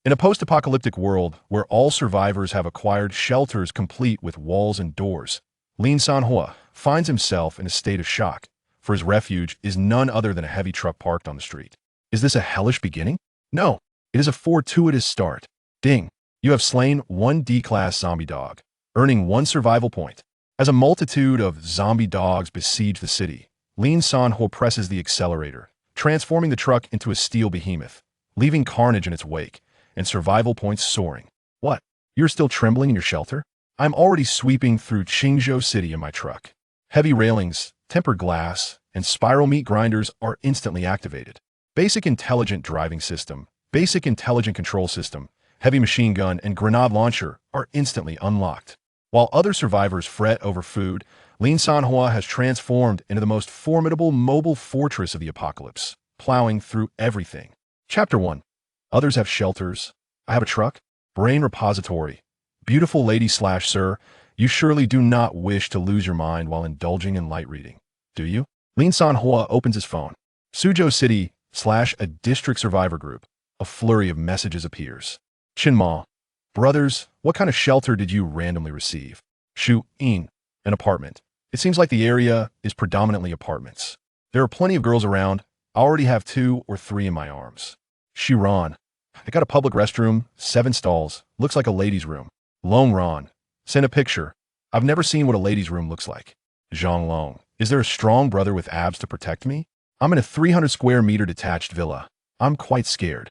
In a post-apocalyptic world where all survivors have acquired shelters complete with walls and doors, Lin Sanhuo finds himself in a state of shock, for his refuge is none other than a heavy truck parked on the street. Is this a hellish beginning? No, it is a fortuitous start. Ding! You have slain one D-class zombie dog, earning 1 survival point. As a multitude of zombie dogs besiege the city, Lin Sanhuo presses the accelerator, transforming the truck into a steel behemoth, leaving carnage in its wake, and survival points soaring. What? You're still trembling in your shelter? I'm already sweeping through Qingzhou City in my truck. Heavy railings, tempered glass, and spiral meat grinders are instantly activated. Basic intelligent driving system, basic intelligent control system, heavy machine gun, and grenade launcher are instantly unlocked. While other survivors fret over food, Lin Sanhuo has transformed into the most formidable mobile fortress of the apocalypse, plowing through everything. Chapter 1. Others have shelters. I have a truck. Brain repository. Beautiful lady/sir, you surely do not wish to lose your mind while indulging in light reading, do you? Lin Sanhuo opens his phone. Suzhou City / a district survivor group. A flurry of messages appears. Qinma. Brothers, what kind of shelter did you randomly receive? Shu In. An apartment. It seems like the area is predominantly apartments. There are plenty of girls around. I already have 2 or 3 in my arms. Shiran. I got a public restroom, 7 stalls. Looks like a ladies' room. Long Ron. Send a picture. I've never seen what a ladies' room looks like. Zhang Long. Is there a strong brother with abs to protect me? I'm in a 300 square meter detached villa. I'm quite scared.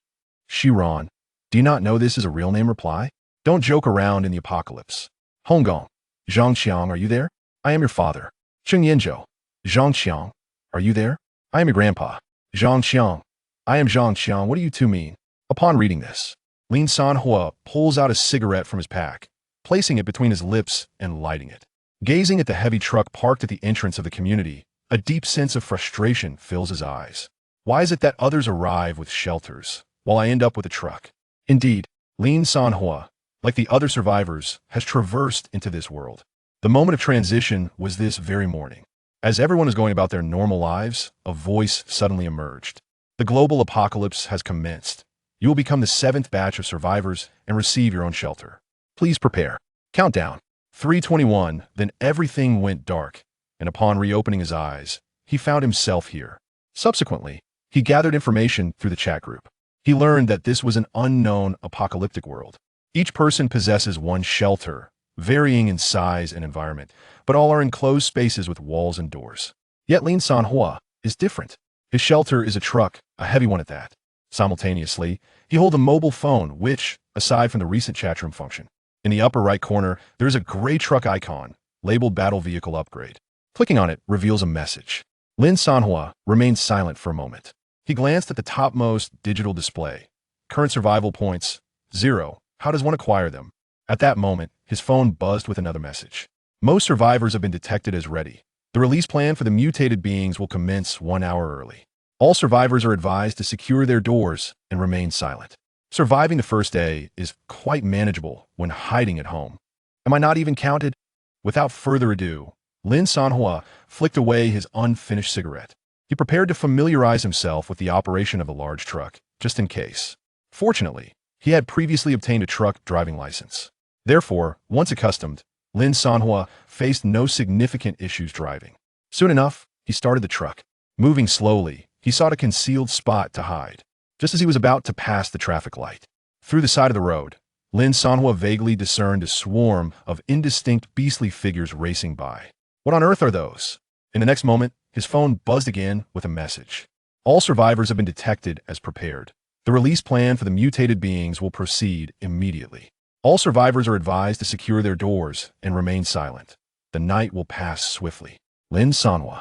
Shiran. Do you not know this is a real name? Reply. Don't joke around in the apocalypse. Honggong. Zhang Qiang, are you there? I am your father. Cheng Yanzhou. Zhang Qiang. Are you there? I am your grandpa. Zhang Qiang. I am Zhang Qiang. What do you two mean? Upon reading this, Lin Sanhuo pulls out a cigarette from his pack, placing it between his lips and lighting it. Gazing at the heavy truck parked at the entrance of the community, a deep sense of frustration fills his eyes. Why is it that others arrive with shelters, while I end up with a truck? Indeed, Lin Sanhuo, like the other survivors, has traversed into this world. The moment of transition was this very morning. As everyone is going about their normal lives, a voice suddenly emerged. The global apocalypse has commenced. You will become the 7th batch of survivors and receive your own shelter. Please prepare. Countdown. 3:21. Then everything went dark, and upon reopening his eyes, he found himself here. Subsequently, he gathered information through the chat group. He learned that this was an unknown apocalyptic world. Each person possesses one shelter, varying in size and environment, but all are enclosed spaces with walls and doors. Yet Lin Sanhuo is different. His shelter is a truck, a heavy one at that. Simultaneously, he holds a mobile phone which, aside from the recent chatroom function, in the upper right corner, there is a gray truck icon, labeled Battle Vehicle Upgrade. Clicking on it reveals a message. Lin Sanhuo remained silent for a moment. He glanced at the topmost digital display. Current survival points, 0. How does one acquire them? At that moment, his phone buzzed with another message. Most survivors have been detected as ready. The release plan for the mutated beings will commence 1 hour early. All survivors are advised to secure their doors and remain silent. Surviving the first day is quite manageable when hiding at home. Am I not even counted? Without further ado, Lin Sanhuo flicked away his unfinished cigarette. He prepared to familiarize himself with the operation of a large truck, just in case. Fortunately, he had previously obtained a truck driving license. Therefore, once accustomed, Lin Sanhuo faced no significant issues driving. Soon enough, he started the truck. Moving slowly, he sought a concealed spot to hide. Just as he was about to pass the traffic light, through the side of the road, Lin Sanhuo vaguely discerned a swarm of indistinct beastly figures racing by. What on earth are those? In the next moment, his phone buzzed again with a message. All survivors have been detected as prepared. The release plan for the mutated beings will proceed immediately. All survivors are advised to secure their doors and remain silent. The night will pass swiftly. Lin Sanhuo.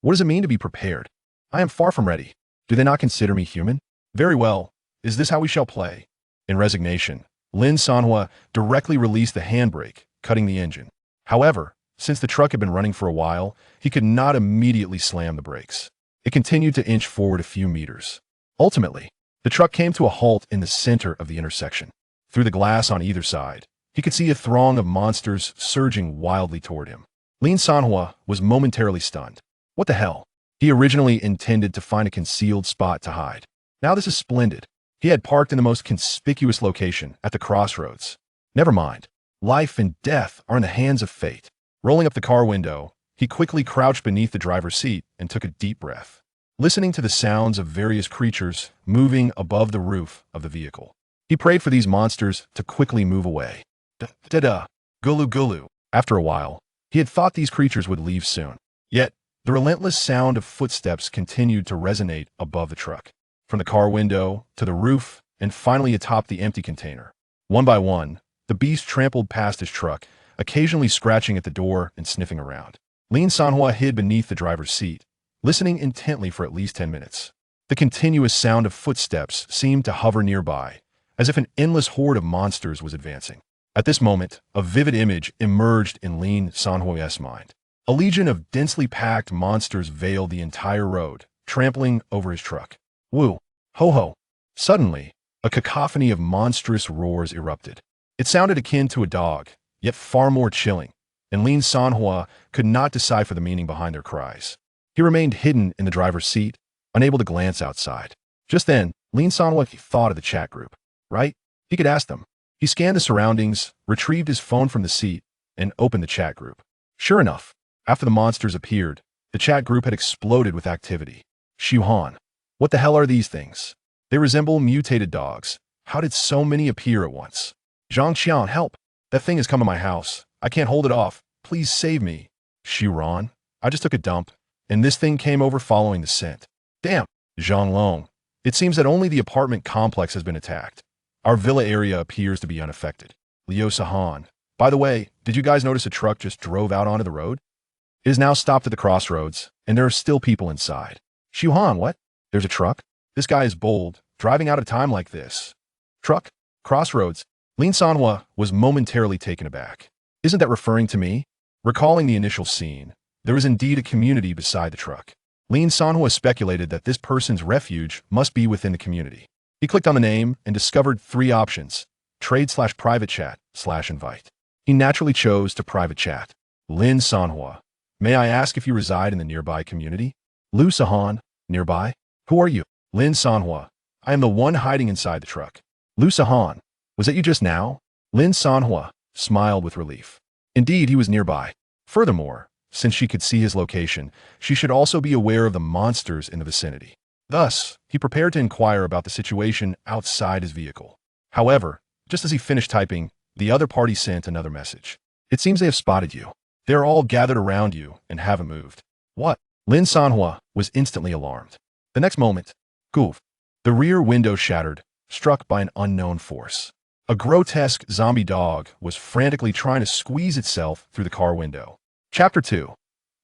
What does it mean to be prepared? I am far from ready. Do they not consider me human? Very well. Is this how we shall play? In resignation, Lin Sanhuo directly released the handbrake, cutting the engine. However, since the truck had been running for a while, he could not immediately slam the brakes. It continued to inch forward a few meters. Ultimately, the truck came to a halt in the center of the intersection. Through the glass on either side, he could see a throng of monsters surging wildly toward him. Lin Sanhuo was momentarily stunned. What the hell? He originally intended to find a concealed spot to hide. Now this is splendid. He had parked in the most conspicuous location, at the crossroads. Never mind. Life and death are in the hands of fate. Rolling up the car window, he quickly crouched beneath the driver's seat and took a deep breath, listening to the sounds of various creatures moving above the roof of the vehicle. He prayed for these monsters to quickly move away. Da-da-da, gulu-gulu. After a while, he had thought these creatures would leave soon. Yet, the relentless sound of footsteps continued to resonate above the truck, from the car window to the roof and finally atop the empty container. One by one, the beast trampled past his truck, occasionally scratching at the door and sniffing around. Lin Sanhuo hid beneath the driver's seat, listening intently for at least 10 minutes. The continuous sound of footsteps seemed to hover nearby, as if an endless horde of monsters was advancing. At this moment, a vivid image emerged in Lin Sanhuo's mind. A legion of densely packed monsters veiled the entire road, trampling over his truck. Woo! Ho-ho! Suddenly, a cacophony of monstrous roars erupted. It sounded akin to a dog, yet far more chilling, and Lin Sanhuo could not decipher the meaning behind their cries. He remained hidden in the driver's seat, unable to glance outside. Just then, Lin Sanhuo thought of the chat group. Right? He could ask them. He scanned the surroundings, retrieved his phone from the seat, and opened the chat group. Sure enough, after the monsters appeared, the chat group had exploded with activity. Shuhan. What the hell are these things? They resemble mutated dogs. How did so many appear at once? Zhangqian, help! That thing has come to my house. I can't hold it off. Please save me. Shuran. I just took a dump, and this thing came over following the scent. Damn. Zhanglong. It seems that only the apartment complex has been attacked. Our villa area appears to be unaffected. Liu Sahan. By the way, did you guys notice a truck just drove out onto the road? It is now stopped at the crossroads, and there are still people inside. Shuhan, what? There's a truck? This guy is bold, driving out at a time like this. Truck? Crossroads? Lin Sanhuo was momentarily taken aback. Isn't that referring to me? Recalling the initial scene, there was indeed a community beside the truck. Lin Sanhuo speculated that this person's refuge must be within the community. He clicked on the name and discovered 3 options: trade/private chat/invite. He naturally chose to private chat. Lin Sanhuo. May I ask if you reside in the nearby community? Lu Sahan. Nearby? Who are you? Lin Sanhuo. I am the one hiding inside the truck. Lu Sahan. Was that you just now? Lin Sanhuo smiled with relief. Indeed, he was nearby. Furthermore, since she could see his location, she should also be aware of the monsters in the vicinity. Thus, he prepared to inquire about the situation outside his vehicle. However, just as he finished typing, the other party sent another message. It seems they have spotted you. They are all gathered around you and haven't moved. What? Lin Sanhuo was instantly alarmed. The next moment, goof, the rear window shattered, struck by an unknown force. A grotesque zombie dog was frantically trying to squeeze itself through the car window. Chapter 2.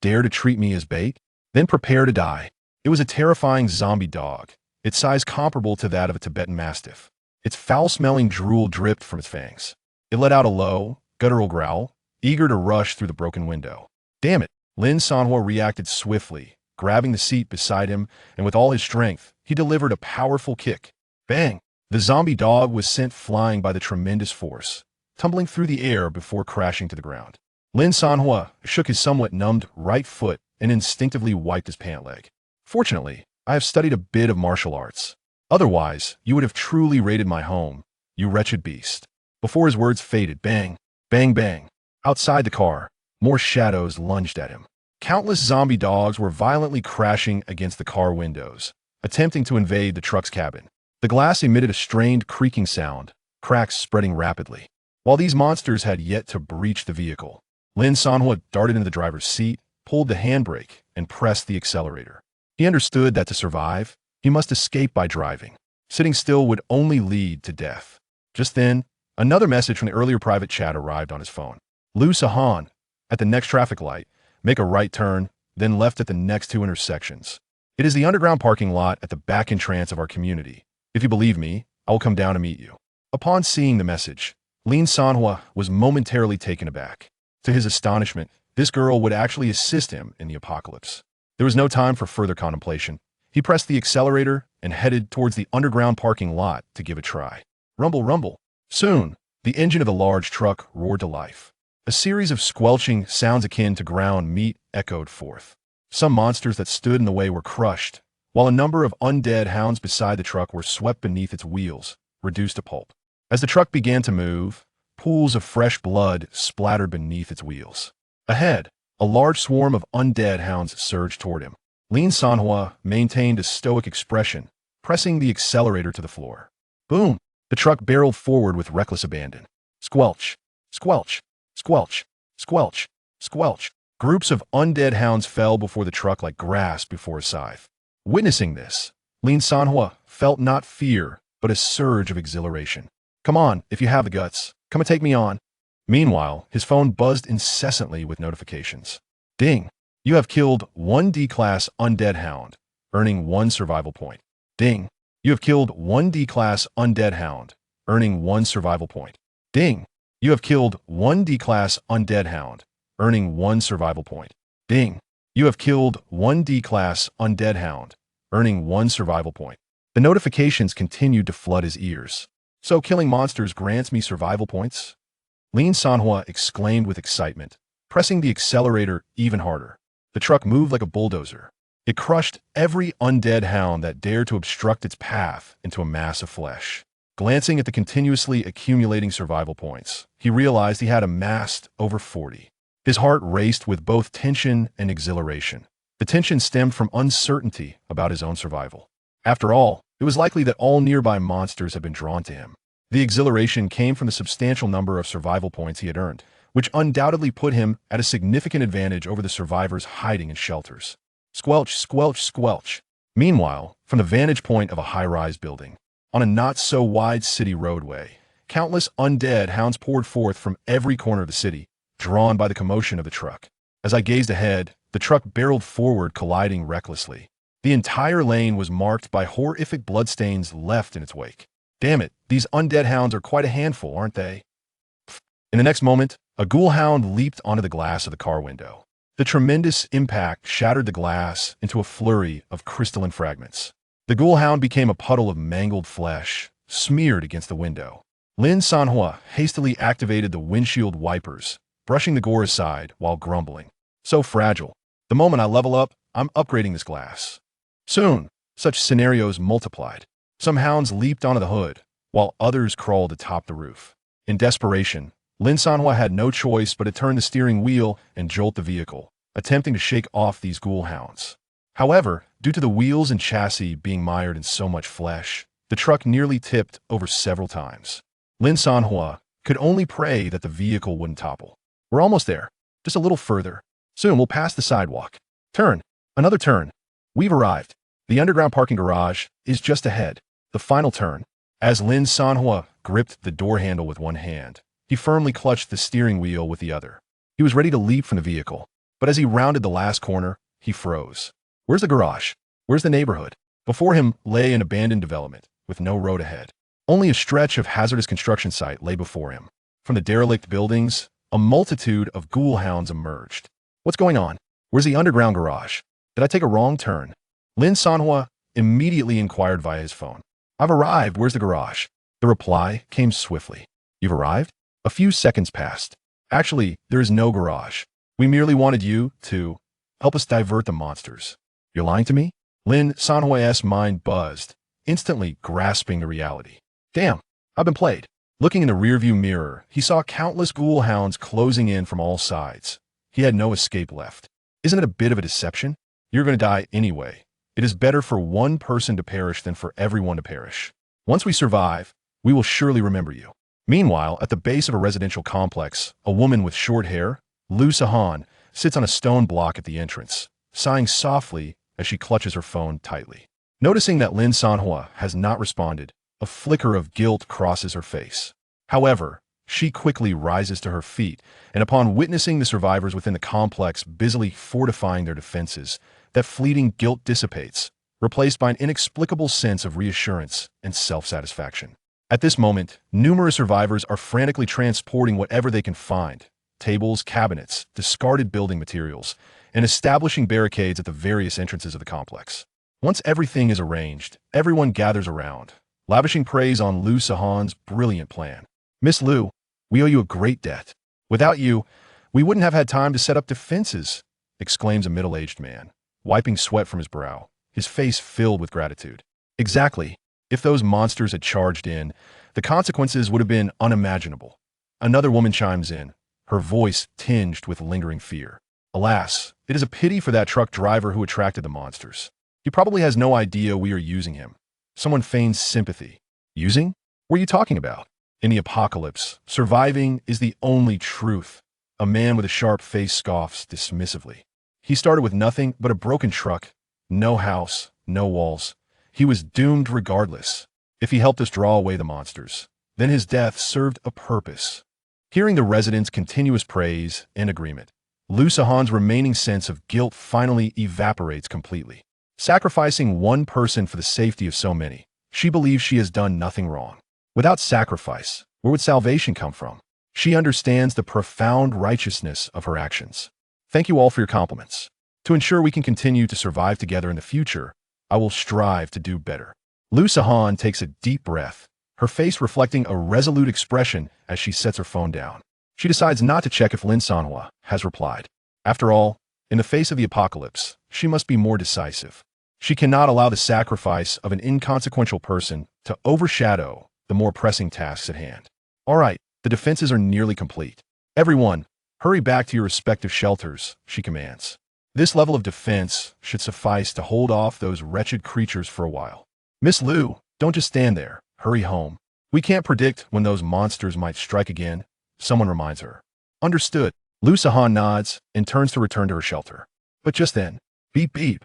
Dare to treat me as bait? Then prepare to die. It was a terrifying zombie dog, its size comparable to that of a Tibetan Mastiff. Its foul-smelling drool dripped from its fangs. It let out a low, guttural growl, eager to rush through the broken window. Damn it! Lin Sanhuo reacted swiftly, grabbing the seat beside him, and with all his strength, he delivered a powerful kick. Bang! The zombie dog was sent flying by the tremendous force, tumbling through the air before crashing to the ground. Lin Sanhuo shook his somewhat numbed right foot and instinctively wiped his pant leg. Fortunately, I have studied a bit of martial arts. Otherwise, you would have truly raided my home, you wretched beast. Before his words faded, bang, bang, bang. Outside the car, more shadows lunged at him. Countless zombie dogs were violently crashing against the car windows, attempting to invade the truck's cabin. The glass emitted a strained creaking sound, cracks spreading rapidly. While these monsters had yet to breach the vehicle, Lin Sanhuo darted into the driver's seat, pulled the handbrake, and pressed the accelerator. He understood that to survive, he must escape by driving. Sitting still would only lead to death. Just then, another message from the earlier private chat arrived on his phone. Lu Sahan, at the next traffic light, make a right turn, then left at the next 2 intersections. It is the underground parking lot at the back entrance of our community. If you believe me, I will come down to meet you. Upon seeing the message, Lin Sanhuo was momentarily taken aback. To his astonishment, this girl would actually assist him in the apocalypse. There was no time for further contemplation. He pressed the accelerator and headed towards the underground parking lot to give a try. Rumble, rumble. Soon, the engine of the large truck roared to life. A series of squelching sounds akin to ground meat echoed forth. Some monsters that stood in the way were crushed, while a number of undead hounds beside the truck were swept beneath its wheels, reduced to pulp. As the truck began to move, pools of fresh blood splattered beneath its wheels. Ahead, a large swarm of undead hounds surged toward him. Lin Sanhuo maintained a stoic expression, pressing the accelerator to the floor. Boom! The truck barreled forward with reckless abandon. Squelch! Squelch! Squelch! Squelch! Squelch! Groups of undead hounds fell before the truck like grass before a scythe. Witnessing this, Lin Sanhuo felt not fear, but a surge of exhilaration. Come on, if you have the guts, come and take me on. Meanwhile, his phone buzzed incessantly with notifications. Ding! You have killed one D-class undead hound, earning 1 survival point. Ding! You have killed one D-class undead hound, earning 1 survival point. Ding! You have killed one D-class undead hound, earning 1 survival point. Ding! You have killed one D-class undead hound, earning 1 survival point. The notifications continued to flood his ears. So killing monsters grants me survival points? Lin Sanhuo exclaimed with excitement, pressing the accelerator even harder. The truck moved like a bulldozer. It crushed every undead hound that dared to obstruct its path into a mass of flesh. Glancing at the continuously accumulating survival points, he realized he had amassed over 40. His heart raced with both tension and exhilaration. The tension stemmed from uncertainty about his own survival. After all, it was likely that all nearby monsters had been drawn to him. The exhilaration came from the substantial number of survival points he had earned, which undoubtedly put him at a significant advantage over the survivors hiding in shelters. Squelch, squelch, squelch. Meanwhile, from the vantage point of a high-rise building, on a not-so-wide city roadway, countless undead hounds poured forth from every corner of the city, drawn by the commotion of the truck. As I gazed ahead, the truck barreled forward, colliding recklessly. The entire lane was marked by horrific bloodstains left in its wake. Damn it, these undead hounds are quite a handful, aren't they? In the next moment, a ghoul hound leaped onto the glass of the car window. The tremendous impact shattered the glass into a flurry of crystalline fragments. The ghoul hound became a puddle of mangled flesh, smeared against the window. Lin Sanhuo hastily activated the windshield wipers, brushing the gore aside while grumbling. So fragile. The moment I level up, I'm upgrading this glass. Soon, such scenarios multiplied. Some hounds leaped onto the hood, while others crawled atop the roof. In desperation, Lin Sanhuo had no choice but to turn the steering wheel and jolt the vehicle, attempting to shake off these ghoul hounds. However, due to the wheels and chassis being mired in so much flesh, the truck nearly tipped over several times. Lin Sanhuo could only pray that the vehicle wouldn't topple. We're almost there. Just a little further. Soon we'll pass the sidewalk. Turn. Another turn. We've arrived. The underground parking garage is just ahead. The final turn. As Lin Sanhuo gripped the door handle with one hand, he firmly clutched the steering wheel with the other. He was ready to leap from the vehicle, but as he rounded the last corner, he froze. Where's the garage? Where's the neighborhood? Before him lay an abandoned development, with no road ahead. Only a stretch of hazardous construction site lay before him. From the derelict buildings, a multitude of ghoul hounds emerged. What's going on? Where's the underground garage? Did I take a wrong turn? Lin Sanhuo immediately inquired via his phone. I've arrived. Where's the garage? The reply came swiftly. You've arrived? A few seconds passed. Actually, there is no garage. We merely wanted you to help us divert the monsters. You're lying to me? Lin Sanhuo's mind buzzed, instantly grasping the reality. Damn, I've been played. Looking in the rearview mirror, he saw countless ghoul hounds closing in from all sides. He had no escape left. Isn't it a bit of a deception? You're going to die anyway. It is better for one person to perish than for everyone to perish. Once we survive, we will surely remember you. Meanwhile, at the base of a residential complex, a woman with short hair, Lin Sanhuo, sits on a stone block at the entrance, sighing softly as she clutches her phone tightly. Noticing that Lin Sanhuo has not responded, a flicker of guilt crosses her face. However, she quickly rises to her feet, and upon witnessing the survivors within the complex busily fortifying their defenses, that fleeting guilt dissipates, replaced by an inexplicable sense of reassurance and self-satisfaction. At this moment, numerous survivors are frantically transporting whatever they can find: tables, cabinets, discarded building materials, and establishing barricades at the various entrances of the complex. Once everything is arranged, everyone gathers around, lavishing praise on Lin Sanhuo's brilliant plan. Miss Liu, we owe you a great debt. Without you, we wouldn't have had time to set up defenses, exclaims a middle-aged man, wiping sweat from his brow. his face filled with gratitude. Exactly. If those monsters had charged in, the consequences would have been unimaginable. Another woman chimes in, her voice tinged with lingering fear. Alas, it is a pity for that truck driver who attracted the monsters. He probably has no idea we are using him. Someone feigns sympathy. Using? What are you talking about? In the apocalypse, surviving is the only truth. A man with a sharp face scoffs dismissively. He started with nothing but a broken truck, no house, no walls. He was doomed regardless. If he helped us draw away the monsters, then his death served a purpose. Hearing the residents' continuous praise and agreement, Lin Sanhuo's remaining sense of guilt finally evaporates completely. Sacrificing one person for the safety of so many, she believes she has done nothing wrong. Without sacrifice, where would salvation come from? She understands the profound righteousness of her actions. Thank you all for your compliments. To ensure we can continue to survive together in the future, I will strive to do better. Lin Sanhuo takes a deep breath, her face reflecting a resolute expression as she sets her phone down. She decides not to check if Lin Sanhuo has replied. After all, in the face of the apocalypse, she must be more decisive. She cannot allow the sacrifice of an inconsequential person to overshadow the more pressing tasks at hand. All right, the defenses are nearly complete. Everyone, hurry back to your respective shelters, she commands. This level of defense should suffice to hold off those wretched creatures for a while. Miss Liu, don't just stand there. Hurry home. We can't predict when those monsters might strike again, someone reminds her. Understood. Lin Sanhuo nods and turns to return to her shelter. But just then, beep beep.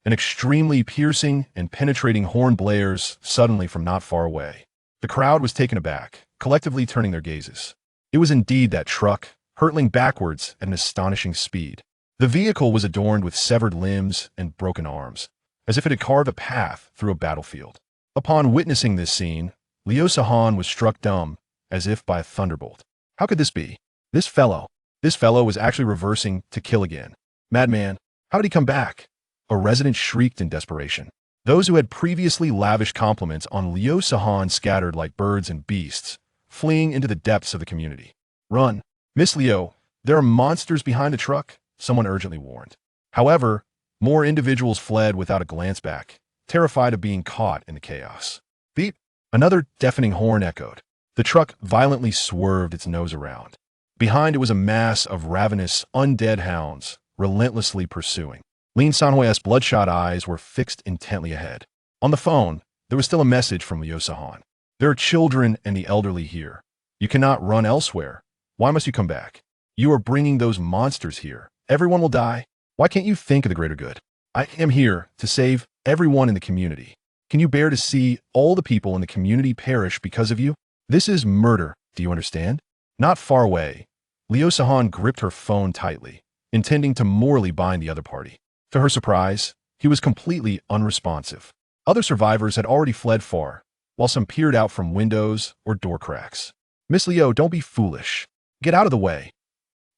An extremely piercing and penetrating horn blares suddenly from not far away. The crowd was taken aback, collectively turning their gazes. It was indeed that truck, hurtling backwards at an astonishing speed. The vehicle was adorned with severed limbs and broken arms, as if it had carved a path through a battlefield. Upon witnessing this scene, Lin Sanhuo was struck dumb, as if by a thunderbolt. How could this be? This fellow was actually reversing to kill again. Madman, how did he come back? A resident shrieked in desperation. Those who had previously lavished compliments on Lin Sanhuo scattered like birds and beasts, fleeing into the depths of the community. Run! Miss Liu, there are monsters behind the truck, someone urgently warned. However, more individuals fled without a glance back, terrified of being caught in the chaos. Beep! Another deafening horn echoed. The truck violently swerved its nose around. Behind it was a mass of ravenous, undead hounds, relentlessly pursuing. Lin Sanhuo's bloodshot eyes were fixed intently ahead. On the phone, there was still a message from Lin Sanhuo. There are children and the elderly here. You cannot run elsewhere. Why must you come back? You are bringing those monsters here. Everyone will die. Why can't you think of the greater good? I am here to save everyone in the community. Can you bear to see all the people in the community perish because of you? This is murder, do you understand? Not far away, Lin Sanhuo gripped her phone tightly, intending to morally bind the other party. To her surprise, he was completely unresponsive. Other survivors had already fled far, while some peered out from windows or door cracks. Miss Liu, don't be foolish. Get out of the way.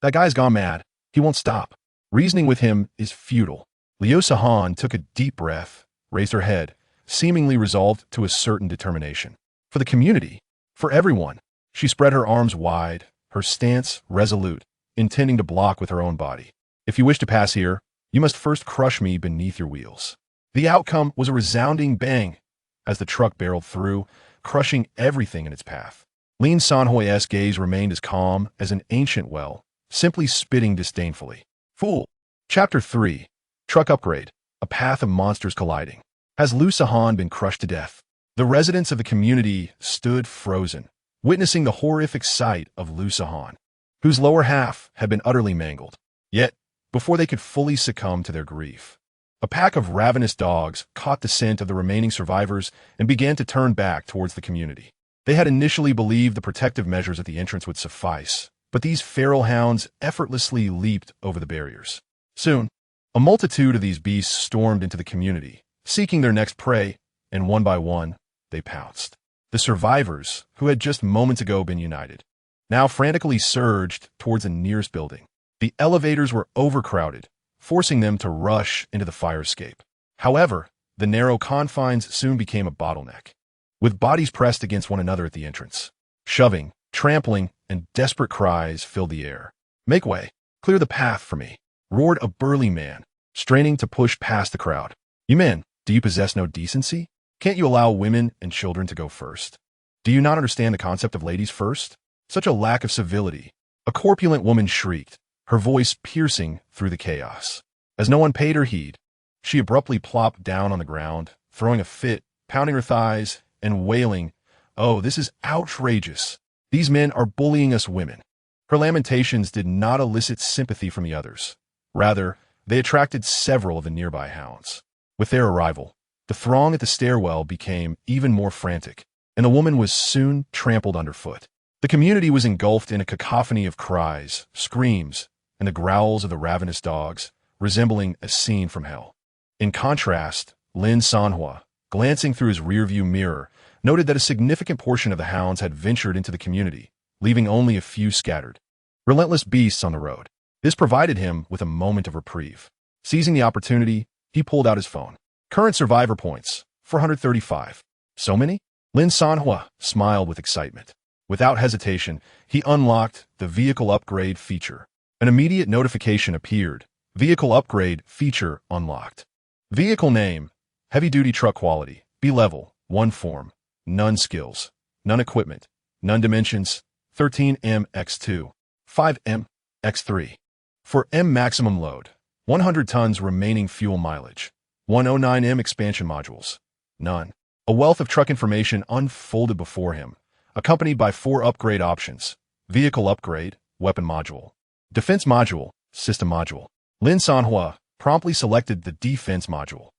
That guy's gone mad. He won't stop. Reasoning with him is futile. Lin Sanhuo took a deep breath, raised her head, seemingly resolved to a certain determination. For the community, for everyone, she spread her arms wide, her stance resolute, intending to block with her own body. If you wish to pass here, you must first crush me beneath your wheels. The outcome was a resounding bang as the truck barreled through, crushing everything in its path. Lin Sanhuo's gaze remained as calm as an ancient well, simply spitting disdainfully. Fool! Chapter 3. Truck Upgrade. A Path of Monsters Colliding. Has Lin Sanhuo been crushed to death? The residents of the community stood frozen, witnessing the horrific sight of Lin Sanhuo, whose lower half had been utterly mangled. Yet, before they could fully succumb to their grief, a pack of ravenous dogs caught the scent of the remaining survivors and began to turn back towards the community. They had initially believed the protective measures at the entrance would suffice, but these feral hounds effortlessly leaped over the barriers. Soon, a multitude of these beasts stormed into the community, seeking their next prey, and one by one, they pounced. The survivors, who had just moments ago been united, now frantically surged towards the nearest building. The elevators were overcrowded, forcing them to rush into the fire escape. However, the narrow confines soon became a bottleneck, with bodies pressed against one another at the entrance. Shoving, trampling, and desperate cries filled the air. "Make way! Clear the path for me!" roared a burly man, straining to push past the crowd. You men, do you possess no decency? Can't you allow women and children to go first? Do you not understand the concept of ladies first? Such a lack of civility. A corpulent woman shrieked, her voice piercing through the chaos. As no one paid her heed, she abruptly plopped down on the ground, throwing a fit, pounding her thighs, and wailing, "Oh, this is outrageous. These men are bullying us women." Her lamentations did not elicit sympathy from the others. Rather, they attracted several of the nearby hounds. With their arrival, the throng at the stairwell became even more frantic, and the woman was soon trampled underfoot. The community was engulfed in a cacophony of cries, screams, and the growls of the ravenous dogs, resembling a scene from hell. In contrast, Lin Sanhuo, glancing through his rearview mirror, noted that a significant portion of the hounds had ventured into the community, leaving only a few scattered. Relentless beasts on the road. This provided him with a moment of reprieve. Seizing the opportunity, he pulled out his phone. Current survivor points, 435. So many? Lin Sanhuo smiled with excitement. Without hesitation, he unlocked the vehicle upgrade feature. An immediate notification appeared. Vehicle upgrade feature unlocked. Vehicle name, heavy-duty truck quality, B level, 1 form, none skills, none equipment, none dimensions, 13m×2, 5m×3. For M maximum load, 100 tons remaining fuel mileage, 109m expansion modules, none. A wealth of truck information unfolded before him, accompanied by 4 upgrade options: vehicle upgrade, weapon module, defense module, system module. Lin Sanhuo promptly selected the defense module.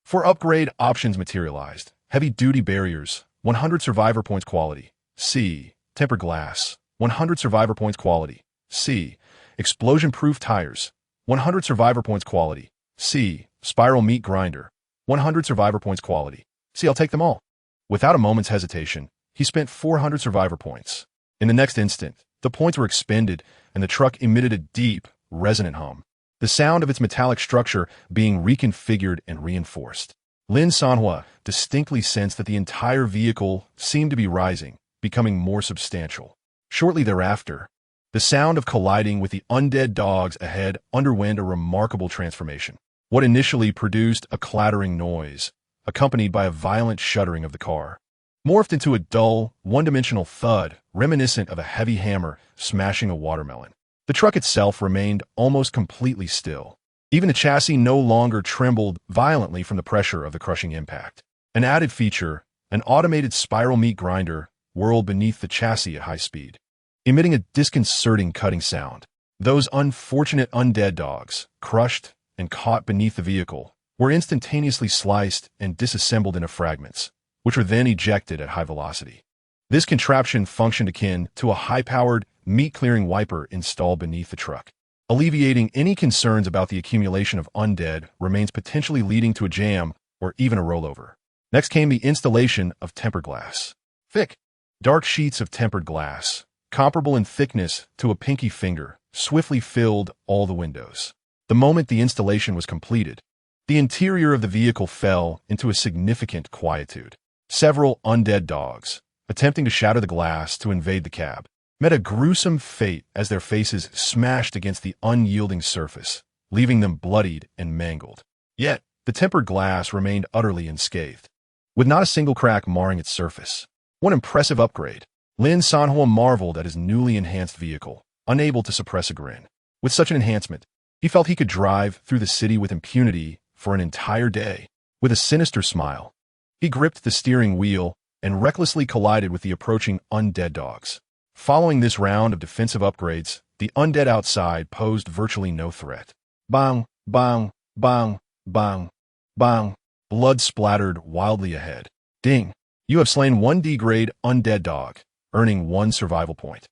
4 upgrade options materialized: heavy-duty barriers, 100 survivor points quality, C. Tempered glass, 100 survivor points quality, C. Explosion-proof tires, 100 survivor points quality, C. Spiral meat grinder, 100 survivor points quality, C. I'll take them all. Without a moment's hesitation, he spent 400 survivor points. In the next instant, the points were expended, and the truck emitted a deep, resonant hum, the sound of its metallic structure being reconfigured and reinforced. Lin Sanhuo distinctly sensed that the entire vehicle seemed to be rising, becoming more substantial. Shortly thereafter, the sound of colliding with the undead dogs ahead underwent a remarkable transformation. What initially produced a clattering noise, accompanied by a violent shuddering of the car, morphed into a dull, one-dimensional thud reminiscent of a heavy hammer smashing a watermelon. The truck itself remained almost completely still. Even the chassis no longer trembled violently from the pressure of the crushing impact. An added feature, an automated spiral meat grinder, whirled beneath the chassis at high speed, emitting a disconcerting cutting sound. Those unfortunate undead dogs, crushed and caught beneath the vehicle, were instantaneously sliced and disassembled into fragments, which were then ejected at high velocity. This contraption functioned akin to a high-powered, meat-clearing wiper installed beneath the truck. Alleviating any concerns about the accumulation of undead remains potentially leading to a jam or even a rollover. Next came the installation of tempered glass. Thick, dark sheets of tempered glass, comparable in thickness to a pinky finger, swiftly filled all the windows. The moment the installation was completed, the interior of the vehicle fell into a significant quietude. Several undead dogs, attempting to shatter the glass to invade the cab, met a gruesome fate as their faces smashed against the unyielding surface, leaving them bloodied and mangled. Yet, the tempered glass remained utterly unscathed, with not a single crack marring its surface. What impressive upgrade! Lin Sanhuo marveled at his newly enhanced vehicle, unable to suppress a grin. With such an enhancement, he felt he could drive through the city with impunity for an entire day. With a sinister smile, he gripped the steering wheel and recklessly collided with the approaching undead dogs. Following this round of defensive upgrades, the undead outside posed virtually no threat. Bang, bang, bang, bang, bang. Blood splattered wildly ahead. Ding. You have slain 1D grade undead dog, earning 1 survival point.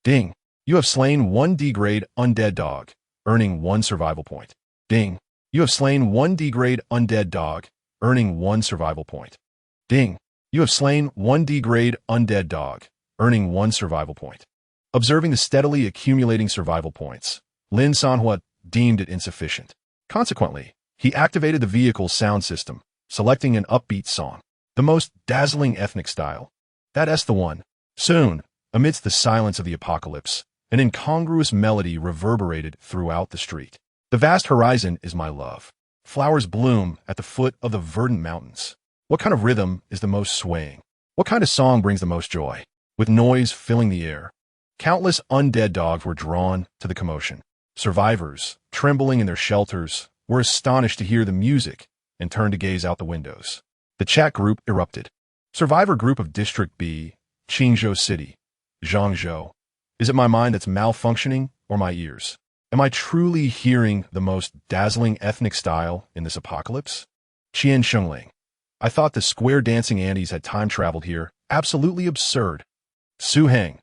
Ding. You have slain 1D grade undead dog, earning 1 survival point. Ding. You have slain 1D grade undead dog, earning 1 survival point. Ding. You have slain 1D grade undead dog, earning 1 survival point. Observing the steadily accumulating survival points, Lin Sanhuo deemed it insufficient. Consequently, he activated the vehicle's sound system, selecting an upbeat song, the most dazzling ethnic style. That's the one. Soon, amidst the silence of the apocalypse, an incongruous melody reverberated throughout the street. The vast horizon is my love. Flowers bloom at the foot of the verdant mountains. What kind of rhythm is the most swaying? What kind of song brings the most joy? With noise filling the air, countless undead dogs were drawn to the commotion. Survivors, trembling in their shelters, were astonished to hear the music and turned to gaze out the windows. The chat group erupted. Survivor group of District B, Qingzhou City, Zhangzhou. Is it my mind that's malfunctioning or my ears? Am I truly hearing the most dazzling ethnic style in this apocalypse? Qian Shengling. I thought the square dancing Andes had time traveled here. Absolutely absurd. Su Heng.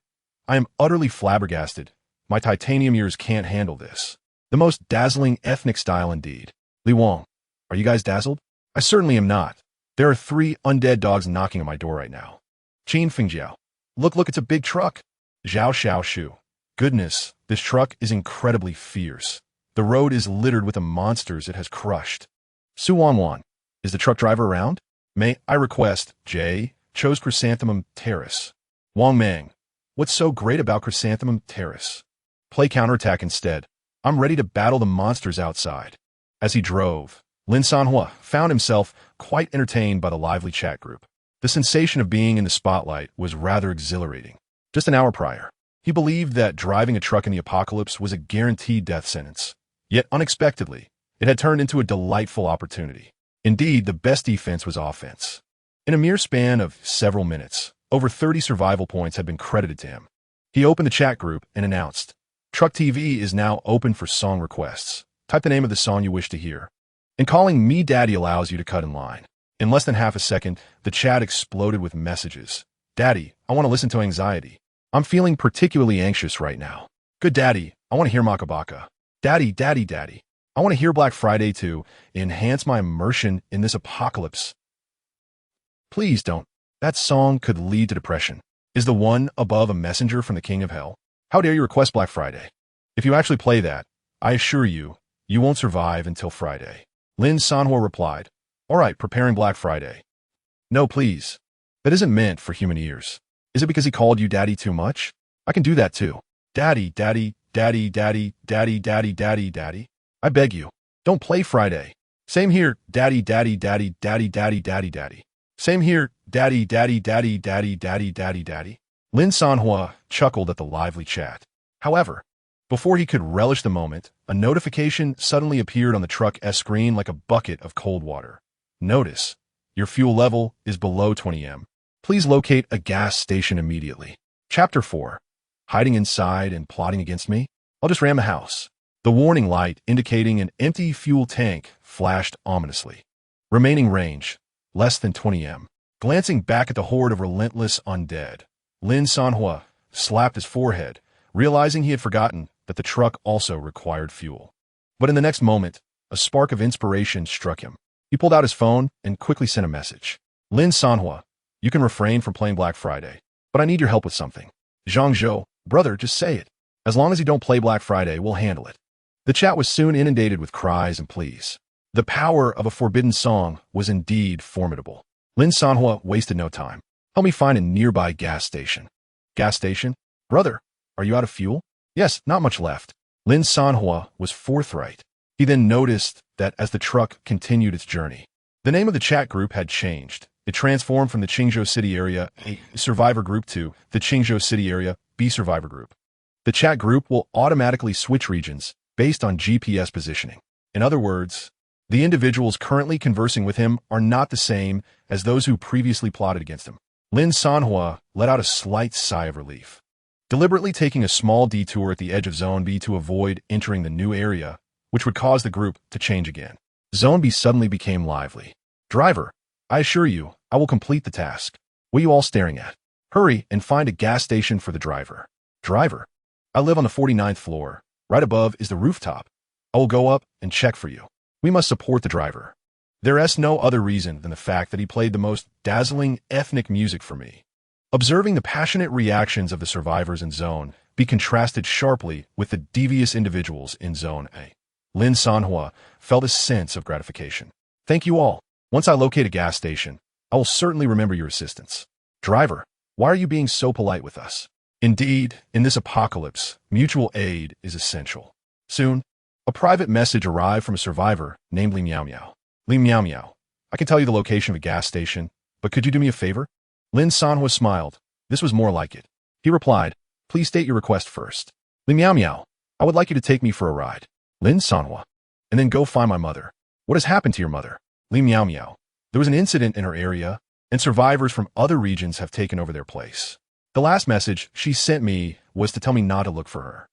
I am utterly flabbergasted. My titanium ears can't handle this. The most dazzling ethnic style indeed. Li Wang. Are you guys dazzled? I certainly am not. There are 3 undead dogs knocking on my door right now. Qin Fengjiao. Look, it's a big truck. Zhao Xiao Shu. Goodness, this truck is incredibly fierce. The road is littered with the monsters it has crushed. Su Wanwan. Is the truck driver around? May I request, J. Chose Chrysanthemum Terrace. Wang Meng. What's so great about Chrysanthemum Terrace? Play counterattack instead. I'm ready to battle the monsters outside. As he drove, Lin Sanhuo found himself quite entertained by the lively chat group. The sensation of being in the spotlight was rather exhilarating. Just an hour prior, he believed that driving a truck in the apocalypse was a guaranteed death sentence. Yet unexpectedly, it had turned into a delightful opportunity. Indeed, the best defense was offense. In a mere span of several minutes, over 30 survival points had been credited to him. He opened the chat group and announced, Truck TV is now open for song requests. Type the name of the song you wish to hear. And calling me Daddy allows you to cut in line. In less than half a second, the chat exploded with messages. Daddy, I want to listen to Anxiety. I'm feeling particularly anxious right now. Good Daddy, I want to hear Makabaka. Daddy, I want to hear Black Friday to enhance my immersion in this apocalypse. Please don't. That song could lead to depression. Is the one above a messenger from the King of Hell? How dare you request Black Friday? If you actually play that, I assure you, you won't survive until Friday. Lin Sanhuo replied, All right, preparing Black Friday. No, please. That isn't meant for human ears. Is it because he called you Daddy too much? I can do that too. Daddy. I beg you, don't play Friday. Same here, Daddy. Same here, Daddy. Lin Sanhuo chuckled at the lively chat. However, before he could relish the moment, a notification suddenly appeared on the truck's screen like a bucket of cold water. Notice, your fuel level is below 20 m. Please locate a gas station immediately. Chapter 4. Hiding inside and plotting against me? I'll just ram a house. The warning light indicating an empty fuel tank flashed ominously. Remaining range, less than 20 m. Glancing back at the horde of relentless undead, Lin Sanhuo slapped his forehead, realizing he had forgotten that the truck also required fuel. But in the next moment, a spark of inspiration struck him. He pulled out his phone and quickly sent a message. Lin Sanhuo, you can refrain from playing Black Friday, but I need your help with something. Zhangzhou, brother, just say it. As long as you don't play Black Friday, we'll handle it. The chat was soon inundated with cries and pleas. The power of a forbidden song was indeed formidable. Lin Sanhuo wasted no time. Help me find a nearby gas station. Gas station? Brother, are you out of fuel? Yes, not much left. Lin Sanhuo was forthright. He then noticed that as the truck continued its journey, the name of the chat group had changed. It transformed from the Qingzhou City Area A Survivor Group to the Qingzhou City Area B Survivor Group. The chat group will automatically switch regions based on GPS positioning. In other words, the individuals currently conversing with him are not the same as those who previously plotted against him. Lin Sanhuo let out a slight sigh of relief. Deliberately taking a small detour at the edge of Zone B to avoid entering the new area, which would cause the group to change again. Zone B suddenly became lively. Driver, I assure you, I will complete the task. What are you all staring at? Hurry and find a gas station for the driver. Driver, I live on the 49th floor. Right above is the rooftop. I will go up and check for you. We must support the driver. There is no other reason than the fact that he played the most dazzling ethnic music for me. Observing the passionate reactions of the survivors in Zone B contrasted sharply with the devious individuals in Zone A. Lin Sanhuo felt a sense of gratification. Thank you all. Once I locate a gas station, I will certainly remember your assistance. Driver, why are you being so polite with us? Indeed, in this apocalypse, mutual aid is essential. Soon, A private message arrived from a survivor named Li Miao Miao. Li Miao Miao, I can tell you the location of a gas station, but could you do me a favor? Lin Sanhuo smiled. This was more like it. He replied, please state your request first. Li Miao Miao, I would like you to take me for a ride. Lin Sanhuo. And then go find my mother. What has happened to your mother? Li Miao Miao. There was an incident in her area, and survivors from other regions have taken over their place. The last message she sent me was to tell me not to look for her.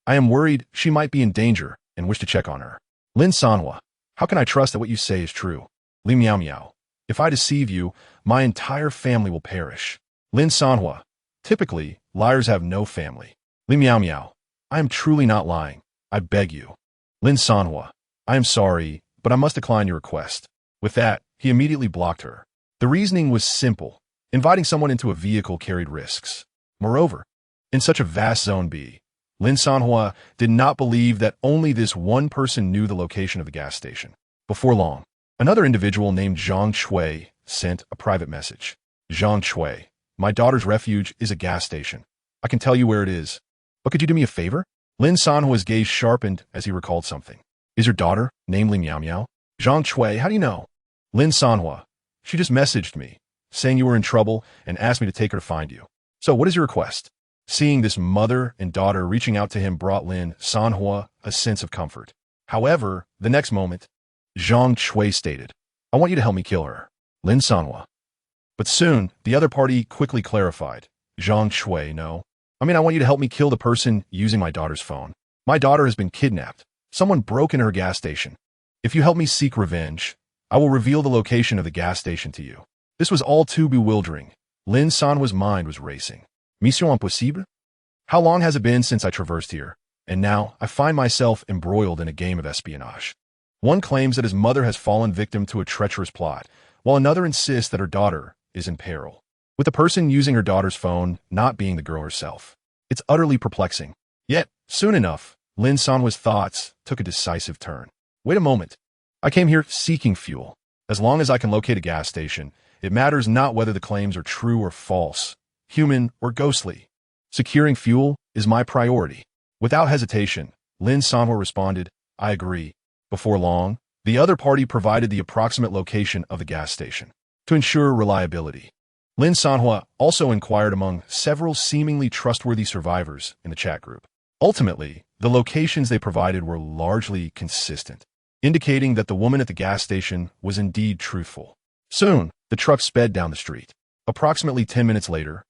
I am worried she might be in danger and wish to check on her. Lin Sanhua, how can I trust that what you say is true? Li Miao Miao, if I deceive you, my entire family will perish. Lin Sanhua, typically, liars have no family. Li Miao Miao, I am truly not lying. I beg you. Lin Sanhua, I am sorry, but I must decline your request. With that, he immediately blocked her. The reasoning was simple. Inviting someone into a vehicle carried risks. Moreover, in such a vast zone B, Lin Sanhua did not believe that only this one person knew the location of the gas station. Before long, another individual named Zhang Shui sent a private message. Zhang Shui, my daughter's refuge is a gas station. I can tell you where it is. But could you do me a favor? Lin Sanhua's gaze sharpened as he recalled something. Is your daughter, namely Miao Miao? Zhang Shui, how do you know? Lin Sanhua, she just messaged me, saying you were in trouble and asked me to take her to find you. So what is your request? Seeing this mother and daughter reaching out to him brought Lin Sanhua a sense of comfort. However, the next moment, Zhang Shui stated, I want you to help me kill her. Lin Sanhua. But soon, the other party quickly clarified. Zhang Shui, no. I want you to help me kill the person using my daughter's phone. My daughter has been kidnapped. Someone broke into her gas station. If you help me seek revenge, I will reveal the location of the gas station to you. This was all too bewildering. Lin Sanhua's mind was racing. Mission impossible? How long has it been since I traversed here? And now I find myself embroiled in a game of espionage. One claims that his mother has fallen victim to a treacherous plot, while another insists that her daughter is in peril, with the person using her daughter's phone not being the girl herself. It's utterly perplexing. Yet, soon enough, Lin Sanhua's thoughts took a decisive turn. Wait a moment. I came here seeking fuel. As long as I can locate a gas station, it matters not whether the claims are true or false, human or ghostly. Securing fuel is my priority. Without hesitation, Lin Sanhuo responded, I agree. Before long, the other party provided the approximate location of the gas station. To ensure reliability, Lin Sanhuo also inquired among several seemingly trustworthy survivors in the chat group. Ultimately, the locations they provided were largely consistent, indicating that the woman at the gas station was indeed truthful. Soon, the truck sped down the street. Approximately 10 minutes later,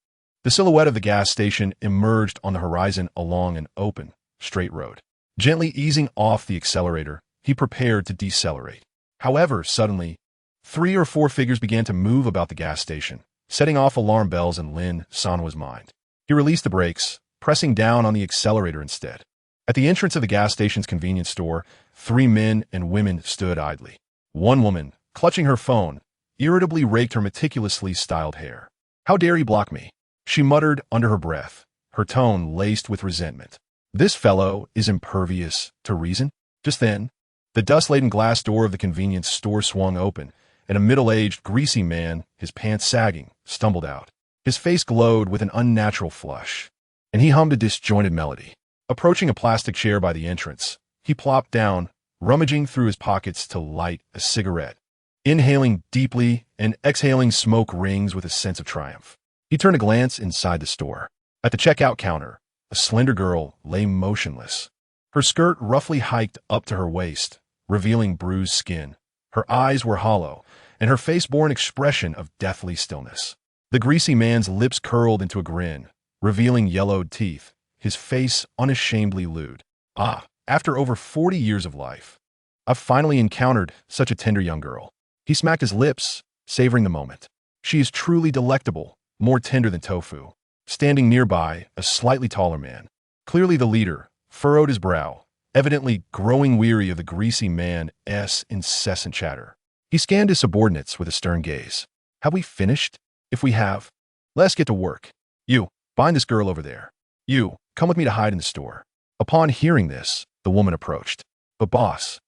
the silhouette of the gas station emerged on the horizon along an open, straight road. Gently easing off the accelerator, he prepared to decelerate. However, suddenly, 3 or 4 figures began to move about the gas station, setting off alarm bells in Lin Sanhua's mind. He released the brakes, pressing down on the accelerator instead. At the entrance of the gas station's convenience store, 3 men and women stood idly. One woman, clutching her phone, irritably raked her meticulously styled hair. How dare he block me? She muttered under her breath, her tone laced with resentment. This fellow is impervious to reason. Just then, the dust-laden glass door of the convenience store swung open, and a middle-aged, greasy man, his pants sagging, stumbled out. His face glowed with an unnatural flush, and he hummed a disjointed melody. Approaching a plastic chair by the entrance, he plopped down, rummaging through his pockets to light a cigarette. Inhaling deeply and exhaling smoke rings with a sense of triumph. He turned a glance inside the store. At the checkout counter, a slender girl lay motionless. Her skirt roughly hiked up to her waist, revealing bruised skin. Her eyes were hollow, and her face bore an expression of deathly stillness. The greasy man's lips curled into a grin, revealing yellowed teeth, his face unashamedly lewd. Ah, after over 40 years of life, I've finally encountered such a tender young girl. He smacked his lips, savoring the moment. She is truly delectable, more tender than tofu. Standing nearby, a slightly taller man, clearly the leader, furrowed his brow, evidently growing weary of the greasy man's incessant chatter. He scanned his subordinates with a stern gaze. Have we finished? If we have, let's get to work. You, find this girl over there. You, come with me to hide in the store. Upon hearing this, the woman approached. But boss,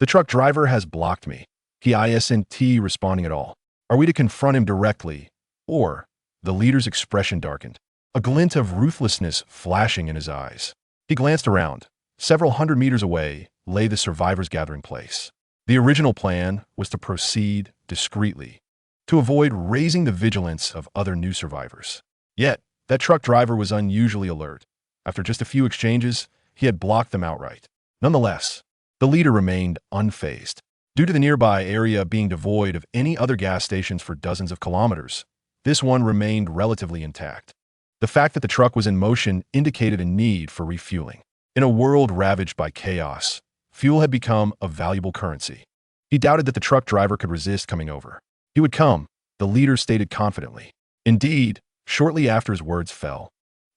the truck driver has blocked me. He isn't responding at all. Are we to confront him directly, or? The leader's expression darkened, a glint of ruthlessness flashing in his eyes. He glanced around. Several hundred meters away, lay the survivors' gathering place. The original plan was to proceed discreetly, to avoid raising the vigilance of other new survivors. Yet, that truck driver was unusually alert. After just a few exchanges, he had blocked them outright. Nonetheless, the leader remained unfazed. Due to the nearby area being devoid of any other gas stations for dozens of kilometers, this one remained relatively intact. The fact that the truck was in motion indicated a need for refueling. In a world ravaged by chaos, fuel had become a valuable currency. He doubted that the truck driver could resist coming over. He would come, the leader stated confidently. Indeed, shortly after his words fell,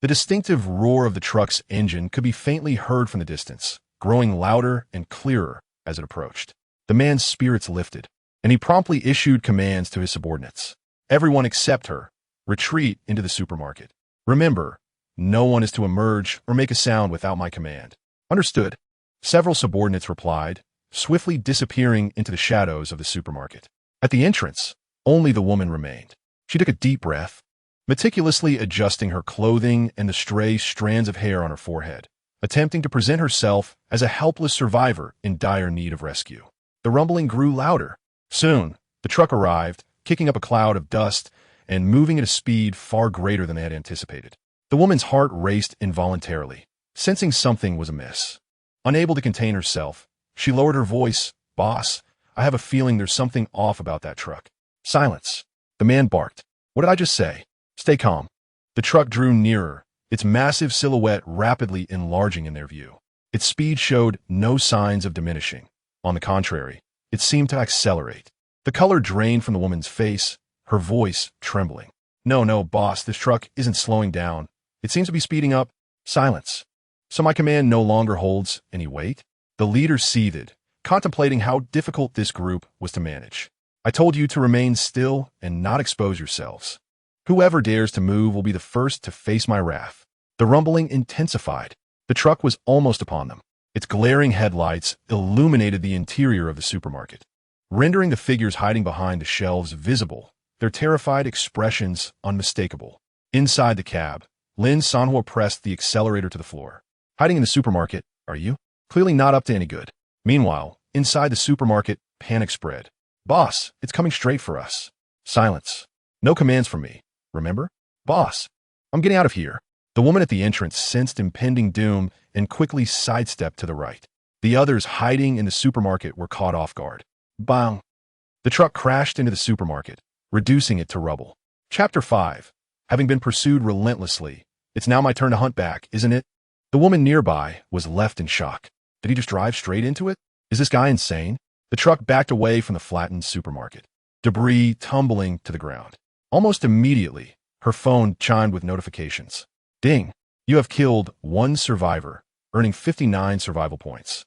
the distinctive roar of the truck's engine could be faintly heard from the distance, growing louder and clearer as it approached. The man's spirits lifted, and he promptly issued commands to his subordinates. Everyone except her, retreat into the supermarket. Remember, no one is to emerge or make a sound without my command. Understood. Several subordinates replied, swiftly disappearing into the shadows of the supermarket. At the entrance, only the woman remained. She took a deep breath, meticulously adjusting her clothing and the stray strands of hair on her forehead, attempting to present herself as a helpless survivor in dire need of rescue. The rumbling grew louder. Soon, the truck arrived, kicking up a cloud of dust and moving at a speed far greater than they had anticipated. The woman's heart raced involuntarily, sensing something was amiss. Unable to contain herself, she lowered her voice. "Boss, I have a feeling there's something off about that truck." Silence. The man barked. "What did I just say?" "Stay calm." The truck drew nearer, its massive silhouette rapidly enlarging in their view. Its speed showed no signs of diminishing. On the contrary, it seemed to accelerate. The color drained from the woman's face, her voice trembling. No, boss, this truck isn't slowing down. It seems to be speeding up." Silence. "So my command no longer holds any weight?" The leader seethed, contemplating how difficult this group was to manage. "I told you to remain still and not expose yourselves. Whoever dares to move will be the first to face my wrath." The rumbling intensified. The truck was almost upon them. Its glaring headlights illuminated the interior of the supermarket, rendering the figures hiding behind the shelves visible, their terrified expressions unmistakable. Inside the cab, Lin Sanhuo pressed the accelerator to the floor. "Hiding in the supermarket, are you? Clearly not up to any good." Meanwhile, inside the supermarket, panic spread. "Boss, it's coming straight for us." Silence. "No commands from me, remember?" "Boss, I'm getting out of here." The woman at the entrance sensed impending doom and quickly sidestepped to the right. The others hiding in the supermarket were caught off guard. Bang! The truck crashed into the supermarket, reducing it to rubble. Chapter 5. Having been pursued relentlessly, it's now my turn to hunt back, isn't it? The woman nearby was left in shock. Did he just drive straight into it? Is this guy insane? The truck backed away from the flattened supermarket, debris tumbling to the ground. Almost immediately, her phone chimed with notifications. Ding! You have killed 1 survivor, earning 59 survival points.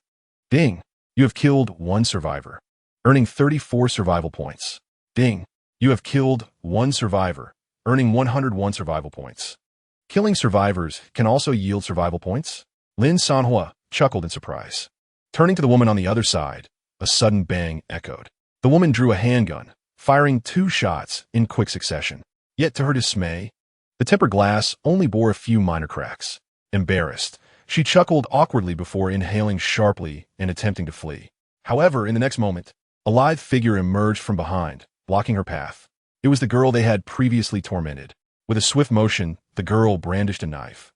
Ding! You have killed 1 survivor, earning 34 survival points. Ding! You have killed 1 survivor, earning 101 survival points. Killing survivors can also yield survival points? Lin Sanhuo chuckled in surprise. Turning to the woman on the other side, a sudden bang echoed. The woman drew a handgun, firing 2 shots in quick succession. Yet to her dismay, the tempered glass only bore a few minor cracks. Embarrassed, she chuckled awkwardly before inhaling sharply and attempting to flee. However, in the next moment, a lithe figure emerged from behind, blocking her path. It was the girl they had previously tormented. With a swift motion, the girl brandished a knife,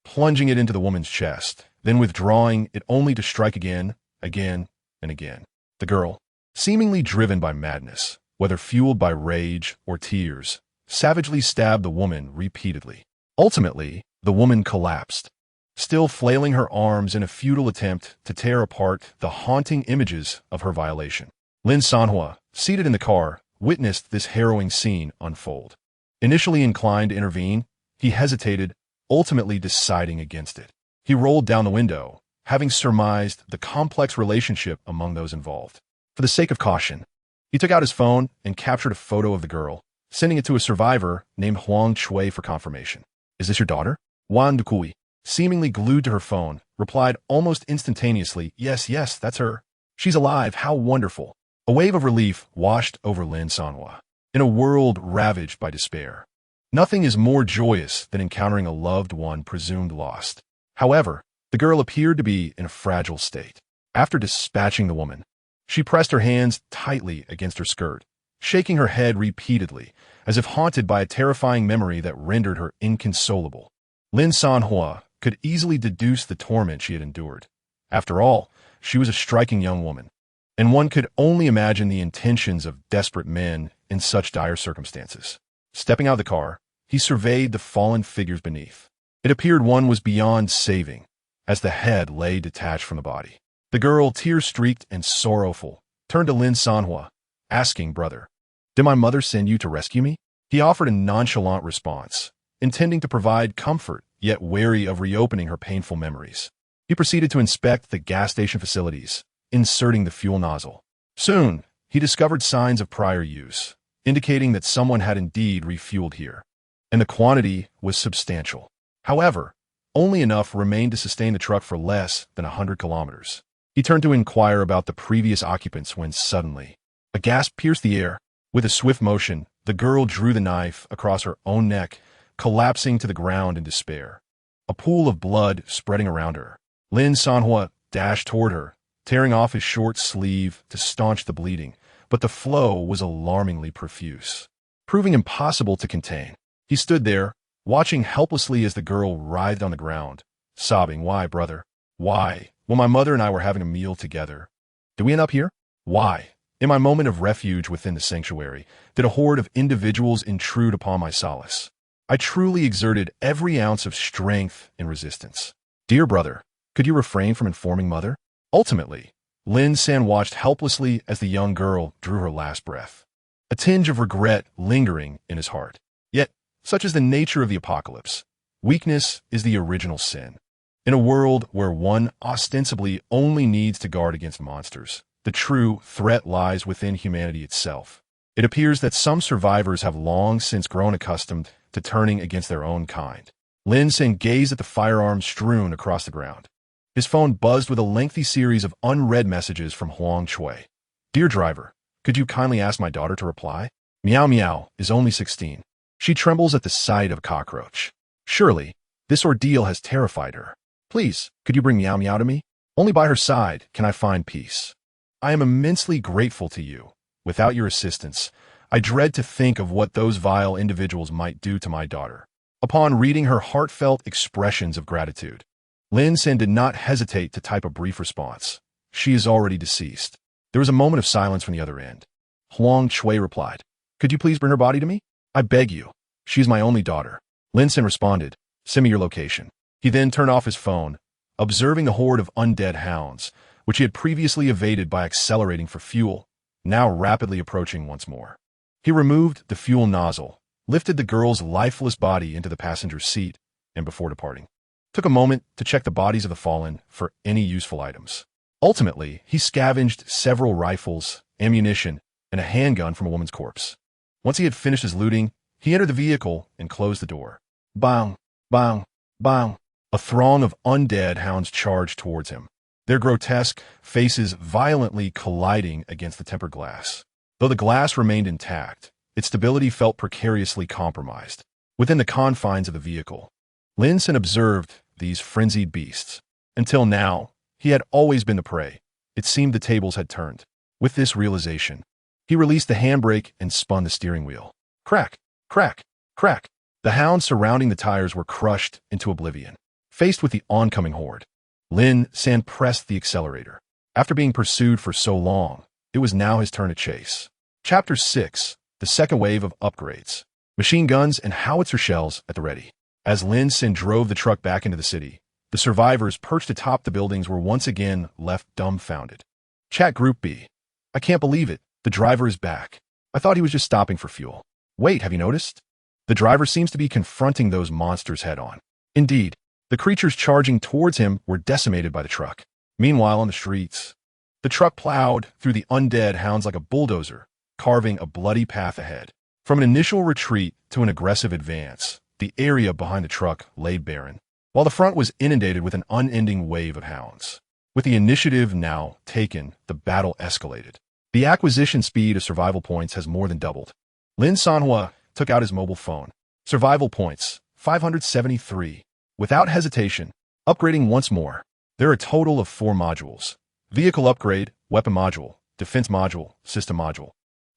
plunging it into the woman's chest, then withdrawing it only to strike again, and again. The girl, seemingly driven by madness, whether fueled by rage or tears, savagely stabbed the woman repeatedly. Ultimately, the woman collapsed, still flailing her arms in a futile attempt to tear apart the haunting images of her violation. Lin Sanhuo, seated in the car, witnessed this harrowing scene unfold. Initially inclined to intervene, he hesitated, ultimately deciding against it. He rolled down the window, having surmised the complex relationship among those involved. For the sake of caution, he took out his phone and captured a photo of the girl, sending it to a survivor named Huang Chui for confirmation. "Is this your daughter?" Wan Dukui, seemingly glued to her phone, replied almost instantaneously, Yes, that's her. She's alive, how wonderful." A wave of relief washed over Lin Sanhuo. In a world ravaged by despair, nothing is more joyous than encountering a loved one presumed lost. However, the girl appeared to be in a fragile state. After dispatching the woman, she pressed her hands tightly against her skirt, shaking her head repeatedly, as if haunted by a terrifying memory that rendered her inconsolable. Lin Sanhuo could easily deduce the torment she had endured. After all, she was a striking young woman, and one could only imagine the intentions of desperate men in such dire circumstances. Stepping out of the car, he surveyed the fallen figures beneath. It appeared one was beyond saving, as the head lay detached from the body. The girl, tear-streaked and sorrowful, turned to Lin Sanhuo, asking, "Brother, did my mother send you to rescue me?" He offered a nonchalant response, intending to provide comfort, yet wary of reopening her painful memories. He proceeded to inspect the gas station facilities, inserting the fuel nozzle. Soon, he discovered signs of prior use, indicating that someone had indeed refueled here, and the quantity was substantial. However, only enough remained to sustain the truck for less than 100 kilometers. He turned to inquire about the previous occupants when suddenly, a gasp pierced the air. With a swift motion, the girl drew the knife across her own neck, collapsing to the ground in despair. A pool of blood spreading around her. Lin Sanhuo dashed toward her, tearing off his short sleeve to staunch the bleeding, but the flow was alarmingly profuse, proving impossible to contain. He stood there, watching helplessly as the girl writhed on the ground, sobbing, "Why, brother? Why? When my mother and I were having a meal together. Did we end up here? Why? In my moment of refuge within the sanctuary, did a horde of individuals intrude upon my solace? I truly exerted every ounce of strength in resistance. Dear brother, could you refrain from informing mother?" Ultimately, Lin San watched helplessly as the young girl drew her last breath, a tinge of regret lingering in his heart. Yet, such is the nature of the apocalypse. Weakness is the original sin. In a world where one ostensibly only needs to guard against monsters, the true threat lies within humanity itself. It appears that some survivors have long since grown accustomed to turning against their own kind. Lin San gazed at the firearms strewn across the ground. His phone buzzed with a lengthy series of unread messages from Huang Chui. "Dear driver, could you kindly ask my daughter to reply? Meow Meow is only 16. She trembles at the sight of a cockroach. Surely, this ordeal has terrified her. Please, could you bring Meow Meow to me? Only by her side can I find peace. I am immensely grateful to you. Without your assistance, I dread to think of what those vile individuals might do to my daughter." Upon reading her heartfelt expressions of gratitude, Lin San did not hesitate to type a brief response. "She is already deceased." There was a moment of silence from the other end. Huang Chui replied, "Could you please bring her body to me? I beg you. She is my only daughter." Lin San responded, "Send me your location." He then turned off his phone, observing the horde of undead hounds, which he had previously evaded by accelerating for fuel, now rapidly approaching once more. He removed the fuel nozzle, lifted the girl's lifeless body into the passenger seat, and before departing, took a moment to check the bodies of the fallen for any useful items. Ultimately, he scavenged several rifles, ammunition, and a handgun from a woman's corpse. Once he had finished his looting, he entered the vehicle and closed the door. Bang! Bang! Bang! A throng of undead hounds charged towards him, their grotesque faces violently colliding against the tempered glass. Though the glass remained intact, its stability felt precariously compromised. Within the confines of the vehicle, Lin San observed these frenzied beasts. Until now, he had always been the prey. It seemed the tables had turned. With this realization, he released the handbrake and spun the steering wheel. Crack! Crack! Crack! The hounds surrounding the tires were crushed into oblivion. Faced with the oncoming horde, Lin San pressed the accelerator. After being pursued for so long, it was now his turn to chase. Chapter 6. The second wave of upgrades. Machine guns and howitzer shells at the ready. As Lin San drove the truck back into the city, the survivors perched atop the buildings were once again left dumbfounded. Chat Group B. "I can't believe it. The driver is back. I thought he was just stopping for fuel. Wait, have you noticed? The driver seems to be confronting those monsters head-on." Indeed, the creatures charging towards him were decimated by the truck. Meanwhile, on the streets, the truck plowed through the undead hounds like a bulldozer, carving a bloody path ahead. From an initial retreat to an aggressive advance, the area behind the truck lay barren, while the front was inundated with an unending wave of hounds. With the initiative now taken, the battle escalated. The acquisition speed of survival points has more than doubled. Lin Sanhuo took out his mobile phone. Survival points, 573. Without hesitation, upgrading once more. There are a total of 4 modules. Vehicle upgrade, weapon module, defense module, system module.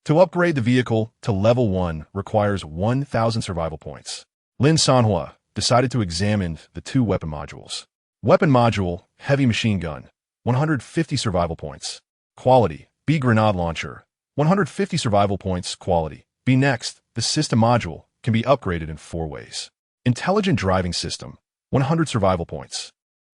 To upgrade the vehicle to level 1 requires 1,000 survival points. Lin Sanhuo decided to examine the 2 weapon modules. Weapon module, heavy machine gun, 150 survival points. Quality, B grenade launcher, 150 survival points, quality. B next, the system module can be upgraded in 4 ways. Intelligent driving system, 100 survival points.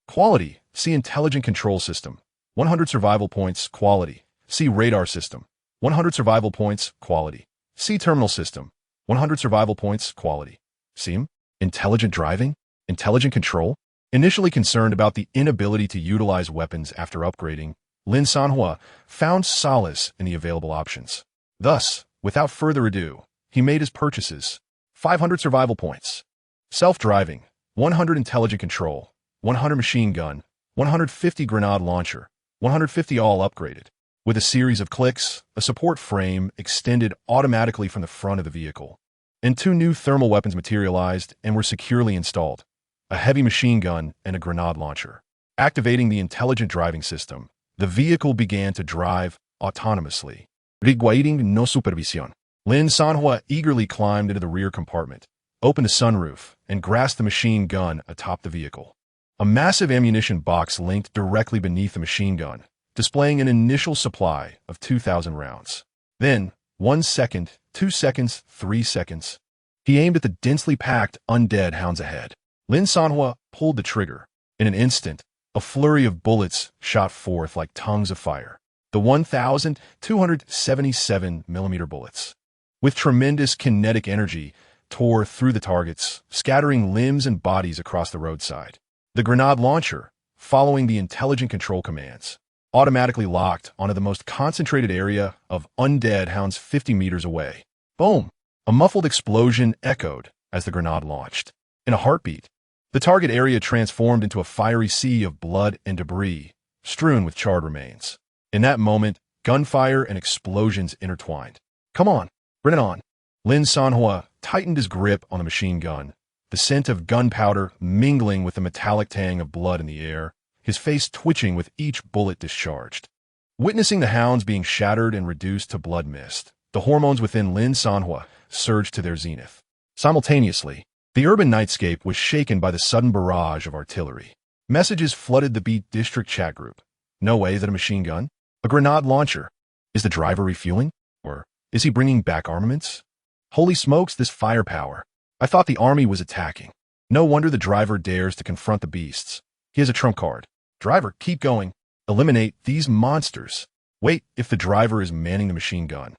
Quality, C intelligent control system, 100 survival points, quality. C radar system, 100 survival points, quality. C terminal system, 100 survival points, quality. C intelligent driving, intelligent control. Initially concerned about the inability to utilize weapons after upgrading, Lin Sanhuo found solace in the available options. Thus, without further ado, he made his purchases. 500 survival points. Self-driving, 100 intelligent control, 100 machine gun, 150 grenade launcher, 150 all upgraded. With a series of clicks, a support frame extended automatically from the front of the vehicle, and 2 new thermal weapons materialized and were securely installed. A heavy machine gun and a grenade launcher. Activating the intelligent driving system, the vehicle began to drive autonomously. Requiring no supervision. Lin Sanhuo eagerly climbed into the rear compartment, opened the sunroof, and grasped the machine gun atop the vehicle. A massive ammunition box linked directly beneath the machine gun, displaying an initial supply of 2,000 rounds. Then, 1 second, 2 seconds, 3 seconds. He aimed at the densely packed undead hounds ahead. Lin Sanhuo pulled the trigger. In an instant, a flurry of bullets shot forth like tongues of fire. The 1,277mm bullets, with tremendous kinetic energy, tore through the targets, scattering limbs and bodies across the roadside. The grenade launcher, following the intelligent control commands, automatically locked onto the most concentrated area of undead hounds 50 meters away. Boom! A muffled explosion echoed as the grenade launched. In a heartbeat, the target area transformed into a fiery sea of blood and debris, strewn with charred remains. In that moment, gunfire and explosions intertwined. Come on, bring it on. Lin Sanhuo tightened his grip on the machine gun, the scent of gunpowder mingling with the metallic tang of blood in the air, his face twitching with each bullet discharged. Witnessing the hounds being shattered and reduced to blood mist, the hormones within Lin Sanhuo surged to their zenith. Simultaneously, the urban nightscape was shaken by the sudden barrage of artillery. Messages flooded the Beat District chat group. No way, is it a machine gun? A grenade launcher? Is the driver refueling? Or is he bringing back armaments? Holy smokes, this firepower. I thought the army was attacking. No wonder the driver dares to confront the beasts. He has a trump card. Driver, keep going. Eliminate these monsters. Wait, if the driver is manning the machine gun,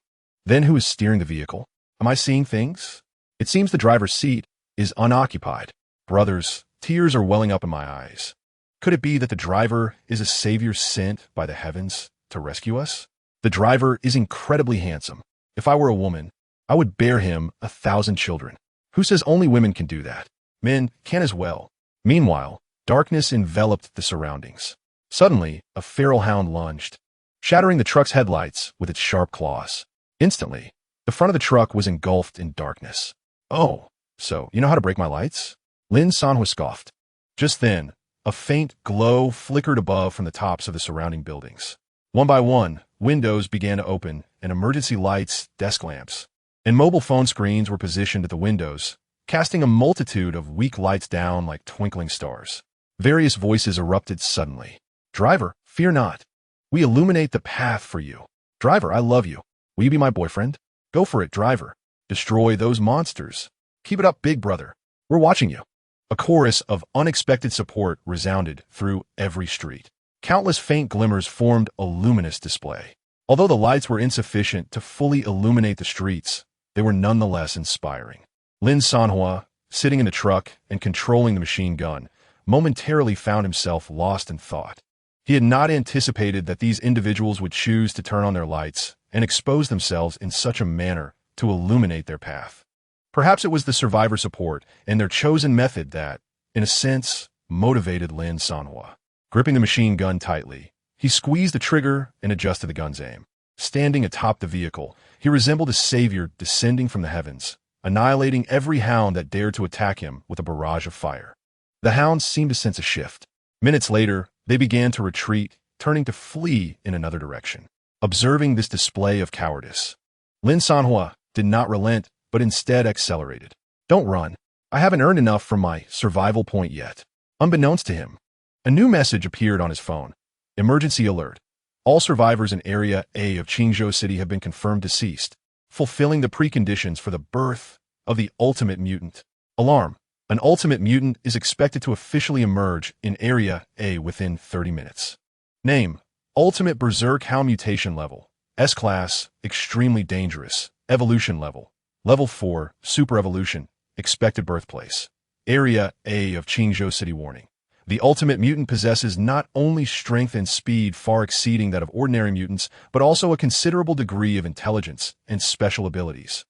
then who is steering the vehicle? Am I seeing things? It seems the driver's seat is unoccupied. Brothers, tears are welling up in my eyes. Could it be that the driver is a savior sent by the heavens to rescue us? The driver is incredibly handsome. If I were a woman, I would bear him 1,000 children. Who says only women can do that? Men can as well. Meanwhile, darkness enveloped the surroundings. Suddenly, a feral hound lunged, shattering the truck's headlights with its sharp claws. Instantly, the front of the truck was engulfed in darkness. Oh, so you know how to break my lights? Lin Sanhuo scoffed. Just then, a faint glow flickered above from the tops of the surrounding buildings. One by one, windows began to open, and emergency lights, desk lamps, and mobile phone screens were positioned at the windows, casting a multitude of weak lights down like twinkling stars. Various voices erupted suddenly. Driver, fear not. We illuminate the path for you. Driver, I love you. Will you be my boyfriend? Go for it, driver. Destroy those monsters. Keep it up, big brother. We're watching you. A chorus of unexpected support resounded through every street. Countless faint glimmers formed a luminous display. Although the lights were insufficient to fully illuminate the streets, they were nonetheless inspiring. Lin Sanhuo, sitting in the truck and controlling the machine gun, momentarily found himself lost in thought. He had not anticipated that these individuals would choose to turn on their lights and expose themselves in such a manner to illuminate their path. Perhaps it was the survivor support and their chosen method that, in a sense, motivated Lin Sanhuo. Gripping the machine gun tightly, he squeezed the trigger and adjusted the gun's aim. Standing atop the vehicle, he resembled a savior descending from the heavens, annihilating every hound that dared to attack him with a barrage of fire. The hounds seemed to sense a shift. Minutes later, they began to retreat, turning to flee in another direction. Observing this display of cowardice, Lin Sanhuo did not relent, but instead accelerated. "Don't run. I haven't earned enough from my survival point yet." Unbeknownst to him, a new message appeared on his phone. Emergency alert. All survivors in Area A of Qingzhou City have been confirmed deceased, fulfilling the preconditions for the birth of the ultimate mutant. Alarm. An ultimate mutant is expected to officially emerge in Area A within 30 minutes. Name. Ultimate Berserk Hound Mutation Level. S-Class, Extremely Dangerous. Evolution Level. Level 4, Super Evolution. Expected Birthplace. Area A of Qingzhou City. Warning. The ultimate mutant possesses not only strength and speed far exceeding that of ordinary mutants, but also a considerable degree of intelligence and special abilities.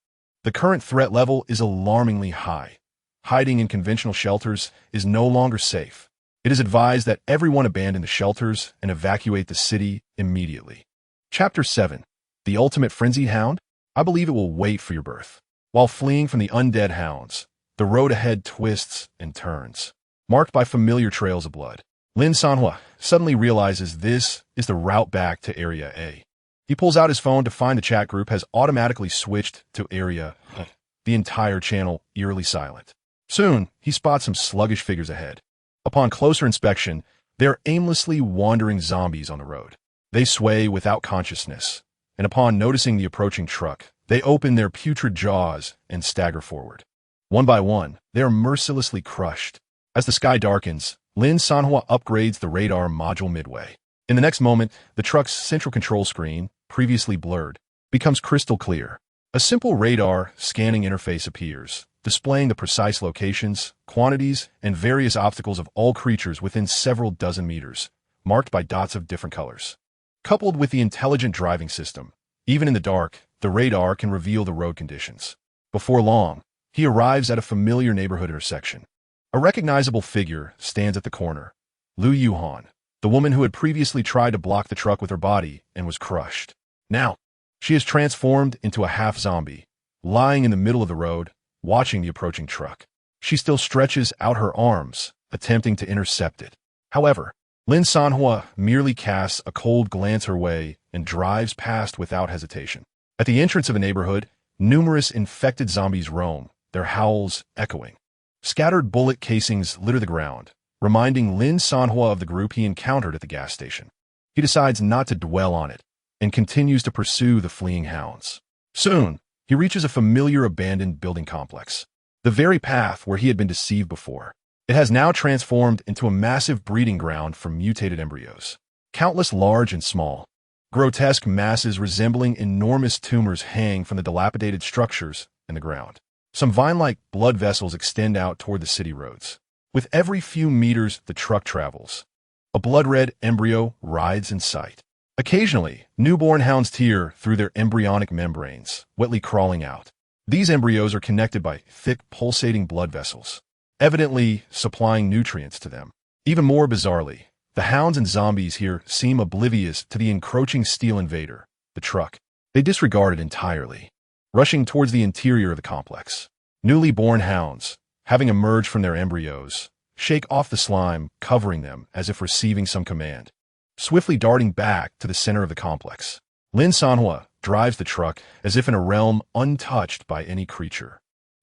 The current threat level is alarmingly high. Hiding in conventional shelters is no longer safe. It is advised that everyone abandon the shelters and evacuate the city immediately. Chapter 7. The Ultimate Frenzied Hound? I believe it will wait for your birth. While fleeing from the undead hounds, the road ahead twists and turns, marked by familiar trails of blood. Lin Sanhuo suddenly realizes this is the route back to Area A. He pulls out his phone to find the chat group has automatically switched to Area A, the entire channel eerily silent. Soon, he spots some sluggish figures ahead. Upon closer inspection, they are aimlessly wandering zombies on the road. They sway without consciousness, and upon noticing the approaching truck, they open their putrid jaws and stagger forward. One by one, they are mercilessly crushed. As the sky darkens, Lin Sanhuo upgrades the radar module midway. In the next moment, the truck's central control screen, previously blurred, becomes crystal clear. A simple radar scanning interface appears, displaying the precise locations, quantities, and various obstacles of all creatures within several dozen meters, marked by dots of different colors. Coupled with the intelligent driving system, even in the dark, the radar can reveal the road conditions. Before long, he arrives at a familiar neighborhood intersection. A recognizable figure stands at the corner. Lu Yuhan, the woman who had previously tried to block the truck with her body and was crushed. Now, she is transformed into a half-zombie, lying in the middle of the road, watching the approaching truck. She still stretches out her arms, attempting to intercept it. However, Lin Sanhuo merely casts a cold glance her way and drives past without hesitation. At the entrance of a neighborhood, numerous infected zombies roam, their howls echoing. Scattered bullet casings litter the ground, reminding Lin Sanhuo of the group he encountered at the gas station. He decides not to dwell on it and continues to pursue the fleeing hounds. Soon, he reaches a familiar abandoned building complex, the very path where he had been deceived before. It has now transformed into a massive breeding ground for mutated embryos. Countless large and small, grotesque masses resembling enormous tumors hang from the dilapidated structures in the ground. Some vine-like blood vessels extend out toward the city roads. With every few meters the truck travels, a blood-red embryo rides in sight. Occasionally, newborn hounds tear through their embryonic membranes, wetly crawling out. These embryos are connected by thick, pulsating blood vessels, evidently supplying nutrients to them. Even more bizarrely, the hounds and zombies here seem oblivious to the encroaching steel invader, the truck. They disregard it entirely, rushing towards the interior of the complex. Newly born hounds, having emerged from their embryos, shake off the slime covering them as if receiving some command. Swiftly darting back to the center of the complex, Lin Sanhuo drives the truck as if in a realm untouched by any creature.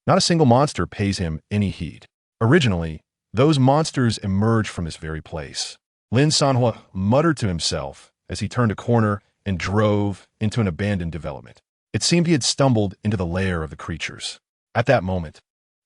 Not a single monster pays him any heed. Originally, those monsters emerged from this very place. Lin Sanhuo muttered to himself as he turned a corner and drove into an abandoned development. It seemed he had stumbled into the lair of the creatures. At that moment,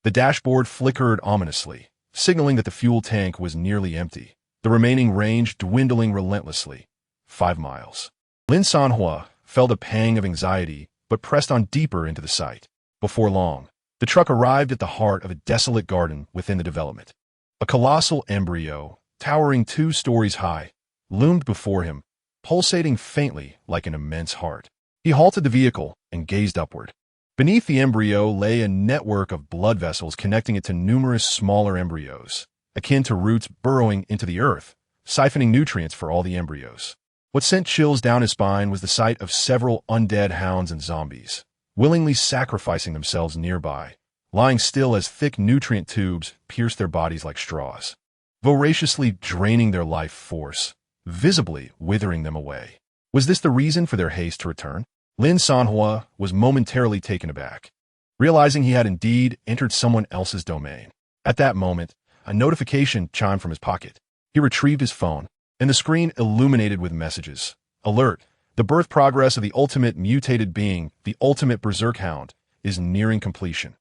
the dashboard flickered ominously, signaling that the fuel tank was nearly empty, the remaining range dwindling relentlessly. 5 miles. Lin Sanhuo felt a pang of anxiety, but pressed on deeper into the site. Before long, the truck arrived at the heart of a desolate garden within the development. A colossal embryo, towering 2 stories high, loomed before him, pulsating faintly like an immense heart. He halted the vehicle and gazed upward. Beneath the embryo lay a network of blood vessels connecting it to numerous smaller embryos, akin to roots burrowing into the earth, siphoning nutrients for all the embryos. What sent chills down his spine was the sight of several undead hounds and zombies, willingly sacrificing themselves nearby, lying still as thick nutrient tubes pierced their bodies like straws. Voraciously draining their life force, visibly withering them away. Was this the reason for their haste to return? Lin Sanhuo was momentarily taken aback, realizing he had indeed entered someone else's domain. At that moment, a notification chimed from his pocket. He retrieved his phone, and the screen illuminated with messages. Alert! The birth progress of the ultimate mutated being, the ultimate berserk hound, is nearing completion.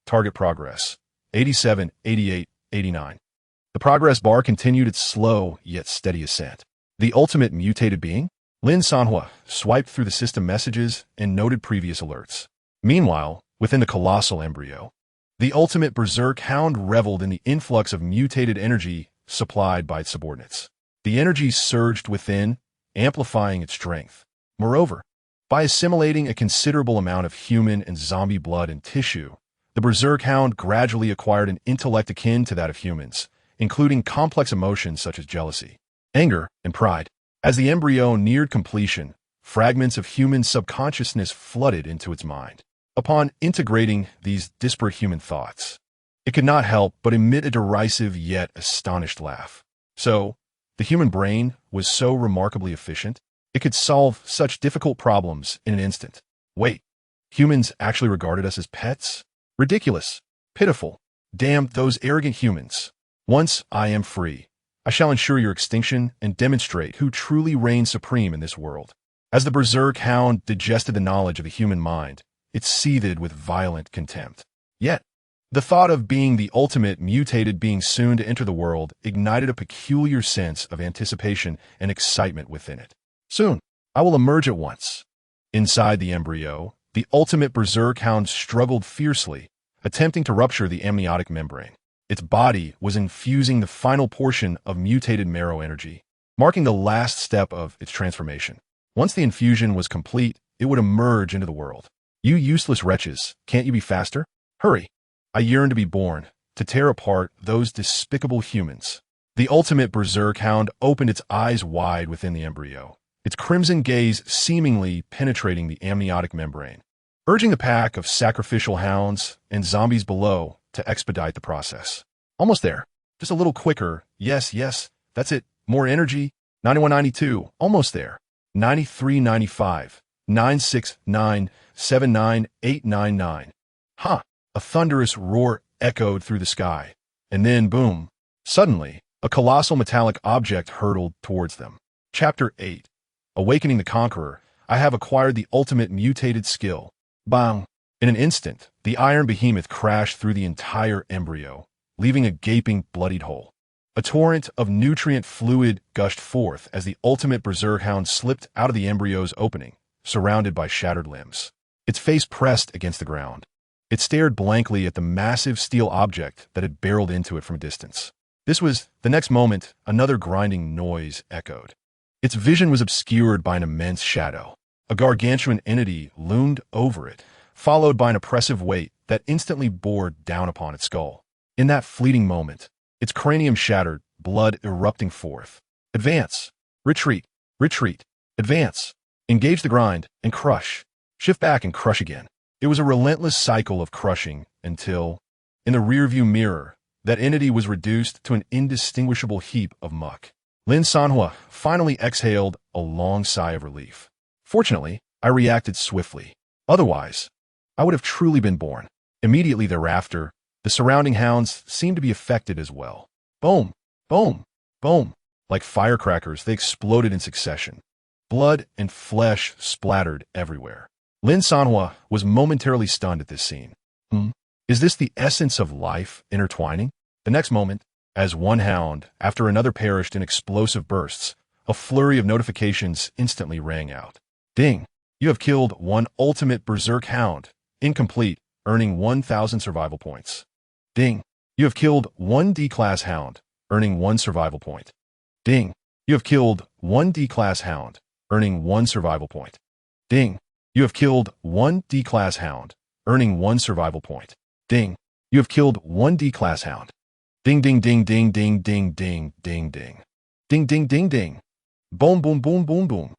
Target progress: 87, 88, 89. The progress bar continued its slow yet steady ascent. The ultimate mutated being? Lin Sanhuo swiped through the system messages and noted previous alerts. Meanwhile, within the colossal embryo, the ultimate berserk hound reveled in the influx of mutated energy supplied by its subordinates. The energy surged within, amplifying its strength. Moreover, by assimilating a considerable amount of human and zombie blood and tissue, the berserk hound gradually acquired an intellect akin to that of humans, including complex emotions such as jealousy, anger, and pride. As the embryo neared completion, fragments of human subconsciousness flooded into its mind. Upon integrating these disparate human thoughts, it could not help but emit a derisive yet astonished laugh. So, the human brain was so remarkably efficient, it could solve such difficult problems in an instant. Wait, humans actually regarded us as pets? Ridiculous. Pitiful. Damn those arrogant humans. Once I am free, I shall ensure your extinction and demonstrate who truly reigns supreme in this world. As the berserk hound digested the knowledge of the human mind, it seethed with violent contempt. Yet, the thought of being the ultimate mutated being soon to enter the world ignited a peculiar sense of anticipation and excitement within it. Soon, I will emerge at once. Inside the embryo, the ultimate berserk hound struggled fiercely, attempting to rupture the amniotic membrane. Its body was infusing the final portion of mutated marrow energy, marking the last step of its transformation. Once the infusion was complete, it would emerge into the world. You useless wretches, can't you be faster? Hurry! I yearn to be born, to tear apart those despicable humans. The ultimate berserk hound opened its eyes wide within the embryo, its crimson gaze seemingly penetrating the amniotic membrane, urging the pack of sacrificial hounds and zombies below to expedite the process. Almost there. Just a little quicker. Yes, that's it. More energy. 9192. Almost there. 9395. 969. 79899. Ha! A thunderous roar echoed through the sky. And then, boom. Suddenly, a colossal metallic object hurtled towards them. Chapter 8. Awakening the Conqueror. I have acquired the ultimate mutated skill. Bang! In an instant, the iron behemoth crashed through the entire embryo, leaving a gaping, bloodied hole. A torrent of nutrient fluid gushed forth as the ultimate berserk hound slipped out of the embryo's opening, surrounded by shattered limbs. Its face pressed against the ground. It stared blankly at the massive steel object that had barreled into it from a distance. The next moment, another grinding noise echoed. Its vision was obscured by an immense shadow. A gargantuan entity loomed over it, followed by an oppressive weight that instantly bore down upon its skull. In that fleeting moment, its cranium shattered, blood erupting forth. Advance. Retreat. Retreat. Advance. Engage the grind and crush. Shift back and crush again. It was a relentless cycle of crushing until, in the rearview mirror, that entity was reduced to an indistinguishable heap of muck. Lin Sanhuo finally exhaled a long sigh of relief. Fortunately, I reacted swiftly. Otherwise, I would have truly been born. Immediately thereafter, the surrounding hounds seemed to be affected as well. Boom, boom, boom. Like firecrackers, they exploded in succession. Blood and flesh splattered everywhere. Lin Sanhuo was momentarily stunned at this scene. Is this the essence of life intertwining? The next moment, as one hound after another perished in explosive bursts, a flurry of notifications instantly rang out. Ding! You have killed one ultimate berserk hound. Incomplete, earning 1,000 survival points. Ding! You have killed one D-class hound, earning 1 survival point. Ding! You have killed one D-class hound, earning 1 survival point. Ding! You have killed one D-class hound, earning 1 survival point. Ding! You have killed one D-class hound. Ding ding ding ding ding ding ding ding ding. Ding ding ding ding. Boom boom boom boom boom.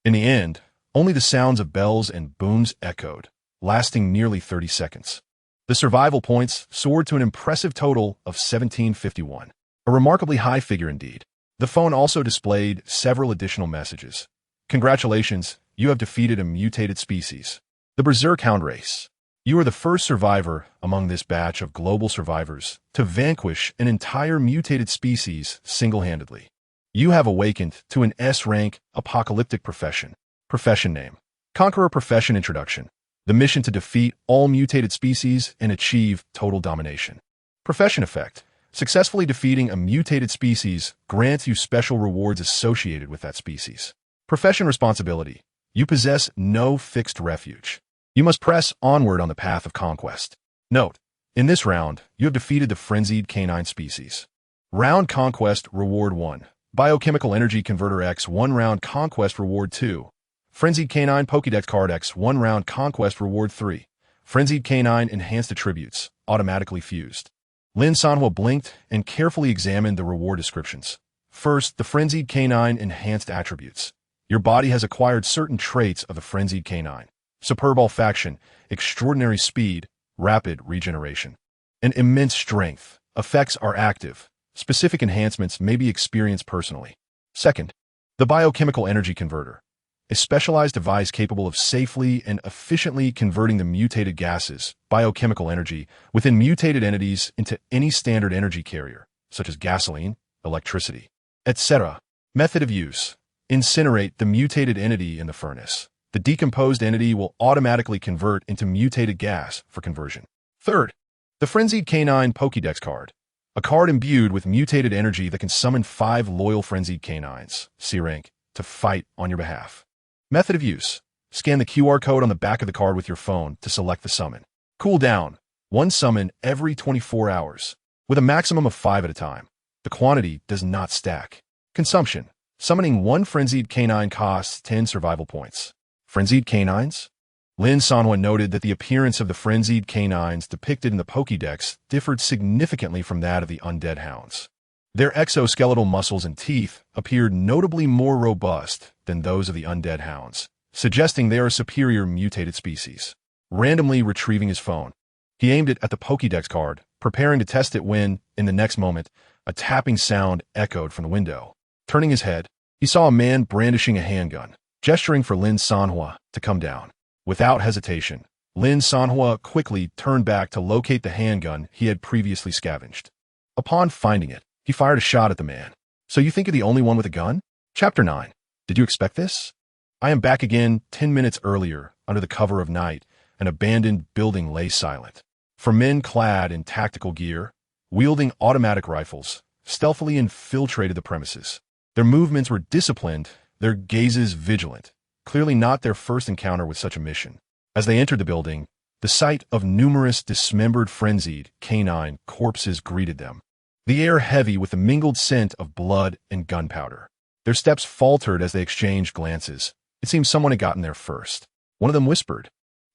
In the end, only the sounds of bells and booms echoed, lasting nearly 30 seconds. The survival points soared to an impressive total of 1751. A remarkably high figure indeed. The phone also displayed several additional messages. Congratulations, you have defeated a mutated species. The Berserk Hound race. You are the first survivor among this batch of global survivors to vanquish an entire mutated species single-handedly. You have awakened to an S-rank apocalyptic profession. Profession name. Conqueror Profession Introduction. The mission to defeat all mutated species and achieve total domination. Profession effect. Successfully defeating a mutated species grants you special rewards associated with that species. Profession responsibility. You possess no fixed refuge. You must press onward on the path of conquest. Note, in this round, you have defeated the frenzied canine species. Round Conquest Reward 1. Biochemical Energy Converter X 1 Round Conquest Reward 2. Frenzied Canine Pokédex Card X 1 Round Conquest Reward 3. Frenzied Canine Enhanced Attributes, automatically fused. Lin Sanhuo blinked and carefully examined the reward descriptions. First, the Frenzied Canine Enhanced Attributes. Your body has acquired certain traits of the Frenzied Canine. Superb olfaction, extraordinary speed, rapid regeneration, and immense strength. Effects are active. Specific enhancements may be experienced personally. Second, the Biochemical Energy Converter. A specialized device capable of safely and efficiently converting the mutated gases, biochemical energy, within mutated entities into any standard energy carrier, such as gasoline, electricity, etc. Method of use. Incinerate the mutated entity in the furnace. The decomposed entity will automatically convert into mutated gas for conversion. Third, the Frenzied Canine Pokédex Card. A card imbued with mutated energy that can summon 5 loyal frenzied canines, C rank, to fight on your behalf. Method of use. Scan the QR code on the back of the card with your phone to select the summon. Cooldown. 1 summon every 24 hours, with a maximum of 5 at a time. The quantity does not stack. Consumption. Summoning 1 frenzied canine costs 10 survival points. Frenzied canines? Lin Sanhuo noted that the appearance of the frenzied canines depicted in the Pokédex differed significantly from that of the undead hounds. Their exoskeletal muscles and teeth appeared notably more robust than those of the undead hounds, suggesting they are a superior mutated species. Randomly retrieving his phone, he aimed it at the Pokédex card, preparing to test it when, in the next moment, a tapping sound echoed from the window. Turning his head, he saw a man brandishing a handgun, gesturing for Lin Sanhuo to come down. Without hesitation, Lin Sanhuo quickly turned back to locate the handgun he had previously scavenged. Upon finding it, he fired a shot at the man. So you think you're the only one with a gun? Chapter 9. Did you expect this? I am back again 10 minutes earlier, under the cover of night. An abandoned building lay silent. For men clad in tactical gear, wielding automatic rifles, stealthily infiltrated the premises. Their movements were disciplined, their gazes vigilant, clearly not their first encounter with such a mission. As they entered the building, the sight of numerous dismembered frenzied canine corpses greeted them, the air heavy with the mingled scent of blood and gunpowder. Their steps faltered as they exchanged glances. It seemed someone had gotten there first. One of them whispered,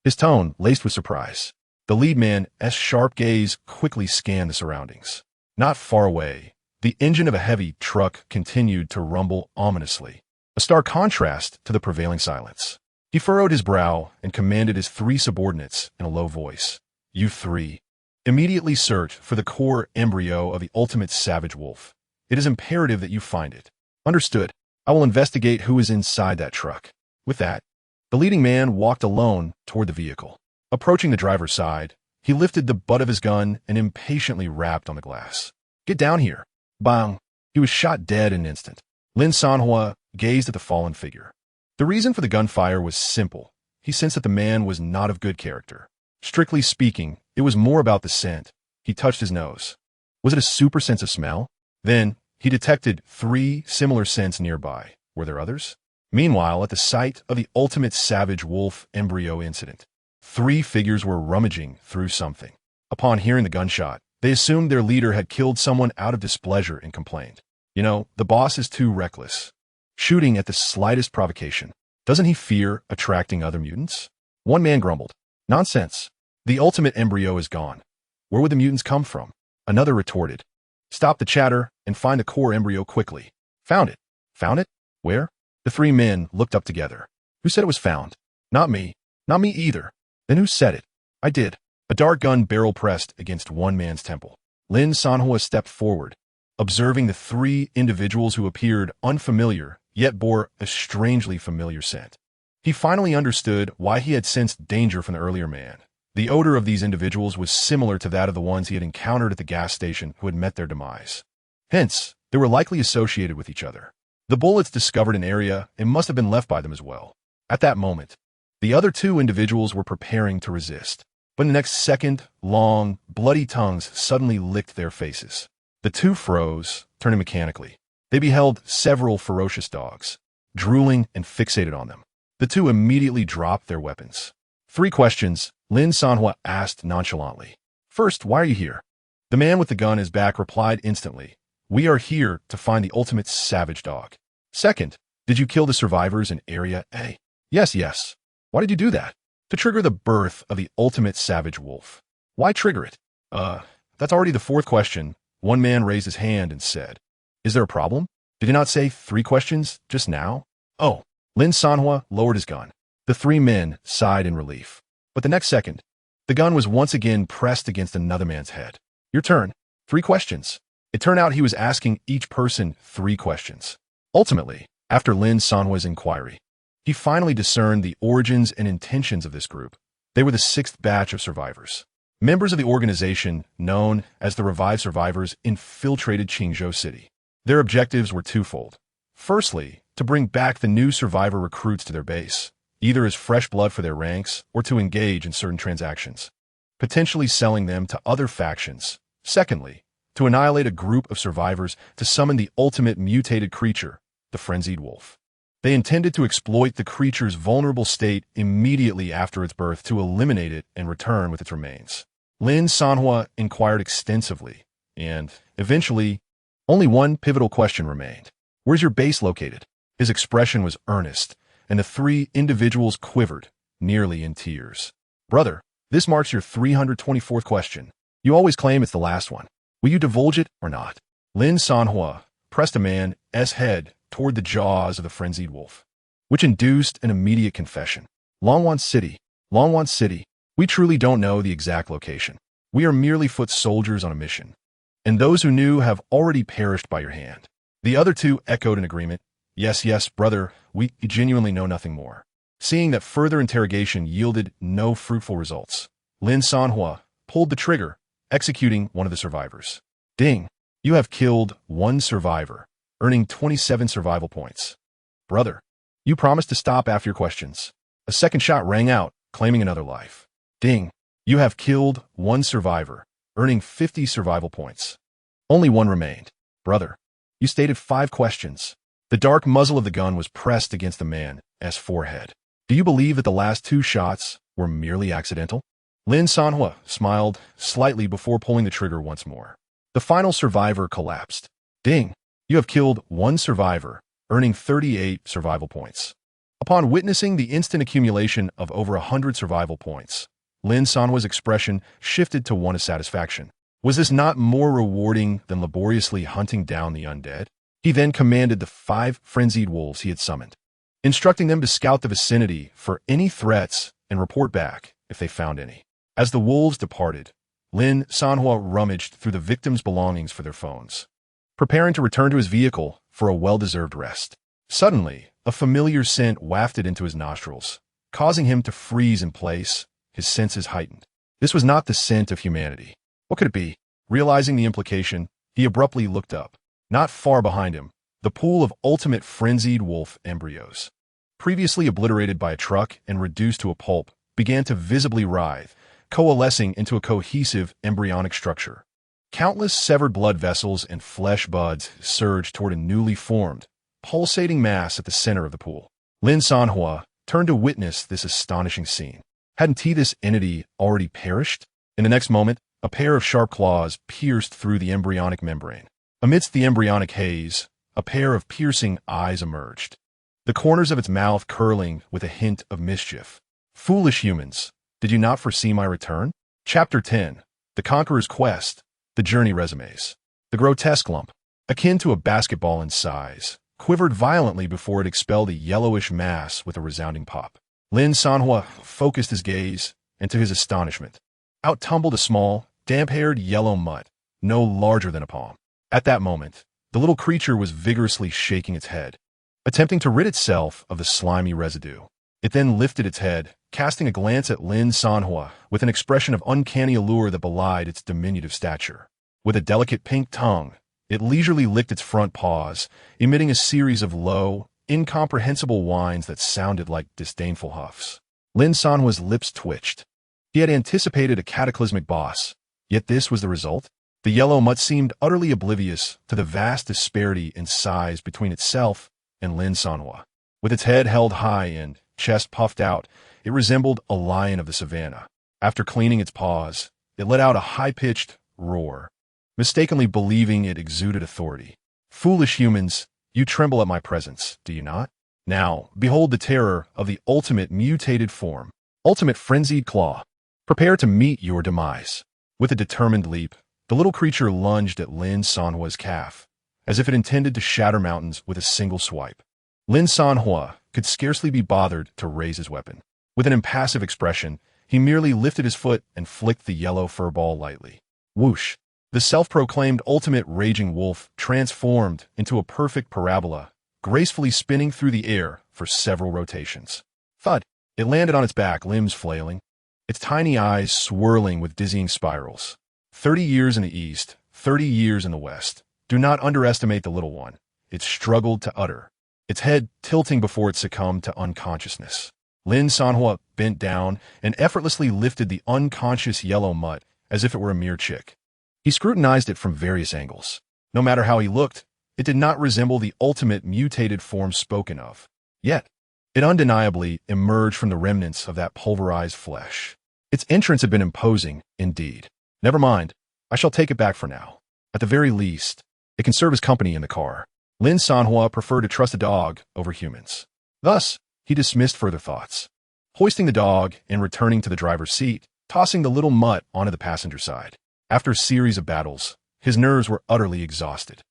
his tone laced with surprise. The lead man's sharp gaze quickly scanned the surroundings. Not far away, the engine of a heavy truck continued to rumble ominously, a stark contrast to the prevailing silence. He furrowed his brow and commanded his 3 subordinates in a low voice. You 3, immediately search for the core embryo of the ultimate savage wolf. It is imperative that you find it. Understood. I will investigate who is inside that truck. With that, the leading man walked alone toward the vehicle. Approaching the driver's side, he lifted the butt of his gun and impatiently rapped on the glass. Get down here. Bang. He was shot dead in an instant. Lin Sanhuo gazed at the fallen figure. The reason for the gunfire was simple. He sensed that the man was not of good character. Strictly speaking, it was more about the scent. He touched his nose. Was it a super sense of smell? Then, he detected 3 similar scents nearby. Were there others? Meanwhile, at the site of the ultimate savage wolf embryo incident, 3 figures were rummaging through something. Upon hearing the gunshot, they assumed their leader had killed someone out of displeasure and complained. You know, the boss is too reckless, shooting at the slightest provocation. Doesn't he fear attracting other mutants? One man grumbled. Nonsense. The ultimate embryo is gone. Where would the mutants come from? Another retorted. Stop the chatter and find the core embryo quickly. Found it. Found it? Where? The 3 men looked up together. Who said it was found? Not me. Not me either. Then who said it? I did. A dart gun barrel pressed against one man's temple. Lin Sanhuo stepped forward. observing the three individuals who appeared unfamiliar, yet bore a strangely familiar scent. He finally understood why he had sensed danger from the earlier man. The odor of these individuals was similar to that of the ones he had encountered at the gas station who had met their demise. Hence, they were likely associated with each other. The bullets discovered an area and must have been left by them as well. At that moment, the other two individuals were preparing to resist. But in the next second, long, bloody tongues suddenly licked their faces. The two froze, turning mechanically. They beheld several ferocious dogs, drooling and fixated on them. The two immediately dropped their weapons. 3 questions, Lin Sanhuo asked nonchalantly. First, why are you here? The man with the gun in his back replied instantly, we are here to find the ultimate savage dog. Second, did you kill the survivors in Area A? Yes. Why did you do that? To trigger the birth of the ultimate savage wolf. Why trigger it? That's already the 4th question. One man raised his hand and said, is there a problem? Did you not say 3 questions just now? Oh, Lin Sanhuo lowered his gun. The 3 men sighed in relief. But the next second, the gun was once again pressed against another man's head. Your turn. 3 questions. It turned out he was asking each person 3 questions. Ultimately, after Lin Sanhuo's inquiry, he finally discerned the origins and intentions of this group. They were the 6th batch of survivors. Members of the organization, known as the Revived Survivors, infiltrated Qingzhou City. Their objectives were twofold. Firstly, to bring back the new survivor recruits to their base, either as fresh blood for their ranks or to engage in certain transactions, potentially selling them to other factions. Secondly, to annihilate a group of survivors to summon the ultimate mutated creature, the frenzied wolf. They intended to exploit the creature's vulnerable state immediately after its birth to eliminate it and return with its remains. Lin Sanhuo inquired extensively, and, eventually, only one pivotal question remained. Where's your base located? His expression was earnest, and the 3 individuals quivered, nearly in tears. Brother, this marks your 324th question. You always claim it's the last one. Will you divulge it or not? Lin Sanhuo pressed a man's head toward the jaws of the frenzied wolf, which induced an immediate confession. Longwan City. We truly don't know the exact location. We are merely foot soldiers on a mission, and those who knew have already perished by your hand. The other 2 echoed in agreement. Yes, brother, we genuinely know nothing more. Seeing that further interrogation yielded no fruitful results, Lin Sanhuo pulled the trigger, executing one of the survivors. Ding! You have killed 1 survivor, earning 27 survival points. Brother, you promised to stop after your questions. A second shot rang out, claiming another life. Ding! You have killed 1 survivor, earning 50 survival points. Only 1 remained. Brother, you stated 5 questions. The dark muzzle of the gun was pressed against the man's forehead. Do you believe that the last 2 shots were merely accidental? Lin Sanhuo smiled slightly before pulling the trigger once more. The final survivor collapsed. Ding! You have killed 1 survivor, earning 38 survival points. Upon witnessing the instant accumulation of over 100 survival points, Lin Sanhuo's expression shifted to one of satisfaction. Was this not more rewarding than laboriously hunting down the undead? He then commanded the 5 frenzied wolves he had summoned, instructing them to scout the vicinity for any threats and report back if they found any. As the wolves departed, Lin Sanhuo rummaged through the victims' belongings for their phones, preparing to return to his vehicle for a well-deserved rest. Suddenly, a familiar scent wafted into his nostrils, causing him to freeze in place, his senses heightened. This was not the scent of humanity. What could it be? Realizing the implication, he abruptly looked up. Not far behind him, the pool of ultimate frenzied wolf embryos, previously obliterated by a truck and reduced to a pulp, began to visibly writhe, coalescing into a cohesive embryonic structure. Countless severed blood vessels and flesh buds surged toward a newly formed, pulsating mass at the center of the pool. Lin Sanhuo turned to witness this astonishing scene. Hadn't this entity already perished? In the next moment, a pair of sharp claws pierced through the embryonic membrane. Amidst the embryonic haze, a pair of piercing eyes emerged, the corners of its mouth curling with a hint of mischief. Foolish humans, did you not foresee my return? Chapter 10. The Conqueror's Quest. The Journey Resumes. The grotesque lump, akin to a basketball in size, quivered violently before it expelled a yellowish mass with a resounding pop. Lin Sanhuo focused his gaze, and to his astonishment, out tumbled a small, damp-haired yellow mutt, no larger than a palm. At that moment, the little creature was vigorously shaking its head, attempting to rid itself of the slimy residue. It then lifted its head, casting a glance at Lin Sanhuo with an expression of uncanny allure that belied its diminutive stature. With a delicate pink tongue, it leisurely licked its front paws, emitting a series of low, incomprehensible whines that sounded like disdainful huffs. Lin Sanhuo's lips twitched. He had anticipated a cataclysmic boss, yet this was the result. The yellow mutt seemed utterly oblivious to the vast disparity in size between itself and Lin Sanhuo. With its head held high and chest puffed out, it resembled a lion of the savannah. After cleaning its paws, it let out a high-pitched roar, mistakenly believing it exuded authority. Foolish humans, you tremble at my presence, do you not? Now, behold the terror of the ultimate mutated form, ultimate frenzied claw. Prepare to meet your demise. With a determined leap, the little creature lunged at Lin Sanhuo's calf, as if it intended to shatter mountains with a single swipe. Lin Sanhuo could scarcely be bothered to raise his weapon. With an impassive expression, he merely lifted his foot and flicked the yellow fur ball lightly. Whoosh! The self-proclaimed ultimate raging wolf transformed into a perfect parabola, gracefully spinning through the air for several rotations. Thud! It landed on its back, limbs flailing, its tiny eyes swirling with dizzying spirals. 30 years in the east, 30 years in the west. Do not underestimate the little one. It struggled to utter, its head tilting before it succumbed to unconsciousness. Lin Sanhuo bent down and effortlessly lifted the unconscious yellow mutt as if it were a mere chick. He scrutinized it from various angles. No matter how he looked, it did not resemble the ultimate mutated form spoken of. Yet, it undeniably emerged from the remnants of that pulverized flesh. Its entrance had been imposing, indeed. Never mind, I shall take it back for now. At the very least, it can serve as company in the car. Lin Sanhuo preferred to trust a dog over humans. Thus, he dismissed further thoughts. Hoisting the dog and returning to the driver's seat, tossing the little mutt onto the passenger side. After a series of battles, his nerves were utterly exhausted.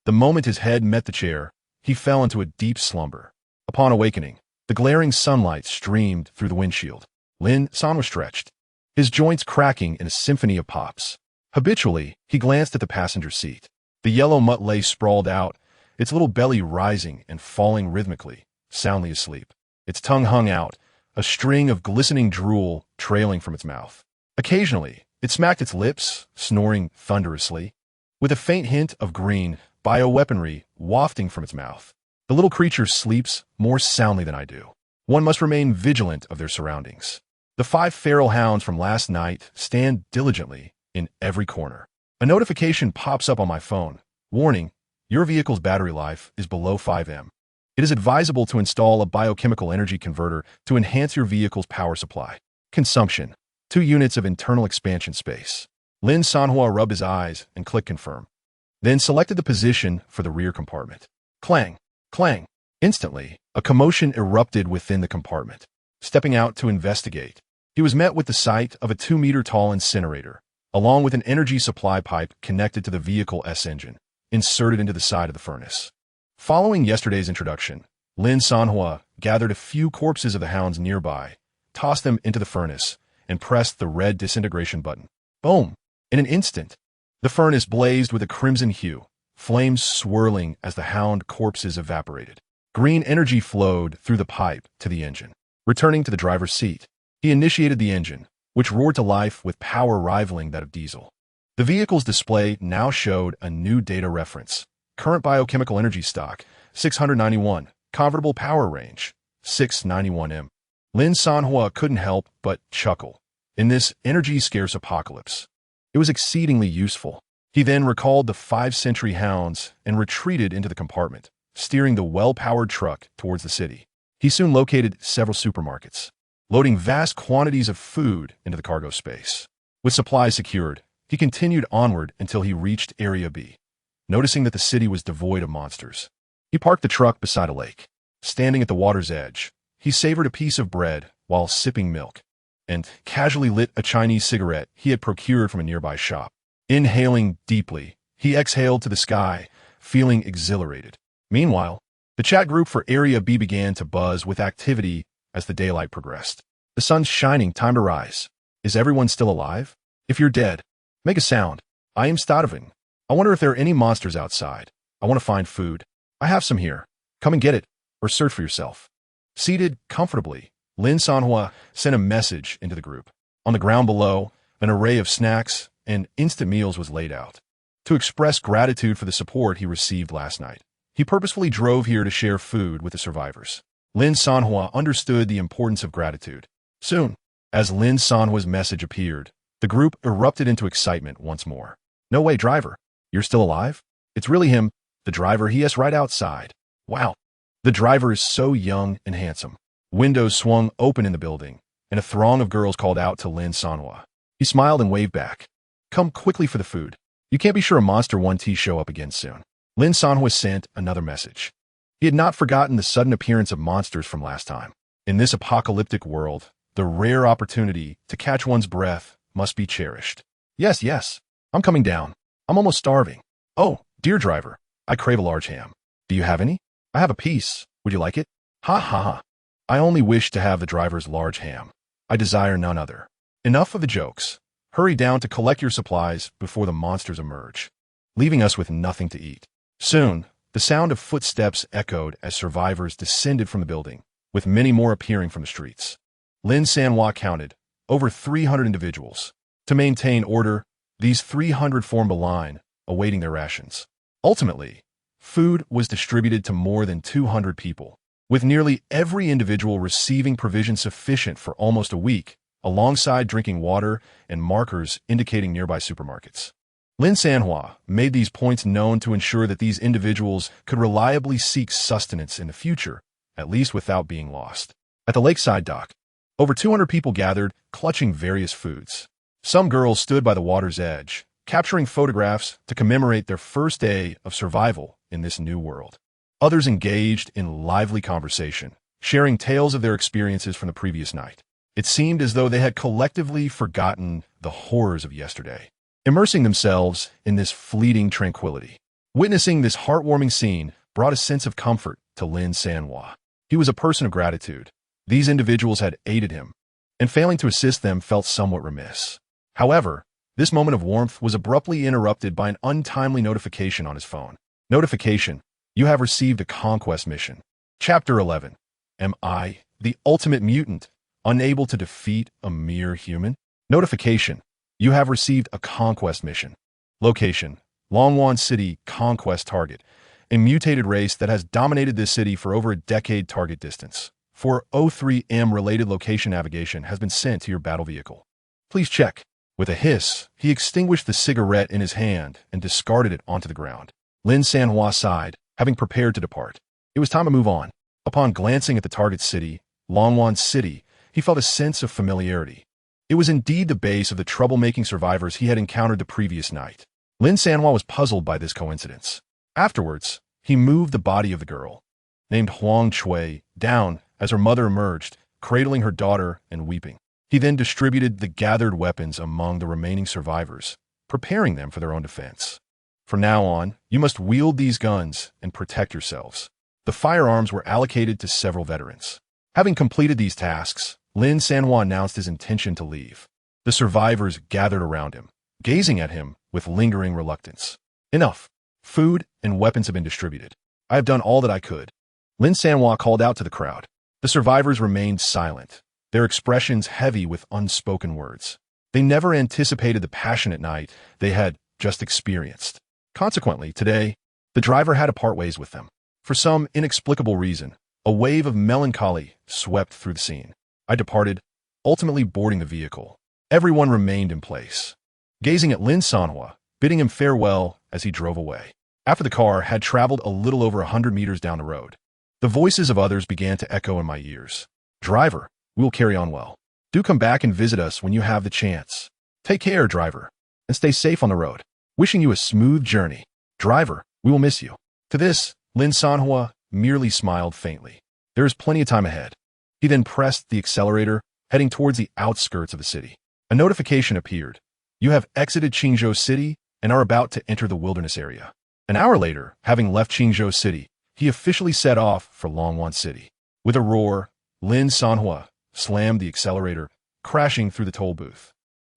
The moment his head met the chair, he fell into a deep slumber. Upon awakening, the glaring sunlight streamed through the windshield. Lin Sanhuo stretched, his joints cracking in a symphony of pops. Habitually, he glanced at the passenger seat. The yellow mutt lay sprawled out, its little belly rising and falling rhythmically, soundly asleep. Its tongue hung out, a string of glistening drool trailing from its mouth. Occasionally, it smacked its lips, snoring thunderously, with a faint hint of green bioweaponry wafting from its mouth. The little creature sleeps more soundly than I do. One must remain vigilant of their surroundings. The 5 feral hounds from last night stand diligently in every corner. A notification pops up on my phone. Warning, your vehicle's battery life is below 5 mAh. It is advisable to install a biochemical energy converter to enhance your vehicle's power supply. Consumption: 2 units of internal expansion space. Lin Sanhuo rubbed his eyes and clicked confirm. Then selected the position for the rear compartment. Clang! Clang! Instantly, a commotion erupted within the compartment. Stepping out to investigate, he was met with the sight of a 2-meter-tall incinerator, along with an energy supply pipe connected to the vehicle's engine, inserted into the side of the furnace. Following yesterday's introduction, Lin Sanhuo gathered a few corpses of the hounds nearby, tossed them into the furnace, and pressed the red disintegration button. Boom! In an instant, the furnace blazed with a crimson hue, flames swirling as the hound corpses evaporated. Green energy flowed through the pipe to the engine. Returning to the driver's seat, he initiated the engine, which roared to life with power rivaling that of diesel. The vehicle's display now showed a new data reference. Current biochemical energy stock, 691. Convertible power range, 691 mAh. Lin Sanhuo couldn't help but chuckle. In this energy-scarce apocalypse, it was exceedingly useful. He then recalled the 5th-century hounds and retreated into the compartment, steering the well-powered truck towards the city. He soon located several supermarkets, loading vast quantities of food into the cargo space. With supplies secured, he continued onward until he reached Area B. Noticing that the city was devoid of monsters, he parked the truck beside a lake. Standing at the water's edge, he savored a piece of bread while sipping milk, and casually lit a Chinese cigarette he had procured from a nearby shop. Inhaling deeply, he exhaled to the sky, feeling exhilarated. Meanwhile, the chat group for Area B began to buzz with activity as the daylight progressed. The sun's shining, time to rise. Is everyone still alive? If you're dead, make a sound. I am starving. I wonder if there are any monsters outside. I want to find food. I have some here. Come and get it, or search for yourself. Seated comfortably, Lin Sanhuo sent a message into the group. On the ground below, an array of snacks and instant meals was laid out. To express gratitude for the support he received last night, he purposefully drove here to share food with the survivors. Lin Sanhuo understood the importance of gratitude. Soon, as Lin Sanhuo's message appeared, the group erupted into excitement once more. No way, driver. You're still alive? It's really him, the driver. He is right outside. Wow. The driver is so young and handsome. Windows swung open in the building, and a throng of girls called out to Lin Sanhuo. He smiled and waved back. Come quickly for the food. You can't be sure a monster won't show up again soon. Lin Sanhuo sent another message. He had not forgotten the sudden appearance of monsters from last time. In this apocalyptic world, the rare opportunity to catch one's breath must be cherished. Yes, I'm coming down. I'm almost starving. Oh, dear driver, I crave a large ham. Do you have any? I have a piece. Would you like it? Ha ha ha. I only wish to have the driver's large ham. I desire none other. Enough of the jokes. Hurry down to collect your supplies before the monsters emerge, leaving us with nothing to eat. Soon, the sound of footsteps echoed as survivors descended from the building, with many more appearing from the streets. Lin Sanhuo counted over 300 individuals. To maintain order, these 300 formed a line, awaiting their rations. Ultimately, food was distributed to more than 200 people, with nearly every individual receiving provisions sufficient for almost a week, alongside drinking water and markers indicating nearby supermarkets. Lin Sanhuo made these points known to ensure that these individuals could reliably seek sustenance in the future, at least without being lost. At the lakeside dock, over 200 people gathered, clutching various foods. Some girls stood by the water's edge, capturing photographs to commemorate their first day of survival in this new world. Others engaged in lively conversation, sharing tales of their experiences from the previous night. It seemed as though they had collectively forgotten the horrors of yesterday, immersing themselves in this fleeting tranquility. Witnessing this heartwarming scene brought a sense of comfort to Lin Sanhuo. He was a person of gratitude. These individuals had aided him, and failing to assist them felt somewhat remiss. However, this moment of warmth was abruptly interrupted by an untimely notification on his phone. Notification: you have received a conquest mission. Chapter 11. Am I the ultimate mutant, unable to defeat a mere human? Notification: you have received a conquest mission. Location: Longwan City. Conquest target: a mutated race that has dominated this city for over a decade. Target distance: 403 m. Related location navigation has been sent to your battle vehicle. Please check. With a hiss, he extinguished the cigarette in his hand and discarded it onto the ground. Lin Sanhuo sighed, having prepared to depart. It was time to move on. Upon glancing at the target city, Longwan City, he felt a sense of familiarity. It was indeed the base of the troublemaking survivors he had encountered the previous night. Lin Sanhuo was puzzled by this coincidence. Afterwards, he moved the body of the girl, named Huang Chui, down as her mother emerged, cradling her daughter and weeping. He then distributed the gathered weapons among the remaining survivors, preparing them for their own defense. From now on, you must wield these guns and protect yourselves. The firearms were allocated to several veterans. Having completed these tasks, Lin Sanhuo announced his intention to leave. The survivors gathered around him, gazing at him with lingering reluctance. Enough. Food and weapons have been distributed. I have done all that I could. Lin Sanhuo called out to the crowd. The survivors remained silent, their expressions heavy with unspoken words. They never anticipated the passionate night they had just experienced. Consequently, today, the driver had to part ways with them. For some inexplicable reason, a wave of melancholy swept through the scene. I departed, ultimately boarding the vehicle. Everyone remained in place, gazing at Lin Sanhuo, bidding him farewell as he drove away. After the car had traveled a little over 100 meters down the road, the voices of others began to echo in my ears. Driver, we will carry on well. Do come back and visit us when you have the chance. Take care, driver, and stay safe on the road. Wishing you a smooth journey. Driver, we will miss you. To this, Lin Sanhuo merely smiled faintly. There is plenty of time ahead. He then pressed the accelerator, heading towards the outskirts of the city. A notification appeared. You have exited Qingzhou City and are about to enter the wilderness area. An hour later, having left Qingzhou City, he officially set off for Longwan City. With a roar, Lin Sanhuo slammed the accelerator, crashing through the toll booth.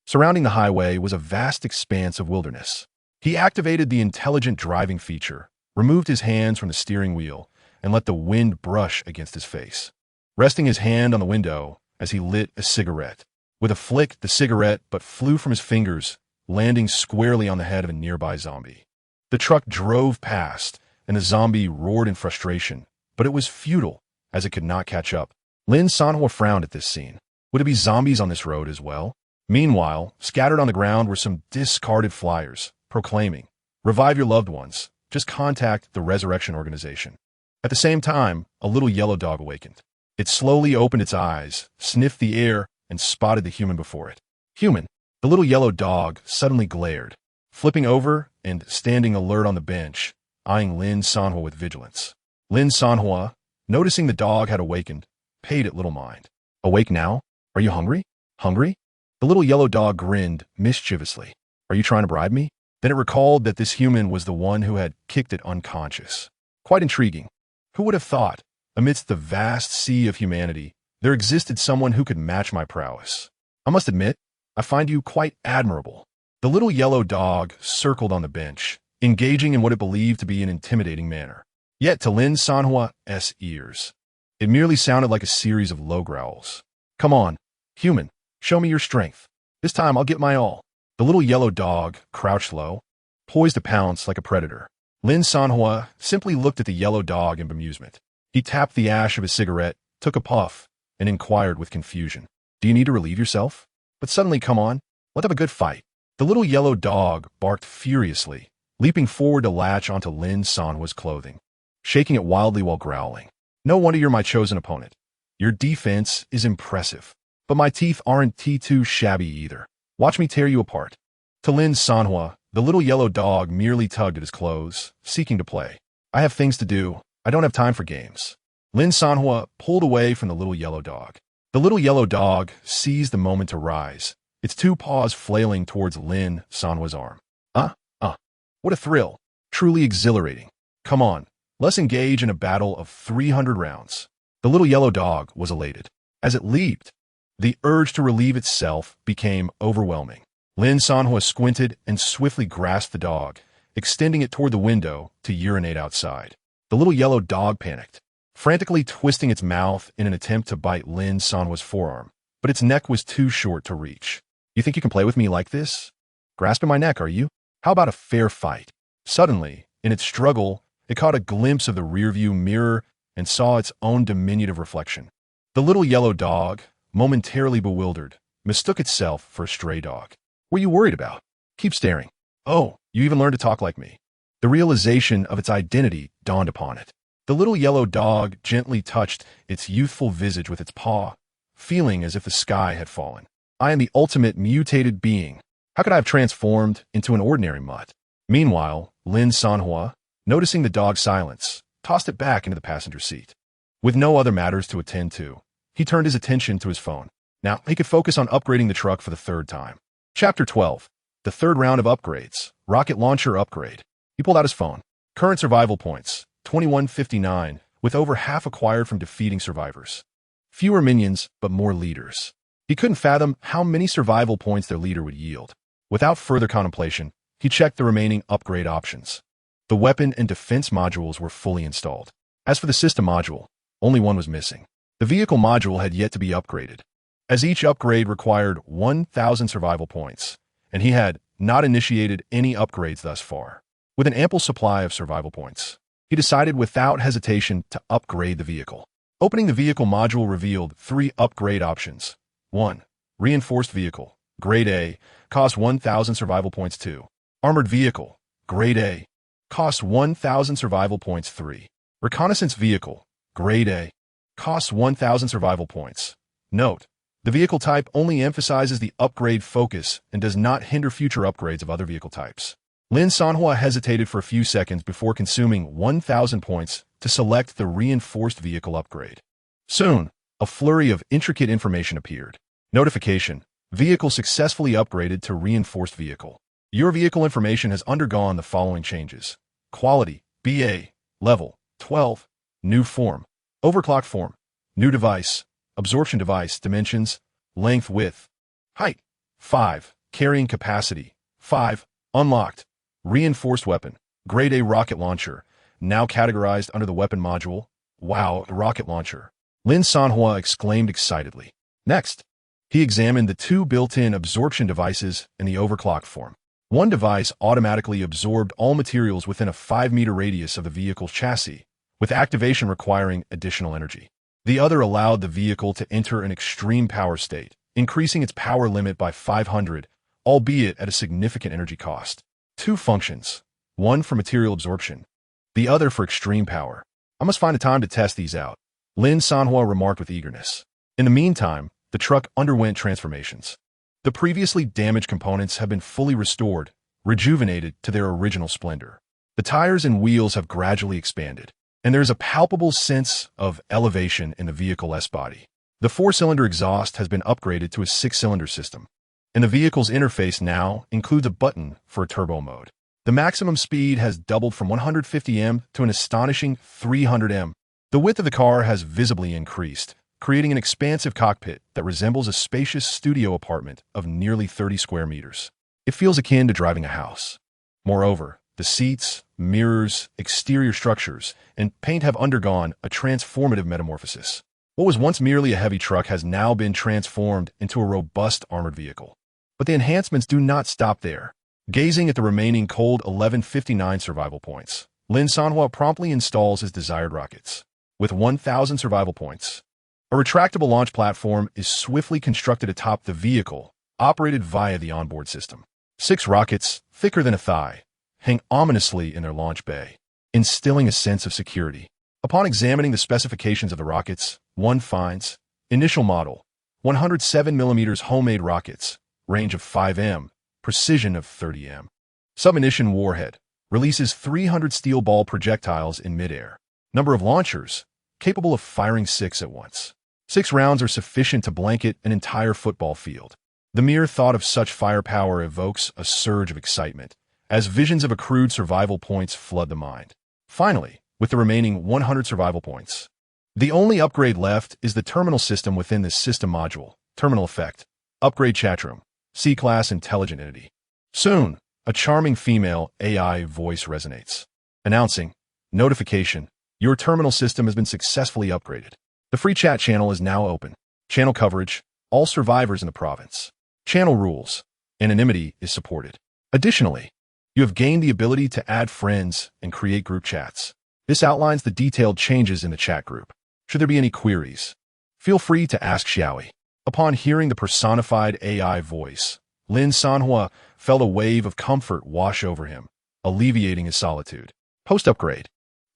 Surrounding the highway was a vast expanse of wilderness. He activated the intelligent driving feature, removed his hands from the steering wheel, and let the wind brush against his face, resting his hand on the window as he lit a cigarette. With a flick, the cigarette but flew from his fingers, landing squarely on the head of a nearby zombie. The truck drove past, and the zombie roared in frustration, but it was futile, as it could not catch up. Lin Sanhuo frowned at this scene. Would it be zombies on this road as well? Meanwhile, scattered on the ground were some discarded flyers, proclaiming, "Revive your loved ones. Just contact the Resurrection Organization." At the same time, a little yellow dog awakened. It slowly opened its eyes, sniffed the air, and spotted the human before it. Human. The little yellow dog suddenly glared, flipping over and standing alert on the bench, eyeing Lin Sanhuo with vigilance. Lin Sanhuo, noticing the dog had awakened, paid it little mind. "Awake now? Are you hungry? Hungry?" The little yellow dog grinned mischievously. "Are you trying to bribe me?" Then it recalled that this human was the one who had kicked it unconscious. Quite intriguing. Who would have thought, amidst the vast sea of humanity, there existed someone who could match my prowess? I must admit, I find you quite admirable. The little yellow dog circled on the bench, engaging in what it believed to be an intimidating manner. Yet to Lin Sanhuo's ears, it merely sounded like a series of low growls. "Come on, human, show me your strength. This time I'll get my all." The little yellow dog crouched low, poised to pounce like a predator. Lin Sanhuo simply looked at the yellow dog in bemusement. He tapped the ash of his cigarette, took a puff, and inquired with confusion, "Do you need to relieve yourself? But suddenly, come on, let's have a good fight." The little yellow dog barked furiously, leaping forward to latch onto Lin Sanhuo's clothing, shaking it wildly while growling. "No wonder you're my chosen opponent. Your defense is impressive, but my teeth aren't too shabby either. Watch me tear you apart." To Lin Sanhuo, the little yellow dog merely tugged at his clothes, seeking to play. "I have things to do. I don't have time for games." Lin Sanhuo pulled away from the little yellow dog. The little yellow dog seized the moment to rise, its two paws flailing towards Lin Sanhuo's arm. What a thrill. Truly exhilarating. Come on, let's engage in a battle of 300 rounds. The little yellow dog was elated. As it leaped, the urge to relieve itself became overwhelming. Lin Sanhuo squinted and swiftly grasped the dog, extending it toward the window to urinate outside. The little yellow dog panicked, frantically twisting its mouth in an attempt to bite Lin Sanhuo's forearm, but its neck was too short to reach. "You think you can play with me like this? Grasping my neck, are you? How about a fair fight?" Suddenly, in its struggle, it caught a glimpse of the rearview mirror and saw its own diminutive reflection. The little yellow dog, momentarily bewildered, mistook itself for a stray dog. "What are you worried about? Keep staring. Oh, you even learned to talk like me." The realization of its identity dawned upon it. The little yellow dog gently touched its youthful visage with its paw, feeling as if the sky had fallen. "I am the ultimate mutated being. How could I have transformed into an ordinary mutt?" Meanwhile, Lin Sanhuo, noticing the dog's silence, tossed it back into the passenger seat. With no other matters to attend to, he turned his attention to his phone. Now he could focus on upgrading the truck for the third time. Chapter 12. The third round of upgrades. Rocket launcher upgrade. He pulled out his phone. Current survival points, 2159, with over half acquired from defeating survivors. Fewer minions, but more leaders. He couldn't fathom how many survival points their leader would yield. Without further contemplation, he checked the remaining upgrade options. The weapon and defense modules were fully installed. As for the system module, only one was missing. The vehicle module had yet to be upgraded, as each upgrade required 1,000 survival points, and he had not initiated any upgrades thus far. With an ample supply of survival points, he decided without hesitation to upgrade the vehicle. Opening the vehicle module revealed 3 upgrade options. 1. Reinforced vehicle, Grade A, cost 1,000 survival points. 2. Armored vehicle, Grade A, costs 1,000 survival points. 3. Reconnaissance vehicle, Grade A, costs 1,000 survival points. Note: the vehicle type only emphasizes the upgrade focus and does not hinder future upgrades of other vehicle types. Lin Sanhuo hesitated for a few seconds before consuming 1,000 points to select the reinforced vehicle upgrade. Soon, a flurry of intricate information appeared. Notification: vehicle successfully upgraded to reinforced vehicle. Your vehicle information has undergone the following changes. Quality, BA, level, 12, new form, overclock form, new device, absorption device, dimensions, length, width, height, 5, carrying capacity, 5, unlocked, Reinforced weapon. Grade A rocket launcher. Now categorized under the weapon module. Wow, the rocket launcher. Lin Sanhuo exclaimed excitedly. Next, he examined the two built-in absorption devices in the overclock form. One device automatically absorbed all materials within a 5-meter radius of the vehicle's chassis, with activation requiring additional energy. The other allowed the vehicle to enter an extreme power state, increasing its power limit by 500, albeit at a significant energy cost. Two functions, one for material absorption, the other for extreme power. I must find a time to test these out, Lin Sanhuo remarked with eagerness. In the meantime, the truck underwent transformations. The previously damaged components have been fully restored, rejuvenated to their original splendor. The tires and wheels have gradually expanded, and there is a palpable sense of elevation in the vehicle's body. The 4-cylinder exhaust has been upgraded to a 6-cylinder system, and the vehicle's interface now includes a button for a turbo mode. The maximum speed has doubled from 150 mph to an astonishing 300 mph. The width of the car has visibly increased, creating an expansive cockpit that resembles a spacious studio apartment of nearly 30 square meters. It feels akin to driving a house. Moreover, the seats, mirrors, exterior structures, and paint have undergone a transformative metamorphosis. What was once merely a heavy truck has now been transformed into a robust armored vehicle. But the enhancements do not stop there. Gazing at the remaining cold 1159 survival points, Lin Sanhuo promptly installs his desired rockets. With 1,000 survival points, a retractable launch platform is swiftly constructed atop the vehicle, operated via the onboard system. 6 rockets, thicker than a thigh, hang ominously in their launch bay, instilling a sense of security. Upon examining the specifications of the rockets, one finds initial model, 107mm homemade rockets, range of 5 m, precision of 30 m. Submunition warhead, releases 300 steel ball projectiles in midair. Number of launchers, capable of firing 6 at once. 6 rounds are sufficient to blanket an entire football field. The mere thought of such firepower evokes a surge of excitement, as visions of accrued survival points flood the mind. Finally, with the remaining 100 survival points, the only upgrade left is the terminal system within this system module. Terminal effect. Upgrade chatroom. C-class intelligent entity. Soon, a charming female AI voice resonates, announcing, notification, your terminal system has been successfully upgraded. The free chat channel is now open. Channel coverage, all survivors in the province. Channel rules, anonymity is supported. Additionally, you have gained the ability to add friends and create group chats. This outlines the detailed changes in the chat group. Should there be any queries, feel free to ask Xiaoi. Upon hearing the personified AI voice, Lin Sanhuo felt a wave of comfort wash over him, alleviating his solitude. Post-upgrade.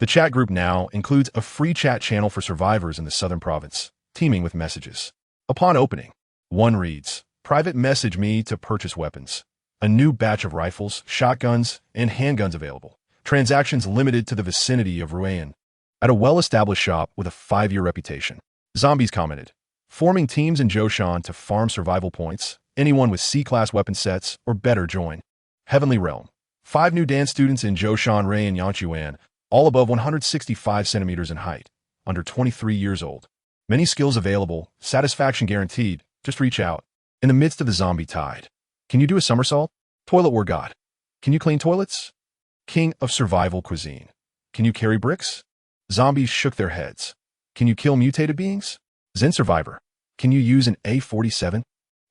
The chat group now includes a free chat channel for survivors in the southern province, teeming with messages. Upon opening, one reads, private message me to purchase weapons. A new batch of rifles, shotguns, and handguns available. Transactions limited to the vicinity of Ruan. At a well-established shop with a 5-year reputation. Zombies commented, forming teams in Zhoushan to farm survival points. Anyone with C-class weapon sets or better join. Heavenly Realm. 5 new dance students in Zhoushan Ray and Yanchuan, all above 165 centimeters in height, under 23 years old. Many skills available, satisfaction guaranteed, just reach out. In the midst of the zombie tide. Can you do a somersault? Toilet war god. Can you clean toilets? King of survival cuisine. Can you carry bricks? Zombies shook their heads. Can you kill mutated beings? Zen survivor. Can you use an A47?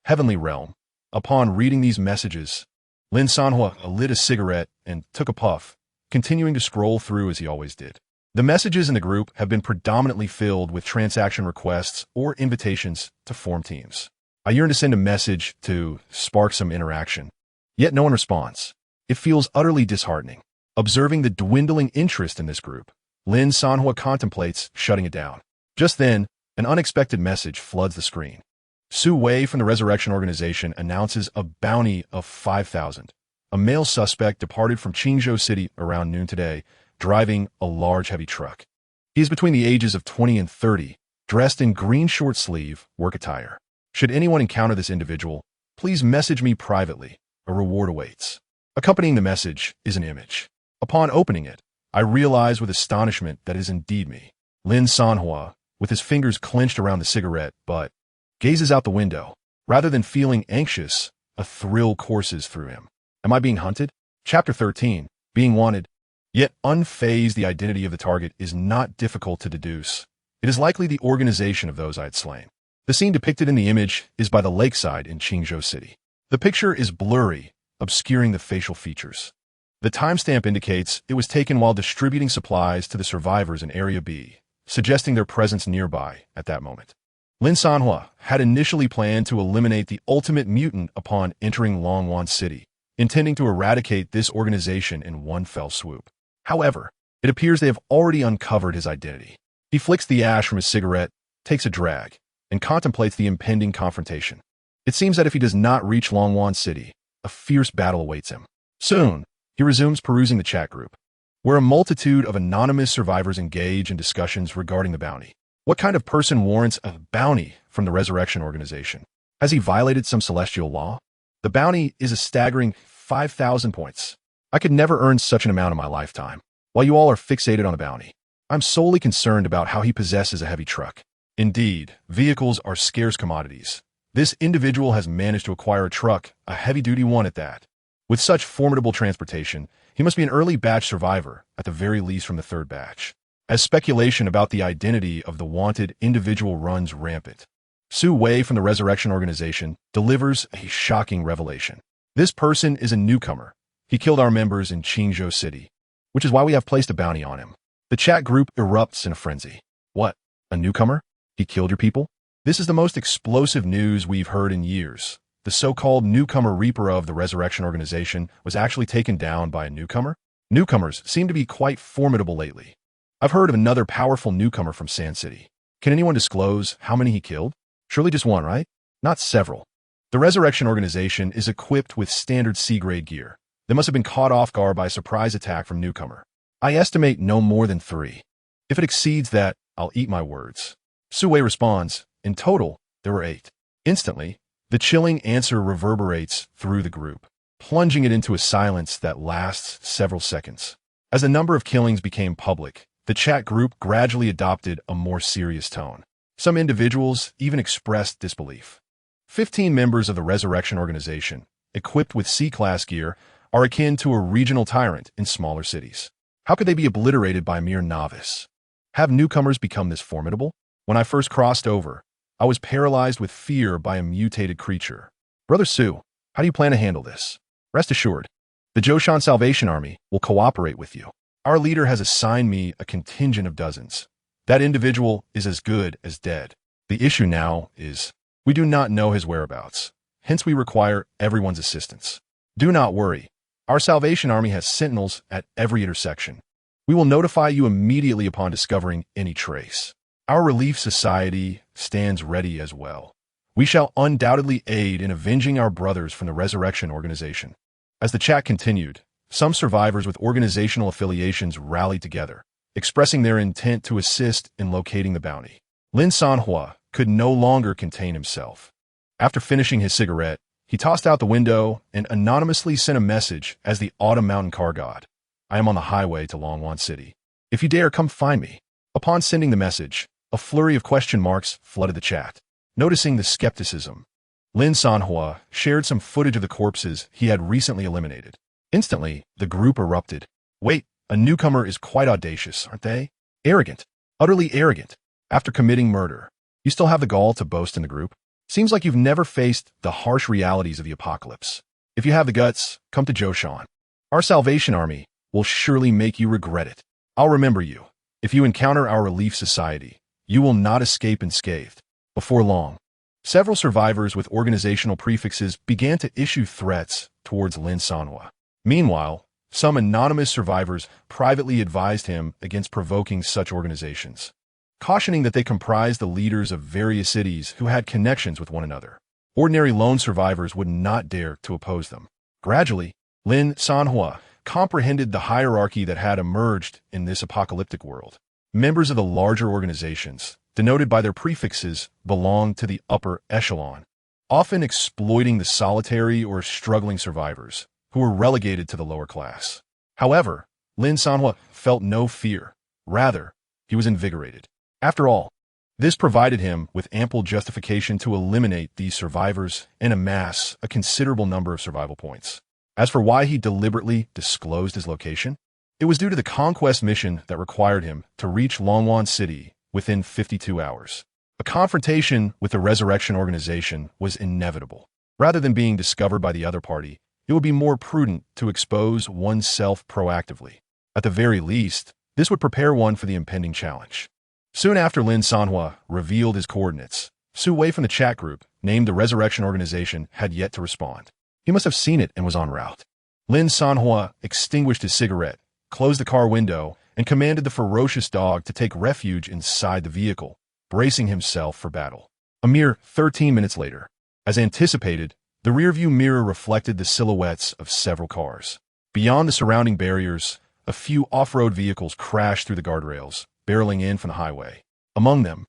Heavenly Realm. Upon reading these messages, Lin Sanhuo lit a cigarette and took a puff, continuing to scroll through as he always did. The messages in the group have been predominantly filled with transaction requests or invitations to form teams. I yearn to send a message to spark some interaction, yet no one responds. It feels utterly disheartening. Observing the dwindling interest in this group, Lin Sanhuo contemplates shutting it down. Just then, an unexpected message floods the screen. Su Wei from the Resurrection Organization announces a bounty of 5,000. A male suspect departed from Qingzhou City around noon today, driving a large heavy truck. He is between the ages of 20 and 30, dressed in green short-sleeve work attire. Should anyone encounter this individual, please message me privately. A reward awaits. Accompanying the message is an image. Upon opening it, I realize with astonishment that it is indeed me. Lin Sanhuo, with his fingers clenched around the cigarette butt, gazes out the window. Rather than feeling anxious, a thrill courses through him. Am I being hunted? Chapter 13. Being wanted. Yet unfazed, the identity of the target is not difficult to deduce. It is likely the organization of those I had slain. The scene depicted in the image is by the lakeside in Qingzhou City. The picture is blurry, obscuring the facial features. The timestamp indicates it was taken while distributing supplies to the survivors in Area B, suggesting their presence nearby at that moment. Lin Sanhuo had initially planned to eliminate the ultimate mutant upon entering Longwan City, intending to eradicate this organization in one fell swoop. However, it appears they have already uncovered his identity. He flicks the ash from his cigarette, takes a drag, and contemplates the impending confrontation. It seems that if he does not reach Longwan City, a fierce battle awaits him. Soon, he resumes perusing the chat group, where a multitude of anonymous survivors engage in discussions regarding the bounty. What kind of person warrants a bounty from the Resurrection Organization? Has he violated some celestial law? The bounty is a staggering 5,000 points. I could never earn such an amount in my lifetime. While you all are fixated on the bounty, I'm solely concerned about how he possesses a heavy truck. Indeed, vehicles are scarce commodities. This individual has managed to acquire a truck, a heavy-duty one at that. With such formidable transportation, he must be an early batch survivor, at the very least from the third batch. As speculation about the identity of the wanted individual runs rampant, Su Wei from the Resurrection Organization delivers a shocking revelation. This person is a newcomer. He killed our members in Qingzhou City, which is why we have placed a bounty on him. The chat group erupts in a frenzy. What? A newcomer? He killed your people? This is the most explosive news we've heard in years. The so-called newcomer reaper of the Resurrection Organization was actually taken down by a newcomer? Newcomers seem to be quite formidable lately. I've heard of another powerful newcomer from Sand City. Can anyone disclose how many he killed? Surely just one, right? Not several. The Resurrection Organization is equipped with standard C-grade gear. They must have been caught off guard by a surprise attack from newcomer. I estimate no more than 3. If it exceeds that, I'll eat my words. Su Wei responds, in total, there were 8. Instantly, the chilling answer reverberates through the group, plunging it into a silence that lasts several seconds. As the number of killings became public, the chat group gradually adopted a more serious tone. Some individuals even expressed disbelief. 15 members of the Resurrection Organization, equipped with C-class gear, are akin to a regional tyrant in smaller cities. How could they be obliterated by a mere novice? Have newcomers become this formidable? When I first crossed over, I was paralyzed with fear by a mutated creature. Brother Su, how do you plan to handle this? Rest assured, the Zhoushan Salvation Army will cooperate with you. Our leader has assigned me a contingent of dozens. That individual is as good as dead. The issue now is, we do not know his whereabouts. Hence we require everyone's assistance. Do not worry. Our Salvation Army has sentinels at every intersection. We will notify you immediately upon discovering any trace. Our Relief Society stands ready as well. We shall undoubtedly aid in avenging our brothers from the Resurrection Organization. As the chat continued, some survivors with organizational affiliations rallied together, expressing their intent to assist in locating the bounty. Lin Sanhuo could no longer contain himself. After finishing his cigarette, he tossed out the window and anonymously sent a message as the Autumn Mountain Car God. I am on the highway to Longwan City. If you dare, come find me. Upon sending the message, a flurry of question marks flooded the chat. Noticing the skepticism, Lin Sanhuo shared some footage of the corpses he had recently eliminated. Instantly, the group erupted. Wait, a newcomer is quite audacious, aren't they? Arrogant. Utterly arrogant. After committing murder, you still have the gall to boast in the group? Seems like you've never faced the harsh realities of the apocalypse. If you have the guts, come to Zhoushan. Our Salvation Army will surely make you regret it. I'll remember you. If you encounter our Relief Society, you will not escape unscathed. Before long, several survivors with organizational prefixes began to issue threats towards Lin Sanhuo. Meanwhile, some anonymous survivors privately advised him against provoking such organizations, cautioning that they comprised the leaders of various cities who had connections with one another. Ordinary lone survivors would not dare to oppose them. Gradually, Lin Sanhuo comprehended the hierarchy that had emerged in this apocalyptic world. Members of the larger organizations, denoted by their prefixes, belonged to the upper echelon, often exploiting the solitary or struggling survivors who were relegated to the lower class. However, Lin Sanhuo felt no fear. Rather, he was invigorated. After all, this provided him with ample justification to eliminate these survivors and amass a considerable number of survival points. As for why he deliberately disclosed his location, it was due to the conquest mission that required him to reach Longwan City within 52 hours. A confrontation with the Resurrection Organization was inevitable. Rather than being discovered by the other party, it would be more prudent to expose oneself proactively. At the very least, this would prepare one for the impending challenge. Soon after Lin Sanhuo revealed his coordinates, Su Wei from the chat group, named the Resurrection Organization, had yet to respond. He must have seen it and was en route. Lin Sanhuo extinguished his cigarette, closed the car window, and commanded the ferocious dog to take refuge inside the vehicle, bracing himself for battle. A mere 13 minutes later, as anticipated, the rearview mirror reflected the silhouettes of several cars. Beyond the surrounding barriers, a few off-road vehicles crashed through the guardrails, barreling in from the highway. Among them,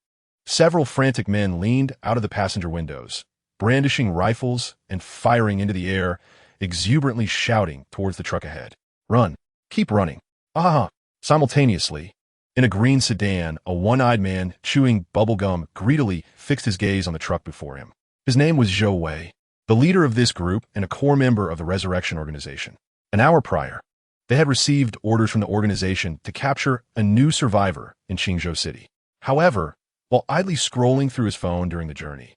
several frantic men leaned out of the passenger windows, brandishing rifles and firing into the air, exuberantly shouting towards the truck ahead. "Run! Keep running!" Ah! Simultaneously, in a green sedan, a one-eyed man chewing bubblegum greedily fixed his gaze on the truck before him. His name was Zhou Wei, the leader of this group and a core member of the Resurrection Organization. An hour prior, they had received orders from the organization to capture a new survivor in Qingzhou City. However, while idly scrolling through his phone during the journey,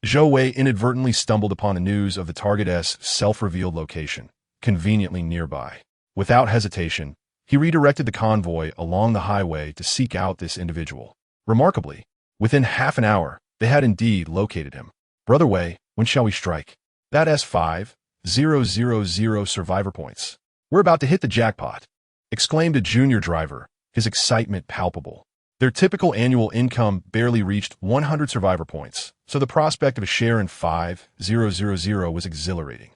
Zhou Wei inadvertently stumbled upon the news of the target's self-revealed location, conveniently nearby. Without hesitation, he redirected the convoy along the highway to seek out this individual. Remarkably, within half an hour, they had indeed located him. "Brother Wei, when shall we strike?" "That's 5,000 survivor points. We're about to hit the jackpot," exclaimed a junior driver, his excitement palpable. Their typical annual income barely reached 100 survivor points, so the prospect of a share in 5,000 was exhilarating.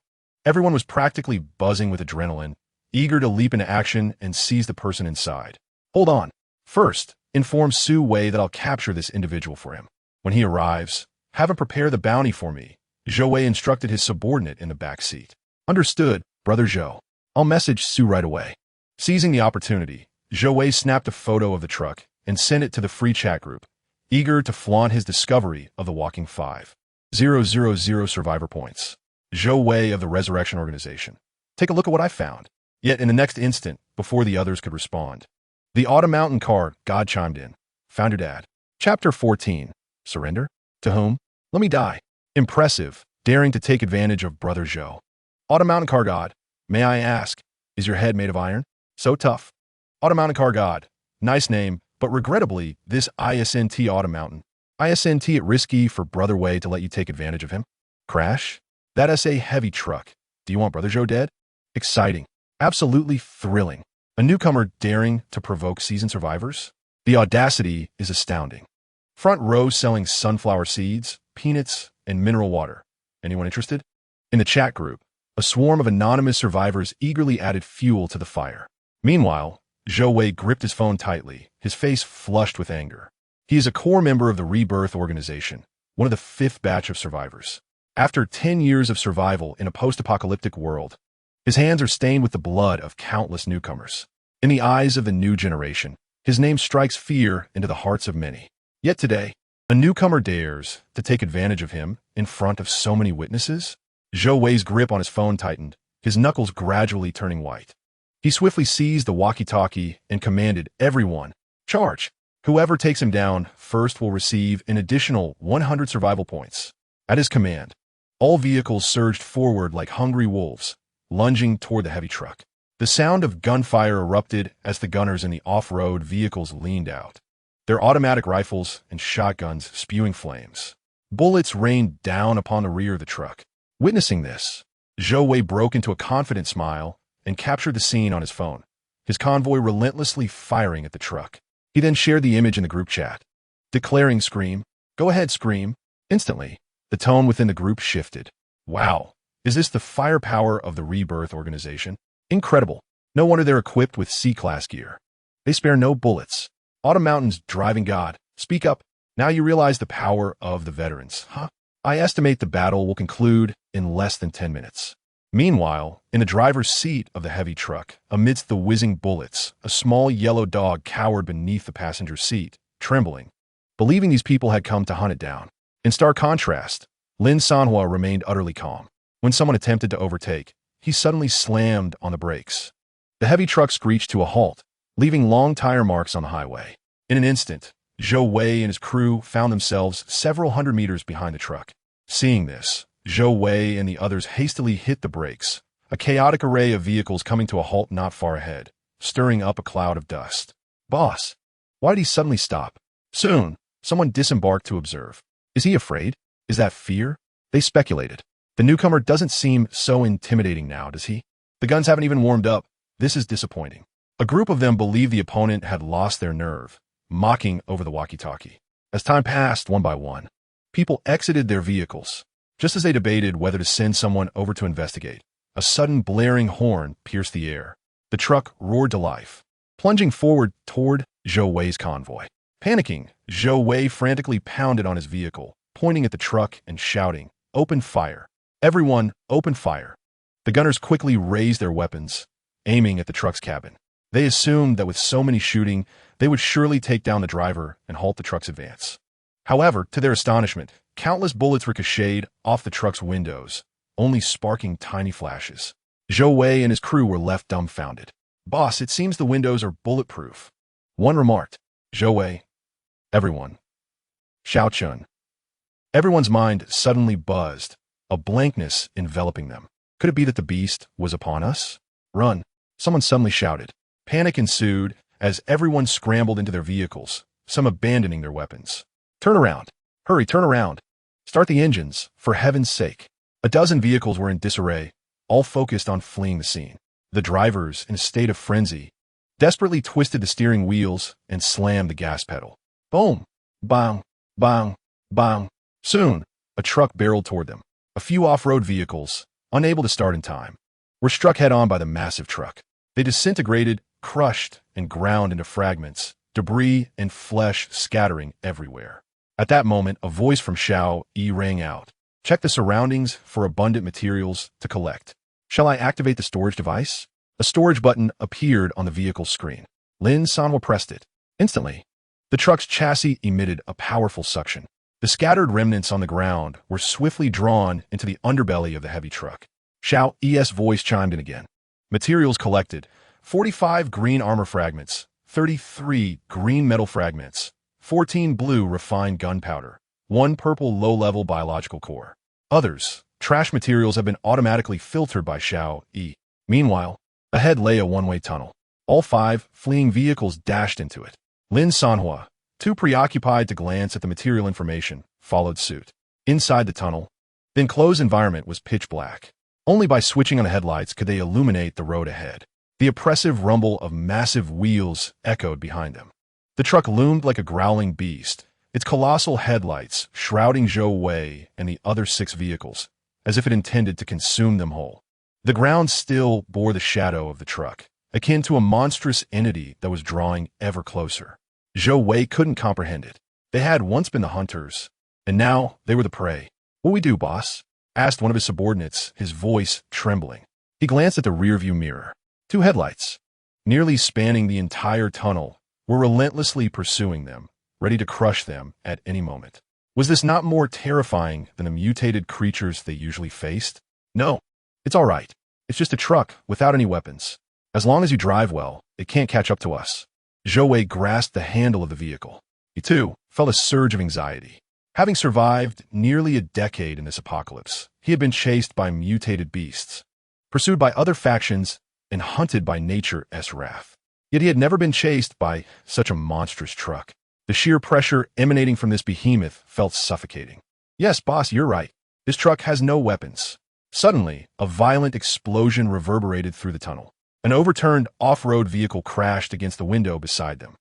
Everyone was practically buzzing with adrenaline, eager to leap into action and seize the person inside. "Hold on. First, inform Su Wei that I'll capture this individual for him. When he arrives, have him prepare the bounty for me," Zhou Wei instructed his subordinate in the back seat. "Understood, Brother Zhou. I'll message Su right away." Seizing the opportunity, Zhou Wei snapped a photo of the truck and sent it to the free chat group, eager to flaunt his discovery of the walking 5,000 survivor points. Zhou Wei of the Resurrection Organization. "Take a look at what I found." Yet in the next instant, before the others could respond, the Autumn Mountain Car God chimed in. "Found your dad." Chapter 14. Surrender? To whom? "Let me die." Impressive, daring to take advantage of Brother Zhou. Autumn Mountain Car God, may I ask, is your head made of iron? So tough. Autumn Mountain Car God, nice name, but regrettably, this ISNT Autumn Mountain. ISNT it risky for Brother Wei to let you take advantage of him? Crash? That's a heavy truck. Do you want Brother Zhou dead? Exciting. Absolutely thrilling. A newcomer daring to provoke seasoned survivors? The audacity is astounding. Front row selling sunflower seeds, peanuts, and mineral water. Anyone interested? In the chat group, a swarm of anonymous survivors eagerly added fuel to the fire. Meanwhile, Zhou Wei gripped his phone tightly, his face flushed with anger. He is a core member of the Rebirth Organization, one of the 5th batch of survivors. After 10 years of survival in a post-apocalyptic world, his hands are stained with the blood of countless newcomers. In the eyes of the new generation, his name strikes fear into the hearts of many. Yet today, a newcomer dares to take advantage of him in front of so many witnesses? Zhou Wei's grip on his phone tightened, his knuckles gradually turning white. He swiftly seized the walkie-talkie and commanded everyone, "Charge! Whoever takes him down first will receive an additional 100 survival points." At his command, all vehicles surged forward like hungry wolves, lunging toward the heavy truck. The sound of gunfire erupted as the gunners in the off-road vehicles leaned out, their automatic rifles and shotguns spewing flames. Bullets rained down upon the rear of the truck. Witnessing this, Zhou Wei broke into a confident smile and captured the scene on his phone, his convoy relentlessly firing at the truck. He then shared the image in the group chat, declaring, "Scream. Go ahead, scream." Instantly, the tone within the group shifted. Wow. Is this the firepower of the Rebirth Organization? Incredible. No wonder they're equipped with C-class gear. They spare no bullets. Autumn Mountain's driving god. Speak up. Now you realize the power of the veterans, huh? I estimate the battle will conclude in less than 10 minutes. Meanwhile, in the driver's seat of the heavy truck, amidst the whizzing bullets, a small yellow dog cowered beneath the passenger seat, trembling, believing these people had come to hunt it down. In stark contrast, Lin Sanhuo remained utterly calm. When someone attempted to overtake, he suddenly slammed on the brakes. The heavy truck screeched to a halt, leaving long tire marks on the highway. In an instant, Zhou Wei and his crew found themselves several hundred meters behind the truck. Seeing this, Zhou Wei and the others hastily hit the brakes, a chaotic array of vehicles coming to a halt not far ahead, stirring up a cloud of dust. Boss, why did he suddenly stop? Soon, someone disembarked to observe. Is he afraid? Is that fear? They speculated. The newcomer doesn't seem so intimidating now, does he? The guns haven't even warmed up. This is disappointing. A group of them believed the opponent had lost their nerve, mocking over the walkie-talkie. As time passed, one by one, people exited their vehicles. Just as they debated whether to send someone over to investigate, a sudden blaring horn pierced the air. The truck roared to life, plunging forward toward Zhou Wei's convoy. Panicking, Zhou Wei frantically pounded on his vehicle, pointing at the truck and shouting, "Open fire! Everyone, open fire!" The gunners quickly raised their weapons, aiming at the truck's cabin. They assumed that with so many shooting, they would surely take down the driver and halt the truck's advance. However, to their astonishment, countless bullets ricocheted off the truck's windows, only sparking tiny flashes. Zhou Wei and his crew were left dumbfounded. "Boss, it seems the windows are bulletproof," one remarked. Zhou Wei. Everyone. Xiao Chun. Everyone's mind suddenly buzzed, a blankness enveloping them. Could it be that the beast was upon us? Run! Someone suddenly shouted. Panic ensued as everyone scrambled into their vehicles, some abandoning their weapons. "Turn around! Hurry, turn around! Start the engines, for heaven's sake!" A dozen vehicles were in disarray, all focused on fleeing the scene. The drivers, in a state of frenzy, desperately twisted the steering wheels and slammed the gas pedal. Boom! Bang! Bang! Bang! Soon, a truck barreled toward them. A few off-road vehicles, unable to start in time, were struck head-on by the massive truck. They disintegrated, crushed, and ground into fragments, debris and flesh scattering everywhere. At that moment, a voice from Xiao Yi rang out. "Check the surroundings for abundant materials to collect. Shall I activate the storage device?" A storage button appeared on the vehicle's screen. Lin Sanhuo pressed it. Instantly, the truck's chassis emitted a powerful suction. The scattered remnants on the ground were swiftly drawn into the underbelly of the heavy truck. Xiao Yi's voice chimed in again. Materials collected: 45 green armor fragments, 33 green metal fragments, 14 blue refined gunpowder, 1 purple low-level biological core. Others, trash materials, have been automatically filtered by Xiao Yi. Meanwhile, ahead lay a one-way tunnel. All 5 fleeing vehicles dashed into it. Lin Sanhuo, too preoccupied to glance at the material information, followed suit. Inside the tunnel, the enclosed environment was pitch black. Only by switching on the headlights could they illuminate the road ahead. The oppressive rumble of massive wheels echoed behind them. The truck loomed like a growling beast, its colossal headlights shrouding Zhou Wei and the other 6 vehicles, as if it intended to consume them whole. The ground still bore the shadow of the truck, akin to a monstrous entity that was drawing ever closer. Zhou Wei couldn't comprehend it. They had once been the hunters, and now they were the prey. "What we do, boss?" asked one of his subordinates, his voice trembling. He glanced at the rearview mirror. 2 headlights, nearly spanning the entire tunnel, were relentlessly pursuing them, ready to crush them at any moment. Was this not more terrifying than the mutated creatures they usually faced? "No, it's all right. It's just a truck without any weapons. As long as you drive well, it can't catch up to us." Zhou Wei grasped the handle of the vehicle. He, too, felt a surge of anxiety. Having survived nearly a decade in this apocalypse, he had been chased by mutated beasts, pursued by other factions, and hunted by nature's wrath. Yet he had never been chased by such a monstrous truck. The sheer pressure emanating from this behemoth felt suffocating. "Yes, boss, you're right. This truck has no weapons." Suddenly, a violent explosion reverberated through the tunnel. An overturned off-road vehicle crashed against the window beside them.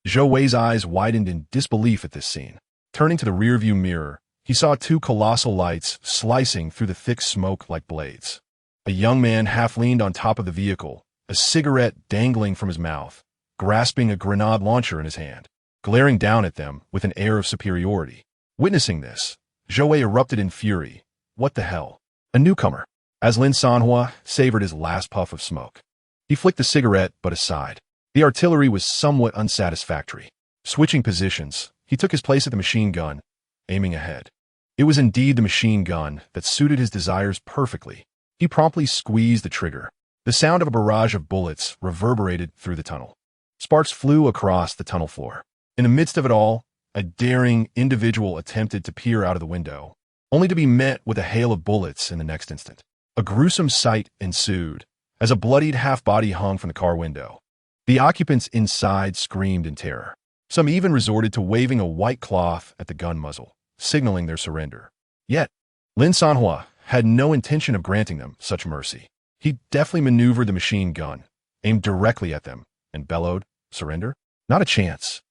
Zhou Wei's eyes widened in disbelief at this scene. Turning to the rearview mirror, he saw 2 colossal lights slicing through the thick smoke like blades. A young man half leaned on top of the vehicle, a cigarette dangling from his mouth, grasping a grenade launcher in his hand, glaring down at them with an air of superiority. Witnessing this, Zhou Wei erupted in fury. What the hell? A newcomer. As Lin Sanhuo savored his last puff of smoke, he flicked the cigarette but aside. The artillery was somewhat unsatisfactory. Switching positions, he took his place at the machine gun, aiming ahead. It was indeed the machine gun that suited his desires perfectly. He promptly squeezed the trigger. The sound of a barrage of bullets reverberated through the tunnel. Sparks flew across the tunnel floor. In the midst of it all, a daring individual attempted to peer out of the window, only to be met with a hail of bullets in the next instant. A gruesome sight ensued as a bloodied half-body hung from the car window. The occupants inside screamed in terror. Some even resorted to waving a white cloth at the gun muzzle, signaling their surrender. Yet, Lin Sanhuo had no intention of granting them such mercy. He deftly maneuvered the machine gun, aimed directly at them, and bellowed, "Surrender? Not a chance.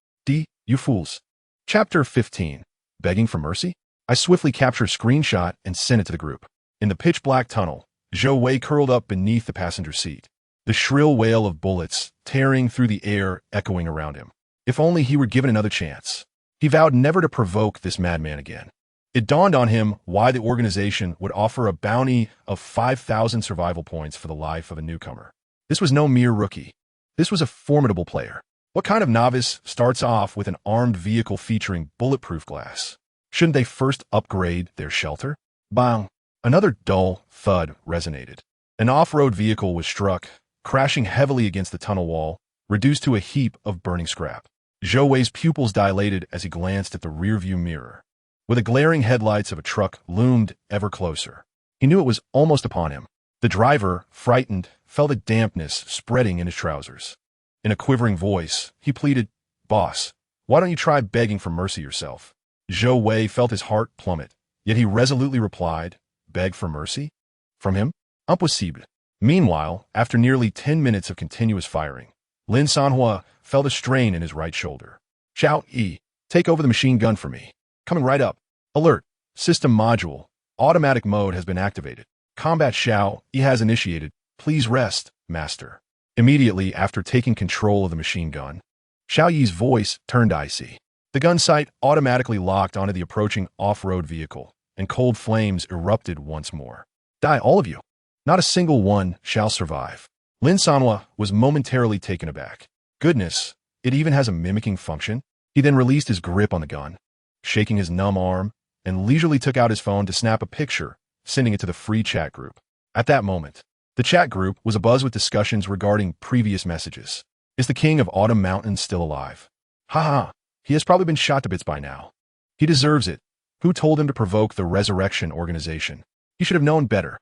You fools." Chapter 15. Begging for mercy? I swiftly captured a screenshot and sent it to the group. In the pitch-black tunnel, Zhou Wei curled up beneath the passenger seat, the shrill wail of bullets tearing through the air echoing around him. If only he were given another chance. He vowed never to provoke this madman again. It dawned on him why the organization would offer a bounty of 5,000 survival points for the life of a newcomer. This was no mere rookie. This was a formidable player. What kind of novice starts off with an armed vehicle featuring bulletproof glass? Shouldn't they first upgrade their shelter? Bang! Another dull thud resonated. An off-road vehicle was struck, crashing heavily against the tunnel wall, reduced to a heap of burning scrap. Zhou Wei's pupils dilated as he glanced at the rearview mirror, where the glaring headlights of a truck loomed ever closer. He knew it was almost upon him. The driver, frightened, felt a dampness spreading in his trousers. In a quivering voice, he pleaded, "Boss, why don't you try begging for mercy yourself?" Zhou Wei felt his heart plummet, yet he resolutely replied, "Beg for mercy? From him? Impossible." Meanwhile, after nearly 10 minutes of continuous firing, Lin Sanhuo felt a strain in his right shoulder. "Xiao Yi, take over the machine gun for me. Coming right up. Alert. System module. Automatic mode has been activated. Combat Xiao Yi has initiated. Please rest, master." Immediately after taking control of the machine gun, Xiao Yi's voice turned icy. The gun sight automatically locked onto the approaching off-road vehicle, and cold flames erupted once more. "Die, all of you. Not a single one shall survive." Lin Sanhuo was momentarily taken aback. Goodness, it even has a mimicking function? He then released his grip on the gun, shaking his numb arm, and leisurely took out his phone to snap a picture, sending it to the free chat group. At that moment, the chat group was abuzz with discussions regarding previous messages. Is the king of Autumn Mountains still alive? Ha! He has probably been shot to bits by now. He deserves it. Who told him to provoke the Resurrection Organization? He should have known better.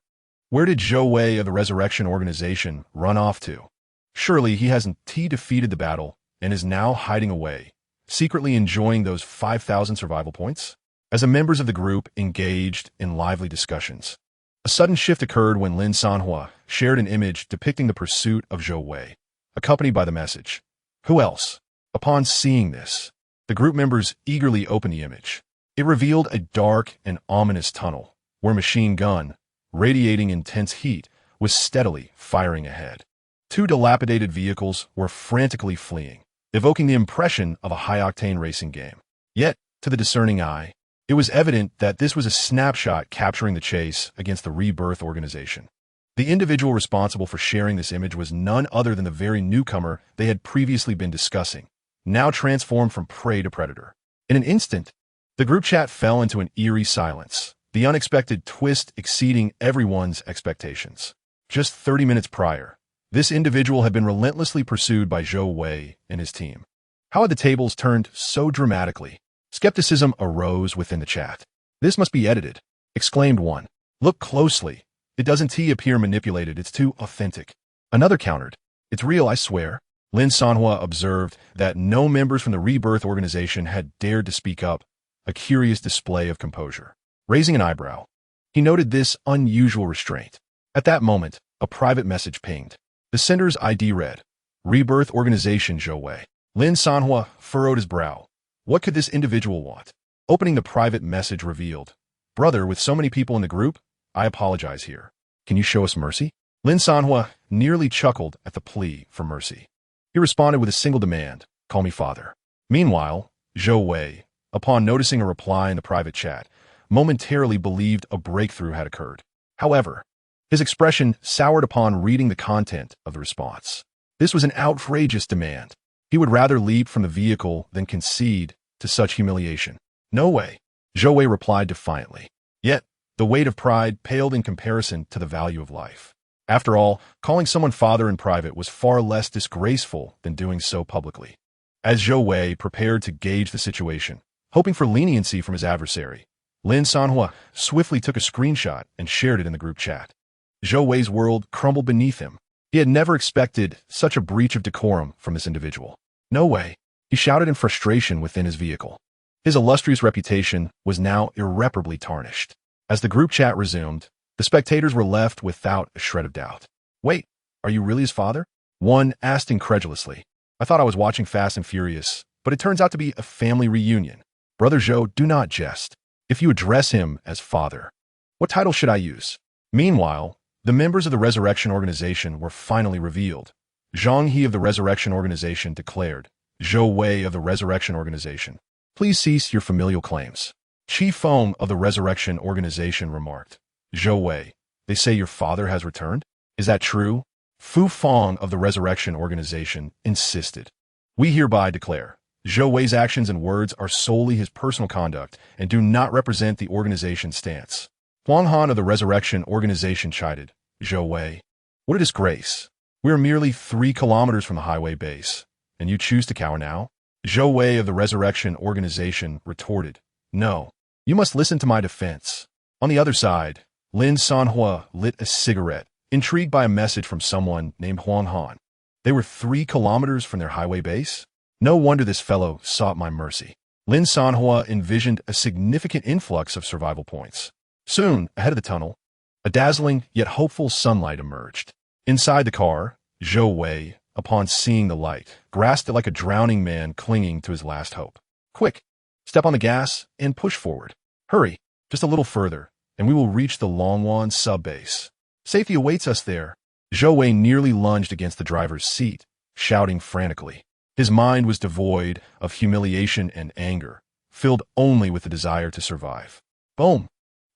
Where did Zhou Wei of the Resurrection Organization run off to? Surely he hasn't defeated the battle and is now hiding away, secretly enjoying those 5,000 survival points? As the members of the group engaged in lively discussions, a sudden shift occurred when Lin Sanhuo shared an image depicting the pursuit of Zhou Wei, accompanied by the message, "Who else?" Upon seeing this, the group members eagerly opened the image. It revealed a dark and ominous tunnel where a machine gun, radiating intense heat, was steadily firing ahead. Two dilapidated vehicles were frantically fleeing, evoking the impression of a high-octane racing game. Yet, to the discerning eye, it was evident that this was a snapshot capturing the chase against the Rebirth Organization. The individual responsible for sharing this image was none other than the very newcomer they had previously been discussing, now transformed from prey to predator. In an instant, the group chat fell into an eerie silence, the unexpected twist exceeding everyone's expectations. Just 30 minutes prior, this individual had been relentlessly pursued by Zhou Wei and his team. How had the tables turned so dramatically? Skepticism arose within the chat. "This must be edited," exclaimed one. "Look closely. It doesn't appear manipulated, it's too authentic." Another countered, "It's real, I swear." Lin Sanhuo observed that no members from the Rebirth Organization had dared to speak up, a curious display of composure. Raising an eyebrow, he noted this unusual restraint. At that moment, a private message pinged. The sender's ID read, "Rebirth Organization Zhou Wei." Lin Sanhuo furrowed his brow. What could this individual want? Opening the private message revealed, "Brother, with so many people in the group, I apologize here. Can you show us mercy?" Lin Sanhuo nearly chuckled at the plea for mercy. He responded with a single demand, "Call me father." Meanwhile, Zhou Wei, upon noticing a reply in the private chat, momentarily believed a breakthrough had occurred. However, his expression soured upon reading the content of the response. This was an outrageous demand. He would rather leap from the vehicle than concede to such humiliation. "No way," Zhou Wei replied defiantly. Yet, The weight of pride paled in comparison to the value of life. After all, calling someone father in private was far less disgraceful than doing so publicly. As Zhou Wei prepared to gauge the situation, hoping for leniency from his adversary, Lin Sanhuo swiftly took a screenshot and shared it in the group chat. Zhou Wei's world crumbled beneath him. He had never expected such a breach of decorum from this individual. No way, he shouted in frustration within his vehicle. His illustrious reputation was now irreparably tarnished. As the group chat resumed, the spectators were left without a shred of doubt. Wait, are you really his father? One asked incredulously. I thought I was watching Fast and Furious, but it turns out to be a family reunion. Brother Zhou, do not jest. If you address him as father, what title should I use? Meanwhile, the members of the Resurrection Organization were finally revealed. Zhang He of the Resurrection Organization declared, Zhou Wei of the Resurrection Organization, please cease your familial claims. Qi Feng of the Resurrection Organization remarked, Zhou Wei, they say your father has returned? Is that true? Fu Feng of the Resurrection Organization insisted. We hereby declare, Zhou Wei's actions and words are solely his personal conduct and do not represent the organization's stance. Huang Han of the Resurrection Organization chided, Zhou Wei, what a disgrace. We are merely 3 kilometers from the highway base, and you choose to cower now? Zhou Wei of the Resurrection Organization retorted, no, you must listen to my defense. On the other side, Lin Sanhuo lit a cigarette, intrigued by a message from someone named Huang Han. They were 3 kilometers from their highway base? No wonder this fellow sought my mercy. Lin Sanhuo envisioned a significant influx of survival points. Soon, ahead of the tunnel, a dazzling yet hopeful sunlight emerged. Inside the car, Zhou Wei, upon seeing the light, grasped it like a drowning man clinging to his last hope. Quick, step on the gas and push forward. Hurry, just a little further, and we will reach the Longwan sub-base. Safety awaits us there. Zhou Wei nearly lunged against the driver's seat, shouting frantically. His mind was devoid of humiliation and anger, filled only with the desire to survive. Boom!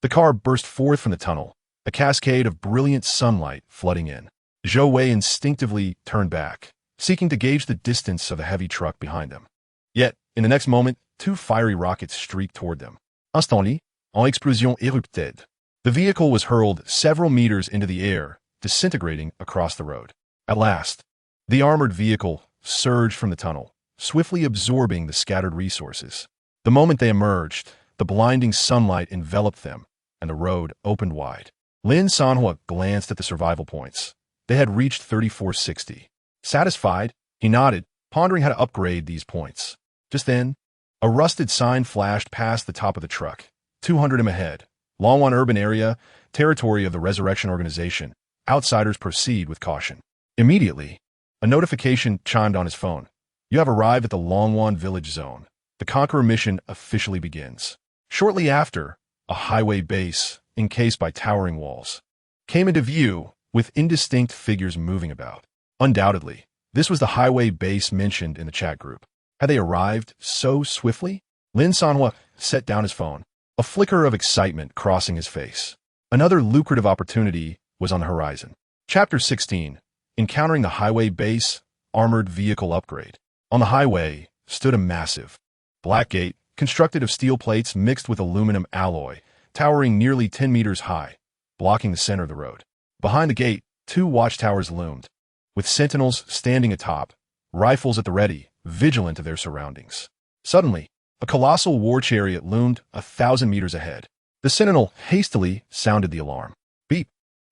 The car burst forth from the tunnel, a cascade of brilliant sunlight flooding in. Zhou Wei instinctively turned back, seeking to gauge the distance of the heavy truck behind them. Yet, in the next moment, 2 fiery rockets streaked toward them. Instantly, en explosion érupted. The vehicle was hurled several meters into the air, disintegrating across the road. At last, the armored vehicle surged from the tunnel, swiftly absorbing the scattered resources. The moment they emerged, the blinding sunlight enveloped them, and the road opened wide. Lin Sanhuo glanced at the survival points. They had reached 3460. Satisfied, he nodded, pondering how to upgrade these points. Just then, a rusted sign flashed past the top of the truck. 200 m ahead. Longwan urban area, territory of the Resurrection Organization. Outsiders proceed with caution. Immediately, a notification chimed on his phone. You have arrived at the Longwan village zone. The Conqueror mission officially begins. Shortly after, a highway base, encased by towering walls, came into view with indistinct figures moving about. Undoubtedly, this was the highway base mentioned in the chat group. Had they arrived so swiftly? Lin Sanhuo set down his phone, a flicker of excitement crossing his face. Another lucrative opportunity was on the horizon. Chapter 16. Encountering the highway base, armored vehicle upgrade. On the highway stood a massive black gate, constructed of steel plates mixed with aluminum alloy, towering nearly 10 meters high, blocking the center of the road. Behind the gate, 2 watchtowers loomed, with sentinels standing atop, rifles at the ready, vigilant of their surroundings. Suddenly, a colossal war chariot loomed 1,000 meters ahead. The sentinel hastily sounded the alarm. Beep!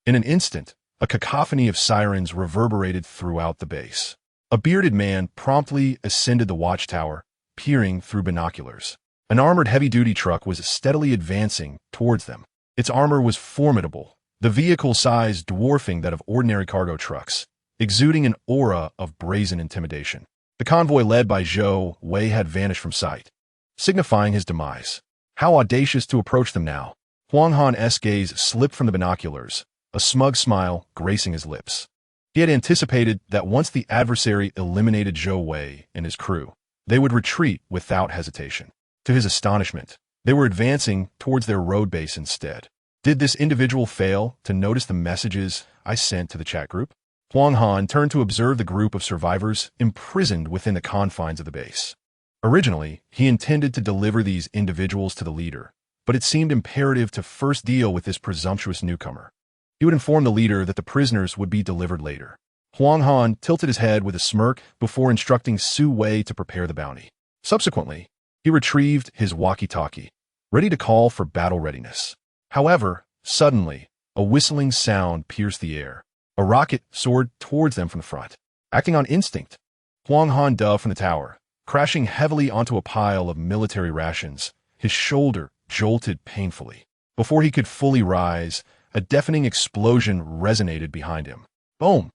In an instant, a cacophony of sirens reverberated throughout the base. A bearded man promptly ascended the watchtower, peering through binoculars. An armored heavy-duty truck was steadily advancing towards them. Its armor was formidable, the vehicle size dwarfing that of ordinary cargo trucks, exuding an aura of brazen intimidation. The convoy led by Zhou Wei had vanished from sight, signifying his demise. How audacious to approach them now. Huang Han's gaze slipped from the binoculars, a smug smile gracing his lips. He had anticipated that once the adversary eliminated Zhou Wei and his crew, they would retreat without hesitation. To his astonishment, they were advancing towards their road base instead. Did this individual fail to notice the messages I sent to the chat group? Huang Han turned to observe the group of survivors imprisoned within the confines of the base. Originally, he intended to deliver these individuals to the leader, but it seemed imperative to first deal with this presumptuous newcomer. He would inform the leader that the prisoners would be delivered later. Huang Han tilted his head with a smirk before instructing Su Wei to prepare the bounty. Subsequently, he retrieved his walkie-talkie, ready to call for battle readiness. However, suddenly, a whistling sound pierced the air. A rocket soared towards them from the front. Acting on instinct, Huang Han dove from the tower, crashing heavily onto a pile of military rations. His shoulder jolted painfully. Before he could fully rise, a deafening explosion resonated behind him. Boom!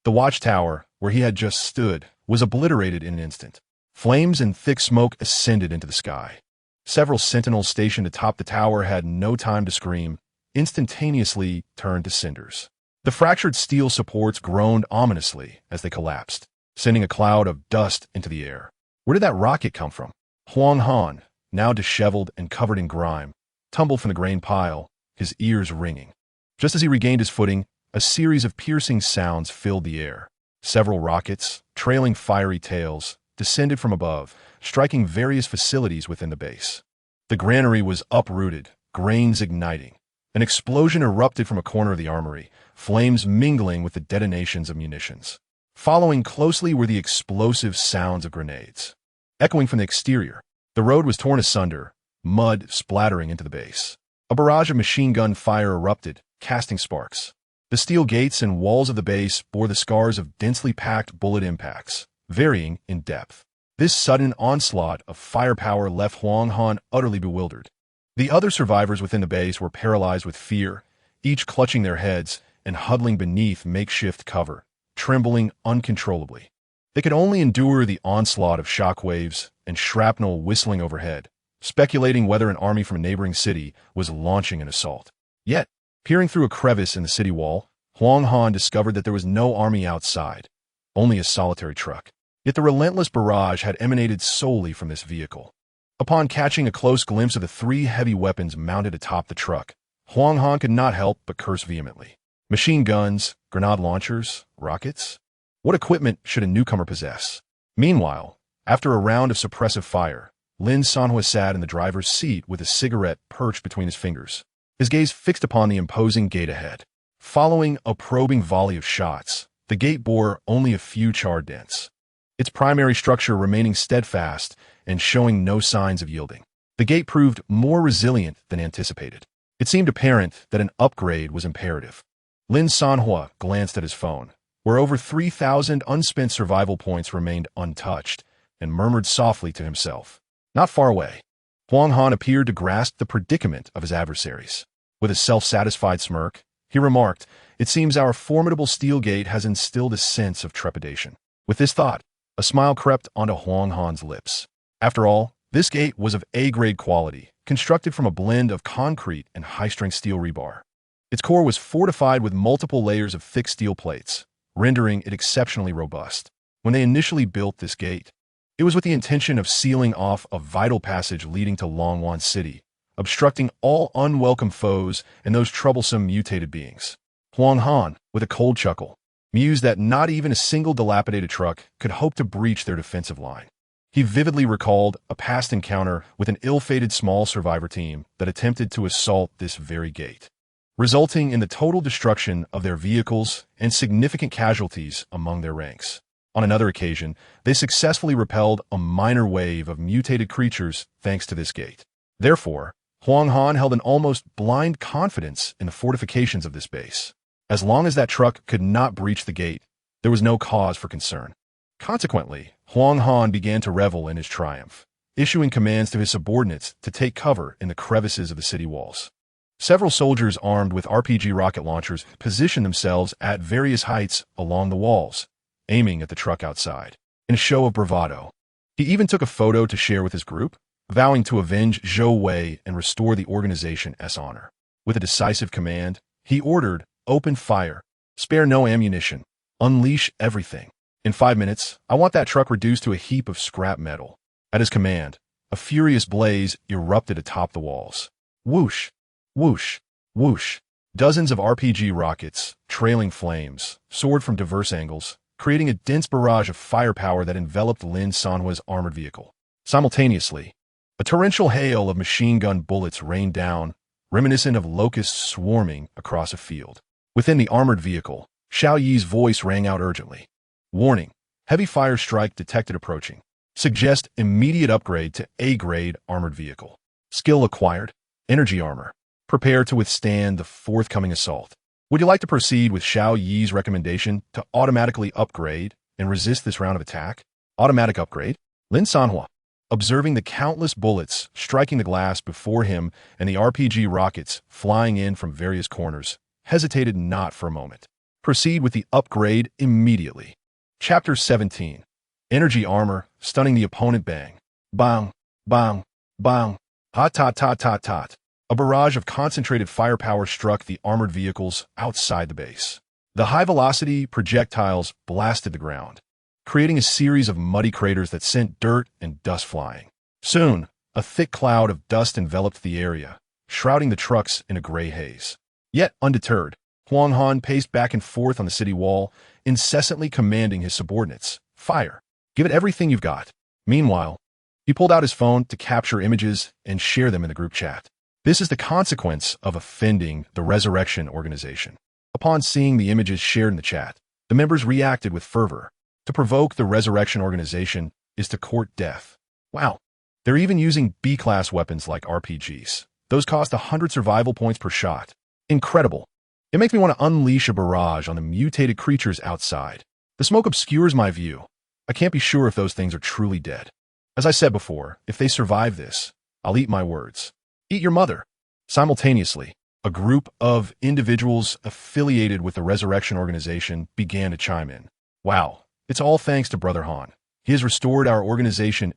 The watchtower, where he had just stood, was obliterated in an instant. Flames and thick smoke ascended into the sky. Several sentinels stationed atop the tower had no time to scream, instantaneously turned to cinders. The fractured steel supports groaned ominously as they collapsed, sending a cloud of dust into the air. Where did that rocket come from? Huang Han, now disheveled and covered in grime, tumbled from the grain pile, his ears ringing. Just as he regained his footing, a series of piercing sounds filled the air. Several rockets, trailing fiery tails, descended from above, striking various facilities within the base. The granary was uprooted, grains igniting. An explosion erupted from a corner of the armory, flames mingling with the detonations of munitions. Following closely were the explosive sounds of grenades. Echoing from the exterior, the road was torn asunder, mud splattering into the base. A barrage of machine gun fire erupted, casting sparks. The steel gates and walls of the base bore the scars of densely packed bullet impacts, varying in depth. This sudden onslaught of firepower left Huang Han utterly bewildered. The other survivors within the base were paralyzed with fear, each clutching their heads and huddling beneath makeshift cover, trembling uncontrollably. They could only endure the onslaught of shockwaves and shrapnel whistling overhead, speculating whether an army from a neighboring city was launching an assault. Yet, peering through a crevice in the city wall, Huang Han discovered that there was no army outside, only a solitary truck. Yet the relentless barrage had emanated solely from this vehicle. Upon catching a close glimpse of the three heavy weapons mounted atop the truck, Huang Han could not help but curse vehemently. Machine guns, grenade launchers, rockets? What equipment should a newcomer possess? Meanwhile, after a round of suppressive fire, Lin Sanhuo sat in the driver's seat with a cigarette perched between his fingers, his gaze fixed upon the imposing gate ahead. Following a probing volley of shots, the gate bore only a few charred dents, its primary structure remaining steadfast and showing no signs of yielding. The gate proved more resilient than anticipated. It seemed apparent that an upgrade was imperative. Lin Sanhuo glanced at his phone, where over 3,000 unspent survival points remained untouched, and murmured softly to himself. Not far away, Huang Han appeared to grasp the predicament of his adversaries. With a self-satisfied smirk, he remarked, "It seems our formidable steel gate has instilled a sense of trepidation." With this thought, a smile crept onto Huang Han's lips. After all, this gate was of A-grade quality, constructed from a blend of concrete and high-strength steel rebar. Its core was fortified with multiple layers of thick steel plates, rendering it exceptionally robust. When they initially built this gate, it was with the intention of sealing off a vital passage leading to Longwan City, obstructing all unwelcome foes and those troublesome mutated beings. Huang Han, with a cold chuckle, mused that not even a single dilapidated truck could hope to breach their defensive line. He vividly recalled a past encounter with an ill-fated small survivor team that attempted to assault this very gate, resulting in the total destruction of their vehicles and significant casualties among their ranks. On another occasion, they successfully repelled a minor wave of mutated creatures thanks to this gate. Therefore, Huang Han held an almost blind confidence in the fortifications of this base. As long as that truck could not breach the gate, there was no cause for concern. Consequently, Huang Han began to revel in his triumph, issuing commands to his subordinates to take cover in the crevices of the city walls. Several soldiers armed with RPG rocket launchers positioned themselves at various heights along the walls, aiming at the truck outside. In a show of bravado, he even took a photo to share with his group, vowing to avenge Zhou Wei and restore the organization's honor. With a decisive command, he ordered, "Open fire. Spare no ammunition. Unleash everything. In 5 minutes, I want that truck reduced to a heap of scrap metal." At his command, a furious blaze erupted atop the walls. Whoosh, whoosh, whoosh. Dozens of RPG rockets, trailing flames, soared from diverse angles, creating a dense barrage of firepower that enveloped Lin Sanhuo's armored vehicle. Simultaneously, A torrential hail of machine gun bullets rained down, reminiscent of locusts swarming across a field. Within the armored vehicle, Xiao Yi's voice rang out urgently. Warning, heavy fire strike detected approaching. Suggest immediate upgrade to A-grade armored vehicle. Skill acquired, energy armor. Prepare to withstand the forthcoming assault. Would you like to proceed with Xiao Yi's recommendation to automatically upgrade and resist this round of attack? Automatic upgrade? Lin Sanhuo, observing the countless bullets striking the glass before him and the RPG rockets flying in from various corners, hesitated not for a moment. Proceed with the upgrade immediately. Chapter 17. Energy armor, stunning the opponent. Bang. Bang. Bang. Bang. Hot. A barrage of concentrated firepower struck the armored vehicles outside the base. The high-velocity projectiles blasted the ground, creating a series of muddy craters that sent dirt and dust flying. Soon, a thick cloud of dust enveloped the area, shrouding the trucks in a gray haze. Yet, undeterred, Huang Han paced back and forth on the city wall, incessantly commanding his subordinates, "Fire! Give it everything you've got." Meanwhile, he pulled out his phone to capture images and share them in the group chat. This is the consequence of offending the Resurrection Organization. Upon seeing the images shared in the chat, the members reacted with fervor. To provoke the Resurrection Organization is to court death. Wow. They're even using B-class weapons like RPGs. Those cost 100 survival points per shot. Incredible. It makes me want to unleash a barrage on the mutated creatures outside. The smoke obscures my view. I can't be sure if those things are truly dead. As I said before, if they survive this, I'll eat my words. Eat your mother. Simultaneously, a group of individuals affiliated with the Resurrection Organization began to chime in. Wow, it's all thanks to Brother Han. He has restored our organization's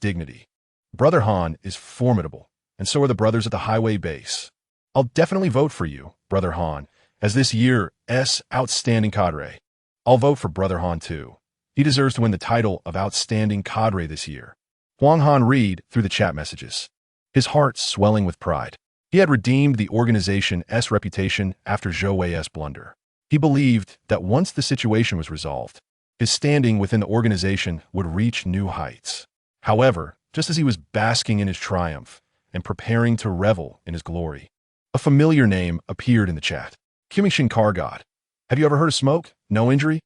dignity. Brother Han is formidable, and so are the brothers at the highway base. I'll definitely vote for you, Brother Han, as this year's outstanding cadre. I'll vote for Brother Han too. He deserves to win the title of outstanding cadre this year. Huang Han read through the chat messages, his heart swelling with pride. He had redeemed the organization's reputation after Zhou Wei's blunder. He believed that once the situation was resolved, his standing within the organization would reach new heights. However, just as he was basking in his triumph and preparing to revel in his glory, a familiar name appeared in the chat. Kimishin Car God. Have you ever heard of smoke? No injury?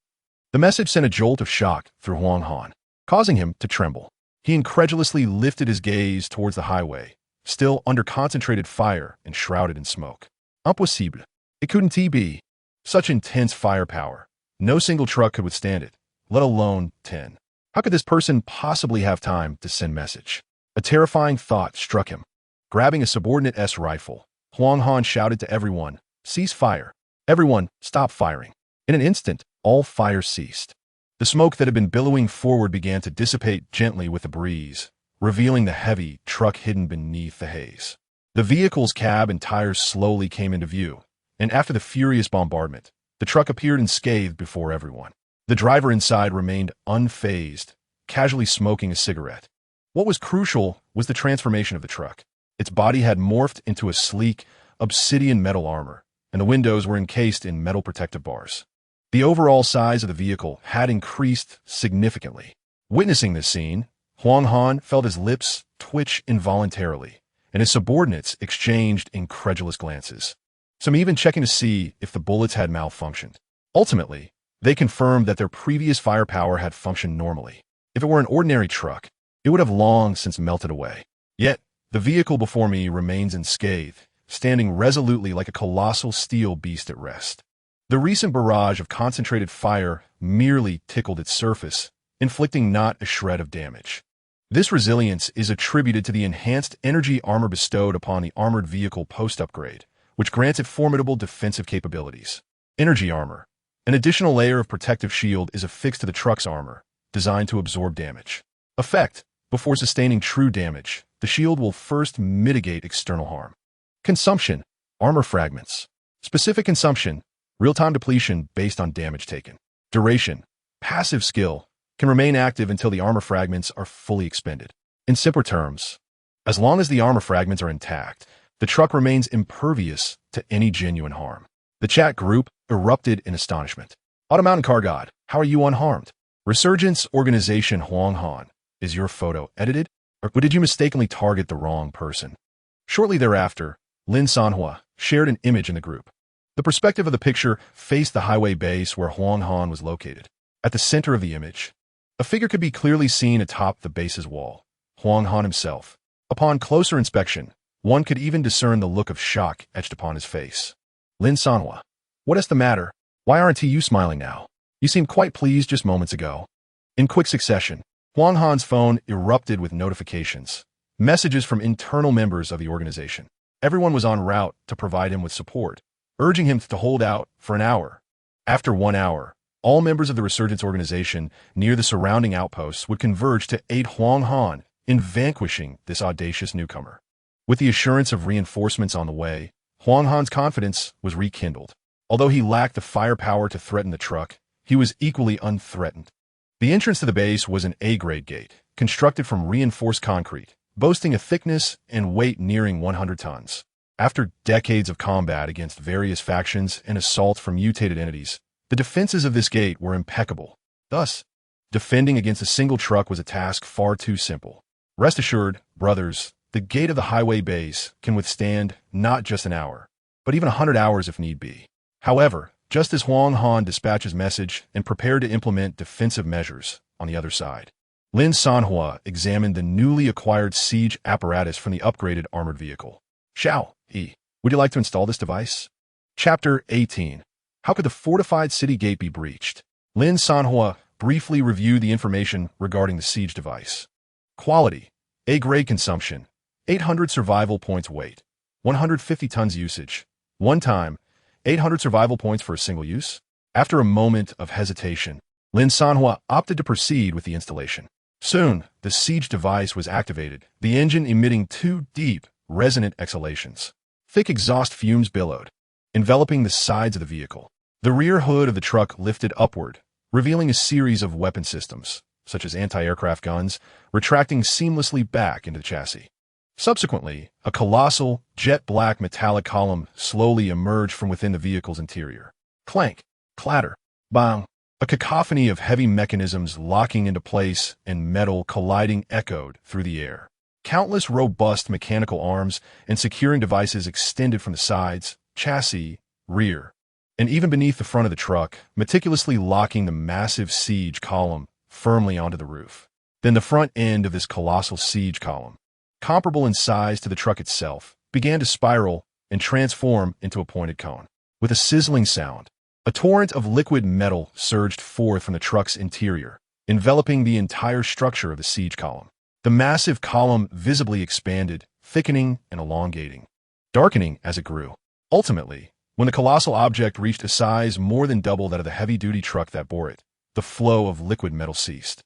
The message sent a jolt of shock through Huang Han, causing him to tremble. He incredulously lifted his gaze towards the highway, still under concentrated fire and shrouded in smoke. Impossible. It couldn't be. Such intense firepower. No single truck could withstand it, let alone 10. How could this person possibly have time to send message? A terrifying thought struck him. Grabbing a subordinate's rifle, Huang Han shouted to everyone, "Cease fire. Everyone, stop firing." In an instant, all fire ceased. The smoke that had been billowing forward began to dissipate gently with the breeze, revealing the heavy truck hidden beneath the haze. The vehicle's cab and tires slowly came into view, and after the furious bombardment, the truck appeared unscathed before everyone. The driver inside remained unfazed, casually smoking a cigarette. What was crucial was the transformation of the truck. Its body had morphed into a sleek, obsidian metal armor, and the windows were encased in metal protective bars. The overall size of the vehicle had increased significantly. Witnessing this scene, Huang Han felt his lips twitch involuntarily, and his subordinates exchanged incredulous glances, some even checking to see if the bullets had malfunctioned. Ultimately, they confirmed that their previous firepower had functioned normally. If it were an ordinary truck, it would have long since melted away. Yet, the vehicle before me remains unscathed, standing resolutely like a colossal steel beast at rest. The recent barrage of concentrated fire merely tickled its surface, inflicting not a shred of damage. This resilience is attributed to the enhanced energy armor bestowed upon the armored vehicle post-upgrade, which grants it formidable defensive capabilities. Energy armor. An additional layer of protective shield is affixed to the truck's armor, designed to absorb damage. Effect. Before sustaining true damage, the shield will first mitigate external harm. Consumption. Armor fragments. Specific consumption. Real-time depletion based on damage taken. Duration. Passive skill. Can remain active until the armor fragments are fully expended. In simpler terms, as long as the armor fragments are intact, the truck remains impervious to any genuine harm. The chat group erupted in astonishment. Automountain Car God, how are you unharmed? Resurgence Organization Huang Han, is your photo edited? Or did you mistakenly target the wrong person? Shortly thereafter, Lin Sanhuo shared an image in the group. The perspective of the picture faced the highway base where Huang Han was located. At the center of the image, a figure could be clearly seen atop the base's wall, Huang Han himself. Upon closer inspection, one could even discern the look of shock etched upon his face. Lin Sanhuo, what is the matter? Why aren't you smiling now? You seemed quite pleased just moments ago. In quick succession, Huang Han's phone erupted with notifications, messages from internal members of the organization. Everyone was en route to provide him with support, urging him to hold out for an hour. After 1 hour, all members of the Resurgence organization near the surrounding outposts would converge to aid Huang Han in vanquishing this audacious newcomer. With the assurance of reinforcements on the way, Huang Han's confidence was rekindled. Although he lacked the firepower to threaten the truck, he was equally unthreatened. The entrance to the base was an A-grade gate, constructed from reinforced concrete, boasting a thickness and weight nearing 100 tons. After decades of combat against various factions and assaults from mutated entities, the defenses of this gate were impeccable. Thus, defending against a single truck was a task far too simple. Rest assured, brothers, the gate of the highway base can withstand not just an hour, but even 100 hours if need be. However, just as Huang Han dispatched his message and prepared to implement defensive measures on the other side, Lin Sanhuo examined the newly acquired siege apparatus from the upgraded armored vehicle. Xiao, would you like to install this device? Chapter 18. How could the fortified city gate be breached? Lin Sanhuo briefly reviewed the information regarding the siege device. Quality: A-grade consumption, 800 survival points weight, 150 tons usage. One time, 800 survival points for a single use. After a moment of hesitation, Lin Sanhuo opted to proceed with the installation. Soon, the siege device was activated, the engine emitting 2 deep, resonant exhalations. Thick exhaust fumes billowed, enveloping the sides of the vehicle. The rear hood of the truck lifted upward, revealing a series of weapon systems, such as anti-aircraft guns, retracting seamlessly back into the chassis. Subsequently, a colossal, jet-black metallic column slowly emerged from within the vehicle's interior. Clank, clatter, bang. A cacophony of heavy mechanisms locking into place and metal colliding echoed through the air. Countless robust mechanical arms and securing devices extended from the sides, chassis, rear, and even beneath the front of the truck, meticulously locking the massive siege column firmly onto the roof. Then the front end of this colossal siege column, comparable in size to the truck itself, began to spiral and transform into a pointed cone. With a sizzling sound, a torrent of liquid metal surged forth from the truck's interior, enveloping the entire structure of the siege column. The massive column visibly expanded, thickening and elongating, darkening as it grew. Ultimately, when the colossal object reached a size more than double that of the heavy-duty truck that bore it, the flow of liquid metal ceased.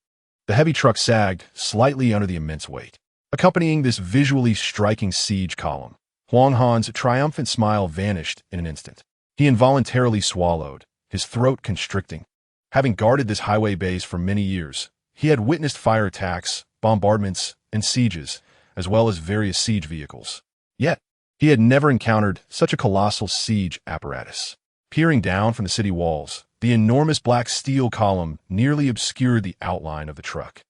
The heavy truck sagged slightly under the immense weight. Accompanying this visually striking siege column, Huang Han's triumphant smile vanished in an instant. He involuntarily swallowed, his throat constricting. Having guarded this highway base for many years, he had witnessed fire attacks, bombardments, and sieges, as well as various siege vehicles. Yet, he had never encountered such a colossal siege apparatus. Peering down from the city walls, the enormous black steel column nearly obscured the outline of the truck.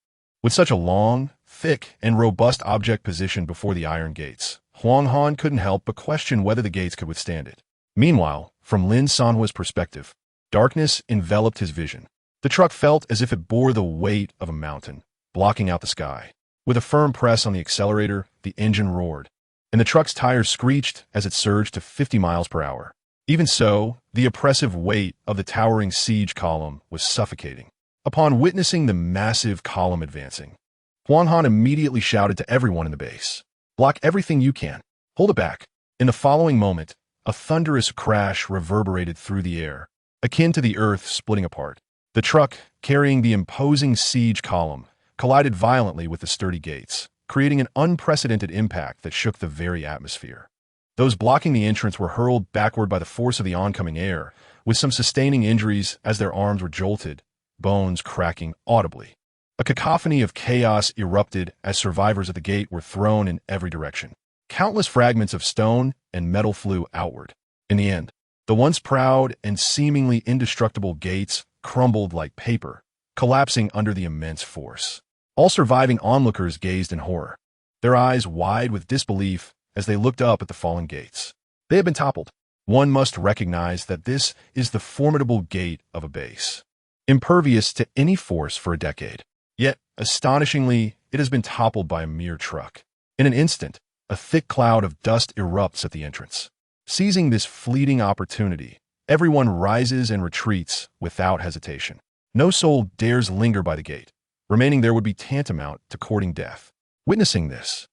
With such a long, thick, and robust object positioned before the iron gates, Huang Han couldn't help but question whether the gates could withstand it. Meanwhile, from Lin Sanhuo's perspective, darkness enveloped his vision. The truck felt as if it bore the weight of a mountain, blocking out the sky. With a firm press on the accelerator, the engine roared, and the truck's tires screeched as it surged to 50 miles per hour. Even so, the oppressive weight of the towering siege column was suffocating. Upon witnessing the massive column advancing, Huang Han immediately shouted to everyone in the base, "Block everything you can. Hold it back." In the following moment, a thunderous crash reverberated through the air, akin to the earth splitting apart. The truck, carrying the imposing siege column, collided violently with the sturdy gates, creating an unprecedented impact that shook the very atmosphere. Those blocking the entrance were hurled backward by the force of the oncoming air, with some sustaining injuries as their arms were jolted, bones cracking audibly. A cacophony of chaos erupted as survivors at the gate were thrown in every direction. Countless fragments of stone and metal flew outward. In the end, the once proud and seemingly indestructible gates crumbled like paper, collapsing under the immense force. All surviving onlookers gazed in horror, their eyes wide with disbelief as they looked up at the fallen gates. They had been toppled. One must recognize that this is the formidable gate of a base, impervious to any force for a decade. Yet, astonishingly, it has been toppled by a mere truck. In an instant, a thick cloud of dust erupts at the entrance. Seizing this fleeting opportunity, everyone rises and retreats without hesitation. No soul dares linger by the gate. Remaining there would be tantamount to courting death. Witnessing this,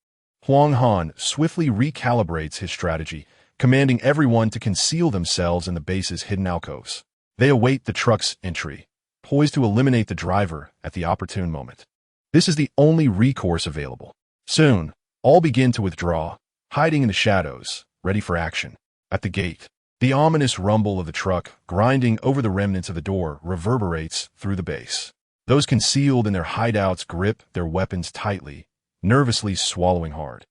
Huang Han swiftly recalibrates his strategy, commanding everyone to conceal themselves in the base's hidden alcoves. They await the truck's entry, poised to eliminate the driver at the opportune moment. This is the only recourse available. Soon, all begin to withdraw, hiding in the shadows, ready for action. At the gate, the ominous rumble of the truck grinding over the remnants of the door reverberates through the base. Those concealed in their hideouts grip their weapons tightly, nervously swallowing hard.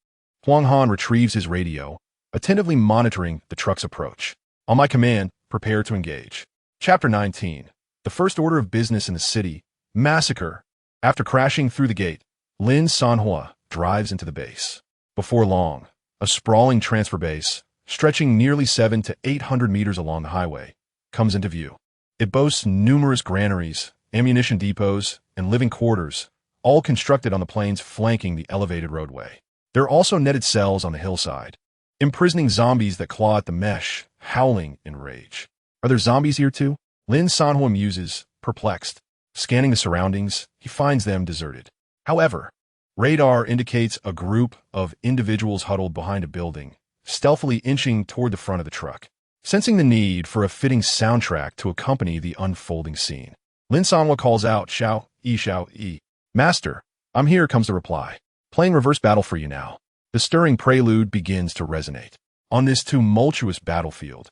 Huang Han retrieves his radio, attentively monitoring the truck's approach. On my command, prepare to engage. Chapter 19. The first order of business in the city, massacre. After crashing through the gate, Lin Sanhuo drives into the base. Before long, a sprawling transfer base, stretching nearly 700 to 800 meters along the highway, comes into view. It boasts numerous granaries, ammunition depots, and living quarters, all constructed on the plains flanking the elevated roadway. There are also netted cells on the hillside, imprisoning zombies that claw at the mesh, howling in rage. Are there zombies here too? Lin Sanhuo muses, perplexed. Scanning the surroundings, he finds them deserted. However, radar indicates a group of individuals huddled behind a building, stealthily inching toward the front of the truck. Sensing the need for a fitting soundtrack to accompany the unfolding scene, Lin Sanhuo calls out, Xiao Yi. Master, I'm here, comes the reply. Playing reverse battle for you now. The stirring prelude begins to resonate. On this tumultuous battlefield,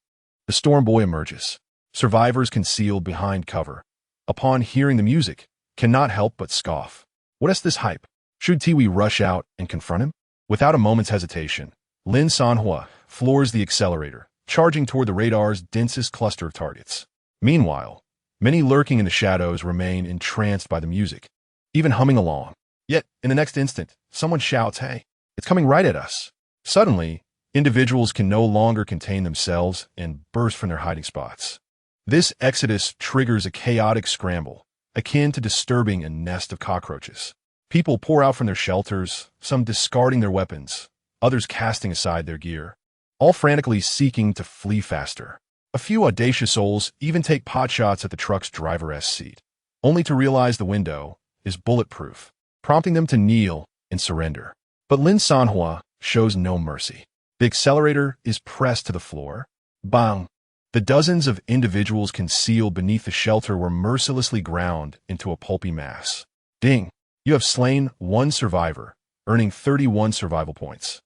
the storm boy emerges. Survivors concealed behind cover, upon hearing the music, cannot help but scoff. What is this hype? Should Tiwi rush out and confront him? Without a moment's hesitation, Lin Sanhuo floors the accelerator, charging toward the radar's densest cluster of targets. Meanwhile, many lurking in the shadows remain entranced by the music, even humming along. Yet, in the next instant, someone shouts, "Hey, it's coming right at us." Suddenly, individuals can no longer contain themselves and burst from their hiding spots. This exodus triggers a chaotic scramble, akin to disturbing a nest of cockroaches. People pour out from their shelters, some discarding their weapons, others casting aside their gear, all frantically seeking to flee faster. A few audacious souls even take potshots at the truck's driver's seat, only to realize the window is bulletproof, prompting them to kneel and surrender. But Lin Sanhuo shows no mercy. The accelerator is pressed to the floor. Bang! The dozens of individuals concealed beneath the shelter were mercilessly ground into a pulpy mass. Ding! You have slain one survivor, earning 31 survival points.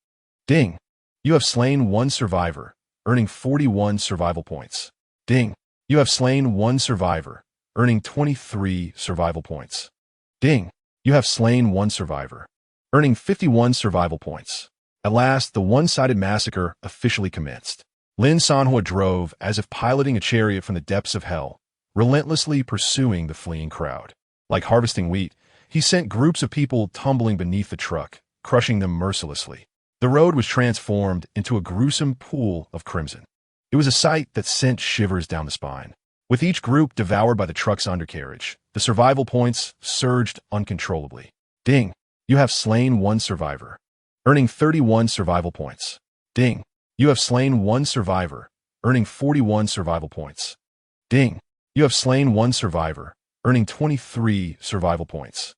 Ding! You have slain one survivor, earning 41 survival points. Ding! You have slain one survivor, earning 23 survival points. Ding! You have slain one survivor, earning 51 survival points. At last, the one-sided massacre officially commenced. Lin Sanhuo drove as if piloting a chariot from the depths of hell, relentlessly pursuing the fleeing crowd. Like harvesting wheat, he sent groups of people tumbling beneath the truck, crushing them mercilessly. The road was transformed into a gruesome pool of crimson. It was a sight that sent shivers down the spine. With each group devoured by the truck's undercarriage, the survival points surged uncontrollably. Ding! You have slain one survivor, earning 31 survival points. Ding! You have slain one survivor, earning 41 survival points. Ding! You have slain one survivor, earning 23 survival points.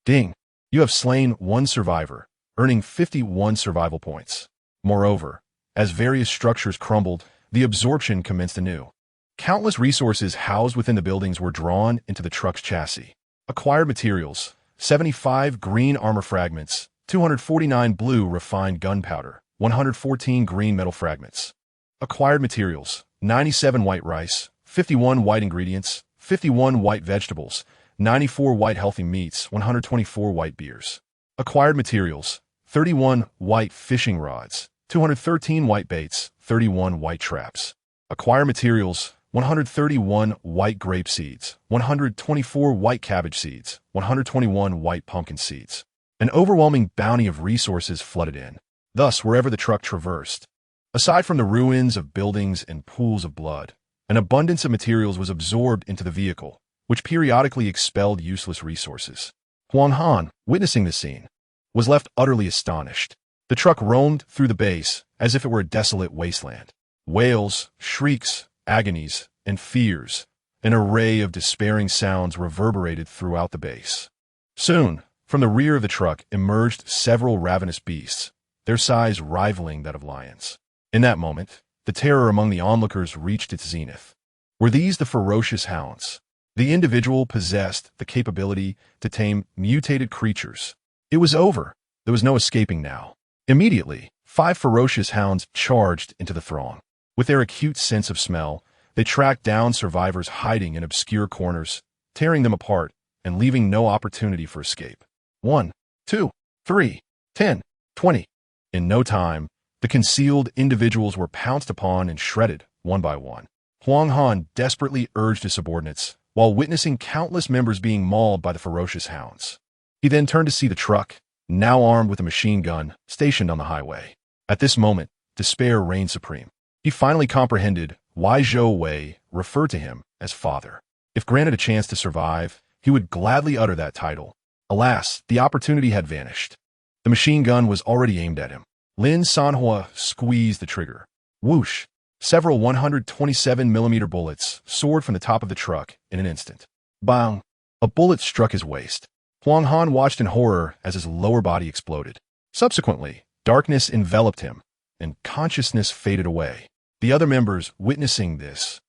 Ding! You have slain one survivor, earning 51 survival points. Moreover, as various structures crumbled, the absorption commenced anew. Countless resources housed within the buildings were drawn into the truck's chassis. Acquired materials: 75 green armor fragments, 249 blue refined gunpowder, 114 green metal fragments. Acquired materials: 97 white rice, 51 white ingredients, 51 white vegetables, 94 white healthy meats, 124 white beers. Acquired materials: 31 white fishing rods, 213 white baits, 31 white traps. Acquired materials: 131 white grape seeds, 124 white cabbage seeds, 121 white pumpkin seeds. An overwhelming bounty of resources flooded in. Thus, wherever the truck traversed, aside from the ruins of buildings and pools of blood, an abundance of materials was absorbed into the vehicle, which periodically expelled useless resources. Huang Han, witnessing the scene, was left utterly astonished. The truck roamed through the base as if it were a desolate wasteland. Wails, shrieks, agonies, and fears, an array of despairing sounds reverberated throughout the base. Soon, from the rear of the truck emerged several ravenous beasts, their size rivaling that of lions. In that moment, the terror among the onlookers reached its zenith. Were these the ferocious hounds? The individual possessed the capability to tame mutated creatures. It was over. There was no escaping now. Immediately, 5 ferocious hounds charged into the throng. With their acute sense of smell, they tracked down survivors hiding in obscure corners, tearing them apart and leaving no opportunity for escape. 1, 2, 3, 10, 20. In no time, the concealed individuals were pounced upon and shredded, one by one. Huang Han desperately urged his subordinates, while witnessing countless members being mauled by the ferocious hounds. He then turned to see the truck, now armed with a machine gun, stationed on the highway. At this moment, despair reigned supreme. He finally comprehended why Zhou Wei referred to him as father. If granted a chance to survive, he would gladly utter that title. Alas, the opportunity had vanished. The machine gun was already aimed at him. Lin Sanhuo squeezed the trigger. Whoosh! Several 127mm bullets soared from the top of the truck in an instant. Bang! A bullet struck his waist. Huang Han watched in horror as his lower body exploded. Subsequently, darkness enveloped him, and consciousness faded away. The other members, witnessing this,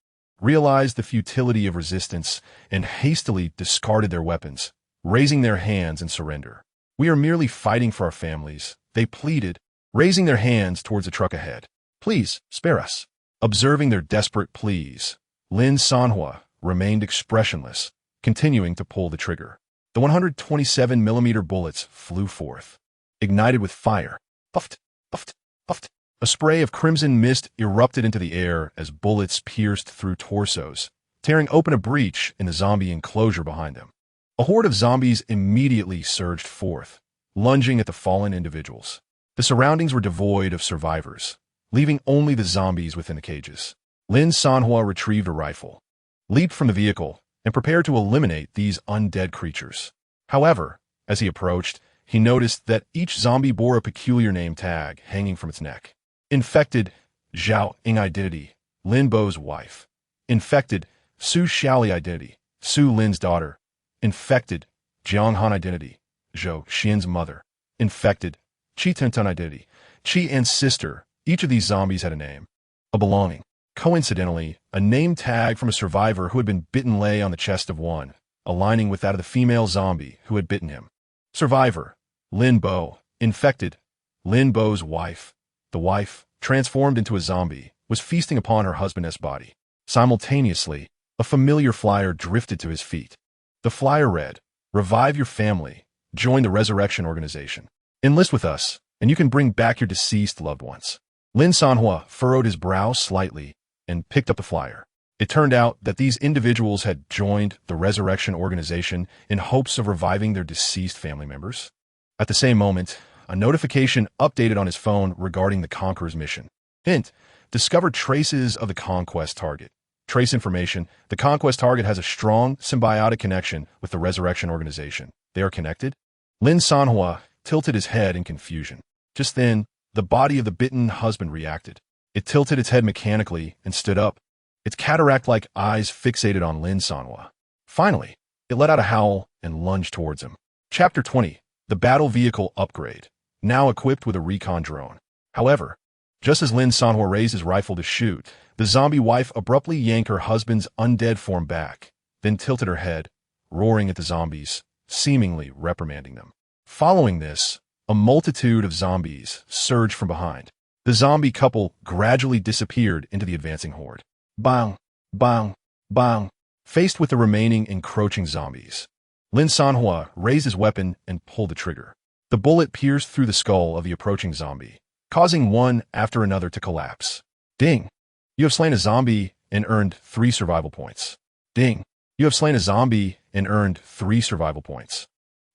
realized the futility of resistance and hastily discarded their weapons, raising their hands in surrender. "We are merely fighting for our families," they pleaded, raising their hands towards the truck ahead. "Please, spare us." Observing their desperate pleas, Lin Sanhuo remained expressionless, continuing to pull the trigger. The 127mm bullets flew forth, ignited with fire. Puffed, puffed, puffed. A spray of crimson mist erupted into the air as bullets pierced through torsos, tearing open a breach in the zombie enclosure behind them. A horde of zombies immediately surged forth, lunging at the fallen individuals. The surroundings were devoid of survivors, leaving only the zombies within the cages. Lin Sanhuo retrieved a rifle, leaped from the vehicle, and prepared to eliminate these undead creatures. However, as he approached, he noticed that each zombie bore a peculiar name tag hanging from its neck. Infected, Zhao Ying identity, Lin Bo's wife. Infected, Su Xiaoli identity, Su Lin's daughter. Infected, Jiang Han identity, Zhou Xian's mother. Infected, Qi Tentun identity, Qi An's sister. Each of these zombies had a name, a belonging. Coincidentally, a name tag from a survivor who had been bitten lay on the chest of one, aligning with that of the female zombie who had bitten him. Survivor, Lin Bo. Infected, Lin Bo's wife. The wife, transformed into a zombie, was feasting upon her husband's body. Simultaneously, a familiar flyer drifted to his feet. The flyer read, "Revive your family. Join the Resurrection Organization. Enlist with us, and you can bring back your deceased loved ones." Lin Sanhuo furrowed his brow slightly and picked up the flyer. It turned out that these individuals had joined the Resurrection Organization in hopes of reviving their deceased family members. At the same moment, a notification updated on his phone regarding the Conqueror's mission. Hint: discovered traces of the Conquest target. Trace information: the Conquest target has a strong symbiotic connection with the Resurrection Organization. They are connected? Lin Sanhuo tilted his head in confusion. Just then, the body of the bitten husband reacted. It tilted its head mechanically and stood up, its cataract-like eyes fixated on Lin Sanhuo. Finally, it let out a howl and lunged towards him. Chapter 20. The Battle Vehicle Upgrade, now equipped with a recon drone. However, just as Lin Sanhuo raised his rifle to shoot, the zombie wife abruptly yanked her husband's undead form back, then tilted her head, roaring at the zombies, seemingly reprimanding them. Following this, a multitude of zombies surged from behind. The zombie couple gradually disappeared into the advancing horde. Bang! Bang! Bang! Faced with the remaining encroaching zombies, Lin Sanhuo raised his weapon and pulled the trigger. The bullet pierced through the skull of the approaching zombie, causing one after another to collapse. Ding! You have slain a zombie and earned 3 survival points. Ding. You have slain a zombie and earned 3 survival points.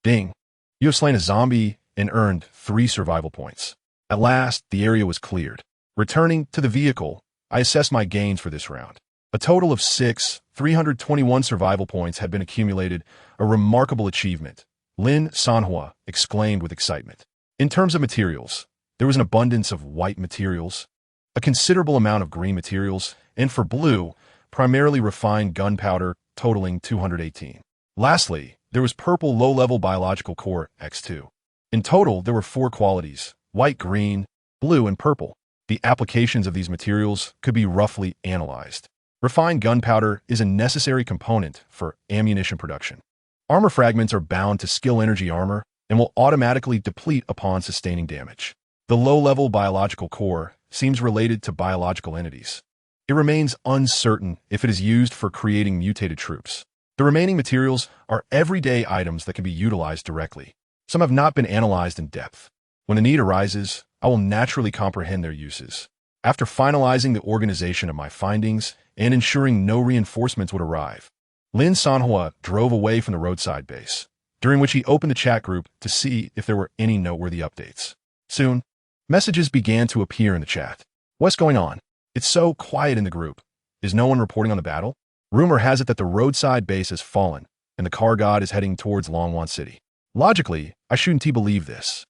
Ding. You have slain a zombie and earned 3 survival points. At last, the area was cleared. Returning to the vehicle, I assessed my gains for this round. A total of 321 survival points had been accumulated, a remarkable achievement. Lin Sanhuo exclaimed with excitement. In terms of materials, there was an abundance of white materials, a considerable amount of green materials, and for blue, primarily refined gunpowder, totaling 218. Lastly, there was purple low-level biological core, X2. In total, there were 4 qualities: white, green, blue, and purple. The applications of these materials could be roughly analyzed. Refined gunpowder is a necessary component for ammunition production. Armor fragments are bound to skill energy armor and will automatically deplete upon sustaining damage. The low-level biological core seems related to biological entities. It remains uncertain if it is used for creating mutated troops. The remaining materials are everyday items that can be utilized directly. Some have not been analyzed in depth. When the need arises, I will naturally comprehend their uses. After finalizing the organization of my findings and ensuring no reinforcements would arrive, Lin Sanhuo drove away from the roadside base, during which he opened the chat group to see if there were any noteworthy updates. Soon, messages began to appear in the chat. What's going on? It's so quiet in the group. Is no one reporting on the battle? Rumor has it that the roadside base has fallen, and the car god is heading towards Longwan City. Logically, I shouldn't believe this.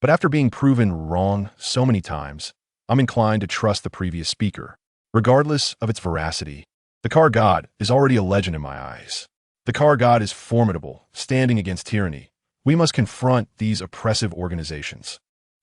But after being proven wrong so many times, I'm inclined to trust the previous speaker. Regardless of its veracity, the car god is already a legend in my eyes. The car god is formidable, standing against tyranny. We must confront these oppressive organizations.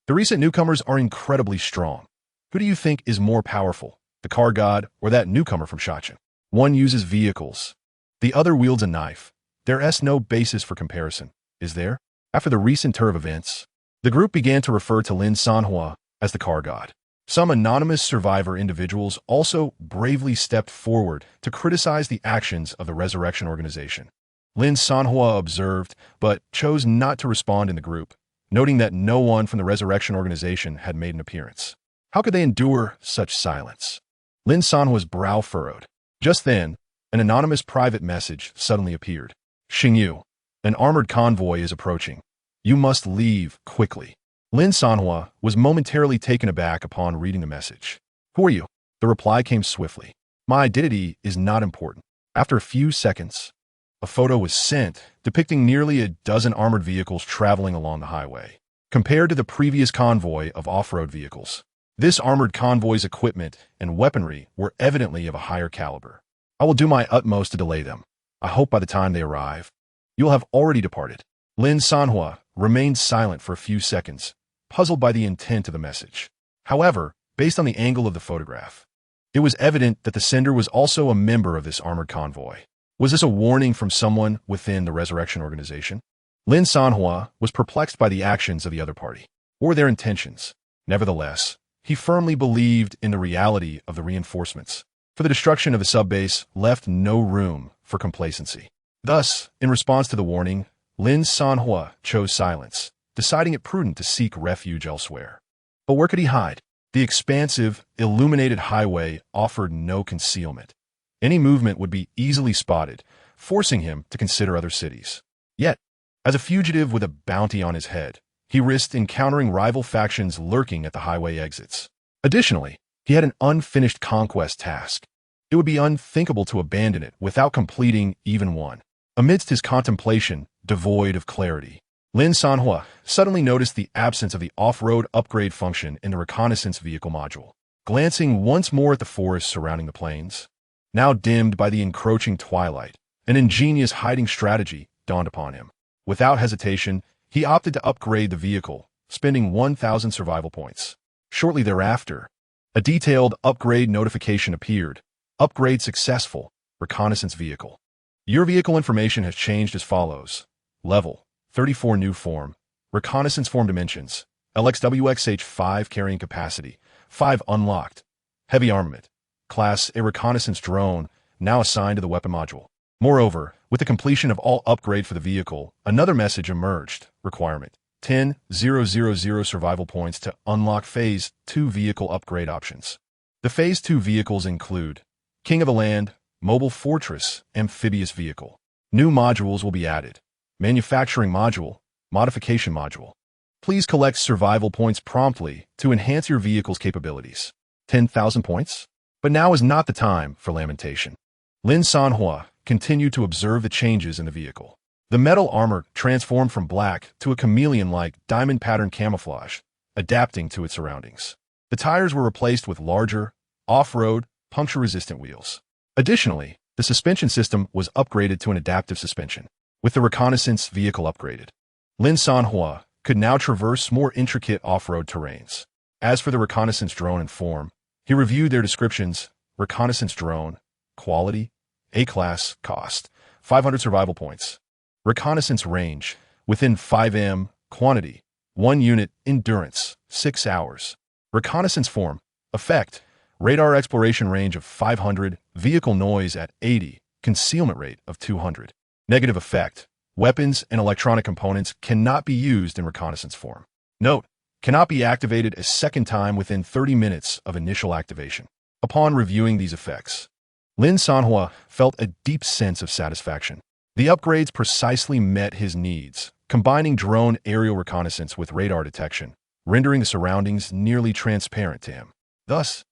The recent newcomers are incredibly strong. Who do you think is more powerful, the car god or that newcomer from Shachin? One uses vehicles. The other wields a knife. There's no basis for comparison, is there? After the recent turn of events, the group began to refer to Lin Sanhuo as the car god. Some anonymous survivor individuals also bravely stepped forward to criticize the actions of the Resurrection Organization. Lin Sanhuo observed, but chose not to respond in the group, noting that no one from the Resurrection Organization had made an appearance. How could they endure such silence? Lin Sanhuo's brow furrowed. Just then, an anonymous private message suddenly appeared. Xingyu, an armored convoy is approaching. You must leave quickly. Lin Sanhuo was momentarily taken aback upon reading the message. Who are you? The reply came swiftly. My identity is not important. After a few seconds, a photo was sent depicting nearly a dozen armored vehicles traveling along the highway. Compared to the previous convoy of off-road vehicles, this armored convoy's equipment and weaponry were evidently of a higher caliber. I will do my utmost to delay them. I hope by the time they arrive, you will have already departed. Lin Sanhuo remained silent for a few seconds, puzzled by the intent of the message. However, based on the angle of the photograph, it was evident that the sender was also a member of this armored convoy. Was this a warning from someone within the Resurrection Organization? Lin Sanhuo was perplexed by the actions of the other party, or their intentions. Nevertheless, he firmly believed in the reality of the reinforcements, for the destruction of the subbase left no room for complacency. Thus, in response to the warning, Lin Sanhuo chose silence, deciding it prudent to seek refuge elsewhere. But where could he hide? The expansive, illuminated highway offered no concealment. Any movement would be easily spotted, forcing him to consider other cities. Yet, as a fugitive with a bounty on his head, he risked encountering rival factions lurking at the highway exits. Additionally, he had an unfinished conquest task. It would be unthinkable to abandon it without completing even one. Amidst his contemplation, devoid of clarity, Lin Sanhuo suddenly noticed the absence of the off-road upgrade function in the reconnaissance vehicle module. Glancing once more at the forest surrounding the plains, now dimmed by the encroaching twilight, an ingenious hiding strategy dawned upon him. Without hesitation, he opted to upgrade the vehicle, spending 1,000 survival points. Shortly thereafter, a detailed upgrade notification appeared. Upgrade successful. Reconnaissance vehicle. Your vehicle information has changed as follows. Level 34 new form. Reconnaissance form dimensions. LXWXH5 carrying capacity. 5 unlocked. Heavy armament. Class a reconnaissance drone, now assigned to the weapon module. Moreover, with the completion of all upgrade for the vehicle, another message emerged. Requirement 10,000 survival points to unlock Phase 2 vehicle upgrade options. The Phase 2 vehicles include King of the Land, Mobile Fortress, Amphibious Vehicle. New modules will be added. Manufacturing Module, Modification Module. Please collect survival points promptly to enhance your vehicle's capabilities. 10,000 points? But now is not the time for lamentation. Lin Sanhuo continued to observe the changes in the vehicle. The metal armor transformed from black to a chameleon-like diamond pattern camouflage, adapting to its surroundings. The tires were replaced with larger, off-road, puncture-resistant wheels. Additionally, the suspension system was upgraded to an adaptive suspension. With the reconnaissance vehicle upgraded, Lin Sanhuo could now traverse more intricate off-road terrains. As for the reconnaissance drone and form, he reviewed their descriptions. Reconnaissance drone, quality, A-class, cost, 500 survival points. Reconnaissance range, within 5 m, quantity, 1 unit, endurance, 6 hours. Reconnaissance form, effect, radar exploration range of 500, vehicle noise at 80, concealment rate of 200. Negative effect, weapons and electronic components cannot be used in reconnaissance form. Note, cannot be activated a second time within 30 minutes of initial activation. Upon reviewing these effects, Lin Sanhuo felt a deep sense of satisfaction. The upgrades precisely met his needs, combining drone aerial reconnaissance with radar detection, rendering the surroundings nearly transparent to him. Thus,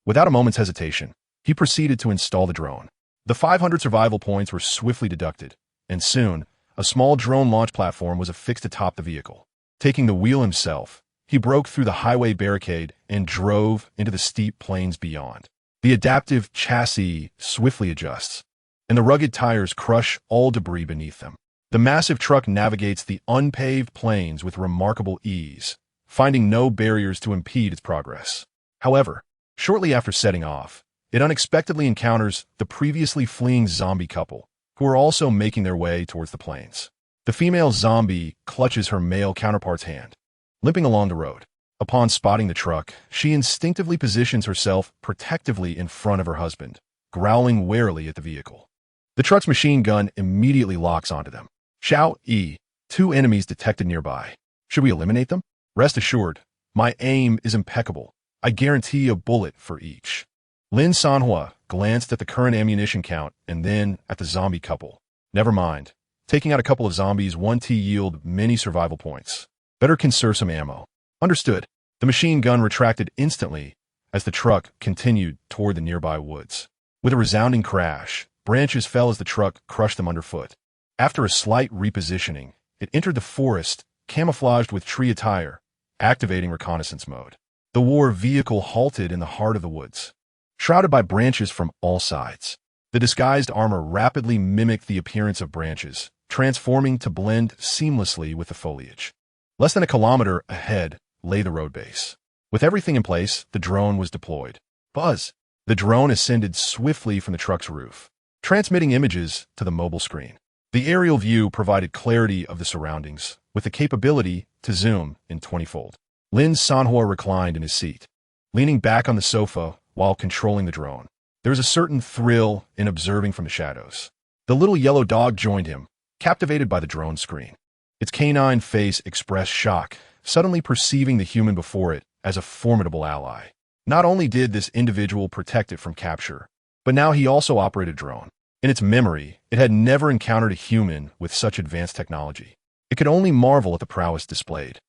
without a moment's hesitation, he proceeded to install the drone. The 500 survival points were swiftly deducted, and soon, a small drone launch platform was affixed atop the vehicle. Taking the wheel himself, he broke through the highway barricade and drove into the steep plains beyond. The adaptive chassis swiftly adjusts, and the rugged tires crush all debris beneath them. The massive truck navigates the unpaved plains with remarkable ease, finding no barriers to impede its progress. However, shortly after setting off, it unexpectedly encounters the previously fleeing zombie couple, who are also making their way towards the plains. The female zombie clutches her male counterpart's hand, limping along the road. Upon spotting the truck, she instinctively positions herself protectively in front of her husband, growling warily at the vehicle. The truck's machine gun immediately locks onto them. Xiao E, 2 enemies detected nearby. Should we eliminate them? Rest assured, my aim is impeccable. I guarantee a bullet for each. Lin Sanhuo glanced at the current ammunition count and then at the zombie couple. Never mind. Taking out a couple of zombies 1T yield many survival points. Better conserve some ammo. Understood. The machine gun retracted instantly as the truck continued toward the nearby woods. With a resounding crash, branches fell as the truck crushed them underfoot. After a slight repositioning, it entered the forest, camouflaged with tree attire, activating reconnaissance mode. The war vehicle halted in the heart of the woods. Shrouded by branches from all sides, the disguised armor rapidly mimicked the appearance of branches, transforming to blend seamlessly with the foliage. Less than a kilometer ahead lay the road base. With everything in place, the drone was deployed. Buzz! The drone ascended swiftly from the truck's roof, transmitting images to the mobile screen. The aerial view provided clarity of the surroundings, with the capability to zoom in 20-fold. Lin Sanhuo reclined in his seat, leaning back on the sofa while controlling the drone. There was a certain thrill in observing from the shadows. The little yellow dog joined him, captivated by the drone screen. Its canine face expressed shock, suddenly perceiving the human before it as a formidable ally. Not only did this individual protect it from capture, but now he also operated a drone. In its memory, it had never encountered a human with such advanced technology. It could only marvel at the prowess displayed.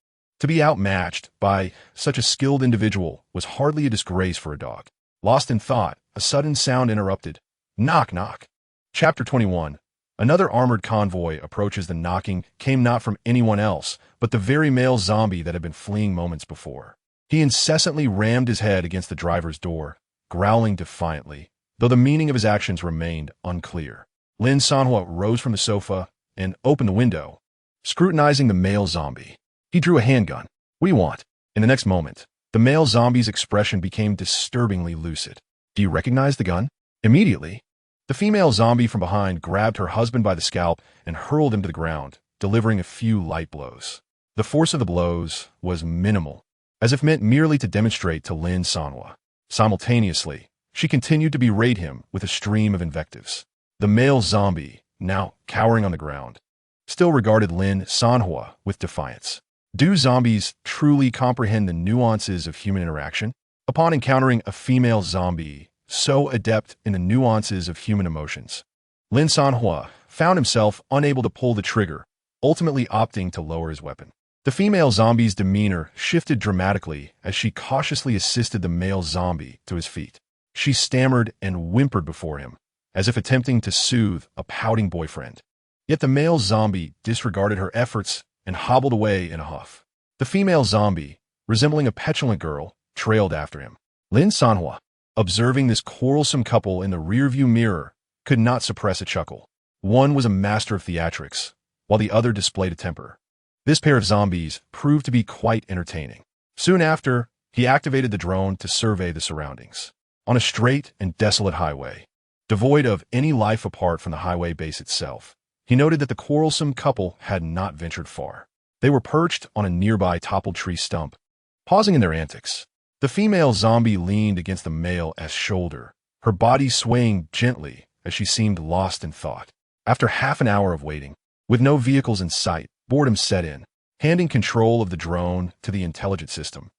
To be outmatched by such a skilled individual was hardly a disgrace for a dog. Lost in thought, a sudden sound interrupted. Knock, knock. Chapter 21. Another armored convoy approaches. The knocking came not from anyone else, but the very male zombie that had been fleeing moments before. He incessantly rammed his head against the driver's door, growling defiantly, though the meaning of his actions remained unclear. Lin Sanhuo rose from the sofa and opened the window, scrutinizing the male zombie. He drew a handgun. What do you want? In the next moment, the male zombie's expression became disturbingly lucid. Do you recognize the gun? Immediately, the female zombie from behind grabbed her husband by the scalp and hurled him to the ground, delivering a few light blows. The force of the blows was minimal, as if meant merely to demonstrate to Lin Sanhuo. Simultaneously, she continued to berate him with a stream of invectives. The male zombie, now cowering on the ground, still regarded Lin Sanhuo with defiance. Do zombies truly comprehend the nuances of human interaction? Upon encountering a female zombie, so adept in the nuances of human emotions. Lin Sanhuo found himself unable to pull the trigger, ultimately opting to lower his weapon. The female zombie's demeanor shifted dramatically as she cautiously assisted the male zombie to his feet. She stammered and whimpered before him, as if attempting to soothe a pouting boyfriend. Yet the male zombie disregarded her efforts and hobbled away in a huff. The female zombie, resembling a petulant girl, trailed after him. Lin Sanhuo, observing this quarrelsome couple in the rearview mirror, could not suppress a chuckle. One was a master of theatrics, while the other displayed a temper. This pair of zombies proved to be quite entertaining. Soon after, he activated the drone to survey the surroundings. On a straight and desolate highway, devoid of any life apart from the highway base itself, he noted that the quarrelsome couple had not ventured far. They were perched on a nearby toppled tree stump, pausing in their antics. The female zombie leaned against the male's shoulder, her body swaying gently as she seemed lost in thought. After half an hour of waiting, with no vehicles in sight, boredom set in. Handing control of the drone to the intelligence system,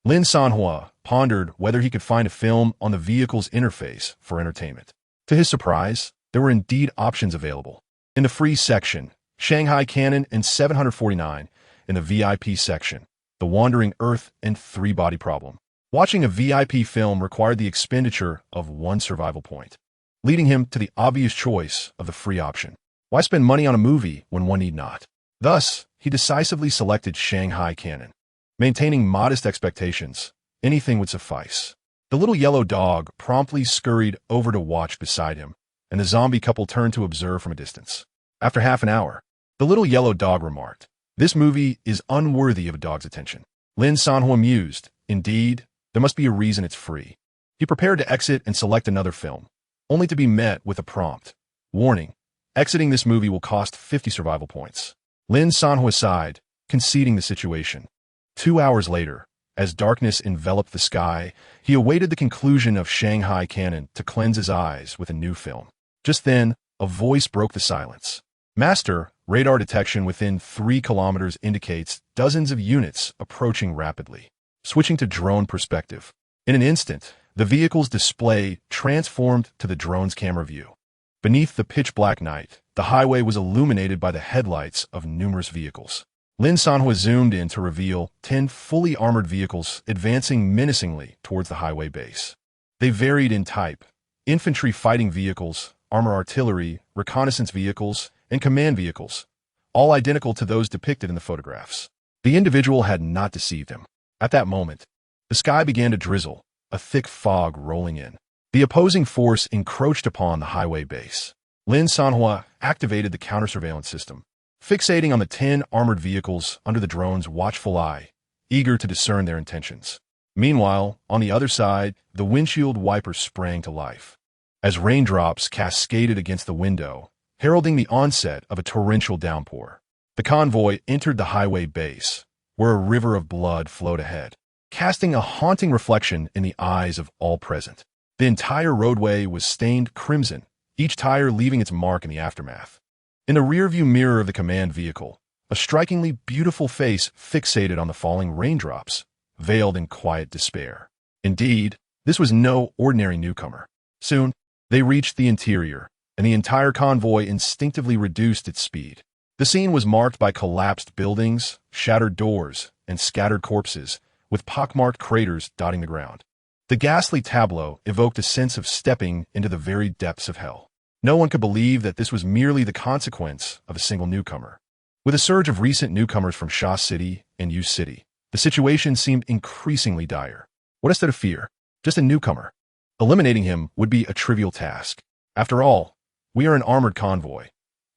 Lin Sanhuo pondered whether he could find a film on the vehicle's interface for entertainment. To his surprise, there were indeed options available. In the free section, Shanghai Cannon and 749, in the VIP section, The Wandering Earth and Three Body Problem. Watching a VIP film required the expenditure of 1 survival point, leading him to the obvious choice of the free option. Why spend money on a movie when one need not? Thus, he decisively selected Shanghai Cannon. Maintaining modest expectations, anything would suffice. The little yellow dog promptly scurried over to watch beside him, and the zombie couple turned to observe from a distance. After half an hour, the little yellow dog remarked, "This movie is unworthy of a dog's attention." Lin Sanhuo mused, "Indeed, there must be a reason it's free." He prepared to exit and select another film, only to be met with a prompt. "Warning, exiting this movie will cost 50 survival points." Lin Sanhuo sighed, conceding the situation. 2 hours later, as darkness enveloped the sky, he awaited the conclusion of Shanghai Cannon to cleanse his eyes with a new film. Just then, a voice broke the silence. "Master, radar detection within 3 kilometers indicates dozens of units approaching rapidly." Switching to drone perspective. In an instant, the vehicle's display transformed to the drone's camera view. Beneath the pitch-black night, the highway was illuminated by the headlights of numerous vehicles. Lin Sanhuo zoomed in to reveal 10 fully armored vehicles advancing menacingly towards the highway base. They varied in type: infantry fighting vehicles, armor artillery, reconnaissance vehicles, and command vehicles, all identical to those depicted in the photographs. The individual had not deceived him. At that moment, the sky began to drizzle, a thick fog rolling in. The opposing force encroached upon the highway base. Lin Sanhuo activated the counter-surveillance system, fixating on the 10 armored vehicles under the drone's watchful eye, eager to discern their intentions. Meanwhile, on the other side, the windshield wipers sprang to life, as raindrops cascaded against the window, heralding the onset of a torrential downpour. The convoy entered the highway base, where a river of blood flowed ahead, casting a haunting reflection in the eyes of all present. The entire roadway was stained crimson, each tire leaving its mark in the aftermath. In the rearview mirror of the command vehicle, a strikingly beautiful face fixated on the falling raindrops, veiled in quiet despair. Indeed, this was no ordinary newcomer. Soon, they reached the interior, and the entire convoy instinctively reduced its speed. The scene was marked by collapsed buildings, shattered doors, and scattered corpses, with pockmarked craters dotting the ground. The ghastly tableau evoked a sense of stepping into the very depths of hell. No one could believe that this was merely the consequence of a single newcomer. With a surge of recent newcomers from Sha City and Yu City, the situation seemed increasingly dire. What is there to fear? Just a newcomer. Eliminating him would be a trivial task. After all, we are an armored convoy.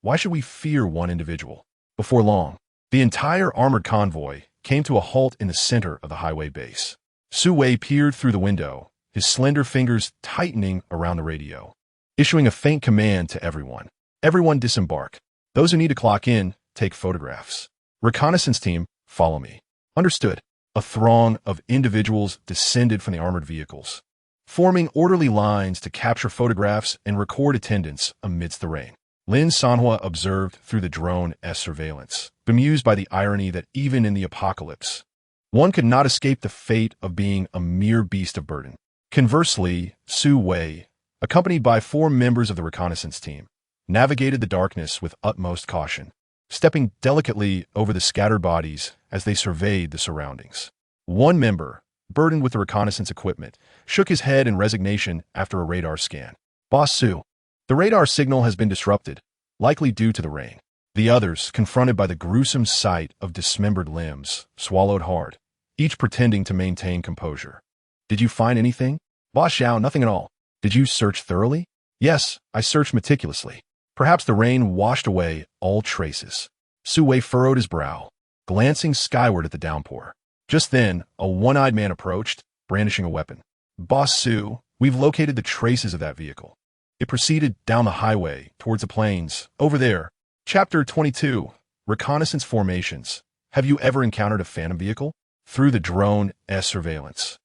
Why should we fear one individual? Before long, the entire armored convoy came to a halt in the center of the highway base. Su Wei peered through the window, his slender fingers tightening around the radio, issuing a faint command to everyone. "Everyone disembark. Those who need to clock in, take photographs. Reconnaissance team, follow me." Understood. A throng of individuals descended from the armored vehicles, forming orderly lines to capture photographs and record attendance amidst the rain. Lin Sanhuo observed through the drone's surveillance, bemused by the irony that even in the apocalypse, one could not escape the fate of being a mere beast of burden. Conversely, Su Wei, accompanied by 4 members of the reconnaissance team, navigated the darkness with utmost caution, stepping delicately over the scattered bodies as they surveyed the surroundings. One member, burdened with the reconnaissance equipment, shook his head in resignation after a radar scan. Boss Su, the radar signal has been disrupted, likely due to the rain. The others, confronted by the gruesome sight of dismembered limbs, swallowed hard, each pretending to maintain composure. Did you find anything? Boss Xiao, nothing at all. Did you search thoroughly? Yes, I searched meticulously. Perhaps the rain washed away all traces. Su Wei furrowed his brow, glancing skyward at the downpour. Just then, a one-eyed man approached, brandishing a weapon. Boss Su, we've located the traces of that vehicle. It proceeded down the highway, towards the plains, over there. Chapter 22, Reconnaissance Formations. Have you ever encountered a phantom vehicle? Through the drone's surveillance,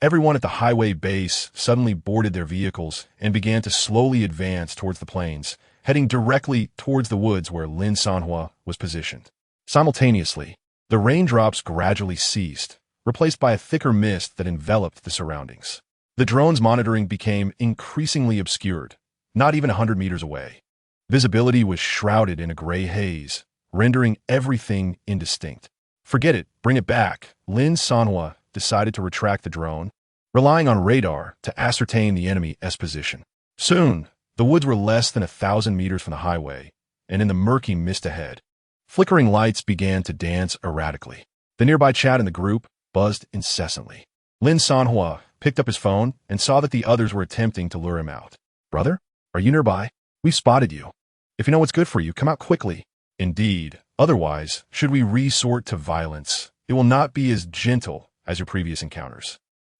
everyone at the highway base suddenly boarded their vehicles and began to slowly advance towards the plains, heading directly towards the woods where Lin Sanhuo was positioned. Simultaneously, the raindrops gradually ceased, replaced by a thicker mist that enveloped the surroundings. The drone's monitoring became increasingly obscured, not even 100 meters away. Visibility was shrouded in a gray haze, rendering everything indistinct. Forget it, bring it back. Lin Sanhuo decided to retract the drone, relying on radar to ascertain the enemy's position. Soon, the woods were less than 1,000 meters from the highway, and in the murky mist ahead, flickering lights began to dance erratically. The nearby chat in the group buzzed incessantly. Lin Sanhuo picked up his phone and saw that the others were attempting to lure him out. Brother, are you nearby? We've spotted you. If you know what's good for you, come out quickly. Indeed, otherwise, should we resort to violence, it will not be as gentle as your previous encounters.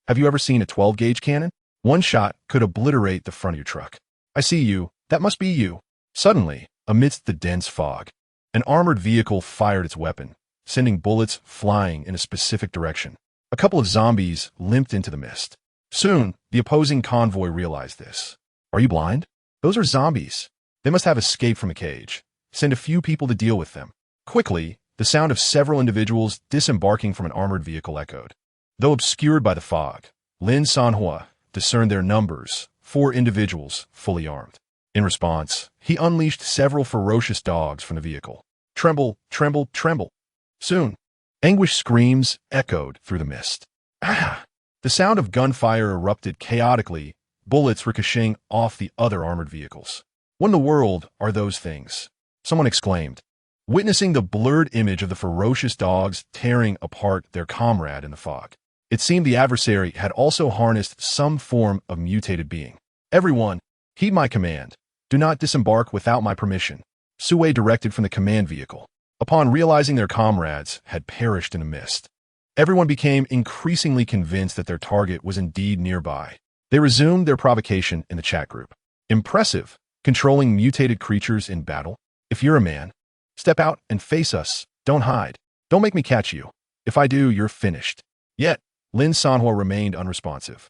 Have you ever seen a 12-gauge cannon? One shot could obliterate the front of your truck. I see you. That must be you. Suddenly, amidst the dense fog, an armored vehicle fired its weapon, sending bullets flying in a specific direction. A couple of zombies limped into the mist. Soon, the opposing convoy realized this. Are you blind? Those are zombies. They must have escaped from a cage. Send a few people to deal with them. Quickly, the sound of several individuals disembarking from an armored vehicle echoed. Though obscured by the fog, Lin Sanhuo discerned their numbers, 4 individuals fully armed. In response, he unleashed several ferocious dogs from the vehicle. Tremble, tremble, tremble. Soon, anguished screams echoed through the mist. Ah! The sound of gunfire erupted chaotically, bullets ricocheting off the other armored vehicles. What in the world are those things? Someone exclaimed, witnessing the blurred image of the ferocious dogs tearing apart their comrade in the fog. It seemed the adversary had also harnessed some form of mutated being. Everyone, heed my command. Do not disembark without my permission. Su Wei directed from the command vehicle. Upon realizing their comrades had perished in a mist, everyone became increasingly convinced that their target was indeed nearby. They resumed their provocation in the chat group. Impressive, controlling mutated creatures in battle. If you're a man, step out and face us. Don't hide. Don't make me catch you. If I do, you're finished. Yet, Lin Sanhuo remained unresponsive.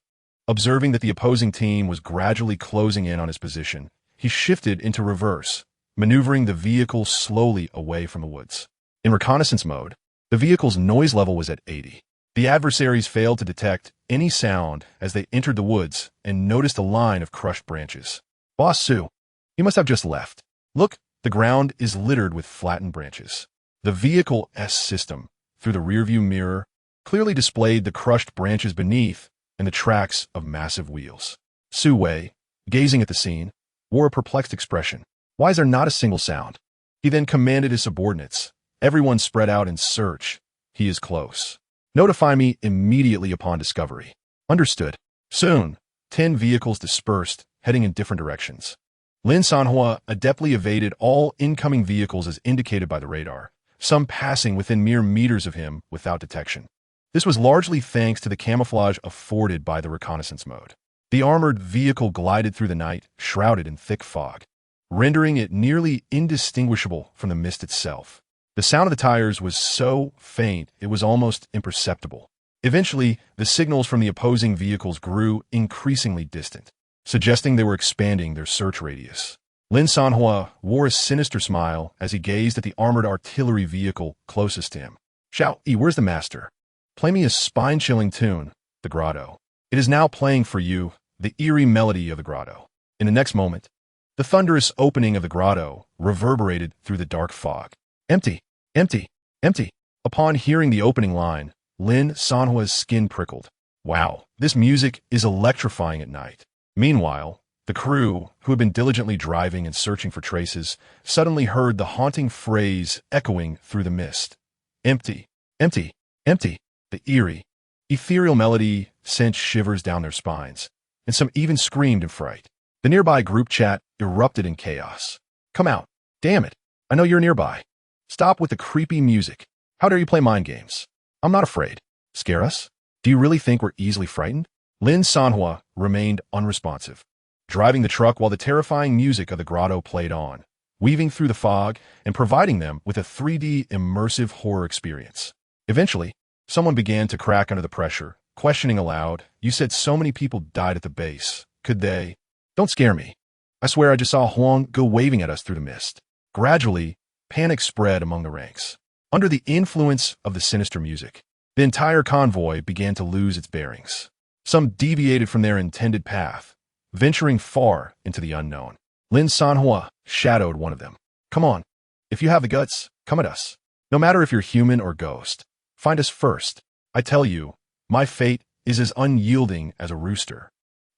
Observing that the opposing team was gradually closing in on his position, he shifted into reverse, maneuvering the vehicle slowly away from the woods. In reconnaissance mode, the vehicle's noise level was at 80. The adversaries failed to detect any sound as they entered the woods and noticed a line of crushed branches. Boss Su, you must have just left. Look, the ground is littered with flattened branches. The vehicle's system, through the rearview mirror, clearly displayed the crushed branches beneath and the tracks of massive wheels. Su Wei, gazing at the scene, wore a perplexed expression. Why is there not a single sound? He then commanded his subordinates. Everyone spread out and search. He is close. Notify me immediately upon discovery. Understood. Soon, 10 vehicles dispersed, heading in different directions. Lin Sanhuo adeptly evaded all incoming vehicles as indicated by the radar, some passing within mere meters of him without detection. This was largely thanks to the camouflage afforded by the reconnaissance mode. The armored vehicle glided through the night, shrouded in thick fog, rendering it nearly indistinguishable from the mist itself. The sound of the tires was so faint it was almost imperceptible. Eventually, the signals from the opposing vehicles grew increasingly distant, suggesting they were expanding their search radius. Lin Sanhuo wore a sinister smile as he gazed at the armored artillery vehicle closest to him. Xiao Yi, where's the master? Play me a spine-chilling tune, the grotto. It is now playing for you, the eerie melody of the grotto. In the next moment, the thunderous opening of the grotto reverberated through the dark fog. Empty, empty, empty. Upon hearing the opening line, Lin Sanhuo's skin prickled. Wow, this music is electrifying at night. Meanwhile, the crew, who had been diligently driving and searching for traces, suddenly heard the haunting phrase echoing through the mist. Empty, empty, empty. The eerie, ethereal melody sent shivers down their spines, and some even screamed in fright. The nearby group chat erupted in chaos. Come out. Damn it. I know you're nearby. Stop with the creepy music. How dare you play mind games? I'm not afraid. Scare us? Do you really think we're easily frightened? Lin Sanhuo remained unresponsive, driving the truck while the terrifying music of the grotto played on, weaving through the fog and providing them with a 3D immersive horror experience. Eventually, someone began to crack under the pressure, questioning aloud, "You said so many people died at the base. Could they?" "Don't scare me. I swear I just saw Huang go waving at us through the mist." Gradually, panic spread among the ranks. Under the influence of the sinister music, the entire convoy began to lose its bearings. Some deviated from their intended path, venturing far into the unknown. Lin Sanhuo shadowed one of them. "Come on. If you have the guts, come at us. No matter if you're human or ghost. Find us first. I tell you, my fate is as unyielding as a rooster."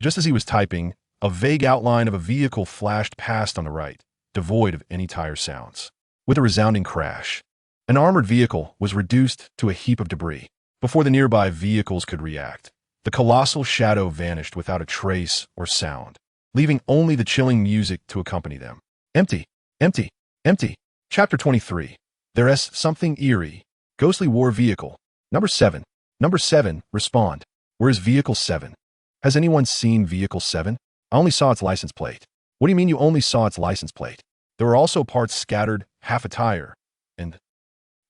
Just as he was typing, a vague outline of a vehicle flashed past on the right, devoid of any tire sounds. With a resounding crash, an armored vehicle was reduced to a heap of debris. Before the nearby vehicles could react, the colossal shadow vanished without a trace or sound, leaving only the chilling music to accompany them. Empty, empty, empty. Chapter 23. There's something eerie. Ghostly war vehicle. Number 7. Number 7, respond. Where is Vehicle 7? Has anyone seen Vehicle 7? I only saw its license plate. What do you mean you only saw its license plate? There were also parts scattered, half a tire, and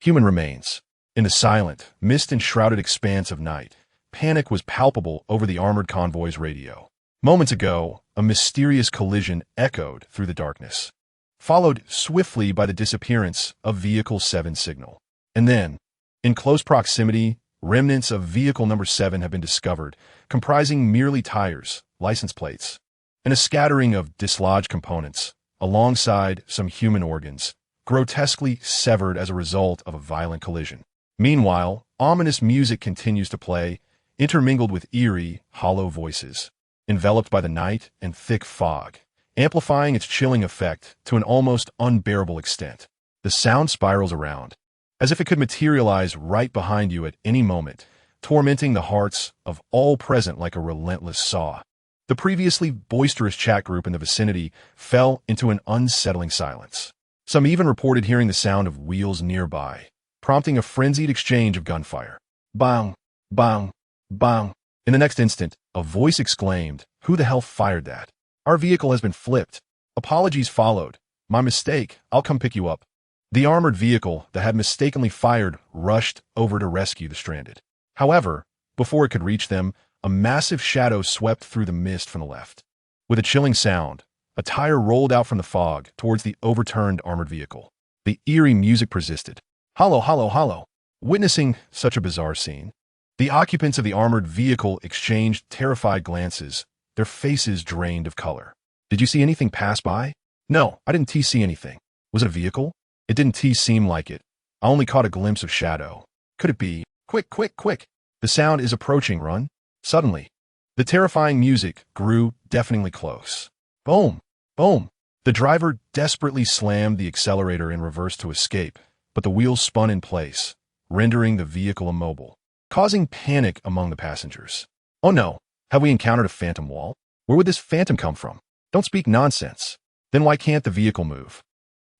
human remains. In the silent, mist-enshrouded expanse of night, panic was palpable over the armored convoy's radio. Moments ago, a mysterious collision echoed through the darkness, followed swiftly by the disappearance of Vehicle 7's signal. And then, in close proximity, remnants of Vehicle Number 7 have been discovered, comprising merely tires, license plates, and a scattering of dislodged components, alongside some human organs, grotesquely severed as a result of a violent collision. Meanwhile, ominous music continues to play, intermingled with eerie, hollow voices, enveloped by the night and thick fog, amplifying its chilling effect to an almost unbearable extent. The sound spirals around, as if it could materialize right behind you at any moment, tormenting the hearts of all present like a relentless saw. The previously boisterous chat group in the vicinity fell into an unsettling silence. Some even reported hearing the sound of wheels nearby, prompting a frenzied exchange of gunfire. Bang, bang, bang. In the next instant, a voice exclaimed, "Who the hell fired that? Our vehicle has been flipped." Apologies followed. "My mistake. I'll come pick you up." The armored vehicle that had mistakenly fired rushed over to rescue the stranded. However, before it could reach them, a massive shadow swept through the mist from the left. With a chilling sound, a tire rolled out from the fog towards the overturned armored vehicle. The eerie music persisted. Hollow, hollow, hollow. Witnessing such a bizarre scene, the occupants of the armored vehicle exchanged terrified glances, their faces drained of color. "Did you see anything pass by?" "No, I didn't see anything." "Was it a vehicle?" "It didn't seem like it. I only caught a glimpse of shadow." "Could it be?" "Quick, quick, quick. The sound is approaching, run." Suddenly, the terrifying music grew deafeningly close. Boom, boom. The driver desperately slammed the accelerator in reverse to escape, but the wheels spun in place, rendering the vehicle immobile, causing panic among the passengers. "Oh no, have we encountered a phantom wall? Where would this phantom come from?" "Don't speak nonsense. Then why can't the vehicle move?"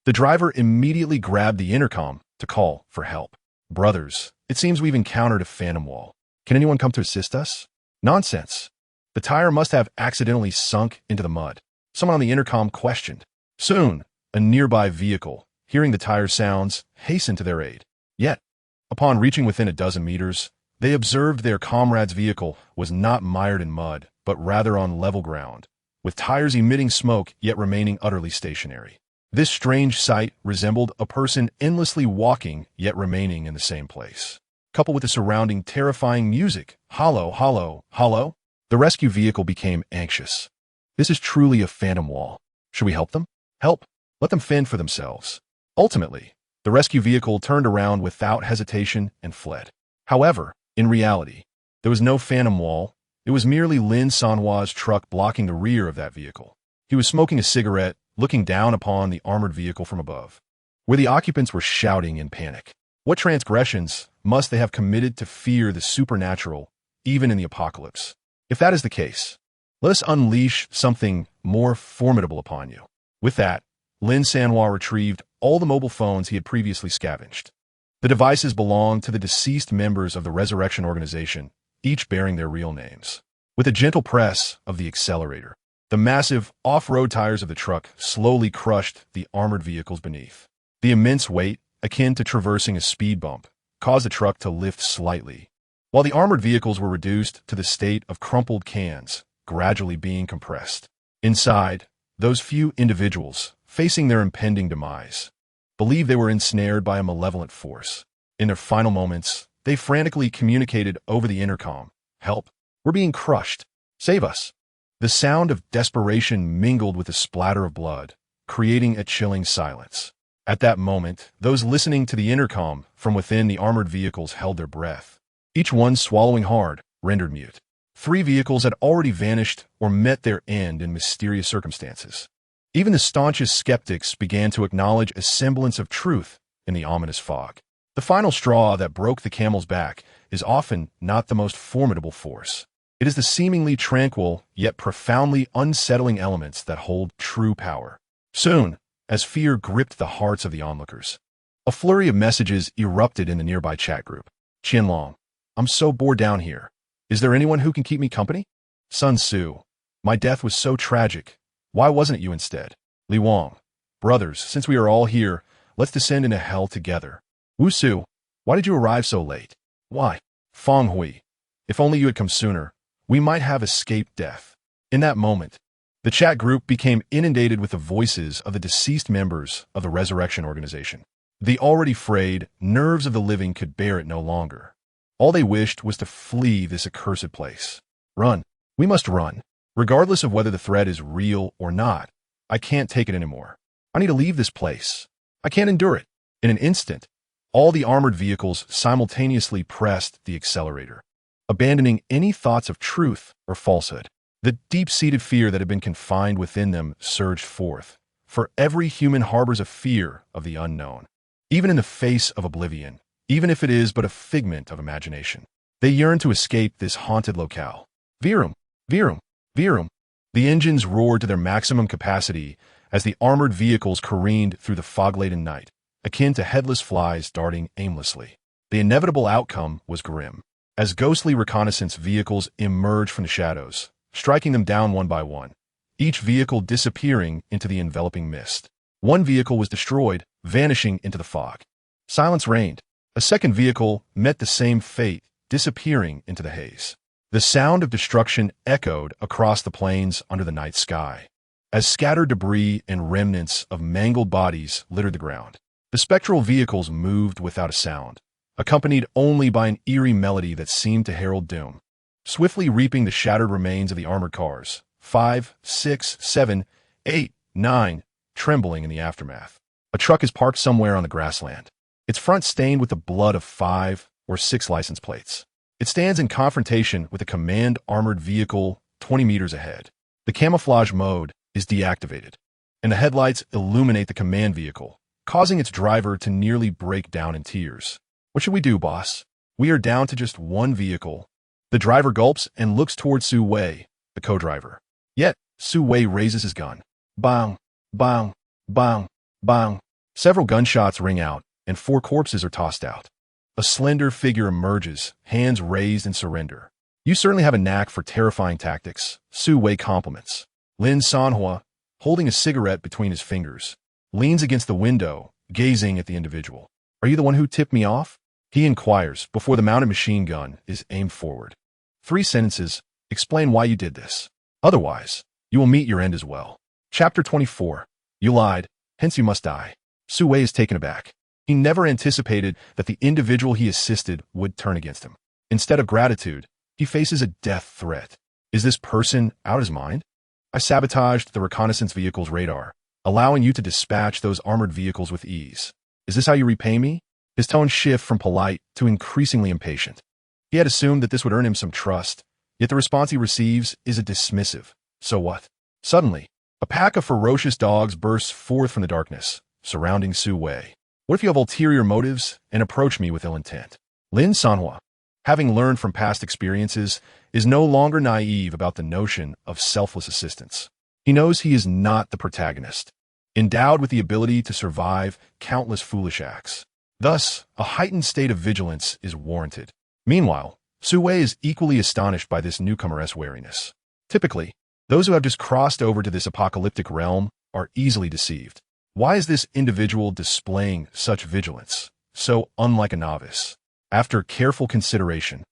The driver immediately grabbed the intercom to call for help. "Brothers, it seems we've encountered a phantom wall. Can anyone come to assist us?" "Nonsense. The tire must have accidentally sunk into the mud," someone on the intercom questioned. Soon, a nearby vehicle, hearing the tire sounds, hastened to their aid. Yet, upon reaching within a dozen meters, they observed their comrade's vehicle was not mired in mud, but rather on level ground, with tires emitting smoke yet remaining utterly stationary. This strange sight resembled a person endlessly walking yet remaining in the same place. Coupled with the surrounding terrifying music, hollow, hollow, hollow, The rescue vehicle became anxious. This is truly a phantom wall. Should we help them? Help. Let them fend for themselves. Ultimately, the rescue vehicle turned around without hesitation and fled. However, in reality, there was no phantom wall. It was merely Lin Sanhuo's truck blocking the rear of that vehicle. He was smoking a cigarette, looking down upon the armored vehicle from above, where the occupants were shouting in panic. What transgressions must they have committed to fear the supernatural, even in the apocalypse? If that is the case, let us unleash something more formidable upon you. With that, Lin Sanhuo retrieved all the mobile phones he had previously scavenged. The devices belonged to the deceased members of the Resurrection Organization, each bearing their real names. With a gentle press of the accelerator, the massive off-road tires of the truck slowly crushed the armored vehicles beneath. The immense weight, akin to traversing a speed bump, caused the truck to lift slightly, while the armored vehicles were reduced to the state of crumpled cans, gradually being compressed. Inside, those few individuals, facing their impending demise, believed they were ensnared by a malevolent force. In their final moments, they frantically communicated over the intercom, "Help! We're being crushed! Save us!" The sound of desperation mingled with the splatter of blood, creating a chilling silence. At that moment, those listening to the intercom from within the armored vehicles held their breath, each one swallowing hard, rendered mute. 3 vehicles had already vanished or met their end in mysterious circumstances. Even the staunchest skeptics began to acknowledge a semblance of truth in the ominous fog. The final straw that broke the camel's back is often not the most formidable force. It is the seemingly tranquil, yet profoundly unsettling elements that hold true power. Soon, as fear gripped the hearts of the onlookers, a flurry of messages erupted in the nearby chat group. "Qianlong, I'm so bored down here. Is there anyone who can keep me company? Sun Tzu, my death was so tragic. Why wasn't it you instead? Li Wang, brothers, since we are all here, let's descend into hell together. Wu Su, why did you arrive so late? Why? Feng Hui, if only you had come sooner, we might have escaped death." In that moment, the chat group became inundated with the voices of the deceased members of the Resurrection Organization. The already frayed nerves of the living could bear it no longer. All they wished was to flee this accursed place. "Run. We must run. Regardless of whether the threat is real or not, I can't take it anymore. I need to leave this place. I can't endure it." In an instant, all the armored vehicles simultaneously pressed the accelerator, abandoning any thoughts of truth or falsehood. The deep-seated fear that had been confined within them surged forth, for every human harbors a fear of the unknown, even in the face of oblivion, even if it is but a figment of imagination. They yearn to escape this haunted locale. Virum, virum, virum. The engines roared to their maximum capacity as the armored vehicles careened through the fog-laden night, akin to headless flies darting aimlessly. The inevitable outcome was grim. As ghostly reconnaissance vehicles emerged from the shadows, striking them down one by one, each vehicle disappearing into the enveloping mist. One vehicle was destroyed, vanishing into the fog. Silence reigned. A second vehicle met the same fate, disappearing into the haze. The sound of destruction echoed across the plains under the night sky, as scattered debris and remnants of mangled bodies littered the ground. The spectral vehicles moved without a sound, accompanied only by an eerie melody that seemed to herald doom, swiftly reaping the shattered remains of the armored cars, 5, 6, 7, 8, 9, trembling in the aftermath. A truck is parked somewhere on the grassland, its front stained with the blood of 5 or 6 license plates. It stands in confrontation with a command armored vehicle 20 meters ahead. The camouflage mode is deactivated, and the headlights illuminate the command vehicle, causing its driver to nearly break down in tears. "What should we do, boss? We are down to just one vehicle." The driver gulps and looks toward Su Wei, the co-driver. Yet, Su Wei raises his gun. Bang, bang, bang, bang. Several gunshots ring out, and 4 corpses are tossed out. A slender figure emerges, hands raised in surrender. "You certainly have a knack for terrifying tactics," Su Wei compliments. Lin Sanhuo, holding a cigarette between his fingers, leans against the window, gazing at the individual. "Are you the one who tipped me off?" he inquires before the mounted machine gun is aimed forward. 3 sentences, explain why you did this. Otherwise, you will meet your end as well. Chapter 24. You lied, hence you must die. Su Wei is taken aback. He never anticipated that the individual he assisted would turn against him. Instead of gratitude, he faces a death threat. Is this person out of his mind? I sabotaged the reconnaissance vehicle's radar, allowing you to dispatch those armored vehicles with ease. Is this how you repay me? His tone shifted from polite to increasingly impatient. He had assumed that this would earn him some trust, yet the response he receives is a dismissive, "So what?" Suddenly, a pack of ferocious dogs bursts forth from the darkness, surrounding Su Wei. What if you have ulterior motives and approach me with ill intent? Lin Sanhuo, having learned from past experiences, is no longer naive about the notion of selfless assistance. He knows he is not the protagonist, endowed with the ability to survive countless foolish acts. Thus, a heightened state of vigilance is warranted. Meanwhile, Su Wei is equally astonished by this newcomer's wariness. Typically, those who have just crossed over to this apocalyptic realm are easily deceived. Why is this individual displaying such vigilance, so unlike a novice? After careful consideration,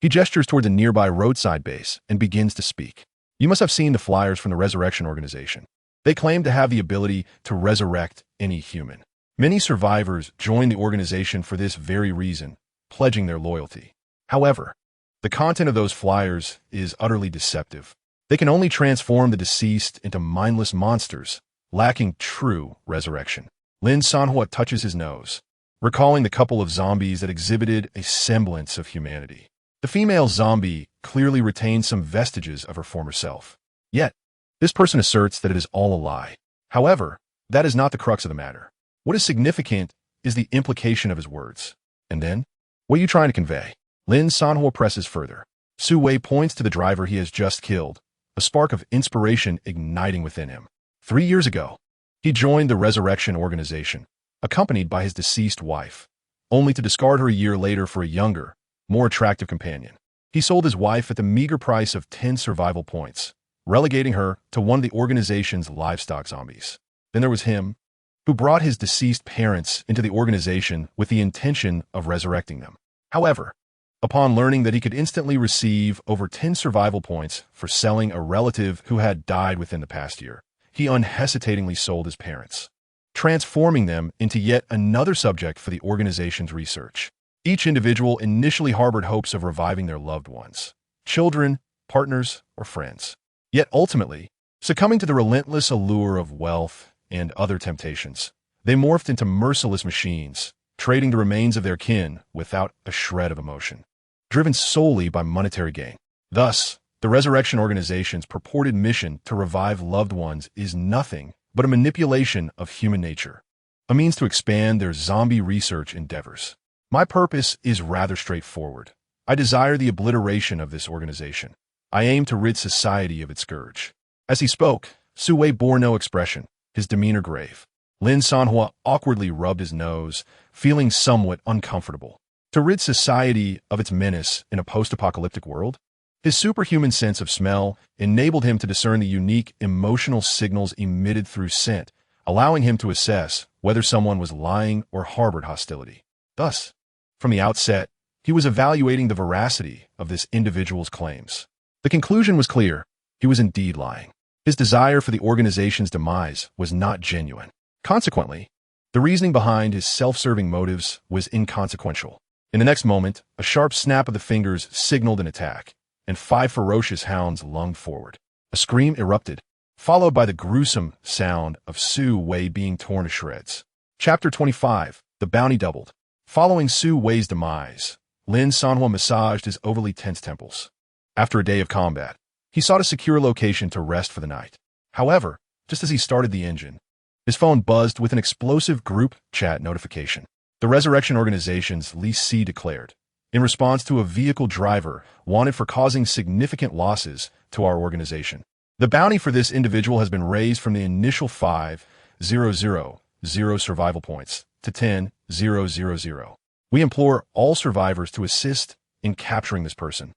he gestures toward the nearby roadside base and begins to speak. You must have seen the flyers from the Resurrection Organization. They claim to have the ability to resurrect any human. Many survivors join the organization for this very reason, pledging their loyalty. However, the content of those flyers is utterly deceptive. They can only transform the deceased into mindless monsters, lacking true resurrection. Lin Sanhuo touches his nose, recalling the couple of zombies that exhibited a semblance of humanity. The female zombie clearly retained some vestiges of her former self. Yet, this person asserts that it is all a lie. However, that is not the crux of the matter. What is significant is the implication of his words. And then, what are you trying to convey? Lin Sanhuo presses further. Su Wei points to the driver he has just killed, a spark of inspiration igniting within him. 3 years ago, he joined the Resurrection Organization, accompanied by his deceased wife, only to discard her a year later for a younger, more attractive companion. He sold his wife at the meager price of 10 survival points, relegating her to one of the organization's livestock zombies. Then there was him, who brought his deceased parents into the organization with the intention of resurrecting them. However, upon learning that he could instantly receive over 10 survival points for selling a relative who had died within the past year, he unhesitatingly sold his parents, transforming them into yet another subject for the organization's research. Each individual initially harbored hopes of reviving their loved ones, children, partners, or friends. Yet ultimately, succumbing to the relentless allure of wealth and other temptations, they morphed into merciless machines, trading the remains of their kin without a shred of emotion, driven solely by monetary gain. Thus, the Resurrection Organization's purported mission to revive loved ones is nothing but a manipulation of human nature, a means to expand their zombie research endeavors. My purpose is rather straightforward. I desire the obliteration of this organization. I aim to rid society of its scourge. As he spoke, Su Wei bore no expression, his demeanor grave. Lin Sanhuo awkwardly rubbed his nose, feeling somewhat uncomfortable. To rid society of its menace in a post-apocalyptic world? His superhuman sense of smell enabled him to discern the unique emotional signals emitted through scent, allowing him to assess whether someone was lying or harbored hostility. Thus, from the outset, he was evaluating the veracity of this individual's claims. The conclusion was clear. He was indeed lying. His desire for the organization's demise was not genuine. Consequently, the reasoning behind his self-serving motives was inconsequential. In the next moment, a sharp snap of the fingers signaled an attack, and 5 ferocious hounds lunged forward. A scream erupted, followed by the gruesome sound of Su Wei being torn to shreds. Chapter 25. The Bounty Doubled. Following Su Wei's demise, Lin Sanhuo massaged his overly tense temples. After a day of combat, he sought a secure location to rest for the night. However, just as he started the engine, his phone buzzed with an explosive group chat notification. The Resurrection Organization's Li Si declared, in response to a vehicle driver wanted for causing significant losses to our organization. The bounty for this individual has been raised from the initial 5,000 survival points to 10,000. We implore all survivors to assist in capturing this person,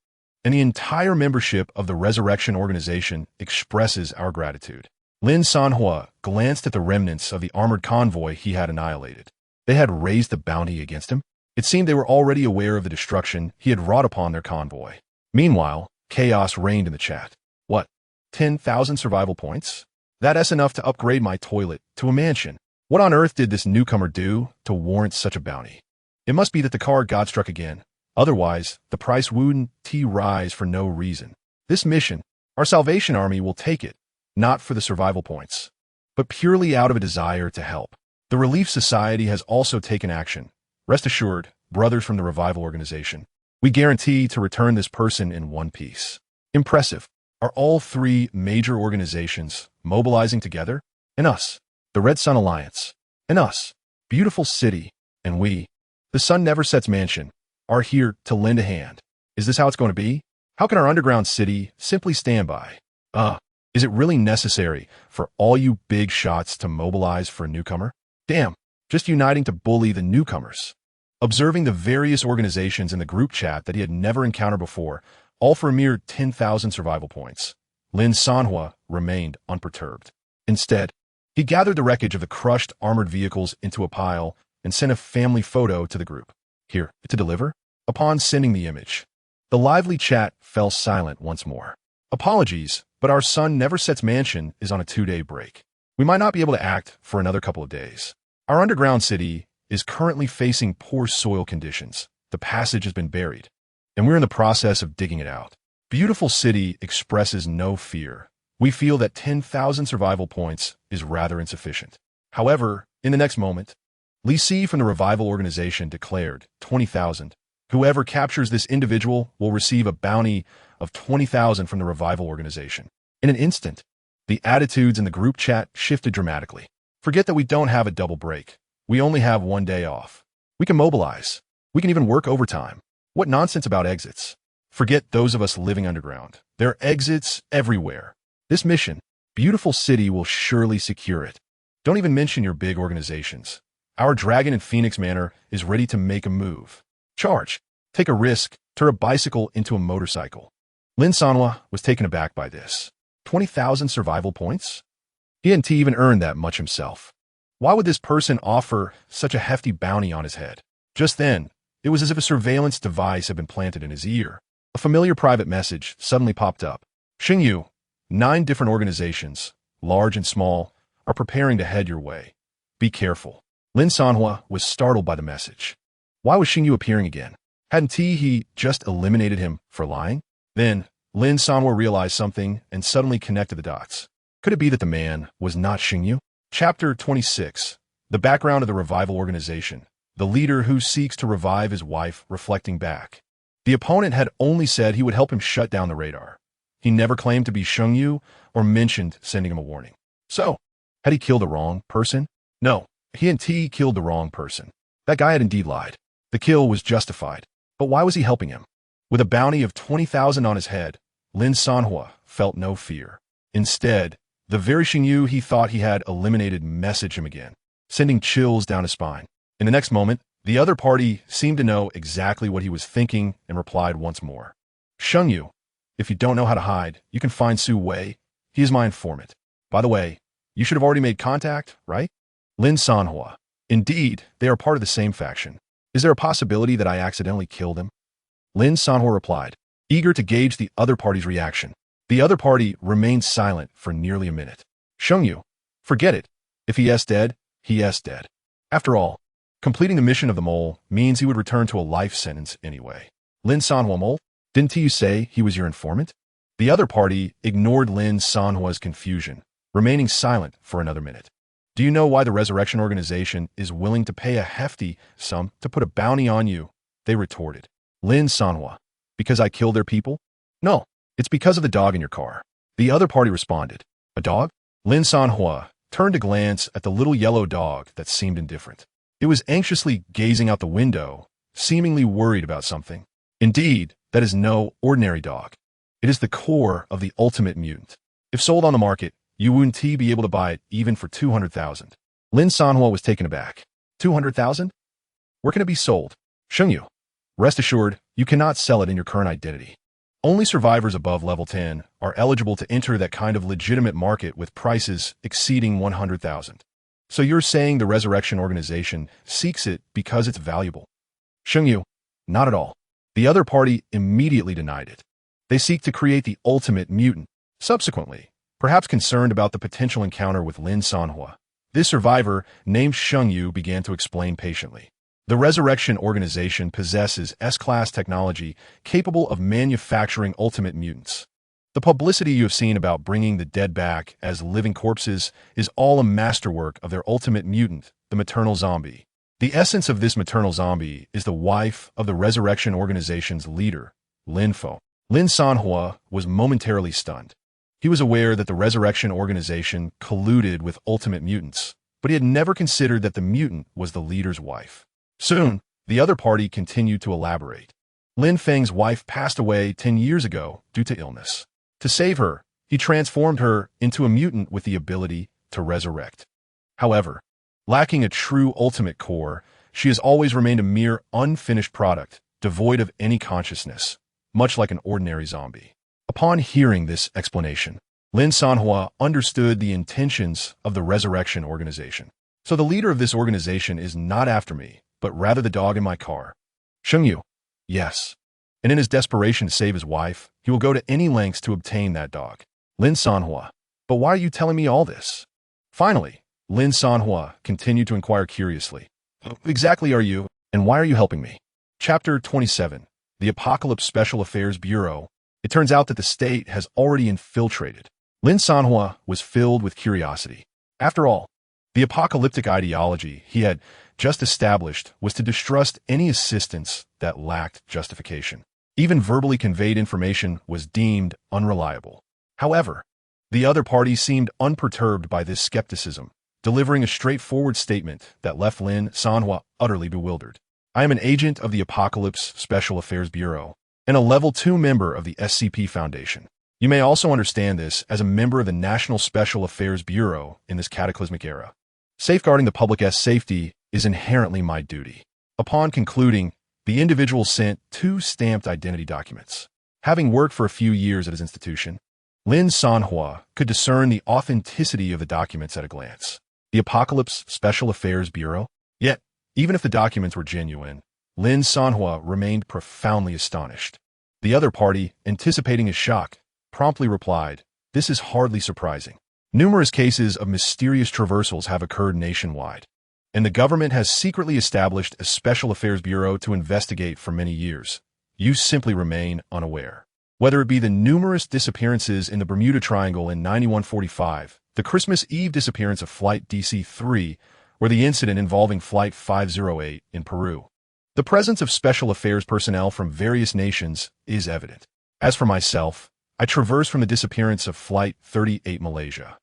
and the entire membership of the Resurrection Organization expresses our gratitude. Lin Sanhuo glanced at the remnants of the armored convoy he had annihilated. They had raised the bounty against him. It seemed they were already aware of the destruction he had wrought upon their convoy. Meanwhile, chaos reigned in the chat. What? 10,000 survival points? That's enough to upgrade my toilet to a mansion. What on earth did this newcomer do to warrant such a bounty? It must be that the car got struck again. Otherwise, the price wouldn't rise for no reason. This mission Our Salvation Army will take it, not for the survival points, but purely out of a desire to help. The Relief Society has also taken action. Rest assured, brothers from the Revival Organization, we guarantee to return this person in one piece. Impressive. Are all three major organizations mobilizing together? And us, the Red Sun Alliance, and us, Beautiful City, and we, the Sun Never Sets Mansion, are here to lend a hand. Is this how it's going to be? How can our underground city simply stand by? Is it really necessary for all you big shots to mobilize for a newcomer? Damn, just uniting to bully the newcomers. Observing the various organizations in the group chat that he had never encountered before, all for a mere 10,000 survival points, Lin Sanhuo remained unperturbed. Instead, he gathered the wreckage of the crushed armored vehicles into a pile and sent a family photo to the group. Here, to deliver? Upon sending the image, the lively chat fell silent once more. Apologies, but our Sun Never Sets Mansion is on a 2-day break. We might not be able to act for another couple of days. Our underground city is currently facing poor soil conditions. The passage has been buried, and we're in the process of digging it out. Beautiful City expresses no fear. We feel that 10,000 survival points is rather insufficient. However, in the next moment, Li Si from the Revival Organization declared 20,000. Whoever captures this individual will receive a bounty of 20,000 from the Revival Organization. In an instant, the attitudes in the group chat shifted dramatically. Forget that we don't have a double break. We only have 1 day off. We can mobilize. We can even work overtime. What nonsense about exits? Forget those of us living underground. There are exits everywhere. This mission, Beautiful City, will surely secure it. Don't even mention your big organizations. Our Dragon and Phoenix Manor is ready to make a move. Charge. Take a risk. Turn a bicycle into a motorcycle. Lin Sanhuo was taken aback by this. 20,000 survival points? He hadn't even earned that much himself. Why would this person offer such a hefty bounty on his head? Just then, it was as if a surveillance device had been planted in his ear. A familiar private message suddenly popped up. Xingyu, 9 different organizations, large and small, are preparing to head your way. Be careful. Lin Sanhuo was startled by the message. Why was Xingyu appearing again? Hadn't he just eliminated him for lying? Then, Lin Sanhuo realized something and suddenly connected the dots. Could it be that the man was not Xingyu? Chapter 26. The background of the Revival Organization. The leader who seeks to revive his wife reflecting back. The opponent had only said he would help him shut down the radar. He never claimed to be Xingyu or mentioned sending him a warning. So, had he killed the wrong person? No, he killed the wrong person. That guy had indeed lied. The kill was justified. But why was he helping him? With a bounty of 20,000 on his head, Lin Sanhuo felt no fear. Instead, the very Xingyu he thought he had eliminated messaged him again, sending chills down his spine. In the next moment, the other party seemed to know exactly what he was thinking and replied once more. Xingyu, if you don't know how to hide, you can find Su Wei. He is my informant. By the way, you should have already made contact, right? Lin Sanhuo. Indeed, they are part of the same faction. Is there a possibility that I accidentally killed him? Lin Sanhuo replied, eager to gauge the other party's reaction. The other party remained silent for nearly a minute. Xingyu, forget it. If he is dead, he is dead. After all, completing the mission of the mole means he would return to a life sentence anyway. Lin Sanhuo mole, didn't you say he was your informant? The other party ignored Lin Sanhuo's confusion, remaining silent for another minute. Do you know why the Resurrection Organization is willing to pay a hefty sum to put a bounty on you? They retorted. Lin Sanhuo, because I killed their people? No, it's because of the dog in your car. The other party responded. A dog? Lin Sanhuo turned to glance at the little yellow dog that seemed indifferent. It was anxiously gazing out the window, seemingly worried about something. Indeed, that is no ordinary dog. It is the core of the ultimate mutant. If sold on the market, you wouldn't be able to buy it even for 200,000. Lin Sanhuo was taken aback. 200,000? Where can it be sold? Xingyu. Rest assured, you cannot sell it in your current identity. Only survivors above level 10 are eligible to enter that kind of legitimate market with prices exceeding 100,000. So you're saying the Resurrection Organization seeks it because it's valuable? Xingyu, not at all. The other party immediately denied it. They seek to create the ultimate mutant. Subsequently, perhaps concerned about the potential encounter with Lin Sanhuo, this survivor named Xingyu began to explain patiently. The Resurrection Organization possesses S-class technology capable of manufacturing ultimate mutants. The publicity you have seen about bringing the dead back as living corpses is all a masterwork of their ultimate mutant, the maternal zombie. The essence of this maternal zombie is the wife of the Resurrection Organization's leader, Lin Sanhuo was momentarily stunned. He was aware that the Resurrection Organization colluded with ultimate mutants, but he had never considered that the mutant was the leader's wife. Soon, the other party continued to elaborate. Lin Feng's wife passed away 10 years ago due to illness. To save her, he transformed her into a mutant with the ability to resurrect. However, lacking a true ultimate core, she has always remained a mere unfinished product, devoid of any consciousness, much like an ordinary zombie. Upon hearing this explanation, Lin Sanhuo understood the intentions of the Resurrection Organization. So the leader of this organization is not after me, but rather the dog in my car. Shengyu. Yes. And in his desperation to save his wife, he will go to any lengths to obtain that dog. Lin Sanhuo. But why are you telling me all this? Finally, Lin Sanhuo continued to inquire curiously. Who exactly are you, and why are you helping me? Chapter 27. The Apocalypse Special Affairs Bureau. It turns out that the state has already infiltrated. Lin Sanhuo was filled with curiosity. After all, the apocalyptic ideology he had just established was to distrust any assistance that lacked justification. Even verbally conveyed information was deemed unreliable. However, the other party seemed unperturbed by this skepticism, delivering a straightforward statement that left Lin Sanhuo utterly bewildered. I am an agent of the Apocalypse Special Affairs Bureau and a Level 2 member of the SCP Foundation. You may also understand this as a member of the National Special Affairs Bureau in this cataclysmic era. Safeguarding the public's safety is inherently my duty. Upon concluding, the individual sent 2 stamped identity documents. Having worked for a few years at his institution, Lin Sanhuo could discern the authenticity of the documents at a glance. The Apocalypse Special Affairs Bureau? Yet, even if the documents were genuine, Lin Sanhuo remained profoundly astonished. The other party, anticipating his shock, promptly replied, "This is hardly surprising. Numerous cases of mysterious traversals have occurred nationwide, and the government has secretly established a Special Affairs Bureau to investigate for many years. You simply remain unaware. Whether it be the numerous disappearances in the Bermuda Triangle in 9145, the Christmas Eve disappearance of Flight DC-3, or the incident involving Flight 508 in Peru. The presence of special affairs personnel from various nations is evident. As for myself, I traverse from the disappearance of Flight 38 Malaysia.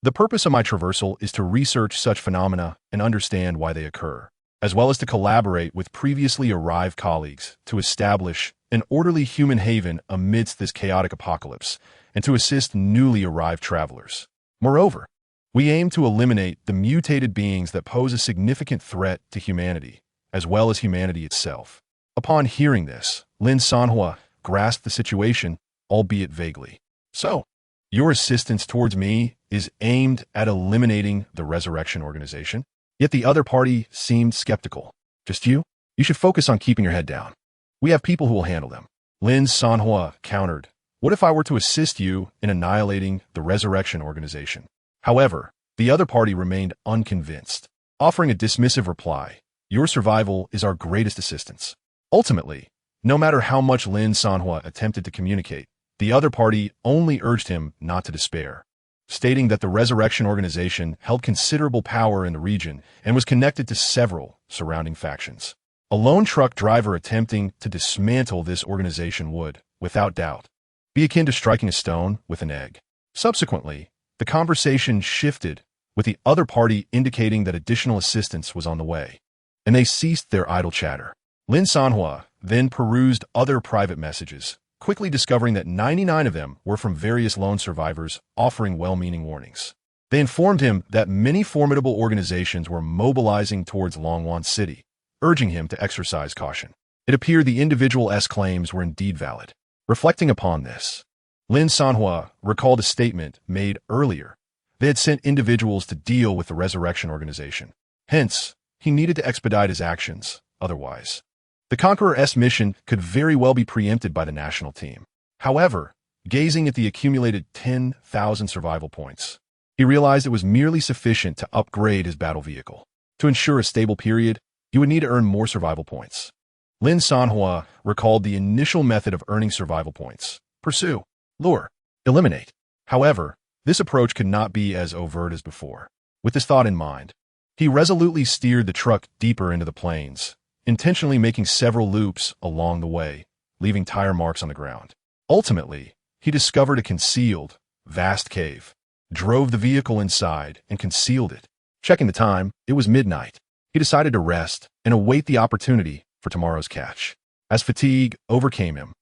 The purpose of my traversal is to research such phenomena and understand why they occur, as well as to collaborate with previously arrived colleagues to establish an orderly human haven amidst this chaotic apocalypse and to assist newly arrived travelers. Moreover, we aim to eliminate the mutated beings that pose a significant threat to humanity, as well as humanity itself. Upon hearing this, Lin Sanhuo grasped the situation, albeit vaguely. So, your assistance towards me is aimed at eliminating the Resurrection Organization? Yet the other party seemed skeptical. Just you? You should focus on keeping your head down. We have people who will handle them. Lin Sanhuo countered. What if I were to assist you in annihilating the Resurrection Organization? However, the other party remained unconvinced, offering a dismissive reply. Your survival is our greatest assistance. Ultimately, no matter how much Lin Sanhuo attempted to communicate, the other party only urged him not to despair, stating that the Resurrection Organization held considerable power in the region and was connected to several surrounding factions. A lone truck driver attempting to dismantle this organization would, without doubt, be akin to striking a stone with an egg. Subsequently, the conversation shifted, with the other party indicating that additional assistance was on the way, and they ceased their idle chatter. Lin Sanhuo then perused other private messages, quickly discovering that 99 of them were from various lone survivors offering well-meaning warnings. They informed him that many formidable organizations were mobilizing towards Longwan City, urging him to exercise caution. It appeared the individual's claims were indeed valid. Reflecting upon this, Lin Sanhuo recalled a statement made earlier. They had sent individuals to deal with the Resurrection Organization. Hence, he needed to expedite his actions, otherwise the Conqueror's mission could very well be preempted by the national team. However, gazing at the accumulated 10,000 survival points, he realized it was merely sufficient to upgrade his battle vehicle. To ensure a stable period, he would need to earn more survival points. Lin Sanhuo recalled the initial method of earning survival points. Pursue, lure, eliminate. However, this approach could not be as overt as before. With this thought in mind, he resolutely steered the truck deeper into the plains, intentionally making several loops along the way, leaving tire marks on the ground. Ultimately, he discovered a concealed, vast cave, drove the vehicle inside, and concealed it. Checking the time, it was midnight. He decided to rest and await the opportunity for tomorrow's catch. As fatigue overcame him,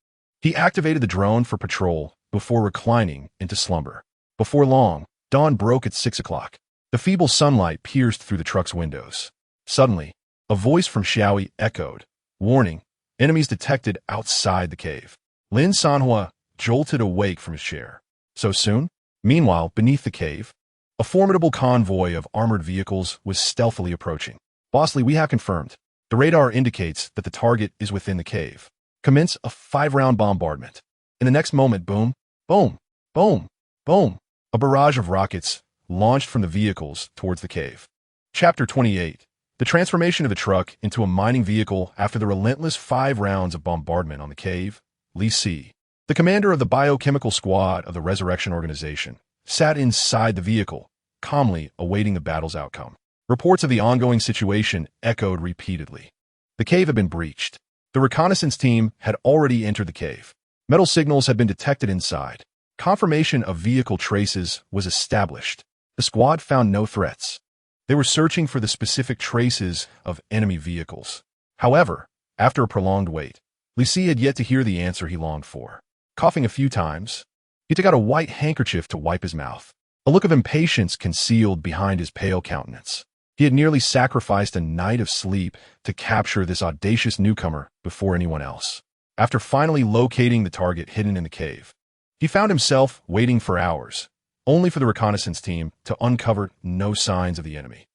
he activated the drone for patrol before reclining into slumber. Before long, dawn broke at 6 o'clock. The feeble sunlight pierced through the truck's windows. Suddenly, a voice from Xiaoi echoed, warning, enemies detected outside the cave. Lin Sanhuo jolted awake from his chair. So soon? Meanwhile, beneath the cave, a formidable convoy of armored vehicles was stealthily approaching. Bosley, we have confirmed. The radar indicates that the target is within the cave. Commence a 5-round bombardment. In the next moment, boom, boom, boom, boom. A barrage of rockets launched from the vehicles towards the cave. Chapter 28. The transformation of the truck into a mining vehicle after the relentless 5 rounds of bombardment on the cave. Li Si, the commander of the biochemical squad of the Resurrection Organization, sat inside the vehicle, calmly awaiting the battle's outcome. Reports of the ongoing situation echoed repeatedly. The cave had been breached. The reconnaissance team had already entered the cave. Metal signals had been detected inside. Confirmation of vehicle traces was established. The squad found no threats. They were searching for the specific traces of enemy vehicles. However, after a prolonged wait, Li Si had yet to hear the answer he longed for. Coughing a few times, he took out a white handkerchief to wipe his mouth. A look of impatience concealed behind his pale countenance. He had nearly sacrificed a night of sleep to capture this audacious newcomer before anyone else. After finally locating the target hidden in the cave, he found himself waiting for hours, only for the reconnaissance team to uncover no signs of the enemy.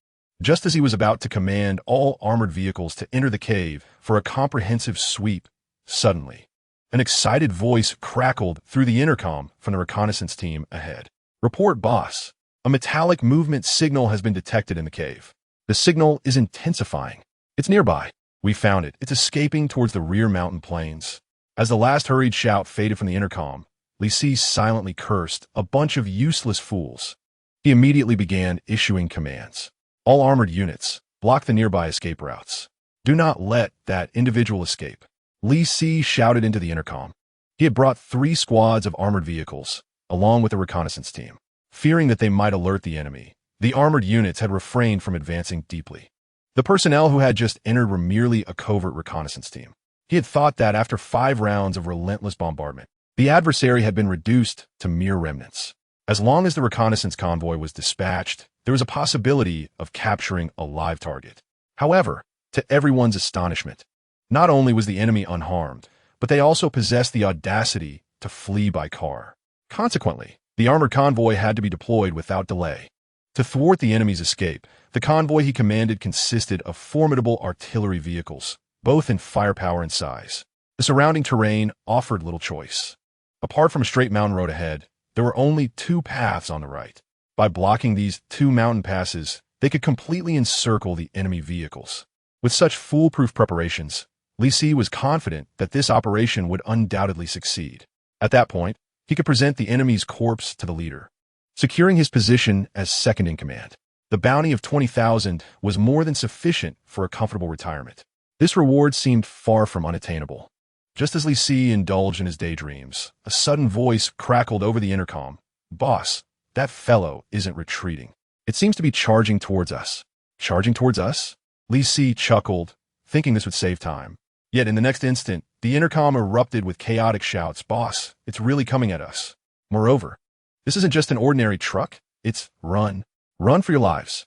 Just as he was about to command all armored vehicles to enter the cave for a comprehensive sweep, suddenly, an excited voice crackled through the intercom from the reconnaissance team ahead. Report, boss. A metallic movement signal has been detected in the cave. The signal is intensifying. It's nearby. We found it. It's escaping towards the rear mountain plains. As the last hurried shout faded from the intercom, Li Si silently cursed, a bunch of useless fools. He immediately began issuing commands. All armored units, block the nearby escape routes. Do not let that individual escape. Li Si shouted into the intercom. He had brought 3 squads of armored vehicles, along with a reconnaissance team. Fearing that they might alert the enemy, the armored units had refrained from advancing deeply. The personnel who had just entered were merely a covert reconnaissance team. He had thought that after 5 rounds of relentless bombardment, the adversary had been reduced to mere remnants. As long as the reconnaissance convoy was dispatched, there was a possibility of capturing a live target. However, to everyone's astonishment, not only was the enemy unharmed, but they also possessed the audacity to flee by car. Consequently, the armored convoy had to be deployed without delay. To thwart the enemy's escape, the convoy he commanded consisted of formidable artillery vehicles, both in firepower and size. The surrounding terrain offered little choice. Apart from a straight mountain road ahead, there were only 2 paths on the right. By blocking these 2 mountain passes, they could completely encircle the enemy vehicles. With such foolproof preparations, Li Si was confident that this operation would undoubtedly succeed. At that point, he could present the enemy's corpse to the leader, securing his position as second in command. The bounty of 20,000 was more than sufficient for a comfortable retirement. This reward seemed far from unattainable. Just as Li Si indulged in his daydreams, a sudden voice crackled over the intercom. Boss, that fellow isn't retreating. It seems to be charging towards us. Charging towards us? Li Si chuckled, thinking this would save time. Yet in the next instant, the intercom erupted with chaotic shouts. Boss, it's really coming at us. Moreover, this isn't just an ordinary truck. It's run. Run for your lives.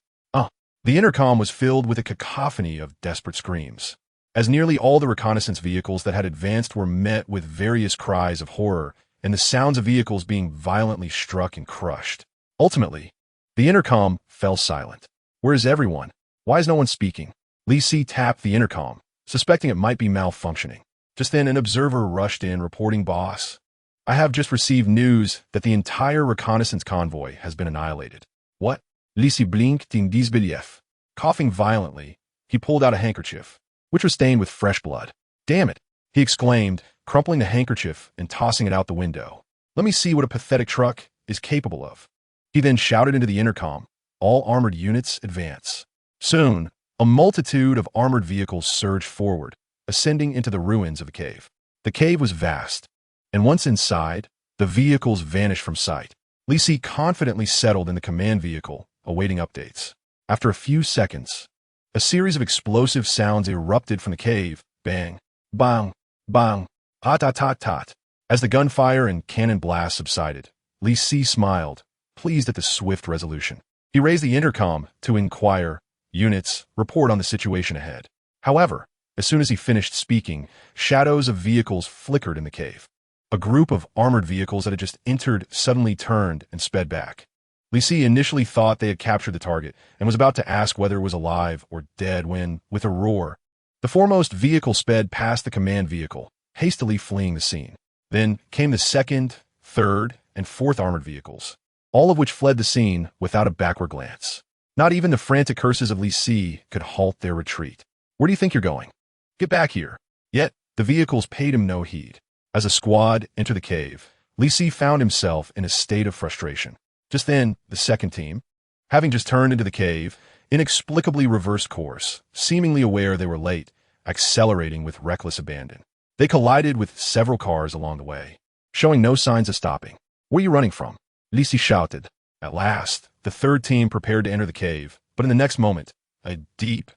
The intercom was filled with a cacophony of desperate screams, as nearly all the reconnaissance vehicles that had advanced were met with various cries of horror and the sounds of vehicles being violently struck and crushed. Ultimately, the intercom fell silent. Where is everyone? Why is no one speaking? Li Si tapped the intercom, suspecting it might be malfunctioning. Just then, an observer rushed in, reporting, Boss, I have just received news that the entire reconnaissance convoy has been annihilated. What? Li Si blinked in disbelief. Coughing violently, he pulled out a handkerchief, which was stained with fresh blood. Damn it, he exclaimed, crumpling the handkerchief and tossing it out the window. Let me see what a pathetic truck is capable of. He then shouted into the intercom, "All armored units advance." Soon, a multitude of armored vehicles surged forward, ascending into the ruins of the cave. The cave was vast, and once inside, the vehicles vanished from sight. Li Si confidently settled in the command vehicle, awaiting updates. After a few seconds, a series of explosive sounds erupted from the cave. Bang, bang, bang, tot. As the gunfire and cannon blasts subsided, Li Si smiled, pleased at the swift resolution. He raised the intercom to inquire, "Units, report on the situation ahead." However, as soon as he finished speaking, shadows of vehicles flickered in the cave. A group of armored vehicles that had just entered suddenly turned and sped back. Li Si initially thought they had captured the target and was about to ask whether it was alive or dead when, with a roar, the foremost vehicle sped past the command vehicle, hastily fleeing the scene. Then came the second, third, and fourth armored vehicles, all of which fled the scene without a backward glance. Not even the frantic curses of Li Si could halt their retreat. "Where do you think you're going? Get back here." Yet, the vehicles paid him no heed. As a squad entered the cave, Li Si found himself in a state of frustration. Just then, the second team, having just turned into the cave, inexplicably reversed course, seemingly aware they were late, accelerating with reckless abandon. They collided with several cars along the way, showing no signs of stopping. "Where are you running from?" Li Si shouted. At last, the third team prepared to enter the cave, but in the next moment, a deep,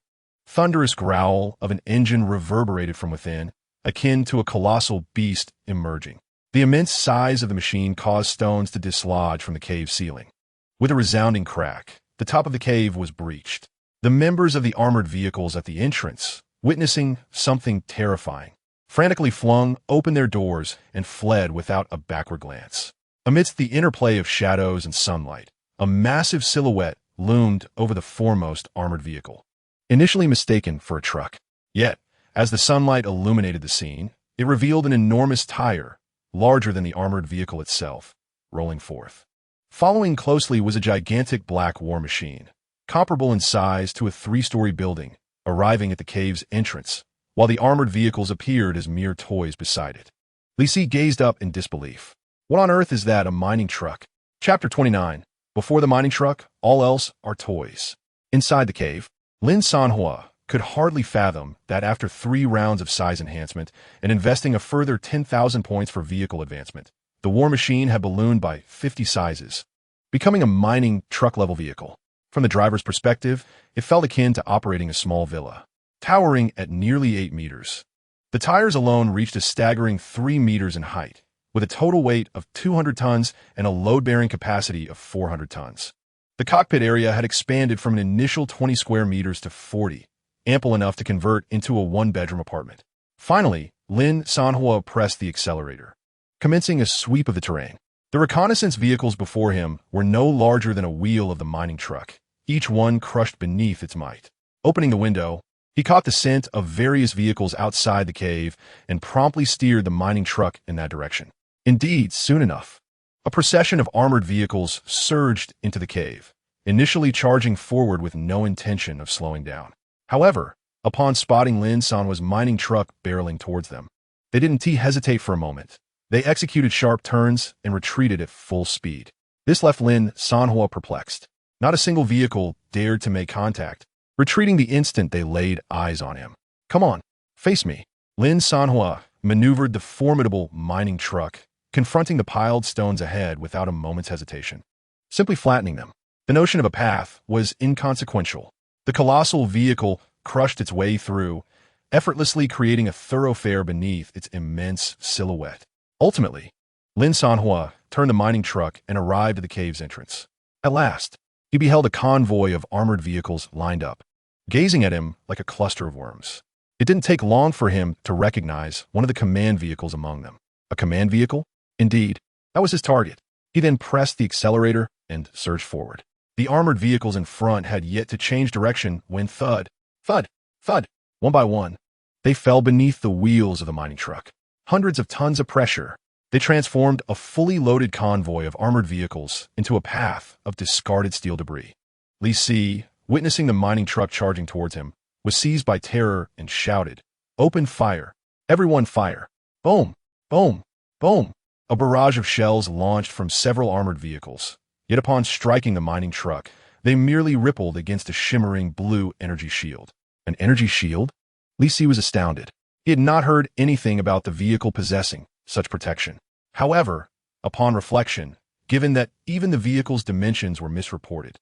thunderous growl of an engine reverberated from within, akin to a colossal beast emerging. The immense size of the machine caused stones to dislodge from the cave ceiling. With a resounding crack, the top of the cave was breached. The members of the armored vehicles at the entrance, witnessing something terrifying, frantically flung open their doors and fled without a backward glance. Amidst the interplay of shadows and sunlight, a massive silhouette loomed over the foremost armored vehicle, initially mistaken for a truck. Yet, as the sunlight illuminated the scene, it revealed an enormous tire, larger than the armored vehicle itself, rolling forth. Following closely was a gigantic black war machine, comparable in size to a 3-story building, arriving at the cave's entrance, while the armored vehicles appeared as mere toys beside it. Li Si gazed up in disbelief. What on earth is that, a mining truck? Chapter 29. Before the mining truck, all else are toys. Inside the cave, Lin Sanhuo could hardly fathom that after 3 rounds of size enhancement and investing a further 10,000 points for vehicle advancement, the war machine had ballooned by 50 sizes, becoming a mining truck-level vehicle. From the driver's perspective, it felt akin to operating a small villa, towering at nearly 8 meters. The tires alone reached a staggering 3 meters in height, with a total weight of 200 tons and a load-bearing capacity of 400 tons. The cockpit area had expanded from an initial 20 square meters to 40, ample enough to convert into a 1-bedroom apartment. Finally, Lin Sanhuo pressed the accelerator, commencing a sweep of the terrain. The reconnaissance vehicles before him were no larger than a wheel of the mining truck, each one crushed beneath its might. Opening the window, he caught the scent of various vehicles outside the cave and promptly steered the mining truck in that direction. Indeed, soon enough, a procession of armored vehicles surged into the cave, initially charging forward with no intention of slowing down. However, upon spotting Lin Sanhuo's mining truck barreling towards them, they didn't hesitate for a moment. They executed sharp turns and retreated at full speed. This left Lin Sanhuo perplexed. Not a single vehicle dared to make contact, retreating the instant they laid eyes on him. "Come on, face me." Lin Sanhuo maneuvered the formidable mining truck, confronting the piled stones ahead without a moment's hesitation, simply flattening them. The notion of a path was inconsequential. The colossal vehicle crushed its way through, effortlessly creating a thoroughfare beneath its immense silhouette. Ultimately, Lin Sanhuo turned the mining truck and arrived at the cave's entrance. At last, he beheld a convoy of armored vehicles lined up, gazing at him like a cluster of worms. It didn't take long for him to recognize one of the command vehicles among them. A command vehicle? Indeed, that was his target. He then pressed the accelerator and surged forward. The armored vehicles in front had yet to change direction when thud, thud, thud, one by one, they fell beneath the wheels of the mining truck. Hundreds of tons of pressure. They transformed a fully loaded convoy of armored vehicles into a path of discarded steel debris. Li Si, witnessing the mining truck charging towards him, was seized by terror and shouted, "Open fire! Everyone fire! Boom! Boom! Boom!" A barrage of shells launched from several armored vehicles. Yet upon striking the mining truck, they merely rippled against a shimmering blue energy shield. An energy shield? Li Si was astounded. He had not heard anything about the vehicle possessing such protection. However, upon reflection, given that even the vehicle's dimensions were misreported,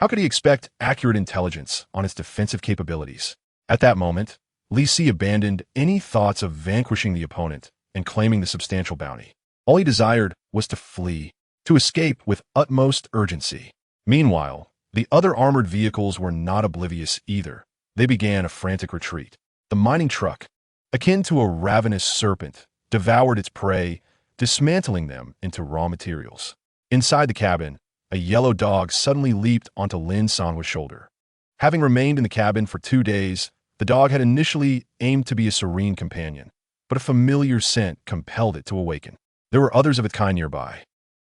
how could he expect accurate intelligence on its defensive capabilities? At that moment, Li Si abandoned any thoughts of vanquishing the opponent and claiming the substantial bounty. All he desired was to flee, to escape with utmost urgency. Meanwhile, the other armored vehicles were not oblivious either. They began a frantic retreat. The mining truck, akin to a ravenous serpent, devoured its prey, dismantling them into raw materials. Inside the cabin, a yellow dog suddenly leaped onto Lin Sanhuo's shoulder. Having remained in the cabin for 2 days, the dog had initially aimed to be a serene companion, but a familiar scent compelled it to awaken. There were others of its kind nearby.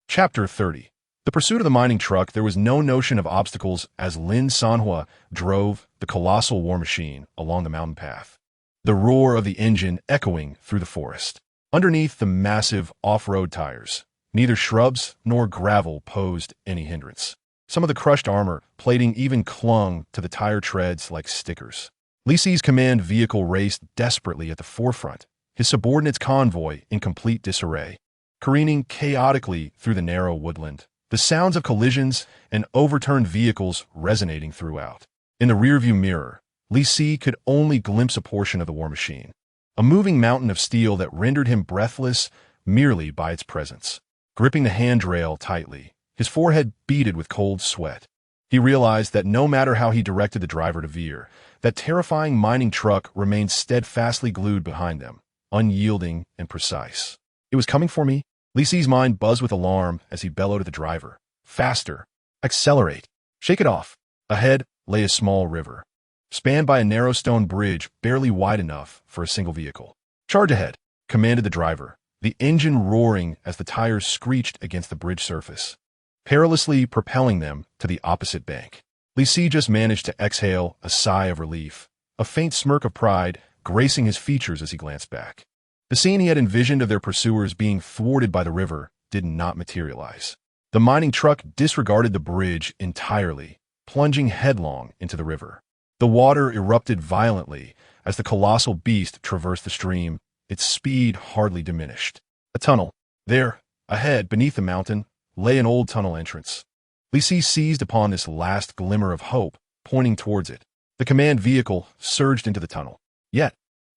Chapter 30. The pursuit of the mining truck. There was no notion of obstacles as Lin Sanhuo drove the colossal war machine along the mountain path, the roar of the engine echoing through the forest. Underneath the massive off-road tires, neither shrubs nor gravel posed any hindrance. Some of the crushed armor plating even clung to the tire treads like stickers. Li Si's command vehicle raced desperately at the forefront, his subordinates' convoy in complete disarray. Careening chaotically through the narrow woodland, the sounds of collisions and overturned vehicles resonating throughout. In the rearview mirror, Li Si could only glimpse a portion of the war machine, a moving mountain of steel that rendered him breathless merely by its presence. Gripping the handrail tightly, his forehead beaded with cold sweat, he realized that no matter how he directed the driver to veer, that terrifying mining truck remained steadfastly glued behind them, unyielding and precise. It was coming for me. Li Si's mind buzzed with alarm as he bellowed at the driver. Faster! Accelerate! Shake it off! Ahead lay a small river, spanned by a narrow stone bridge barely wide enough for a single vehicle. Charge ahead! Commanded the driver, the engine roaring as the tires screeched against the bridge surface, perilously propelling them to the opposite bank. Li Si just managed to exhale a sigh of relief, a faint smirk of pride gracing his features as he glanced back. The scene he had envisioned of their pursuers being thwarted by the river did not materialize. The mining truck disregarded the bridge entirely, plunging headlong into the river. The water erupted violently as the colossal beast traversed the stream, its speed hardly diminished. A tunnel. There, ahead, beneath the mountain, lay an old tunnel entrance. Li Si seized upon this last glimmer of hope, pointing towards it. The command vehicle surged into the tunnel. Yet,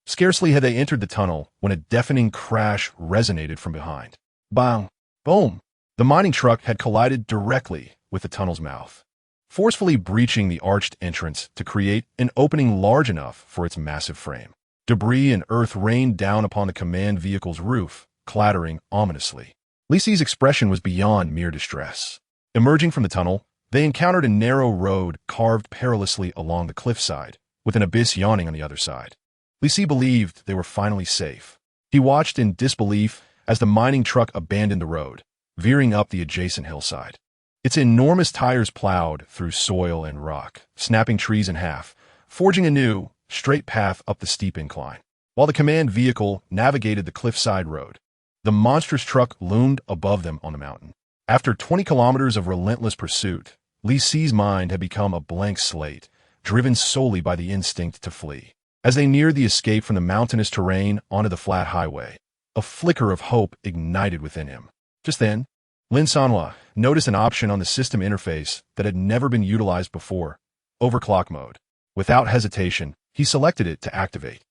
scarcely had they entered the tunnel when a deafening crash resonated from behind. Bang! Boom! The mining truck had collided directly with the tunnel's mouth, forcefully breaching the arched entrance to create an opening large enough for its massive frame. Debris and earth rained down upon the command vehicle's roof, clattering ominously. Li Si's expression was beyond mere distress. Emerging from the tunnel, they encountered a narrow road carved perilously along the cliffside, with an abyss yawning on the other side. Li Si believed they were finally safe. He watched in disbelief as the mining truck abandoned the road, veering up the adjacent hillside. Its enormous tires plowed through soil and rock, snapping trees in half, forging a new, straight path up the steep incline. While the command vehicle navigated the cliffside road, the monstrous truck loomed above them on the mountain. After 20 kilometers of relentless pursuit, Li Si's mind had become a blank slate, driven solely by the instinct to flee. As they neared the escape from the mountainous terrain onto the flat highway, a flicker of hope ignited within him. Just then, Lin Sanhuo noticed an option on the system interface that had never been utilized before: overclock mode. Without hesitation, he selected it to activate.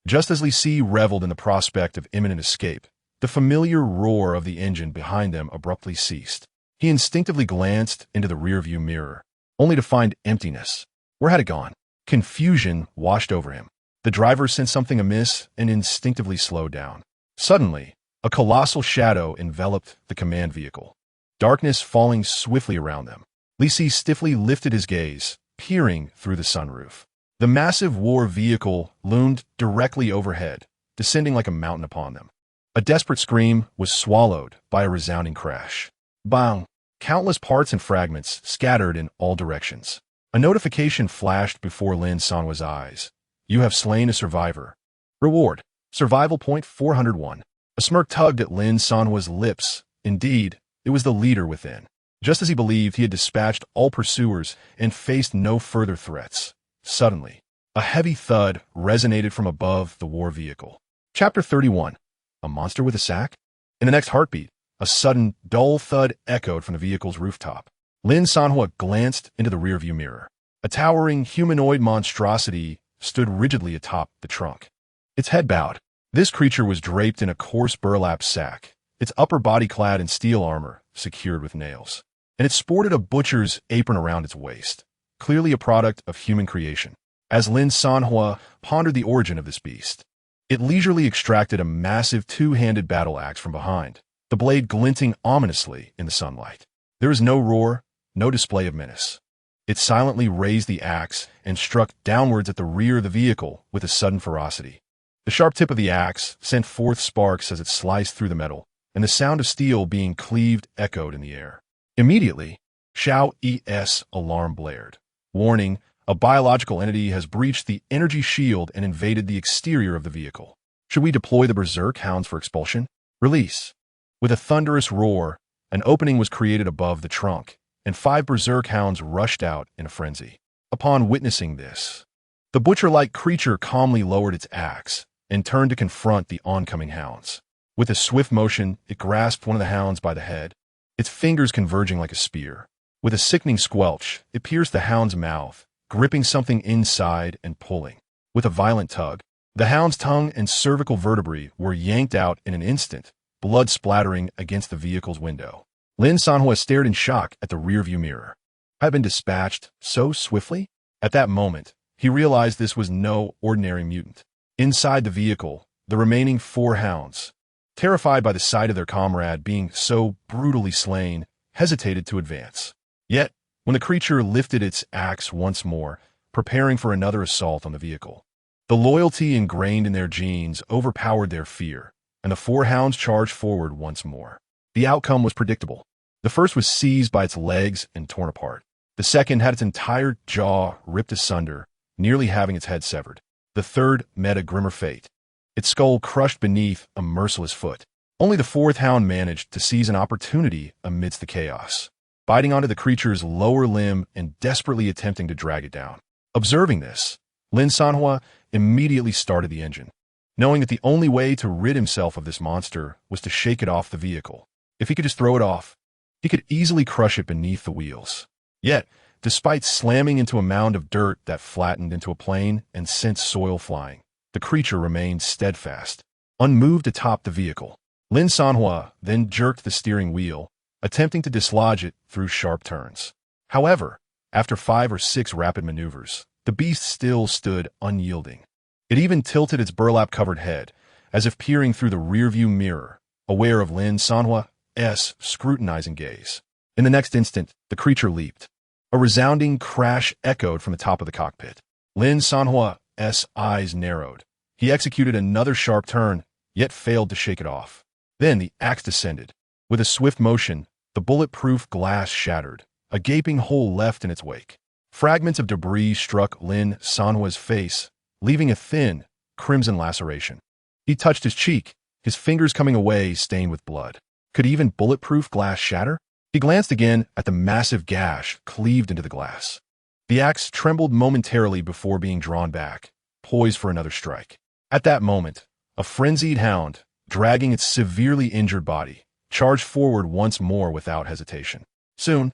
Just as Li Si reveled in the prospect of imminent escape, the familiar roar of the engine behind them abruptly ceased. He instinctively glanced into the rearview mirror, only to find emptiness. Where had it gone? Confusion washed over him. The driver sensed something amiss and instinctively slowed down. Suddenly, a colossal shadow enveloped the command vehicle, darkness falling swiftly around them. Li Si stiffly lifted his gaze, peering through the sunroof. The massive war vehicle loomed directly overhead, descending like a mountain upon them. A desperate scream was swallowed by a resounding crash. Bang! Countless parts and fragments scattered in all directions. A notification flashed before Lin Sanhuo's eyes. You have slain a survivor. Reward: Survival Point 401. A smirk tugged at Lin Sanhuo's lips. Indeed, it was the leader within. Just as he believed he had dispatched all pursuers and faced no further threats, suddenly, a heavy thud resonated from above the war vehicle. Chapter 31. A monster with a sack? In the next heartbeat, a sudden, dull thud echoed from the vehicle's rooftop. Lin Sanhuo glanced into the rearview mirror. A towering humanoid monstrosity stood rigidly atop the trunk. Its head bowed. This creature was draped in a coarse burlap sack, its upper body clad in steel armor, secured with nails. And it sported a butcher's apron around its waist, clearly a product of human creation. As Lin Sanhuo pondered the origin of this beast, it leisurely extracted a massive two-handed battle axe from behind, the blade glinting ominously in the sunlight. There was no roar, no display of menace. It silently raised the axe and struck downwards at the rear of the vehicle with a sudden ferocity. The sharp tip of the axe sent forth sparks as it sliced through the metal, and the sound of steel being cleaved echoed in the air. Immediately, Xiao Yi's alarm blared. Warning, a biological entity has breached the energy shield and invaded the exterior of the vehicle. Should we deploy the berserk hounds for expulsion? Release. With a thunderous roar, an opening was created above the trunk, and 5 berserk hounds rushed out in a frenzy. Upon witnessing this, the butcher-like creature calmly lowered its axe and turned to confront the oncoming hounds. With a swift motion, it grasped one of the hounds by the head, its fingers converging like a spear. With a sickening squelch, it pierced the hound's mouth, gripping something inside and pulling. With a violent tug, the hound's tongue and cervical vertebrae were yanked out in an instant, blood splattering against the vehicle's window. Lin Sanhuo stared in shock at the rearview mirror. I had been dispatched so swiftly? At that moment, he realized this was no ordinary mutant. Inside the vehicle, the remaining 4 hounds, terrified by the sight of their comrade being so brutally slain, hesitated to advance. Yet, when the creature lifted its axe once more, preparing for another assault on the vehicle, the loyalty ingrained in their genes overpowered their fear, and the 4 hounds charged forward once more. The outcome was predictable. The first was seized by its legs and torn apart. The second had its entire jaw ripped asunder, nearly having its head severed. The third met a grimmer fate, its skull crushed beneath a merciless foot. Only the 4th hound managed to seize an opportunity amidst the chaos, biting onto the creature's lower limb and desperately attempting to drag it down. Observing this, Lin Sanhuo immediately started the engine, knowing that the only way to rid himself of this monster was to shake it off the vehicle. If he could just throw it off, he could easily crush it beneath the wheels. Yet, despite slamming into a mound of dirt that flattened into a plane and sent soil flying, the creature remained steadfast, unmoved atop the vehicle. Lin Sanhuo then jerked the steering wheel, attempting to dislodge it through sharp turns. However, after 5 or 6 rapid maneuvers, the beast still stood unyielding. It even tilted its burlap-covered head, as if peering through the rearview mirror, aware of Lin Sanhuo's scrutinizing gaze. In the next instant, the creature leaped. A resounding crash echoed from the top of the cockpit. Lin Sanhuo's eyes narrowed. He executed another sharp turn, yet failed to shake it off. Then the axe descended. With a swift motion, the bulletproof glass shattered, a gaping hole left in its wake. Fragments of debris struck Lin Sanhuo's face, leaving a thin, crimson laceration. He touched his cheek, his fingers coming away stained with blood. Could even bulletproof glass shatter? He glanced again at the massive gash cleaved into the glass. The axe trembled momentarily before being drawn back, poised for another strike. At that moment, a frenzied hound, dragging its severely injured body, charged forward once more without hesitation. Soon,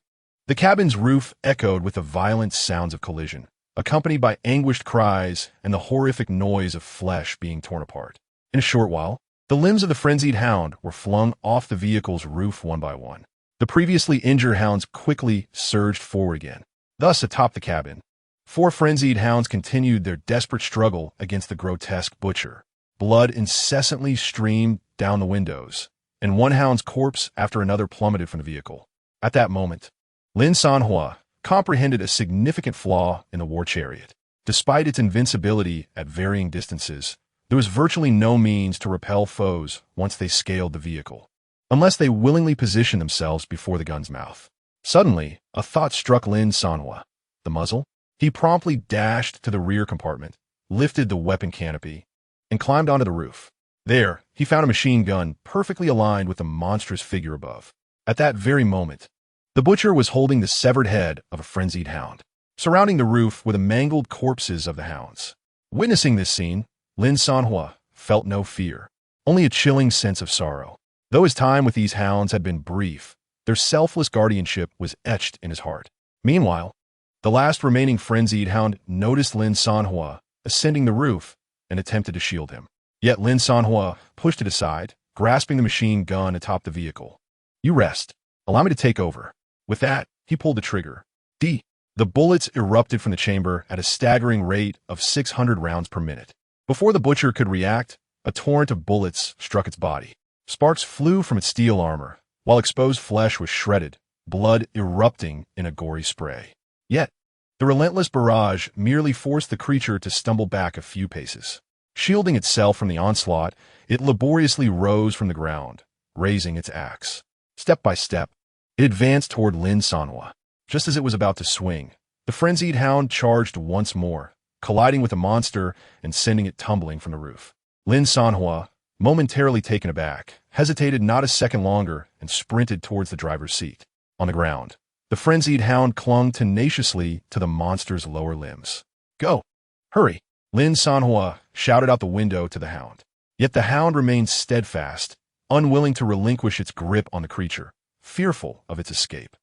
the cabin's roof echoed with the violent sounds of collision, accompanied by anguished cries and the horrific noise of flesh being torn apart. In a short while, the limbs of the frenzied hound were flung off the vehicle's roof one by one. The previously injured hounds quickly surged forward again. Thus, atop the cabin, 4 frenzied hounds continued their desperate struggle against the grotesque butcher. Blood incessantly streamed down the windows, and one hound's corpse after another plummeted from the vehicle. At that moment, Lin Sanhuo comprehended a significant flaw in the war chariot. Despite its invincibility at varying distances, there was virtually no means to repel foes once they scaled the vehicle, unless they willingly positioned themselves before the gun's mouth. Suddenly, a thought struck Lin Sanhuo. The muzzle? He promptly dashed to the rear compartment, lifted the weapon canopy, and climbed onto the roof. There, he found a machine gun perfectly aligned with the monstrous figure above. At that very moment, the butcher was holding the severed head of a frenzied hound. Surrounding the roof were the mangled corpses of the hounds. Witnessing this scene, Lin Sanhuo felt no fear, only a chilling sense of sorrow. Though his time with these hounds had been brief, their selfless guardianship was etched in his heart. Meanwhile, the last remaining frenzied hound noticed Lin Sanhuo ascending the roof and attempted to shield him. Yet Lin Sanhuo pushed it aside, grasping the machine gun atop the vehicle. "You rest. Allow me to take over." With that, he pulled the trigger. The bullets erupted from the chamber at a staggering rate of 600 rounds per minute. Before the butcher could react, a torrent of bullets struck its body. Sparks flew from its steel armor, while exposed flesh was shredded, blood erupting in a gory spray. Yet, the relentless barrage merely forced the creature to stumble back a few paces. Shielding itself from the onslaught, it laboriously rose from the ground, raising its axe. Step by step, it advanced toward Lin Sanhuo. Just as it was about to swing, the frenzied hound charged once more, colliding with the monster and sending it tumbling from the roof. Lin Sanhuo, momentarily taken aback, hesitated not a second longer and sprinted towards the driver's seat. On the ground, the frenzied hound clung tenaciously to the monster's lower limbs. "Go! Hurry!" Lin Sanhuo shouted out the window to the hound. Yet the hound remained steadfast, unwilling to relinquish its grip on the creature, fearful of its escape.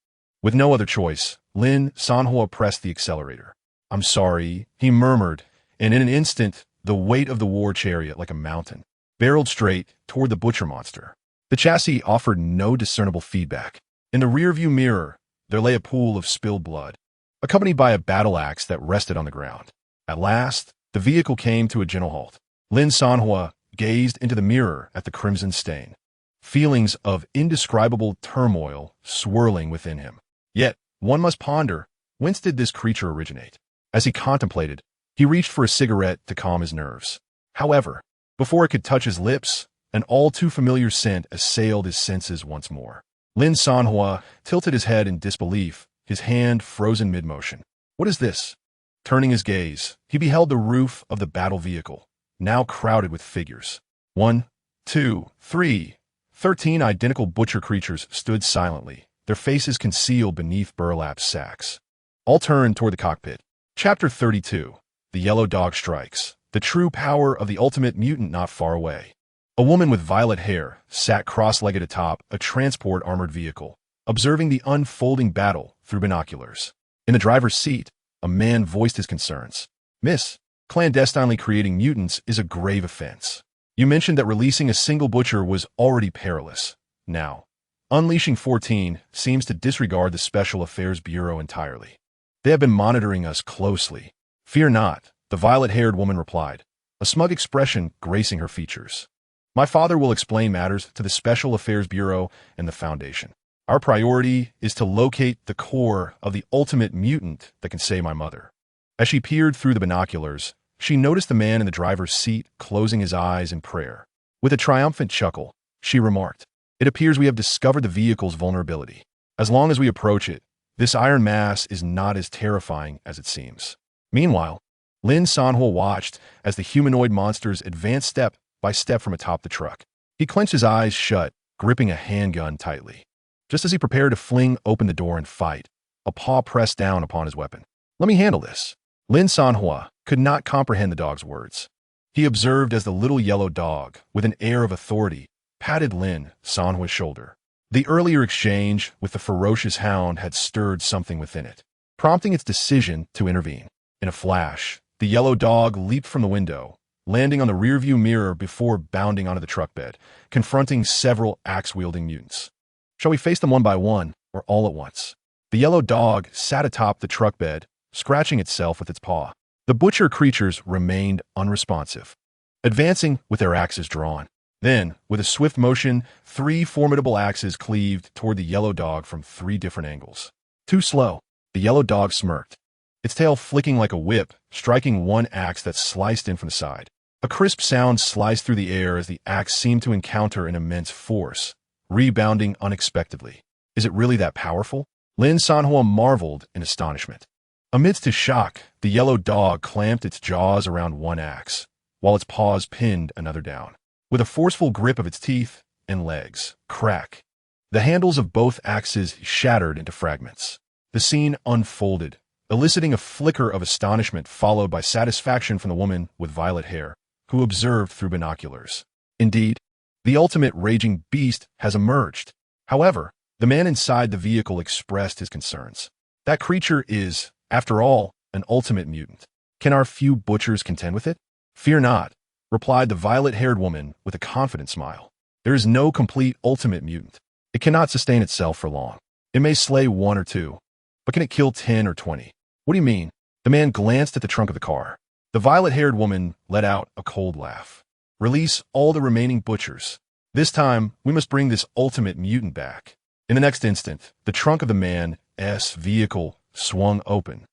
With no other choice, Lin Sanhuo pressed the accelerator. "I'm sorry," he murmured, and in an instant, the weight of the war chariot, like a mountain, barreled straight toward the butcher monster. The chassis offered no discernible feedback. In the rearview mirror, there lay a pool of spilled blood, accompanied by a battle axe that rested on the ground. At last, the vehicle came to a gentle halt. Lin Sanhuo gazed into the mirror at the crimson stain, feelings of indescribable turmoil swirling within him. Yet, one must ponder, whence did this creature originate? As he contemplated, he reached for a cigarette to calm his nerves. However, before it could touch his lips, an all-too-familiar scent assailed his senses once more. Lin Sanhuo tilted his head in disbelief, his hand frozen mid-motion. "What is this?" Turning his gaze, he beheld the roof of the battle vehicle, now crowded with figures. 1, 2, 3, 13 identical butcher creatures stood silently, their faces concealed beneath burlap sacks. All turned toward the cockpit. Chapter 32. The Yellow Dog Strikes. The true power of the ultimate mutant not far away. A woman with violet hair sat cross-legged atop a transport-armored vehicle, observing the unfolding battle through binoculars. In the driver's seat, a man voiced his concerns. "Miss, clandestinely creating mutants is a grave offense. You mentioned that releasing a single butcher was already perilous. Now, unleashing 14 seems to disregard the Special Affairs Bureau entirely. They have been monitoring us closely." "Fear not," the violet-haired woman replied, a smug expression gracing her features. "My father will explain matters to the Special Affairs Bureau and the Foundation. Our priority is to locate the core of the ultimate mutant that can save my mother." As she peered through the binoculars, she noticed the man in the driver's seat closing his eyes in prayer. With a triumphant chuckle, she remarked, "It appears we have discovered the vehicle's vulnerability. As long as we approach it, this iron mass is not as terrifying as it seems." Meanwhile, Lin Sanhuo watched as the humanoid monsters advanced step by step from atop the truck. He clenched his eyes shut, gripping a handgun tightly. Just as he prepared to fling open the door and fight, a paw pressed down upon his weapon. "Let me handle this." Lin Sanhuo could not comprehend the dog's words. He observed as the little yellow dog, with an air of authority, patted Lin Sanhuo's shoulder. The earlier exchange with the ferocious hound had stirred something within it, prompting its decision to intervene. In a flash, the yellow dog leaped from the window, landing on the rearview mirror before bounding onto the truck bed, confronting several axe-wielding mutants. "Shall we face them one by one, or all at once?" The yellow dog sat atop the truck bed, scratching itself with its paw. The butcher creatures remained unresponsive, advancing with their axes drawn. Then, with a swift motion, 3 formidable axes cleaved toward the yellow dog from 3 different angles. "Too slow," the yellow dog smirked, its tail flicking like a whip, striking one axe that sliced in from the side. A crisp sound sliced through the air as the axe seemed to encounter an immense force, rebounding unexpectedly. "Is it really that powerful?" Lin Sanhuo marveled in astonishment. Amidst his shock, the yellow dog clamped its jaws around one axe, while its paws pinned another down. with a forceful grip of its teeth and legs. Crack. The handles of both axes shattered into fragments. The scene unfolded, eliciting a flicker of astonishment followed by satisfaction from the woman with violet hair, who observed through binoculars. Indeed, the ultimate raging beast has emerged. However, the man inside the vehicle expressed his concerns. That creature is, after all, an ultimate mutant. Can our few butchers contend with it? Fear not, replied the violet-haired woman with a confident smile. There is no complete ultimate mutant. It cannot sustain itself for long. It may slay 1 or 2, but can it kill 10 or 20? What do you mean? The man glanced at the trunk of the car. The violet-haired woman let out a cold laugh. Release all the remaining butchers. This time, we must bring this ultimate mutant back. In the next instant, the trunk of the man's vehicle swung open,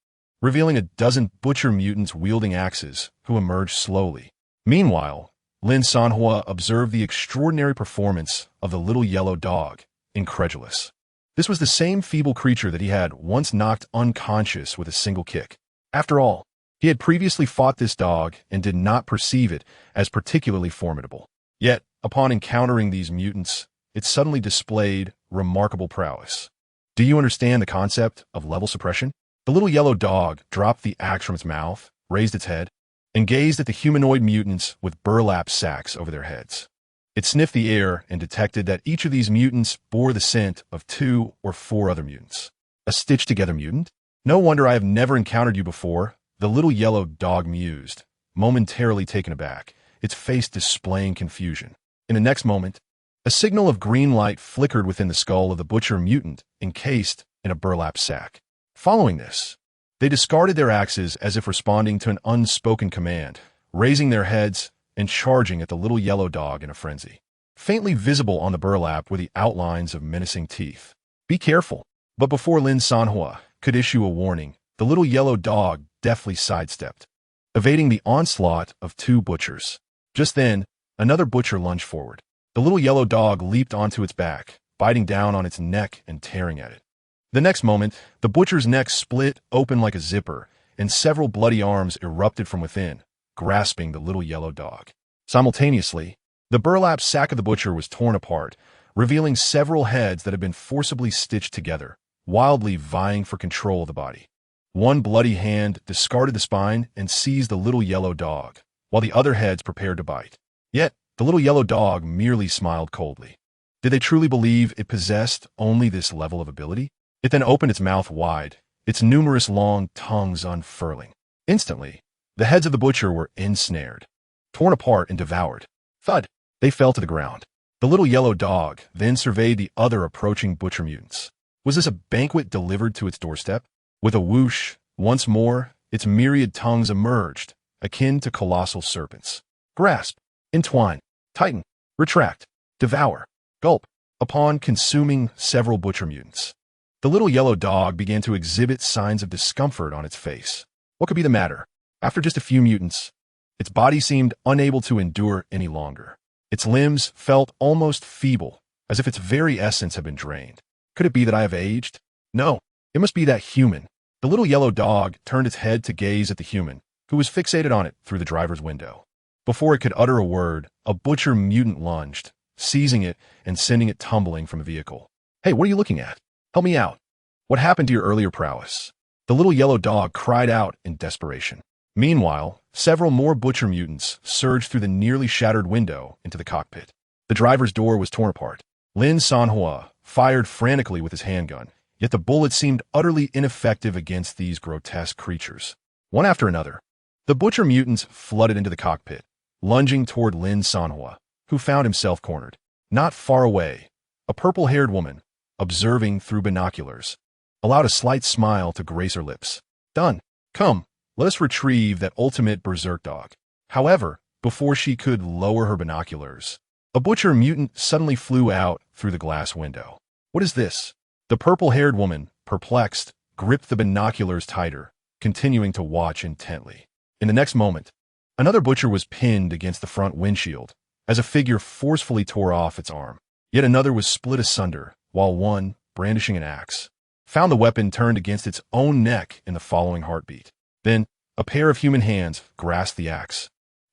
revealing a dozen butcher mutants wielding axes who emerged slowly. Meanwhile, Lin Sanhuo observed the extraordinary performance of the little yellow dog, incredulous. This was the same feeble creature that he had once knocked unconscious with a single kick. After all, he had previously fought this dog and did not perceive it as particularly formidable. Yet, upon encountering these mutants, it suddenly displayed remarkable prowess. Do you understand the concept of level suppression? The little yellow dog dropped the axe from its mouth, raised its head, and gazed at the humanoid mutants with burlap sacks over their heads. It sniffed the air and detected that each of these mutants bore the scent of 2 or 4 other mutants. A stitched-together mutant? No wonder I have never encountered you before, the little yellow dog mused, momentarily taken aback, its face displaying confusion. In the next moment, a signal of green light flickered within the skull of the butcher mutant encased in a burlap sack. Following this, they discarded their axes as if responding to an unspoken command, raising their heads and charging at the little yellow dog in a frenzy. Faintly visible on the burlap were the outlines of menacing teeth. Be careful! But before Lin Sanhuo could issue a warning, the little yellow dog deftly sidestepped, evading the onslaught of 2 butchers. Just then, another butcher lunged forward. The little yellow dog leaped onto its back, biting down on its neck and tearing at it. The next moment, the butcher's neck split open like a zipper, and several bloody arms erupted from within, grasping the little yellow dog. Simultaneously, the burlap sack of the butcher was torn apart, revealing several heads that had been forcibly stitched together, wildly vying for control of the body. One bloody hand discarded the spine and seized the little yellow dog, while the other heads prepared to bite. Yet, the little yellow dog merely smiled coldly. Did they truly believe it possessed only this level of ability? It then opened its mouth wide, its numerous long tongues unfurling. Instantly, the heads of the butcher were ensnared, torn apart and devoured. Thud! They fell to the ground. The little yellow dog then surveyed the other approaching butcher mutants. Was this a banquet delivered to its doorstep? With a whoosh, once more, its myriad tongues emerged, akin to colossal serpents. Grasp, entwine, tighten, retract, devour, gulp. Upon consuming several butcher mutants, the little yellow dog began to exhibit signs of discomfort on its face. What could be the matter? After just a few mutants, its body seemed unable to endure any longer. Its limbs felt almost feeble, as if its very essence had been drained. Could it be that I have aged? No, it must be that human. The little yellow dog turned its head to gaze at the human, who was fixated on it through the driver's window. Before it could utter a word, a butcher mutant lunged, seizing it and sending it tumbling from the vehicle. Hey, what are you looking at? Help me out. What happened to your earlier prowess? The little yellow dog cried out in desperation. Meanwhile, several more butcher mutants surged through the nearly shattered window into the cockpit. The driver's door was torn apart. Lin Sanhuo fired frantically with his handgun, yet the bullet seemed utterly ineffective against these grotesque creatures. One after another, the butcher mutants flooded into the cockpit, lunging toward Lin Sanhuo, who found himself cornered. Not far away, a purple-haired woman, observing through binoculars, allowed a slight smile to grace her lips. Done. Come, let us retrieve that ultimate berserk dog. However, before she could lower her binoculars, a butcher mutant suddenly flew out through the glass window. What is this? The purple-haired woman, perplexed, gripped the binoculars tighter, continuing to watch intently. In the next moment, another butcher was pinned against the front windshield, as a figure forcefully tore off its arm. Yet another was split asunder, while one, brandishing an axe, found the weapon turned against its own neck in the following heartbeat. Then, a pair of human hands grasped the axe.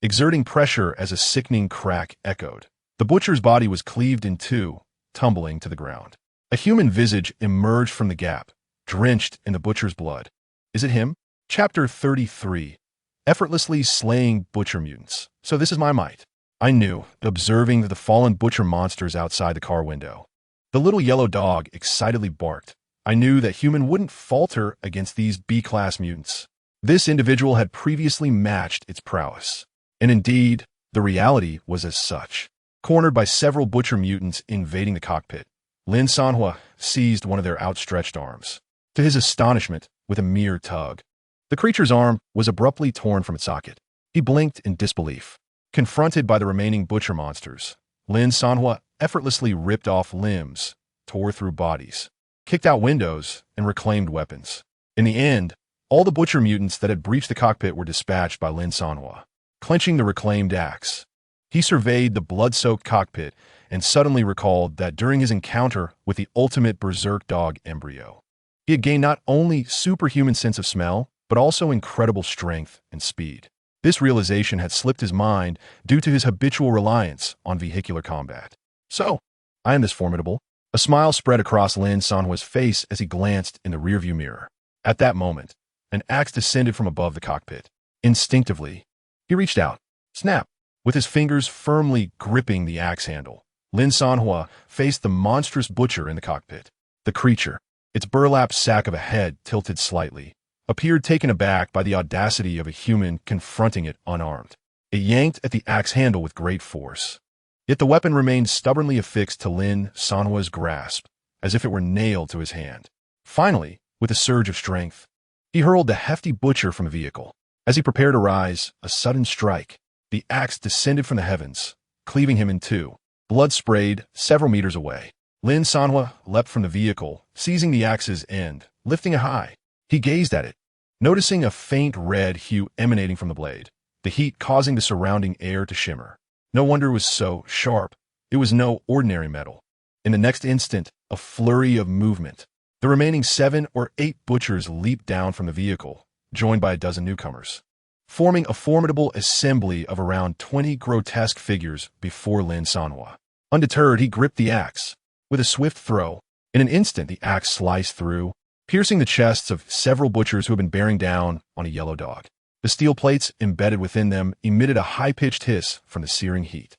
exerting pressure as a sickening crack echoed. The butcher's body was cleaved in two, tumbling to the ground. A human visage emerged from the gap, drenched in the butcher's blood. Is it him? Chapter 33. Effortlessly slaying butcher mutants. So this is my might. I knew, observing the fallen butcher monsters outside the car window. The little yellow dog excitedly barked. I knew that human wouldn't falter against these B-class mutants. This individual had previously matched its prowess. And indeed, the reality was as such. Cornered by several butcher mutants invading the cockpit, Lin Sanhuo seized one of their outstretched arms. To his astonishment, with a mere tug, the creature's arm was abruptly torn from its socket. He blinked in disbelief. Confronted by the remaining butcher monsters, Lin Sanhuo effortlessly ripped off limbs, tore through bodies, kicked out windows, and reclaimed weapons. In the end, all the butcher mutants that had breached the cockpit were dispatched by Lin Sanhuo. Clenching the reclaimed axe, he surveyed the blood-soaked cockpit and suddenly recalled that during his encounter with the ultimate berserk dog embryo, he had gained not only superhuman sense of smell, but also incredible strength and speed. This realization had slipped his mind due to his habitual reliance on vehicular combat. So, I am this formidable. A smile spread across Lin Sanhuo's face as he glanced in the rearview mirror. At that moment, an axe descended from above the cockpit. Instinctively, he reached out. Snap! With his fingers firmly gripping the axe handle, Lin Sanhuo faced the monstrous butcher in the cockpit. The creature, its burlap sack of a head tilted slightly, appeared taken aback by the audacity of a human confronting it unarmed. It yanked at the axe handle with great force. Yet the weapon remained stubbornly affixed to Lin Sanhuo's grasp, as if it were nailed to his hand. Finally, with a surge of strength, he hurled the hefty butcher from the vehicle. As he prepared to rise, a sudden strike, the axe descended from the heavens, cleaving him in two. Blood sprayed several meters away. Lin Sanhuo leapt from the vehicle, seizing the axe's end, lifting it high. He gazed at it, noticing a faint red hue emanating from the blade, the heat causing the surrounding air to shimmer. No wonder it was so sharp. It was no ordinary metal. In the next instant, a flurry of movement. The remaining 7 or 8 butchers leaped down from the vehicle, joined by a dozen newcomers, forming a formidable assembly of around 20 grotesque figures before Lin Sanhuo. Undeterred, he gripped the axe. With a swift throw, in an instant the axe sliced through, piercing the chests of several butchers who had been bearing down on a yellow dog. The steel plates embedded within them emitted a high-pitched hiss from the searing heat,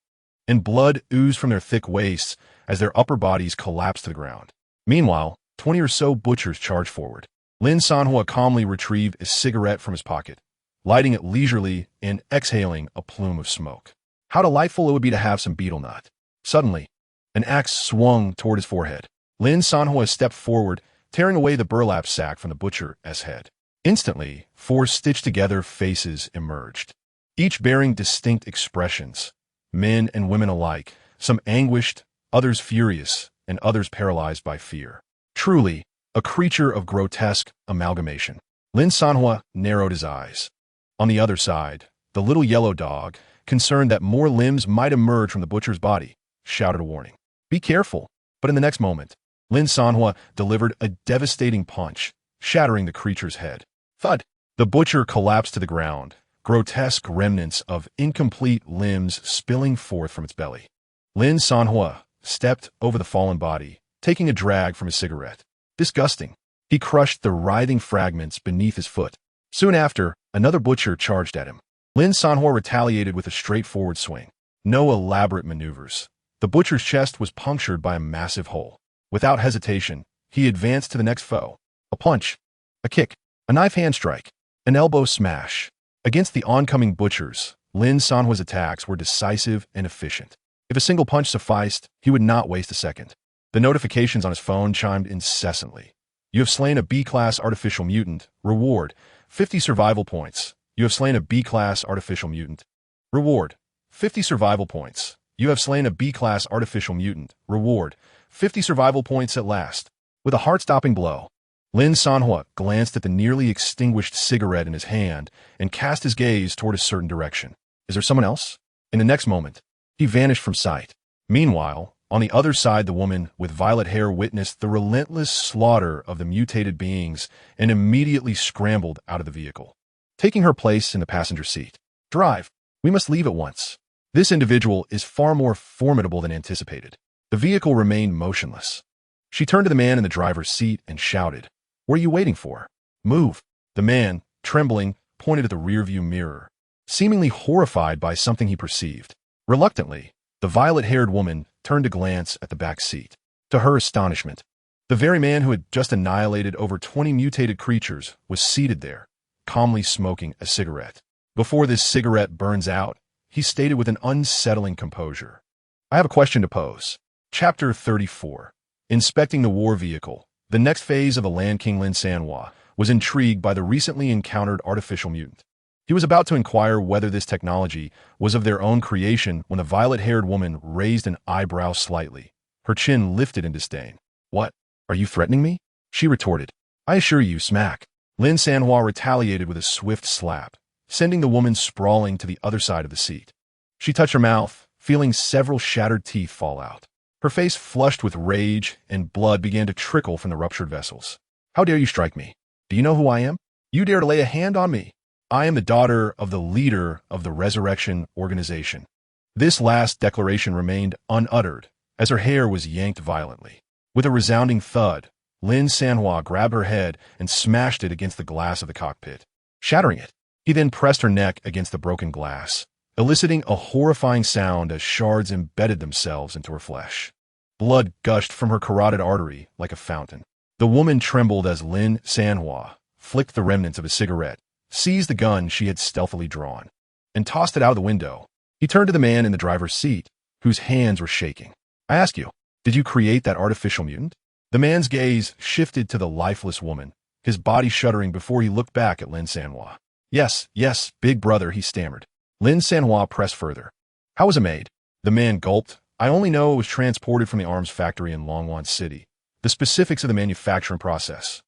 and blood oozed from their thick waists as their upper bodies collapsed to the ground. Meanwhile, 20 or so butchers charged forward. Lin Sanhuo calmly retrieved a cigarette from his pocket, lighting it leisurely and exhaling a plume of smoke. How delightful it would be to have some betel nut. Suddenly, an axe swung toward his forehead. Lin Sanhuo stepped forward, tearing away the burlap sack from the butcher's head. Instantly, 4 stitched-together faces emerged, each bearing distinct expressions, men and women alike, some anguished, others furious, and others paralyzed by fear. Truly, a creature of grotesque amalgamation. Lin Sanhuo narrowed his eyes. On the other side, the little yellow dog, concerned that more limbs might emerge from the butcher's body, shouted a warning. Be careful. But in the next moment, Lin Sanhuo delivered a devastating punch, shattering the creature's head. Thud! The butcher collapsed to the ground, grotesque remnants of incomplete limbs spilling forth from its belly. Lin Sanhuo stepped over the fallen body, taking a drag from his cigarette. Disgusting. He crushed the writhing fragments beneath his foot. Soon after, another butcher charged at him. Lin Sanhuo retaliated with a straightforward swing. No elaborate maneuvers. The butcher's chest was punctured by a massive hole. Without hesitation, he advanced to the next foe. A punch, a kick, a knife hand strike, an elbow smash. Against the oncoming butchers, Lin Sanhuo's attacks were decisive and efficient. If a single punch sufficed, he would not waste a second. The notifications on his phone chimed incessantly. You have slain a B-class artificial mutant. Reward, 50 survival points. You have slain a B-class artificial mutant. Reward, 50 survival points. You have slain a B-class artificial mutant. Reward, 50 survival points at last. With a heart-stopping blow, Lin Sanhuo glanced at the nearly extinguished cigarette in his hand and cast his gaze toward a certain direction. Is there someone else? In the next moment, he vanished from sight. Meanwhile, on the other side, the woman with violet hair witnessed the relentless slaughter of the mutated beings and immediately scrambled out of the vehicle, taking her place in the passenger seat. Drive. We must leave at once. This individual is far more formidable than anticipated. The vehicle remained motionless. She turned to the man in the driver's seat and shouted, "What are you waiting for? Move." The man, trembling, pointed at the rearview mirror, seemingly horrified by something he perceived. Reluctantly, the violet-haired woman turned to glance at the back seat. To her astonishment, the very man who had just annihilated over 20 mutated creatures was seated there, calmly smoking a cigarette. Before this cigarette burns out, he stated with an unsettling composure, "I have a question to pose." Chapter 34. Inspecting the war vehicle. The next phase of the Land King Lin Sanhuo was intrigued by the recently encountered artificial mutant. He was about to inquire whether this technology was of their own creation when the violet-haired woman raised an eyebrow slightly. Her chin lifted in disdain. "What? Are you threatening me?" she retorted. "I assure you, smack." Lin Sanhuo retaliated with a swift slap, sending the woman sprawling to the other side of the seat. She touched her mouth, feeling several shattered teeth fall out. Her face flushed with rage, and blood began to trickle from the ruptured vessels. "How dare you strike me? Do you know who I am? You dare to lay a hand on me? I am the daughter of the leader of the Resurrection Organization." This last declaration remained unuttered, as her hair was yanked violently. With a resounding thud, Lin Sanhuo grabbed her head and smashed it against the glass of the cockpit, shattering it. He then pressed her neck against the broken glass, eliciting a horrifying sound as shards embedded themselves into her flesh. Blood gushed from her carotid artery like a fountain. The woman trembled as Lin Sanhuo flicked the remnants of a cigarette, seized the gun she had stealthily drawn, and tossed it out of the window. He turned to the man in the driver's seat, whose hands were shaking. "I ask you, did you create that artificial mutant?" The man's gaze shifted to the lifeless woman, his body shuddering before he looked back at Lin Sanhuo. Yes, big brother," he stammered. Lin Sanhuo pressed further. "How was it made?" The man gulped. "I only know it was transported from the arms factory in Longwan City. The specifics of the manufacturing process."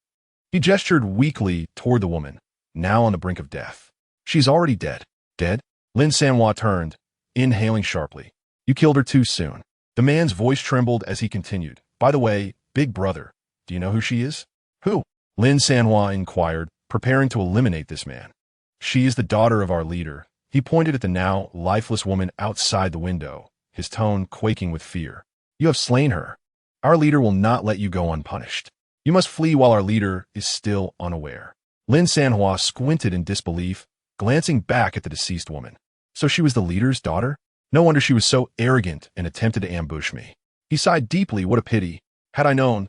He gestured weakly toward the woman, now on the brink of death. "She's already dead." "Dead?" Lin Sanhuo turned, inhaling sharply. "You killed her too soon." The man's voice trembled as he continued. "By the way, big brother, do you know who she is?" "Who?" Lin Sanhuo inquired, preparing to eliminate this man. "She is the daughter of our leader." He pointed at the now lifeless woman outside the window, his tone quaking with fear. "You have slain her. Our leader will not let you go unpunished. You must flee while our leader is still unaware." Lin Sanhuo squinted in disbelief, glancing back at the deceased woman. So she was the leader's daughter? No wonder she was so arrogant and attempted to ambush me. He sighed deeply. What a pity. Had I known,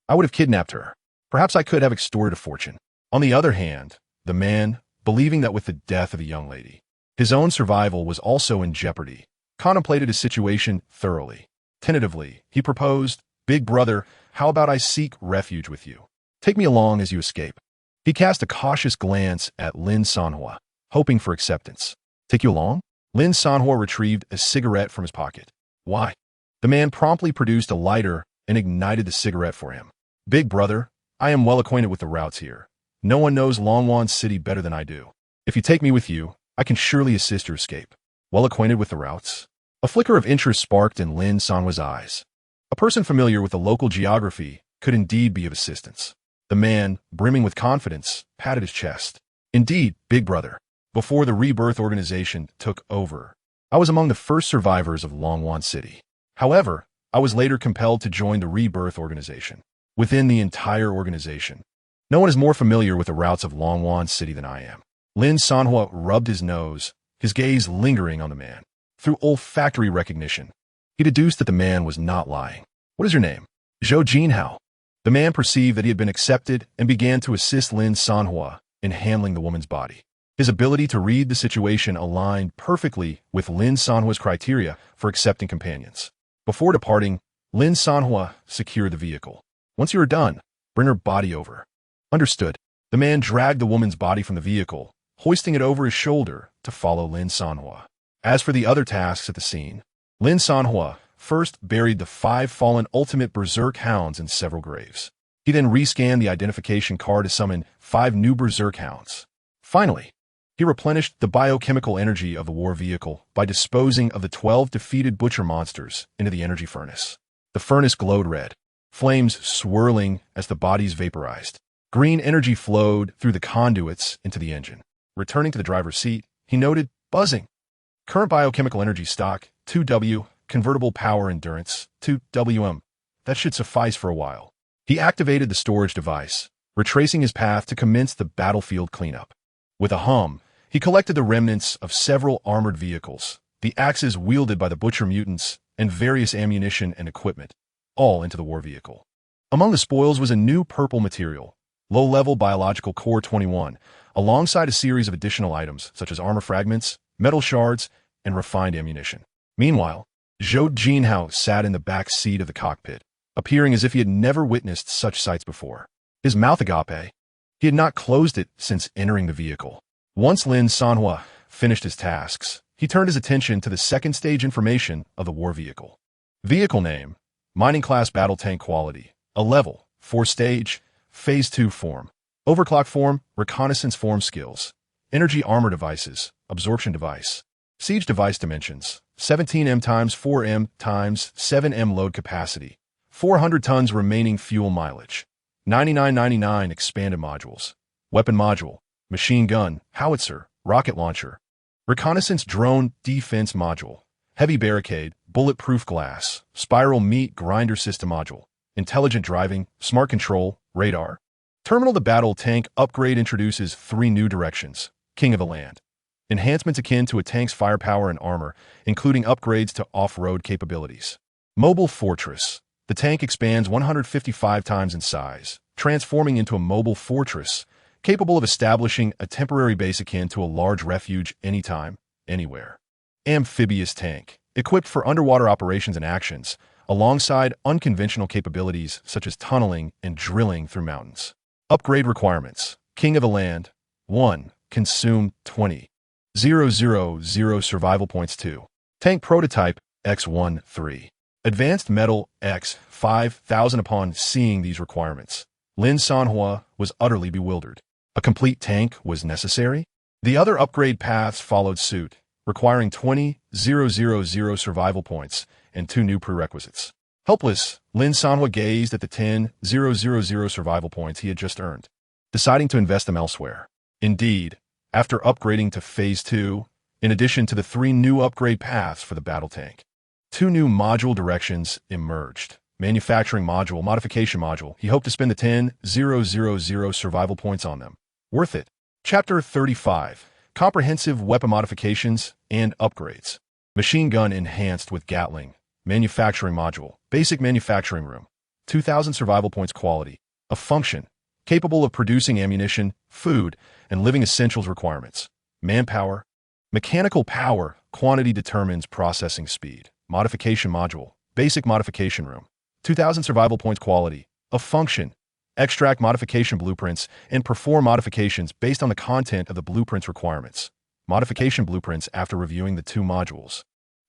I would have kidnapped her. Perhaps I could have extorted a fortune. On the other hand, the man, believing that with the death of the young lady, his own survival was also in jeopardy, contemplated his situation thoroughly. Tentatively, he proposed, "Big brother, how about I seek refuge with you? Take me along as you escape." He cast a cautious glance at Lin Sanhuo, hoping for acceptance. "Take you along?" Lin Sanhuo retrieved a cigarette from his pocket. "Why?" The man promptly produced a lighter and ignited the cigarette for him. "Big brother, I am well acquainted with the routes here. No one knows Longwan City better than I do. If you take me with you, I can surely assist your escape." "Well acquainted with the routes?" A flicker of interest sparked in Lin Sanhuo's eyes. A person familiar with the local geography could indeed be of assistance. The man, brimming with confidence, patted his chest. "Indeed, big brother. Before the Rebirth Organization took over, I was among the first survivors of Longwan City. However, I was later compelled to join the Rebirth Organization. Within the entire organization, no one is more familiar with the routes of Longwan City than I am." Lin Sanhuo rubbed his nose, his gaze lingering on the man. Through olfactory recognition, he deduced that the man was not lying. "What is your name?" "Zhou Jinhao." The man perceived that he had been accepted and began to assist Lin Sanhuo in handling the woman's body. His ability to read the situation aligned perfectly with Lin Sanhuo's criteria for accepting companions. Before departing, Lin Sanhuo secured the vehicle. "Once you are done, bring her body over." "Understood." The man dragged the woman's body from the vehicle, hoisting it over his shoulder to follow Lin Sanhuo. As for the other tasks at the scene, Lin Sanhuo first buried the 5 fallen ultimate berserk hounds in several graves. He then rescanned the identification card to summon 5 new berserk hounds. Finally, he replenished the biochemical energy of the war vehicle by disposing of the 12 defeated butcher monsters into the energy furnace. The furnace glowed red, flames swirling as the bodies vaporized. Green energy flowed through the conduits into the engine. Returning to the driver's seat, he noted buzzing. Current biochemical energy stock, 2W. Convertible power endurance, 2WM. That should suffice for a while. He activated the storage device, retracing his path to commence the battlefield cleanup. With a hum, he collected the remnants of several armored vehicles, the axes wielded by the butcher mutants, and various ammunition and equipment, all into the war vehicle. Among the spoils was a new purple material, low-level biological core 21, alongside a series of additional items such as armor fragments, metal shards, and refined ammunition. Meanwhile, Zhou Jinhao sat in the back seat of the cockpit, appearing as if he had never witnessed such sights before. His mouth agape. He had not closed it since entering the vehicle. Once Lin Sanhuo finished his tasks, he turned his attention to the second stage information of the war vehicle. Vehicle name, mining class battle tank quality, a level, 4 stage, phase 2 form, overclock form, reconnaissance form skills, energy armor devices, absorption device, siege device dimensions, 17M times 4M times 7M load capacity, 400 tons remaining fuel mileage, 9999 expanded modules, weapon module, machine gun, howitzer, rocket launcher, reconnaissance drone defense module, heavy barricade, bulletproof glass, spiral meat grinder system module, intelligent driving, smart control, radar. Terminal the battle tank upgrade introduces 3 new directions. King of the land. Enhancements akin to a tank's firepower and armor, including upgrades to off-road capabilities. Mobile fortress. The tank expands 155 times in size, transforming into a mobile fortress, capable of establishing a temporary base akin to a large refuge anytime, anywhere. Amphibious tank. Equipped for underwater operations and actions, alongside unconventional capabilities such as tunneling and drilling through mountains. Upgrade requirements. King of the land. 1. Consume 20. 000 survival points 2. Tank prototype X1 3. Advanced metal X 5000. Upon seeing these requirements, Lin Sanhuo was utterly bewildered. A complete tank was necessary? The other upgrade paths followed suit, requiring 20,000 survival points and 2 new prerequisites. Helpless, Lin Sanhuo gazed at the 10,000 survival points he had just earned, deciding to invest them elsewhere. Indeed, after upgrading to Phase 2, in addition to the 3 new upgrade paths for the battle tank, 2 new module directions emerged. Manufacturing module, modification module. He hoped to spend the 10,000 survival points on them. Worth it. Chapter 35. Comprehensive weapon modifications and upgrades. Machine gun enhanced with Gatling. Manufacturing module. Basic manufacturing room. 2,000 survival points quality. A function capable of producing ammunition, food, and living essentials requirements. Manpower. Mechanical power. Quantity determines processing speed. Modification module. Basic modification room. 2,000 survival points quality. A function. Extract modification blueprints and perform modifications based on the content of the blueprint's requirements. Modification blueprints after reviewing the 2 modules.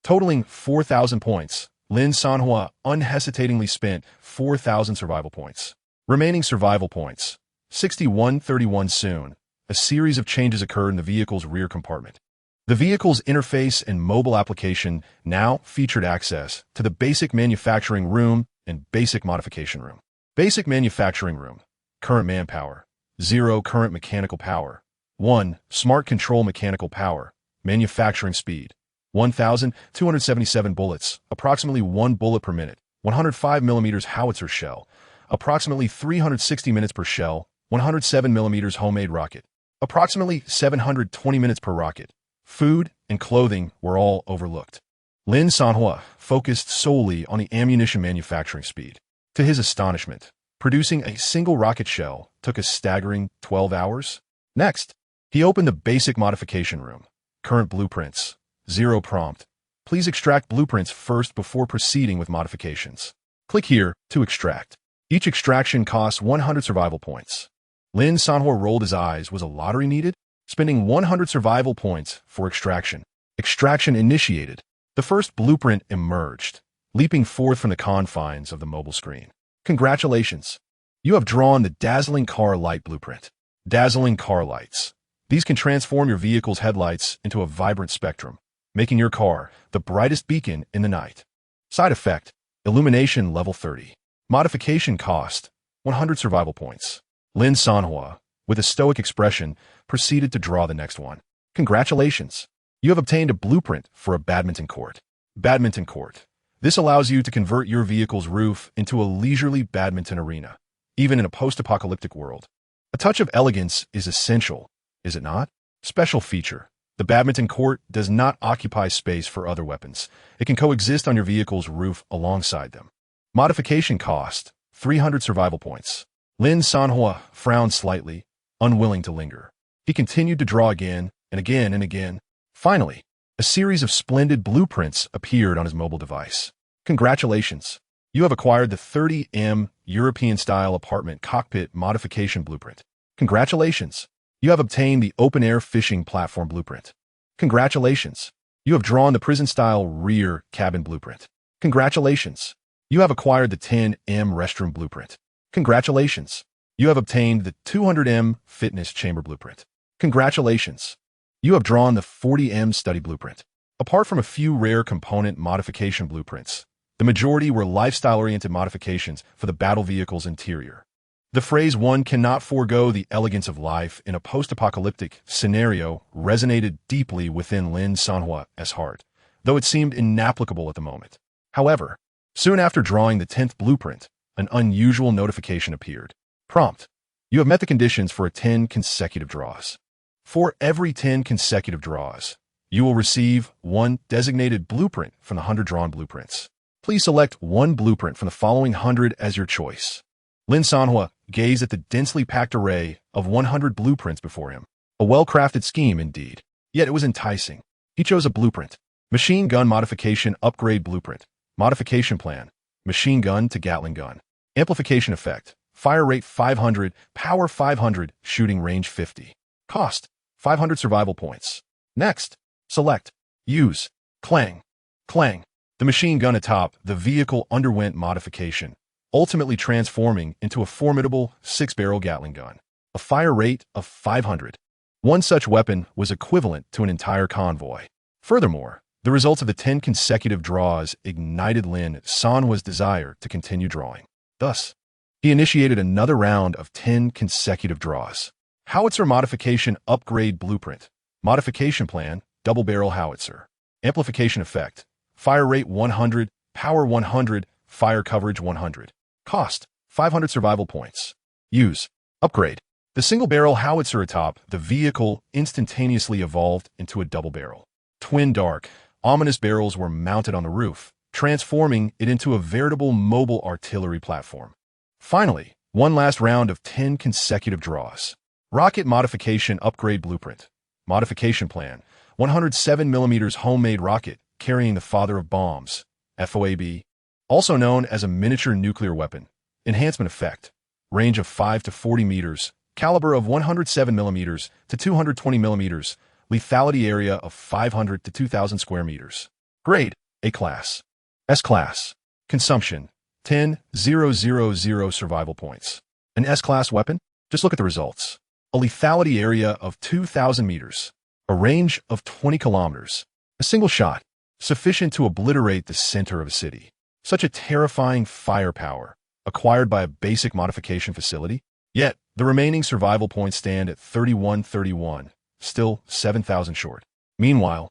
Totaling 4,000 points, Lin Sanhuo unhesitatingly spent 4,000 survival points. Remaining survival points. 6131 soon. A series of changes occurred in the vehicle's rear compartment. The vehicle's interface and mobile application now featured access to the basic manufacturing room and basic modification room. Basic manufacturing room. Current manpower. 0 current mechanical power. 1 smart control mechanical power. Manufacturing speed. 1,277 bullets, approximately 1 bullet per minute. 105 mm howitzer shell, approximately 360 minutes per shell. 107 mm homemade rocket, approximately 720 minutes per rocket. Food and clothing were all overlooked. Lin Sanhuo focused solely on the ammunition manufacturing speed. To his astonishment, producing a single rocket shell took a staggering 12 hours. Next, he opened the basic modification room. Current blueprints. 0 prompt. Please extract blueprints first before proceeding with modifications. Click here to extract. Each extraction costs 100 survival points. Lin Sanhuo rolled his eyes. Was a lottery needed? Spending 100 survival points for extraction. Extraction initiated. The first blueprint emerged, leaping forth from the confines of the mobile screen. Congratulations! You have drawn the dazzling car light blueprint. Dazzling car lights. These can transform your vehicle's headlights into a vibrant spectrum, making your car the brightest beacon in the night. Side effect: illumination level 30. Modification cost: 100 survival points. Lin Sanhuo, with a stoic expression, proceeded to draw the next one. Congratulations! You have obtained a blueprint for a badminton court. Badminton court. This allows you to convert your vehicle's roof into a leisurely badminton arena, even in a post-apocalyptic world. A touch of elegance is essential, is it not? Special feature. The badminton court does not occupy space for other weapons. It can coexist on your vehicle's roof alongside them. Modification cost, 300 survival points. Lin Sanhuo frowned slightly, unwilling to linger. He continued to draw again and again and again. Finally, a series of splendid blueprints appeared on his mobile device. Congratulations! You have acquired the 30M European-style apartment cockpit modification blueprint. Congratulations! You have obtained the open-air fishing platform blueprint. Congratulations! You have drawn the prison-style rear cabin blueprint. Congratulations! You have acquired the 10M restroom blueprint. Congratulations! You have obtained the 200M fitness chamber blueprint. Congratulations! You have drawn the 40M study blueprint. Apart from a few rare component modification blueprints, the majority were lifestyle-oriented modifications for the battle vehicle's interior. The phrase "one cannot forego the elegance of life in a post-apocalyptic scenario" resonated deeply within Lin Sanhuo's heart, though it seemed inapplicable at the moment. However, soon after drawing the 10th blueprint, an unusual notification appeared. Prompt: you have met the conditions for 10 consecutive draws. For every 10 consecutive draws, you will receive one designated blueprint from the 100 drawn blueprints. Please select one blueprint from the following 100 as your choice. Lin Sanhuo gazed at the densely packed array of 100 blueprints before him. A well-crafted scheme indeed. Yet it was enticing. He chose a blueprint. Machine gun modification upgrade blueprint. Modification plan. Machine gun to Gatling gun. Amplification effect. Fire rate 500, power 500, shooting range 50. Cost: 500 survival points. Next, select. Use. Clang. Clang. The machine gun atop the vehicle underwent modification, ultimately transforming into a formidable 6-barrel Gatling gun. A fire rate of 500. One such weapon was equivalent to an entire convoy. Furthermore, the results of the 10 consecutive draws ignited Lin Sanhuo's desire to continue drawing. Thus, he initiated another round of 10 consecutive draws. Howitzer modification upgrade blueprint. Modification plan: double-barrel howitzer. Amplification effect: fire rate 100, power 100, fire coverage 100. Cost: 500 survival points. Use. Upgrade. The single-barrel howitzer atop the vehicle instantaneously evolved into a double-barrel. Twin dark, ominous barrels were mounted on the roof, transforming it into a veritable mobile artillery platform. Finally, one last round of 10 consecutive draws. Rocket modification upgrade blueprint. Modification plan: 107mm homemade rocket carrying the father of bombs, FOAB, also known as a miniature nuclear weapon. Enhancement effect: range of 5 to 40 meters, caliber of 107mm to 220mm, lethality area of 500 to 2,000 square meters. Grade: A-class. S-class. Consumption: 10,000 survival points. An S-class weapon? Just look at the results. A lethality area of 2,000 meters. A range of 20 kilometers. A single shot, sufficient to obliterate the center of a city. Such a terrifying firepower, acquired by a basic modification facility. Yet, the remaining survival points stand at 3131, still 7,000 short. Meanwhile,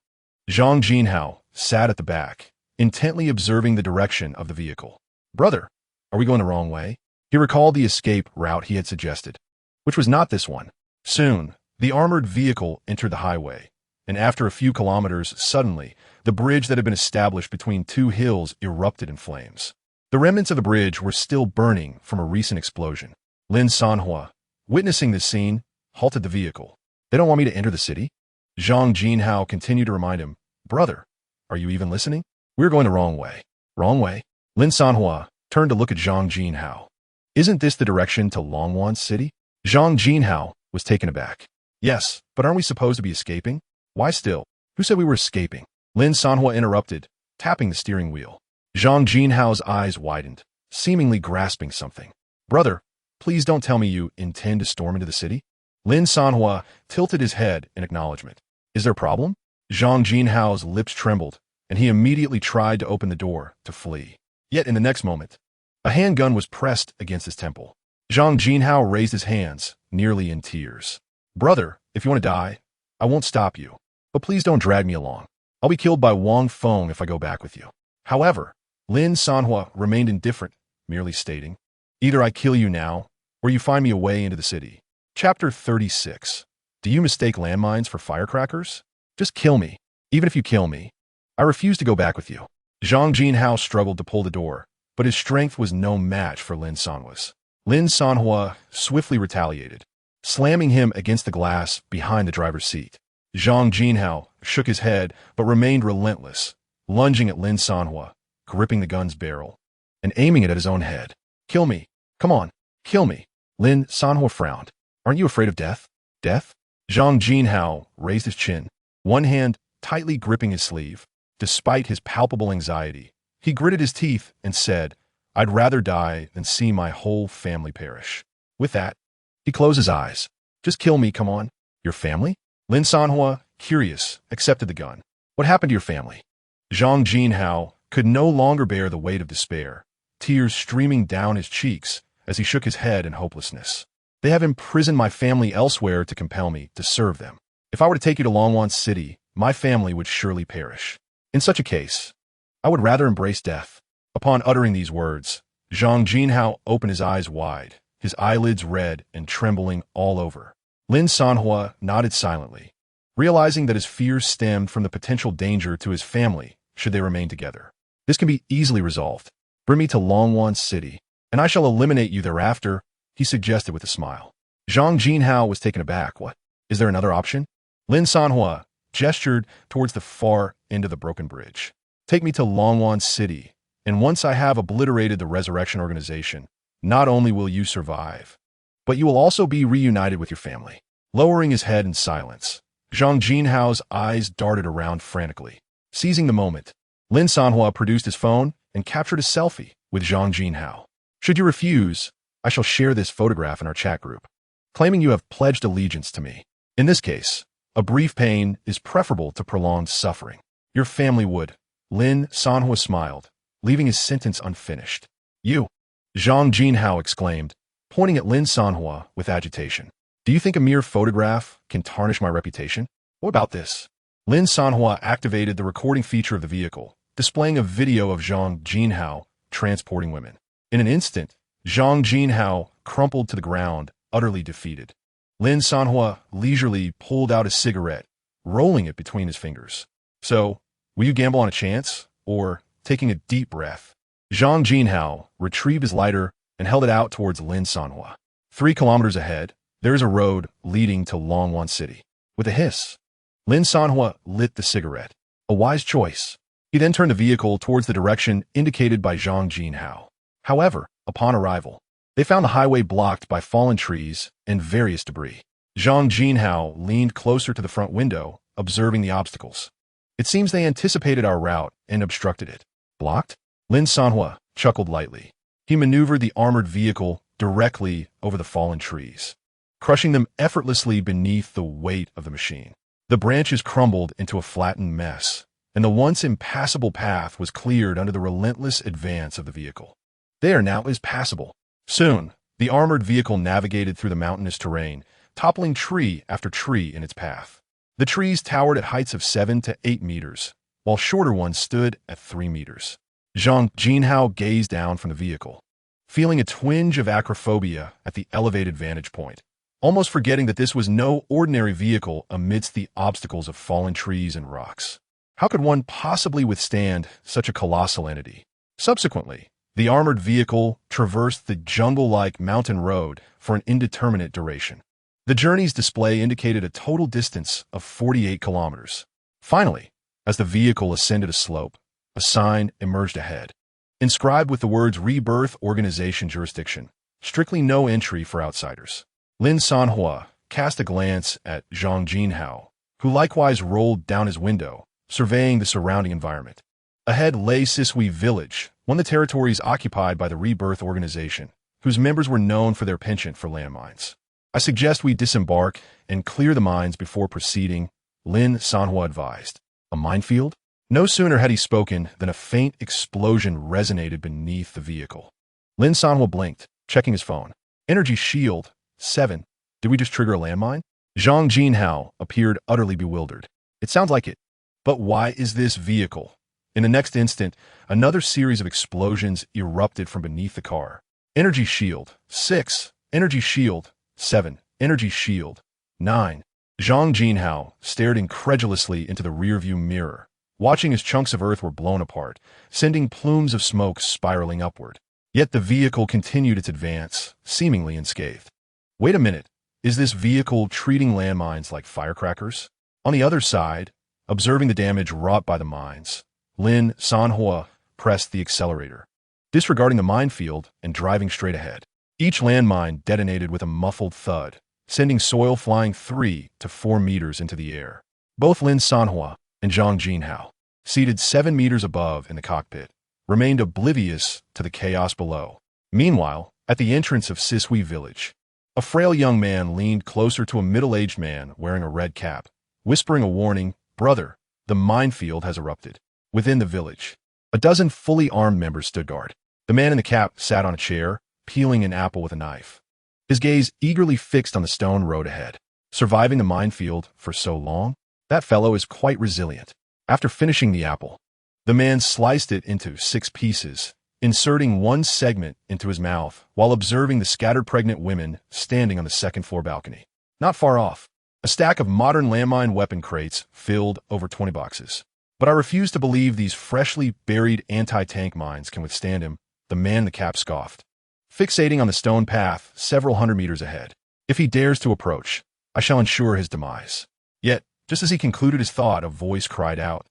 Zhang Jinhao sat at the back, intently observing the direction of the vehicle. Brother, are we going the wrong way? He recalled the escape route he had suggested, which was not this one. Soon, the armored vehicle entered the highway, and after a few kilometers, suddenly, the bridge that had been established between two hills erupted in flames. The remnants of the bridge were still burning from a recent explosion. Lin Sanhuo, witnessing this scene, halted the vehicle. They don't want me to enter the city? Zhang Jinhao continued to remind him, Brother, are you even listening? We're going the wrong way. Wrong way? Lin Sanhuo turned to look at Zhang Jinhao. Isn't this the direction to Longwan's city? Zhang Jinhao was taken aback. Yes, but aren't we supposed to be escaping? Why still? Who said we were escaping? Lin Sanhuo interrupted, tapping the steering wheel. Zhang Jinhao's eyes widened, seemingly grasping something. Brother, please don't tell me you intend to storm into the city? Lin Sanhuo tilted his head in acknowledgement. Is there a problem? Zhang Jinhao's lips trembled, and he immediately tried to open the door to flee. Yet in the next moment, a handgun was pressed against his temple. Zhang Jinhao raised his hands, nearly in tears. Brother, if you want to die, I won't stop you. but please don't drag me along. I'll be killed by Wang Feng if I go back with you." However, Lin Sanhuo remained indifferent, merely stating, "Either I kill you now, or you find me a way into the city." Chapter 36. Do you mistake landmines for firecrackers? Just kill me. Even if you kill me, I refuse to go back with you. Zhang Jinhao struggled to pull the door, but his strength was no match for Lin Sanhuo's. Lin Sanhuo swiftly retaliated, slamming him against the glass behind the driver's seat. Zhang Jinhao shook his head but remained relentless, lunging at Lin Sanhuo, gripping the gun's barrel, and aiming it at his own head. "Kill me. Come on, kill me." Lin Sanhuo frowned. "Aren't you afraid of death?" "Death?" Zhang Jinhao raised his chin, one hand tightly gripping his sleeve. Despite his palpable anxiety, he gritted his teeth and said, "I'd rather die than see my whole family perish." With that, he closed his eyes. "Just kill me, come on." "Your family?" Lin Sanhuo, curious, accepted the gun. "What happened to your family?" Zhang Jinhao could no longer bear the weight of despair, tears streaming down his cheeks as he shook his head in hopelessness. "They have imprisoned my family elsewhere to compel me to serve them. If I were to take you to Longwan City, my family would surely perish. In such a case, I would rather embrace death." Upon uttering these words, Zhang Jinhao opened his eyes wide, his eyelids red and trembling all over. Lin Sanhuo nodded silently, realizing that his fears stemmed from the potential danger to his family should they remain together. "This can be easily resolved. Bring me to Longwan City, and I shall eliminate you thereafter," he suggested with a smile. Zhang Jinhao was taken aback. "What? Is there another option?" Lin Sanhuo gestured towards the far end of the broken bridge. "Take me to Longwan City, and once I have obliterated the Resurrection Organization, not only will you survive, but you will also be reunited with your family." Lowering his head in silence, Zhang Jinhao's eyes darted around frantically. Seizing the moment, Lin Sanhuo produced his phone and captured a selfie with Zhang Jinhao. "Should you refuse, I shall share this photograph in our chat group, claiming you have pledged allegiance to me. In this case, a brief pain is preferable to prolonged suffering. Your family would." Lin Sanhuo smiled, leaving his sentence unfinished. "You!" Zhang Jinhao exclaimed, pointing at Lin Sanhuo with agitation. "Do you think a mere photograph can tarnish my reputation? What about this?" Lin Sanhuo activated the recording feature of the vehicle, displaying a video of Zhang Jinhao transporting women. In an instant, Zhang Jinhao crumpled to the ground, utterly defeated. Lin Sanhuo leisurely pulled out a cigarette, rolling it between his fingers. "So, will you gamble on a chance, or," taking a deep breath, Zhang Jinhao retrieved his lighter and held it out towards Lin Sanhuo. 3 kilometers ahead, there is a road leading to Longwan City. With a hiss, Lin Sanhuo lit the cigarette. A wise choice. He then turned the vehicle towards the direction indicated by Zhang Jinhao. However, upon arrival, they found the highway blocked by fallen trees and various debris. Zhang Jinhao leaned closer to the front window, observing the obstacles. "It seems they anticipated our route and obstructed it." "Blocked?" Lin Sanhuo chuckled lightly. He maneuvered the armored vehicle directly over the fallen trees, crushing them effortlessly beneath the weight of the machine. The branches crumbled into a flattened mess, and the once impassable path was cleared under the relentless advance of the vehicle. There now is passable. Soon, the armored vehicle navigated through the mountainous terrain, toppling tree after tree in its path. The trees towered at heights of 7 to 8 meters, while shorter ones stood at 3 meters. Zhang Jinhao gazed down from the vehicle, feeling a twinge of acrophobia at the elevated vantage point, almost forgetting that this was no ordinary vehicle amidst the obstacles of fallen trees and rocks. How could one possibly withstand such a colossal entity? Subsequently, the armored vehicle traversed the jungle-like mountain road for an indeterminate duration. The journey's display indicated a total distance of 48 kilometers. Finally, as the vehicle ascended a slope, a sign emerged ahead, inscribed with the words Rebirth Organization Jurisdiction, strictly no entry for outsiders. Lin Sanhuo cast a glance at Zhang Jinhao, who likewise rolled down his window, surveying the surrounding environment. Ahead lay Sisui Village, one of the territories occupied by the Rebirth Organization, whose members were known for their penchant for landmines. "I suggest we disembark and clear the mines before proceeding," Lin Sanhuo advised. "A minefield?" No sooner had he spoken than a faint explosion resonated beneath the vehicle. Lin Sanhuo blinked, checking his phone. "Energy shield, 7. Did we just trigger a landmine?" Zhang Jinhao appeared utterly bewildered. It sounds like it. But why is this vehicle? In the next instant, another series of explosions erupted from beneath the car. Energy shield. 6. Energy shield. 7. Energy shield. 9. Zhang Jinhao stared incredulously into the rearview mirror, watching as chunks of earth were blown apart, sending plumes of smoke spiraling upward. Yet the vehicle continued its advance, seemingly unscathed. Wait a minute. Is this vehicle treating landmines like firecrackers? On the other side, observing the damage wrought by the mines, Lin Sanhuo pressed the accelerator, disregarding the minefield and driving straight ahead. Each landmine detonated with a muffled thud, sending soil flying 3 to 4 meters into the air. Both Lin Sanhuo and Zhang Jinhao, seated 7 meters above in the cockpit, remained oblivious to the chaos below. Meanwhile, at the entrance of Sisui village, a frail young man leaned closer to a middle-aged man wearing a red cap, whispering a warning, "Brother, the minefield has erupted." Within the village, a dozen fully armed members stood guard. The man in the cap sat on a chair, peeling an apple with a knife, his gaze eagerly fixed on the stone road ahead. Surviving the minefield for so long? That fellow is quite resilient. After finishing the apple, the man sliced it into 6 pieces, inserting one segment into his mouth while observing the scattered pregnant women standing on the second-floor balcony. Not far off, a stack of modern landmine weapon crates filled over 20 boxes. But I refuse to believe these freshly buried anti-tank mines can withstand him, the man in the cap scoffed, fixating on the stone path several hundred meters ahead. If he dares to approach, I shall ensure his demise. Yet, just as he concluded his thought, a voice cried out,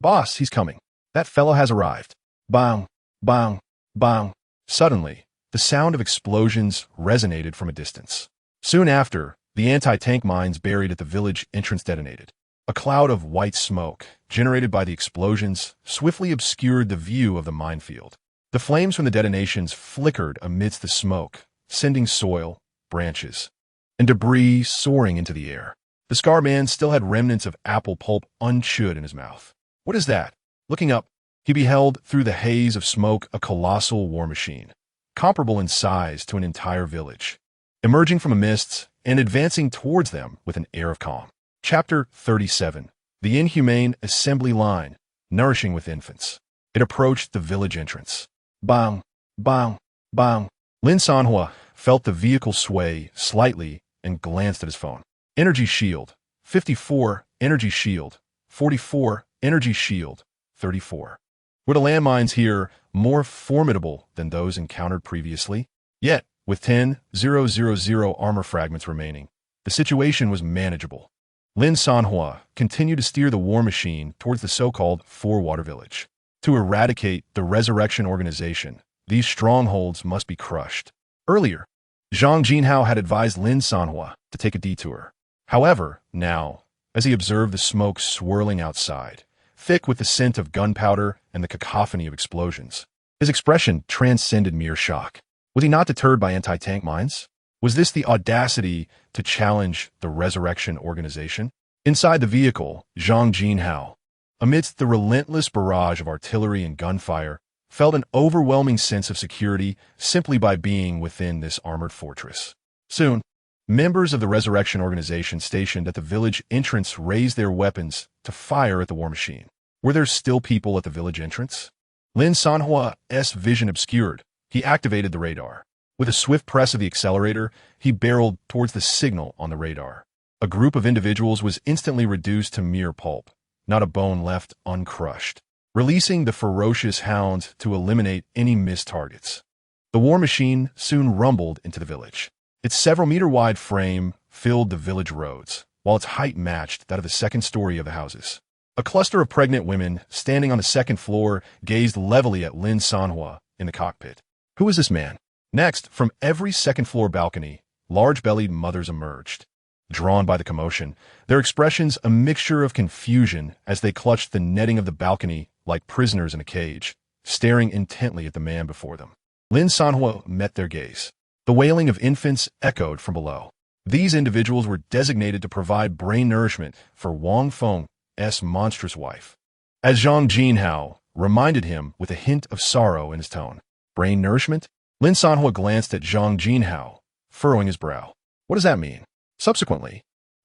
"Boss, he's coming. That fellow has arrived." Bang, bang, bang. Suddenly, the sound of explosions resonated from a distance. Soon after, the anti-tank mines buried at the village entrance detonated. A cloud of white smoke, generated by the explosions, swiftly obscured the view of the minefield. The flames from the detonations flickered amidst the smoke, sending soil, branches, and debris soaring into the air. The scar man still had remnants of apple pulp unchewed in his mouth. "What is that?" Looking up, he beheld through the haze of smoke a colossal war machine, comparable in size to an entire village, emerging from the mists and advancing towards them with an air of calm. Chapter 37. The Inhumane Assembly Line, Nourishing with Infants. It approached the village entrance. Bang, bang, bang. Lin Sanhuo felt the vehicle sway slightly and glanced at his phone. Energy shield. 54. Energy shield. 44. Energy shield. 34. Were the landmines here more formidable than those encountered previously? Yet, with 10,000 armor fragments remaining, the situation was manageable. Lin Sanhuo continued to steer the war machine towards the so-called Four-Water Village. To eradicate the Resurrection Organization, these strongholds must be crushed. Earlier, Zhang Jinhao had advised Lin Sanhuo to take a detour. However, now, as he observed the smoke swirling outside, thick with the scent of gunpowder and the cacophony of explosions, his expression transcended mere shock. Was he not deterred by anti-tank mines? Was this the audacity to challenge the Resurrection Organization? Inside the vehicle, Zhang Jinhao, amidst the relentless barrage of artillery and gunfire, felt an overwhelming sense of security simply by being within this armored fortress. Soon, members of the Resurrection Organization stationed at the village entrance raised their weapons to fire at the war machine. Were there still people at the village entrance? Lin Sanhuo's vision obscured. He activated the radar. With a swift press of the accelerator, he barreled towards the signal on the radar. A group of individuals was instantly reduced to mere pulp, not a bone left uncrushed, releasing the ferocious hounds to eliminate any missed targets. The war machine soon rumbled into the village. Its several-meter-wide frame filled the village roads, while its height matched that of the second story of the houses. A cluster of pregnant women standing on the second floor gazed levelly at Lin Sanhuo in the cockpit. Who is this man? Next, from every second-floor balcony, large-bellied mothers emerged. Drawn by the commotion, their expressions a mixture of confusion as they clutched the netting of the balcony like prisoners in a cage, staring intently at the man before them. Lin Sanhuo met their gaze. The wailing of infants echoed from below. These individuals were designated to provide brain nourishment for Wang Feng's monstrous wife. As Zhang Jinhao reminded him with a hint of sorrow in his tone. Brain nourishment? Lin Sanhuo glanced at Zhang Jinhao, furrowing his brow. What does that mean? Subsequently,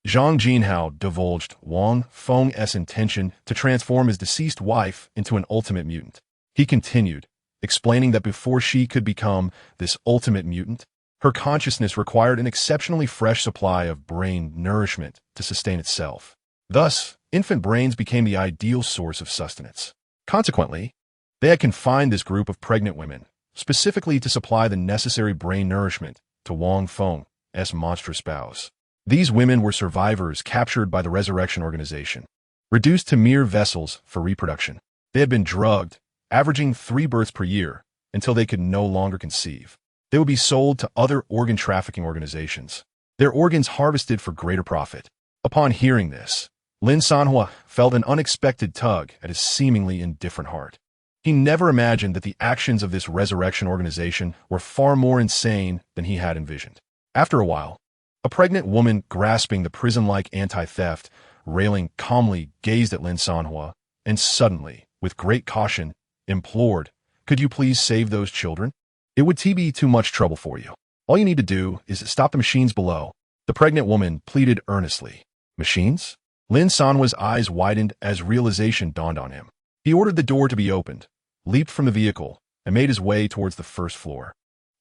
Zhang Jinhao divulged Wang Feng's intention to transform his deceased wife into an ultimate mutant. He continued, explaining that before she could become this ultimate mutant, her consciousness required an exceptionally fresh supply of brain nourishment to sustain itself. Thus, infant brains became the ideal source of sustenance. Consequently, they had confined this group of pregnant women, specifically to supply the necessary brain nourishment to Wang Feng's monstrous spouse. These women were survivors captured by the Resurrection Organization, reduced to mere vessels for reproduction. They had been drugged, averaging 3 births per year, until they could no longer conceive. They would be sold to other organ trafficking organizations, their organs harvested for greater profit. Upon hearing this, Lin Sanhuo felt an unexpected tug at his seemingly indifferent heart. He never imagined that the actions of this resurrection organization were far more insane than he had envisioned. After a while, a pregnant woman grasping the prison-like anti-theft railing calmly gazed at Lin Sanhuo and suddenly, with great caution, implored, "Could you please save those children? It would be too much trouble for you. All you need to do is stop the machines below." The pregnant woman pleaded earnestly. Machines? Lin Sanhuo's eyes widened as realization dawned on him. He ordered the door to be opened, leaped from the vehicle, and made his way towards the first floor,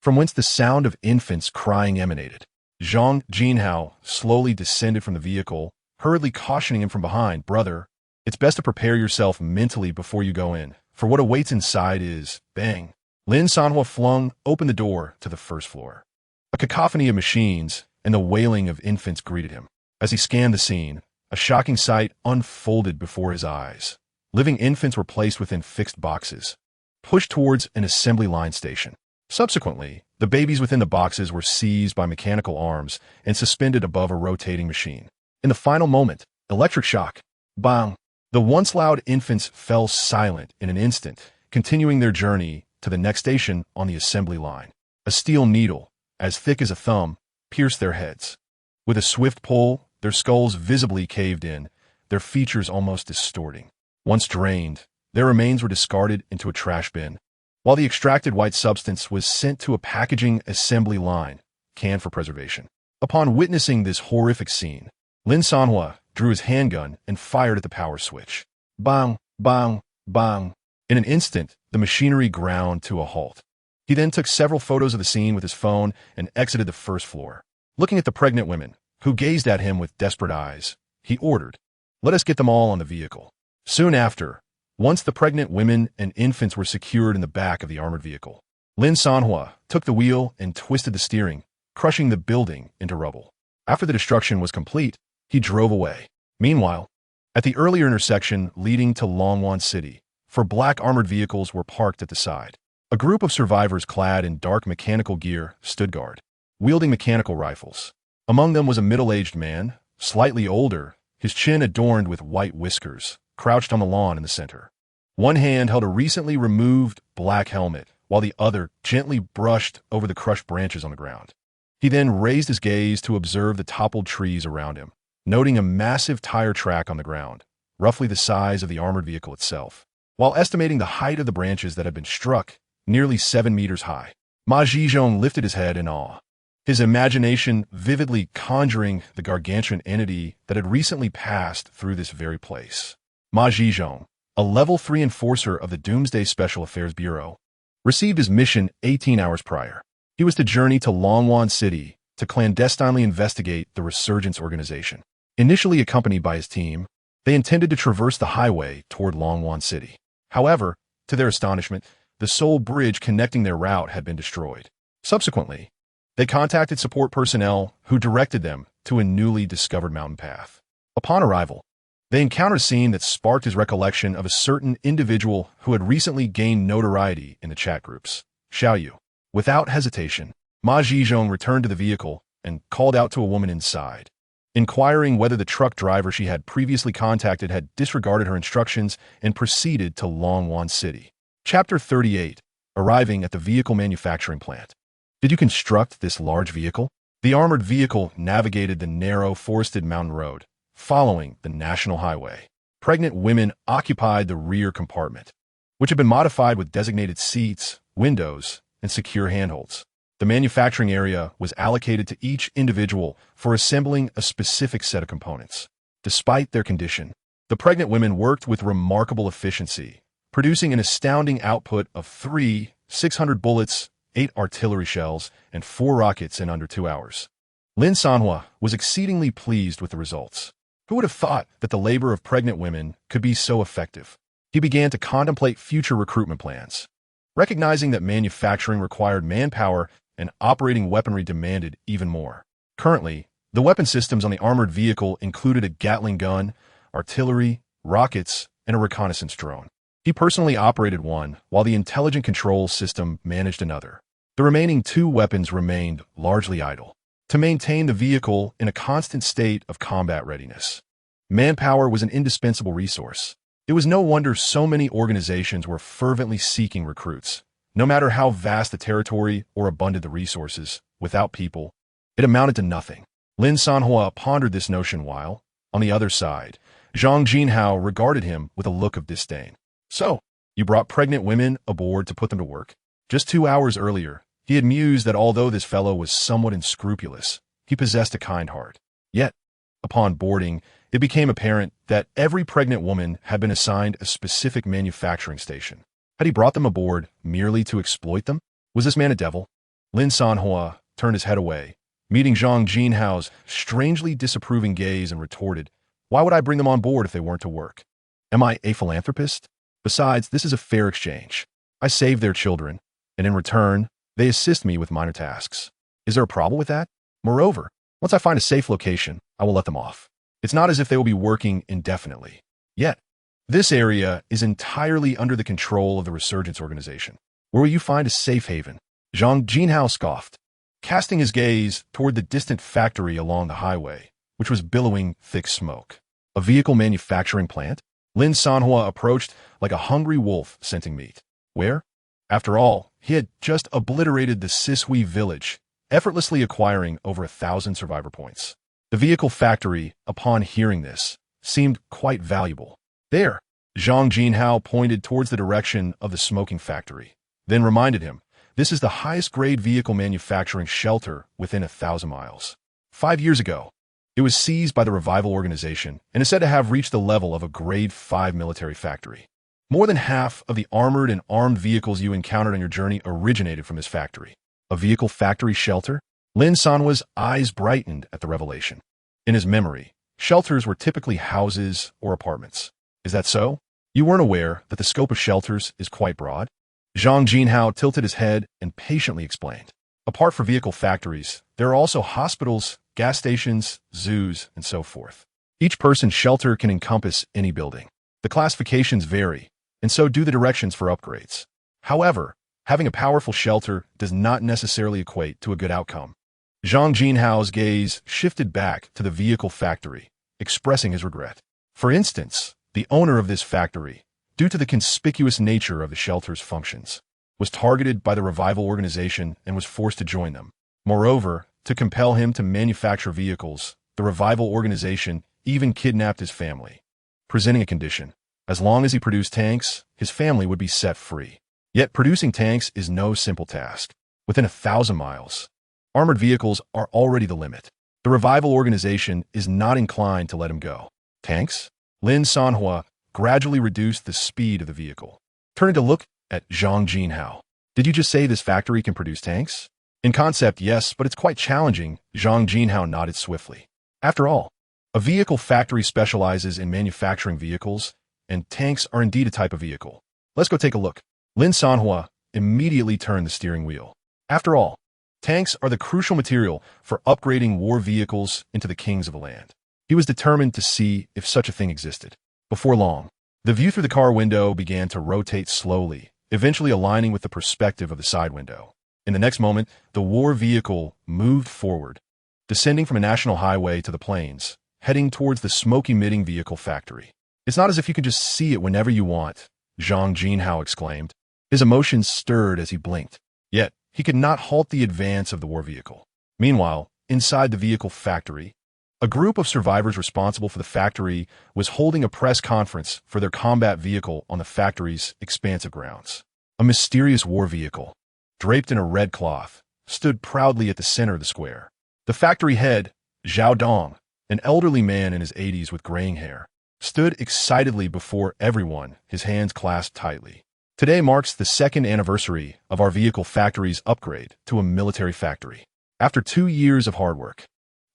from whence the sound of infants crying emanated. Zhang Jinhao slowly descended from the vehicle, hurriedly cautioning him from behind, "Brother, it's best to prepare yourself mentally before you go in, for what awaits inside is..." Bang! Lin Sanhuo flung open the door to the first floor. A cacophony of machines and the wailing of infants greeted him. As he scanned the scene, a shocking sight unfolded before his eyes. Living infants were placed within fixed boxes, pushed towards an assembly line station. Subsequently, the babies within the boxes were seized by mechanical arms and suspended above a rotating machine. In the final moment, electric shock. Bang! The once loud infants fell silent in an instant, continuing their journey to the next station on the assembly line. A steel needle, as thick as a thumb, pierced their heads. With a swift pull, their skulls visibly caved in, their features almost distorting. Once drained, their remains were discarded into a trash bin, while the extracted white substance was sent to a packaging assembly line, canned for preservation. Upon witnessing this horrific scene, Lin Sanhuo drew his handgun and fired at the power switch. Bang, bang, bang. In an instant, the machinery ground to a halt. He then took several photos of the scene with his phone and exited the first floor. Looking at the pregnant women, who gazed at him with desperate eyes, he ordered, "Let us get them all on the vehicle." Soon after, once the pregnant women and infants were secured in the back of the armored vehicle, Lin Sanhuo took the wheel and twisted the steering, crushing the building into rubble. After the destruction was complete, he drove away. Meanwhile, at the earlier intersection leading to Longwan City, 4 black armored vehicles were parked at the side. A group of survivors clad in dark mechanical gear stood guard, wielding mechanical rifles. Among them was a middle-aged man, slightly older, his chin adorned with white whiskers, crouched on the lawn in the center. One hand held a recently removed black helmet, while the other gently brushed over the crushed branches on the ground. He then raised his gaze to observe the toppled trees around him, noting a massive tire track on the ground, roughly the size of the armored vehicle itself. While estimating the height of the branches that had been struck, nearly 7 meters high, Ma Zhizhong lifted his head in awe, his imagination vividly conjuring the gargantuan entity that had recently passed through this very place. Ma Zhizhong, a level 3 enforcer of the Doomsday Special Affairs Bureau, received his mission 18 hours prior. He was to journey to Longwan City to clandestinely investigate the Resurgence Organization. Initially accompanied by his team, they intended to traverse the highway toward Longwan City. However, to their astonishment, the sole bridge connecting their route had been destroyed. Subsequently, they contacted support personnel who directed them to a newly discovered mountain path. Upon arrival, they encountered a scene that sparked his recollection of a certain individual who had recently gained notoriety in the chat groups, Xiaoyu. Without hesitation, Ma Zhizhong returned to the vehicle and called out to a woman inside, inquiring whether the truck driver she had previously contacted had disregarded her instructions and proceeded to Longwan City. Chapter 38. Arriving at the vehicle manufacturing plant. Did you construct this large vehicle? The armored vehicle navigated the narrow forested mountain road, following the national highway. Pregnant women occupied the rear compartment, which had been modified with designated seats, windows, and secure handholds. The manufacturing area was allocated to each individual for assembling a specific set of components. Despite their condition, the pregnant women worked with remarkable efficiency, producing an astounding output of 600 bullets, 8 artillery shells, and 4 rockets in under 2 hours. Lin Sanhuo was exceedingly pleased with the results. Who would have thought that the labor of pregnant women could be so effective? He began to contemplate future recruitment plans. Recognizing that manufacturing required manpower and operating weaponry demanded even more. Currently, the weapon systems on the armored vehicle included a Gatling gun, artillery, rockets, and a reconnaissance drone. He personally operated one, while the intelligent control system managed another. The remaining 2 weapons remained largely idle to maintain the vehicle in a constant state of combat readiness. Manpower was an indispensable resource. It was no wonder so many organizations were fervently seeking recruits. No matter how vast the territory or abundant the resources, without people, it amounted to nothing. Lin Sanhuo pondered this notion while, on the other side, Zhang Jinhao regarded him with a look of disdain. So, you brought pregnant women aboard to put them to work? Just 2 hours earlier, he had mused that although this fellow was somewhat unscrupulous, he possessed a kind heart. Yet, upon boarding, it became apparent that every pregnant woman had been assigned a specific manufacturing station. Had he brought them aboard merely to exploit them? Was this man a devil? Lin Sanhuo turned his head away, meeting Zhang Jinhao's strangely disapproving gaze, and retorted, "Why would I bring them on board if they weren't to work? Am I a philanthropist? Besides, this is a fair exchange. I save their children, and in return, they assist me with minor tasks. Is there a problem with that? Moreover, once I find a safe location, I will let them off. It's not as if they will be working indefinitely. Yet, this area is entirely under the control of the Resurgence organization. Where will you find a safe haven?" Zhang Jinhao scoffed, casting his gaze toward the distant factory along the highway, which was billowing thick smoke. A vehicle manufacturing plant? Lin Sanhuo approached like a hungry wolf scenting meat. Where? After all, he had just obliterated the Sisui village, effortlessly acquiring over 1,000 survivor points. The vehicle factory, upon hearing this, seemed quite valuable. There, Zhang Jinhao pointed towards the direction of the smoking factory, then reminded him, this is the highest grade vehicle manufacturing shelter within 1,000 miles. 5 years ago, it was seized by the Revival organization and is said to have reached the level of a grade 5 military factory. More than half of the armored and armed vehicles you encountered on your journey originated from this factory. A vehicle factory shelter? Lin Sanhuo's eyes brightened at the revelation. In his memory, shelters were typically houses or apartments. Is that so? You weren't aware that the scope of shelters is quite broad? Zhang Jinhao tilted his head and patiently explained. Apart from vehicle factories, there are also hospitals, gas stations, zoos, and so forth. Each person's shelter can encompass any building. The classifications vary, and so do the directions for upgrades. However, having a powerful shelter does not necessarily equate to a good outcome. Zhang Jinhao's gaze shifted back to the vehicle factory, expressing his regret. For instance, the owner of this factory, due to the conspicuous nature of the shelter's functions, was targeted by the Revival organization and was forced to join them. Moreover, to compel him to manufacture vehicles, the Revival organization even kidnapped his family, presenting a condition. As long as he produced tanks, his family would be set free. Yet producing tanks is no simple task. Within 1,000 miles, armored vehicles are already the limit. The Revival organization is not inclined to let him go. Tanks? Lin Sanhuo gradually reduced the speed of the vehicle, turning to look at Zhang Jinhao. Did you just say this factory can produce tanks? In concept, yes, but it's quite challenging. Zhang Jinhao nodded swiftly. After all, a vehicle factory specializes in manufacturing vehicles, and tanks are indeed a type of vehicle. Let's go take a look. Lin Sanhuo immediately turned the steering wheel. After all, tanks are the crucial material for upgrading war vehicles into the kings of the land. He was determined to see if such a thing existed. Before long, the view through the car window began to rotate slowly, eventually aligning with the perspective of the side window. In the next moment, the war vehicle moved forward, descending from a national highway to the plains, heading towards the smoke-emitting vehicle factory. It's not as if you can just see it whenever you want, Zhang Jinhao exclaimed. His emotions stirred as he blinked. Yet, he could not halt the advance of the war vehicle. Meanwhile, inside the vehicle factory, a group of survivors responsible for the factory was holding a press conference for their combat vehicle on the factory's expansive grounds. A mysterious war vehicle, draped in a red cloth, stood proudly at the center of the square. The factory head, Zhao Dong, an elderly man in his 80s with graying hair, stood excitedly before everyone, his hands clasped tightly. Today marks the second anniversary of our vehicle factory's upgrade to a military factory. After 2 years of hard work,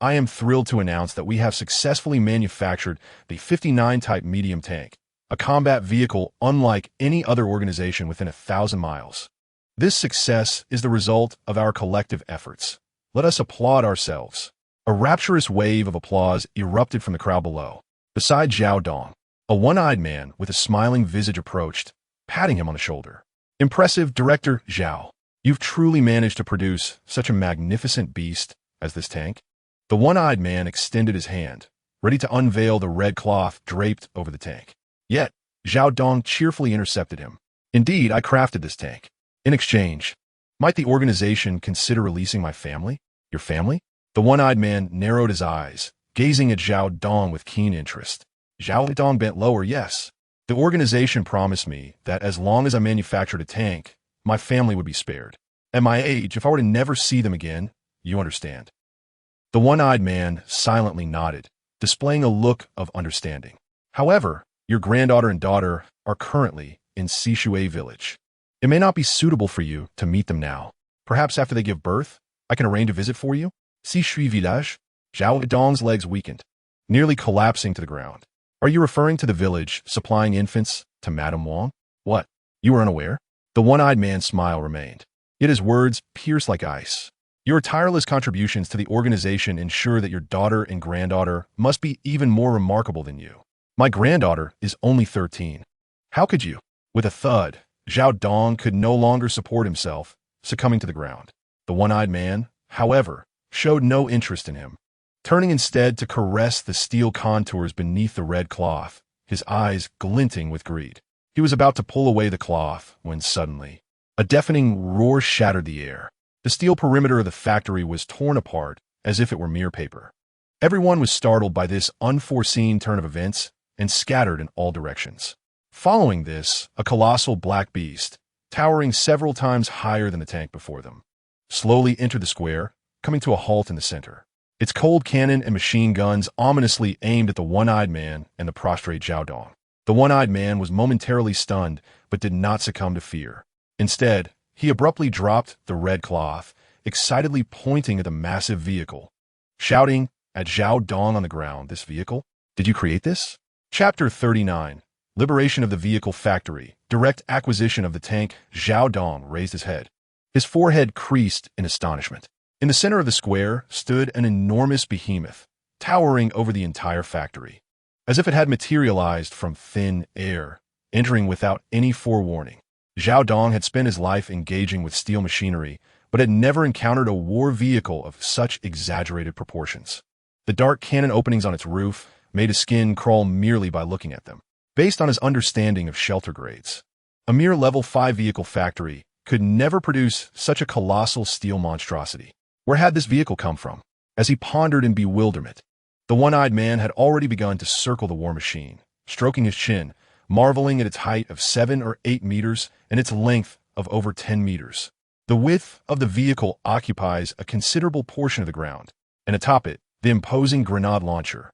I am thrilled to announce that we have successfully manufactured the 59 type medium tank, a combat vehicle unlike any other organization within 1,000 miles. This success is the result of our collective efforts. Let us applaud ourselves. A rapturous wave of applause erupted from the crowd below. Beside Zhao Dong, a one-eyed man with a smiling visage approached, patting him on the shoulder. Impressive, Director Zhao. You've truly managed to produce such a magnificent beast as this tank. The one-eyed man extended his hand, ready to unveil the red cloth draped over the tank. Yet, Zhao Dong cheerfully intercepted him. Indeed, I crafted this tank. In exchange, might the organization consider releasing my family? Your family? The one-eyed man narrowed his eyes, gazing at Zhao Dong with keen interest. Zhao Dong bent lower. Yes. The organization promised me that as long as I manufactured a tank, my family would be spared. At my age, if I were to never see them again, you understand. The one-eyed man silently nodded, displaying a look of understanding. However, your granddaughter and daughter are currently in Sishui village. It may not be suitable for you to meet them now. Perhaps after they give birth, I can arrange a visit for you? Sishui village? Zhao Dong's legs weakened, nearly collapsing to the ground. Are you referring to the village supplying infants to Madame Wang? What? You are unaware? The one-eyed man's smile remained, yet his words pierced like ice. Your tireless contributions to the organization ensure that your daughter and granddaughter must be even more remarkable than you. My granddaughter is only 13. How could you? With a thud, Zhao Dong could no longer support himself, succumbing to the ground. The one-eyed man, however, showed no interest in him. Turning instead to caress the steel contours beneath the red cloth, his eyes glinting with greed. He was about to pull away the cloth when suddenly, a deafening roar shattered the air. The steel perimeter of the factory was torn apart as if it were mere paper. Everyone was startled by this unforeseen turn of events and scattered in all directions. Following this, a colossal black beast, towering several times higher than the tank before them, slowly entered the square, coming to a halt in the center. Its cold cannon and machine guns ominously aimed at the one-eyed man and the prostrate Zhao Dong. The one-eyed man was momentarily stunned, but did not succumb to fear. Instead, he abruptly dropped the red cloth, excitedly pointing at the massive vehicle, shouting at Zhao Dong on the ground, "This vehicle? Did you create this?" Chapter 39. Liberation of the Vehicle Factory. Direct acquisition of the tank. Zhao Dong raised his head. His forehead creased in astonishment. In the center of the square stood an enormous behemoth, towering over the entire factory, as if it had materialized from thin air, entering without any forewarning. Zhao Dong had spent his life engaging with steel machinery, but had never encountered a war vehicle of such exaggerated proportions. The dark cannon openings on its roof made his skin crawl merely by looking at them. Based on his understanding of shelter grades, a mere level 5 vehicle factory could never produce such a colossal steel monstrosity. Where had this vehicle come from? As he pondered in bewilderment, the one-eyed man had already begun to circle the war machine, stroking his chin, marveling at its height of 7 or 8 meters and its length of over 10 meters. The width of the vehicle occupies a considerable portion of the ground, and atop it, the imposing grenade launcher,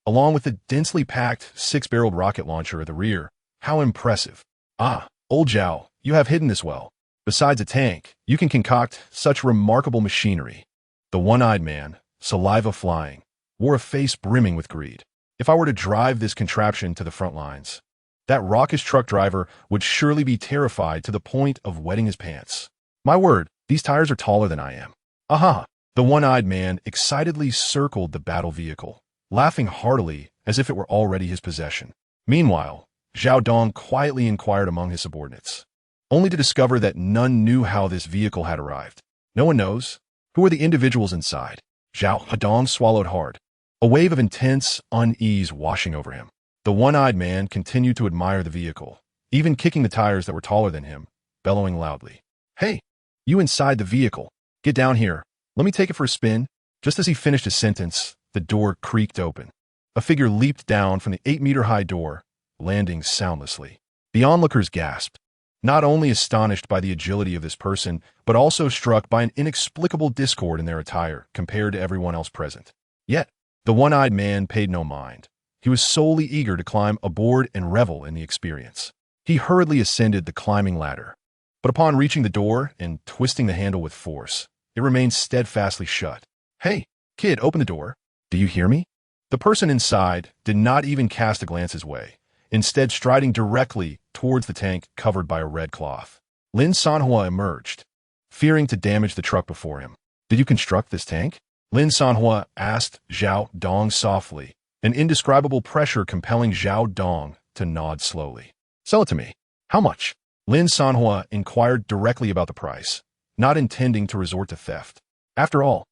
along with the densely packed 6-barreled rocket launcher at the rear. How impressive. Ah, old Zhao, you have hidden this well. Besides a tank, you can concoct such remarkable machinery. The one-eyed man, saliva flying, wore a face brimming with greed. If I were to drive this contraption to the front lines, that raucous truck driver would surely be terrified to the point of wetting his pants. My word, these tires are taller than I am. Aha! The one-eyed man excitedly circled the battle vehicle, laughing heartily as if it were already his possession. Meanwhile, Zhao Dong quietly inquired among his subordinates, only to discover that none knew how this vehicle had arrived. No one knows. Who are the individuals inside? Zhao Dong swallowed hard, a wave of intense unease washing over him. The one-eyed man continued to admire the vehicle, even kicking the tires that were taller than him, bellowing loudly. Hey, you inside the vehicle, get down here. Let me take it for a spin. Just as he finished his sentence, the door creaked open. A figure leaped down from the 8-meter-high door, landing soundlessly. The onlookers gasped. not only astonished by the agility of this person, but also struck by an inexplicable discord in their attire compared to everyone else present. Yet, the one-eyed man paid no mind. He was solely eager to climb aboard and revel in the experience. He hurriedly ascended the climbing ladder. But upon reaching the door and twisting the handle with force, it remained steadfastly shut. "Hey, kid, open the door. Do you hear me?" The person inside did not even cast a glance his way, instead striding directly towards the tank covered by a red cloth. Lin Sanhuo emerged, fearing to damage the truck before him. "Did you construct this tank?" Lin Sanhuo asked Zhao Dong softly, an indescribable pressure compelling Zhao Dong to nod slowly. "Sell it to me." "How much?" Lin Sanhuo inquired directly about the price, not intending to resort to theft. After all,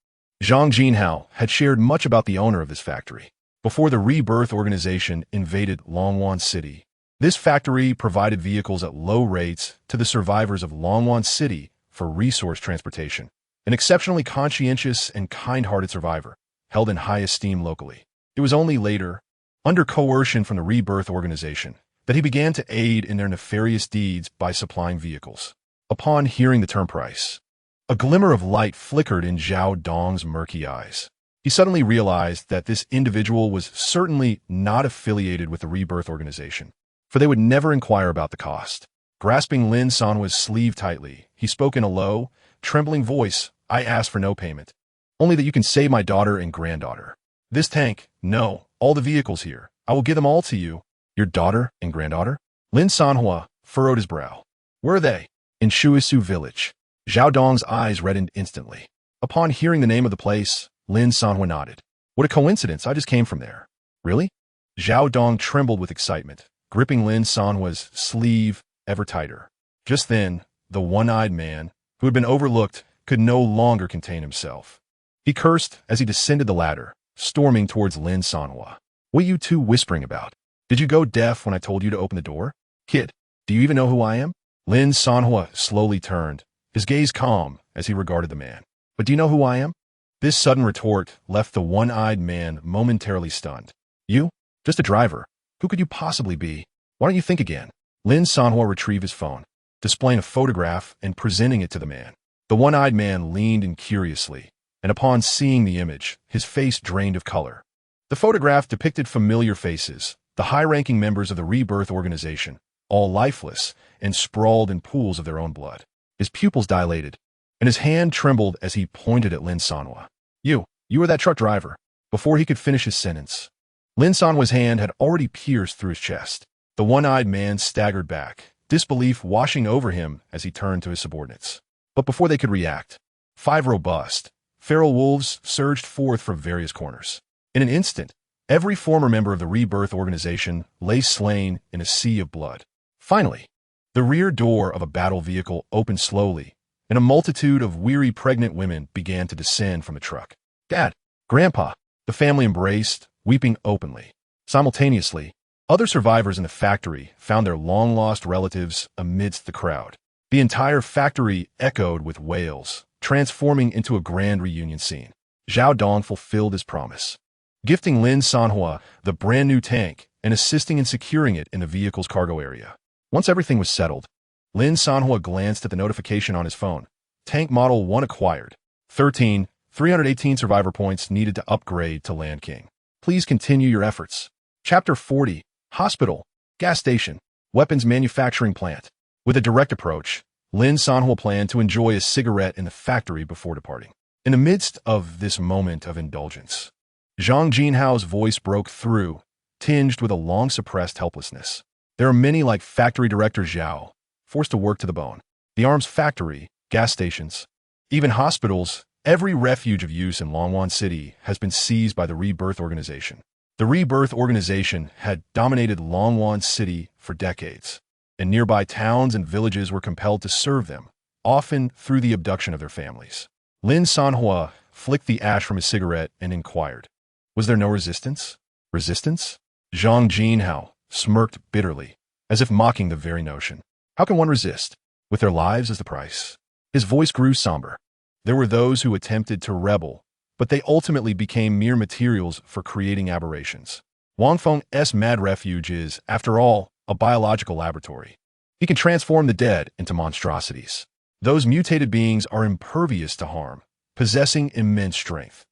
Zhang Jinhao had shared much about the owner of this factory. Before the Rebirth organization invaded Longwan City, this factory provided vehicles at low rates to the survivors of Longwan City for resource transportation. An exceptionally conscientious and kind-hearted survivor, held in high esteem locally. It was only later, under coercion from the Rebirth organization, that he began to aid in their nefarious deeds by supplying vehicles. Upon hearing the term price, a glimmer of light flickered in Zhao Dong's murky eyes. He suddenly realized that this individual was certainly not affiliated with the Rebirth organization, for they would never inquire about the cost. Grasping Lin Sanhuo's sleeve tightly, he spoke in a low, trembling voice. "I ask for no payment, only that you can save my daughter and granddaughter. This tank, no, all the vehicles here, I will give them all to you." "Your daughter and granddaughter?" Lin Sanhuo furrowed his brow. "Where are they?" "In Shuisu village." Zhao Dong's eyes reddened instantly. Upon hearing the name of the place, Lin Sanhuo nodded. "What a coincidence, I just came from there." "Really?" Zhao Dong trembled with excitement, gripping Lin Sanhuo's sleeve ever tighter. Just then, the one-eyed man, who had been overlooked, could no longer contain himself. He cursed as he descended the ladder, storming towards Lin Sanhuo. "What are you two whispering about? Did you go deaf when I told you to open the door? Kid, do you even know who I am?" Lin Sanhuo slowly turned, his gaze calm as he regarded the man. "But do you know who I am?" This sudden retort left the one-eyed man momentarily stunned. "You? Just a driver. Who could you possibly be? Why don't you think again?" Lin Sanhuo retrieved his phone, displaying a photograph and presenting it to the man. The one-eyed man leaned in curiously, and upon seeing the image, his face drained of color. The photograph depicted familiar faces, the high-ranking members of the Rebirth organization, all lifeless and sprawled in pools of their own blood. His pupils dilated, and his hand trembled as he pointed at Lin Sanhuo. You were that truck driver." Before he could finish his sentence, Lin Sanhuo's hand had already pierced through his chest. The one-eyed man staggered back, disbelief washing over him as he turned to his subordinates. But before they could react, 5 robust, feral wolves surged forth from various corners. In an instant, every former member of the Rebirth organization lay slain in a sea of blood. Finally, the rear door of a battle vehicle opened slowly, and a multitude of weary pregnant women began to descend from the truck. "Dad! Grandpa!" The family embraced, weeping openly. Simultaneously, other survivors in the factory found their long-lost relatives amidst the crowd. The entire factory echoed with wails, transforming into a grand reunion scene. Zhao Dong fulfilled his promise, gifting Lin Sanhuo the brand-new tank and assisting in securing it in the vehicle's cargo area. Once everything was settled, Lin Sanhuo glanced at the notification on his phone. Tank Model 1 acquired. 318 survivor points needed to upgrade to Land King. Please continue your efforts. Chapter 40. Hospital, gas station, weapons manufacturing plant. With a direct approach, Lin Sanhuo planned to enjoy a cigarette in the factory before departing. In the midst of this moment of indulgence, Zhang Jinhao's voice broke through, tinged with a long-suppressed helplessness. There are many like factory director Zhao, forced to work to the bone. The arms factory, gas stations, even hospitals, every refuge of use in Longwan City has been seized by the Rebirth organization. The Rebirth organization had dominated Longwan City for decades, and nearby towns and villages were compelled to serve them, often through the abduction of their families. Lin Sanhuo flicked the ash from his cigarette and inquired, "Was there no resistance?" "Resistance?" Zhang Jinhao smirked bitterly, as if mocking the very notion. "How can one resist, with their lives as the price?" His voice grew somber. There were those who attempted to rebel, but they ultimately became mere materials for creating aberrations. Wangfeng's Mad Refuge is, after all, a biological laboratory. He He can transform the dead into monstrosities. Those mutated beings are impervious to harm, possessing immense strength.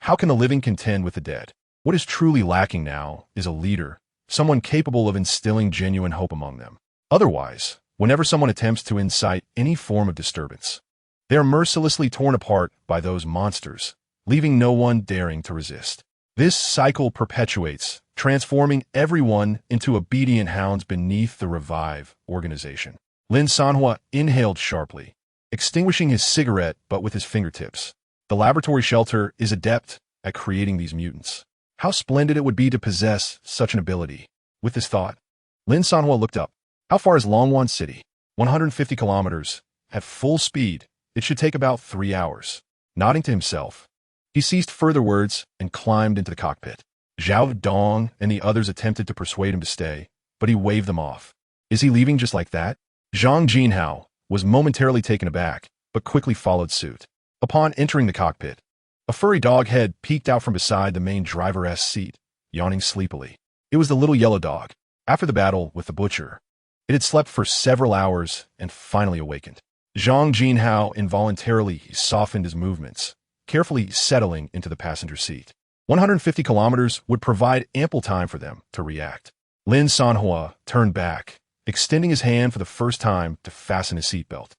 How can the living contend with the dead? What is truly lacking now is a leader, someone capable of instilling genuine hope among them. Otherwise, whenever someone attempts to incite any form of disturbance, they are mercilessly torn apart by those monsters, leaving no one daring to resist. This cycle perpetuates, transforming everyone into obedient hounds beneath the Revive organization. Lin Sanhuo inhaled sharply, extinguishing his cigarette but with his fingertips. The laboratory shelter is adept at creating these mutants. How splendid it would be to possess such an ability. With this thought, Lin Sanhuo looked up. How far is Longwan City? 150 kilometers. At full speed, it should take about 3 hours. Nodding to himself, he ceased further words and climbed into the cockpit. Zhao Dong and the others attempted to persuade him to stay, but he waved them off. Is he leaving just like that? Zhang Jinhao was momentarily taken aback, but quickly followed suit. Upon entering the cockpit, a furry dog head peeked out from beside the main driver's seat, yawning sleepily. It was the little yellow dog. After the battle with the butcher, it had slept for several hours and finally awakened. Zhang Jinhao involuntarily softened his movements, carefully settling into the passenger seat. 150 kilometers would provide ample time for them to react. Lin Sanhuo turned back, extending his hand for the first time to fasten his seatbelt.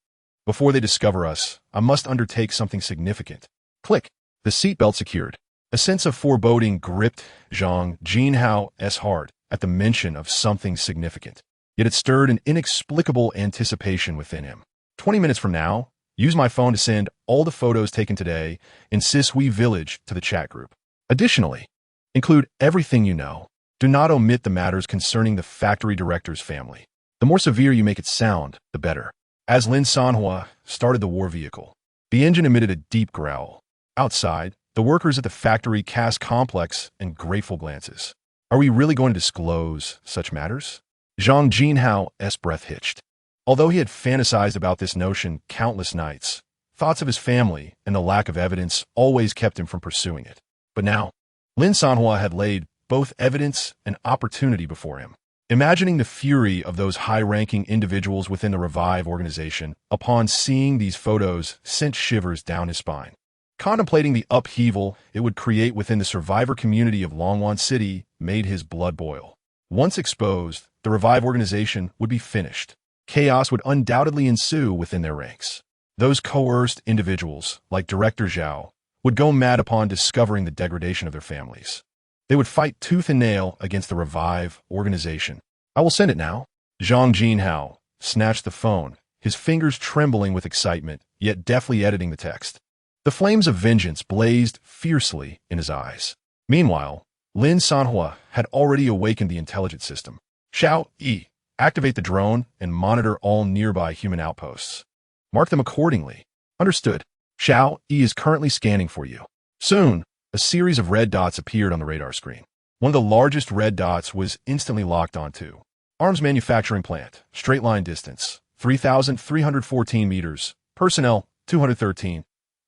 Before they discover us, I must undertake something significant. Click. The seatbelt secured. A sense of foreboding gripped Zhang Jinhao's heart at the mention of something significant. Yet it stirred an inexplicable anticipation within him. 20 minutes from now, use my phone to send all the photos taken today in Sisui Village to the chat group. Additionally, include everything you know. Do not omit the matters concerning the factory director's family. The more severe you make it sound, the better. As Lin Sanhuo started the war vehicle, the engine emitted a deep growl. Outside, the workers at the factory cast complex and grateful glances. Are we really going to disclose such matters? Zhang Jinhao's breath hitched. Although he had fantasized about this notion countless nights, thoughts of his family and the lack of evidence always kept him from pursuing it. But now, Lin Sanhuo had laid both evidence and opportunity before him. Imagining the fury of those high-ranking individuals within the Revive organization upon seeing these photos sent shivers down his spine. Contemplating the upheaval it would create within the survivor community of Longwan City made his blood boil. Once exposed, the Revive organization would be finished. Chaos would undoubtedly ensue within their ranks. Those coerced individuals, like Director Zhao, would go mad upon discovering the degradation of their families. They would fight tooth and nail against the Revive organization. I will send it now. Zhang Jinhao snatched the phone, his fingers trembling with excitement, yet deftly editing the text. The flames of vengeance blazed fiercely in his eyes. Meanwhile, Lin Sanhuo had already awakened the intelligence system. Xiao Yi, activate the drone and monitor all nearby human outposts. Mark them accordingly. Understood. Xiao Yi is currently scanning for you. Soon, a series of red dots appeared on the radar screen. One of the largest red dots was instantly locked onto. Arms manufacturing plant, straight line distance, 3,314 meters. Personnel, 213.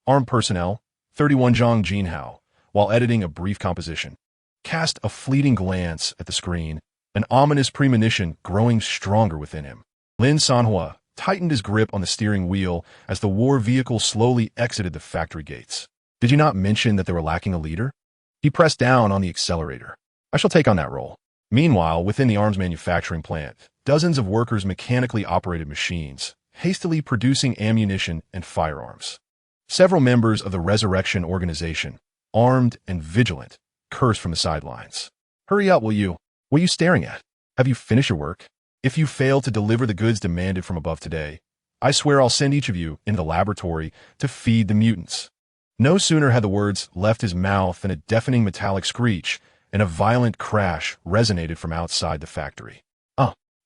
Armed personnel, 31. Zhang Jinhao, while editing a brief composition, cast a fleeting glance at the screen, an ominous premonition growing stronger within him. Lin Sanhuo tightened his grip on the steering wheel as the war vehicle slowly exited the factory gates. Did you not mention that they were lacking a leader? He pressed down on the accelerator. I shall take on that role. Meanwhile, within the arms manufacturing plant, dozens of workers mechanically operated machines, hastily producing ammunition and firearms. Several members of the Resurrection organization, armed and vigilant, cursed from the sidelines. Hurry up, will you? What are you staring at? Have you finished your work? If you fail to deliver the goods demanded from above today, I swear I'll send each of you into the laboratory to feed the mutants. No sooner had the words left his mouth than a deafening metallic screech and a violent crash resonated from outside the factory.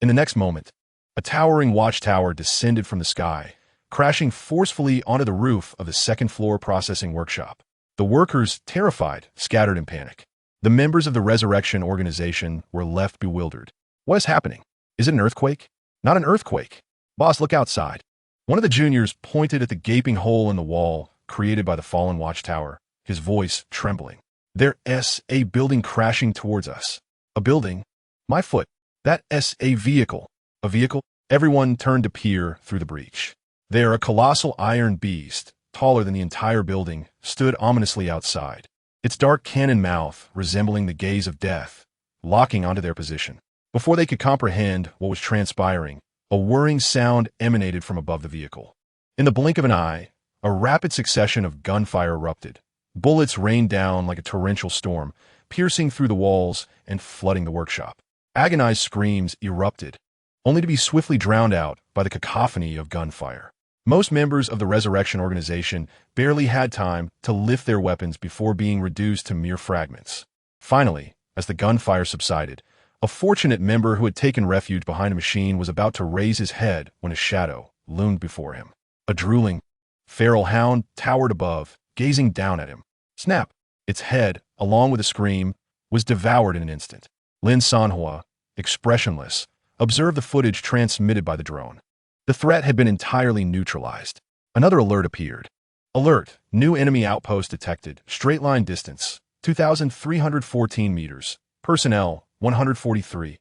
In the next moment, a towering watchtower descended from the sky, crashing forcefully onto the roof of the second-floor processing workshop. The workers, terrified, scattered in panic. The members of the Resurrection organization were left bewildered. What is happening? Is it an earthquake? Not an earthquake. Boss, look outside. One of the juniors pointed at the gaping hole in the wall created by the fallen watchtower, his voice trembling. There's a building crashing towards us. A building? My foot. That a vehicle. A vehicle? Everyone turned to peer through the breach. There, a colossal iron beast, taller than the entire building, stood ominously outside, its dark cannon mouth resembling the gaze of death, locking onto their position. Before they could comprehend what was transpiring, a whirring sound emanated from above the vehicle. In the blink of an eye, a rapid succession of gunfire erupted. Bullets rained down like a torrential storm, piercing through the walls and flooding the workshop. Agonized screams erupted, only to be swiftly drowned out by the cacophony of gunfire. Most members of the Resurrection Organization barely had time to lift their weapons before being reduced to mere fragments. Finally, as the gunfire subsided, a fortunate member who had taken refuge behind a machine was about to raise his head when a shadow loomed before him. A drooling, feral hound towered above, gazing down at him. Snap! Its head, along with a scream, was devoured in an instant. Lin Sanhuo, expressionless, observed the footage transmitted by the drone. The threat had been entirely neutralized. Another alert appeared. Alert! New enemy outpost detected. Straight line distance, 2,314 meters. Personnel, 143.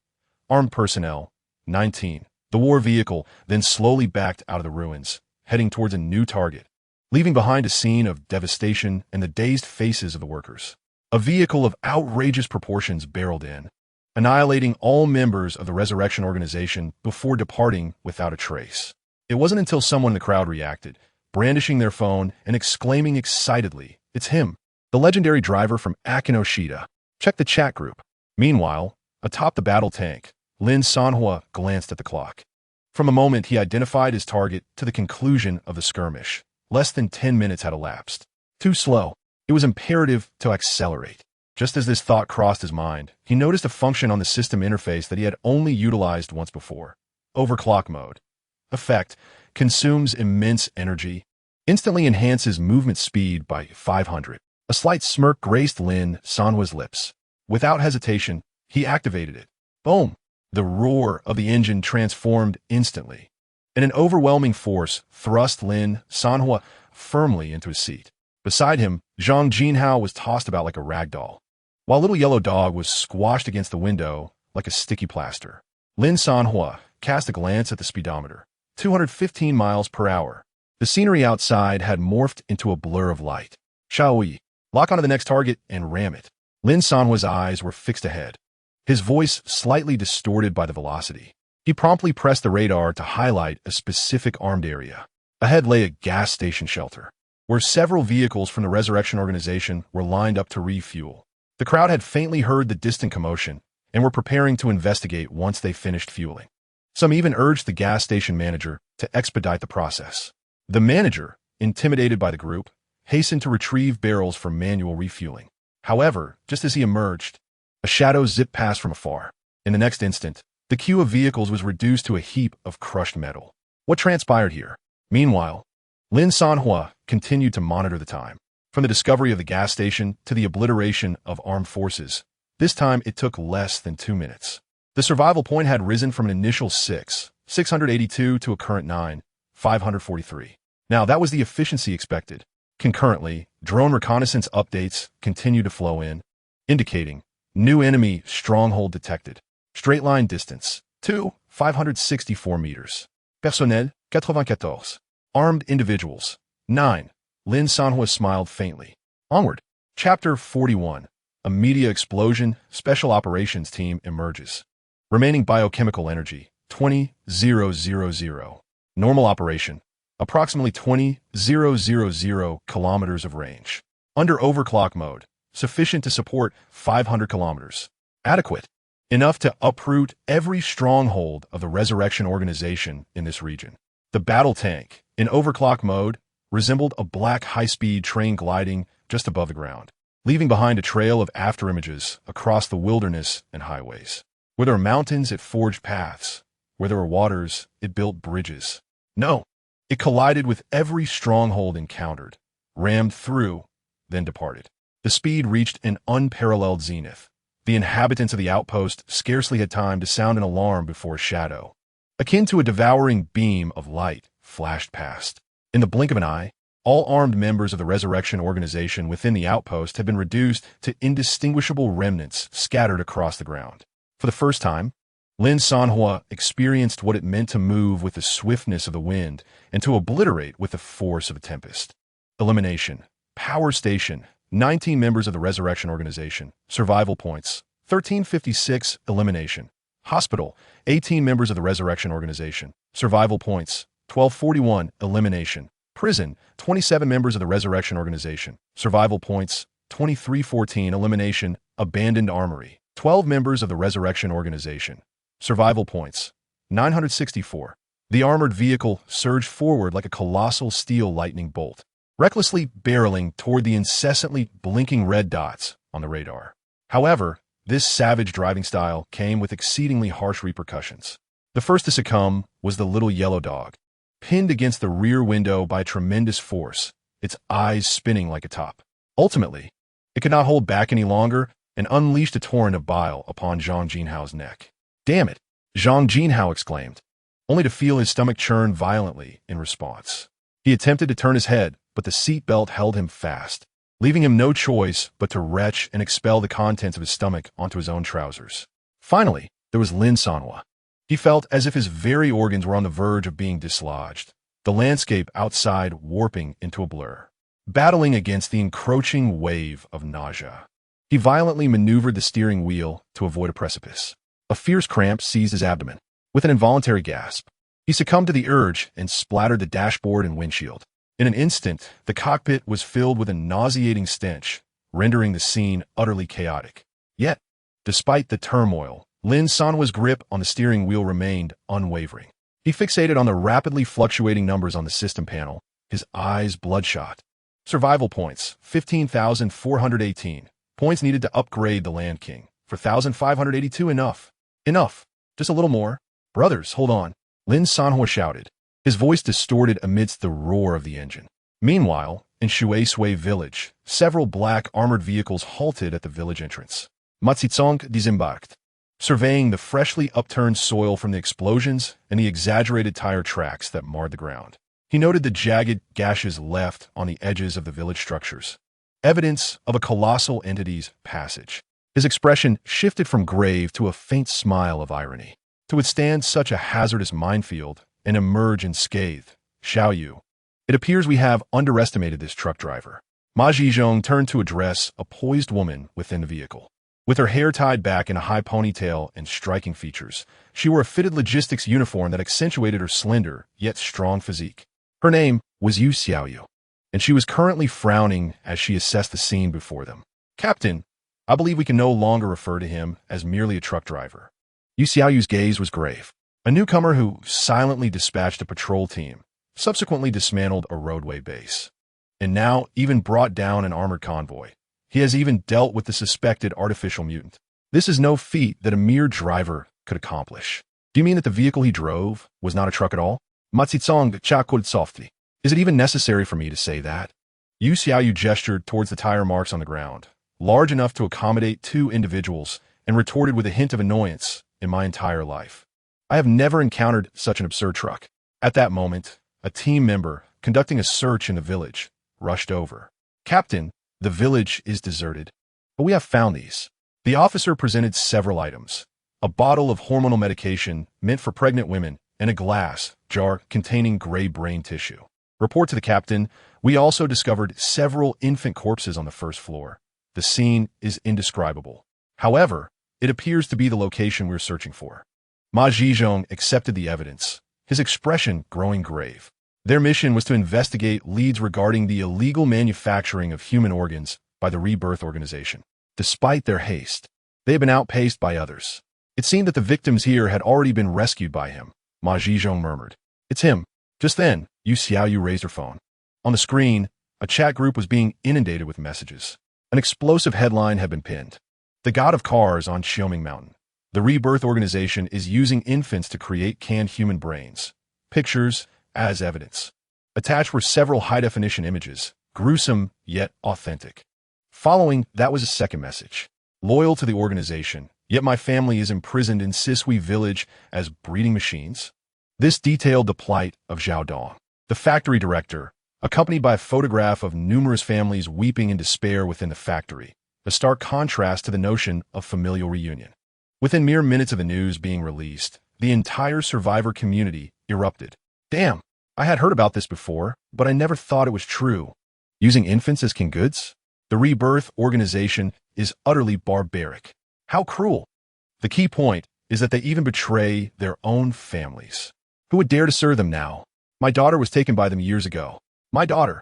Armed personnel, 19. The war vehicle then slowly backed out of the ruins, heading towards a new target, leaving behind a scene of devastation and the dazed faces of the workers. A vehicle of outrageous proportions barreled in, annihilating all members of the Resurrection Organization before departing without a trace. It wasn't until someone in the crowd reacted, brandishing their phone and exclaiming excitedly, "It's him, the legendary driver from Akinoshita. Check the chat group." Meanwhile, atop the battle tank, Lin Sanhuo glanced at the clock. From the moment he identified his target to the conclusion of the skirmish, less than 10 minutes had elapsed. Too slow. It was imperative to accelerate. Just as this thought crossed his mind, he noticed a function on the system interface that he had only utilized once before. Overclock mode. Effect: consumes immense energy. Instantly enhances movement speed by 500. A slight smirk graced Lin Sanhuo's lips. Without hesitation, he activated it. Boom! The roar of the engine transformed instantly, and an overwhelming force thrust Lin Sanhuo firmly into his seat. Beside him, Zhang Jinhao was tossed about like a rag doll, while Little Yellow Dog was squashed against the window like a sticky plaster. Lin Sanhuo cast a glance at the speedometer. 215 miles per hour. The scenery outside had morphed into a blur of light. Shall we lock onto the next target and ram it? Lin Sanhuo's eyes were fixed ahead, his voice slightly distorted by the velocity. He promptly pressed the radar to highlight a specific armed area. Ahead lay a gas station shelter, where several vehicles from the Resurrection Organization were lined up to refuel. The crowd had faintly heard the distant commotion and were preparing to investigate once they finished fueling. Some even urged the gas station manager to expedite the process. The manager, intimidated by the group, hastened to retrieve barrels for manual refueling. However, just as he emerged, a shadow zipped past from afar. In the next instant, the queue of vehicles was reduced to a heap of crushed metal. What transpired here? Meanwhile, Lin Sanhuo continued to monitor the time. From the discovery of the gas station to the obliteration of armed forces, this time it took less than 2 minutes. The survival point had risen from an initial 682 to a current 543. Now that was the efficiency expected. Concurrently, drone reconnaissance updates continued to flow in, indicating new enemy stronghold detected. Straight line distance, 564 meters. Personnel, 94. Armed individuals, 9. Lin Sanhuo smiled faintly. Onward. Chapter 41. A media explosion, Special Operations Team emerges. Remaining biochemical energy, 20,000. Normal operation, approximately 20,000 kilometers of range. Under overclock mode, sufficient to support 500 kilometers. Adequate. Enough to uproot every stronghold of the Resurrection Organization in this region. The battle tank, in overclock mode, resembled a black high-speed train gliding just above the ground, leaving behind a trail of afterimages across the wilderness and highways. Where there were mountains, it forged paths. Where there were waters, it built bridges. No, it collided with every stronghold encountered, rammed through, then departed. The speed reached an unparalleled zenith. The inhabitants of the outpost scarcely had time to sound an alarm before a shadow, akin to a devouring beam of light, flashed past. In the blink of an eye, all armed members of the Resurrection Organization within the outpost had been reduced to indistinguishable remnants scattered across the ground. For the first time, Lin Sanhuo experienced what it meant to move with the swiftness of the wind and to obliterate with the force of a tempest. Elimination. Power Station. 19 members of the Resurrection Organization. Survival points. 1356. Elimination. Hospital. 18 members of the Resurrection Organization. Survival points. 1241. Elimination. Prison. 27 members of the Resurrection Organization. Survival points. 2314. Elimination. Abandoned Armory. 12 members of the Resurrection Organization. Survival points. 964. The armored vehicle surged forward like a colossal steel lightning bolt, recklessly barreling toward the incessantly blinking red dots on the radar. However, this savage driving style came with exceedingly harsh repercussions. The first to succumb was the little yellow dog, pinned against the rear window by tremendous force, its eyes spinning like a top. Ultimately, it could not hold back any longer and unleashed a torrent of bile upon Zhang Jinhao's neck. "Damn it!" Zhang Jinhao exclaimed, only to feel his stomach churn violently in response. He attempted to turn his head, but the seat belt held him fast, leaving him no choice but to retch and expel the contents of his stomach onto his own trousers. Finally, there was Lin Sanhuo. He felt as if his very organs were on the verge of being dislodged, the landscape outside warping into a blur, battling against the encroaching wave of nausea. He violently maneuvered the steering wheel to avoid a precipice. A fierce cramp seized his abdomen. With an involuntary gasp, he succumbed to the urge and splattered the dashboard and windshield. In an instant, the cockpit was filled with a nauseating stench, rendering the scene utterly chaotic. Yet, despite the turmoil, Lin Sanhuo's grip on the steering wheel remained unwavering. He fixated on the rapidly fluctuating numbers on the system panel, his eyes bloodshot. Survival points, 15,418. Points needed to upgrade the Land King. For 1,582, enough. Enough. Just a little more. Brothers, hold on. Lin Sanhuo shouted, his voice distorted amidst the roar of the engine. Meanwhile, in Shueisui village, several black armored vehicles halted at the village entrance. Ma Zizong disembarked, surveying the freshly upturned soil from the explosions and the exaggerated tire tracks that marred the ground. He noted the jagged gashes left on the edges of the village structures, evidence of a colossal entity's passage. His expression shifted from grave to a faint smile of irony. To withstand such a hazardous minefield and emerge unscathed, Xiao Yu, it appears we have underestimated this truck driver. Ma Zhizhong turned to address a poised woman within the vehicle. With her hair tied back in a high ponytail and striking features, she wore a fitted logistics uniform that accentuated her slender, yet strong physique. Her name was Yu Xiaoyu, and she was currently frowning as she assessed the scene before them. "Captain, I believe we can no longer refer to him as merely a truck driver." Yu Xiaoyu's gaze was grave. A newcomer who silently dispatched a patrol team, subsequently dismantled a roadway base, and now even brought down an armored convoy. He has even dealt with the suspected artificial mutant. This is no feat that a mere driver could accomplish. Do you mean that the vehicle he drove was not a truck at all? Ma Zizong chuckled softly. Is it even necessary for me to say that? Yu Xiaoyu gestured towards the tire marks on the ground, large enough to accommodate 2 individuals, and retorted with a hint of annoyance. In my entire life, I have never encountered such an absurd truck. At that moment, a team member, conducting a search in the village, rushed over. "Captain, the village is deserted, but we have found these." The officer presented several items: a bottle of hormonal medication meant for pregnant women and a glass jar containing gray brain tissue. "Report to the captain, we also discovered several infant corpses on the first floor. The scene is indescribable. However, it appears to be the location we're searching for." Ma Zhizhong accepted the evidence, his expression growing grave. Their mission was to investigate leads regarding the illegal manufacturing of human organs by the Rebirth Organization. Despite their haste, they had been outpaced by others. It seemed that the victims here had already been rescued by him, Ma Zhizhong murmured. "It's him." Just then, Yu Xiaoyu raised her phone. On the screen, a chat group was being inundated with messages. An explosive headline had been pinned. "The god of cars on Xiaoming Mountain. The Rebirth Organization is using infants to create canned human brains. Pictures as evidence." Attached were several high-definition images, gruesome yet authentic. Following that was a second message. "Loyal to the organization, yet my family is imprisoned in Sisui village as breeding machines." This detailed the plight of Zhao Dong, the factory director, accompanied by a photograph of numerous families weeping in despair within the factory, a stark contrast to the notion of familial reunion. Within mere minutes of the news being released, the entire survivor community erupted. Damn, I had heard about this before, but I never thought it was true. Using infants as king goods? The rebirth organization is utterly barbaric. How cruel. The key point is that they even betray their own families. Who would dare to serve them now? My daughter was taken by them years ago. My daughter.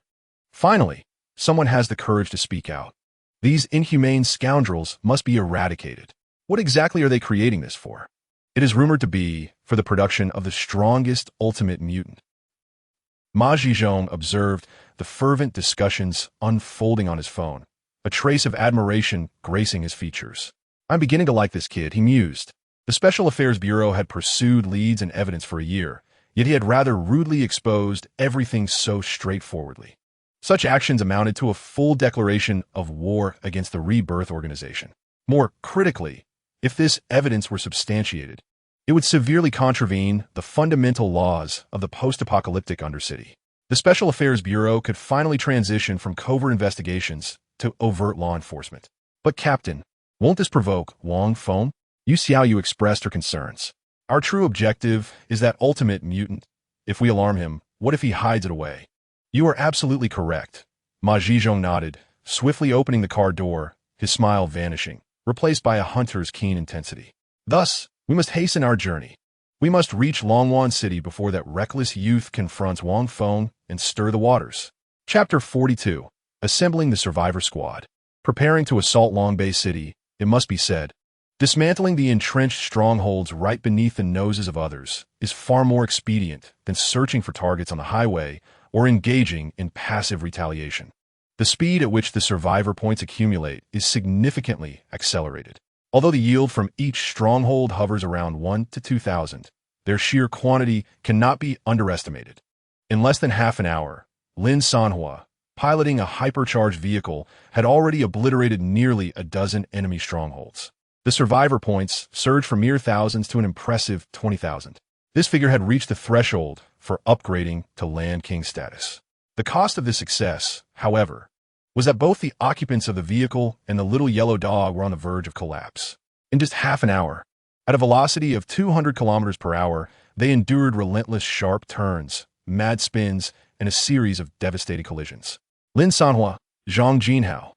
Finally, someone has the courage to speak out. These inhumane scoundrels must be eradicated. What exactly are they creating this for? It is rumored to be for the production of the strongest ultimate mutant. Ma Zizhong observed the fervent discussions unfolding on his phone, a trace of admiration gracing his features. I'm beginning to like this kid, he mused. The Special Affairs Bureau had pursued leads and evidence for a year, yet he had rather rudely exposed everything so straightforwardly. Such actions amounted to a full declaration of war against the Rebirth Organization. More critically, if this evidence were substantiated, it would severely contravene the fundamental laws of the post-apocalyptic Undercity. The Special Affairs Bureau could finally transition from covert investigations to overt law enforcement. But Captain, won't this provoke Wang Feng? Yu Xiaoyu expressed her concerns. Our true objective is that ultimate mutant. If we alarm him, what if he hides it away? You are absolutely correct. Ma Zizhong nodded, swiftly opening the car door, his smile vanishing, replaced by a hunter's keen intensity. Thus, we must hasten our journey. We must reach Longwan City before that reckless youth confronts Wang Feng and stir the waters. Chapter 42. Assembling the Survivor Squad. Preparing to assault Longbei City, it must be said, dismantling the entrenched strongholds right beneath the noses of others is far more expedient than searching for targets on the highway or engaging in passive retaliation. The speed at which the survivor points accumulate is significantly accelerated. Although the yield from each stronghold hovers around 1 to 2,000, their sheer quantity cannot be underestimated. In less than half an hour, Lin Sanhuo, piloting a hypercharged vehicle, had already obliterated nearly a dozen enemy strongholds. The survivor points surged from mere thousands to an impressive 20,000. This figure had reached the threshold for upgrading to Land King status. The cost of this success, however, was that both the occupants of the vehicle and the little yellow dog were on the verge of collapse. In just half an hour, at a velocity of 200 kilometers per hour, they endured relentless sharp turns, mad spins, and a series of devastating collisions. Lin Sanhuo, Zhang Jinhao,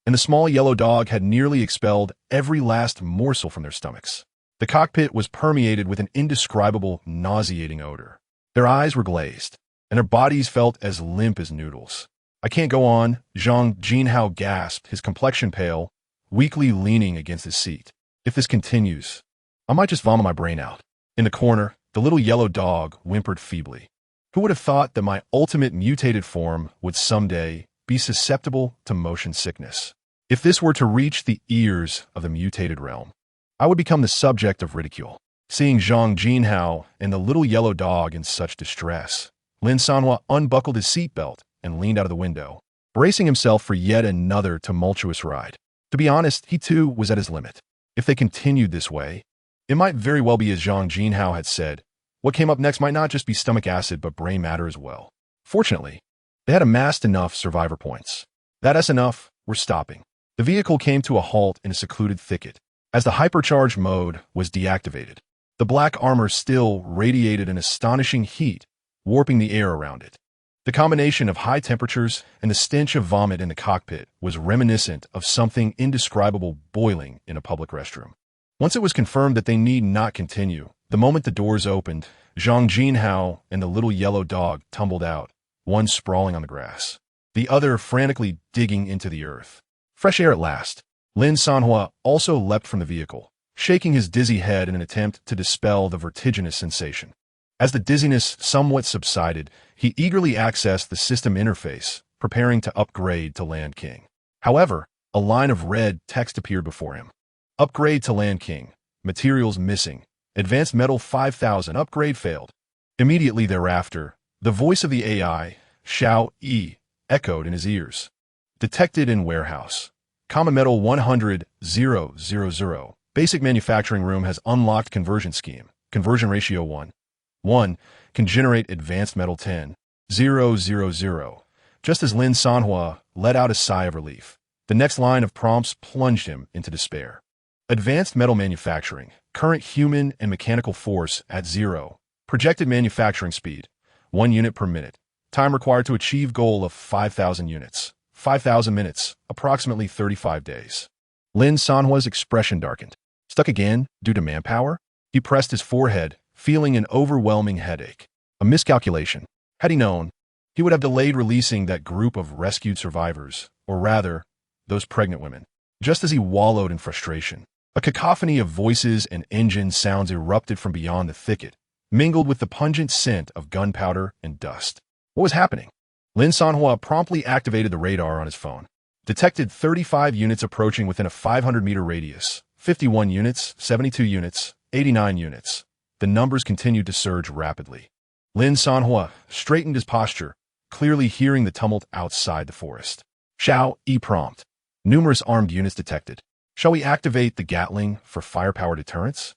and the small yellow dog had nearly expelled every last morsel from their stomachs. The cockpit was permeated with an indescribable, nauseating odor. Their eyes were glazed, and their bodies felt as limp as noodles. I can't go on, Zhang Jinhao gasped, his complexion pale, weakly leaning against his seat. If this continues, I might just vomit my brain out. In the corner, the little yellow dog whimpered feebly. Who would have thought that my ultimate mutated form would someday be susceptible to motion sickness? If this were to reach the ears of the mutated realm, I would become the subject of ridicule. Seeing Zhang Jinhao and the little yellow dog in such distress, Lin Sanhuo unbuckled his seatbelt and leaned out of the window, bracing himself for yet another tumultuous ride. To be honest, he too was at his limit. If they continued this way, it might very well be as Zhang Jinhao had said. What came up next might not just be stomach acid but brain matter as well. Fortunately, they had amassed enough survivor points. That's enough, we're stopping. The vehicle came to a halt in a secluded thicket, as the hypercharged mode was deactivated. The black armor still radiated an astonishing heat, warping the air around it. The combination of high temperatures and the stench of vomit in the cockpit was reminiscent of something indescribable boiling in a public restroom. Once it was confirmed that they need not continue, the moment the doors opened, Zhang Jinhao and the little yellow dog tumbled out, one sprawling on the grass, the other frantically digging into the earth. Fresh air at last. Lin Sanhuo also leapt from the vehicle, shaking his dizzy head in an attempt to dispel the vertiginous sensation. As the dizziness somewhat subsided, he eagerly accessed the system interface, preparing to upgrade to Land King. However, a line of red text appeared before him. Upgrade to Land King. Materials missing. Advanced Metal 5000 upgrade failed. Immediately thereafter, the voice of the AI, Xiao Yi, echoed in his ears. Detected in warehouse. Common Metal 100,000. Basic manufacturing room has unlocked conversion scheme. Conversion ratio 1 can generate advanced metal 10,000. Just as Lin Sanhuo let out a sigh of relief, the next line of prompts plunged him into despair. Advanced metal manufacturing, current human and mechanical force at 0. Projected manufacturing speed, 1 unit per minute. Time required to achieve goal of 5,000 units. 5,000 minutes, approximately 35 days. Lin Sanhuo's expression darkened. Stuck again, due to manpower? He pressed his forehead, feeling an overwhelming headache. A miscalculation. Had he known, he would have delayed releasing that group of rescued survivors, or rather, those pregnant women. Just as he wallowed in frustration, a cacophony of voices and engine sounds erupted from beyond the thicket, mingled with the pungent scent of gunpowder and dust. What was happening? Lin Sanhuo promptly activated the radar on his phone. Detected 35 units approaching within a 500-meter radius. 51 units, 72 units, 89 units. The numbers continued to surge rapidly. Lin Sanhuo straightened his posture, clearly hearing the tumult outside the forest. Shao, prompt. Numerous armed units detected. Shall we activate the Gatling for firepower deterrence?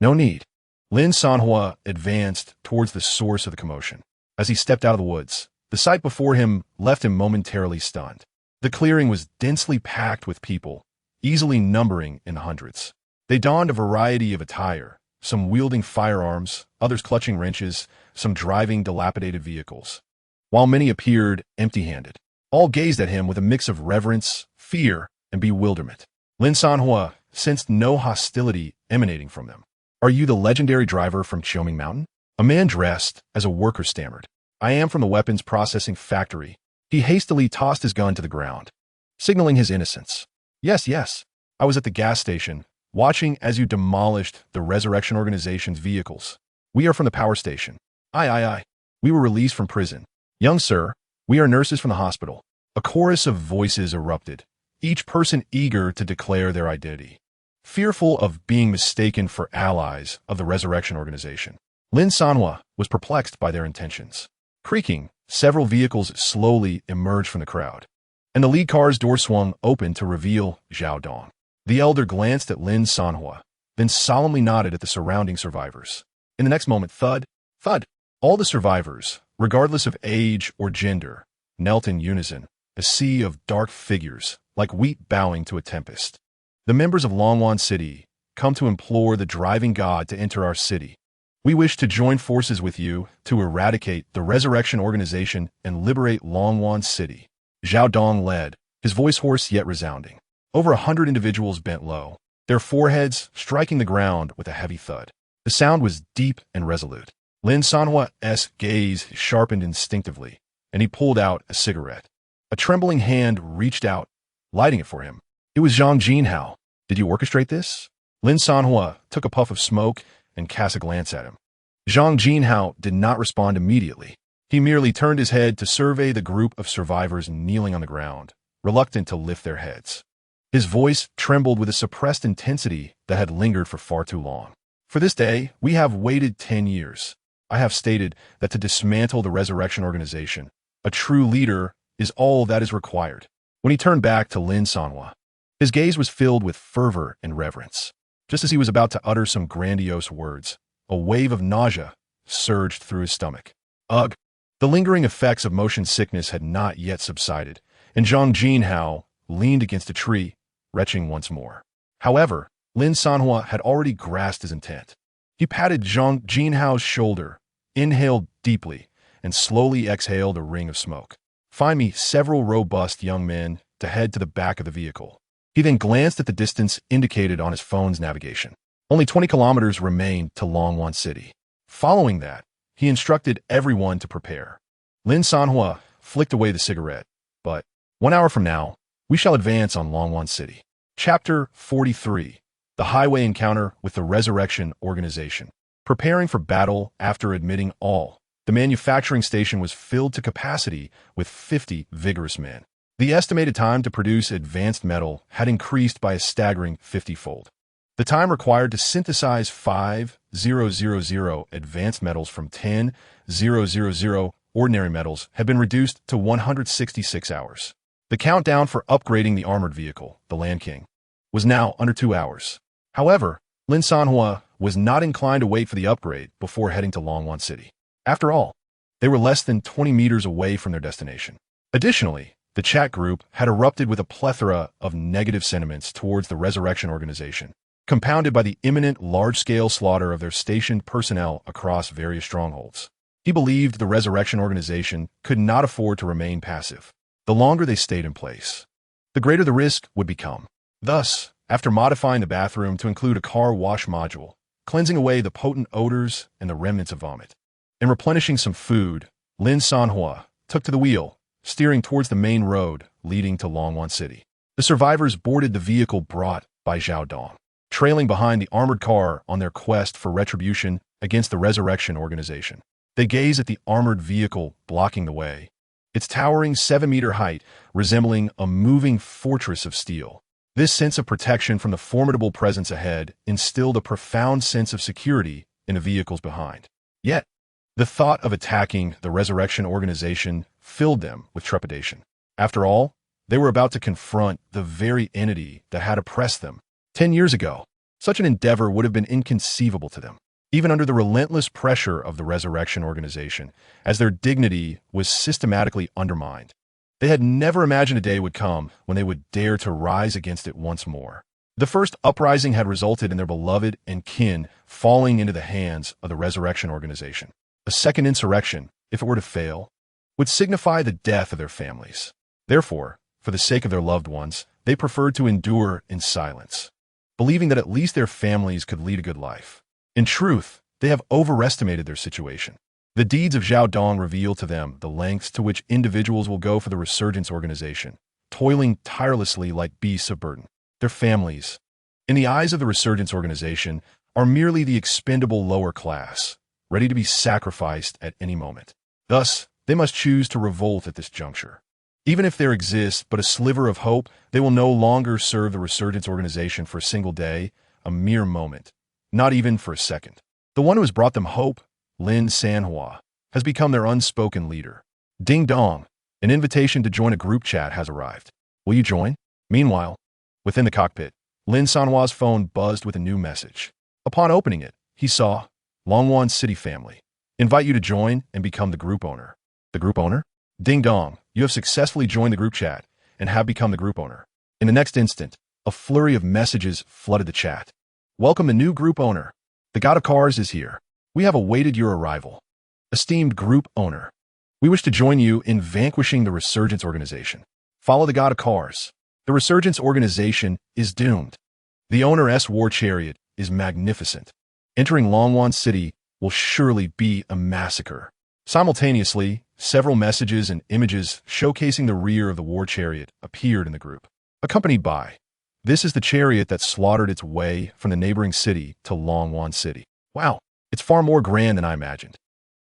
No need. Lin Sanhuo advanced towards the source of the commotion. As he stepped out of the woods, the sight before him left him momentarily stunned. The clearing was densely packed with people, easily numbering in the hundreds. They donned a variety of attire, some wielding firearms, others clutching wrenches, some driving dilapidated vehicles. While many appeared empty-handed, all gazed at him with a mix of reverence, fear, and bewilderment. Lin Sanhuo sensed no hostility emanating from them. Are you the legendary driver from Qiuming Mountain? A man dressed as a worker stammered. I am from the weapons processing factory. He hastily tossed his gun to the ground, signaling his innocence. Yes. I was at the gas station, watching as you demolished the Resurrection Organization's vehicles. We are from the power station. Aye. We were released from prison. Young sir, we are nurses from the hospital. A chorus of voices erupted, each person eager to declare their identity, fearful of being mistaken for allies of the Resurrection Organization. Lin Sanhuo was perplexed by their intentions. Creaking, several vehicles slowly emerged from the crowd, and the lead car's door swung open to reveal Zhao Dong. The elder glanced at Lin Sanhuo, then solemnly nodded at the surrounding survivors. In the next moment, thud. All the survivors, regardless of age or gender, knelt in unison, a sea of dark figures, like wheat bowing to a tempest. The members of Longwan City come to implore the driving god to enter our city. We wish to join forces with you to eradicate the Resurrection Organization and liberate Longwan City. Zhao Dong led, his voice hoarse yet resounding. Over 100 individuals bent low, their foreheads striking the ground with a heavy thud. The sound was deep and resolute. Lin Sanhuo's gaze sharpened instinctively, and he pulled out a cigarette. A trembling hand reached out, lighting it for him. It was Zhang Jinhao. Did you orchestrate this? Lin Sanhuo took a puff of smoke and cast a glance at him. Zhang Jinhao did not respond immediately. He merely turned his head to survey the group of survivors kneeling on the ground, reluctant to lift their heads. His voice trembled with a suppressed intensity that had lingered for far too long. For this day, we have waited 10 years. I have stated that to dismantle the Resurrection Organization, a true leader is all that is required. When he turned back to Lin Sanhuo, his gaze was filled with fervor and reverence. Just as he was about to utter some grandiose words, a wave of nausea surged through his stomach. Ugh! The lingering effects of motion sickness had not yet subsided, and Zhang Jinhao leaned against a tree, retching once more. However, Lin Sanhuo had already grasped his intent. He patted Zhang Jinhao's shoulder, inhaled deeply, and slowly exhaled a ring of smoke. Find me several robust young men to head to the back of the vehicle. He then glanced at the distance indicated on his phone's navigation. Only 20 kilometers remained to Longwan City. Following that, he instructed everyone to prepare. Lin Sanhuo flicked away the cigarette. But 1 hour from now, we shall advance on Longwan City. Chapter 43. The Highway Encounter with the Resurrection Organization. Preparing for battle after admitting all, the manufacturing station was filled to capacity with 50 vigorous men. The estimated time to produce advanced metal had increased by a staggering 50-fold. The time required to synthesize 5,000 advanced metals from 10,000 ordinary metals had been reduced to 166 hours. The countdown for upgrading the armored vehicle, the Land King, was now under 2 hours. However, Lin Sanhuo was not inclined to wait for the upgrade before heading to Longwan City. After all, they were less than 20 meters away from their destination. Additionally, the chat group had erupted with a plethora of negative sentiments towards the Resurrection Organization. compounded by the imminent large-scale slaughter of their stationed personnel across various strongholds. He believed the Resurrection Organization could not afford to remain passive. The longer they stayed in place, the greater the risk would become. Thus, after modifying the bathroom to include a car wash module, cleansing away the potent odors and the remnants of vomit, and replenishing some food, Lin Sanhuo took to the wheel, steering towards the main road leading to Longwan City. The survivors boarded the vehicle brought by Zhao Dong, trailing behind the armored car on their quest for retribution against the Resurrection Organization. They gaze at the armored vehicle blocking the way, its towering 7-meter height resembling a moving fortress of steel. This sense of protection from the formidable presence ahead instilled a profound sense of security in the vehicles behind. Yet, the thought of attacking the Resurrection Organization filled them with trepidation. After all, they were about to confront the very entity that had oppressed them. 10 years ago, such an endeavor would have been inconceivable to them, even under the relentless pressure of the Resurrection Organization, as their dignity was systematically undermined. They had never imagined a day would come when they would dare to rise against it once more. The first uprising had resulted in their beloved and kin falling into the hands of the Resurrection Organization. A second insurrection, if it were to fail, would signify the death of their families. Therefore, for the sake of their loved ones, they preferred to endure in silence, believing that at least their families could lead a good life. In truth, they have overestimated their situation. The deeds of Zhao Dong reveal to them the lengths to which individuals will go for the Resurgence Organization, toiling tirelessly like beasts of burden. Their families, in the eyes of the Resurgence Organization, are merely the expendable lower class, ready to be sacrificed at any moment. Thus, they must choose to revolt at this juncture. Even if there exists but a sliver of hope, they will no longer serve the Resurgence Organization for a single day, a mere moment, not even for a second. The one who has brought them hope, Lin Sanhuo, has become their unspoken leader. Ding dong, an invitation to join a group chat has arrived. Will you join? Meanwhile, within the cockpit, Lin Sanhuo's phone buzzed with a new message. Upon opening it, he saw, Longwan City family, invite you to join and become the group owner. The group owner? Ding dong, you have successfully joined the group chat and have become the group owner. In the next instant, a flurry of messages flooded the chat. Welcome the new group owner. The God of Carves is here. We have awaited your arrival. Esteemed group owner, we wish to join you in vanquishing the Resurgence Organization. Follow the God of Carves. The Resurgence Organization is doomed. The owner's war chariot is magnificent. Entering Longwan City will surely be a massacre. Simultaneously, several messages and images showcasing the rear of the war chariot appeared in the group, accompanied by, "This is the chariot that slaughtered its way from the neighboring city to Longwan City. Wow, it's far more grand than I imagined.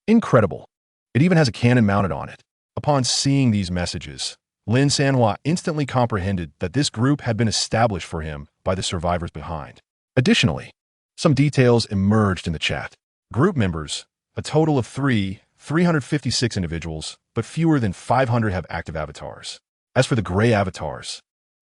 Incredible. It even has a cannon mounted on it." Upon seeing these messages, Lin Sanhuo instantly comprehended that this group had been established for him by the survivors behind. Additionally, some details emerged in the chat. Group members, a total of 356 individuals, but fewer than 500 have active avatars. As for the gray avatars,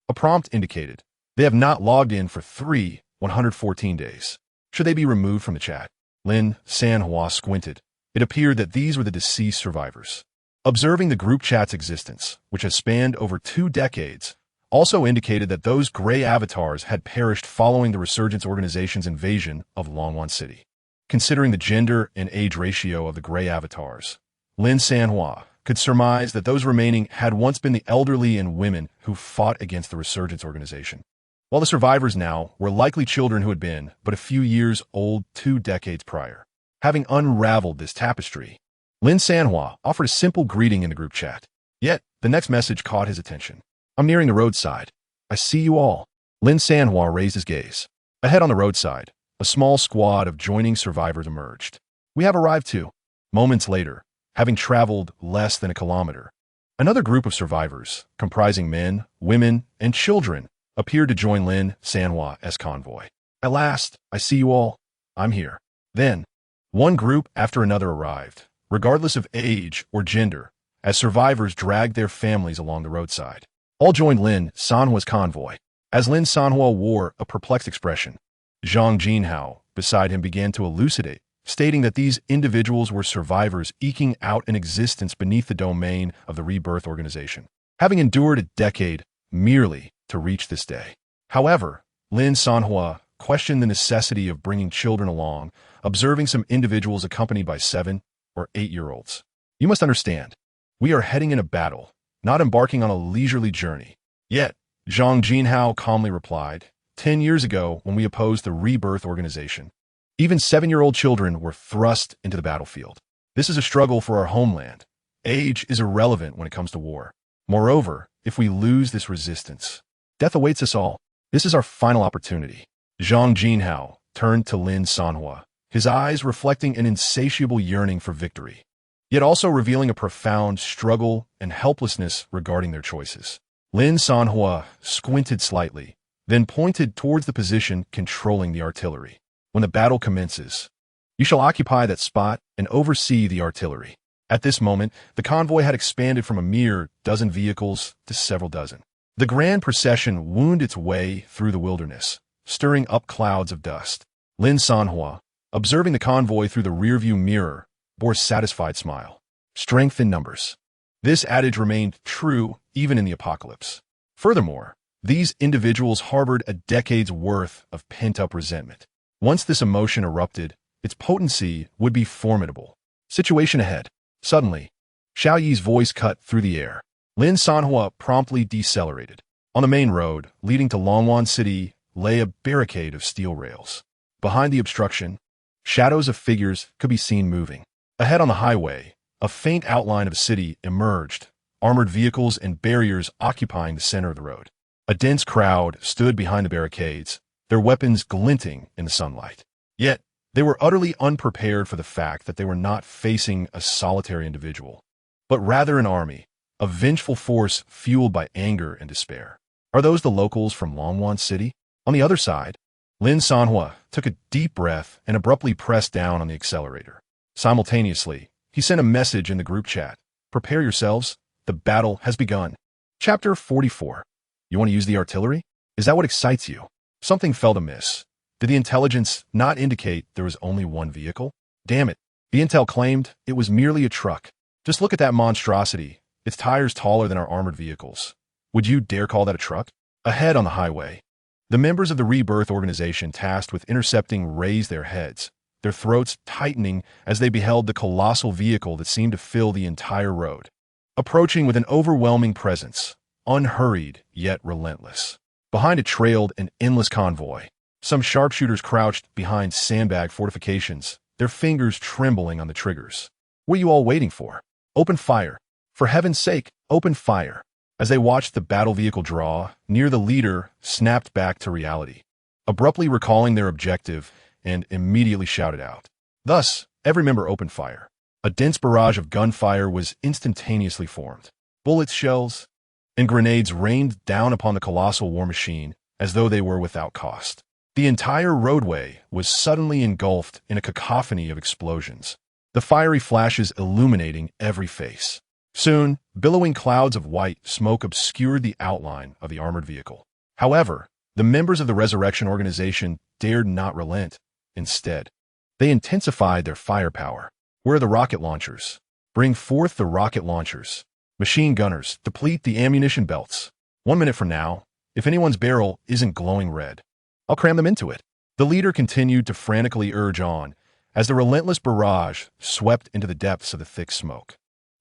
a prompt indicated they have not logged in for 114 days. Should they be removed from the chat? Lin Sanhuo squinted. It appeared that these were the deceased survivors. Observing the group chat's existence, which has spanned over 2 decades, also indicated that those gray avatars had perished following the Resurgence Organization's invasion of Longwan City. Considering the gender and age ratio of the gray avatars, Lin Sanhuo could surmise that those remaining had once been the elderly and women who fought against the Resurgence Organization, while the survivors now were likely children who had been but a few years old 2 decades prior. Having unraveled this tapestry, Lin Sanhuo offered a simple greeting in the group chat. Yet, the next message caught his attention. "I'm nearing the roadside. I see you all." Lin Sanhuo raised his gaze. Ahead on the roadside, a small squad of joining survivors emerged. "We have arrived too." Moments later, having traveled less than a kilometer, another group of survivors, comprising men, women, and children, appeared to join Lin Sanhuo's convoy. "At last, I see you all. I'm here." Then, one group after another arrived, regardless of age or gender, as survivors dragged their families along the roadside. All joined Lin Sanhuo's convoy. As Lin Sanhuo wore a perplexed expression, Zhang Jinhao beside him began to elucidate, stating that these individuals were survivors eking out an existence beneath the domain of the Rebirth Organization, having endured a decade merely to reach this day. However, Lin Sanhuo questioned the necessity of bringing children along, observing some individuals accompanied by 7 or 8-year-olds. You must understand, we are heading in a battle, not embarking on a leisurely journey. Yet, Zhang Jinhao calmly replied, 10 years ago when we opposed the Rebirth organization, even 7-year-old children were thrust into the battlefield. This is a struggle for our homeland. Age is irrelevant when it comes to war. Moreover, if we lose this resistance, death awaits us all. This is our final opportunity. Zhang Jinhao turned to Lin Sanhuo, his eyes reflecting an insatiable yearning for victory, yet also revealing a profound struggle and helplessness regarding their choices. Lin Sanhuo squinted slightly, then pointed towards the position controlling the artillery. When the battle commences, you shall occupy that spot and oversee the artillery. At this moment, the convoy had expanded from a mere dozen vehicles to several dozen. The grand procession wound its way through the wilderness, stirring up clouds of dust. Lin Sanhuo, observing the convoy through the rearview mirror, bore a satisfied smile. Strength in numbers. This adage remained true even in the apocalypse. Furthermore, these individuals harbored a decade's worth of pent-up resentment. Once this emotion erupted, its potency would be formidable. Situation ahead. Suddenly, Xiao Yi's voice cut through the air. Lin Sanhuo promptly decelerated. On the main road, leading to Longwan City, lay a barricade of steel rails. Behind the obstruction, shadows of figures could be seen moving. Ahead on the highway, a faint outline of a city emerged, armored vehicles and barriers occupying the center of the road. A dense crowd stood behind the barricades, their weapons glinting in the sunlight. Yet, they were utterly unprepared for the fact that they were not facing a solitary individual, but rather an army, a vengeful force fueled by anger and despair. Are those the locals from Longwan City? On the other side, Lin Sanhuo took a deep breath and abruptly pressed down on the accelerator. Simultaneously, he sent a message in the group chat. Prepare yourselves, the battle has begun. Chapter 44. You want to use the artillery? Is that what excites you? Something felt amiss. Did the intelligence not indicate there was only one vehicle? Damn it. The intel claimed it was merely a truck. Just look at that monstrosity. Its tires taller than our armored vehicles. Would you dare call that a truck? Ahead on the highway, the members of the Rebirth organization tasked with intercepting raised their heads, their throats tightening as they beheld the colossal vehicle that seemed to fill the entire road. Approaching with an overwhelming presence, unhurried yet relentless. Behind it trailed an endless convoy. Some sharpshooters crouched behind sandbag fortifications, their fingers trembling on the triggers. What are you all waiting for? Open fire. For heaven's sake, open fire. As they watched the battle vehicle draw, near the leader snapped back to reality, abruptly recalling their objective and immediately shouted out. Thus, every member opened fire. A dense barrage of gunfire was instantaneously formed. Bullets, shells, and grenades rained down upon the colossal war machine as though they were without cost. The entire roadway was suddenly engulfed in a cacophony of explosions, the fiery flashes illuminating every face. Soon, billowing clouds of white smoke obscured the outline of the armored vehicle. However, the members of the Resurrection Organization dared not relent. Instead, they intensified their firepower. Where are the rocket launchers? Bring forth the rocket launchers. Machine gunners, deplete the ammunition belts. 1 minute from now, if anyone's barrel isn't glowing red, I'll cram them into it. The leader continued to frantically urge on as the relentless barrage swept into the depths of the thick smoke.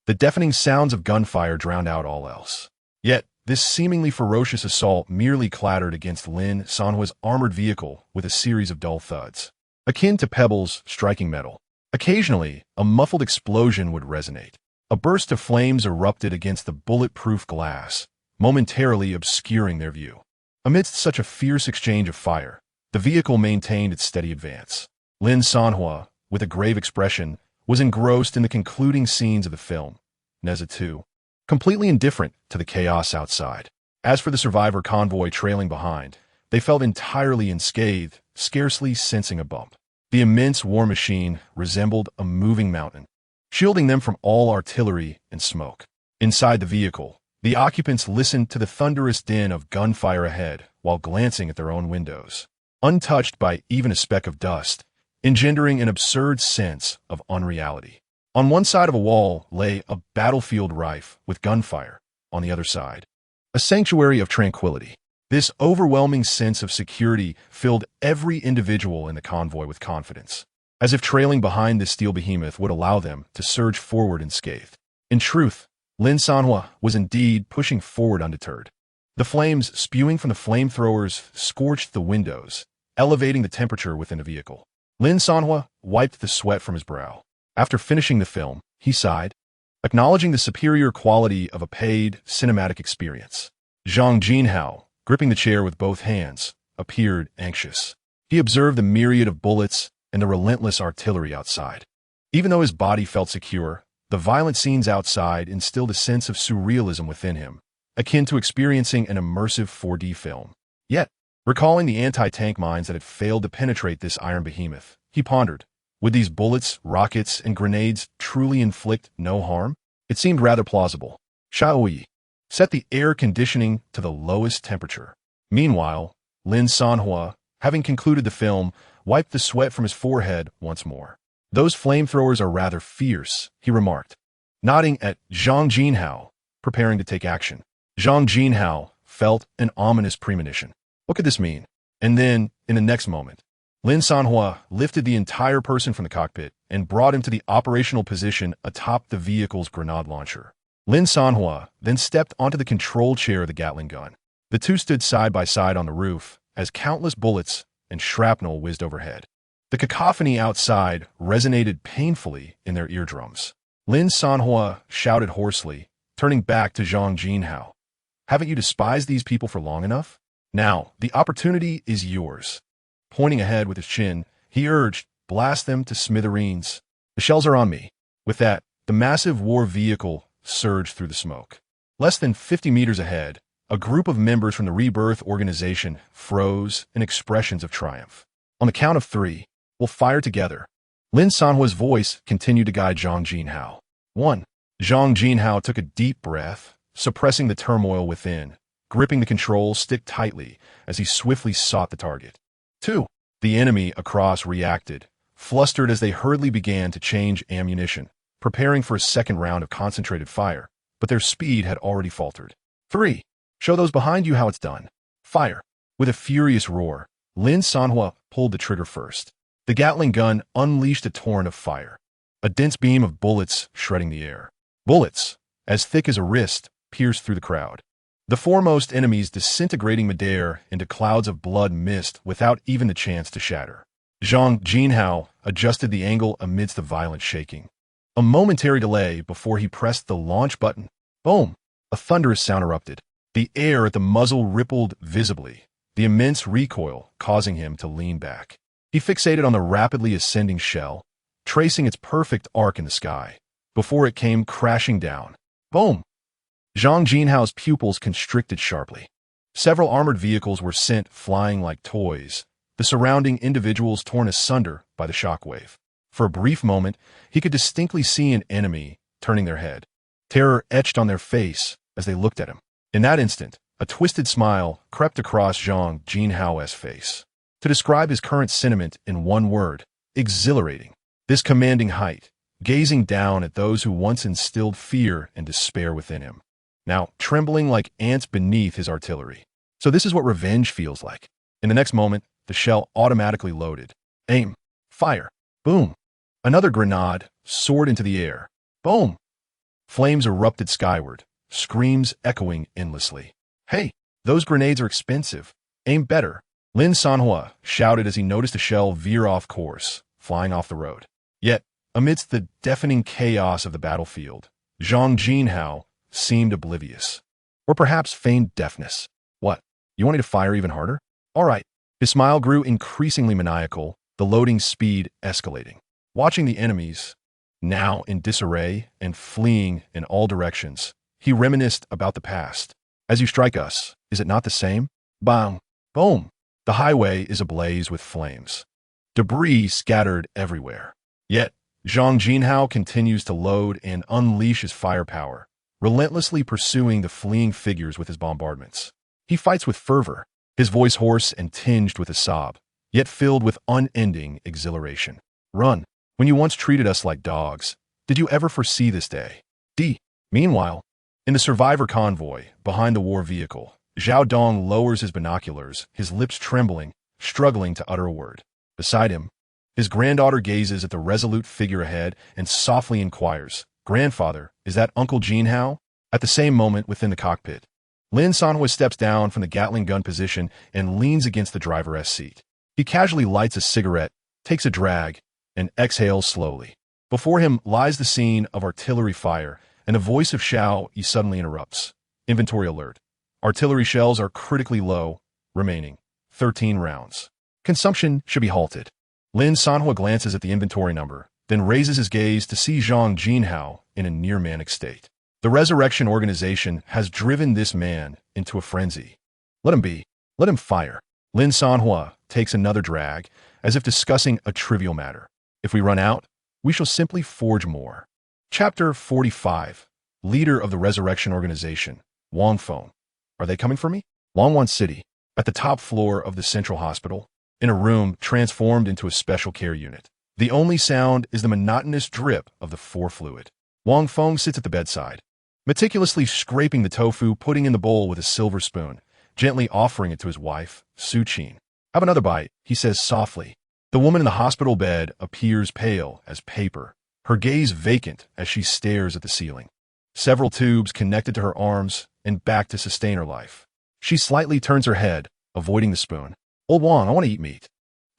The deafening sounds of gunfire drowned out all else. Yet, this seemingly ferocious assault merely clattered against Lin Sanhuo's armored vehicle with a series of dull thuds, akin to pebbles striking metal. Occasionally, a muffled explosion would resonate. A burst of flames erupted against the bulletproof glass, momentarily obscuring their view. Amidst such a fierce exchange of fire, the vehicle maintained its steady advance. Lin Sanhuo, with a grave expression, was engrossed in the concluding scenes of the film, Neza 2, completely indifferent to the chaos outside. As for the survivor convoy trailing behind, they felt entirely unscathed, scarcely sensing a bump. The immense war machine resembled a moving mountain, shielding them from all artillery and smoke. Inside the vehicle, the occupants listened to the thunderous din of gunfire ahead while glancing at their own windows, untouched by even a speck of dust, engendering an absurd sense of unreality. On one side of a wall lay a battlefield rife with gunfire. On the other side, a sanctuary of tranquility. This overwhelming sense of security filled every individual in the convoy with confidence, as if trailing behind this steel behemoth would allow them to surge forward unscathed. In truth, Lin Sanhuo was indeed pushing forward undeterred. The flames spewing from the flamethrowers scorched the windows, elevating the temperature within the vehicle. Lin Sanhuo wiped the sweat from his brow. After finishing the film, he sighed, acknowledging the superior quality of a paid cinematic experience. Zhang Jinhao, gripping the chair with both hands, appeared anxious. He observed the myriad of bullets and the relentless artillery outside. Even though his body felt secure, the violent scenes outside instilled a sense of surrealism within him, akin to experiencing an immersive 4D film. Yet, recalling the anti-tank mines that had failed to penetrate this iron behemoth, he pondered, would these bullets, rockets, and grenades truly inflict no harm? It seemed rather plausible. Shaoyi set the air conditioning to the lowest temperature. Meanwhile, Lin Sanhuo, having concluded the film, wiped the sweat from his forehead once more. Those flamethrowers are rather fierce, he remarked, nodding at Zhang Jinhao, preparing to take action. Zhang Jinhao felt an ominous premonition. What could this mean? And then, in the next moment, Lin Sanhuo lifted the entire person from the cockpit and brought him to the operational position atop the vehicle's grenade launcher. Lin Sanhuo then stepped onto the control chair of the Gatling gun. The two stood side by side on the roof as countless bullets and shrapnel whizzed overhead. The cacophony outside resonated painfully in their eardrums. Lin Sanhuo shouted hoarsely, turning back to Zhang Jinhao. Haven't you despised these people for long enough? Now, the opportunity is yours. Pointing ahead with his chin, he urged, blast them to smithereens. The shells are on me. With that, the massive war vehicle surged through the smoke. Less than 50 meters ahead, a group of members from the Rebirth organization froze in expressions of triumph. On the count of 3, we'll fire together. Lin Sanhuo's voice continued to guide Zhang Jinhao. 1. Zhang Jinhao took a deep breath, suppressing the turmoil within, gripping the control stick tightly as he swiftly sought the target. 2. The enemy across reacted, flustered as they hurriedly began to change ammunition, preparing for a second round of concentrated fire, but their speed had already faltered. 3. Show those behind you how it's done. Fire. With a furious roar, Lin Sanhuo pulled the trigger first. The Gatling gun unleashed a torrent of fire, a dense beam of bullets shredding the air. Bullets, as thick as a wrist, pierced through the crowd. The foremost enemies disintegrating midair into clouds of blood mist without even the chance to shatter. Zhang Jinhao adjusted the angle amidst the violent shaking. A momentary delay before he pressed the launch button. Boom! A thunderous sound erupted. The air at the muzzle rippled visibly, the immense recoil causing him to lean back. He fixated on the rapidly ascending shell, tracing its perfect arc in the sky, before it came crashing down. Boom! Zhang Jinhao's pupils constricted sharply. Several armored vehicles were sent flying like toys, the surrounding individuals torn asunder by the shockwave. For a brief moment, he could distinctly see an enemy turning their head. Terror etched on their face as they looked at him. In that instant, a twisted smile crept across Zhang Jinhao's face. To describe his current sentiment in one word, exhilarating. This commanding height, gazing down at those who once instilled fear and despair within him, now trembling like ants beneath his artillery. So this is what revenge feels like. In the next moment, the shell automatically loaded. Aim. Fire. Boom. Another grenade soared into the air. Boom. Flames erupted skyward, screams echoing endlessly. Hey, those grenades are expensive. Aim better. Lin Sanhuo shouted as he noticed a shell veer off course, flying off the road. Yet, amidst the deafening chaos of the battlefield, Zhang Jinhao seemed oblivious. Or perhaps feigned deafness. What? You want me to fire even harder? All right. His smile grew increasingly maniacal, the loading speed escalating. Watching the enemies, now in disarray and fleeing in all directions, he reminisced about the past. As you strike us, is it not the same? Bang! Boom! The highway is ablaze with flames. Debris scattered everywhere. Yet, Zhang Jinhao continues to load and unleash his firepower, relentlessly pursuing the fleeing figures with his bombardments. He fights with fervor, his voice hoarse and tinged with a sob, yet filled with unending exhilaration. Run. When you once treated us like dogs, did you ever foresee this day? Meanwhile, in the survivor convoy, behind the war vehicle, Zhao Dong lowers his binoculars, his lips trembling, struggling to utter a word. Beside him, his granddaughter gazes at the resolute figure ahead and softly inquires, "Grandfather, is that Uncle Jinhao?" At the same moment within the cockpit, Lin Sanhuo steps down from the Gatling gun position and leans against the driver's seat. He casually lights a cigarette, takes a drag, and exhales slowly. Before him lies the scene of artillery fire, and the voice of Xiao Yi suddenly interrupts. Inventory alert. Artillery shells are critically low, remaining 13 rounds. Consumption should be halted. Lin Sanhuo glances at the inventory number, then raises his gaze to see Zhang Jinhao in a near-manic state. The Resurrection Organization has driven this man into a frenzy. Let him be. Let him fire. Lin Sanhuo takes another drag, as if discussing a trivial matter. If we run out, we shall simply forge more. Chapter 45. Leader of the Resurrection Organization, Wang Feng. Are they coming for me? Longwan City, at the top floor of the Central Hospital, in a room transformed into a special care unit. The only sound is the monotonous drip of the fluid. Wang Feng sits at the bedside, meticulously scraping the tofu, putting in the bowl with a silver spoon, gently offering it to his wife, Su Qin. "Have another bite," he says softly. The woman in the hospital bed appears pale as paper, her gaze vacant as she stares at the ceiling. Several tubes connected to her arms and back to sustain her life. She slightly turns her head, avoiding the spoon. "Old Wang, I want to eat meat.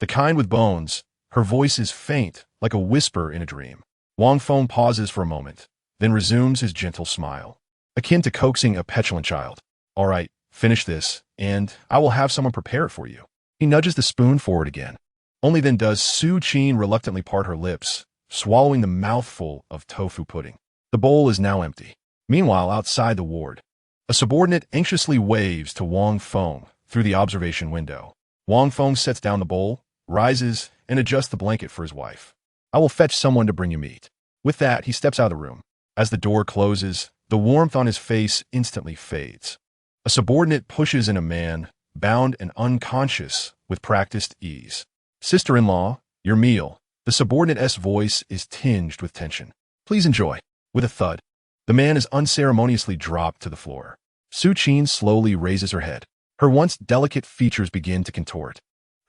The kind with bones." Her voice is faint, like a whisper in a dream. Wang Feng pauses for a moment, then resumes his gentle smile, akin to coaxing a petulant child. "All right, finish this, and I will have someone prepare it for you." He nudges the spoon forward again. Only then does Su Qin reluctantly part her lips, swallowing the mouthful of tofu pudding. The bowl is now empty. Meanwhile, outside the ward, a subordinate anxiously waves to Wang Feng through the observation window. Wang Feng sets down the bowl, rises, and adjusts the blanket for his wife. "I will fetch someone to bring you meat." With that, he steps out of the room. As the door closes, the warmth on his face instantly fades. A subordinate pushes in a man, bound and unconscious with practiced ease. "Sister-in-law, your meal." The subordinate's voice is tinged with tension. "Please enjoy." With a thud, the man is unceremoniously dropped to the floor. Su Qin slowly raises her head. Her once delicate features begin to contort,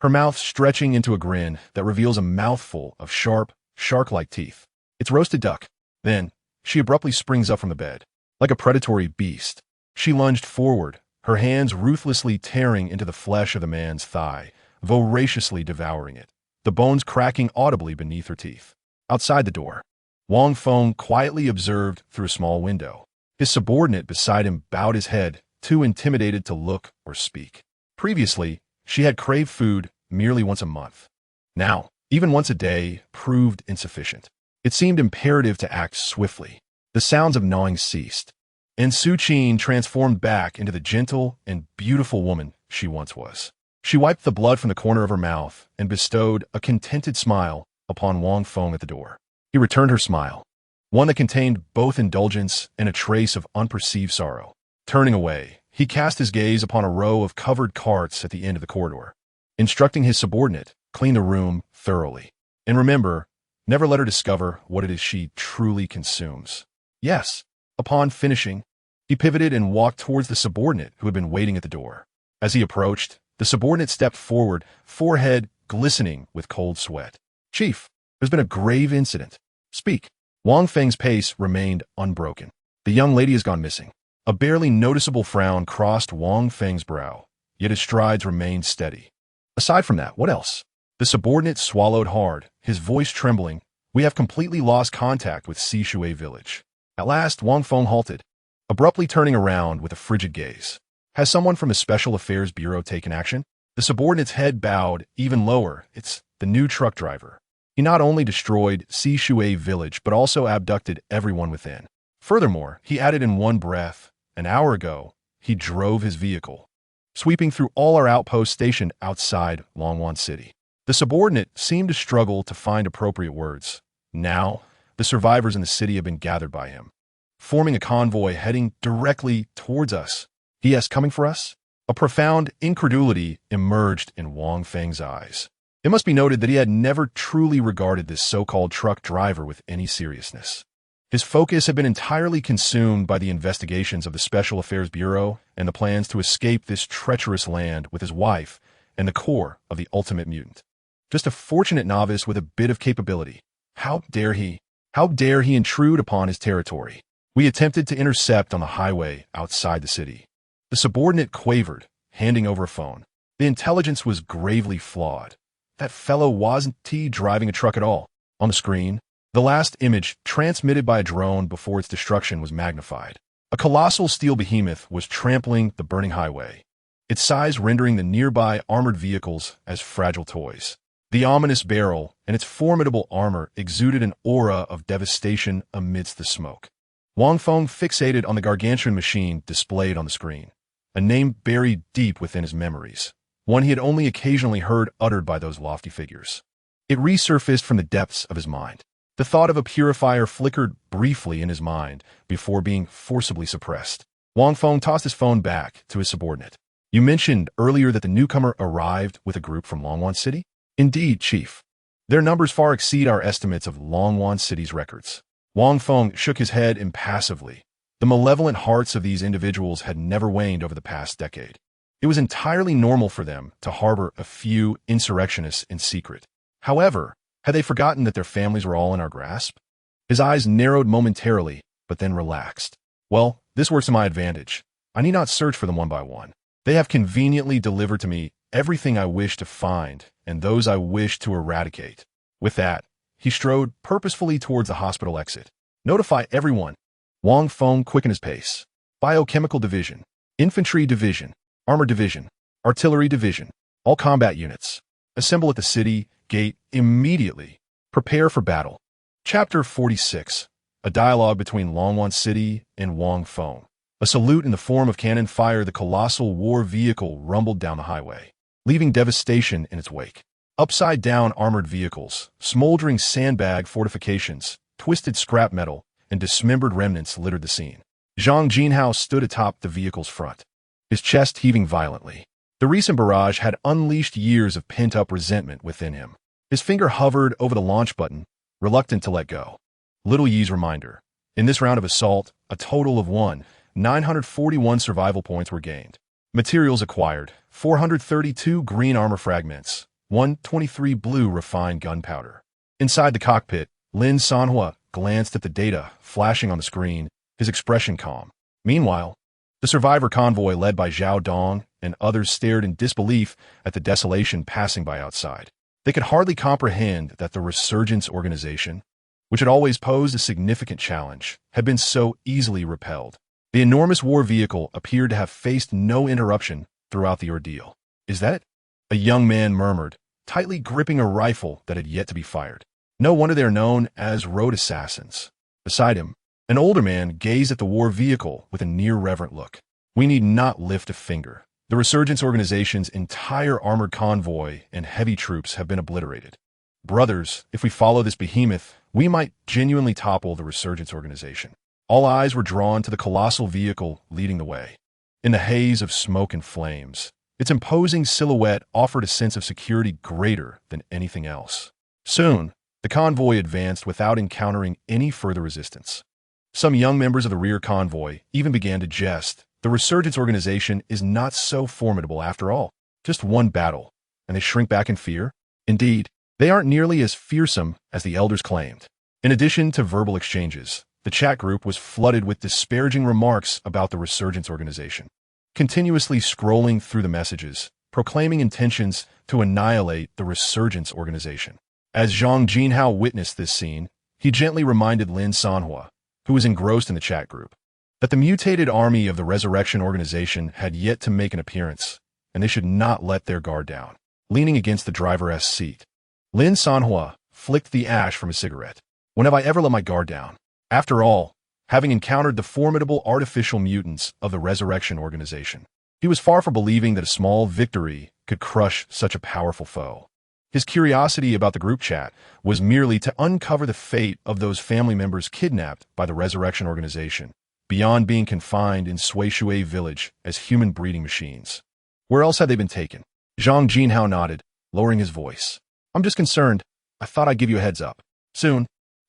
her mouth stretching into a grin that reveals a mouthful of sharp, shark-like teeth. It's roasted duck. Then, she abruptly springs up from the bed. Like a predatory beast, she lunged forward, her hands ruthlessly tearing into the flesh of the man's thigh, voraciously devouring it, the bones cracking audibly beneath her teeth. Outside the door, Wang Feng quietly observed through a small window. His subordinate beside him bowed his head, too intimidated to look or speak. Previously, she had craved food merely once a month. Now, even once a day proved insufficient. It seemed imperative to act swiftly. The sounds of gnawing ceased, and Su Qin transformed back into the gentle and beautiful woman she once was. She wiped the blood from the corner of her mouth and bestowed a contented smile upon Wang Feng at the door. He returned her smile, one that contained both indulgence and a trace of unperceived sorrow. Turning away, he cast his gaze upon a row of covered carts at the end of the corridor, instructing his subordinate, "Clean the room thoroughly. And remember, never let her discover what it is she truly consumes." "Yes." Upon finishing, he pivoted and walked towards the subordinate who had been waiting at the door. As he approached, the subordinate stepped forward, forehead glistening with cold sweat. "Chief, there's been a grave incident. Speak." Wang Feng's pace remained unbroken. "The young lady has gone missing." A barely noticeable frown crossed Wang Feng's brow, yet his strides remained steady. "Aside from that, what else?" The subordinate swallowed hard, his voice trembling. "We have completely lost contact with Sishui village." At last, Wang Feng halted, abruptly turning around with a frigid gaze. "Has someone from the Special Affairs Bureau taken action?" The subordinate's head bowed even lower. "It's the new truck driver. He not only destroyed Sishui village, but also abducted everyone within. Furthermore, he added in one breath, an hour ago, he drove his vehicle, sweeping through all our outposts stationed outside Longwan City." The subordinate seemed to struggle to find appropriate words. Now, the survivors in the city have been gathered by him, forming a convoy heading directly towards us. "Yes, coming for us?" A profound incredulity emerged in Wang Feng's eyes. It must be noted that he had never truly regarded this so-called truck driver with any seriousness. His focus had been entirely consumed by the investigations of the Special Affairs Bureau and the plans to escape this treacherous land with his wife and the core of the ultimate mutant. Just a fortunate novice with a bit of capability. How dare he? How dare he intrude upon his territory? We attempted to intercept on the highway outside the city. The subordinate quavered, handing over a phone. The intelligence was gravely flawed. That fellow wasn't driving a truck at all. On the screen, the last image, transmitted by a drone before its destruction, was magnified. A colossal steel behemoth was trampling the burning highway, its size rendering the nearby armored vehicles as fragile toys. The ominous barrel and its formidable armor exuded an aura of devastation amidst the smoke. Wang Feng fixated on the gargantuan machine displayed on the screen, a name buried deep within his memories, one he had only occasionally heard uttered by those lofty figures. It resurfaced from the depths of his mind. The thought of a purifier flickered briefly in his mind before being forcibly suppressed. Wang Feng tossed his phone back to his subordinate. You mentioned earlier that the newcomer arrived with a group from Longwan City? Indeed, Chief. Their numbers far exceed our estimates of Longwan City's records. Wang Feng shook his head impassively. The malevolent hearts of these individuals had never waned over the past decade. It was entirely normal for them to harbor a few insurrectionists in secret. However, had they forgotten that their families were all in our grasp? His eyes narrowed momentarily, but then relaxed. Well, this works to my advantage. I need not search for them one by one. They have conveniently delivered to me everything I wish to find and those I wish to eradicate. With that, he strode purposefully towards the hospital exit. Notify everyone. Wang Feng quickened his pace. Biochemical Division, Infantry Division, Armor Division, Artillery Division, all combat units. Assemble at the city gate immediately. Prepare for battle. Chapter 46. A dialogue between Longwan City and Wang Feng. A salute in the form of cannon fire, the colossal war vehicle rumbled down the highway, leaving devastation in its wake. Upside-down armored vehicles, smoldering sandbag fortifications, twisted scrap metal, and dismembered remnants littered the scene. Zhang Jinhao stood atop the vehicle's front, his chest heaving violently. The recent barrage had unleashed years of pent-up resentment within him. His finger hovered over the launch button, reluctant to let go. Little Yi's reminder. In this round of assault, a total of 941 survival points were gained. Materials acquired, 432 green armor fragments, 123 blue refined gunpowder. Inside the cockpit, Lin Sanhuo glanced at the data flashing on the screen, his expression calm. Meanwhile, the survivor convoy led by Zhao Dong and others stared in disbelief at the desolation passing by outside. They could hardly comprehend that the Resurgence organization, which had always posed a significant challenge, had been so easily repelled. The enormous war vehicle appeared to have faced no interruption throughout the ordeal. Is that it? A young man murmured, tightly gripping a rifle that had yet to be fired. No wonder they are known as road assassins. Beside him, an older man gazed at the war vehicle with a near-reverent look. We need not lift a finger. The Resurgence organization's entire armored convoy and heavy troops have been obliterated. Brothers, if we follow this behemoth, we might genuinely topple the Resurgence organization. All eyes were drawn to the colossal vehicle leading the way. In the haze of smoke and flames, its imposing silhouette offered a sense of security greater than anything else. Soon, the convoy advanced without encountering any further resistance. Some young members of the rear convoy even began to jest. The Resurgence organization is not so formidable after all. Just one battle, and they shrink back in fear? Indeed, they aren't nearly as fearsome as the elders claimed. In addition to verbal exchanges, the chat group was flooded with disparaging remarks about the Resurgence organization, continuously scrolling through the messages, proclaiming intentions to annihilate the Resurgence organization. As Zhang Jinhao witnessed this scene, he gently reminded Lin Sanhuo, who was engrossed in the chat group, that the mutated army of the Resurrection organization had yet to make an appearance, and they should not let their guard down. Leaning against the driver's seat, Lin Sanhuo flicked the ash from his cigarette. When have I ever let my guard down? After all, having encountered the formidable artificial mutants of the Resurrection organization, he was far from believing that a small victory could crush such a powerful foe. His curiosity about the group chat was merely to uncover the fate of those family members kidnapped by the Resurrection organization, beyond being confined in Suishui village as human breeding machines. Where else had they been taken? Zhang Jinhao nodded, lowering his voice. I'm just concerned. I thought I'd give you a heads up. Soon,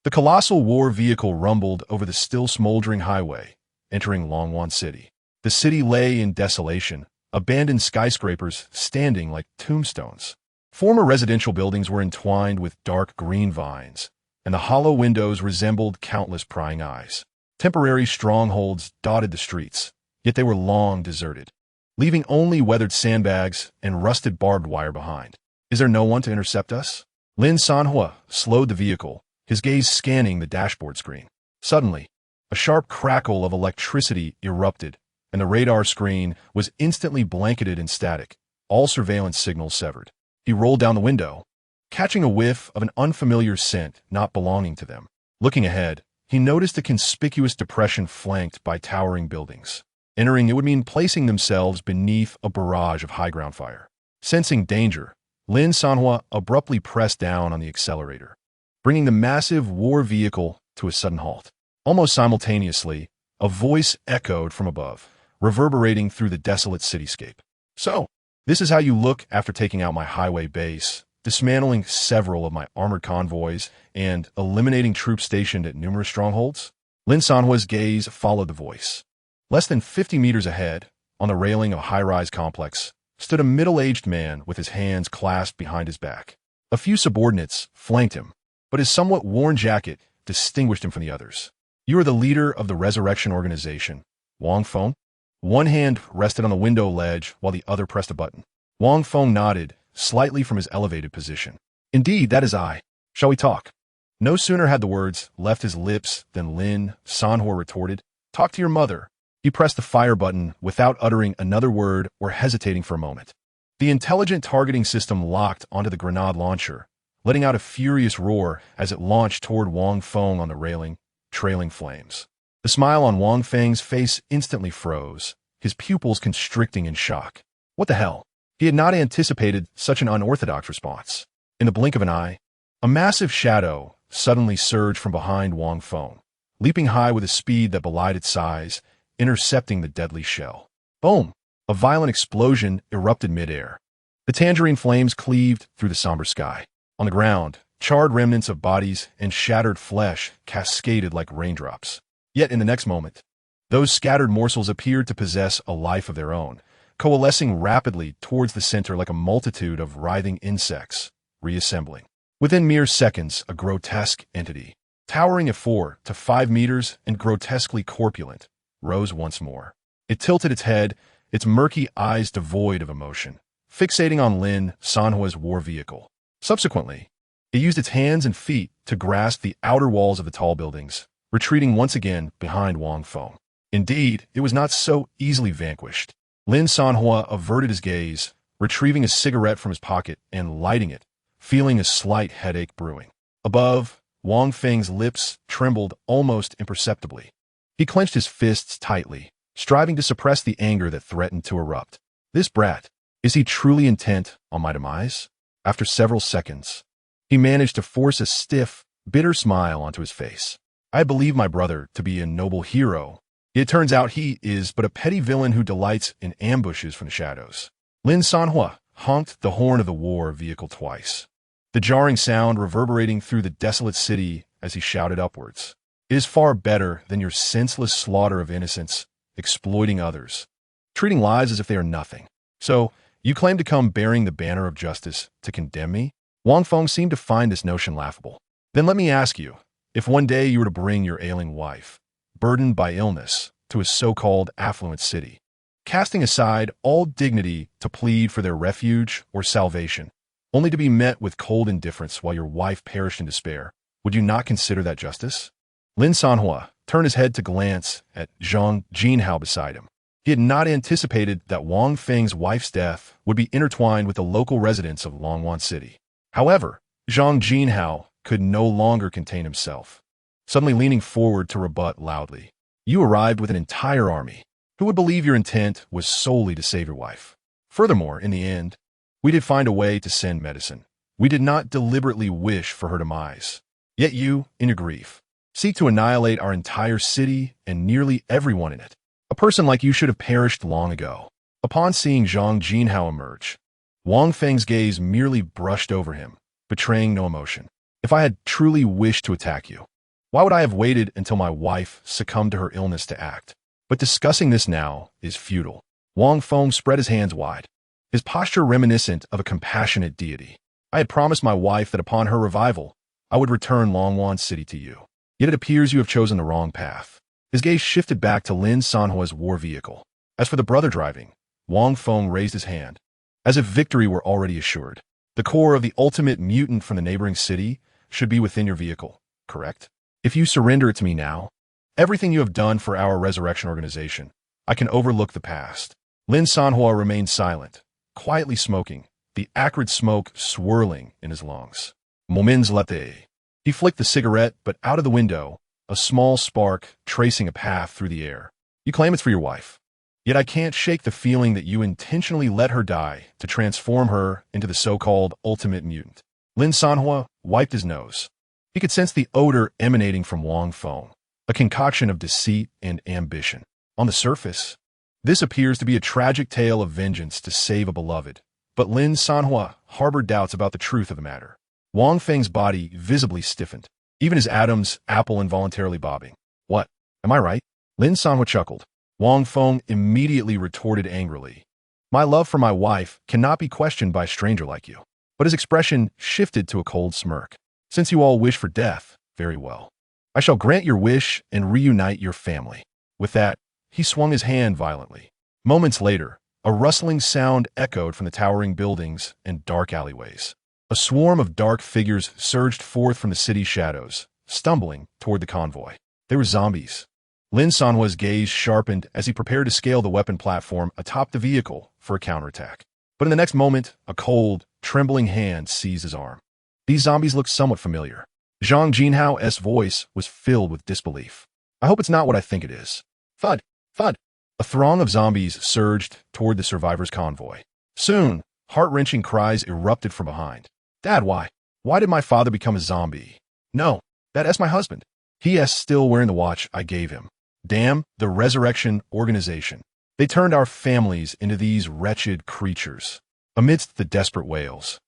The colossal war vehicle rumbled over the still smoldering highway, entering Longwan City. The city lay in desolation, abandoned skyscrapers standing like tombstones. Former residential buildings were entwined with dark green vines, and the hollow windows resembled countless prying eyes. Temporary strongholds dotted the streets, yet they were long deserted, leaving only weathered sandbags and rusted barbed wire behind. Is there no one to intercept us? Lin Sanhuo slowed the vehicle, his gaze scanning the dashboard screen. Suddenly, a sharp crackle of electricity erupted, and the radar screen was instantly blanketed in static, all surveillance signals severed. He rolled down the window, catching a whiff of an unfamiliar scent not belonging to them. Looking ahead, he noticed a conspicuous depression flanked by towering buildings. Entering it would mean placing themselves beneath a barrage of high-ground fire. Sensing danger, Lin Sanhuo abruptly pressed down on the accelerator, bringing the massive war vehicle to a sudden halt. Almost simultaneously, a voice echoed from above, reverberating through the desolate cityscape. So, this is how you look after taking out my highway base, dismantling several of my armored convoys, and eliminating troops stationed at numerous strongholds? Lin Sanhuo's gaze followed the voice. Less than 50 meters ahead, on the railing of a high-rise complex, stood a middle-aged man with his hands clasped behind his back. A few subordinates flanked him, but his somewhat worn jacket distinguished him from the others. You are the leader of the Resurrection Organization, Wang Feng? One hand rested on the window ledge while the other pressed a button. Wang Feng nodded, slightly from his elevated position. Indeed, that is I. Shall we talk? No sooner had the words left his lips than Lin Sanhuo retorted, Talk to your mother. He pressed the fire button without uttering another word or hesitating for a moment. The intelligent targeting system locked onto the grenade launcher, letting out a furious roar as it launched toward Wang Feng on the railing, trailing flames. The smile on Wang Feng's face instantly froze, his pupils constricting in shock. What the hell? He had not anticipated such an unorthodox response. In the blink of an eye, a massive shadow suddenly surged from behind Wang Feng, leaping high with a speed that belied its size, intercepting the deadly shell. Boom! A violent explosion erupted midair. The tangerine flames cleaved through the somber sky. On the ground, charred remnants of bodies and shattered flesh cascaded like raindrops. Yet in the next moment, those scattered morsels appeared to possess a life of their own, coalescing rapidly towards the center like a multitude of writhing insects, reassembling. Within mere seconds, a grotesque entity, towering at 4 to 5 meters and grotesquely corpulent, rose once more. It tilted its head, its murky eyes devoid of emotion, fixating on Lin Sanhuo's war vehicle. Subsequently, it used its hands and feet to grasp the outer walls of the tall buildings, retreating once again behind Wang Feng. Indeed, it was not so easily vanquished. Lin Sanhuo averted his gaze, retrieving a cigarette from his pocket and lighting it, feeling a slight headache brewing. Above, Wang Feng's lips trembled almost imperceptibly. He clenched his fists tightly, striving to suppress the anger that threatened to erupt. This brat, is he truly intent on my demise? After several seconds, he managed to force a stiff, bitter smile onto his face. I believe my brother to be a noble hero. It turns out he is but a petty villain who delights in ambushes from the shadows. Lin Sanhuo honked the horn of the war vehicle twice, the jarring sound reverberating through the desolate city as he shouted upwards. It is far better than your senseless slaughter of innocents, exploiting others, treating lives as if they are nothing. So, you claim to come bearing the banner of justice to condemn me? Wang Feng seemed to find this notion laughable. Then let me ask you, if one day you were to bring your ailing wife, burdened by illness, to a so-called affluent city, casting aside all dignity to plead for their refuge or salvation, only to be met with cold indifference while your wife perished in despair, would you not consider that justice? Lin Sanhuo turned his head to glance at Zhang Jinhao beside him. He had not anticipated that Wang Feng's wife's death would be intertwined with the local residents of Longwan City. However, Zhang Jinhao could no longer contain himself, suddenly leaning forward to rebut loudly. You arrived with an entire army. Who would believe your intent was solely to save your wife? Furthermore, in the end, we did find a way to send medicine. We did not deliberately wish for her demise. Yet you, in your grief, seek to annihilate our entire city and nearly everyone in it. A person like you should have perished long ago. Upon seeing Zhang Jinhao emerge, Wang Feng's gaze merely brushed over him, betraying no emotion. If I had truly wished to attack you, Why would I have waited until my wife succumbed to her illness to act? But discussing this now is futile. Wang Feng spread his hands wide, his posture reminiscent of a compassionate deity. I had promised my wife that upon her revival, I would return Longwan City to you. Yet it appears you have chosen the wrong path. His gaze shifted back to Lin Sanhuo's war vehicle. As for the brother driving, Wang Feng raised his hand, as if victory were already assured. The core of the ultimate mutant from the neighboring city should be within your vehicle, correct? If you surrender it to me now, everything you have done for our resurrection organization, I can overlook the past. Lin Sanhuo remained silent, quietly smoking, the acrid smoke swirling in his lungs. Moments later, he flicked the cigarette, but out of the window, a small spark tracing a path through the air. You claim it's for your wife. Yet I can't shake the feeling that you intentionally let her die to transform her into the so-called ultimate mutant. Lin Sanhuo wiped his nose. He could sense the odor emanating from Wang Feng, a concoction of deceit and ambition. On the surface, this appears to be a tragic tale of vengeance to save a beloved, but Lin Sanhuo harbored doubts about the truth of the matter. Wang Feng's body visibly stiffened, even his Adam's apple involuntarily bobbing. What? Am I right? Lin Sanhuo chuckled. Wang Feng immediately retorted angrily. My love for my wife cannot be questioned by a stranger like you. But his expression shifted to a cold smirk. Since you all wish for death, very well. I shall grant your wish and reunite your family. With that, he swung his hand violently. Moments later, a rustling sound echoed from the towering buildings and dark alleyways. A swarm of dark figures surged forth from the city's shadows, stumbling toward the convoy. They were zombies. Lin Sanhuo's gaze sharpened as he prepared to scale the weapon platform atop the vehicle for a counterattack. But in the next moment, a cold, trembling hand seized his arm. These zombies looked somewhat familiar. Zhang Jinhao's voice was filled with disbelief. I hope it's not what I think it is. Thud! Thud! A throng of zombies surged toward the survivors' convoy. Soon, heart-wrenching cries erupted from behind. Dad, why? Why did my father become a zombie? No, that's my husband. He is still wearing the watch I gave him. Damn the resurrection organization. They turned our families into these wretched creatures. Amidst the desperate wails,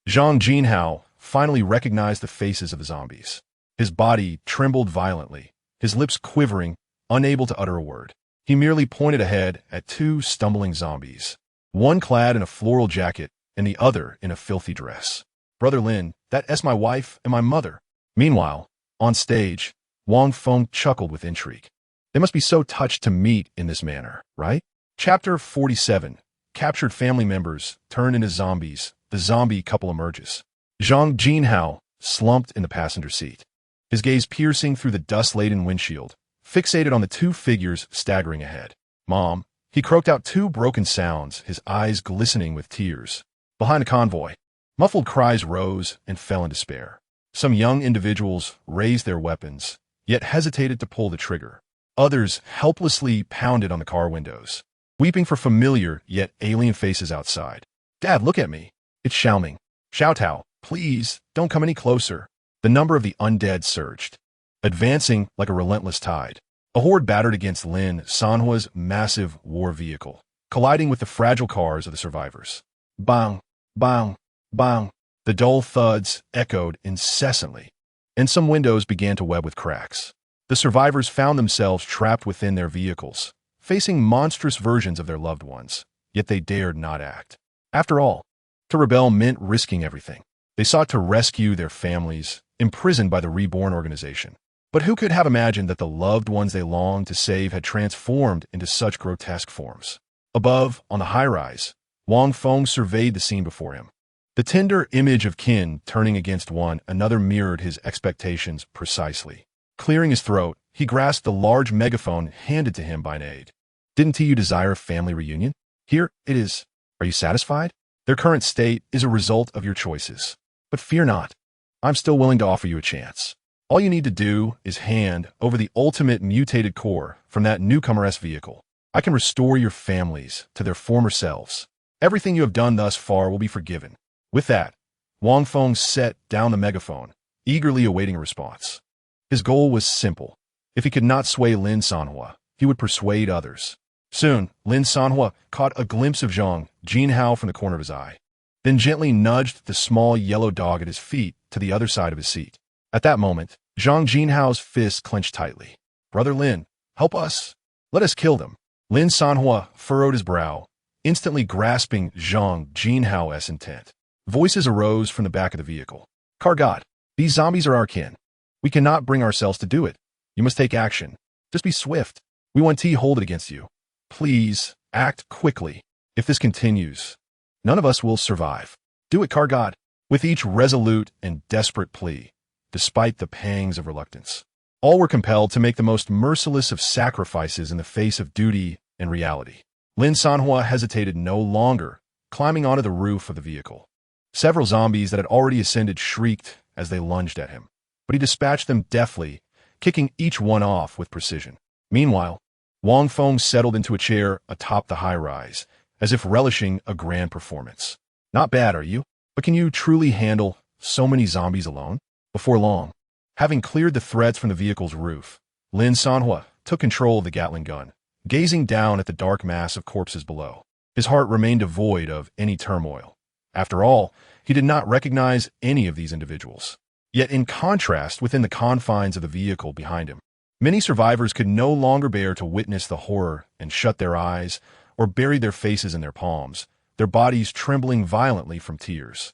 Zhang Jinhao finally recognized the faces of the zombies. His body trembled violently, his lips quivering, unable to utter a word. He merely pointed ahead at two stumbling zombies, one clad in a floral jacket and the other in a filthy dress. Brother Lin, that's my wife and my mother. Meanwhile, on stage, Wang Feng chuckled with intrigue. They must be so touched to meet in this manner, right? Chapter 47. Captured family members turned into zombies. The zombie couple emerges. Zhang Jinhao slumped in the passenger seat, his gaze piercing through the dust-laden windshield, fixated on the two figures staggering ahead. Mom, he croaked out two broken sounds, his eyes glistening with tears. Behind the convoy, muffled cries rose and fell in despair. Some young individuals raised their weapons, yet hesitated to pull the trigger. Others helplessly pounded on the car windows, weeping for familiar yet alien faces outside. Dad, look at me. It's Xiaoming. Xiaotao, please, don't come any closer. The number of the undead surged, advancing like a relentless tide. A horde battered against Lin Sanhuo's massive war vehicle, colliding with the fragile cars of the survivors. Bang, bang, bang. The dull thuds echoed incessantly, and some windows began to web with cracks. The survivors found themselves trapped within their vehicles, facing monstrous versions of their loved ones, yet they dared not act. After all, to rebel meant risking everything. They sought to rescue their families, imprisoned by the reborn organization. But who could have imagined that the loved ones they longed to save had transformed into such grotesque forms? Above, on the high-rise, Wang Feng surveyed the scene before him. The tender image of kin turning against one another mirrored his expectations precisely. Clearing his throat, he grasped the large megaphone handed to him by an aide. Didn't you desire a family reunion? Here it is. Are you satisfied? Their current state is a result of your choices. But fear not. I'm still willing to offer you a chance. All you need to do is hand over the ultimate mutated core from that newcomer's vehicle. I can restore your families to their former selves. Everything you have done thus far will be forgiven. With that, Wang Feng set down the megaphone, eagerly awaiting a response. His goal was simple. If he could not sway Lin Sanhuo, he would persuade others. Soon, Lin Sanhuo caught a glimpse of Zhang Jinhao from the corner of his eye, then gently nudged the small yellow dog at his feet to the other side of his seat. At that moment, Zhang Jinhao's fists clenched tightly. Brother Lin, help us. Let us kill them. Lin Sanhuo furrowed his brow, instantly grasping Zhang Jinhao's intent. Voices arose from the back of the vehicle. Kargat, these zombies are our kin. We cannot bring ourselves to do it. You must take action. Just be swift. We want to hold it against you. Please, act quickly. If this continues, none of us will survive. Do it, Kargat. With each resolute and desperate plea, despite the pangs of reluctance, all were compelled to make the most merciless of sacrifices in the face of duty and reality. Lin Sanhuo hesitated no longer, climbing onto the roof of the vehicle. Several zombies that had already ascended shrieked as they lunged at him, but he dispatched them deftly, kicking each one off with precision. Meanwhile, Wang Feng settled into a chair atop the high-rise, as if relishing a grand performance. Not bad, are you? But can you truly handle so many zombies alone? Before long, having cleared the threats from the vehicle's roof, Lin Sanhuo took control of the Gatling gun, gazing down at the dark mass of corpses below. His heart remained devoid of any turmoil. After all, he did not recognize any of these individuals. Yet in contrast, within the confines of the vehicle behind him, many survivors could no longer bear to witness the horror and shut their eyes or bury their faces in their palms, their bodies trembling violently from tears.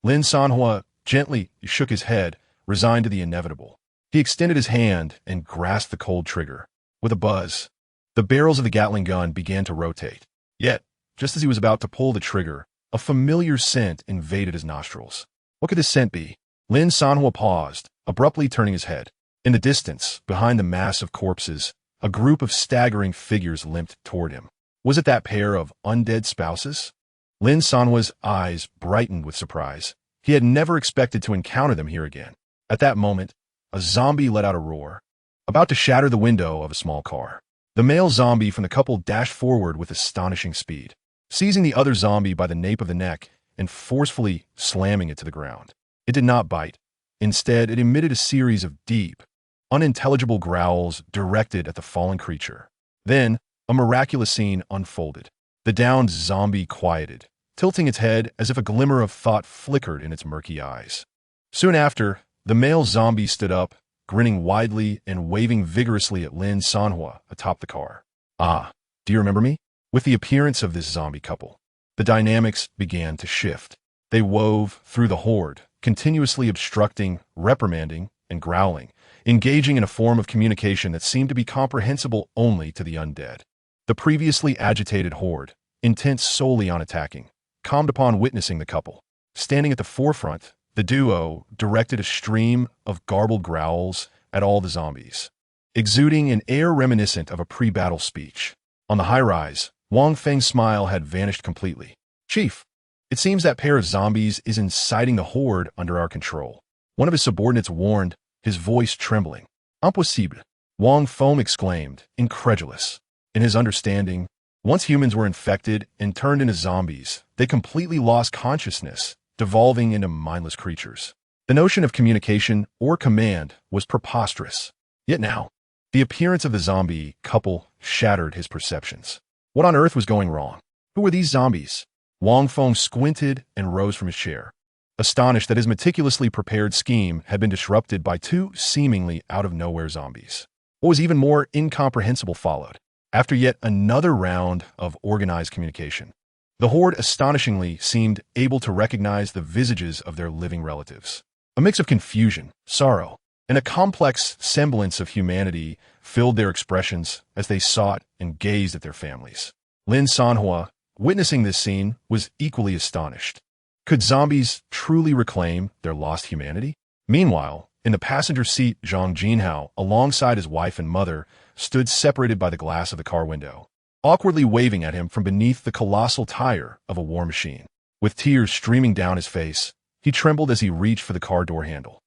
Lin Sanhuo gently shook his head, resigned to the inevitable. He extended his hand and grasped the cold trigger. With a buzz, the barrels of the Gatling gun began to rotate. Yet, just as he was about to pull the trigger, a familiar scent invaded his nostrils. What could this scent be? Lin Sanhuo paused, abruptly turning his head. In the distance, behind the mass of corpses, a group of staggering figures limped toward him. Was it that pair of undead spouses? Lin Sanhuo's eyes brightened with surprise. He had never expected to encounter them here again. At that moment, a zombie let out a roar, about to shatter the window of a small car. The male zombie from the couple dashed forward with astonishing speed, seizing the other zombie by the nape of the neck and forcefully slamming it to the ground. It did not bite. Instead, it emitted a series of deep, unintelligible growls directed at the fallen creature. Then, a miraculous scene unfolded. The downed zombie quieted, tilting its head as if a glimmer of thought flickered in its murky eyes. Soon after, the male zombie stood up, grinning widely and waving vigorously at Lin Sanhuo atop the car. Ah, do you remember me? With the appearance of this zombie couple, the dynamics began to shift. They wove through the horde, continuously obstructing, reprimanding, and growling, engaging in a form of communication that seemed to be comprehensible only to the undead. The previously agitated horde, intent solely on attacking, calmed upon witnessing the couple. Standing at the forefront, the duo directed a stream of garbled growls at all the zombies, exuding an air reminiscent of a pre-battle speech. On the high-rise, Wang Feng's smile had vanished completely. Chief, it seems that pair of zombies is inciting the horde under our control. One of his subordinates warned, his voice trembling. Impossible, Wang Feng exclaimed, incredulous. In his understanding, once humans were infected and turned into zombies, they completely lost consciousness, devolving into mindless creatures. The notion of communication or command was preposterous. Yet now, the appearance of the zombie couple shattered his perceptions. What on earth was going wrong? Who were these zombies? Wang Feng squinted and rose from his chair, astonished that his meticulously prepared scheme had been disrupted by two seemingly out-of-nowhere zombies. What was even more incomprehensible followed. After yet another round of organized communication, the horde astonishingly seemed able to recognize the visages of their living relatives. A mix of confusion, sorrow, and a complex semblance of humanity filled their expressions as they sought and gazed at their families. Lin Sanhuo, witnessing this scene, was equally astonished. Could zombies truly reclaim their lost humanity? Meanwhile, in the passenger seat, Zhang Jinhao, alongside his wife and mother, stood separated by the glass of the car window, awkwardly waving at him from beneath the colossal tire of a war machine. With tears streaming down his face, he trembled as he reached for the car door handle.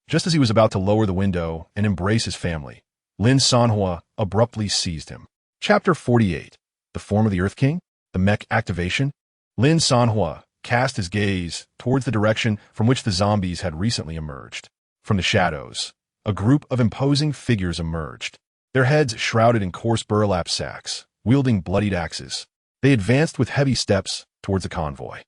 Just as he was about to lower the window and embrace his family, Lin Sanhuo abruptly seized him. Chapter 48. The Form of the Earth King? The mech activation? Lin Sanhuo cast his gaze towards the direction from which the zombies had recently emerged. From the shadows, a group of imposing figures emerged, their heads shrouded in coarse burlap sacks, wielding bloodied axes. They advanced with heavy steps towards the convoy.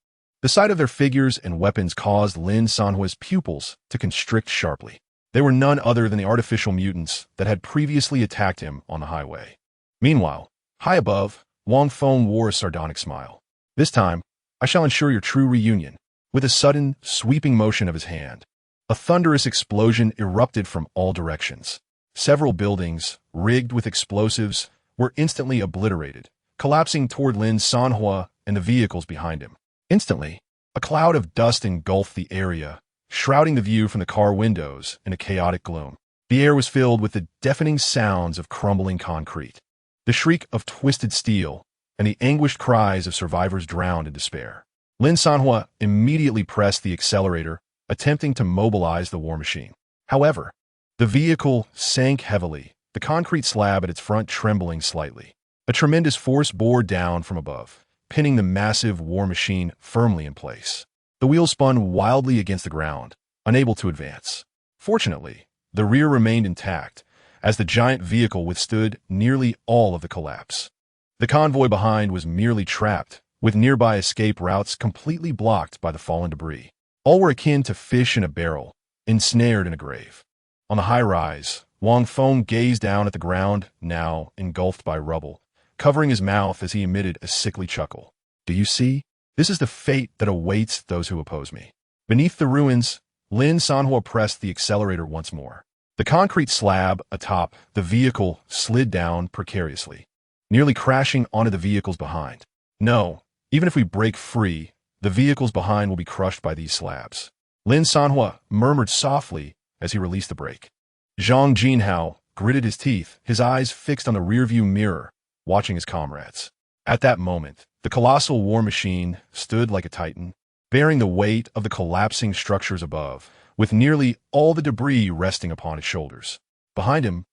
The sight of their figures and weapons caused Lin Sanhuo's pupils to constrict sharply. They were none other than the artificial mutants that had previously attacked him on the highway. Meanwhile, high above, Wang Feng wore a sardonic smile. This time, I shall ensure your true reunion. With a sudden, sweeping motion of his hand, a thunderous explosion erupted from all directions. Several buildings, rigged with explosives, were instantly obliterated, collapsing toward Lin Sanhuo and the vehicles behind him. Instantly, a cloud of dust engulfed the area, shrouding the view from the car windows in a chaotic gloom. The air was filled with the deafening sounds of crumbling concrete, the shriek of twisted steel, and the anguished cries of survivors drowned in despair. Lin Sanhuo immediately pressed the accelerator, attempting to mobilize the war machine. However, the vehicle sank heavily, the concrete slab at its front trembling slightly. A tremendous force bore down from above, pinning the massive war machine firmly in place. The wheels spun wildly against the ground, unable to advance. Fortunately, the rear remained intact, as the giant vehicle withstood nearly all of the collapse. The convoy behind was merely trapped, with nearby escape routes completely blocked by the fallen debris. All were akin to fish in a barrel, ensnared in a grave. On the high rise, Wang Feng gazed down at the ground, now engulfed by rubble, covering his mouth as he emitted a sickly chuckle. Do you see? This is the fate that awaits those who oppose me. Beneath the ruins, Lin Sanhuo pressed the accelerator once more. The concrete slab atop the vehicle slid down precariously, nearly crashing onto the vehicles behind. No, even if we break free, the vehicles behind will be crushed by these slabs. Lin Sanhuo murmured softly as he released the brake. Zhang Jinhao gritted his teeth, his eyes fixed on the rearview mirror, watching his comrades. At that moment, the colossal war machine stood like a titan, bearing the weight of the collapsing structures above, with nearly all the debris resting upon its shoulders. Behind him,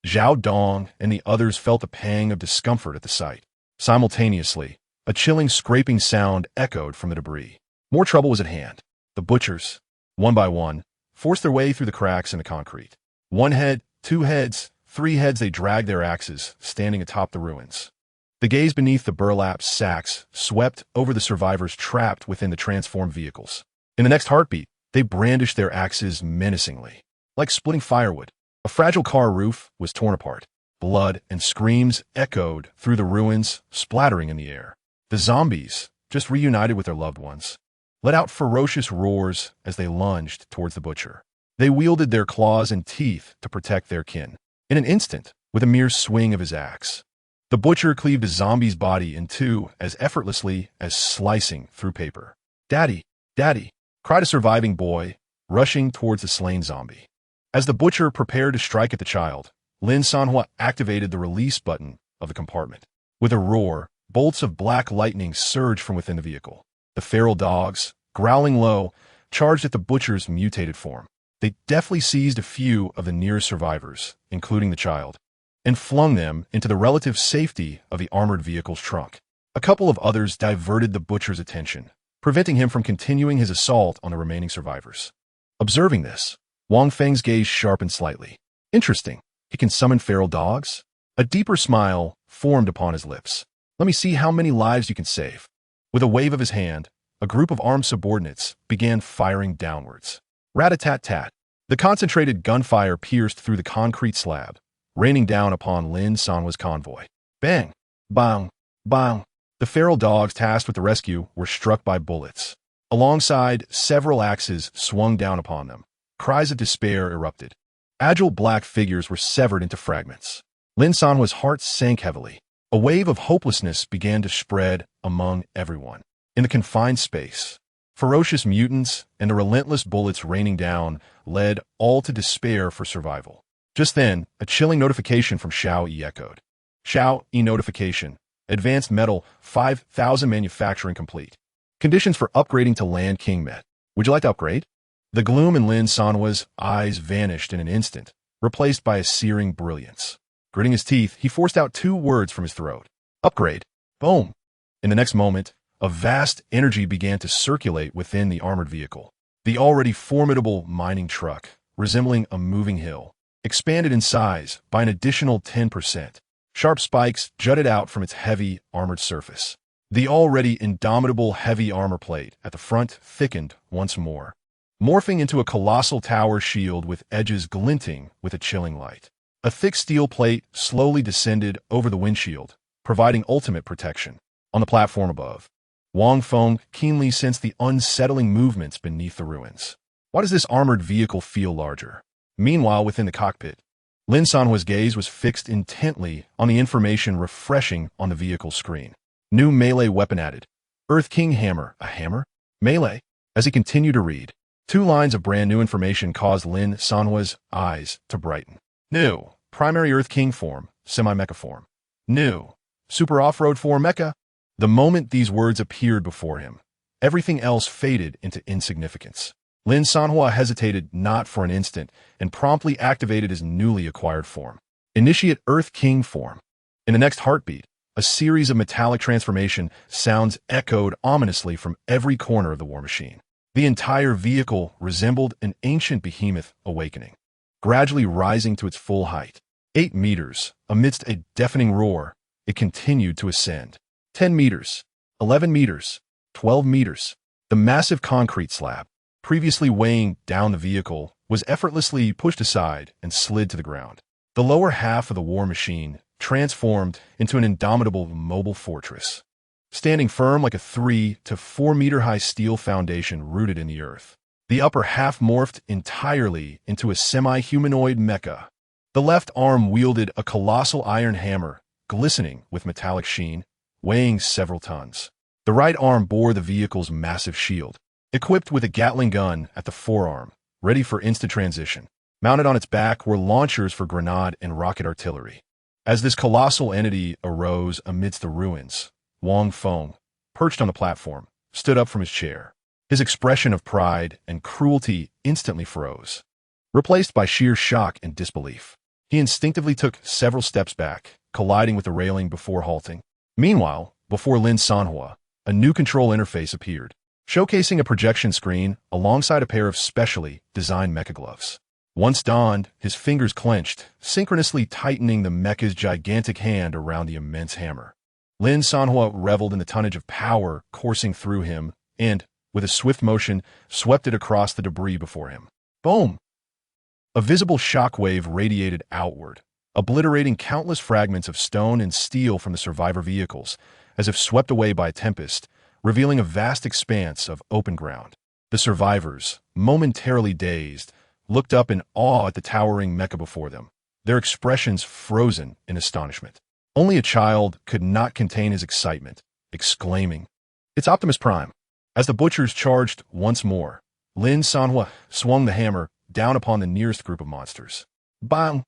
Zhao Dong and the others felt a pang of discomfort at the sight. Simultaneously, a chilling scraping sound echoed from the debris. More trouble was at hand. The butchers, one by one, forced their way through the cracks in the concrete. One head, two heads, three heads, they dragged their axes, standing atop the ruins. The gaze beneath the burlap sacks swept over the survivors trapped within the transformed vehicles. In the next heartbeat, they brandished their axes menacingly. Like splitting firewood, a fragile car roof was torn apart. Blood and screams echoed through the ruins, splattering in the air. The zombies, just reunited with their loved ones, let out ferocious roars as they lunged towards the butcher. They wielded their claws and teeth to protect their kin. In an instant, with a mere swing of his axe, the butcher cleaved a zombie's body in two as effortlessly as slicing through paper. "Daddy! Daddy!" cried a surviving boy, rushing towards the slain zombie. As the butcher prepared to strike at the child, Lin Sanhuo activated the release button of the compartment. With a roar, bolts of black lightning surged from within the vehicle. The feral dogs, growling low, charged at the butcher's mutated form. They deftly seized a few of the nearest survivors, including the child, and flung them into the relative safety of the armored vehicle's trunk. A couple of others diverted the butcher's attention, preventing him from continuing his assault on the remaining survivors. Observing this, Wang Feng's gaze sharpened slightly. Interesting. He can summon feral dogs? A deeper smile formed upon his lips. Let me see how many lives you can save. With a wave of his hand, a group of armed subordinates began firing downwards. Rat-a-tat-tat. The concentrated gunfire pierced through the concrete slab, raining down upon Lin Sanhuo's convoy. Bang! Bang! Bang! The feral dogs tasked with the rescue were struck by bullets. Alongside, several axes swung down upon them. Cries of despair erupted. Agile black figures were severed into fragments. Lin Sanhuo's heart sank heavily. A wave of hopelessness began to spread among everyone. In the confined space, ferocious mutants and the relentless bullets raining down led all to despair for survival. Just then, a chilling notification from Xiao Yi echoed. Xiao Yi notification. Advanced metal 5,000 manufacturing complete. Conditions for upgrading to Land King met. Would you like to upgrade? The gloom in Lin Sanhuo's eyes vanished in an instant, replaced by a searing brilliance. Gritting his teeth, he forced out two words from his throat. Upgrade. Boom. In the next moment, a vast energy began to circulate within the armored vehicle. The already formidable mining truck, resembling a moving hill, expanded in size by an additional 10%. Sharp spikes jutted out from its heavy, armored surface. The already indomitable heavy armor plate at the front thickened once more, morphing into a colossal tower shield with edges glinting with a chilling light. A thick steel plate slowly descended over the windshield, providing ultimate protection. On the platform above, Wang Feng keenly sensed the unsettling movements beneath the ruins. Why does this armored vehicle feel larger? Meanwhile, within the cockpit, Lin Sanhuo's gaze was fixed intently on the information refreshing on the vehicle's screen. New melee weapon added. Earth King hammer. A hammer? Melee? As he continued to read, 2 lines of brand new information caused Lin Sanhuo's eyes to brighten. New. Primary Earth King form. Semi-mecha form. New. Super off-road form mecha. The moment these words appeared before him, everything else faded into insignificance. Lin Sanhuo hesitated not for an instant and promptly activated his newly acquired form. Initiate Earth King form. In the next heartbeat, a series of metallic transformation sounds echoed ominously from every corner of the war machine. The entire vehicle resembled an ancient behemoth awakening, gradually rising to its full height. 8 meters, amidst a deafening roar, it continued to ascend. 10 meters, 11 meters, 12 meters. The massive concrete slab, previously weighing down the vehicle, was effortlessly pushed aside and slid to the ground. The lower half of the war machine transformed into an indomitable mobile fortress, standing firm like a 3 to 4 meter high steel foundation rooted in the earth. The upper half morphed entirely into a semi-humanoid mecha. The left arm wielded a colossal iron hammer, glistening with metallic sheen, weighing several tons. The right arm bore the vehicle's massive shield, equipped with a Gatling gun at the forearm, ready for instant transition. Mounted on its back were launchers for grenade and rocket artillery. As this colossal entity arose amidst the ruins, Wang Feng, perched on the platform, stood up from his chair. His expression of pride and cruelty instantly froze, replaced by sheer shock and disbelief. He instinctively took several steps back, colliding with the railing before halting. Meanwhile, before Lin Sanhuo, a new control interface appeared, showcasing a projection screen alongside a pair of specially designed mecha gloves. Once donned, his fingers clenched, synchronously tightening the mecha's gigantic hand around the immense hammer. Lin Sanhuo reveled in the tonnage of power coursing through him and, with a swift motion, swept it across the debris before him. Boom! A visible shockwave radiated outward, obliterating countless fragments of stone and steel from the survivor vehicles, as if swept away by a tempest, revealing a vast expanse of open ground. The survivors, momentarily dazed, looked up in awe at the towering mecha before them, their expressions frozen in astonishment. Only a child could not contain his excitement, exclaiming, "It's Optimus Prime!" As the butchers charged once more, Lin Sanhuo swung the hammer down upon the nearest group of monsters. Bang!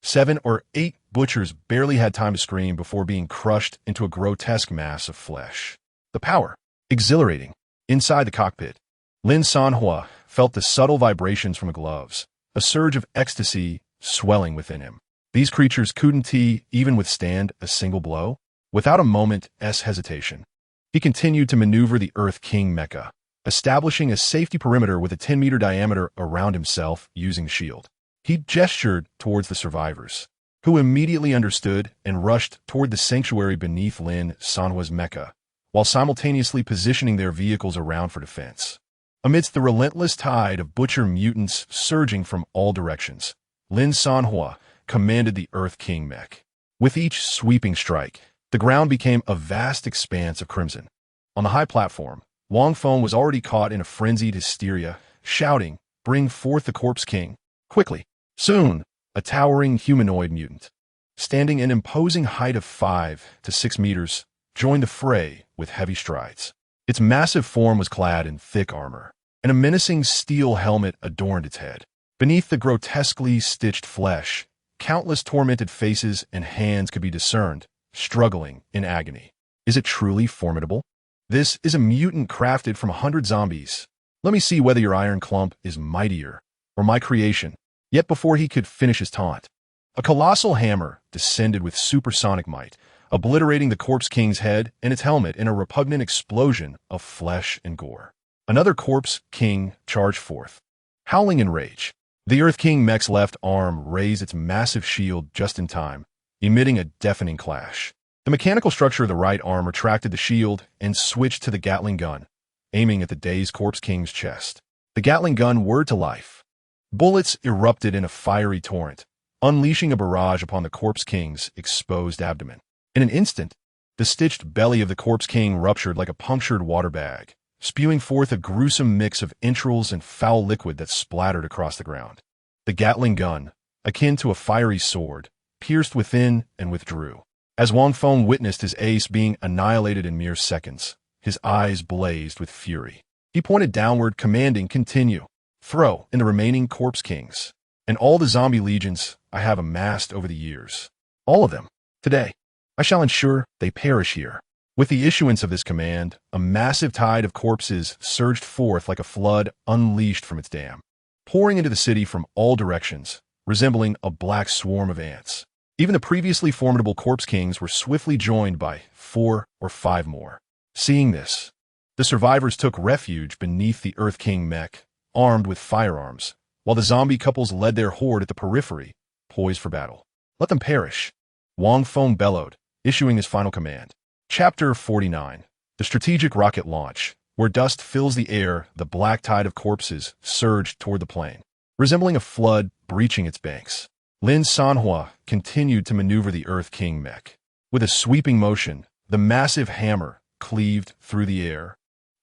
7 or 8 butchers barely had time to scream before being crushed into a grotesque mass of flesh. The power, exhilarating. Inside the cockpit, Lin Sanhuo felt the subtle vibrations from the gloves, a surge of ecstasy swelling within him. These creatures couldn't even withstand a single blow. Without a moment's hesitation, he continued to maneuver the Earth King mecha, establishing a safety perimeter with a 10-meter diameter around himself using the shield. He gestured towards the survivors, who immediately understood and rushed toward the sanctuary beneath Lin Sanhuo's mecha, while simultaneously positioning their vehicles around for defense. Amidst the relentless tide of butcher mutants surging from all directions, Lin Sanhuo commanded the Earth King mech. With each sweeping strike, the ground became a vast expanse of crimson. On the high platform, Wang Feng was already caught in a frenzied hysteria, shouting, "Bring forth the Corpse King, quickly!" Soon, a towering humanoid mutant, standing an imposing height of 5 to 6 meters, joined the fray with heavy strides. Its massive form was clad in thick armor, and a menacing steel helmet adorned its head. Beneath the grotesquely stitched flesh, countless tormented faces and hands could be discerned, struggling in agony. Is it truly formidable? This is a mutant crafted from 100 zombies. Let me see whether your iron clump is mightier, or my creation. Yet before he could finish his taunt, a colossal hammer descended with supersonic might, obliterating the Corpse King's head and its helmet in a repugnant explosion of flesh and gore. Another Corpse King charged forth, howling in rage. The Earth King mech's left arm raised its massive shield just in time, emitting a deafening clash. The mechanical structure of the right arm retracted the shield and switched to the Gatling gun, aiming at the dazed Corpse King's chest. The Gatling gun whirred to life. Bullets erupted in a fiery torrent, unleashing a barrage upon the Corpse King's exposed abdomen. In an instant, the stitched belly of the Corpse King ruptured like a punctured water bag, spewing forth a gruesome mix of entrails and foul liquid that splattered across the ground. The Gatling gun, akin to a fiery sword, pierced within and withdrew. As Wang Feng witnessed his ace being annihilated in mere seconds, his eyes blazed with fury. He pointed downward, commanding, "Continue. Throw in the remaining Corpse Kings, and all the zombie legions I have amassed over the years. All of them. Today, I shall ensure they perish here." With the issuance of this command, a massive tide of corpses surged forth like a flood unleashed from its dam, pouring into the city from all directions, resembling a black swarm of ants. Even the previously formidable Corpse Kings were swiftly joined by 4 or 5 more. Seeing this, the survivors took refuge beneath the Earth King mech, armed with firearms, while the zombie couples led their horde at the periphery, poised for battle. "Let them perish," Wang Feng bellowed, issuing his final command. Chapter 49. The Strategic Rocket Launch. Where dust fills the air, the black tide of corpses surged toward the plain, resembling a flood breaching its banks. Lin Sanhuo continued to maneuver the Earth King mech. With a sweeping motion, the massive hammer cleaved through the air,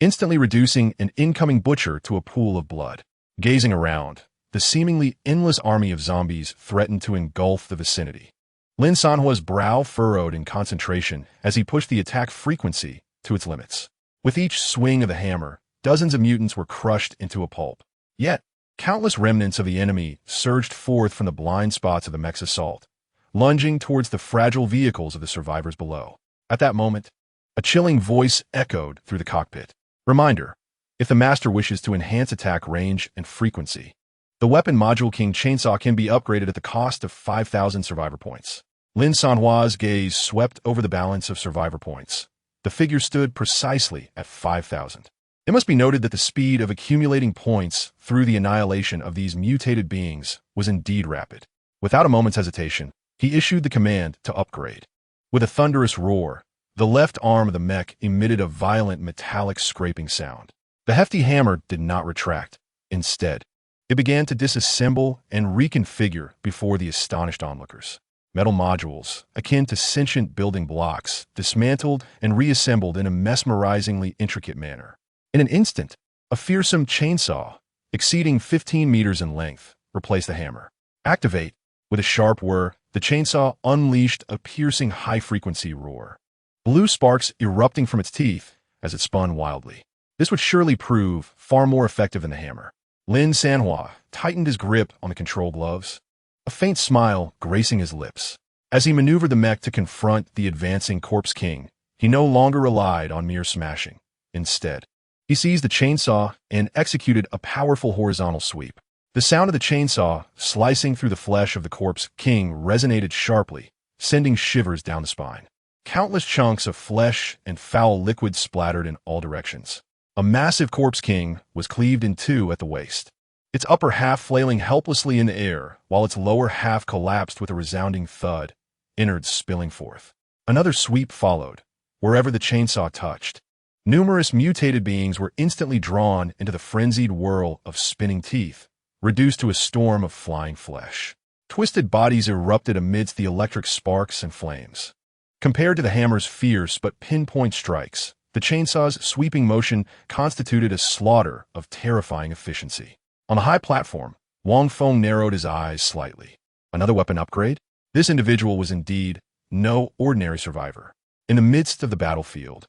instantly reducing an incoming butcher to a pool of blood. Gazing around, the seemingly endless army of zombies threatened to engulf the vicinity. Lin Sanhuo's brow furrowed in concentration as he pushed the attack frequency to its limits. With each swing of the hammer, dozens of mutants were crushed into a pulp. Yet, countless remnants of the enemy surged forth from the blind spots of the mech's assault, lunging towards the fragile vehicles of the survivors below. At that moment, a chilling voice echoed through the cockpit. Reminder: if the master wishes to enhance attack range and frequency, the weapon module King Chainsaw can be upgraded at the cost of 5,000 survivor points. Lin Sanhuo's gaze swept over the balance of survivor points. The figure stood precisely at 5,000. It must be noted that the speed of accumulating points through the annihilation of these mutated beings was indeed rapid. Without a moment's hesitation, he issued the command to upgrade. With a thunderous roar, the left arm of the mech emitted a violent metallic scraping sound. The hefty hammer did not retract. Instead, it began to disassemble and reconfigure before the astonished onlookers. Metal modules, akin to sentient building blocks, dismantled and reassembled in a mesmerizingly intricate manner. In an instant, a fearsome chainsaw, exceeding 15 meters in length, replaced the hammer. "Activate!" With a sharp whir, the chainsaw unleashed a piercing high-frequency roar, blue sparks erupting from its teeth as it spun wildly. This would surely prove far more effective than the hammer. Lin Sanhuo tightened his grip on the control gloves, a faint smile gracing his lips. As he maneuvered the mech to confront the advancing Corpse King, he no longer relied on mere smashing. Instead, he seized the chainsaw and executed a powerful horizontal sweep. The sound of the chainsaw slicing through the flesh of the Corpse King resonated sharply, sending shivers down the spine. Countless chunks of flesh and foul liquid splattered in all directions. A massive Corpse King was cleaved in two at the waist, its upper half flailing helplessly in the air, while its lower half collapsed with a resounding thud, innards spilling forth. Another sweep followed, wherever the chainsaw touched. Numerous mutated beings were instantly drawn into the frenzied whirl of spinning teeth, reduced to a storm of flying flesh. Twisted bodies erupted amidst the electric sparks and flames. Compared to the hammer's fierce but pinpoint strikes, the chainsaw's sweeping motion constituted a slaughter of terrifying efficiency. On the high platform, Wang Feng narrowed his eyes slightly. Another weapon upgrade? This individual was indeed no ordinary survivor. In the midst of the battlefield,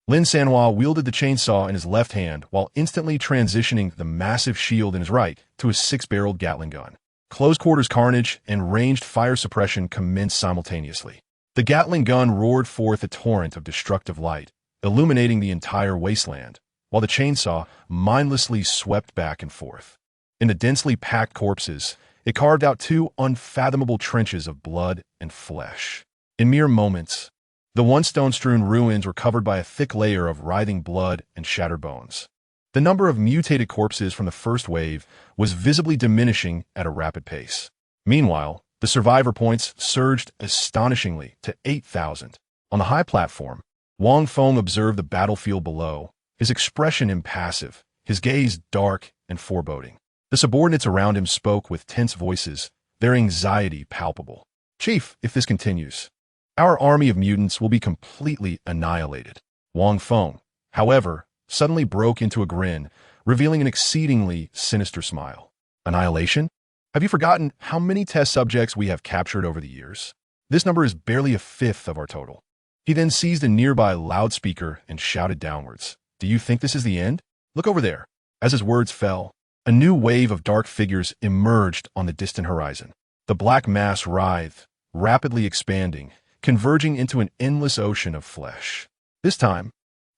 Lin Sanhuo wielded the chainsaw in his left hand while instantly transitioning the massive shield in his right to a 6-barreled Gatling gun. Close-quarters carnage and ranged fire suppression commenced simultaneously. The Gatling gun roared forth a torrent of destructive light, illuminating the entire wasteland, while the chainsaw mindlessly swept back and forth. In the densely packed corpses, it carved out 2 unfathomable trenches of blood and flesh. In mere moments, the once stone-strewn ruins were covered by a thick layer of writhing blood and shattered bones. The number of mutated corpses from the first wave was visibly diminishing at a rapid pace. Meanwhile, the survivor points surged astonishingly to 8,000. On the high platform, Wang Feng observed the battlefield below, his expression impassive, his gaze dark and foreboding. The subordinates around him spoke with tense voices, their anxiety palpable. "Chief, if this continues, our army of mutants will be completely annihilated." Wang Feng, however, suddenly broke into a grin, revealing an exceedingly sinister smile. "Annihilation? Have you forgotten how many test subjects we have captured over the years? This number is barely a fifth of our total." He then seized a nearby loudspeaker and shouted downwards, "Do you think this is the end? Look over there." As his words fell, a new wave of dark figures emerged on the distant horizon. The black mass writhed, rapidly expanding, converging into an endless ocean of flesh. This time,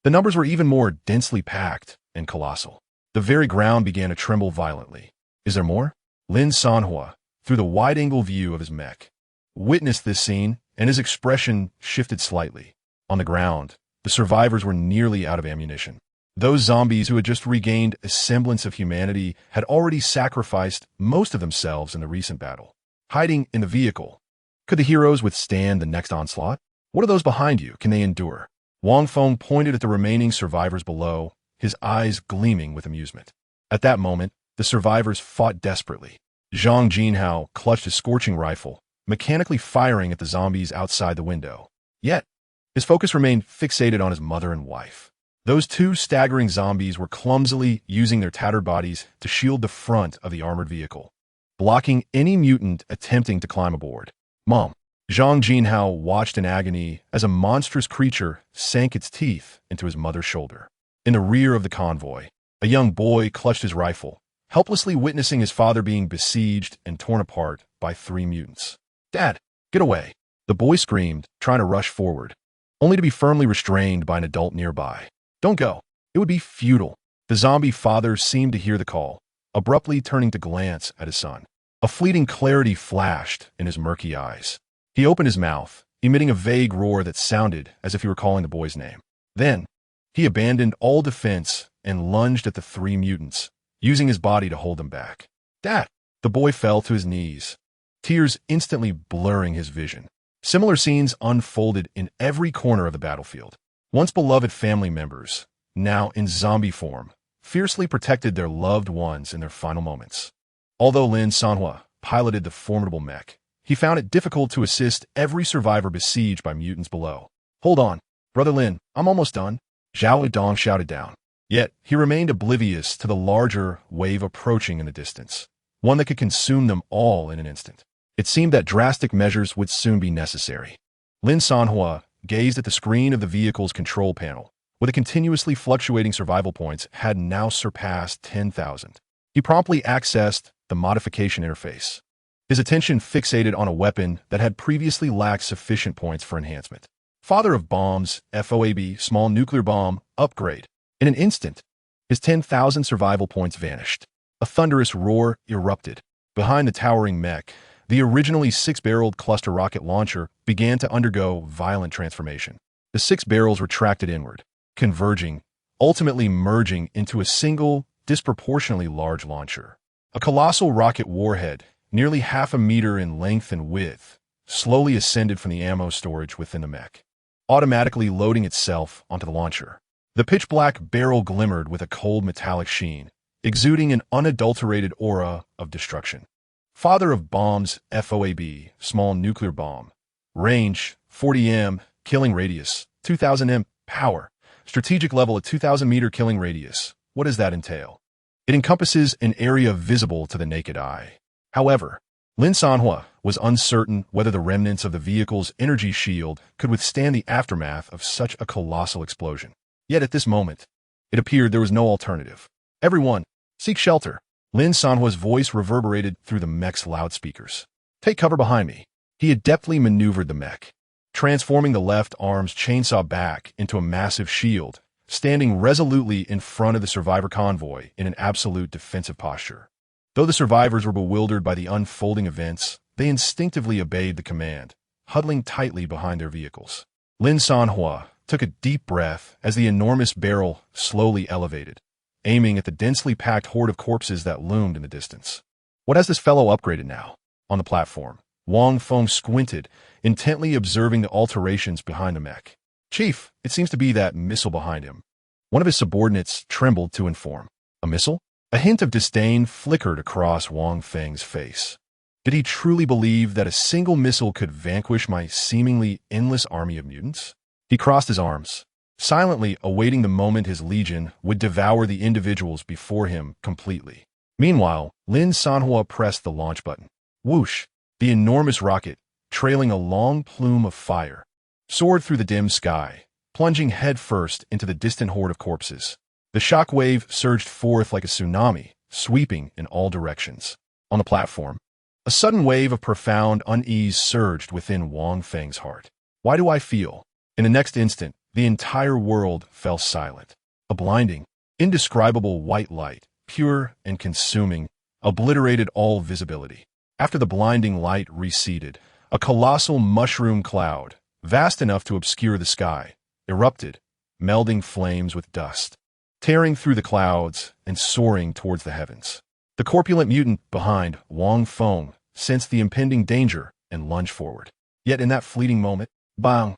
the numbers were even more densely packed and colossal. The very ground began to tremble violently. "Is there more?" Lin Sanhuo, through the wide-angle view of his mech, witnessed this scene, and his expression shifted slightly. On the ground, the survivors were nearly out of ammunition. Those zombies who had just regained a semblance of humanity had already sacrificed most of themselves in the recent battle. Hiding in the vehicle. Could the heroes withstand the next onslaught? What are those behind you? Can they endure? Wang Feng pointed at the remaining survivors below, his eyes gleaming with amusement. At that moment, the survivors fought desperately. Zhang Jinhao clutched his scorching rifle, mechanically firing at the zombies outside the window. Yet, his focus remained fixated on his mother and wife. Those two staggering zombies were clumsily using their tattered bodies to shield the front of the armored vehicle, blocking any mutant attempting to climb aboard. "Mom." Zhang Jinhao watched in agony as a monstrous creature sank its teeth into his mother's shoulder. In the rear of the convoy, a young boy clutched his rifle, helplessly witnessing his father being besieged and torn apart by 3 mutants. "Dad, get away!" The boy screamed, trying to rush forward, only to be firmly restrained by an adult nearby. "Don't go. It would be futile." The zombie father seemed to hear the call, abruptly turning to glance at his son. A fleeting clarity flashed in his murky eyes. He opened his mouth, emitting a vague roar that sounded as if he were calling the boy's name. Then, he abandoned all defense and lunged at the 3 mutants, using his body to hold them back. "Dad!" The boy fell to his knees, tears instantly blurring his vision. Similar scenes unfolded in every corner of the battlefield. Once beloved family members, now in zombie form, fiercely protected their loved ones in their final moments. Although Lin Sanhuo piloted the formidable mech, he found it difficult to assist every survivor besieged by mutants below. "Hold on, Brother Lin, I'm almost done," Zhao Dong shouted down. Yet, he remained oblivious to the larger wave approaching in the distance, one that could consume them all in an instant. It seemed that drastic measures would soon be necessary. Lin Sanhuo gazed at the screen of the vehicle's control panel, where the continuously fluctuating survival points had now surpassed 10,000. He promptly accessed the modification interface, his attention fixated on a weapon that had previously lacked sufficient points for enhancement. Father of Bombs, FOAB, small nuclear bomb, upgrade. In an instant, his 10,000 survival points vanished. A thunderous roar erupted. Behind the towering mech, the originally 6-barreled cluster rocket launcher began to undergo violent transformation. The 6 barrels retracted inward, converging, ultimately merging into a single, disproportionately large launcher. A colossal rocket warhead, nearly half a meter in length and width, slowly ascended from the ammo storage within the mech, automatically loading itself onto the launcher. The pitch-black barrel glimmered with a cold metallic sheen, exuding an unadulterated aura of destruction. Father of Bombs, FOAB, small nuclear bomb. Range, 40 m, killing radius, 2000 m, power. Strategic level at 2000-meter killing radius. What does that entail? It encompasses an area visible to the naked eye. However, Lin Sanhuo was uncertain whether the remnants of the vehicle's energy shield could withstand the aftermath of such a colossal explosion. Yet at this moment, it appeared there was no alternative. "Everyone, seek shelter." Lin Sanhuo's voice reverberated through the mech's loudspeakers. "Take cover behind me." He adeptly maneuvered the mech, transforming the left arm's chainsaw back into a massive shield, standing resolutely in front of the survivor convoy in an absolute defensive posture. Though the survivors were bewildered by the unfolding events, they instinctively obeyed the command, huddling tightly behind their vehicles. Lin Sanhuo took a deep breath as the enormous barrel slowly elevated, aiming at the densely packed horde of corpses that loomed in the distance. What has this fellow upgraded now? On the platform, Wang Feng squinted, intently observing the alterations behind the mech. "Chief, it seems to be that missile behind him." One of his subordinates trembled to inform. A missile? A hint of disdain flickered across Wang Feng's face. Did he truly believe that a single missile could vanquish my seemingly endless army of mutants? He crossed his arms, silently awaiting the moment his legion would devour the individuals before him completely. Meanwhile, Lin Sanhuo pressed the launch button. Whoosh! The enormous rocket, trailing a long plume of fire, soared through the dim sky, plunging headfirst into the distant horde of corpses. The shock wave surged forth like a tsunami, sweeping in all directions. On the platform, a sudden wave of profound unease surged within Wang Feng's heart. Why do I feel? In the next instant, the entire world fell silent. A blinding, indescribable white light, pure and consuming, obliterated all visibility. After the blinding light receded, a colossal mushroom cloud, vast enough to obscure the sky, erupted, melding flames with dust, tearing through the clouds and soaring towards the heavens. The corpulent mutant behind Wang Feng sensed the impending danger and lunged forward. Yet in that fleeting moment, bang!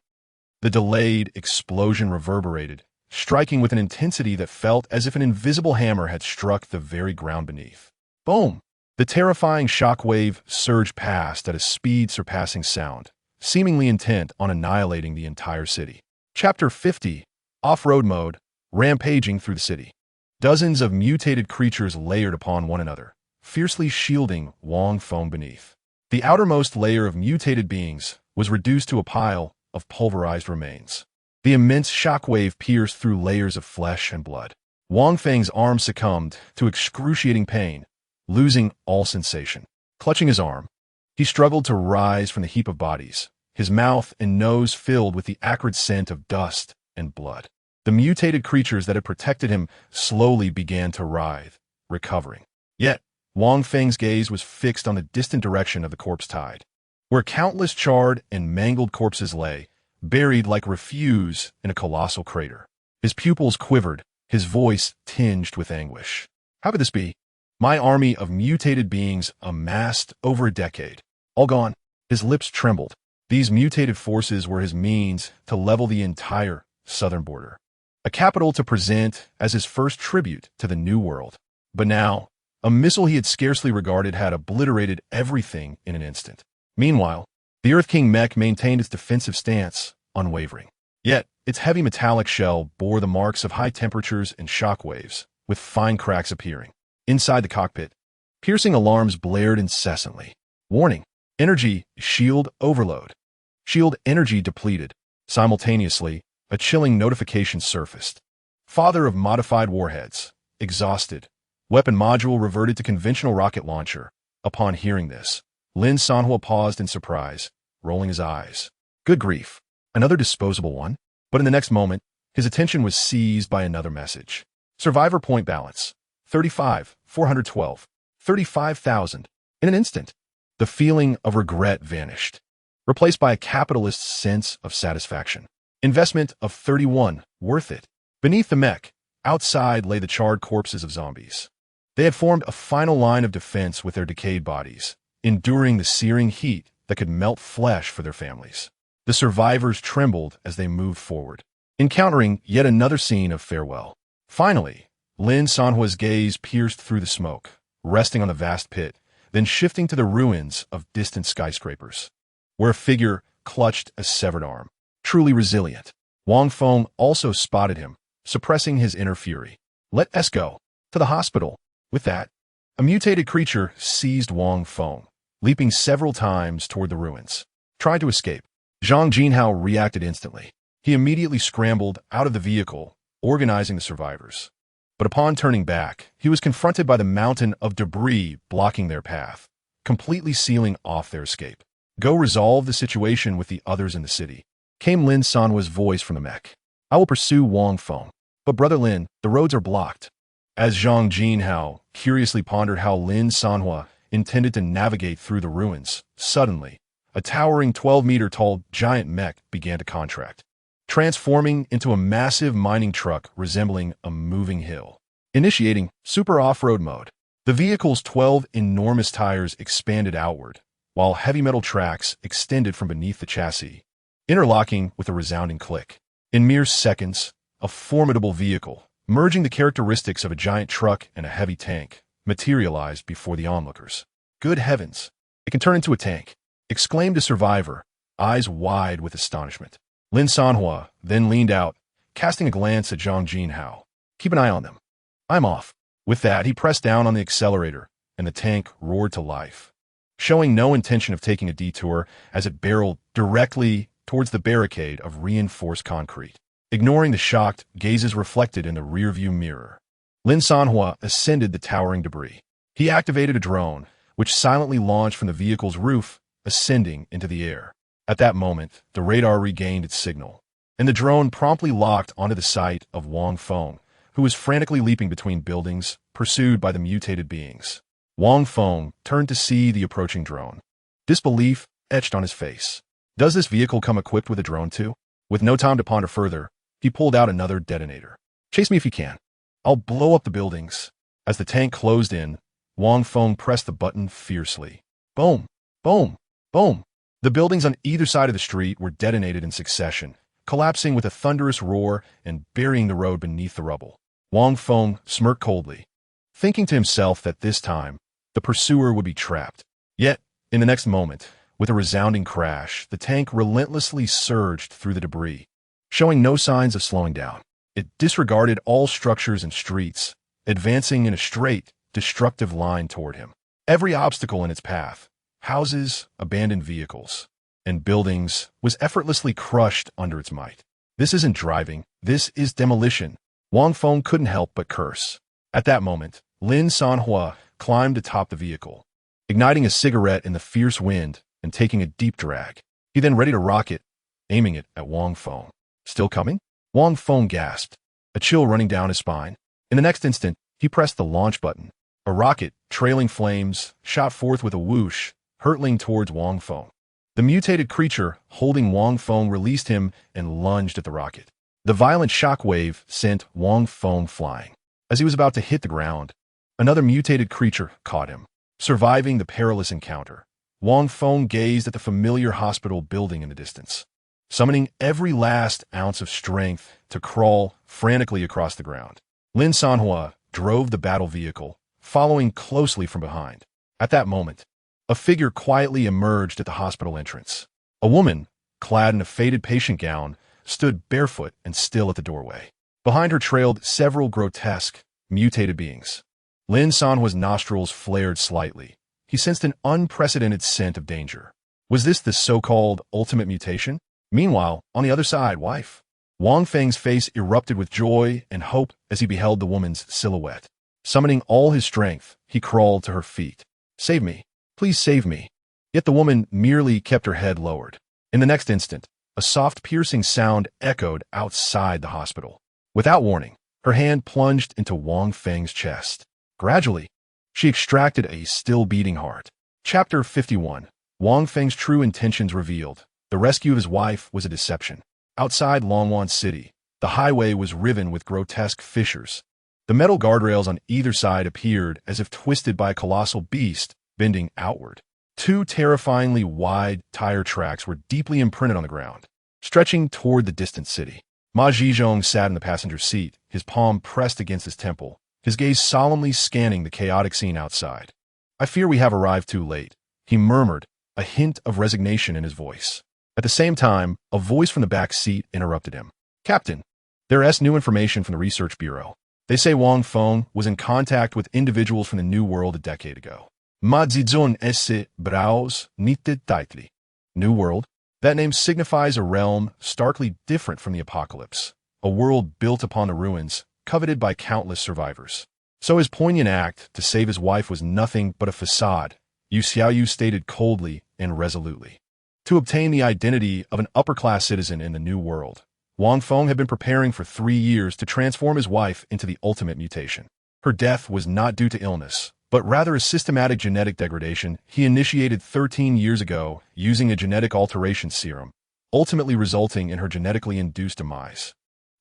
The delayed explosion reverberated, striking with an intensity that felt as if an invisible hammer had struck the very ground beneath. Boom! The terrifying shockwave surged past at a speed surpassing sound, seemingly intent on annihilating the entire city. Chapter 50, Off-Road Mode, rampaging through the city. Dozens of mutated creatures layered upon one another, fiercely shielding Wang Feng beneath. The outermost layer of mutated beings was reduced to a pile of pulverized remains. The immense shockwave pierced through layers of flesh and blood. Wang Feng's arm succumbed to excruciating pain, losing all sensation. Clutching his arm, he struggled to rise from the heap of bodies, his mouth and nose filled with the acrid scent of dust and blood. The mutated creatures that had protected him slowly began to writhe, recovering. Yet, Wang Feng's gaze was fixed on the distant direction of the corpse tide, where countless charred and mangled corpses lay, buried like refuse in a colossal crater. His pupils quivered, his voice tinged with anguish. How could this be? My army of mutated beings amassed over a decade. All gone. His lips trembled. These mutated forces were his means to level the entire southern border. A capital to present as his first tribute to the New World. But now, a missile he had scarcely regarded had obliterated everything in an instant. Meanwhile, the Earth King mech maintained its defensive stance, unwavering. Yet, its heavy metallic shell bore the marks of high temperatures and shock waves, with fine cracks appearing. Inside the cockpit, piercing alarms blared incessantly. Warning, energy shield overload. Shield energy depleted. Simultaneously, a chilling notification surfaced. Father of modified warheads, exhausted. Weapon module reverted to conventional rocket launcher. Upon hearing this, Lin Sanhuo paused in surprise, rolling his eyes. Good grief, another disposable one? But in the next moment, his attention was seized by another message. Survivor point balance, 35,412, 35,000. In an instant, the feeling of regret vanished, replaced by a capitalist's sense of satisfaction. Investment of 31, worth it. Beneath the mech, outside lay the charred corpses of zombies. They had formed a final line of defense with their decayed bodies, enduring the searing heat that could melt flesh for their families. The survivors trembled as they moved forward, encountering yet another scene of farewell. Finally, Lin Sanhuo's gaze pierced through the smoke, resting on the vast pit, then shifting to the ruins of distant skyscrapers, where a figure clutched a severed arm. Truly resilient. Wang Feng also spotted him, suppressing his inner fury. Let us go. To the hospital. With that, a mutated creature seized Wang Feng, leaping several times toward the ruins. Tried to escape. Zhang Jinhao reacted instantly. He immediately scrambled out of the vehicle, organizing the survivors. But upon turning back, he was confronted by the mountain of debris blocking their path, completely sealing off their escape. Go resolve the situation with the others in the city. Came Lin Sanhuo's voice from the mech. I will pursue Wang Feng. But Brother Lin, the roads are blocked. As Zhang Jinhao curiously pondered how Lin Sanhuo intended to navigate through the ruins, suddenly, a towering 12-meter-tall giant mech began to contract, transforming into a massive mining truck resembling a moving hill. Initiating super off-road mode. The vehicle's 12 enormous tires expanded outward, while heavy metal tracks extended from beneath the chassis, interlocking with a resounding click. In mere seconds, a formidable vehicle, merging the characteristics of a giant truck and a heavy tank, materialized before the onlookers. Good heavens! It can turn into a tank, exclaimed a survivor, eyes wide with astonishment. Lin Sanhuo then leaned out, casting a glance at Zhang Jinhao. Keep an eye on them. I'm off. With that, he pressed down on the accelerator, and the tank roared to life, showing no intention of taking a detour as it barreled directly towards the barricade of reinforced concrete, ignoring the shocked gazes reflected in the rearview mirror. Lin Sanhuo ascended the towering debris. He activated a drone, which silently launched from the vehicle's roof, ascending into the air. At that moment, the radar regained its signal, and the drone promptly locked onto the sight of Wang Feng, who was frantically leaping between buildings, pursued by the mutated beings. Wang Feng turned to see the approaching drone. Disbelief etched on his face. Does this vehicle come equipped with a drone too? With no time to ponder further, he pulled out another detonator. Chase me if you can. I'll blow up the buildings. As the tank closed in, Wang Feng pressed the button fiercely. Boom! Boom! Boom! The buildings on either side of the street were detonated in succession, collapsing with a thunderous roar and burying the road beneath the rubble. Wang Feng smirked coldly, thinking to himself that this time, the pursuer would be trapped. Yet, in the next moment, with a resounding crash, the tank relentlessly surged through the debris, showing no signs of slowing down. It disregarded all structures and streets, advancing in a straight, destructive line toward him. Every obstacle in its path, houses, abandoned vehicles, and buildings, was effortlessly crushed under its might. This isn't driving, this is demolition. Wang Feng couldn't help but curse. At that moment, Lin Sanhuo climbed atop the vehicle, igniting a cigarette in the fierce wind and taking a deep drag. He then readied a rocket, aiming it at Wang Feng. Still coming? Wang Feng gasped, a chill running down his spine. In the next instant, he pressed the launch button. A rocket, trailing flames, shot forth with a whoosh, hurtling towards Wang Feng. The mutated creature holding Wang Feng released him and lunged at the rocket. The violent shockwave sent Wang Feng flying. As he was about to hit the ground, another mutated creature caught him. Surviving the perilous encounter, Wang Feng gazed at the familiar hospital building in the distance, summoning every last ounce of strength to crawl frantically across the ground. Lin Sanhuo drove the battle vehicle, following closely from behind. At that moment, a figure quietly emerged at the hospital entrance. A woman, clad in a faded patient gown, stood barefoot and still at the doorway. Behind her trailed several grotesque, mutated beings. Lin Sanhuo's nostrils flared slightly. He sensed an unprecedented scent of danger. Was this the so-called ultimate mutation? Meanwhile, on the other side, wife. Wang Feng's face erupted with joy and hope as he beheld the woman's silhouette. Summoning all his strength, he crawled to her feet. Save me. Please save me. Yet the woman merely kept her head lowered. In the next instant, a soft piercing sound echoed outside the hospital. Without warning, her hand plunged into Wang Feng's chest. Gradually, she extracted a still-beating heart. Chapter 51. Wang Feng's true intentions revealed. The rescue of his wife was a deception. Outside Longwan City, the highway was riven with grotesque fissures. The metal guardrails on either side appeared as if twisted by a colossal beast, bending outward. Two terrifyingly wide tire tracks were deeply imprinted on the ground, stretching toward the distant city. Ma Zhizhong sat in the passenger seat, his palm pressed against his temple, his gaze solemnly scanning the chaotic scene outside. I fear we have arrived too late, he murmured, a hint of resignation in his voice. At the same time, a voice from the back seat interrupted him. Captain, there is new information from the Research Bureau. They say Wang Feng was in contact with individuals from the New World a decade ago. Ma Zizun esse braus knitted tightly. New World? That name signifies a realm starkly different from the apocalypse, a world built upon the ruins, coveted by countless survivors. So his poignant act to save his wife was nothing but a facade, Yu Xiaoyu stated coldly and resolutely. To obtain the identity of an upper-class citizen in the New World, Wang Feng had been preparing for 3 years to transform his wife into the ultimate mutation. Her death was not due to illness, but rather a systematic genetic degradation he initiated 13 years ago using a genetic alteration serum, ultimately resulting in her genetically induced demise.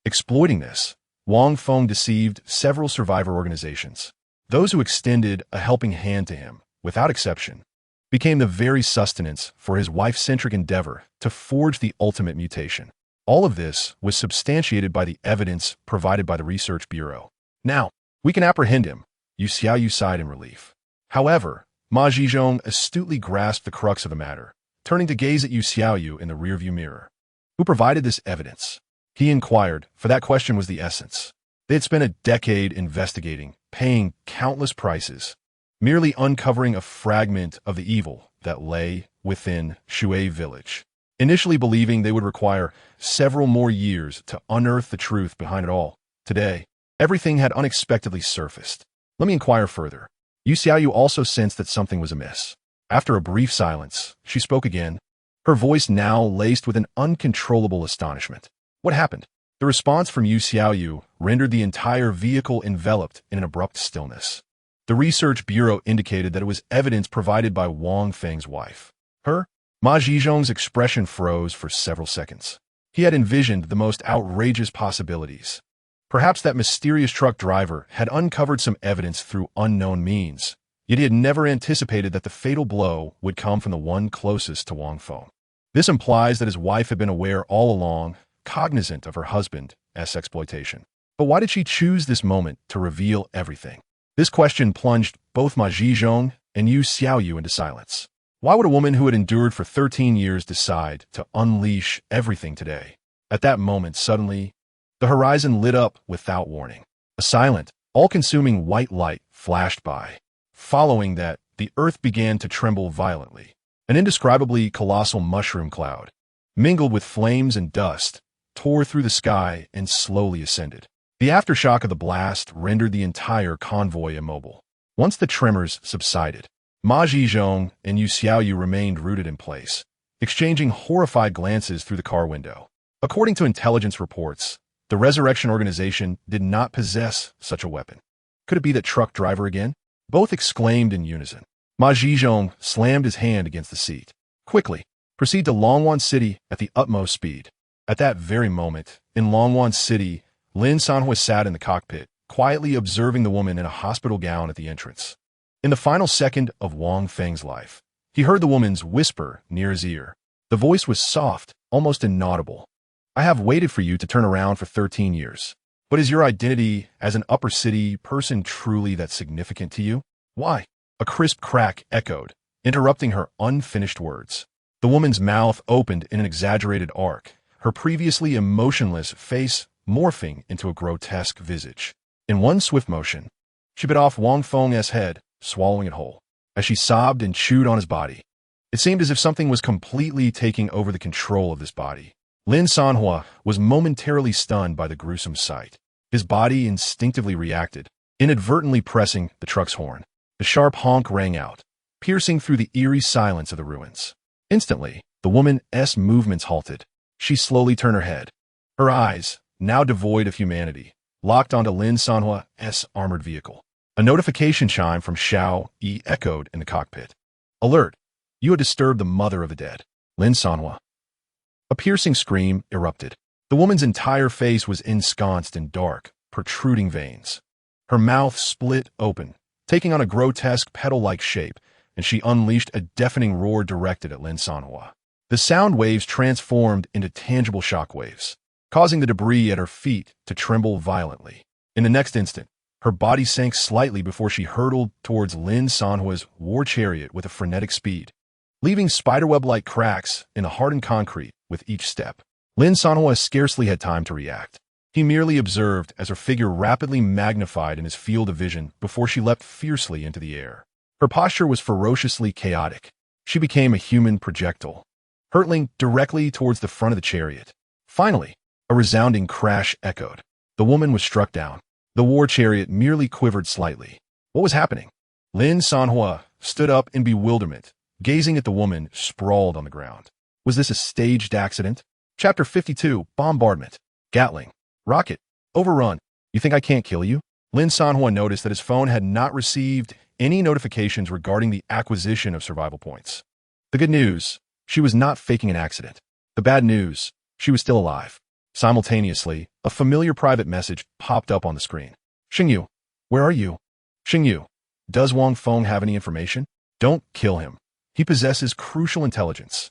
Exploiting this, Wang Feng deceived several survivor organizations. Those who extended a helping hand to him, without exception, became the very sustenance for his wife-centric endeavor to forge the ultimate mutation. All of this was substantiated by the evidence provided by the Research Bureau. Now, we can apprehend him, Yu Xiaoyu sighed in relief. However, Ma Zhizhong astutely grasped the crux of the matter, turning to gaze at Yu Xiaoyu in the rearview mirror. Who provided this evidence? He inquired, for that question was the essence. They had spent a decade investigating, paying countless prices, merely uncovering a fragment of the evil that lay within Shui village. Initially believing they would require several more years to unearth the truth behind it all, today, everything had unexpectedly surfaced. Let me inquire further. Yu Xiaoyu also sensed that something was amiss. After a brief silence, she spoke again, her voice now laced with an uncontrollable astonishment. What happened? The response from Yu Xiaoyu rendered the entire vehicle enveloped in an abrupt stillness. The Research Bureau indicated that it was evidence provided by Wang Feng's wife. Her? Ma Zhizhong's expression froze for several seconds. He had envisioned the most outrageous possibilities. Perhaps that mysterious truck driver had uncovered some evidence through unknown means, yet he had never anticipated that the fatal blow would come from the one closest to Wang Feng. This implies that his wife had been aware all along, cognizant of her husband's exploitation. But why did she choose this moment to reveal everything? This question plunged both Ma Zhizhong and Yu Xiaoyu into silence. Why would a woman who had endured for 13 years decide to unleash everything today? At that moment, suddenly, the horizon lit up without warning. A silent, all-consuming white light flashed by. Following that, the earth began to tremble violently. An indescribably colossal mushroom cloud, mingled with flames and dust, tore through the sky and slowly ascended. The aftershock of the blast rendered the entire convoy immobile. Once the tremors subsided, Ma Zhizhong and Yu Xiaoyu remained rooted in place, exchanging horrified glances through the car window. According to intelligence reports, the Resurrection Organization did not possess such a weapon. Could it be that truck driver again? Both exclaimed in unison. Ma Zhizhong slammed his hand against the seat. Quickly, proceed to Longwan City at the utmost speed. At that very moment, in Longwan City, Lin Sanhuo sat in the cockpit, quietly observing the woman in a hospital gown at the entrance. In the final second of Wang Feng's life, he heard the woman's whisper near his ear. The voice was soft, almost inaudible. I have waited for you to turn around for 13 years. But is your identity as an upper city person truly that significant to you? Why? A crisp crack echoed, interrupting her unfinished words. The woman's mouth opened in an exaggerated arc, her previously emotionless face morphing into a grotesque visage. In one swift motion, she bit off Wang Feng's head, swallowing it whole. As she sobbed and chewed on his body, it seemed as if something was completely taking over the control of this body. Lin Sanhuo was momentarily stunned by the gruesome sight. His body instinctively reacted, inadvertently pressing the truck's horn. The sharp honk rang out, piercing through the eerie silence of the ruins. Instantly, the woman's movements halted. She slowly turned her head. Her eyes, now devoid of humanity, locked onto Lin Sanhuo's armored vehicle. A notification chime from Xiao Yi echoed in the cockpit. Alert! You had disturbed the mother of the dead, Lin Sanhuo. A piercing scream erupted. The woman's entire face was ensconced in dark, protruding veins. Her mouth split open, taking on a grotesque petal-like shape, and she unleashed a deafening roar directed at Lin Sanhuo. The sound waves transformed into tangible shock waves, causing the debris at her feet to tremble violently. In the next instant, her body sank slightly before she hurtled towards Lin Sanhuo's war chariot with a frenetic speed, leaving spiderweb-like cracks in the hardened concrete with each step. Lin Sanhuo scarcely had time to react. He merely observed as her figure rapidly magnified in his field of vision before she leapt fiercely into the air. Her posture was ferociously chaotic. She became a human projectile, hurtling directly towards the front of the chariot. Finally, a resounding crash echoed. The woman was struck down. The war chariot merely quivered slightly. What was happening? Lin Sanhuo stood up in bewilderment, gazing at the woman sprawled on the ground. Was this a staged accident? Chapter 52, Bombardment. Gatling. Rocket. Overrun. You think I can't kill you? Lin Sanhuo noticed that his phone had not received any notifications regarding the acquisition of survival points. The good news, she was not faking an accident. The bad news, she was still alive. Simultaneously, a familiar private message popped up on the screen. Xingyu, where are you? Xingyu, does Wang Feng have any information? Don't kill him. He possesses crucial intelligence.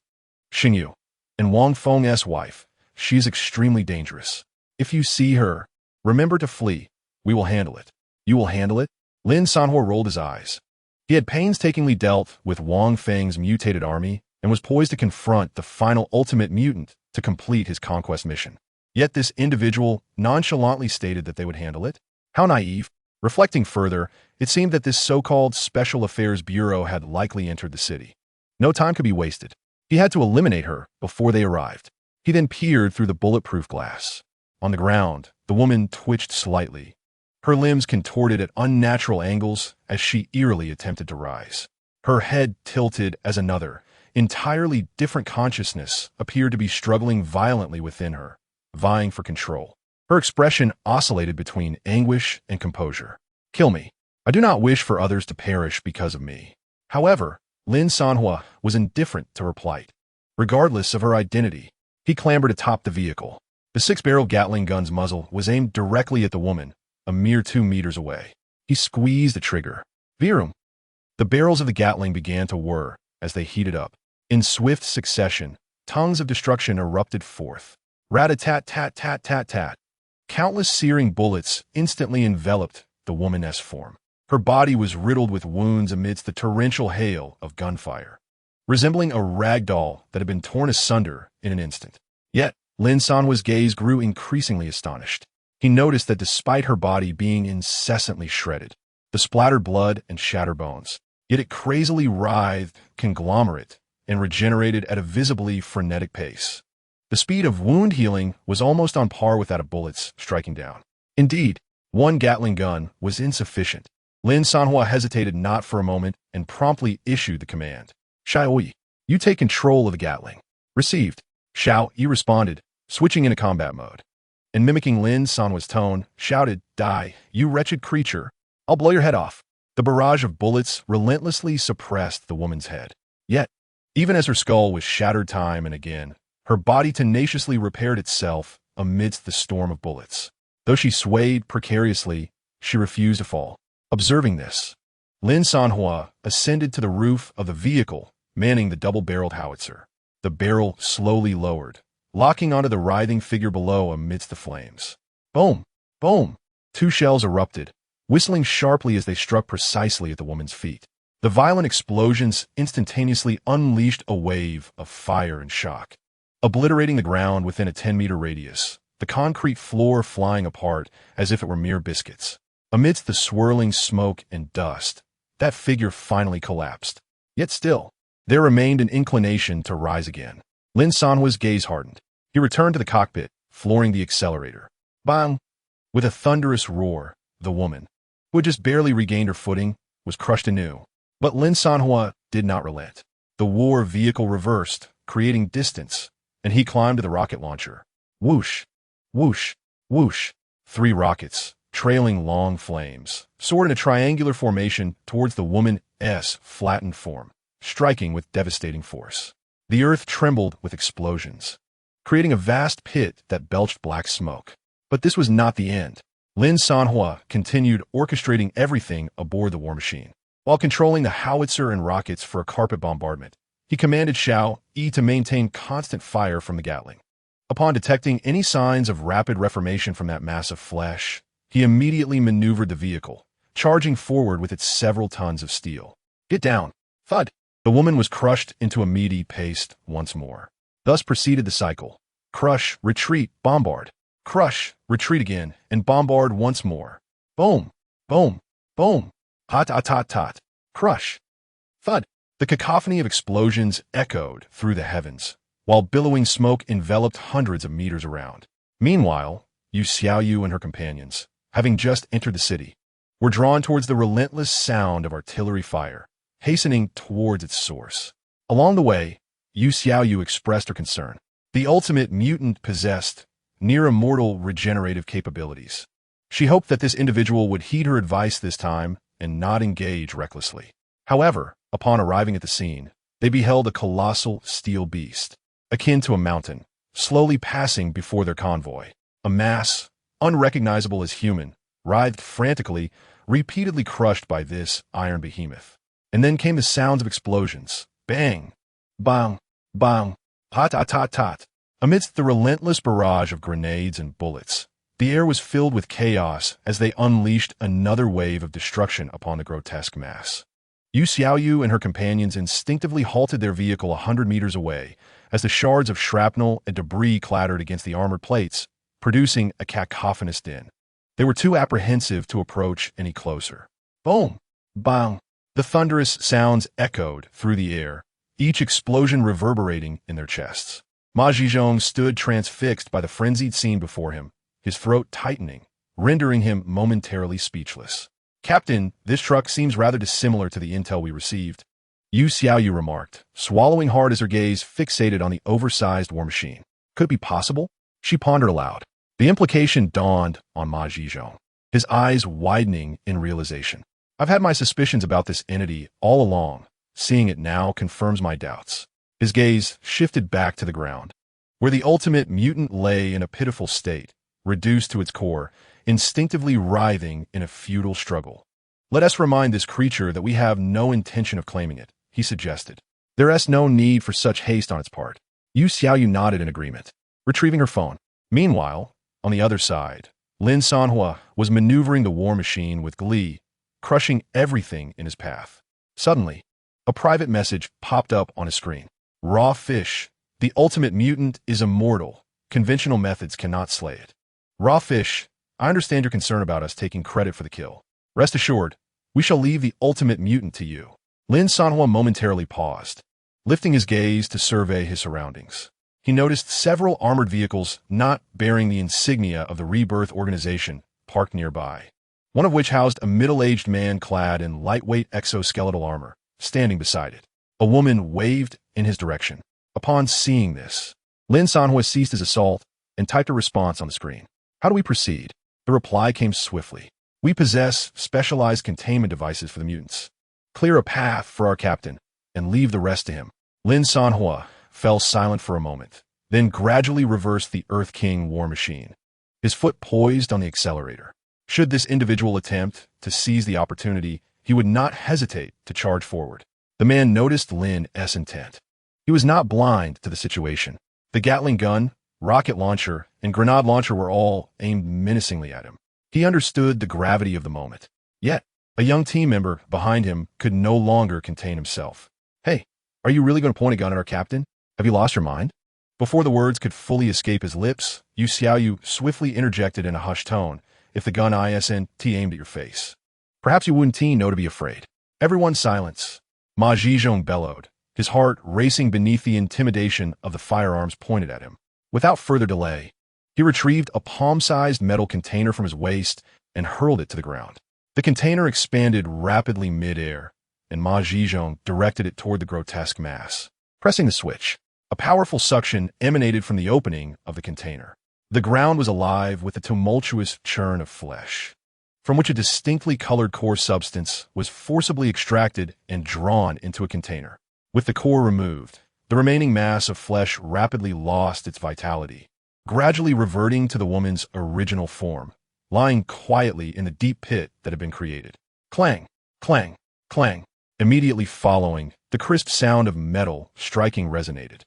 Xingyu, and Wang Feng's wife, She is extremely dangerous. If you see her, remember to flee. We will handle it. You will handle it? Lin Sanhuo rolled his eyes. He had painstakingly dealt with Wang Feng's mutated army and was poised to confront the final ultimate mutant to complete his conquest mission. Yet this individual nonchalantly stated that they would handle it? How naive. Reflecting further, it seemed that this so-called Special Affairs Bureau had likely entered the city. No time could be wasted. He had to eliminate her before they arrived. He then peered through the bulletproof glass. On the ground, the woman twitched slightly. Her limbs contorted at unnatural angles as she eerily attempted to rise. Her head tilted as another, entirely different consciousness appeared to be struggling violently within her, vying for control. Her expression oscillated between anguish and composure. Kill me. I do not wish for others to perish because of me. However, Lin Sanhuo was indifferent to her plight. Regardless of her identity, he clambered atop the vehicle. The 6-barrel Gatling gun's muzzle was aimed directly at the woman, a mere 2 meters away. He squeezed the trigger. Virum! The barrels of the Gatling began to whir as they heated up. In swift succession, tongues of destruction erupted forth. Rat-a-tat-tat-tat-tat-tat. Countless searing bullets instantly enveloped the woman's form. Her body was riddled with wounds amidst the torrential hail of gunfire, resembling a rag doll that had been torn asunder in an instant. Yet, Lin Sanhuo's gaze grew increasingly astonished. He noticed that despite her body being incessantly shredded, the splattered blood and shattered bones, yet it crazily writhed, conglomerate, and regenerated at a visibly frenetic pace. The speed of wound healing was almost on par with that of bullets striking down. Indeed, one Gatling gun was insufficient. Lin Sanhuo hesitated not for a moment and promptly issued the command. Xiaoyi, you take control of the Gatling. Received. Xiao Yi responded, switching into combat mode. And mimicking Lin Sanhuo's tone, shouted, Die, you wretched creature. I'll blow your head off. The barrage of bullets relentlessly suppressed the woman's head. Yet, even as her skull was shattered time and again, her body tenaciously repaired itself amidst the storm of bullets. Though she swayed precariously, she refused to fall. Observing this, Lin Sanhuo ascended to the roof of the vehicle, manning the double-barreled howitzer. The barrel slowly lowered, locking onto the writhing figure below amidst the flames. Boom! Boom! 2 shells erupted, whistling sharply as they struck precisely at the woman's feet. The violent explosions instantaneously unleashed a wave of fire and shock, obliterating the ground within a 10-meter radius, the concrete floor flying apart as if it were mere biscuits. Amidst the swirling smoke and dust, that figure finally collapsed. Yet still, there remained an inclination to rise again. Lin Sanhuo's gaze hardened. He returned to the cockpit, flooring the accelerator. Bang! With a thunderous roar, the woman, who had just barely regained her footing, was crushed anew. But Lin Sanhuo did not relent. The war vehicle reversed, creating distance, and he climbed to the rocket launcher. Whoosh! Whoosh! Whoosh! 3 rockets, trailing long flames, soared in a triangular formation towards the woman's flattened form, striking with devastating force. The earth trembled with explosions, creating a vast pit that belched black smoke. But this was not the end. Lin Sanhuo continued orchestrating everything aboard the war machine. While controlling the howitzer and rockets for a carpet bombardment, he commanded Xiao Yi to maintain constant fire from the Gatling. Upon detecting any signs of rapid reformation from that mass of flesh, he immediately maneuvered the vehicle, charging forward with its several tons of steel. Get down! Thud! The woman was crushed into a meaty paste once more. Thus proceeded the cycle. Crush, retreat, bombard. Crush, retreat again, and bombard once more. Boom! Boom! Boom! Hot-tot-tot-tot. Crush! Thud! The cacophony of explosions echoed through the heavens, while billowing smoke enveloped hundreds of meters around. Meanwhile, Yu Xiaoyu and her companions, having just entered the city, were drawn towards the relentless sound of artillery fire, hastening towards its source. Along the way, Yu Xiaoyu expressed her concern. The ultimate mutant possessed near-immortal regenerative capabilities. She hoped that this individual would heed her advice this time and not engage recklessly. However, upon arriving at the scene, they beheld a colossal steel beast, akin to a mountain, slowly passing before their convoy. A mass, unrecognizable as human, writhed frantically, repeatedly crushed by this iron behemoth. And then came the sounds of explosions. Bang! Bang! Bang! Tot-tot-tot-tot! Amidst the relentless barrage of grenades and bullets, the air was filled with chaos as they unleashed another wave of destruction upon the grotesque mass. Yu Xiaoyu and her companions instinctively halted their vehicle 100 meters away as the shards of shrapnel and debris clattered against the armored plates, producing a cacophonous din. They were too apprehensive to approach any closer. Boom! Bang! The thunderous sounds echoed through the air, each explosion reverberating in their chests. Ma Zhizhong stood transfixed by the frenzied scene before him, his throat tightening, rendering him momentarily speechless. Captain, this truck seems rather dissimilar to the intel we received, Yu Xiaoyu remarked, swallowing hard as her gaze fixated on the oversized war machine. Could it be possible? She pondered aloud. The implication dawned on Ma Zhizhong, his eyes widening in realization. I've had my suspicions about this entity all along. Seeing it now confirms my doubts. His gaze shifted back to the ground, where the ultimate mutant lay in a pitiful state, reduced to its core, instinctively writhing in a futile struggle. Let us remind this creature that we have no intention of claiming it, he suggested. There is no need for such haste on its part. Yu Xiaoyu nodded in agreement, retrieving her phone. Meanwhile, on the other side, Lin Sanhuo was maneuvering the war machine with glee, crushing everything in his path. Suddenly, a private message popped up on his screen. Raw fish. The ultimate mutant is immortal. Conventional methods cannot slay it. Raw fish, I understand your concern about us taking credit for the kill. Rest assured, we shall leave the ultimate mutant to you. Lin Sanhuo momentarily paused, lifting his gaze to survey his surroundings. He noticed several armored vehicles not bearing the insignia of the Rebirth organization parked nearby, one of which housed a middle-aged man clad in lightweight exoskeletal armor, standing beside it. A woman waved in his direction. Upon seeing this, Lin Sanhuo ceased his assault and typed a response on the screen. How do we proceed? The reply came swiftly. We possess specialized containment devices for the mutants. Clear a path for our captain and leave the rest to him. Lin Sanhuo fell silent for a moment, then gradually reversed the Earth King war machine, his foot poised on the accelerator. Should this individual attempt to seize the opportunity, he would not hesitate to charge forward. The man noticed Lin's intent. He was not blind to the situation. The Gatling gun, rocket launcher, and grenade launcher were all aimed menacingly at him. He understood the gravity of the moment. Yet, a young team member behind him could no longer contain himself. Hey, are you really going to point a gun at our captain? Have you lost your mind? Before the words could fully escape his lips, Yu Xiaoyu swiftly interjected in a hushed tone, if the gun isn't aimed at your face. Perhaps you wouldn't know to be afraid. Everyone silence. Ma Zhizhong bellowed, his heart racing beneath the intimidation of the firearms pointed at him. Without further delay, he retrieved a palm-sized metal container from his waist and hurled it to the ground. The container expanded rapidly mid-air, and Ma Zhizhong directed it toward the grotesque mass. Pressing the switch, a powerful suction emanated from the opening of the container. The ground was alive with a tumultuous churn of flesh, from which a distinctly colored core substance was forcibly extracted and drawn into a container. With the core removed, the remaining mass of flesh rapidly lost its vitality, gradually reverting to the woman's original form, lying quietly in the deep pit that had been created. Clang, clang, clang. Immediately following, the crisp sound of metal striking resonated.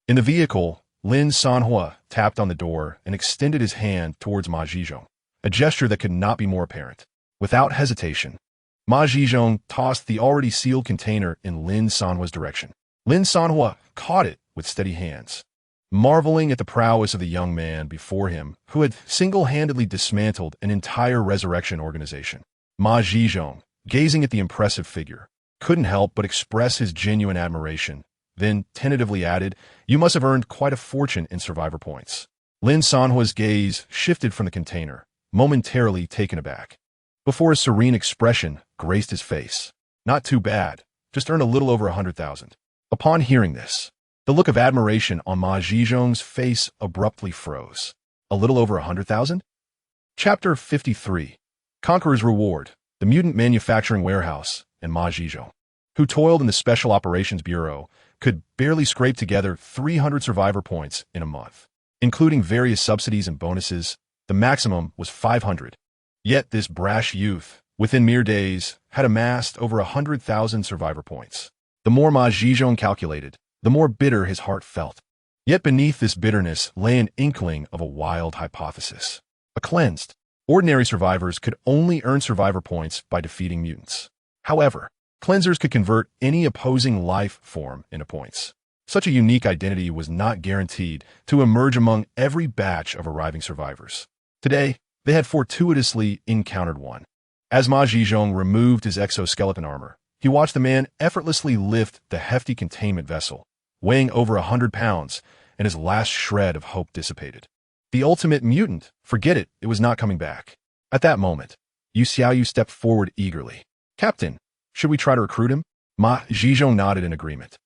In the vehicle, Lin Sanhuo tapped on the door and extended his hand towards Ma Zhizhong, a gesture that could not be more apparent. Without hesitation, Ma Zhizhong tossed the already sealed container in Lin Sanhuo's direction. Lin Sanhuo caught it with steady hands, marveling at the prowess of the young man before him who had single-handedly dismantled an entire resurrection organization. Ma Zhizhong, gazing at the impressive figure, couldn't help but express his genuine admiration, then tentatively added, "You must have earned quite a fortune in survivor points." Lin Sanhuo's gaze shifted from the container, momentarily taken aback, before a serene expression graced his face. Not too bad, just earned a little over 100,000. Upon hearing this, the look of admiration on Ma Zhizhong's face abruptly froze. A little over 100,000? Chapter 53. Conqueror's Reward, the Mutant Manufacturing Warehouse, and Ma Zhizhong, who toiled in the Special Operations Bureau, could barely scrape together 300 survivor points in a month. Including various subsidies and bonuses, the maximum was 500. Yet this brash youth, within mere days, had amassed over 100,000 survivor points. The more Ma Zhizhong calculated, the more bitter his heart felt. Yet beneath this bitterness lay an inkling of a wild hypothesis. A cleansed, ordinary survivors could only earn survivor points by defeating mutants. However, cleansers could convert any opposing life form into points. Such a unique identity was not guaranteed to emerge among every batch of arriving survivors. Today, they had fortuitously encountered one. As Ma Zizhong removed his exoskeleton armor, he watched the man effortlessly lift the hefty containment vessel, weighing over 100 pounds, and his last shred of hope dissipated. The ultimate mutant, forget it, it was not coming back. At that moment, Yu Xiaoyu stepped forward eagerly. Captain, should we try to recruit him? Ma Zizhong nodded in agreement.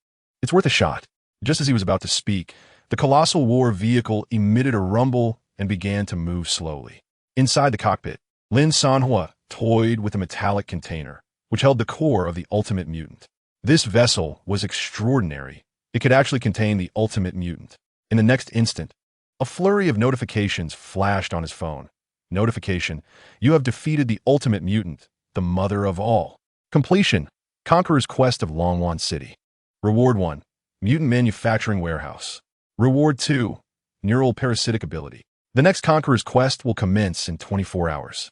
It's worth a shot. Just as he was about to speak, the colossal war vehicle emitted a rumble and began to move slowly. Inside the cockpit, Lin Sanhuo toyed with a metallic container, which held the core of the ultimate mutant. This vessel was extraordinary. It could actually contain the ultimate mutant. In the next instant, a flurry of notifications flashed on his phone. Notification: you have defeated the ultimate mutant, the mother of all. Completion: Conqueror's Quest of Longwan City. Reward 1: Mutant Manufacturing Warehouse. Reward 2: Neural Parasitic Ability. The next Conqueror's Quest will commence in 24 hours.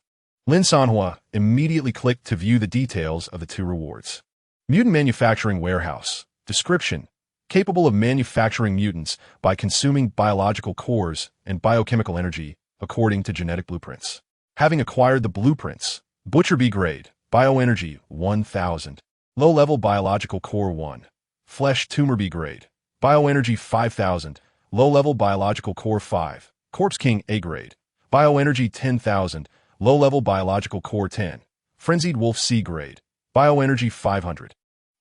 Lin Sanhuo immediately clicked to view the details of the 2 rewards. Mutant Manufacturing Warehouse. Description: capable of manufacturing mutants by consuming biological cores and biochemical energy according to genetic blueprints. Having acquired the blueprints: Butcher B grade, bioenergy 1000, low-level biological core 1. Flesh Tumor B grade, bioenergy 5000, low-level biological core 5. Corpse King A grade, bioenergy 10,000, low-level biological core 10. Frenzied Wolf C grade, bioenergy 500.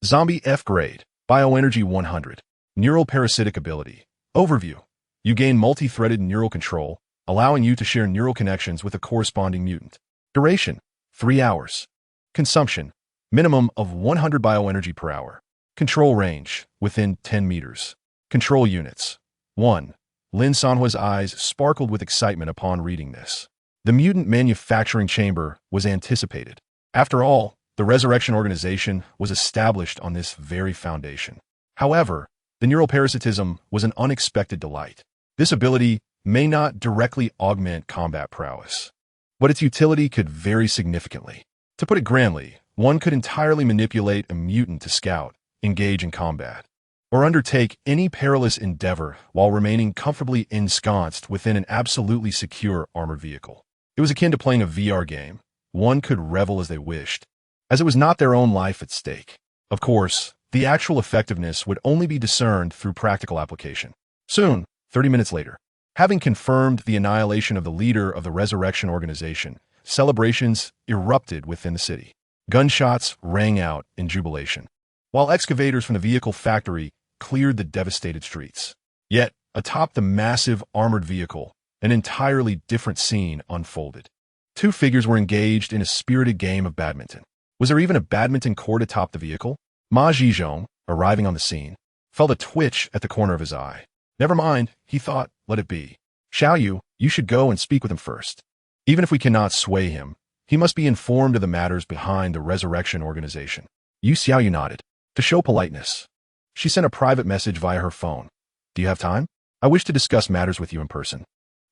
Zombie F grade, bioenergy 100. Neural Parasitic Ability. Overview: you gain multi-threaded neural control, allowing you to share neural connections with a corresponding mutant. Duration: 3 hours. Consumption: minimum of 100 bioenergy per hour. Control range: within 10 meters. Control units: 1. Lin Sanhuo's eyes sparkled with excitement upon reading this. The mutant manufacturing chamber was anticipated. After all, the Resurrection Organization was established on this very foundation. However, the neural parasitism was an unexpected delight. This ability may not directly augment combat prowess, but its utility could vary significantly. To put it grandly, one could entirely manipulate a mutant to scout, engage in combat, or undertake any perilous endeavor while remaining comfortably ensconced within an absolutely secure armored vehicle. It was akin to playing a VR game. One could revel as they wished, as it was not their own life at stake. Of course, the actual effectiveness would only be discerned through practical application. Soon, 30 minutes later, having confirmed the annihilation of the leader of the Resurrection Organization, celebrations erupted within the city. Gunshots rang out in jubilation, while excavators from the vehicle factory cleared the devastated streets. Yet, atop the massive armored vehicle, an entirely different scene unfolded. 2 figures were engaged in a spirited game of badminton. Was there even a badminton court atop the vehicle? Ma Zizhong, arriving on the scene, felt a twitch at the corner of his eye. Never mind, he thought, let it be. Xiaoyu, you should go and speak with him first. Even if we cannot sway him, he must be informed of the matters behind the Resurrection Organization. Yu Xiaoyu nodded. To show politeness, she sent a private message via her phone. Do you have time? I wish to discuss matters with you in person.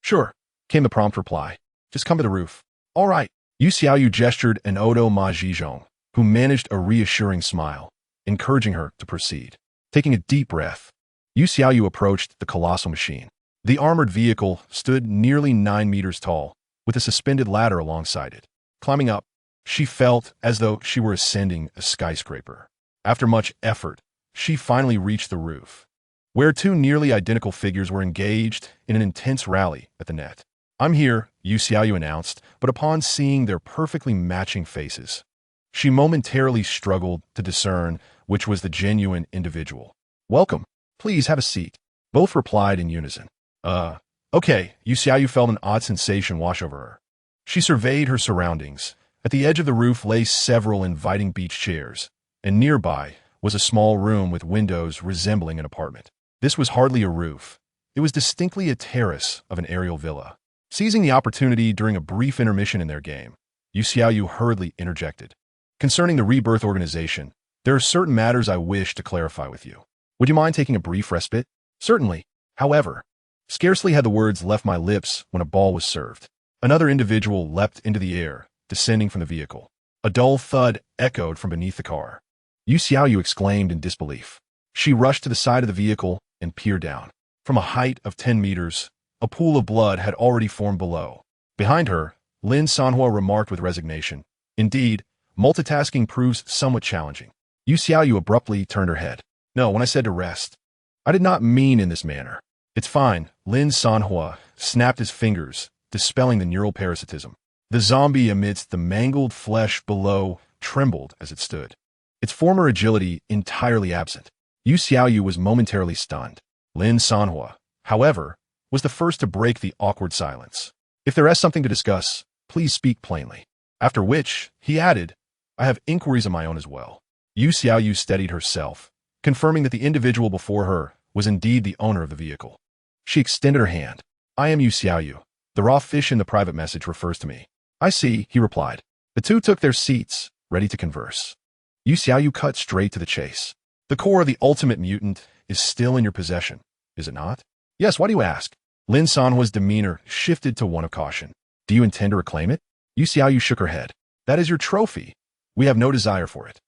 Sure, came the prompt reply. Just come to the roof. All right. Yu Xiaoyu gestured an odo Ma Zizhong, who managed a reassuring smile, encouraging her to proceed. Taking a deep breath, Yu Xiaoyu approached the colossal machine. The armored vehicle stood nearly 9 meters tall, with a suspended ladder alongside it. Climbing up, she felt as though she were ascending a skyscraper. After much effort, she finally reached the roof, where 2 nearly identical figures were engaged in an intense rally at the net. I'm here, Yu Xiaoyu announced, but upon seeing their perfectly matching faces, she momentarily struggled to discern which was the genuine individual. Welcome. Please have a seat. Both replied in unison. Okay, Yu Xiaoyu felt an odd sensation wash over her. She surveyed her surroundings. At the edge of the roof lay several inviting beach chairs, and nearby was a small room with windows resembling an apartment. This was hardly a roof. It was distinctly a terrace of an aerial villa. Seizing the opportunity during a brief intermission in their game, Yu Xiaoyu hurriedly interjected. Concerning the Rebirth Organization, there are certain matters I wish to clarify with you. Would you mind taking a brief respite? Certainly. However, scarcely had the words left my lips when a ball was served. Another individual leapt into the air, descending from the vehicle. A dull thud echoed from beneath the car. Yu Xiaoyu exclaimed in disbelief. She rushed to the side of the vehicle and peered down. From a height of 10 meters, a pool of blood had already formed below. Behind her, Lin Sanhuo remarked with resignation. Indeed, multitasking proves somewhat challenging. Yu Xiaoyu abruptly turned her head. No, when I said to rest, I did not mean in this manner. It's fine. Lin Sanhuo snapped his fingers, dispelling the neural parasitism. The zombie amidst the mangled flesh below trembled as it stood, its former agility entirely absent. Yu Xiaoyu was momentarily stunned. Lin Sanhuo, however, was the first to break the awkward silence. If there is something to discuss, please speak plainly. After which, he added, I have inquiries of my own as well. Yu Xiaoyu steadied herself, confirming that the individual before her was indeed the owner of the vehicle. She extended her hand. I am Yu Xiaoyu. The raw fish in the private message refers to me. I see, he replied. The two took their seats, ready to converse. Yu Xiaoyu cut straight to the chase. The core of the ultimate mutant is still in your possession, is it not? Yes, why do you ask? Lin Sanhuo's demeanor shifted to one of caution. Do you intend to reclaim it? Yu Xiaoyu shook her head. That is your trophy. We have no desire for it.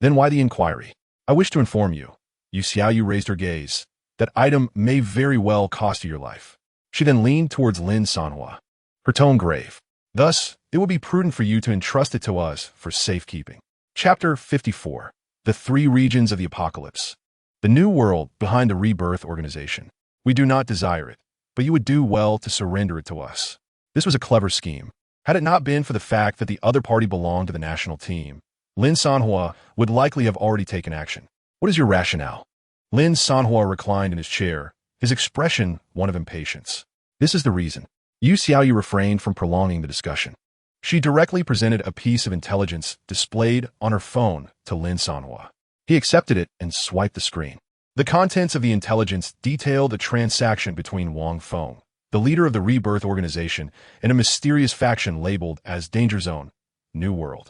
Then why the inquiry? I wish to inform you. Yu Xiaoyu raised her gaze. That item may very well cost you your life. She then leaned towards Lin Sanhuo, her tone grave. Thus, it will be prudent for you to entrust it to us for safekeeping. Chapter 54. The Three Regions of the Apocalypse. The new world behind the Rebirth organization. We do not desire it, but you would do well to surrender it to us. This was a clever scheme. Had it not been for the fact that the other party belonged to the national team, Lin Sanhuo would likely have already taken action. What is your rationale? Lin Sanhuo reclined in his chair, his expression one of impatience. This is the reason. Yu Xiaoyu refrained from prolonging the discussion. She directly presented a piece of intelligence displayed on her phone to Lin Sanhuo. He accepted it and swiped the screen. The contents of the intelligence detailed a transaction between Wang Feng, the leader of the Rebirth organization, and a mysterious faction labeled as Danger Zone, New World.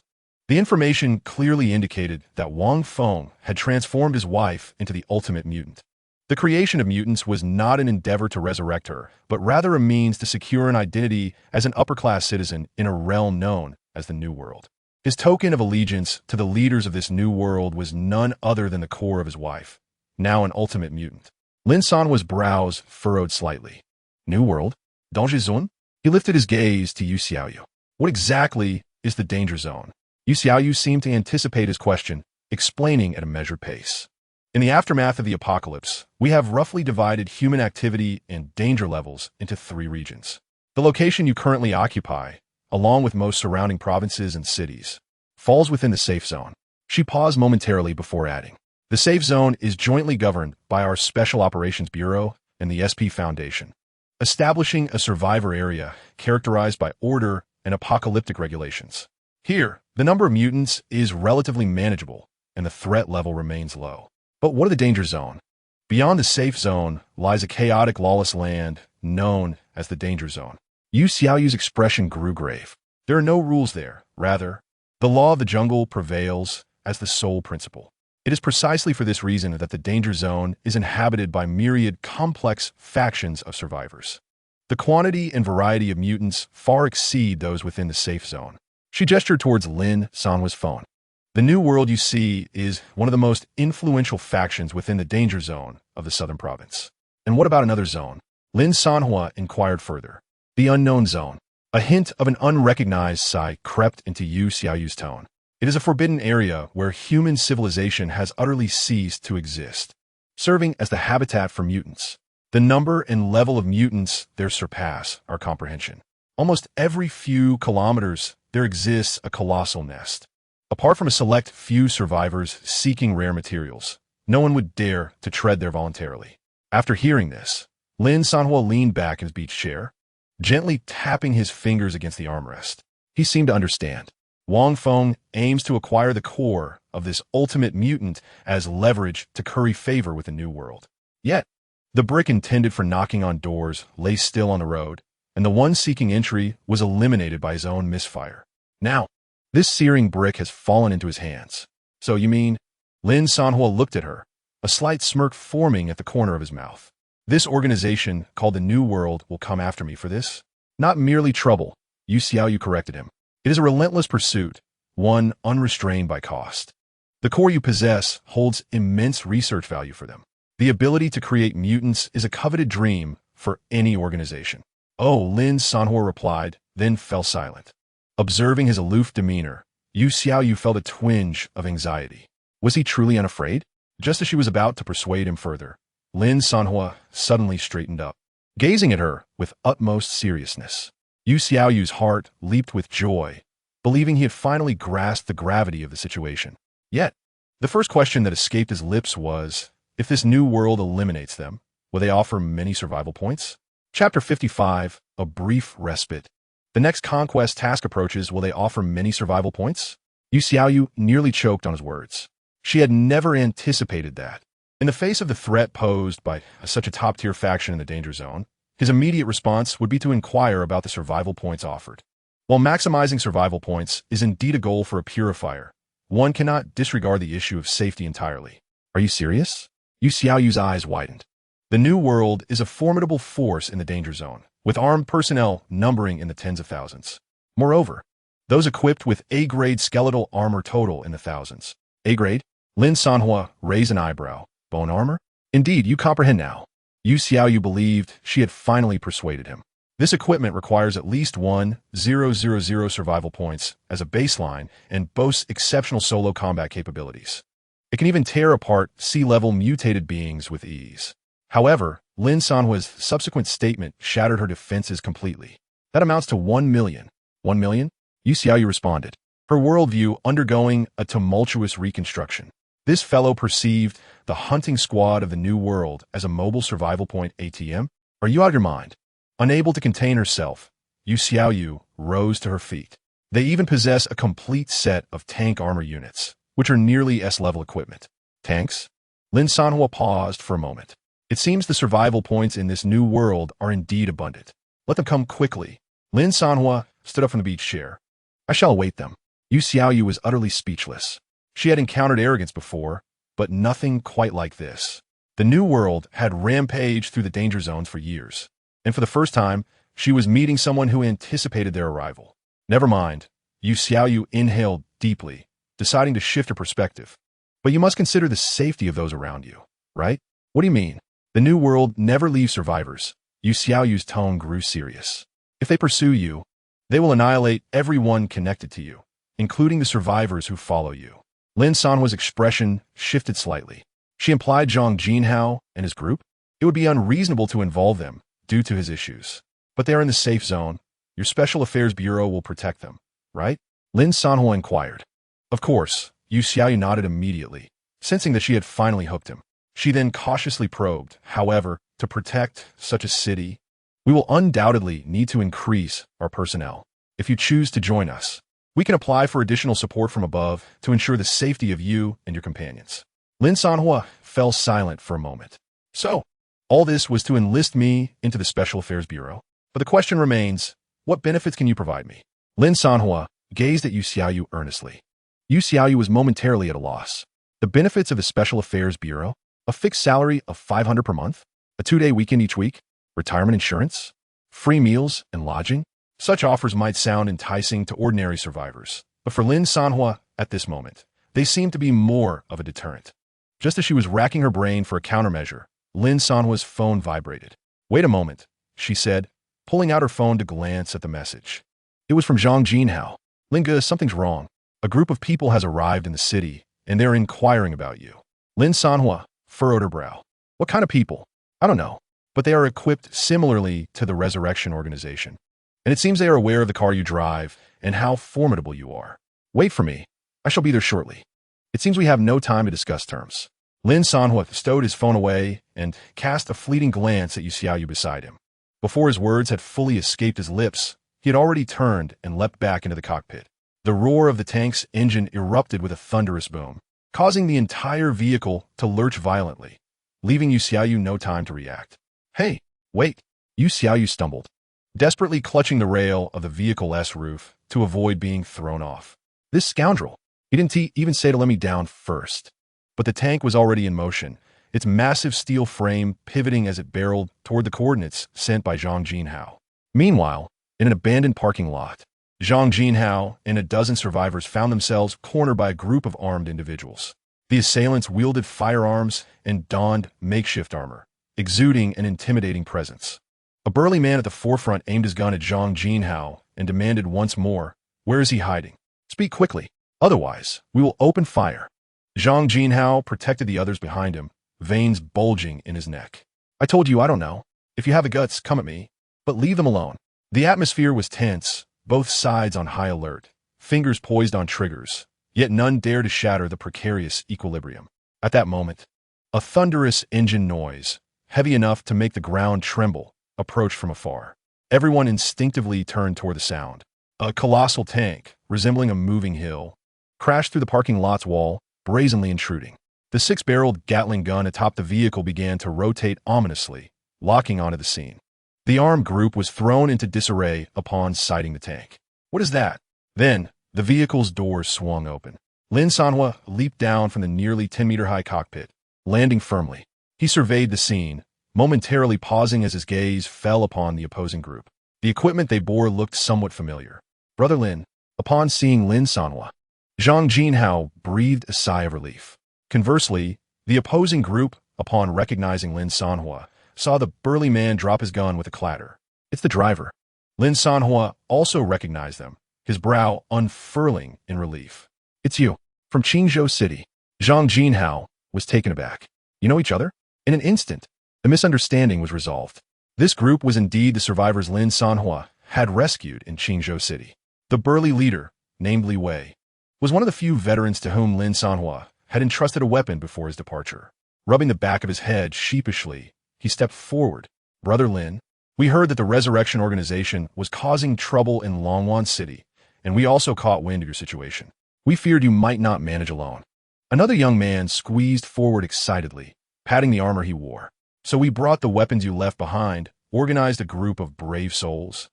The information clearly indicated that Wang Feng had transformed his wife into the ultimate mutant. The creation of mutants was not an endeavor to resurrect her, but rather a means to secure an identity as an upper-class citizen in a realm known as the New World. His token of allegiance to the leaders of this new world was none other than the core of his wife, now an ultimate mutant. Lin Sanhuo's brows furrowed slightly. New World? Danger Zone? He lifted his gaze to Yu Xiaoyu. What exactly is the Danger Zone? Yu Xiaoyu seemed to anticipate his question, explaining at a measured pace. In the aftermath of the apocalypse, we have roughly divided human activity and danger levels into 3 regions. The location you currently occupy, along with most surrounding provinces and cities, falls within the safe zone. She paused momentarily before adding, the safe zone is jointly governed by our Special Operations Bureau and the SP Foundation, establishing a survivor area characterized by order and apocalyptic regulations. Here, the number of mutants is relatively manageable and the threat level remains low. But what of the danger zone? Beyond the safe zone lies a chaotic, lawless land known as the danger zone. Yu Xiaoyu's expression grew grave. There are no rules there. Rather, the law of the jungle prevails as the sole principle. It is precisely for this reason that the danger zone is inhabited by myriad complex factions of survivors. The quantity and variety of mutants far exceed those within the safe zone. She gestured towards Lin Sanhuo's phone. The New World you see is one of the most influential factions within the danger zone of the southern province. And what about another zone? Lin Sanhuo inquired further. The unknown zone. A hint of an unrecognized sigh crept into Yu Xiaoyu's tone. It is a forbidden area where human civilization has utterly ceased to exist, serving as the habitat for mutants. The number and level of mutants there surpass our comprehension. Almost every few kilometers, there exists a colossal nest. Apart from a select few survivors seeking rare materials, no one would dare to tread there voluntarily. After hearing this, Lin Sanhuo leaned back in his beach chair, gently tapping his fingers against the armrest. He seemed to understand. Wang Feng aims to acquire the core of this ultimate mutant as leverage to curry favor with the New World. Yet, the brick intended for knocking on doors lay still on the road, and the one seeking entry was eliminated by his own misfire. Now, this searing brick has fallen into his hands. So you mean? Lin Sanhuo looked at her, a slight smirk forming at the corner of his mouth. This organization, called the New World, will come after me for this? Not merely trouble, Yu Xiaoyu corrected him. It is a relentless pursuit, one unrestrained by cost. The core you possess holds immense research value for them. The ability to create mutants is a coveted dream for any organization. Oh, Lin Sanhuo replied, then fell silent. Observing his aloof demeanor, Yu Xiaoyu felt a twinge of anxiety. Was he truly unafraid? Just as she was about to persuade him further, Lin Sanhuo suddenly straightened up, gazing at her with utmost seriousness. Yu Xiaoyu's heart leaped with joy, believing he had finally grasped the gravity of the situation. Yet, the first question that escaped his lips was, if this new world eliminates them, will they offer many survival points? Chapter 55, A Brief Respite. The next conquest task approaches. Will they offer many survival points? Yu Xiaoyu nearly choked on his words. She had never anticipated that. In the face of the threat posed by such a top-tier faction in the danger zone, his immediate response would be to inquire about the survival points offered. While maximizing survival points is indeed a goal for a purifier, one cannot disregard the issue of safety entirely. Are you serious? Yu Xiaoyu's eyes widened. The New World is a formidable force in the danger zone, with armed personnel numbering in the tens of thousands. Moreover, those equipped with A-grade skeletal armor total in the thousands. A-grade? Lin Sanhuo raised an eyebrow. Bone armor? Indeed, you comprehend now. Yu Xiaoyu believed she had finally persuaded him. This equipment requires at least 1,000 survival points as a baseline and boasts exceptional solo combat capabilities. It can even tear apart sea-level mutated beings with ease. However, Lin Sanhuo's subsequent statement shattered her defenses completely. That amounts to 1 million. 1 million? Yu Xiaoyu responded, her worldview undergoing a tumultuous reconstruction. This fellow perceived the hunting squad of the New World as a mobile survival point ATM? Are you out of your mind? Unable to contain herself, Yu Xiaoyu rose to her feet. They even possess a complete set of tank armor units, which are nearly S-level equipment. Tanks? Lin Sanhuo paused for a moment. It seems the survival points in this new world are indeed abundant. Let them come quickly. Lin Sanhuo stood up from the beach chair. I shall await them. Yu Xiaoyu was utterly speechless. She had encountered arrogance before, but nothing quite like this. The New World had rampaged through the danger zones for years, and for the first time, she was meeting someone who anticipated their arrival. Never mind. Yu Xiaoyu inhaled deeply, deciding to shift her perspective. But you must consider the safety of those around you, right? What do you mean? The New World never leaves survivors. Yu Xiaoyu's tone grew serious. If they pursue you, they will annihilate everyone connected to you, including the survivors who follow you. Lin Sanhuo's expression shifted slightly. She implied Zhang Jinhao and his group. It would be unreasonable to involve them due to his issues. But they are in the safe zone. Your Special Affairs Bureau will protect them, right? Lin Sanhuo inquired. Of course, Yu Xiaoyu nodded immediately, sensing that she had finally hooked him. She then cautiously probed, however, to protect such a city, we will undoubtedly need to increase our personnel. If you choose to join us, we can apply for additional support from above to ensure the safety of you and your companions. Lin Sanhuo fell silent for a moment. So, all this was to enlist me into the Special Affairs Bureau? But the question remains, what benefits can you provide me? Lin Sanhuo gazed at Yu Xiaoyu earnestly. Yu Xiaoyu was momentarily at a loss. The benefits of the Special Affairs Bureau? A fixed salary of 500 per month? A 2-day weekend each week? Retirement insurance? Free meals and lodging? Such offers might sound enticing to ordinary survivors, but for Lin Sanhuo at this moment, they seemed to be more of a deterrent. Just as she was racking her brain for a countermeasure, Lin Sanhuo's phone vibrated. Wait a moment, she said, pulling out her phone to glance at the message. It was from Zhang Jinhao. Linga, something's wrong. A group of people has arrived in the city, and they're inquiring about you. Lin Sanhuo furrowed her brow. What kind of people? I don't know, but they are equipped similarly to the Resurrection Organization. And it seems they are aware of the car you drive and how formidable you are. Wait for me. I shall be there shortly. It seems we have no time to discuss terms. Lin Sanhuo stowed his phone away and cast a fleeting glance at Yu Xiaoyu beside him. Before his words had fully escaped his lips, he had already turned and leapt back into the cockpit. The roar of the tank's engine erupted with a thunderous boom, causing the entire vehicle to lurch violently, leaving Yu Xiaoyu no time to react. Hey, wait! Yu Xiaoyu stumbled, desperately clutching the rail of the vehicle's roof to avoid being thrown off. This scoundrel! He didn't even say to let me down first. But the tank was already in motion, its massive steel frame pivoting as it barreled toward the coordinates sent by Zhang Jinhao. Meanwhile, in an abandoned parking lot, Zhang Jinhao and a dozen survivors found themselves cornered by a group of armed individuals. The assailants wielded firearms and donned makeshift armor, exuding an intimidating presence. A burly man at the forefront aimed his gun at Zhang Jinhao and demanded once more, "Where is he hiding? Speak quickly, otherwise we will open fire." Zhang Jinhao protected the others behind him, veins bulging in his neck. "I told you I don't know. If you have the guts, come at me, but leave them alone." The atmosphere was tense, both sides on high alert, fingers poised on triggers, yet none dared to shatter the precarious equilibrium. At that moment, a thunderous engine noise, heavy enough to make the ground tremble, approached from afar. Everyone instinctively turned toward the sound. A colossal tank, resembling a moving hill, crashed through the parking lot's wall, brazenly intruding. The six-barreled Gatling gun atop the vehicle began to rotate ominously, locking onto the scene. The armed group was thrown into disarray upon sighting the tank. "What is that?" Then, the vehicle's doors swung open. Lin Sanhuo leaped down from the nearly 10-meter-high cockpit, landing firmly. He surveyed the scene, momentarily pausing as his gaze fell upon the opposing group. The equipment they bore looked somewhat familiar. "Brother Lin." Upon seeing Lin Sanhuo, Zhang Jinhao breathed a sigh of relief. Conversely, the opposing group, upon recognizing Lin Sanhuo, saw the burly man drop his gun with a clatter. "It's the driver." Lin Sanhuo also recognized them, his brow unfurling in relief. "It's you, from Qingzhou City." Zhang Jinhao was taken aback. "You know each other?" In an instant, the misunderstanding was resolved. This group was indeed the survivors Lin Sanhuo had rescued in Qingzhou City. The burly leader, named Li Wei, was one of the few veterans to whom Lin Sanhuo had entrusted a weapon before his departure. Rubbing the back of his head sheepishly, he stepped forward. "Brother Lin, we heard that the Resurrection Organization was causing trouble in Longwan City, and we also caught wind of your situation. We feared you might not manage alone." Another young man squeezed forward excitedly, patting the armor he wore. "So we brought the weapons you left behind, organized a group of brave souls,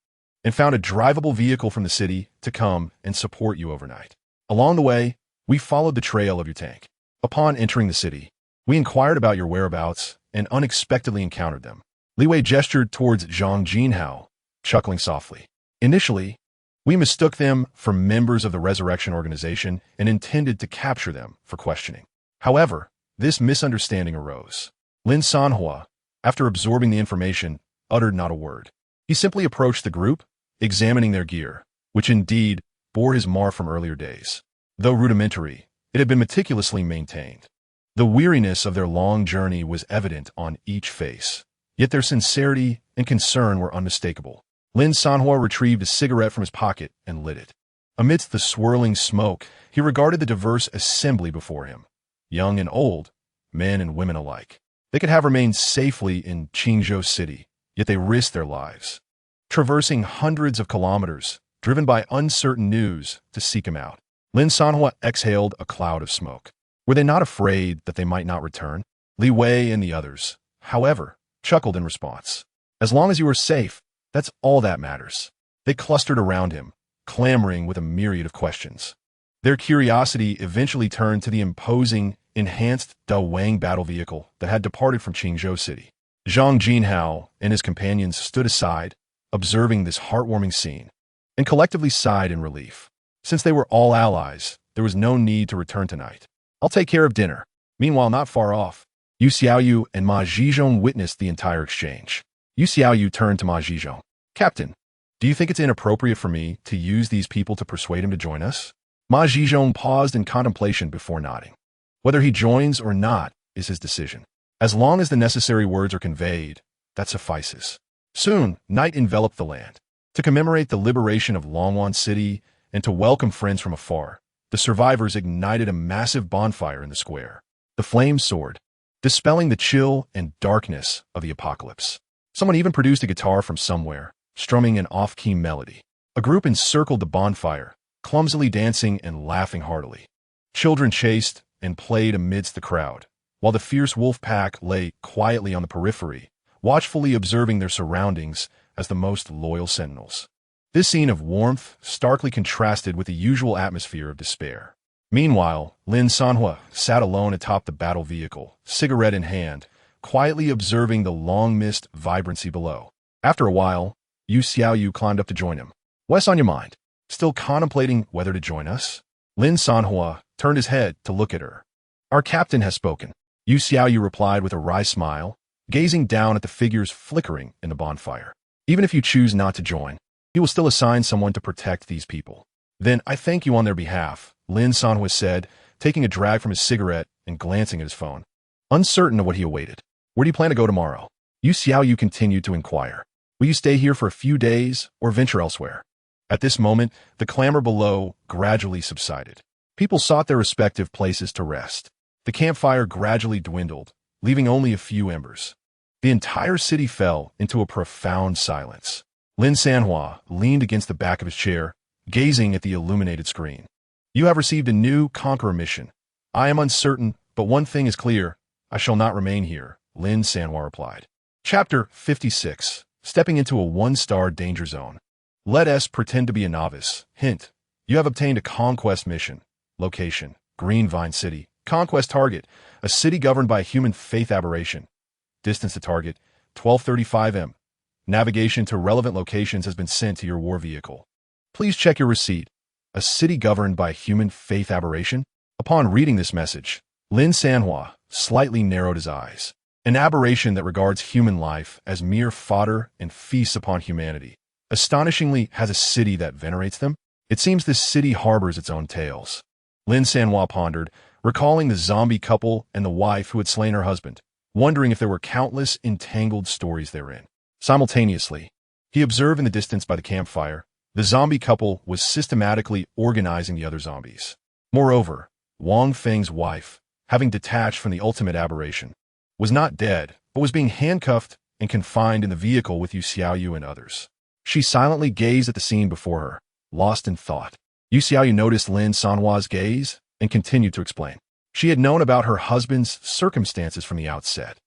and found a drivable vehicle from the city to come and support you overnight. Along the way, we followed the trail of your tank. Upon entering the city, we inquired about your whereabouts and unexpectedly encountered them." Li Wei gestured towards Zhang Jinhao, chuckling softly. "Initially, we mistook them for members of the Resurrection Organization and intended to capture them for questioning. However, this misunderstanding arose. Lin Sanhuo, after absorbing the information, uttered not a word. He simply approached the group, examining their gear, which indeed bore his mark from earlier days. Though rudimentary, it had been meticulously maintained. The weariness of their long journey was evident on each face, yet their sincerity and concern were unmistakable. Lin Sanhuo retrieved a cigarette from his pocket and lit it. Amidst the swirling smoke, he regarded the diverse assembly before him, young and old, men and women alike. They could have remained safely in Qingzhou City, yet they risked their lives, traversing hundreds of kilometers, driven by uncertain news, to seek him out. Lin Sanhuo exhaled a cloud of smoke. Were they not afraid that they might not return? Li Wei and the others, however, chuckled in response. "As long as you are safe, that's all that matters." They clustered around him, clamoring with a myriad of questions. Their curiosity eventually turned to the imposing, enhanced Da Wang battle vehicle that had departed from Qingzhou City. Zhang Jinhao and his companions stood aside, observing this heartwarming scene, and collectively sighed in relief. Since they were all allies, there was no need to return tonight. "I'll take care of dinner." Meanwhile, not far off, Yu Xiaoyu and Ma Zhizhong witnessed the entire exchange. Yu Xiaoyu turned to Ma Zhizhong. "Captain, do you think it's inappropriate for me to use these people to persuade him to join us?" Ma Zhizhong paused in contemplation before nodding. "Whether he joins or not is his decision. As long as the necessary words are conveyed, that suffices." Soon, night enveloped the land. To commemorate the liberation of Longwan City and to welcome friends from afar, the survivors ignited a massive bonfire in the square. The flames soared, dispelling the chill and darkness of the apocalypse. Someone even produced a guitar from somewhere, strumming an off-key melody. A group encircled the bonfire, clumsily dancing and laughing heartily. Children chased and played amidst the crowd, while the fierce wolf pack lay quietly on the periphery, watchfully observing their surroundings as the most loyal sentinels. This scene of warmth starkly contrasted with the usual atmosphere of despair. Meanwhile, Lin Sanhuo sat alone atop the battle vehicle, cigarette in hand, quietly observing the long-missed vibrancy below. After a while, Yu Xiaoyu climbed up to join him. "What's on your mind? Still contemplating whether to join us?" Lin Sanhuo turned his head to look at her. "Our captain has spoken," Yu Xiaoyu replied with a wry smile, gazing down at the figures flickering in the bonfire. "Even if you choose not to join, he will still assign someone to protect these people." "Then I thank you on their behalf," Lin Sanhuo said, taking a drag from his cigarette and glancing at his phone. Uncertain of what he awaited. "Where do you plan to go tomorrow?" Yu Xiaoyu continued to inquire. "Will you stay here for a few days or venture elsewhere?" At this moment, the clamor below gradually subsided. People sought their respective places to rest. The campfire gradually dwindled, leaving only a few embers. The entire city fell into a profound silence. Lin Sanhuo leaned against the back of his chair, gazing at the illuminated screen. "You have received a new Conqueror mission. I am uncertain, but one thing is clear. I shall not remain here," Lin Sanhuo replied. Chapter 56. Stepping into a one-star danger zone. Let us pretend to be a novice. Hint. You have obtained a conquest mission. Location: Greenvine City. Conquest target: a city governed by a human faith aberration. Distance to target: 1235 m. Navigation to relevant locations has been sent to your war vehicle. Please check your receipt. A city governed by a human faith aberration? Upon reading this message, Lin Sanhuo slightly narrowed his eyes. An aberration that regards human life as mere fodder and feasts upon humanity. Astonishingly, has a city that venerates them? It seems this city harbors its own tales. Lin Sanhuo pondered, recalling the zombie couple and the wife who had slain her husband, wondering if there were countless entangled stories therein. Simultaneously, he observed in the distance by the campfire, the zombie couple was systematically organizing the other zombies. Moreover, Wang Feng's wife, having detached from the ultimate aberration, was not dead, but was being handcuffed and confined in the vehicle with Yu Xiaoyu and others. She silently gazed at the scene before her, lost in thought. Yu Xiaoyu noticed Lin Sanhuo's gaze and continued to explain. She had known about her husband's circumstances from the outset,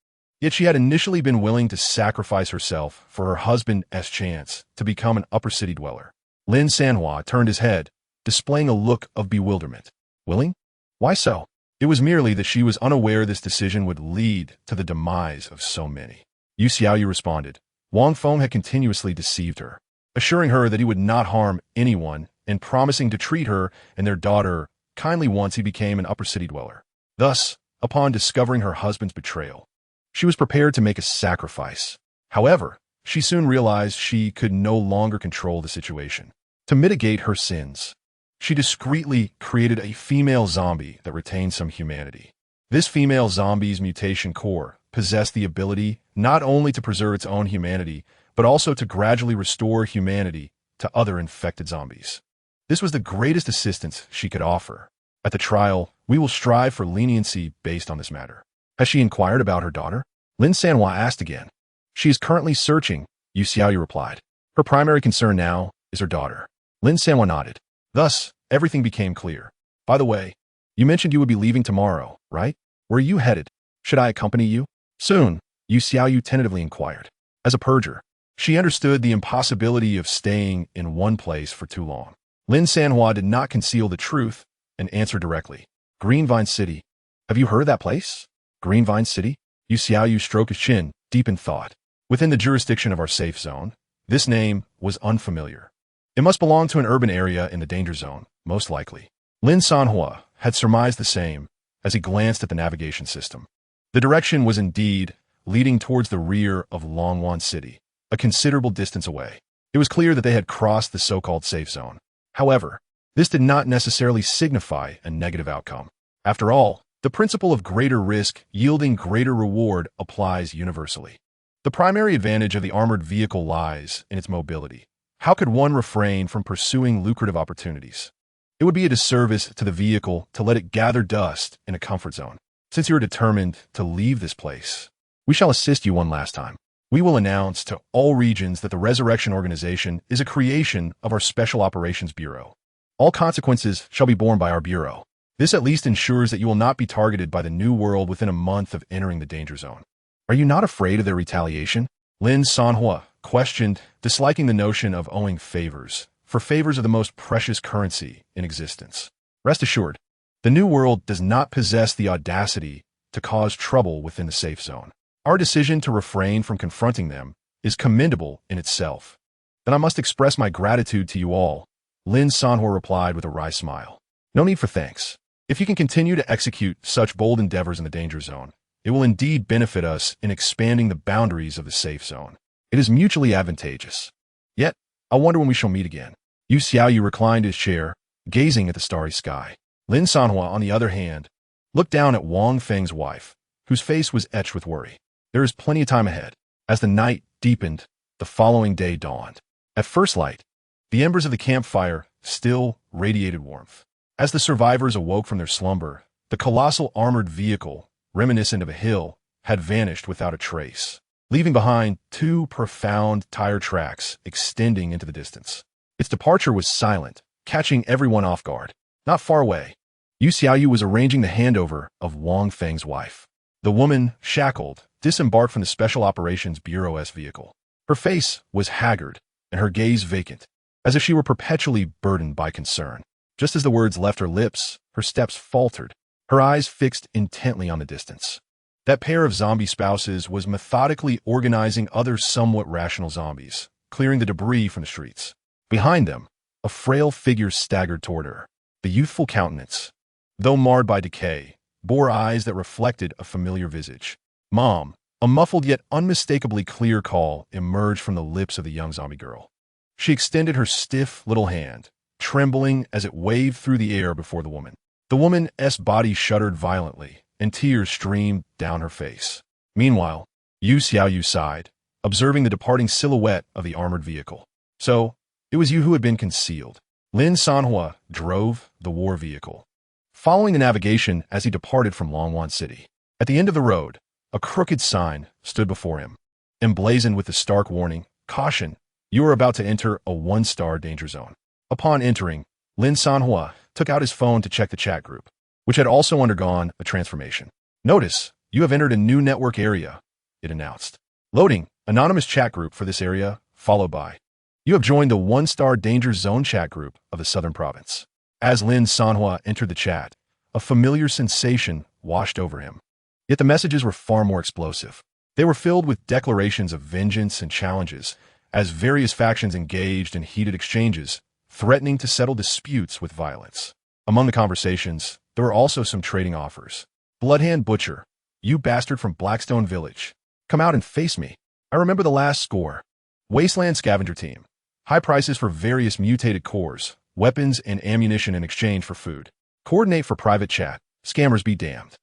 yet she had initially been willing to sacrifice herself for her husband's chance to become an upper city dweller. Lin Sanhuo turned his head, displaying a look of bewilderment. Willing? Why so? It was merely that she was unaware this decision would lead to the demise of so many. Yu Xiaoyu responded. Wang Feng had continuously deceived her, assuring her that he would not harm anyone and promising to treat her and their daughter kindly once he became an upper city dweller. Thus, upon discovering her husband's betrayal, she was prepared to make a sacrifice. However, she soon realized she could no longer control the situation. To mitigate her sins, she discreetly created a female zombie that retained some humanity. This female zombie's mutation core possessed the ability not only to preserve its own humanity, but also to gradually restore humanity to other infected zombies. This was the greatest assistance she could offer. At the trial, we will strive for leniency based on this matter. Has she inquired about her daughter? Lin Sanhuo asked again. She is currently searching, Yu Xiaoyu replied. Her primary concern now is her daughter. Lin Sanhuo nodded. Thus, everything became clear. By the way, you mentioned you would be leaving tomorrow, right? Where are you headed? Should I accompany you? Soon, Yu Xiaoyu tentatively inquired. As a purger, she understood the impossibility of staying in one place for too long. Lin Sanhuo did not conceal the truth and answered directly. Greenvine City. Have you heard of that place? Greenvine City? Yu Xiaoyu stroked his chin, deep in thought. Within the jurisdiction of our safe zone, this name was unfamiliar. It must belong to an urban area in the danger zone, most likely. Lin Sanhuo had surmised the same as he glanced at the navigation system. The direction was indeed leading towards the rear of Longwan City, a considerable distance away. It was clear that they had crossed the so-called safe zone. However, this did not necessarily signify a negative outcome. After all, the principle of greater risk yielding greater reward applies universally. The primary advantage of the armored vehicle lies in its mobility. How could one refrain from pursuing lucrative opportunities? It would be a disservice to the vehicle to let it gather dust in a comfort zone. Since you are determined to leave this place, we shall assist you one last time. We will announce to all regions that the Resurrection Organization is a creation of our Special Operations Bureau. All consequences shall be borne by our Bureau. This at least ensures that you will not be targeted by the New World within a month of entering the danger zone. Are you not afraid of their retaliation? Lin Sanhuo questioned, disliking the notion of owing favors, for favors are the most precious currency in existence. Rest assured, The new world does not possess the audacity to cause trouble within the safe zone. Our decision to refrain from confronting them is commendable in itself. Then I must express my gratitude to you all, Lin Sanhuo replied with a wry smile. No need for thanks. If you can continue to execute such bold endeavors in the danger zone, it will indeed benefit us in expanding the boundaries of the safe zone. It is mutually advantageous. Yet, I wonder when we shall meet again. Yu Xiaoyu reclined in his chair, gazing at the starry sky. Lin Sanhua, on the other hand, looked down at Wang Feng's wife, whose face was etched with worry. There is plenty of time ahead. As the night deepened, the following day dawned. At first light, the embers of the campfire still radiated warmth. As the survivors awoke from their slumber, the colossal armored vehicle, reminiscent of a hill, had vanished without a trace, leaving behind two profound tire tracks extending into the distance. Its departure was silent, catching everyone off guard. Not far away, Yu Xiaoyu was arranging the handover of Wang Feng's wife. The woman, shackled, disembarked from the Special Operations Bureau's vehicle. Her face was haggard, and her gaze vacant, as if she were perpetually burdened by concern. Just as the words left her lips, her steps faltered, her eyes fixed intently on the distance. That pair of zombie spouses was methodically organizing other somewhat rational zombies, clearing the debris from the streets. Behind them, a frail figure staggered toward her. The youthful countenance, though marred by decay, bore eyes that reflected a familiar visage. "Mom," a muffled yet unmistakably clear call emerged from the lips of the young zombie girl. She extended her stiff little hand, trembling as it waved through the air before the woman. The woman's body shuddered violently, and tears streamed down her face. Meanwhile, Yu Xiaoyu sighed, observing the departing silhouette of the armored vehicle. So, it was you who had been concealed. Lin Sanhua drove the war vehicle, following the navigation as he departed from Longwan City. At the end of the road, a crooked sign stood before him, emblazoned with the stark warning, "Caution, you are about to enter a 1-star danger zone." Upon entering, Lin Sanhua took out his phone to check the chat group, which had also undergone a transformation. "Notice, you have entered a new network area," it announced. "Loading, anonymous chat group for this area, followed by, you have joined the 1-star danger zone chat group of the Southern Province." As Lin Sanhua entered the chat, a familiar sensation washed over him. Yet the messages were far more explosive. They were filled with declarations of vengeance and challenges, as various factions engaged in heated exchanges, threatening to settle disputes with violence. Among the conversations, there were also some trading offers. "Bloodhand Butcher, you bastard from Blackstone Village. Come out and face me. I remember the last score. Wasteland Scavenger Team. High prices for various mutated cores, weapons and ammunition in exchange for food. Coordinate for private chat. Scammers be damned.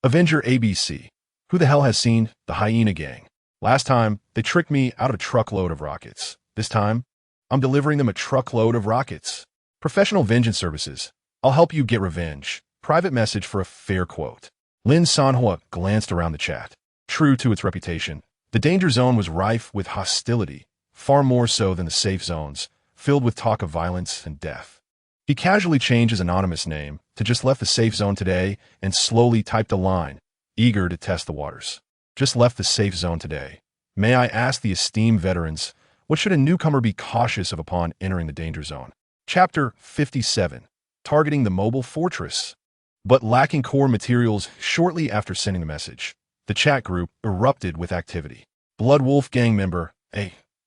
Avenger ABC. Who the hell has seen the Hyena Gang? Last time, they tricked me out of a truckload of rockets. This time, I'm delivering them a truckload of rockets. Professional vengeance services. I'll help you get revenge. Private message for a fair quote." Lin Sanhua glanced around the chat. True to its reputation, the danger zone was rife with hostility, far more so than the safe zones, filled with talk of violence and death. He casually changed his anonymous name to "Just left the safe zone today" and slowly typed a line, eager to test the waters. "Just left the safe zone today. May I ask the esteemed veterans, what should a newcomer be cautious of upon entering the danger zone?" Chapter 57, Targeting the Mobile Fortress. But lacking core materials shortly after sending the message, the chat group erupted with activity. "Blood Wolf Gang member,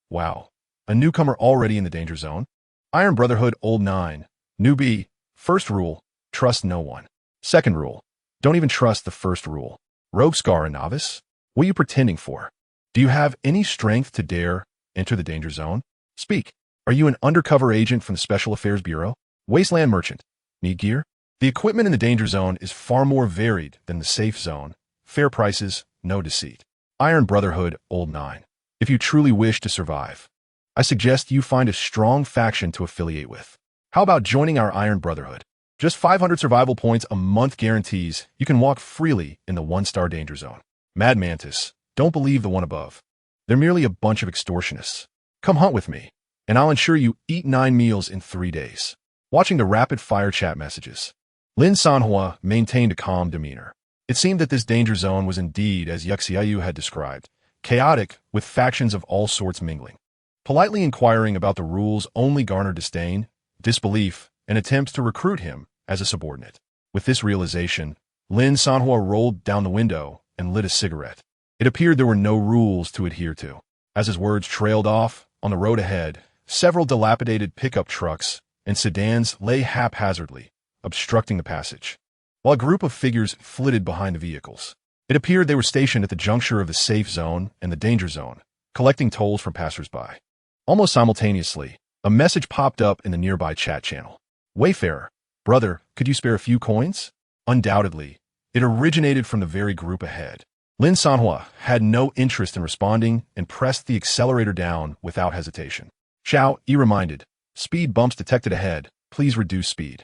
wow. A newcomer already in the danger zone? Iron Brotherhood Old 9. Newbie. First rule, trust no one. Second rule, don't even trust the first rule. Rogue Scar, a novice? What are you pretending for? Do you have any strength to dare enter the danger zone? Speak. Are you an undercover agent from the Special Affairs Bureau? Wasteland merchant. Need gear? The equipment in the danger zone is far more varied than the safe zone. Fair prices, no deceit. Iron Brotherhood Old 9. If you truly wish to survive, I suggest you find a strong faction to affiliate with. How about joining our Iron Brotherhood? Just 500 survival points a month guarantees you can walk freely in the 1-star danger zone. Mad Mantis, don't believe the one above. They're merely a bunch of extortionists. Come hunt with me, and I'll ensure you eat 9 meals in 3 days. Watching the rapid-fire chat messages, Lin Sanhua maintained a calm demeanor. It seemed that this danger zone was indeed, as Yuxiayu had described, chaotic, with factions of all sorts mingling. Politely inquiring about the rules only garnered disdain, disbelief, and attempts to recruit him as a subordinate. With this realization, Lin Sanhuo rolled down the window and lit a cigarette. It appeared there were no rules to adhere to. As his words trailed off, on the road ahead, several dilapidated pickup trucks and sedans lay haphazardly, obstructing the passage, while a group of figures flitted behind the vehicles. It appeared they were stationed at the juncture of the safe zone and the danger zone, collecting tolls from passersby. Almost simultaneously, a message popped up in the nearby chat channel. "Wayfarer, brother, could you spare a few coins?" Undoubtedly, it originated from the very group ahead. Lin Sanhuo had no interest in responding and pressed the accelerator down without hesitation. "Xiao, reminded. Speed bumps detected ahead. Please reduce speed."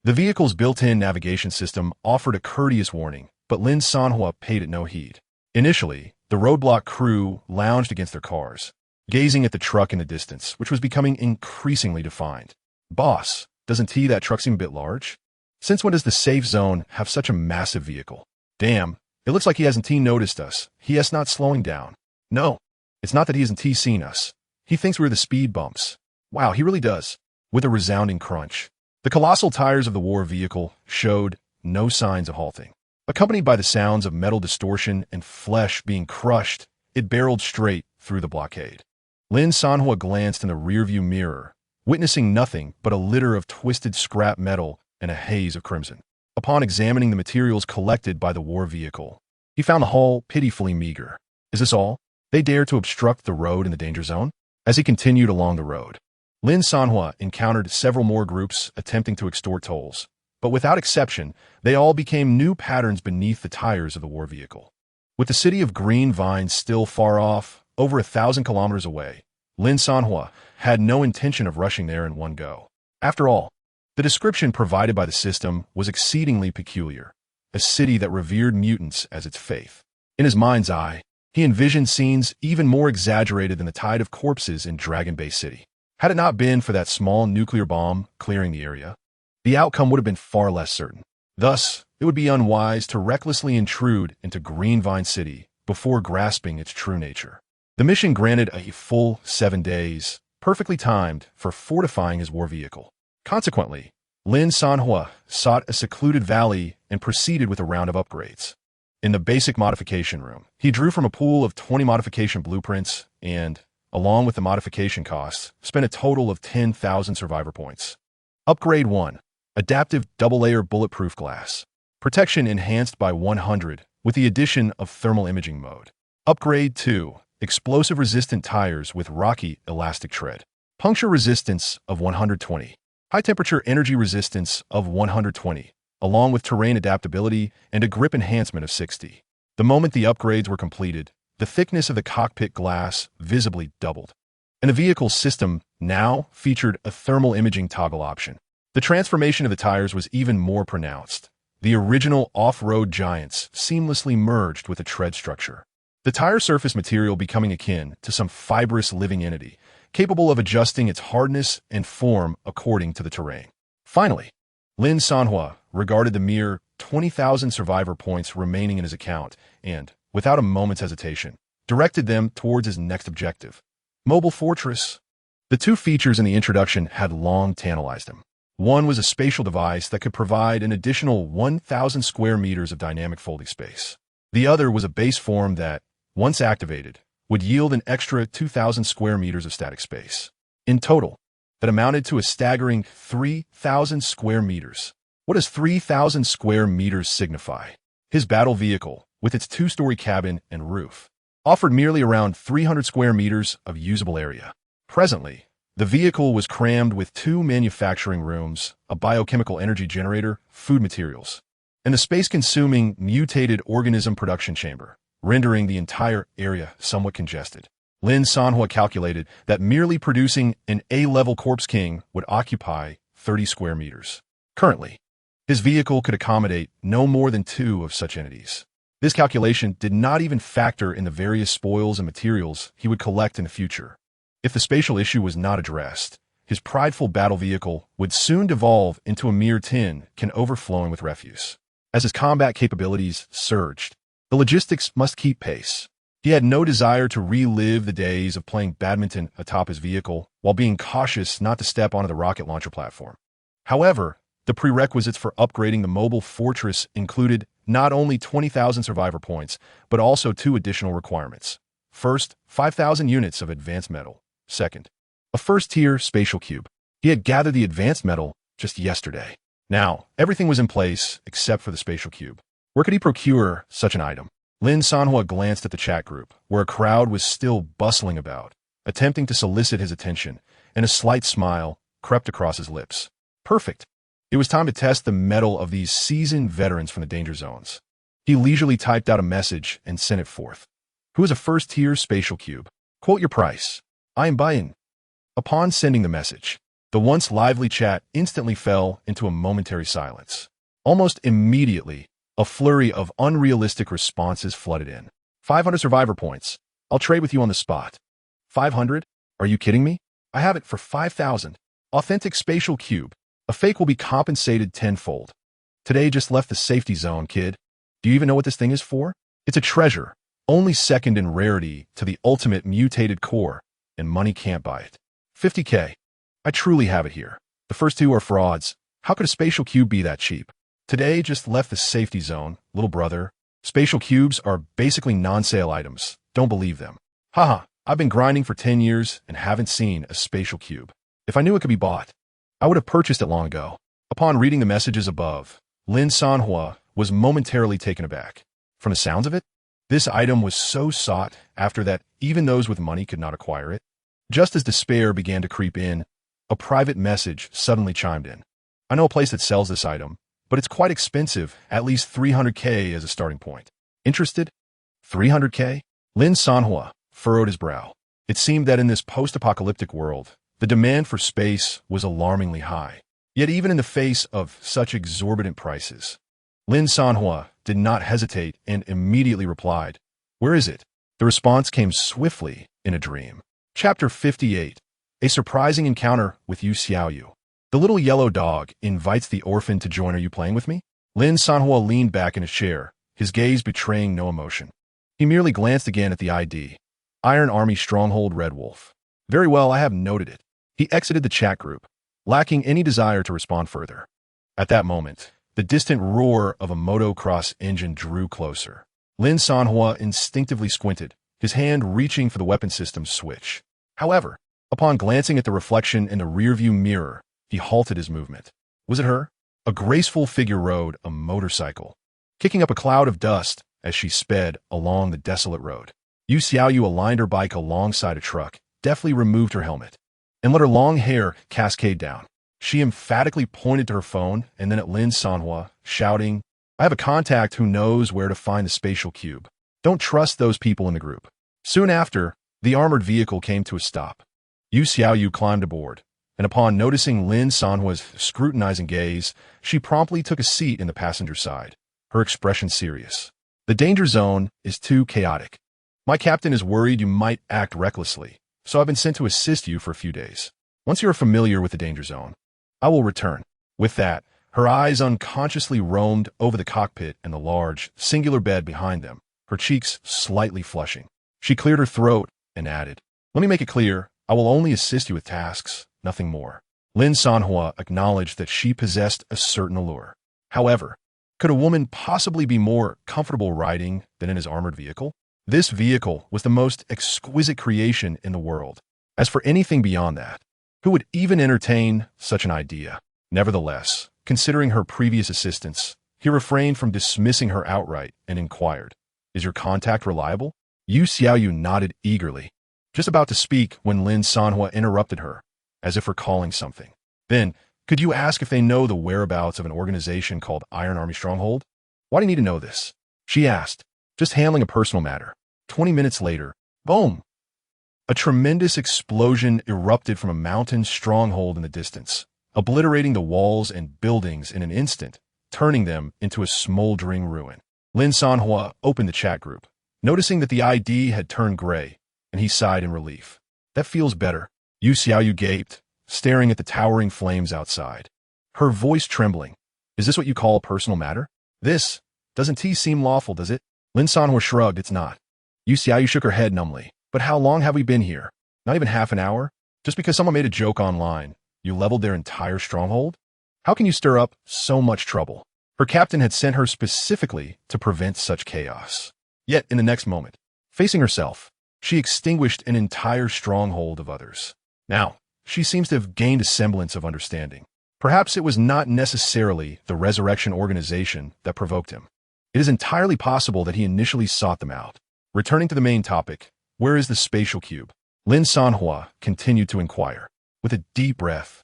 The vehicle's built-in navigation system offered a courteous warning, but Lin Sanhuo paid it no heed. Initially, the roadblock crew lounged against their cars, gazing at the truck in the distance, which was becoming increasingly defined. "Boss, doesn't that truck seem a bit large? Since when does the safe zone have such a massive vehicle? Damn, it looks like he hasn't noticed us. He is not slowing down." "No, it's not that he hasn't seen us. He thinks we're the speed bumps." "Wow, he really does." With a resounding crunch, the colossal tires of the war vehicle showed no signs of halting. Accompanied by the sounds of metal distortion and flesh being crushed, it barreled straight through the blockade. Lin Sanhuo glanced in the rearview mirror, witnessing nothing but a litter of twisted scrap metal and a haze of crimson. Upon examining the materials collected by the war vehicle, he found the haul pitifully meager. "Is this all? They dare to obstruct the road in the danger zone?" As he continued along the road, Lin Sanhuo encountered several more groups attempting to extort tolls, but without exception, they all became new patterns beneath the tires of the war vehicle. With the city of Green Vines still far off, over 1,000 kilometers away, Lin Sanhuo had no intention of rushing there in one go. After all, the description provided by the system was exceedingly peculiar, a city that revered mutants as its faith. In his mind's eye, he envisioned scenes even more exaggerated than the tide of corpses in Dragon Bay City. Had it not been for that small nuclear bomb clearing the area, the outcome would have been far less certain. Thus, it would be unwise to recklessly intrude into Green Vine City before grasping its true nature. The mission granted a full 7 days, perfectly timed for fortifying his war vehicle. Consequently, Lin Sanhuo sought a secluded valley and proceeded with a round of upgrades. In the basic modification room, he drew from a pool of 20 modification blueprints and, along with the modification costs, spent a total of 10,000 survivor points. Upgrade 1. Adaptive double-layer bulletproof glass. Protection enhanced by 100 with the addition of thermal imaging mode. Upgrade 2. Explosive-resistant tires with rocky elastic tread. Puncture resistance of 120. High-temperature energy resistance of 120, along with terrain adaptability and a grip enhancement of 60. The moment the upgrades were completed, the thickness of the cockpit glass visibly doubled, and the vehicle's system now featured a thermal imaging toggle option. The transformation of the tires was even more pronounced. The original off-road giants seamlessly merged with the tread structure, the tire surface material becoming akin to some fibrous living entity, capable of adjusting its hardness and form according to the terrain. Finally, Lin Sanhuo regarded the mere 20,000 survivor points remaining in his account and, without a moment's hesitation, directed them towards his next objective, Mobile Fortress. The two features in the introduction had long tantalized him. One was a spatial device that could provide an additional 1,000 square meters of dynamic folding space. The other was a base form that, once activated, would yield an extra 2,000 square meters of static space. In total, that amounted to a staggering 3,000 square meters. What does 3,000 square meters signify? His battle vehicle, with its 2-story cabin and roof, offered merely around 300 square meters of usable area. Presently, the vehicle was crammed with 2 manufacturing rooms, a biochemical energy generator, food materials, and the space-consuming mutated organism production chamber, rendering the entire area somewhat congested. Lin Sanhuo calculated that merely producing an A-level Corpse King would occupy 30 square meters. Currently, his vehicle could accommodate no more than 2 of such entities. This calculation did not even factor in the various spoils and materials he would collect in the future. If the spatial issue was not addressed, his prideful battle vehicle would soon devolve into a mere tin can overflowing with refuse. As his combat capabilities surged, the logistics must keep pace. He had no desire to relive the days of playing badminton atop his vehicle while being cautious not to step onto the rocket launcher platform. However, The prerequisites for upgrading the mobile fortress included not only 20,000 survivor points, but also two additional requirements. First, 5,000 units of advanced metal. Second, a first-tier spatial cube. He had gathered the advanced metal just yesterday. Now, everything was in place except for the spatial cube. Where could he procure such an item? Lin Sanhuo glanced at the chat group, where a crowd was still bustling about, attempting to solicit his attention, and a slight smile crept across his lips. Perfect. It was time to test the mettle of these seasoned veterans from the danger zones. He leisurely typed out a message and sent it forth. Who is a first-tier spatial cube? Quote your price. I am buying. Upon sending the message, the once lively chat instantly fell into a momentary silence. Almost immediately, a flurry of unrealistic responses flooded in. 500 survivor points. I'll trade with you on the spot. 500? Are you kidding me? I have it for 5,000. Authentic spatial cube. A fake will be compensated tenfold. Today just left the safety zone, kid. Do you even know what this thing is for? It's a treasure, only second in rarity to the ultimate mutated core, and money can't buy it. 50K. I truly have it here. The first two are frauds. How could a spatial cube be that cheap? Today just left the safety zone, little brother. Spatial cubes are basically non-sale items. Don't believe them. Haha, I've been grinding for 10 years and haven't seen a spatial cube. If I knew it could be bought, I would have purchased it long ago. Upon reading the messages above, Lin Sanhuo was momentarily taken aback. From the sounds of it, this item was so sought after that even those with money could not acquire it. Just as despair began to creep in, a private message suddenly chimed in. I know a place that sells this item, but it's quite expensive, at least 300K as a starting point. Interested? 300K? Lin Sanhuo furrowed his brow. It seemed that in this post-apocalyptic world, the demand for space was alarmingly high. Yet even in the face of such exorbitant prices, Lin Sanhuo did not hesitate and immediately replied, Where is it? The response came swiftly in a dream. Chapter 58. A surprising encounter with Yu Xiaoyu. The little yellow dog invites the orphan to join. Are you playing with me? Lin Sanhuo leaned back in his chair, his gaze betraying no emotion. He merely glanced again at the ID. Iron Army Stronghold Red Wolf. Very well, I have noted it. He exited the chat group, lacking any desire to respond further. At that moment, the distant roar of a motocross engine drew closer. Lin Sanhuo instinctively squinted, his hand reaching for the weapon system's switch. However, upon glancing at the reflection in the rearview mirror, he halted his movement. Was it her? A graceful figure rode a motorcycle, kicking up a cloud of dust as she sped along the desolate road. Yu Xiaoyu aligned her bike alongside a truck, deftly removed her helmet, and let her long hair cascade down. She emphatically pointed to her phone and then at Lin Sanhuo, shouting, I have a contact who knows where to find the spatial cube. Don't trust those people in the group. Soon after, the armored vehicle came to a stop. Yu Xiaoyu climbed aboard, and upon noticing Lin Sanhuo's scrutinizing gaze, she promptly took a seat in the passenger side, her expression serious. The danger zone is too chaotic. My captain is worried you might act recklessly, so I've been sent to assist you for a few days. Once you are familiar with the danger zone, I will return. With that, her eyes unconsciously roamed over the cockpit and the large, singular bed behind them, her cheeks slightly flushing. She cleared her throat and added, Let me make it clear, I will only assist you with tasks, nothing more. Lin Sanhuo acknowledged that she possessed a certain allure. However, could a woman possibly be more comfortable riding than in his armored vehicle? This vehicle was the most exquisite creation in the world. As for anything beyond that, who would even entertain such an idea? Nevertheless, considering her previous assistance, he refrained from dismissing her outright and inquired, Is your contact reliable? Yu Xiaoyu nodded eagerly, just about to speak when Lin Sanhuo interrupted her, as if recalling something. Then, could you ask if they know the whereabouts of an organization called Iron Army Stronghold? Why do you need to know this? She asked, just handling a personal matter. 20 minutes later, boom! A tremendous explosion erupted from a mountain stronghold in the distance, obliterating the walls and buildings in an instant, turning them into a smoldering ruin. Lin Sanhuo opened the chat group, noticing that the ID had turned gray, and he sighed in relief. That feels better. Yu Xiaoyu gaped, staring at the towering flames outside. Her voice trembling. Is this what you call a personal matter? This doesn't seem lawful, does it? Lin Sanhuo shrugged. It's not. Yu Xiaoyu shook her head numbly. But how long have we been here? Not even half an hour? Just because someone made a joke online, you leveled their entire stronghold? How can you stir up so much trouble? Her captain had sent her specifically to prevent such chaos. Yet, in the next moment, facing herself, she extinguished an entire stronghold of others. Now, she seems to have gained a semblance of understanding. Perhaps it was not necessarily the Resurrection Organization that provoked him. It is entirely possible that he initially sought them out. Returning to the main topic, where is the spatial cube? Lin Sanhuo continued to inquire. With a deep breath,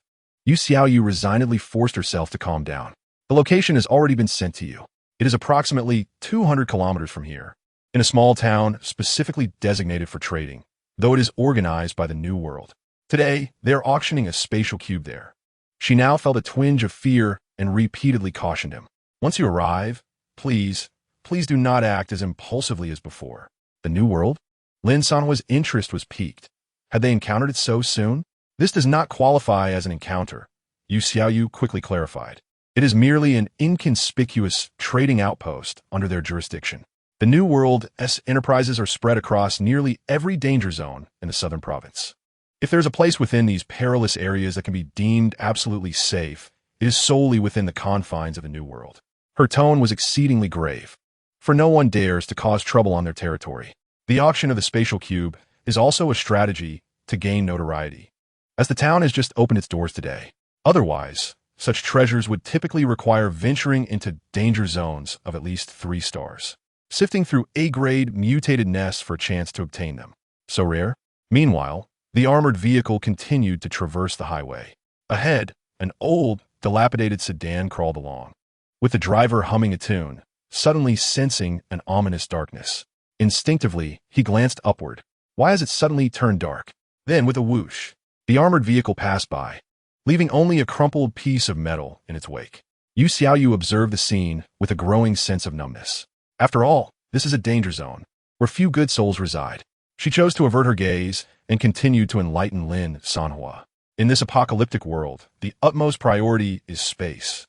Yu Xiaoyu resignedly forced herself to calm down. The location has already been sent to you. It is approximately 200 kilometers from here, in a small town specifically designated for trading, though it is organized by the New World. Today, they are auctioning a spatial cube there. She now felt a twinge of fear and repeatedly cautioned him. Once you arrive, please do not act as impulsively as before. The New World? Lin Sanhuo's interest was piqued. Had they encountered it so soon? This does not qualify as an encounter, Yu Xiaoyu quickly clarified. It is merely an inconspicuous trading outpost under their jurisdiction. The New World's enterprises are spread across nearly every danger zone in the southern province. If there's a place within these perilous areas that can be deemed absolutely safe, it is solely within the confines of the New World. Her tone was exceedingly grave, for no one dares to cause trouble on their territory. The auction of the spatial cube is also a strategy to gain notoriety, as the town has just opened its doors today. Otherwise, such treasures would typically require venturing into danger zones of at least 3 stars, sifting through A-grade mutated nests for a chance to obtain them. So rare? Meanwhile, the armored vehicle continued to traverse the highway. Ahead, an old, dilapidated sedan crawled along, with the driver humming a tune, suddenly sensing an ominous darkness. Instinctively, he glanced upward. Why has it suddenly turned dark? Then, with a whoosh, the armored vehicle passed by, leaving only a crumpled piece of metal in its wake. Yu Xiaoyu observed the scene with a growing sense of numbness. After all, this is a danger zone, where few good souls reside. She chose to avert her gaze and continued to enlighten Lin Sanhuo. In this apocalyptic world, the utmost priority is space,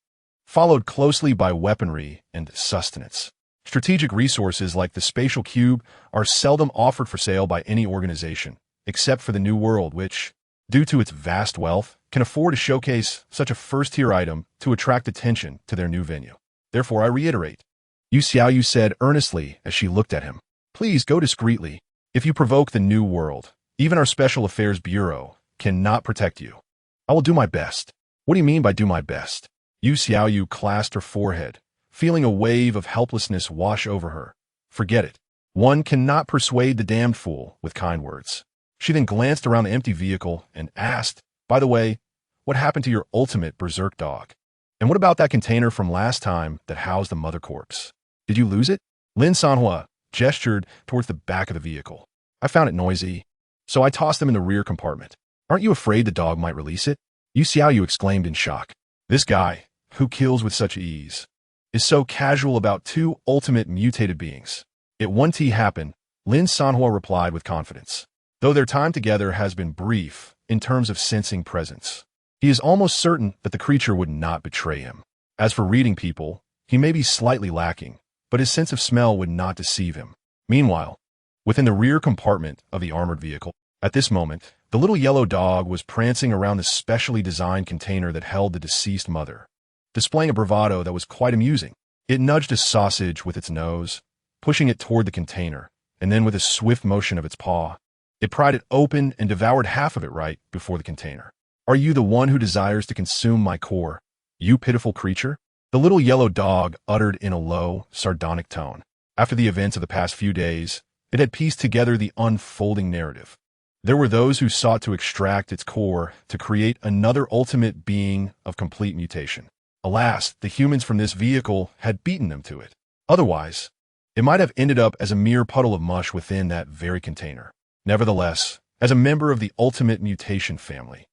followed closely by weaponry and sustenance. Strategic resources like the spatial cube are seldom offered for sale by any organization, except for the New World, which, due to its vast wealth, can afford to showcase such a first-tier item to attract attention to their new venue. Therefore, I reiterate, Yu Xiaoyu said earnestly as she looked at him, please go discreetly. If you provoke the New World, even our Special Affairs Bureau cannot protect you. I will do my best. What do you mean by do my best? Yu Xiaoyu clasped her forehead, feeling a wave of helplessness wash over her. Forget it. One cannot persuade the damned fool with kind words. She then glanced around the empty vehicle and asked, by the way, what happened to your ultimate berserk dog? And what about that container from last time that housed the mother corpse? Did you lose it? Lin Sanhuo gestured towards the back of the vehicle. I found it noisy, so I tossed them in the rear compartment. Aren't you afraid the dog might release it? Yu Xiaoyu exclaimed in shock. This guy, who kills with such ease, is so casual about 2 ultimate mutated beings. It won't happen, Lin Sanhuo replied with confidence. Though their time together has been brief in terms of sensing presence, he is almost certain that the creature would not betray him. As for reading people, he may be slightly lacking, but his sense of smell would not deceive him. Meanwhile, within the rear compartment of the armored vehicle, at this moment, the little yellow dog was prancing around the specially designed container that held the deceased mother, displaying a bravado that was quite amusing. It nudged a sausage with its nose, pushing it toward the container, and then with a swift motion of its paw, it pried it open and devoured half of it right before the container. Are you the one who desires to consume my core, you pitiful creature? The little yellow dog uttered in a low, sardonic tone. After the events of the past few days, it had pieced together the unfolding narrative. There were those who sought to extract its core to create another ultimate being of complete mutation. Alas, the humans from this vehicle had beaten them to it. Otherwise, it might have ended up as a mere puddle of mush within that very container. Nevertheless, as a member of the ultimate mutation family,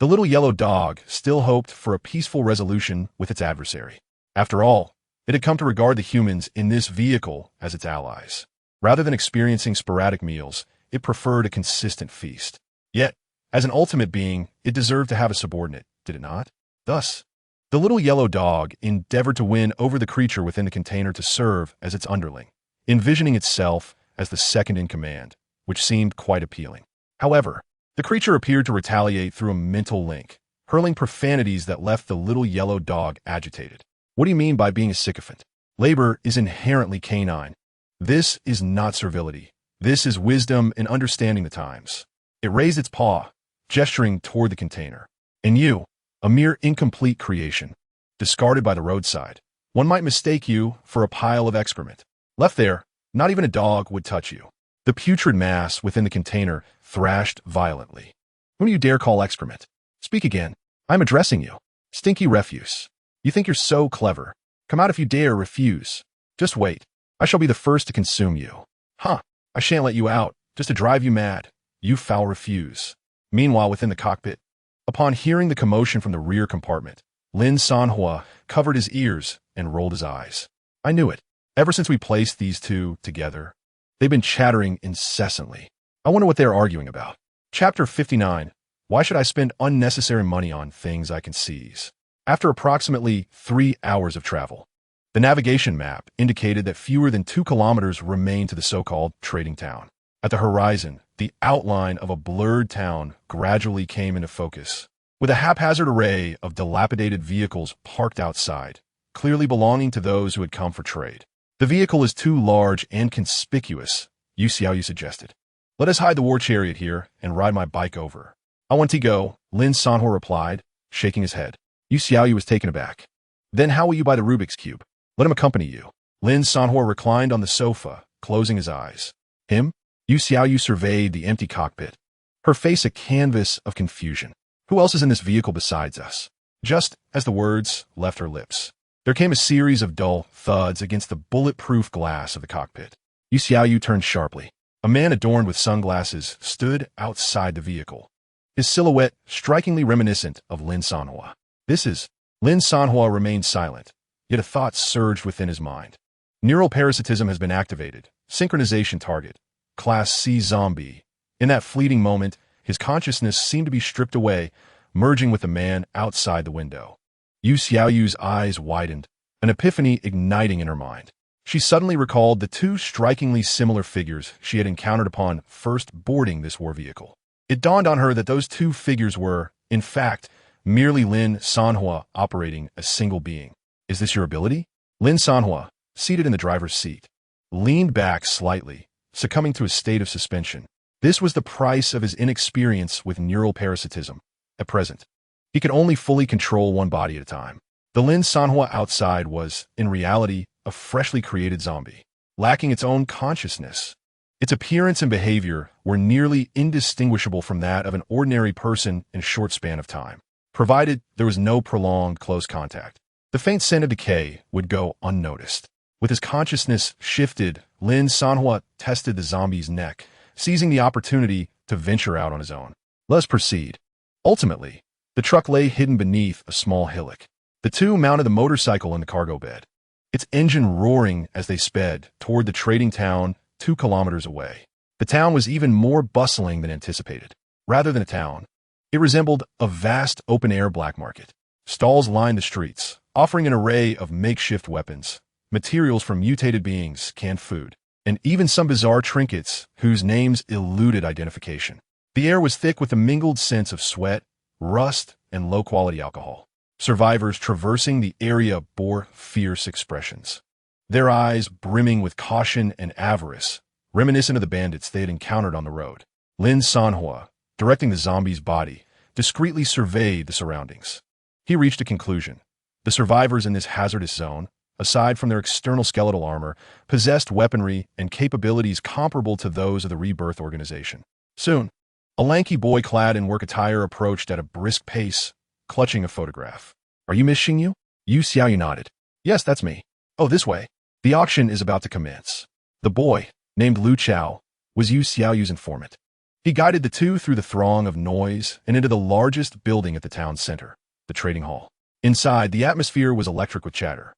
the little yellow dog still hoped for a peaceful resolution with its adversary. After all, it had come to regard the humans in this vehicle as its allies. Rather than experiencing sporadic meals, it preferred a consistent feast. Yet, as an ultimate being, it deserved to have a subordinate, did it not? Thus, the little yellow dog endeavored to win over the creature within the container to serve as its underling, envisioning itself as the second in command, which seemed quite appealing. However, the creature appeared to retaliate through a mental link. hurling profanities that left the little yellow dog agitated. What do you mean by being a sycophant? Labor is inherently canine. This is not servility. This is wisdom and understanding the times. It raised its paw, gesturing toward the container. And you, a mere incomplete creation, discarded by the roadside. One might mistake you for a pile of excrement. Left there, not even a dog would touch you. The putrid mass within the container thrashed violently. Whom do you dare call excrement? Speak again. I'm addressing you. Stinky refuse. You think you're so clever. Come out if you dare refuse. Just wait. I shall be the first to consume you. Huh. I shan't let you out, just to drive you mad. You foul refuse. Meanwhile, within the cockpit, upon hearing the commotion from the rear compartment, Lin Sanhuo covered his ears and rolled his eyes. I knew it. Ever since we placed these two together, they've been chattering incessantly. I wonder what they're arguing about. Chapter 59. Why should I spend unnecessary money on things I can seize? After approximately 3 hours of travel, the navigation map indicated that fewer than 2 kilometers remained to the so-called trading town. At the horizon, the outline of a blurred town gradually came into focus, with a haphazard array of dilapidated vehicles parked outside, clearly belonging to those who had come for trade. The vehicle is too large and conspicuous, Yu Xiaoyu suggested. Let us hide the war chariot here and ride my bike over. I want to go, Lin Sanhuo replied, shaking his head. Yu Xiaoyu was taken aback. Then how will you buy the Rubik's Cube? Let him accompany you. Lin Sanhuo reclined on the sofa, closing his eyes. Him? Yu Xiaoyu surveyed the empty cockpit, her face a canvas of confusion. Who else is in this vehicle besides us? Just as the words left her lips, there came a series of dull thuds against the bulletproof glass of the cockpit. Yu Xiaoyu turned sharply. A man adorned with sunglasses stood outside the vehicle, his silhouette strikingly reminiscent of Lin Sanhuo. This is... Lin Sanhuo remained silent, yet a thought surged within his mind. Neural parasitism has been activated. Synchronization target. Class C zombie. In that fleeting moment, his consciousness seemed to be stripped away, merging with the man outside the window. Yu Xiaoyu's eyes widened, an epiphany igniting in her mind. She suddenly recalled the 2 strikingly similar figures she had encountered upon first boarding this war vehicle. It dawned on her that those 2 figures were, in fact, merely Lin Sanhuo operating a single being. Is this your ability? Lin Sanhuo, seated in the driver's seat, leaned back slightly, succumbing to a state of suspension. This was the price of his inexperience with neural parasitism. At present, he could only fully control one body at a time. The Lin Sanhuo outside was, in reality, a freshly created zombie, lacking its own consciousness. Its appearance and behavior were nearly indistinguishable from that of an ordinary person in a short span of time, provided there was no prolonged close contact. The faint scent of decay would go unnoticed. With his consciousness shifted, Lin Sanhuo tested the zombie's neck, seizing the opportunity to venture out on his own. Let us proceed. Ultimately, the truck lay hidden beneath a small hillock. The 2 mounted the motorcycle in the cargo bed, its engine roaring as they sped toward the trading town 2 kilometers away. The town was even more bustling than anticipated. Rather than a town, it resembled a vast open-air black market. Stalls lined the streets, offering an array of makeshift weapons, materials from mutated beings, canned food, and even some bizarre trinkets whose names eluded identification. The air was thick with the mingled scents of sweat, rust, and low-quality alcohol. Survivors traversing the area bore fierce expressions, their eyes brimming with caution and avarice, reminiscent of the bandits they had encountered on the road. Lin Sanhuo, directing the zombie's body, discreetly surveyed the surroundings. He reached a conclusion. The survivors in this hazardous zone, aside from their external skeletal armor, possessed weaponry and capabilities comparable to those of the Rebirth organization. Soon, a lanky boy clad in work attire approached at a brisk pace, clutching a photograph. Are you Miss Xingyu? Yu Xiaoyu nodded. Yes, that's me. Oh, this way. The auction is about to commence. The boy, named Lu Chao, was Yu Xiaoyu's informant. He guided the 2 through the throng of noise and into the largest building at the town center, the trading hall. Inside, the atmosphere was electric with chatter.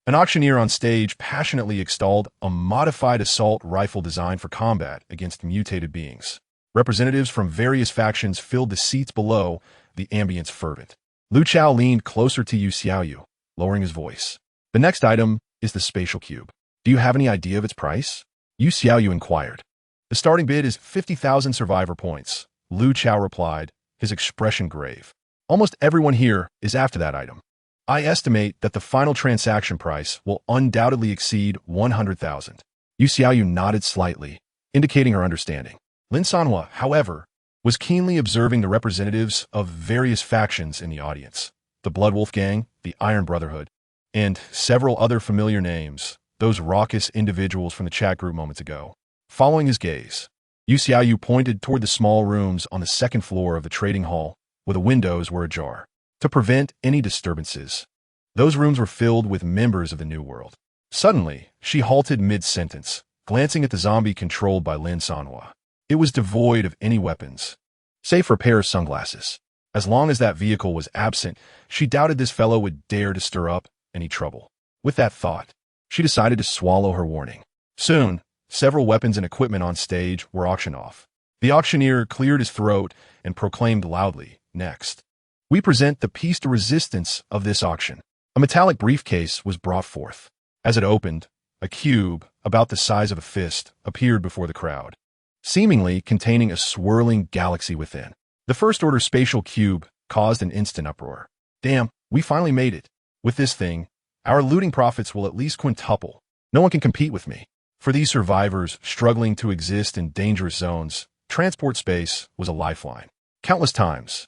An auctioneer on stage passionately extolled a modified assault rifle designed for combat against mutated beings. Representatives from various factions filled the seats below, the ambience fervent. Lu Chao leaned closer to Yu Xiaoyu, lowering his voice. The next item is the spatial cube. Do you have any idea of its price? Yu Xiaoyu inquired. The starting bid is 50,000 survivor points, Lu Chao replied, his expression grave. Almost everyone here is after that item. I estimate that the final transaction price will undoubtedly exceed 100,000. Yu Xiaoyu nodded slightly, indicating her understanding. Lin Sanhuo, however, was keenly observing the representatives of various factions in the audience. The Blood Wolf Gang, the Iron Brotherhood, and several other familiar names, those raucous individuals from the chat group moments ago. Following his gaze, Yu Xiaoyu pointed toward the small rooms on the second floor of the trading hall, where the windows were ajar. To prevent any disturbances, those rooms were filled with members of the New World. Suddenly, she halted mid-sentence, glancing at the zombie controlled by Lin Sanhuo. It was devoid of any weapons, save for a pair of sunglasses. As long as that vehicle was absent, she doubted this fellow would dare to stir up any trouble. With that thought, she decided to swallow her warning. Soon, several weapons and equipment on stage were auctioned off. The auctioneer cleared his throat and proclaimed loudly, "Next, we present the piece de resistance of this auction." A metallic briefcase was brought forth. As it opened, a cube, about the size of a fist, appeared before the crowd, seemingly containing a swirling galaxy within. The first-order spatial cube caused an instant uproar. "Damn, we finally made it. With this thing, our looting profits will at least quintuple. No one can compete with me." For these survivors struggling to exist in dangerous zones, transport space was a lifeline. Countless times,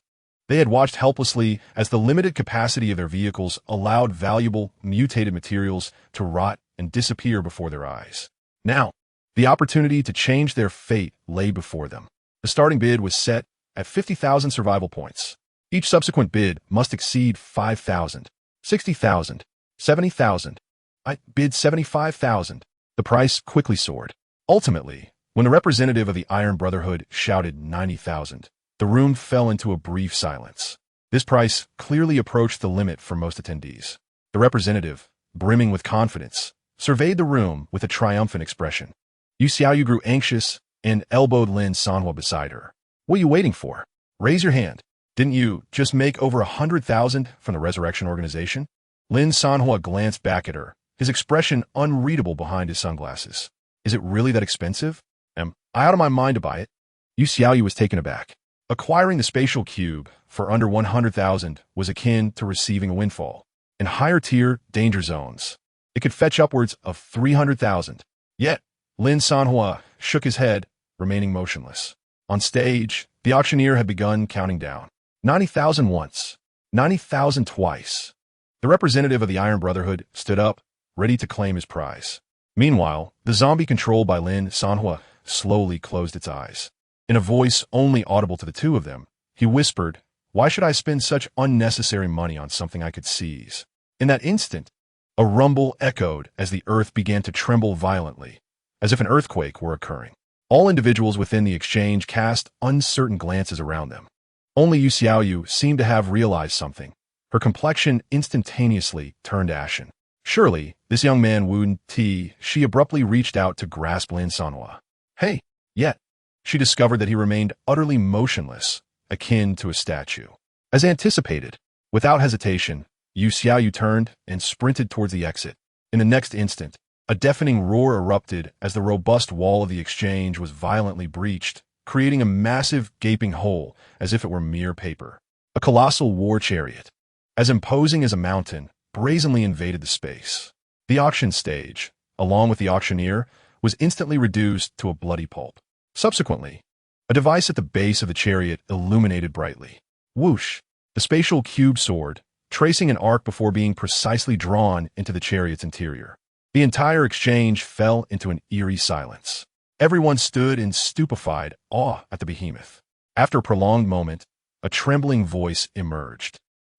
they had watched helplessly as the limited capacity of their vehicles allowed valuable, mutated materials to rot and disappear before their eyes. Now, the opportunity to change their fate lay before them. The starting bid was set at 50,000 survival points. Each subsequent bid must exceed 5,000, 60,000, 70,000. I bid 75,000. The price quickly soared. Ultimately, when the representative of the Iron Brotherhood shouted 90,000, the room fell into a brief silence. This price clearly approached the limit for most attendees. The representative, brimming with confidence, surveyed the room with a triumphant expression. Yu Xiaoyu grew anxious and elbowed Lin Sanhuo beside her. "What are you waiting for? Raise your hand. Didn't you just make over 100,000 from the Resurrection Organization?" Lin Sanhuo glanced back at her, his expression unreadable behind his sunglasses. "Is it really that expensive? Am I out of my mind to buy it?" Yu Xiaoyu was taken aback. Acquiring the spatial cube for under 100,000 was akin to receiving a windfall. In higher-tier danger zones, it could fetch upwards of 300,000. Yet, Lin Sanhuo shook his head, remaining motionless. On stage, the auctioneer had begun counting down. 90,000 once, 90,000 twice. The representative of the Iron Brotherhood stood up, ready to claim his prize. Meanwhile, the zombie controlled by Lin Sanhuo slowly closed its eyes. In a voice only audible to the two of them, he whispered, "Why should I spend such unnecessary money on something I could seize?" In that instant, a rumble echoed as the earth began to tremble violently, as if an earthquake were occurring. All individuals within the exchange cast uncertain glances around them. Only Yu Xiaoyu seemed to have realized something. Her complexion instantaneously turned ashen. Surely, this young man wouldn't. She abruptly reached out to grasp Lin Sanhuo. "Hey!" Yet, she discovered that he remained utterly motionless, akin to a statue. As anticipated, without hesitation, Yu Xiaoyu turned and sprinted towards the exit. In the next instant, a deafening roar erupted as the robust wall of the exchange was violently breached, creating a massive, gaping hole as if it were mere paper. A colossal war chariot, as imposing as a mountain, brazenly invaded the space. The auction stage, along with the auctioneer, was instantly reduced to a bloody pulp. Subsequently, a device at the base of the chariot illuminated brightly. Whoosh! The spatial cube soared, tracing an arc before being precisely drawn into the chariot's interior. The entire exchange fell into an eerie silence. Everyone stood in stupefied awe at the behemoth. After a prolonged moment, a trembling voice emerged,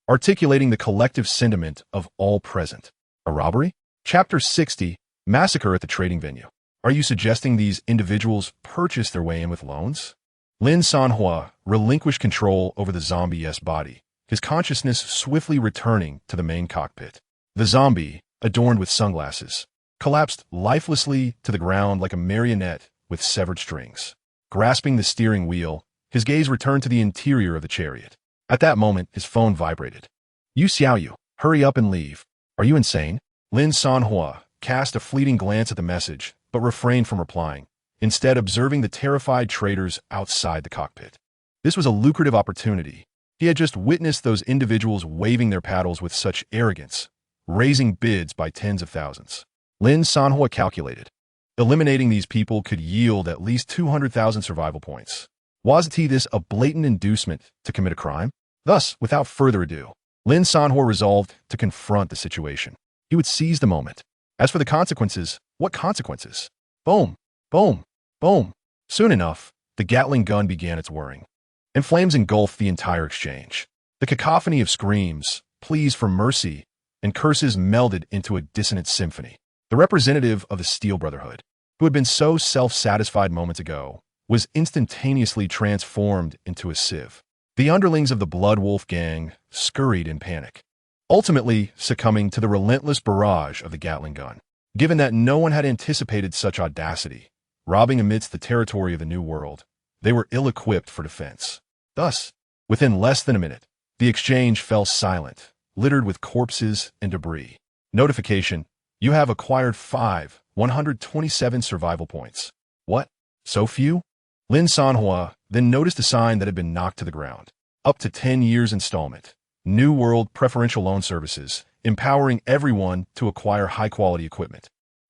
articulating the collective sentiment of all present. "A robbery?" Chapter 60, Massacre at the Trading Venue. "Are you suggesting these individuals purchased their way in with loans?" Lin Sanhuo relinquished control over the zombie's body, his consciousness swiftly returning to the main cockpit. The zombie, adorned with sunglasses, collapsed lifelessly to the ground like a marionette with severed strings. Grasping the steering wheel, his gaze returned to the interior of the chariot. At that moment, his phone vibrated. "Yu Xiaoyu, hurry up and leave. Are you insane?" Lin Sanhuo cast a fleeting glance at the message, but refrained from replying, instead observing the terrified traders outside the cockpit. This was a lucrative opportunity. He had just witnessed those individuals waving their paddles with such arrogance, raising bids by tens of thousands. Lin Sanhuo calculated. Eliminating these people could yield at least 200,000 survival points. Wasn't this a blatant inducement to commit a crime? Thus, without further ado, Lin Sanhuo resolved to confront the situation. He would seize the moment. As for the consequences, what consequences? Boom, boom, boom. Soon enough, the Gatling gun began its whirring, and flames engulfed the entire exchange. The cacophony of screams, pleas for mercy, and curses melded into a dissonant symphony. The representative of the Steel Brotherhood, who had been so self-satisfied moments ago, was instantaneously transformed into a sieve. The underlings of the Blood Wolf gang scurried in panic, ultimately succumbing to the relentless barrage of the Gatling gun. Given that no one had anticipated such audacity, robbing amidst the territory of the New World, they were ill-equipped for defense. Thus, within less than a minute, the exchange fell silent, littered with corpses and debris. Notification: you have acquired 127 survival points. What? So few? Lin Sanhuo then noticed a sign that had been knocked to the ground. Up to 10 years installment. New World Preferential Loan Services, empowering everyone to acquire high-quality equipment.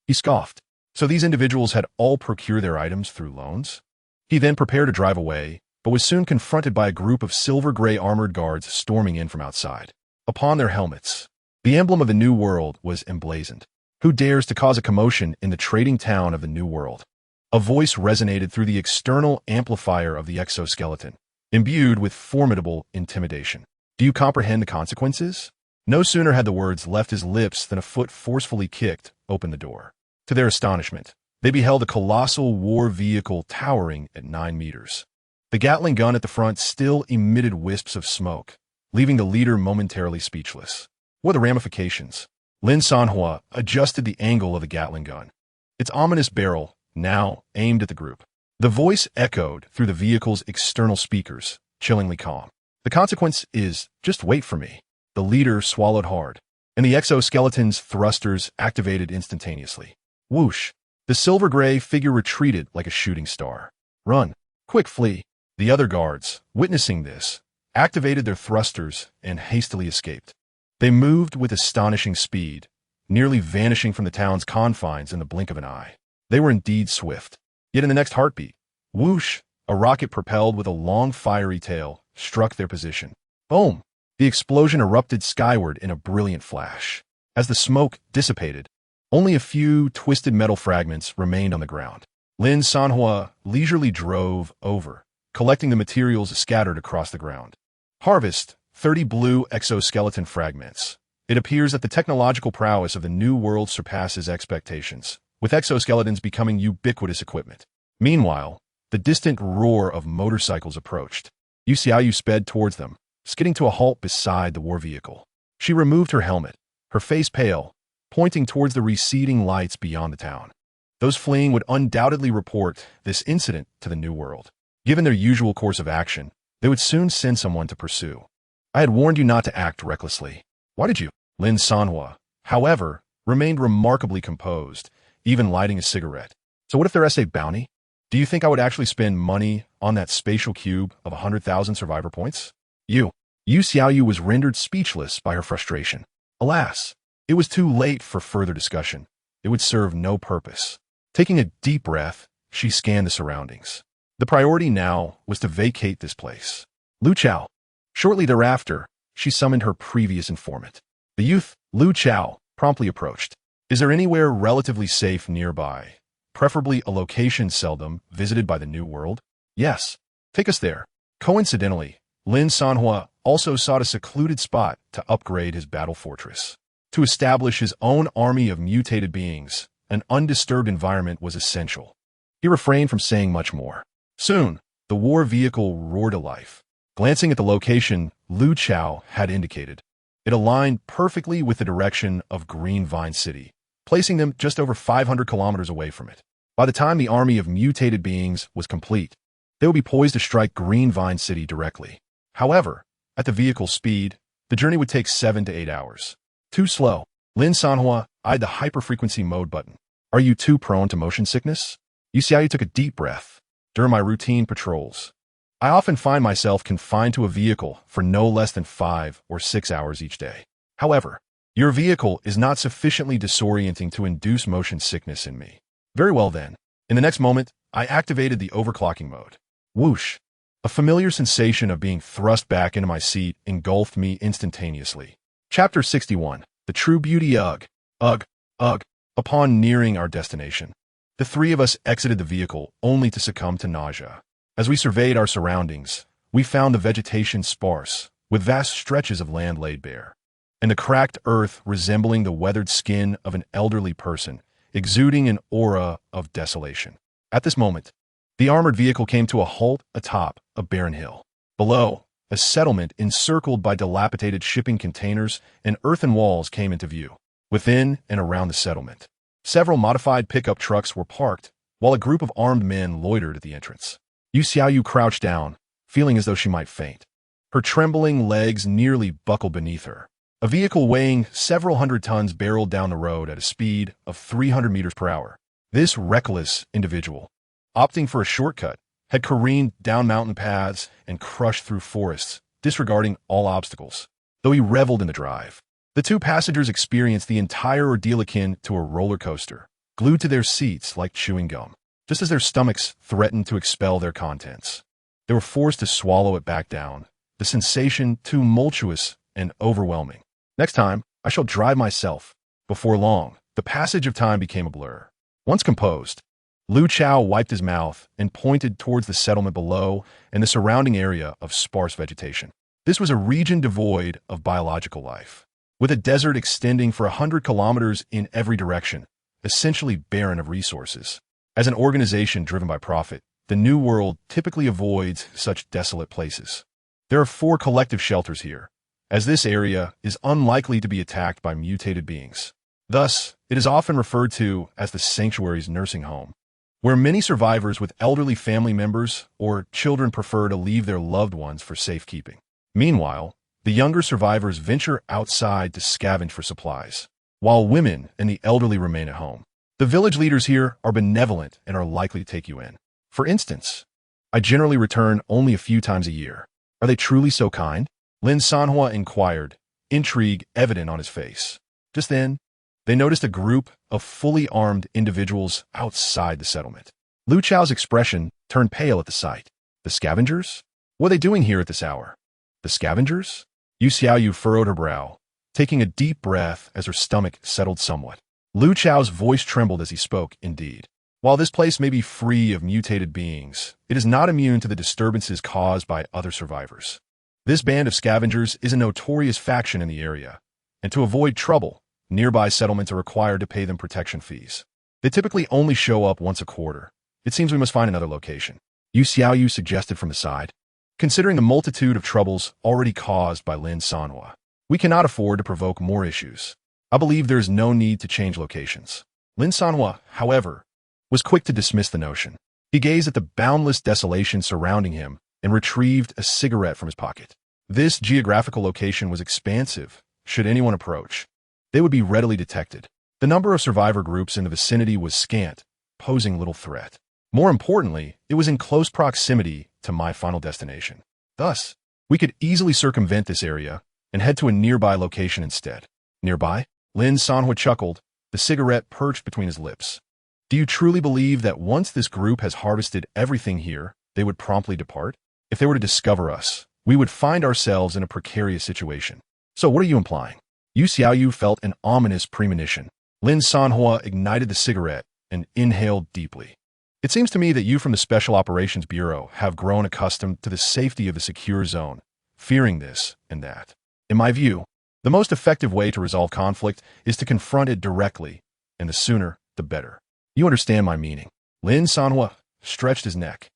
He scoffed. So these individuals had all procured their items through loans? He then prepared to drive away, but was soon confronted by a group of silver-gray armored guards storming in from outside. Upon their helmets, the emblem of the New World was emblazoned. Who dares to cause a commotion in the trading town of the New World? A voice resonated through the external amplifier of the exoskeleton, imbued with formidable intimidation. Do you comprehend the consequences? No sooner had the words left his lips than a foot forcefully kicked open the door. To their astonishment, they beheld a colossal war vehicle towering at 9 meters. The Gatling gun at the front still emitted wisps of smoke, leaving the leader momentarily speechless. What are the ramifications? Lin Sanhuo adjusted the angle of the Gatling gun, its ominous barrel now aimed at the group. The voice echoed through the vehicle's external speakers, chillingly calm. The consequence is, just wait for me. The leader swallowed hard, and the exoskeleton's thrusters activated instantaneously. Whoosh! The silver-gray figure retreated like a shooting star. Run! Quick, flee! The other guards, witnessing this, activated their thrusters and hastily escaped. They moved with astonishing speed, nearly vanishing from the town's confines in the blink of an eye. They were indeed swift. Yet in the next heartbeat, whoosh, a rocket propelled with a long fiery tail struck their position. Boom! The explosion erupted skyward in a brilliant flash. As the smoke dissipated, only a few twisted metal fragments remained on the ground. Lin Sanhuo leisurely drove over, collecting the materials scattered across the ground. Harvest 30 blue exoskeleton fragments. It appears that the technological prowess of the New World surpasses expectations, with exoskeletons becoming ubiquitous equipment. Meanwhile, the distant roar of motorcycles approached. Yu Xiaoyu sped towards them, skidding to a halt beside the war vehicle. She removed her helmet, her face pale, pointing towards the receding lights beyond the town. Those fleeing would undoubtedly report this incident to the New World. Given their usual course of action, they would soon send someone to pursue. I had warned you not to act recklessly. Why did you? Lin Sanhuo, however, remained remarkably composed, even lighting a cigarette. So what if they're SA bounty? Do you think I would actually spend money on that spatial cube of 100,000 survivor points? Yu Xiaoyu was rendered speechless by her frustration. Alas, it was too late for further discussion. It would serve no purpose. Taking a deep breath, she scanned the surroundings. The priority now was to vacate this place. Lu Chao. Shortly thereafter, she summoned her previous informant. The youth, Lu Chao, promptly approached. Is there anywhere relatively safe nearby? Preferably a location seldom visited by the New World? Yes. Take us there. Coincidentally, Lin Sanhuo also sought a secluded spot to upgrade his battle fortress. To establish his own army of mutated beings, an undisturbed environment was essential. He refrained from saying much more. Soon, the war vehicle roared to life. Glancing at the location Lu Chao had indicated, it aligned perfectly with the direction of Green Vine City, placing them just over 500 kilometers away from it. By the time the army of mutated beings was complete, they would be poised to strike Green Vine City directly. However, at the vehicle's speed, the journey would take 7 to 8 hours. Too slow. Lin Sanhuo eyed the hyperfrequency mode button. Are you too prone to motion sickness? Yu Xiaoyu took a deep breath. During my routine patrols, I often find myself confined to a vehicle for no less than 5 or 6 hours each day. However, your vehicle is not sufficiently disorienting to induce motion sickness in me. Very well then. In the next moment, I activated the overclocking mode. Whoosh! A familiar sensation of being thrust back into my seat engulfed me instantaneously. Chapter 61. The True Beauty. Ugh. Ugh. Ugh. Upon nearing our destination, the three of us exited the vehicle only to succumb to nausea. As we surveyed our surroundings, we found the vegetation sparse, with vast stretches of land laid bare, and the cracked earth resembling the weathered skin of an elderly person, exuding an aura of desolation. At this moment, the armored vehicle came to a halt atop a barren hill. Below, a settlement encircled by dilapidated shipping containers and earthen walls came into view. Within and around the settlement, several modified pickup trucks were parked, while a group of armed men loitered at the entrance. Yu Xiaoyu crouched down, feeling as though she might faint. Her trembling legs nearly buckled beneath her. A vehicle weighing several hundred tons barreled down the road at a speed of 300 meters per hour. This reckless individual, opting for a shortcut, had careened down mountain paths and crushed through forests, disregarding all obstacles. Though he reveled in the drive, the two passengers experienced the entire ordeal akin to a roller coaster, glued to their seats like chewing gum. Just as their stomachs threatened to expel their contents, they were forced to swallow it back down, the sensation tumultuous and overwhelming. Next time, I shall drive myself. Before long, the passage of time became a blur. Once composed, Lu Chao wiped his mouth and pointed towards the settlement below and the surrounding area of sparse vegetation. This was a region devoid of biological life, with a desert extending for 100 kilometers in every direction, essentially barren of resources. As an organization driven by profit, the New World typically avoids such desolate places. There are 4 collective shelters here, as this area is unlikely to be attacked by mutated beings. Thus, it is often referred to as the Sanctuary's nursing home, where many survivors with elderly family members or children prefer to leave their loved ones for safekeeping. Meanwhile, the younger survivors venture outside to scavenge for supplies, while women and the elderly remain at home. The village leaders here are benevolent and are likely to take you in. For instance, I generally return only a few times a year. Are they truly so kind? Lin Sanhuo inquired, intrigue evident on his face. Just then, they noticed a group of fully armed individuals outside the settlement. Lu Chao's expression turned pale at the sight. The scavengers? What are they doing here at this hour? The scavengers? Yu Xiaoyu furrowed her brow, taking a deep breath as her stomach settled somewhat. Lu Chao's voice trembled as he spoke, indeed. While this place may be free of mutated beings, it is not immune to the disturbances caused by other survivors. This band of scavengers is a notorious faction in the area, and to avoid trouble, nearby settlements are required to pay them protection fees. They typically only show up once a quarter. It seems we must find another location. Yu Xiaoyu suggested from the side. Considering the multitude of troubles already caused by Lin Sanhuo, we cannot afford to provoke more issues. I believe there is no need to change locations. Lin Sanhuo, however, was quick to dismiss the notion. He gazed at the boundless desolation surrounding him and retrieved a cigarette from his pocket. This geographical location was expansive. Should anyone approach, they would be readily detected. The number of survivor groups in the vicinity was scant, posing little threat. More importantly, it was in close proximity to my final destination. Thus, we could easily circumvent this area and head to a nearby location instead. Nearby? Lin Sanhuo chuckled, the cigarette perched between his lips. Do you truly believe that once this group has harvested everything here, they would promptly depart? If they were to discover us, we would find ourselves in a precarious situation. So what are you implying? Yu Xiaoyu felt an ominous premonition. Lin Sanhuo ignited the cigarette and inhaled deeply. It seems to me that you from the Special Operations Bureau have grown accustomed to the safety of the secure zone, fearing this and that. In my view, the most effective way to resolve conflict is to confront it directly, and the sooner, the better. You understand my meaning. Lin Sanhuo stretched his neck,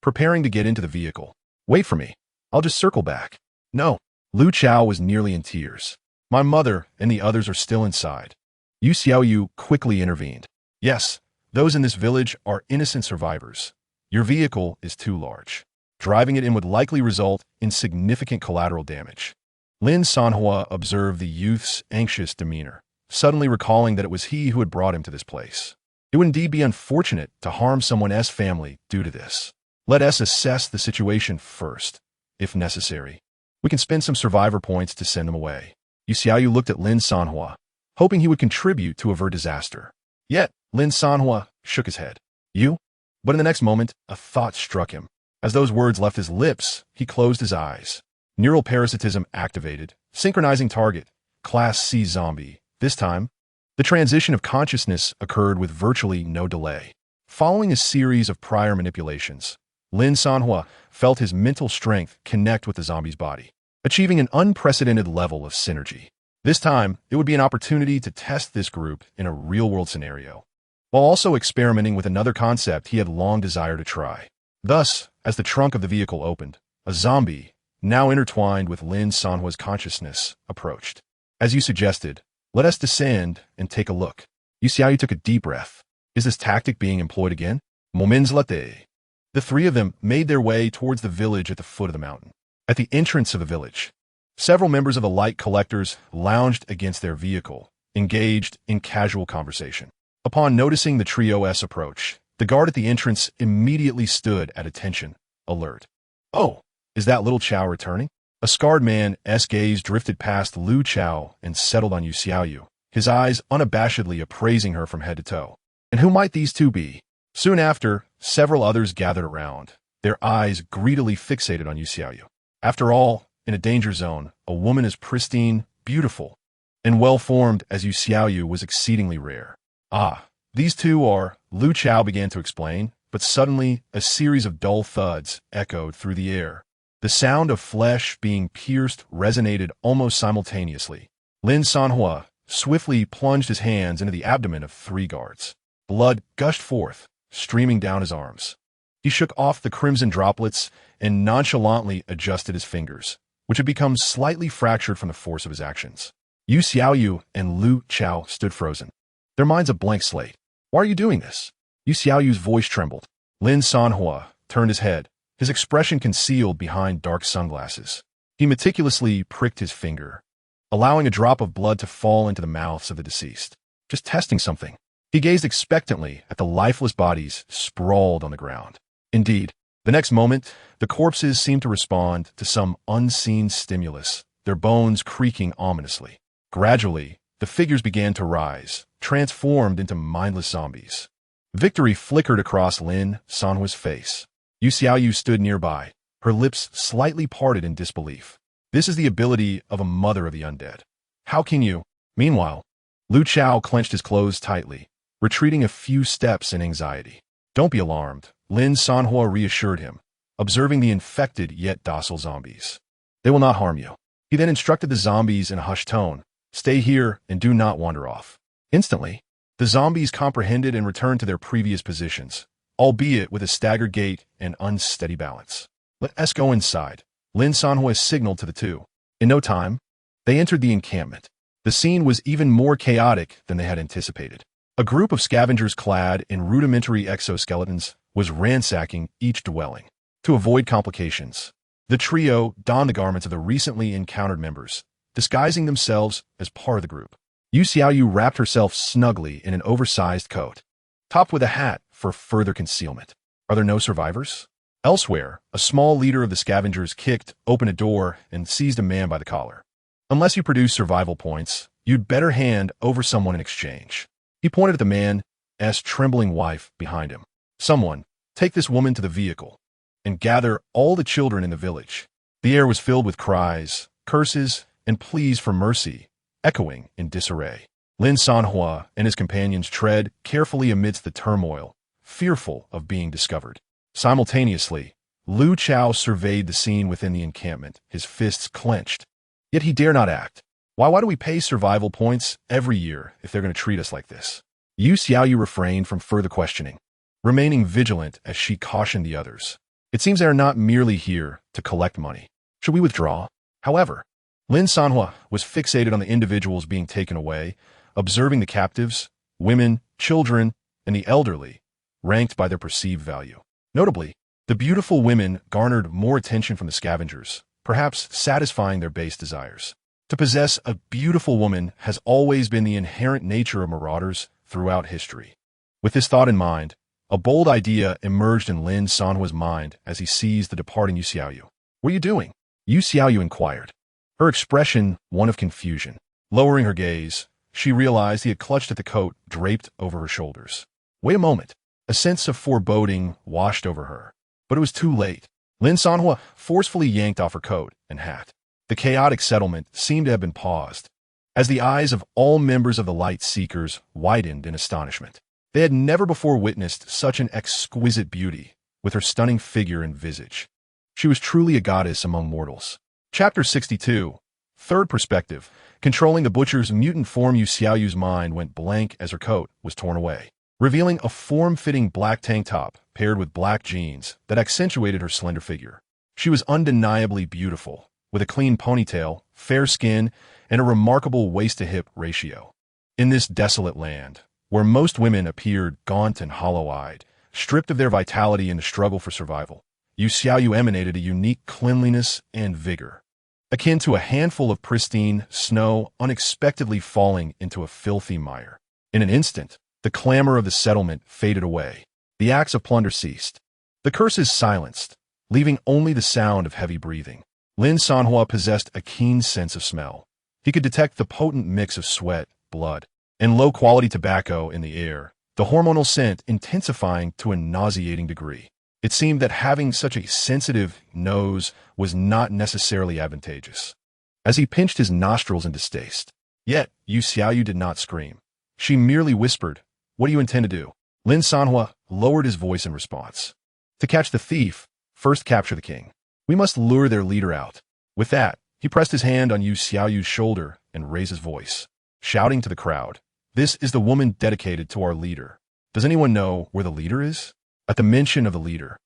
preparing to get into the vehicle. Wait for me. I'll just circle back. No. Lu Chao was nearly in tears. My mother and the others are still inside. Yu Xiaoyu quickly intervened. Yes, those in this village are innocent survivors. Your vehicle is too large. Driving it in would likely result in significant collateral damage. Lin Sanhuo observed the youth's anxious demeanor, suddenly recalling that it was he who had brought him to this place. It would indeed be unfortunate to harm someone else's family due to this. Let us assess the situation first, if necessary. We can spend some survivor points to send them away. Yu Xiaoyu looked at Lin Sanhuo, hoping he would contribute to avert disaster. Yet, Lin Sanhuo shook his head. You? But in the next moment, a thought struck him. As those words left his lips, he closed his eyes. Neural parasitism activated, synchronizing target, Class C zombie. This time, the transition of consciousness occurred with virtually no delay. Following a series of prior manipulations, Lin Sanhuo felt his mental strength connect with the zombie's body, achieving an unprecedented level of synergy. This time, it would be an opportunity to test this group in a real-world scenario, while also experimenting with another concept he had long desired to try. Thus, as the trunk of the vehicle opened, a zombie, now intertwined with Lin Sanhuo's consciousness, approached. As you suggested, let us descend and take a look. Yu Xiaoyu took a deep breath. Is this tactic being employed again? Moments later, the three of them made their way towards the village at the foot of the mountain. At the entrance of the village, several members of the light collectors lounged against their vehicle, engaged in casual conversation. Upon noticing the trio's approach, the guard at the entrance immediately stood at attention, alert. Oh, is that little Chow returning? A scarred man's gaze drifted past Lu Chao and settled on Yu Xiaoyu, his eyes unabashedly appraising her from head to toe. And who might these two be? Soon after, several others gathered around, their eyes greedily fixated on Yu Xiaoyu. After all, in a danger zone, a woman as pristine, beautiful, and well-formed as Yu Xiaoyu was exceedingly rare. Ah, these two are, Lu Chao began to explain, but suddenly a series of dull thuds echoed through the air. The sound of flesh being pierced resonated almost simultaneously. Lin Sanhuo swiftly plunged his hands into the abdomen of three guards. Blood gushed forth, streaming down his arms. He shook off the crimson droplets and nonchalantly adjusted his fingers, which had become slightly fractured from the force of his actions. Yu Xiaoyu and Lu Chao stood frozen, their minds a blank slate. Why are you doing this? Yu Xiaoyu's voice trembled. Lin Sanhuo turned his head, his expression concealed behind dark sunglasses. He meticulously pricked his finger, allowing a drop of blood to fall into the mouths of the deceased. Just testing something. He gazed expectantly at the lifeless bodies sprawled on the ground. Indeed, the next moment, the corpses seemed to respond to some unseen stimulus, their bones creaking ominously. Gradually, the figures began to rise, transformed into mindless zombies. Victory flickered across Lin Sanhuo's face. Yu Xiaoyu stood nearby, her lips slightly parted in disbelief. This is the ability of a mother of the undead. How can you? Meanwhile, Lu Chao clenched his clothes tightly, retreating a few steps in anxiety. Don't be alarmed, Lin Sanhuo reassured him, observing the infected yet docile zombies. They will not harm you. He then instructed the zombies in a hushed tone, stay here and do not wander off. Instantly, the zombies comprehended and returned to their previous positions, albeit with a staggered gait and unsteady balance. Let us go inside, Lin Sanhuo signaled to the two. In no time, they entered the encampment. The scene was even more chaotic than they had anticipated. A group of scavengers clad in rudimentary exoskeletons was ransacking each dwelling. To avoid complications, the trio donned the garments of the recently encountered members, disguising themselves as part of the group. Yu Xiaoyu wrapped herself snugly in an oversized coat, topped with a hat for further concealment. Are there no survivors? Elsewhere, a small leader of the scavengers kicked open a door and seized a man by the collar. Unless you produce survival points, you'd better hand over someone in exchange. He pointed at the man's trembling wife behind him. Someone, take this woman to the vehicle and gather all the children in the village. The air was filled with cries, curses, and pleas for mercy, echoing in disarray. Lin Sanhuo and his companions tread carefully amidst the turmoil, fearful of being discovered. Simultaneously, Lu Chao surveyed the scene within the encampment, his fists clenched. Yet he dare not act. Why do we pay survival points every year if they're going to treat us like this? Yu Xiaoyu refrained from further questioning, remaining vigilant as she cautioned the others. It seems they are not merely here to collect money. Should we withdraw? However, Lin Sanhuo was fixated on the individuals being taken away, observing the captives, women, children, and the elderly, ranked by their perceived value. Notably, the beautiful women garnered more attention from the scavengers, perhaps satisfying their base desires. To possess a beautiful woman has always been the inherent nature of marauders throughout history. With this thought in mind, A bold idea emerged in Lin Sanhuo's mind as he seized the departing Yu Xiaoyu. "What are you doing?" Yu Xiaoyu inquired, her expression one of confusion. Lowering her gaze, she realized he had clutched at the coat draped over her shoulders. Wait a moment. A sense of foreboding washed over her. But it was too late. Lin Sanhuo forcefully yanked off her coat and hat. The chaotic settlement seemed to have been paused, as the eyes of all members of the Light Seekers widened in astonishment. They had never before witnessed such an exquisite beauty, with her stunning figure and visage. She was truly a goddess among mortals. Chapter 62. Third Perspective. Controlling the butcher's mutant form, Yu Xiaoyu's mind went blank as her coat was torn away, revealing a form-fitting black tank top paired with black jeans that accentuated her slender figure. She was undeniably beautiful, with a clean ponytail, fair skin, and a remarkable waist-to-hip ratio. In this desolate land, where most women appeared gaunt and hollow-eyed, stripped of their vitality in the struggle for survival, Yu Xiaoyu emanated a unique cleanliness and vigor, akin to a handful of pristine snow unexpectedly falling into a filthy mire. In an instant, the clamor of the settlement faded away. The acts of plunder ceased. The curses silenced, leaving only the sound of heavy breathing. Lin Sanhuo possessed a keen sense of smell. He could detect the potent mix of sweat, blood, and low-quality tobacco in the air, the hormonal scent intensifying to a nauseating degree. It seemed that having such a sensitive nose was not necessarily advantageous. As he pinched his nostrils in distaste. Yet, Yu Xiaoyu did not scream. She merely whispered, "What do you intend to do?" Lin Sanhuo lowered his voice in response. "To catch the thief, first capture the king. We must lure their leader out." With that, he pressed his hand on Yu Xiaoyu's shoulder and raised his voice, shouting to the crowd, "This is the woman dedicated to our leader. Does anyone know where the leader is?" At the mention of the leader,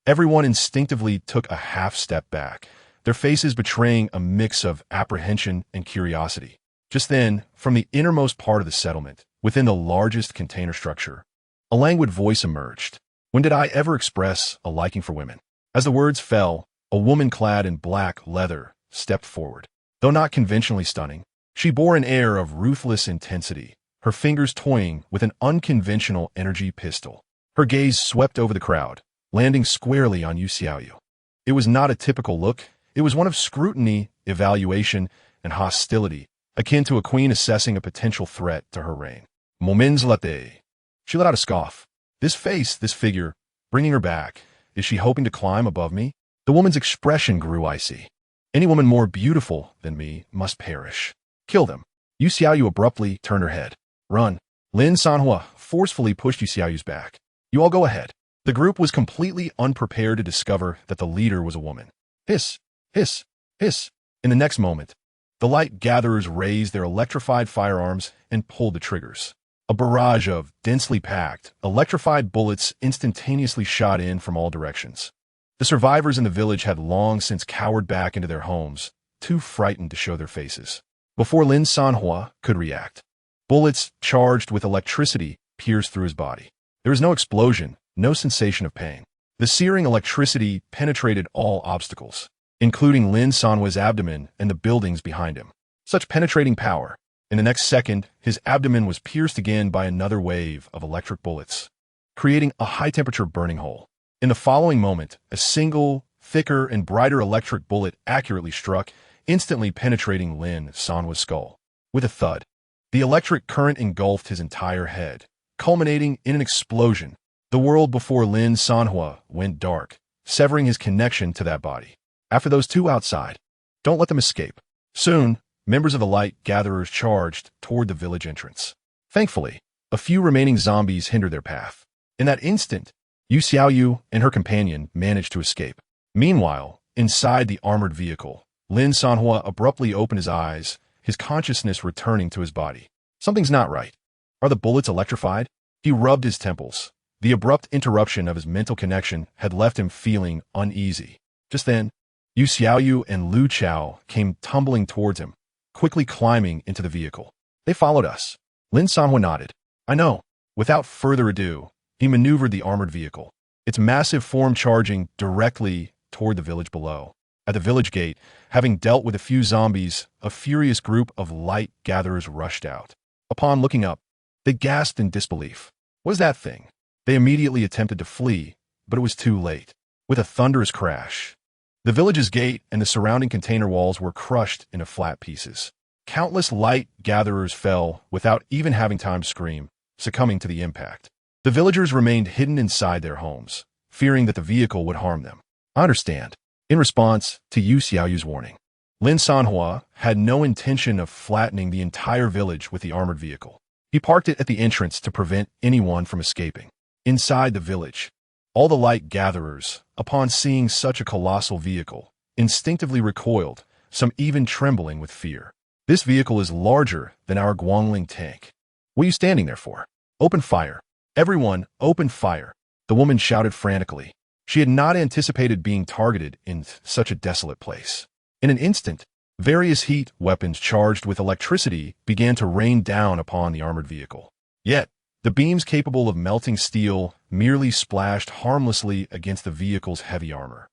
everyone instinctively took a half step back, their faces betraying a mix of apprehension and curiosity. Just then, from the innermost part of the settlement, within the largest container structure, a languid voice emerged. "When did I ever express a liking for women?" As the words fell, a woman clad in black leather stepped forward. Though not conventionally stunning, she bore an air of ruthless intensity, her fingers toying with an unconventional energy pistol. Her gaze swept over the crowd, landing squarely on Yu Xiaoyu. It was not a typical look. It was one of scrutiny, evaluation, and hostility, akin to a queen assessing a potential threat to her reign. "Moments latte." She let out a scoff. This face, this figure, bringing her back. Is she hoping to climb above me? The woman's expression grew icy. "Any woman more beautiful than me must perish. Kill them." Yu Xiaoyu abruptly turned her head. "Run." Lin Sanhuo forcefully pushed Yu Xiaoyu's back. "You all go ahead." The group was completely unprepared to discover that the leader was a woman. Hiss, hiss, hiss. In the next moment, the light gatherers raised their electrified firearms and pulled the triggers. A barrage of densely packed, electrified bullets instantaneously shot in from all directions. The survivors in the village had long since cowered back into their homes, too frightened to show their faces. Before Lin Sanhuo could react, bullets charged with electricity pierced through his body. There was no explosion, no sensation of pain. The searing electricity penetrated all obstacles, including Lin Sanhuo's abdomen and the buildings behind him. Such penetrating power. In the next second, his abdomen was pierced again by another wave of electric bullets, creating a high-temperature burning hole. In the following moment, a single, thicker and brighter electric bullet accurately struck, instantly penetrating Lin Sanhuo's skull. With a thud, the electric current engulfed his entire head, culminating in an explosion. The world before Lin Sanhuo went dark, severing his connection to that body. After those two outside, don't let them escape. Soon, members of the Light Gatherers charged toward the village entrance. Thankfully, a few remaining zombies hindered their path. In that instant, Yu Xiaoyu and her companion managed to escape. Meanwhile, inside the armored vehicle, Lin Sanhuo abruptly opened his eyes, his consciousness returning to his body. Something's not right. Are the bullets electrified? He rubbed his temples. The abrupt interruption of his mental connection had left him feeling uneasy. Just then, Yu Xiaoyu and Lu Chao came tumbling towards him, quickly climbing into the vehicle. "They followed us." Lin Sanhuo nodded. "I know." Without further ado, he maneuvered the armored vehicle, its massive form charging directly toward the village below. At the village gate, having dealt with a few zombies, a furious group of Light Gatherers rushed out. Upon looking up, they gasped in disbelief. "What is that thing?" They immediately attempted to flee, but it was too late. With a thunderous crash, the village's gate and the surrounding container walls were crushed into flat pieces. Countless light gatherers fell without even having time to scream, succumbing to the impact. The villagers remained hidden inside their homes, fearing that the vehicle would harm them. I understand. In response to Yu Xiaoyu's warning, Lin Sanhuo had no intention of flattening the entire village with the armored vehicle. He parked it at the entrance to prevent anyone from escaping. Inside the village, all the light gatherers, upon seeing such a colossal vehicle, instinctively recoiled, some even trembling with fear. This vehicle is larger than our Guangling tank. What are you standing there for? Open fire. Everyone, open fire. The woman shouted frantically. She had not anticipated being targeted in such a desolate place. In an instant, various heat weapons charged with electricity began to rain down upon the armored vehicle. Yet, the beams capable of melting steel merely splashed harmlessly against the vehicle's heavy armor,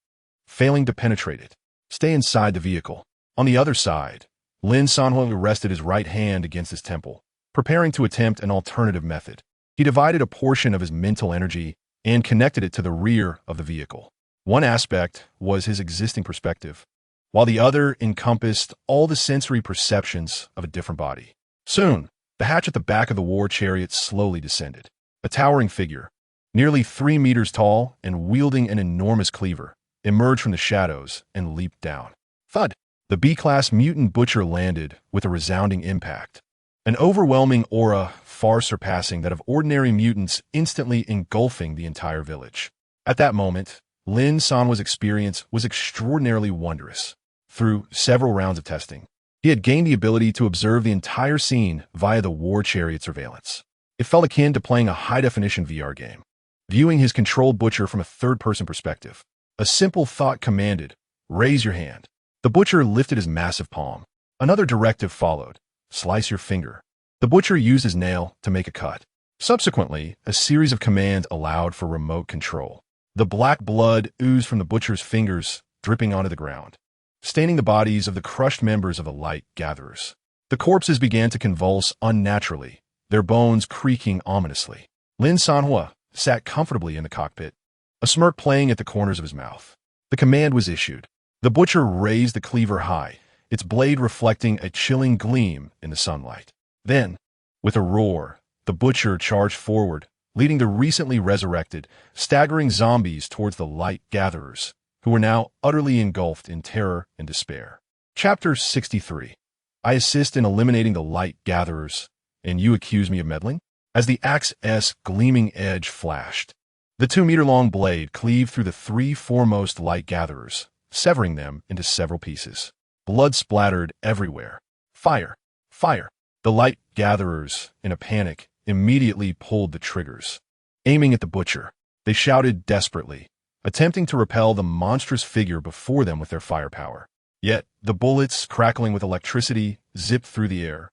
failing to penetrate it. Stay inside the vehicle. On the other side, Lin Sanhuo rested his right hand against his temple, preparing to attempt an alternative method. He divided a portion of his mental energy and connected it to the rear of the vehicle. One aspect was his existing perspective, while the other encompassed all the sensory perceptions of a different body. Soon, the hatch at the back of the war chariot slowly descended. A towering figure, nearly 3 meters tall and wielding an enormous cleaver, emerged from the shadows and leaped down. Thud! The B-class mutant butcher landed with a resounding impact. An overwhelming aura far surpassing that of ordinary mutants instantly engulfing the entire village. At that moment, Lin Sanhuo's experience was extraordinarily wondrous. Through several rounds of testing, he had gained the ability to observe the entire scene via the war chariot surveillance. It felt akin to playing a high-definition VR game, viewing his controlled butcher from a third-person perspective. A simple thought commanded, "Raise your hand." The butcher lifted his massive palm. Another directive followed, "Slice your finger." The butcher used his nail to make a cut. Subsequently, a series of commands allowed for remote control. The black blood oozed from the butcher's fingers, dripping onto the ground, staining the bodies of the crushed members of the light gatherers. The corpses began to convulse unnaturally, their bones creaking ominously. Lin Sanhuo sat comfortably in the cockpit, a smirk playing at the corners of his mouth. The command was issued. The butcher raised the cleaver high, its blade reflecting a chilling gleam in the sunlight. Then, with a roar, the butcher charged forward, leading the recently resurrected, staggering zombies towards the light gatherers, who were now utterly engulfed in terror and despair. Chapter 63. I assist in eliminating the light gatherers, and you accuse me of meddling? As the axe's gleaming edge flashed, the 2-meter-long blade cleaved through the 3 foremost light gatherers, severing them into several pieces. Blood splattered everywhere. Fire! Fire! The light gatherers, in a panic, immediately pulled the triggers. Aiming at the butcher, they shouted desperately, attempting to repel the monstrous figure before them with their firepower. Yet, the bullets, crackling with electricity, zipped through the air.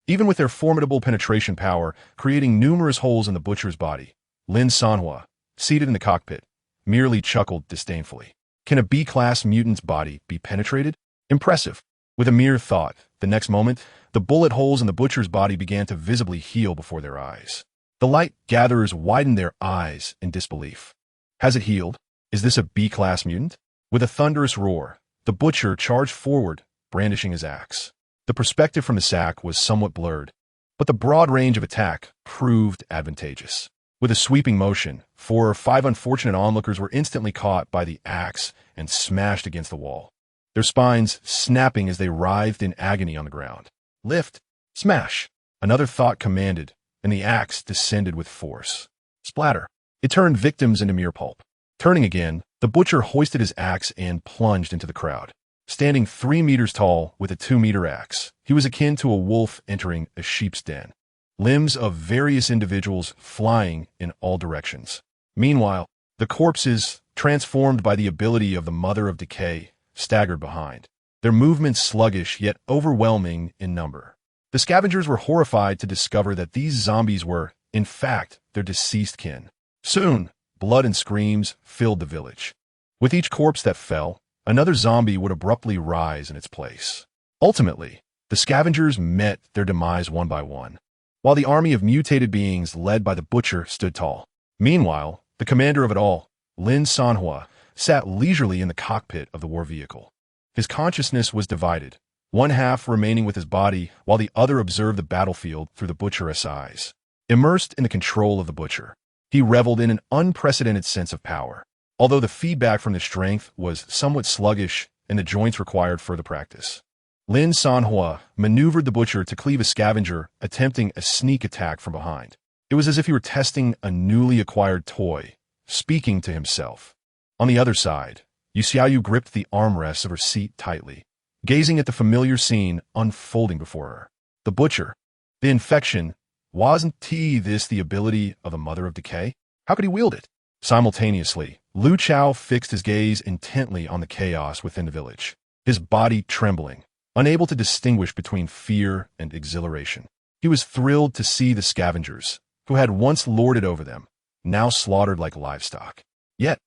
Even with their formidable penetration power, creating numerous holes in the butcher's body, Lin Sanhuo, seated in the cockpit, merely chuckled disdainfully. Can a B-class mutant's body be penetrated? Impressive. With a mere thought, the next moment, the bullet holes in the butcher's body began to visibly heal before their eyes. The light gatherers widened their eyes in disbelief. Has it healed? Is this a B-class mutant? With a thunderous roar, the butcher charged forward, brandishing his axe. The perspective from the sack was somewhat blurred, but the broad range of attack proved advantageous. With a sweeping motion, 4 or 5 unfortunate onlookers were instantly caught by the axe and smashed against the wall, their spines snapping as they writhed in agony on the ground. Lift! Smash! Another thought commanded, and the axe descended with force. Splatter! It turned victims into mere pulp. Turning again, the butcher hoisted his axe and plunged into the crowd. Standing 3 meters tall with a 2-meter axe, he was akin to a wolf entering a sheep's den. Limbs of various individuals flying in all directions. Meanwhile, the corpses, transformed by the ability of the Mother of Decay, staggered behind, their movements sluggish yet overwhelming in number. The scavengers were horrified to discover that these zombies were, in fact, their deceased kin. Soon, blood and screams filled the village. With each corpse that fell, another zombie would abruptly rise in its place. Ultimately, the scavengers met their demise one by one, while the army of mutated beings led by the butcher stood tall. Meanwhile, the commander of it all, Lin Sanhuo, sat leisurely in the cockpit of the war vehicle. His consciousness was divided, one half remaining with his body while the other observed the battlefield through the butcher's eyes. Immersed in the control of the butcher, he reveled in an unprecedented sense of power, although the feedback from the strength was somewhat sluggish and the joints required further practice. Lin Sanhuo maneuvered the butcher to cleave a scavenger attempting a sneak attack from behind. It was as if he were testing a newly acquired toy, speaking to himself. On the other side, Yu gripped the armrests of her seat tightly, gazing at the familiar scene unfolding before her. The butcher, the infection, wasn't this the ability of the Mother of Decay? How could he wield it? Simultaneously, Lu Chao fixed his gaze intently on the chaos within the village, his body trembling, unable to distinguish between fear and exhilaration. He was thrilled to see the scavengers, who had once lorded over them, now slaughtered like livestock. Yet,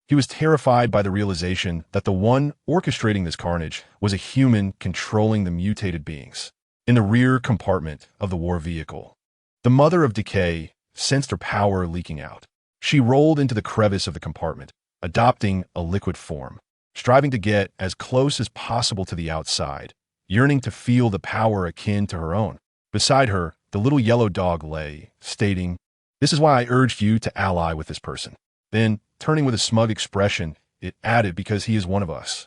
he was terrified by the realization that the one orchestrating this carnage was a human controlling the mutated beings. In the rear compartment of the war vehicle, the Mother of Decay sensed her power leaking out. She rolled into the crevice of the compartment, adopting a liquid form, striving to get as close as possible to the outside, yearning to feel the power akin to her own. Beside her, the little yellow dog lay, stating, "This is why I urged you to ally with this person." Then, turning with a smug expression, it added, "Because he is one of us."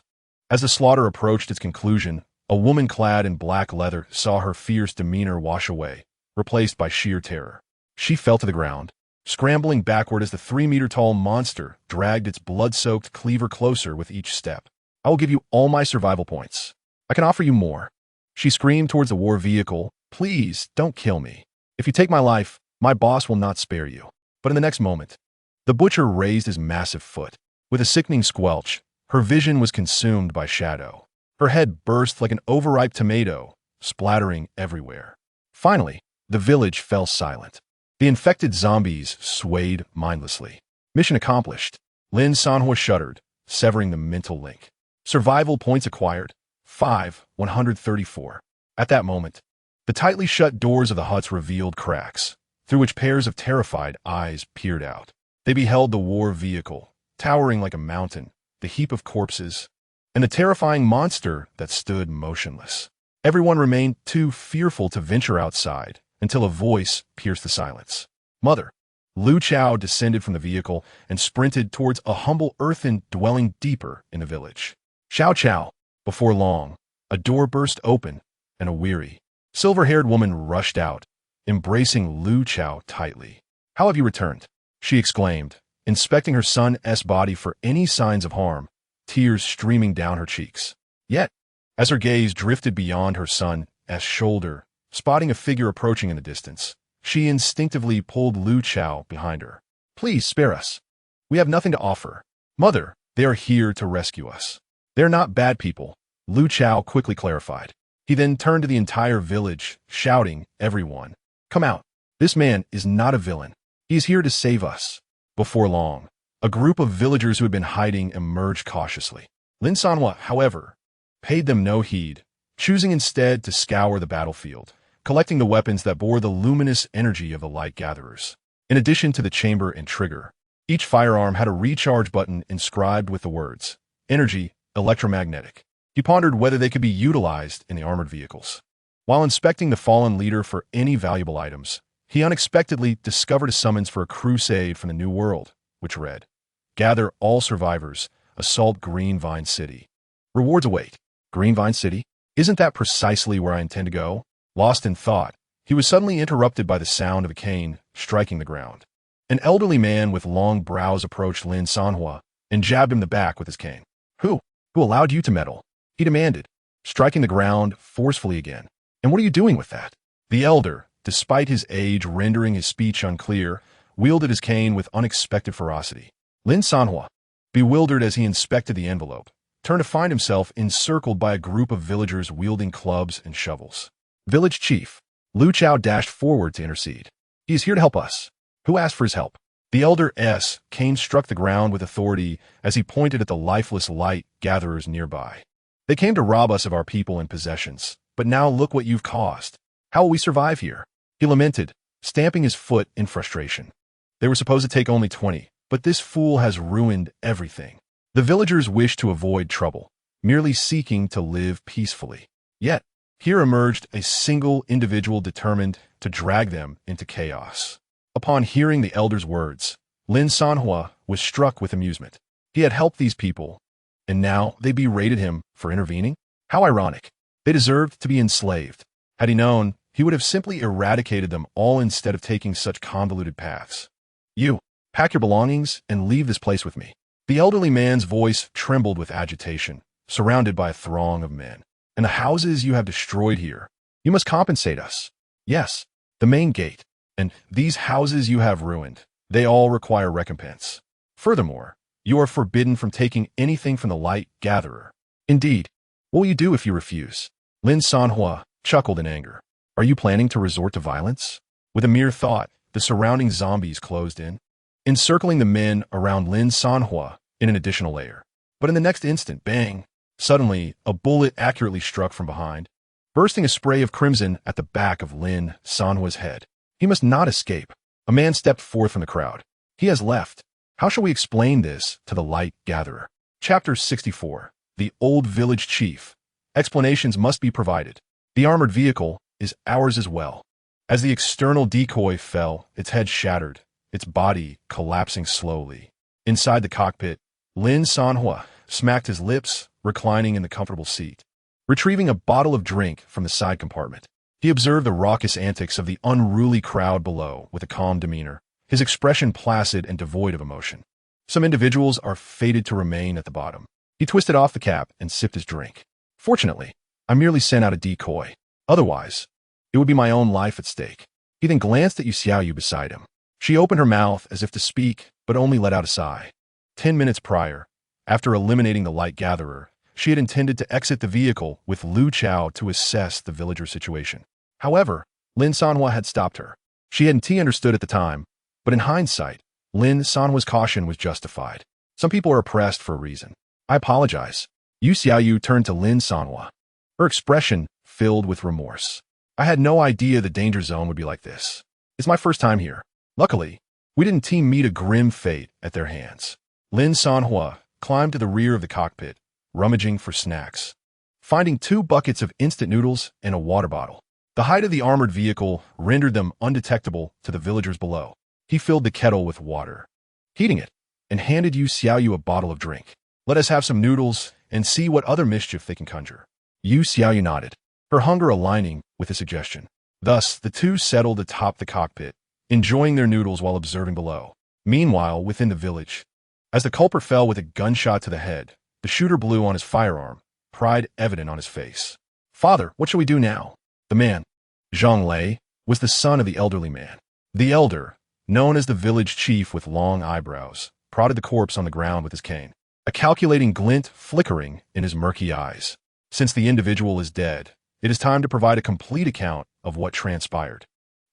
As the slaughter approached its conclusion, a woman clad in black leather saw her fierce demeanor wash away, replaced by sheer terror. She fell to the ground, scrambling backward as the 3-meter-tall monster dragged its blood-soaked cleaver closer with each step. "I will give you all my survival points. I can offer you more." She screamed towards the war vehicle, "Please, don't kill me. If you take my life, my boss will not spare you." But in the next moment, the butcher raised his massive foot. With a sickening squelch, her vision was consumed by shadow. Her head burst like an overripe tomato, splattering everywhere. Finally, the village fell silent. The infected zombies swayed mindlessly. Mission accomplished. Lin Sanhuo shuddered, severing the mental link. Survival points acquired. 134. At that moment, the tightly shut doors of the huts revealed cracks, through which pairs of terrified eyes peered out. They beheld the war vehicle, towering like a mountain, the heap of corpses, and the terrifying monster that stood motionless. Everyone remained too fearful to venture outside until a voice pierced the silence. "Mother." Lu Chao descended from the vehicle and sprinted towards a humble earthen dwelling deeper in the village. "Xiao Chao." Before long, a door burst open, and a weary, silver-haired woman rushed out, embracing Lu Chao tightly. "How have you returned?" she exclaimed, inspecting her son's body for any signs of harm, tears streaming down her cheeks. Yet, as her gaze drifted beyond her son's shoulder, spotting a figure approaching in the distance, she instinctively pulled Lu Chao behind her. "Please spare us. We have nothing to offer. Mother, they are here to rescue us." "They're not bad people," Lu Chao quickly clarified. He then turned to the entire village, shouting, "Everyone, come out. This man is not a villain. He is here to save us." Before long, a group of villagers who had been hiding emerged cautiously. Lin Sanhuo, however, paid them no heed, choosing instead to scour the battlefield, collecting the weapons that bore the luminous energy of the light gatherers. In addition to the chamber and trigger, each firearm had a recharge button inscribed with the words, "Energy, electromagnetic." He pondered whether they could be utilized in the armored vehicles. While inspecting the fallen leader for any valuable items, he unexpectedly discovered a summons for a crusade from the New World, which read, "Gather all survivors, assault Greenvine City. Rewards await." Greenvine City? Isn't that precisely where I intend to go? Lost in thought, he was suddenly interrupted by the sound of a cane striking the ground. An elderly man with long brows approached Lin Sanhuo and jabbed him in the back with his cane. Who allowed you to meddle?" he demanded, striking the ground forcefully again. "And what are you doing with that?" The elder, despite his age rendering his speech unclear, wielded his cane with unexpected ferocity. Lin Sanhuo, bewildered as he inspected the envelope, turned to find himself encircled by a group of villagers wielding clubs and shovels. "Village chief." Lu Chao dashed forward to intercede. "He is here to help us." "Who asked for his help?" The elder's cane struck the ground with authority as he pointed at the lifeless light gatherers nearby. "They came to rob us of our people and possessions, but now look what you've caused. How will we survive here?" He lamented, stamping his foot in frustration. They were supposed to take only 20, but this fool has ruined everything. The villagers wished to avoid trouble, merely seeking to live peacefully. Yet, here emerged a single individual determined to drag them into chaos. Upon hearing the elder's words, Lin Sanhuo was struck with amusement. He had helped these people, and now they berated him for intervening? How ironic. They deserved to be enslaved. Had he known, he would have simply eradicated them all instead of taking such convoluted paths. You, pack your belongings and leave this place with me. The elderly man's voice trembled with agitation, surrounded by a throng of men. And the houses you have destroyed here, you must compensate us. Yes, the main gate, and these houses you have ruined, they all require recompense. Furthermore, you are forbidden from taking anything from the light gatherer. Indeed, what will you do if you refuse? Lin Sanhuo chuckled in anger. Are you planning to resort to violence? With a mere thought, the surrounding zombies closed in, encircling the men around Lin Sanhuo in an additional layer. But in the next instant, bang! Suddenly, a bullet accurately struck from behind, bursting a spray of crimson at the back of Lin Sanhuo's head. He must not escape. A man stepped forth from the crowd. He has left. How shall we explain this to the light gatherer? Chapter 64. The Old Village Chief. Explanations must be provided. The armored vehicle is ours as well. As the external decoy fell, its head shattered, its body collapsing slowly. Inside the cockpit, Lin Sanhuo smacked his lips, reclining in the comfortable seat. Retrieving a bottle of drink from the side compartment, he observed the raucous antics of the unruly crowd below with a calm demeanor, his expression placid and devoid of emotion. Some individuals are fated to remain at the bottom. He twisted off the cap and sipped his drink. Fortunately, I merely sent out a decoy. Otherwise, it would be my own life at stake. He then glanced at Yu beside him. She opened her mouth as if to speak, but only let out a sigh. 10 minutes prior, after eliminating the light gatherer, she had intended to exit the vehicle with Lu Chao to assess the villager situation. However, Lin Sanhuo had stopped her. She hadn't understood at the time, but in hindsight, Lin Sanhuo's caution was justified. Some people are oppressed for a reason. I apologize. Yu turned to Lin Sanhuo, her expression filled with remorse. I had no idea the danger zone would be like this. It's my first time here. Luckily, we didn't meet a grim fate at their hands. Lin Sanhuo climbed to the rear of the cockpit, rummaging for snacks, finding 2 buckets of instant noodles and a water bottle. The height of the armored vehicle rendered them undetectable to the villagers below. He filled the kettle with water, heating it, and handed Yu a bottle of drink. Let us have some noodles and see what other mischief they can conjure. Yu nodded, her hunger aligning with the suggestion. Thus, the two settled atop the cockpit, enjoying their noodles while observing below. Meanwhile, within the village, as the culprit fell with a gunshot to the head, the shooter blew on his firearm, pride evident on his face. Father, what shall we do now? The man, Zhang Lei, was the son of the elderly man. The elder, known as the village chief with long eyebrows, prodded the corpse on the ground with his cane, a calculating glint flickering in his murky eyes. Since the individual is dead, it is time to provide a complete account of what transpired.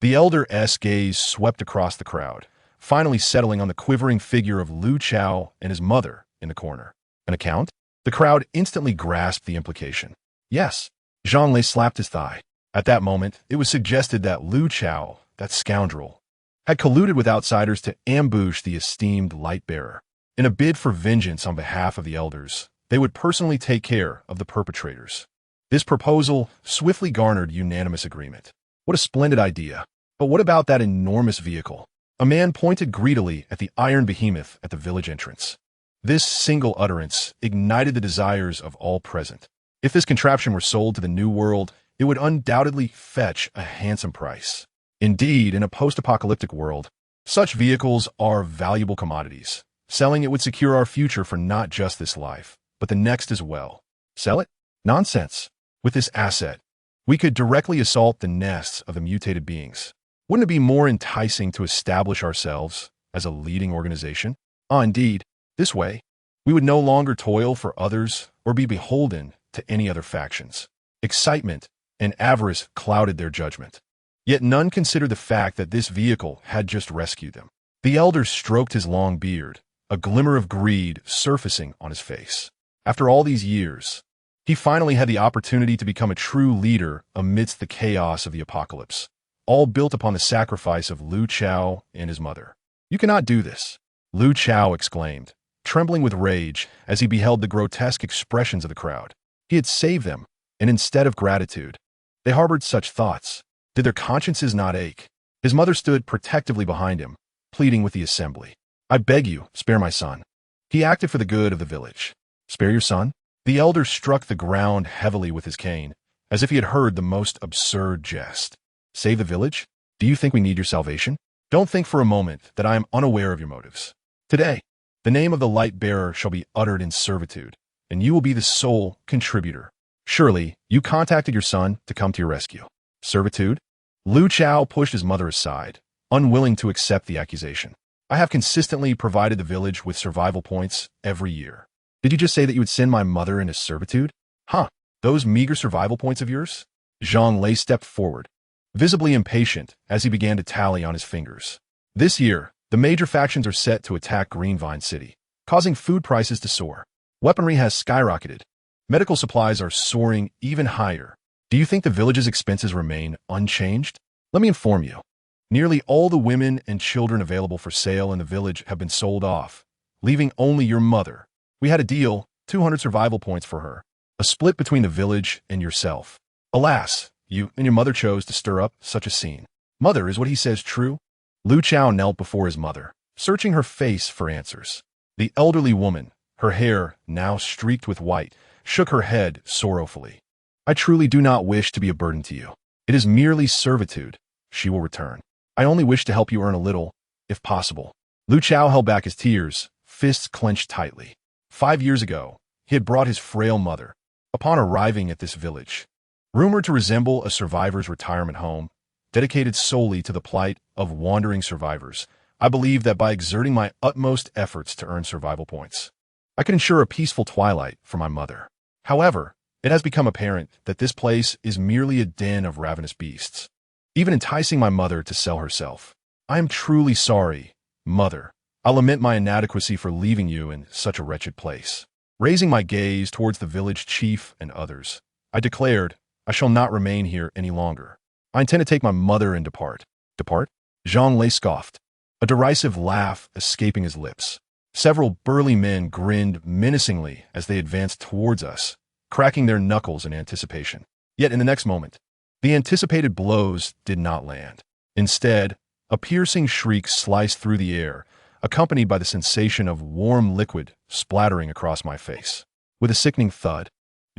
The elder's gaze swept across the crowd, finally settling on the quivering figure of Lu Chao and his mother in the corner. An account? The crowd instantly grasped the implication. Yes. Zhang Lei slapped his thigh. At that moment, it was suggested that Lu Chao, that scoundrel, had colluded with outsiders to ambush the esteemed light-bearer. In a bid for vengeance on behalf of the elders, they would personally take care of the perpetrators. This proposal swiftly garnered unanimous agreement. What a splendid idea. But what about that enormous vehicle? A man pointed greedily at the iron behemoth at the village entrance. This single utterance ignited the desires of all present. If this contraption were sold to the New World, it would undoubtedly fetch a handsome price. Indeed, in a post-apocalyptic world, such vehicles are valuable commodities. Selling it would secure our future for not just this life, but the next as well. Sell it? Nonsense. With this asset, we could directly assault the nests of the mutated beings. Wouldn't it be more enticing to establish ourselves as a leading organization? Indeed, this way, we would no longer toil for others or be beholden to any other factions. Excitement and avarice clouded their judgment. Yet none considered the fact that this vehicle had just rescued them. The elder stroked his long beard, a glimmer of greed surfacing on his face. After all these years, he finally had the opportunity to become a true leader amidst the chaos of the apocalypse, all built upon the sacrifice of Lu Chao and his mother. You cannot do this, Lu Chao exclaimed, trembling with rage as he beheld the grotesque expressions of the crowd. He had saved them, and instead of gratitude, they harbored such thoughts. Did their consciences not ache? His mother stood protectively behind him, pleading with the assembly. I beg you, spare my son. He acted for the good of the village. Spare your son? The elder struck the ground heavily with his cane, as if he had heard the most absurd jest. Save the village? Do you think we need your salvation? Don't think for a moment that I am unaware of your motives. Today, the name of the light-bearer shall be uttered in servitude, and you will be the sole contributor. Surely, you contacted your son to come to your rescue. Servitude? Lu Chao pushed his mother aside, unwilling to accept the accusation. I have consistently provided the village with survival points every year. Did you just say that you would send my mother into servitude? Huh, those meager survival points of yours? Zhang Lei stepped forward, visibly impatient as he began to tally on his fingers. This year, the major factions are set to attack Greenvine City, causing food prices to soar. Weaponry has skyrocketed. Medical supplies are soaring even higher. Do you think the village's expenses remain unchanged? Let me inform you. Nearly all the women and children available for sale in the village have been sold off, leaving only your mother. We had a deal, 200 survival points for her, a split between the village and yourself. Alas, you and your mother chose to stir up such a scene. Mother, is what he says true? Lu Chao knelt before his mother, searching her face for answers. The elderly woman, her hair now streaked with white, shook her head sorrowfully. I truly do not wish to be a burden to you. It is merely servitude, she will return. I only wish to help you earn a little, if possible. Lu Chao held back his tears, fists clenched tightly. 5 years ago, he had brought his frail mother. Upon arriving at this village, rumored to resemble a survivor's retirement home, dedicated solely to the plight of wandering survivors, I believed that by exerting my utmost efforts to earn survival points, I could ensure a peaceful twilight for my mother. However, it has become apparent that this place is merely a den of ravenous beasts, even enticing my mother to sell herself. I am truly sorry, mother. I lament my inadequacy for leaving you in such a wretched place. Raising my gaze towards the village chief and others, I declared, I shall not remain here any longer. I intend to take my mother and depart. Depart? Zhang Lei scoffed, a derisive laugh escaping his lips. Several burly men grinned menacingly as they advanced towards us, cracking their knuckles in anticipation. Yet in the next moment, the anticipated blows did not land. Instead, a piercing shriek sliced through the air, accompanied by the sensation of warm liquid splattering across my face. With a sickening thud,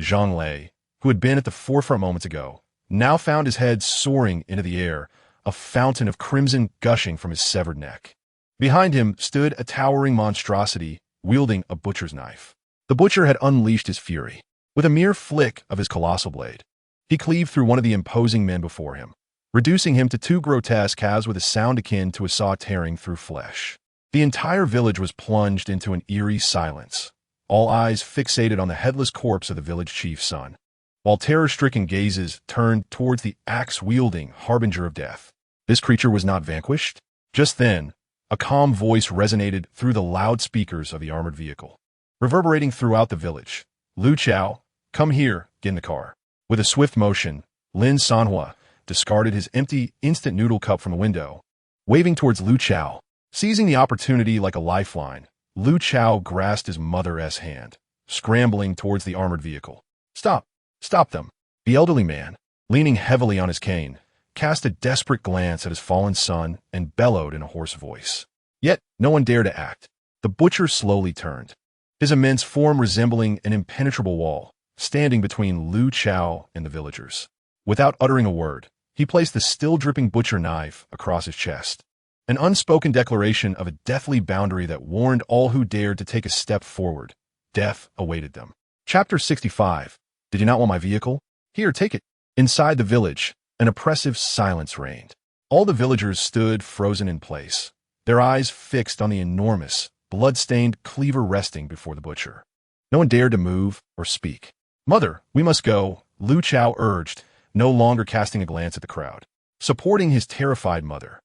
Zhang Lei, who had been at the forefront moments ago, now found his head soaring into the air, a fountain of crimson gushing from his severed neck. Behind him stood a towering monstrosity, wielding a butcher's knife. The butcher had unleashed his fury. With a mere flick of his colossal blade, he cleaved through one of the imposing men before him, reducing him to 2 grotesque halves with a sound akin to a saw tearing through flesh. The entire village was plunged into an eerie silence, all eyes fixated on the headless corpse of the village chief's son, while terror-stricken gazes turned towards the axe-wielding harbinger of death. This creature was not vanquished. Just then, a calm voice resonated through the loudspeakers of the armored vehicle, reverberating throughout the village. Lu Chao, come here, get in the car. With a swift motion, Lin Sanhuo discarded his empty instant noodle cup from the window, waving towards Lu Chao. Seizing the opportunity like a lifeline, Lu Chao grasped his mother's hand, scrambling towards the armored vehicle. Stop! Stop them! The elderly man, leaning heavily on his cane, cast a desperate glance at his fallen son and bellowed in a hoarse voice. Yet no one dared to act. The butcher slowly turned, his immense form resembling an impenetrable wall, standing between Lu Chao and the villagers. Without uttering a word, he placed the still-dripping butcher knife across his chest, an unspoken declaration of a deathly boundary that warned all who dared to take a step forward. Death awaited them. Chapter 65. Did you not want my vehicle? Here, take it. Inside the village, an oppressive silence reigned. All the villagers stood frozen in place, their eyes fixed on the enormous, blood-stained cleaver resting before the butcher. No one dared to move or speak. Mother, we must go, Lu Chao urged, no longer casting a glance at the crowd. Supporting his terrified mother,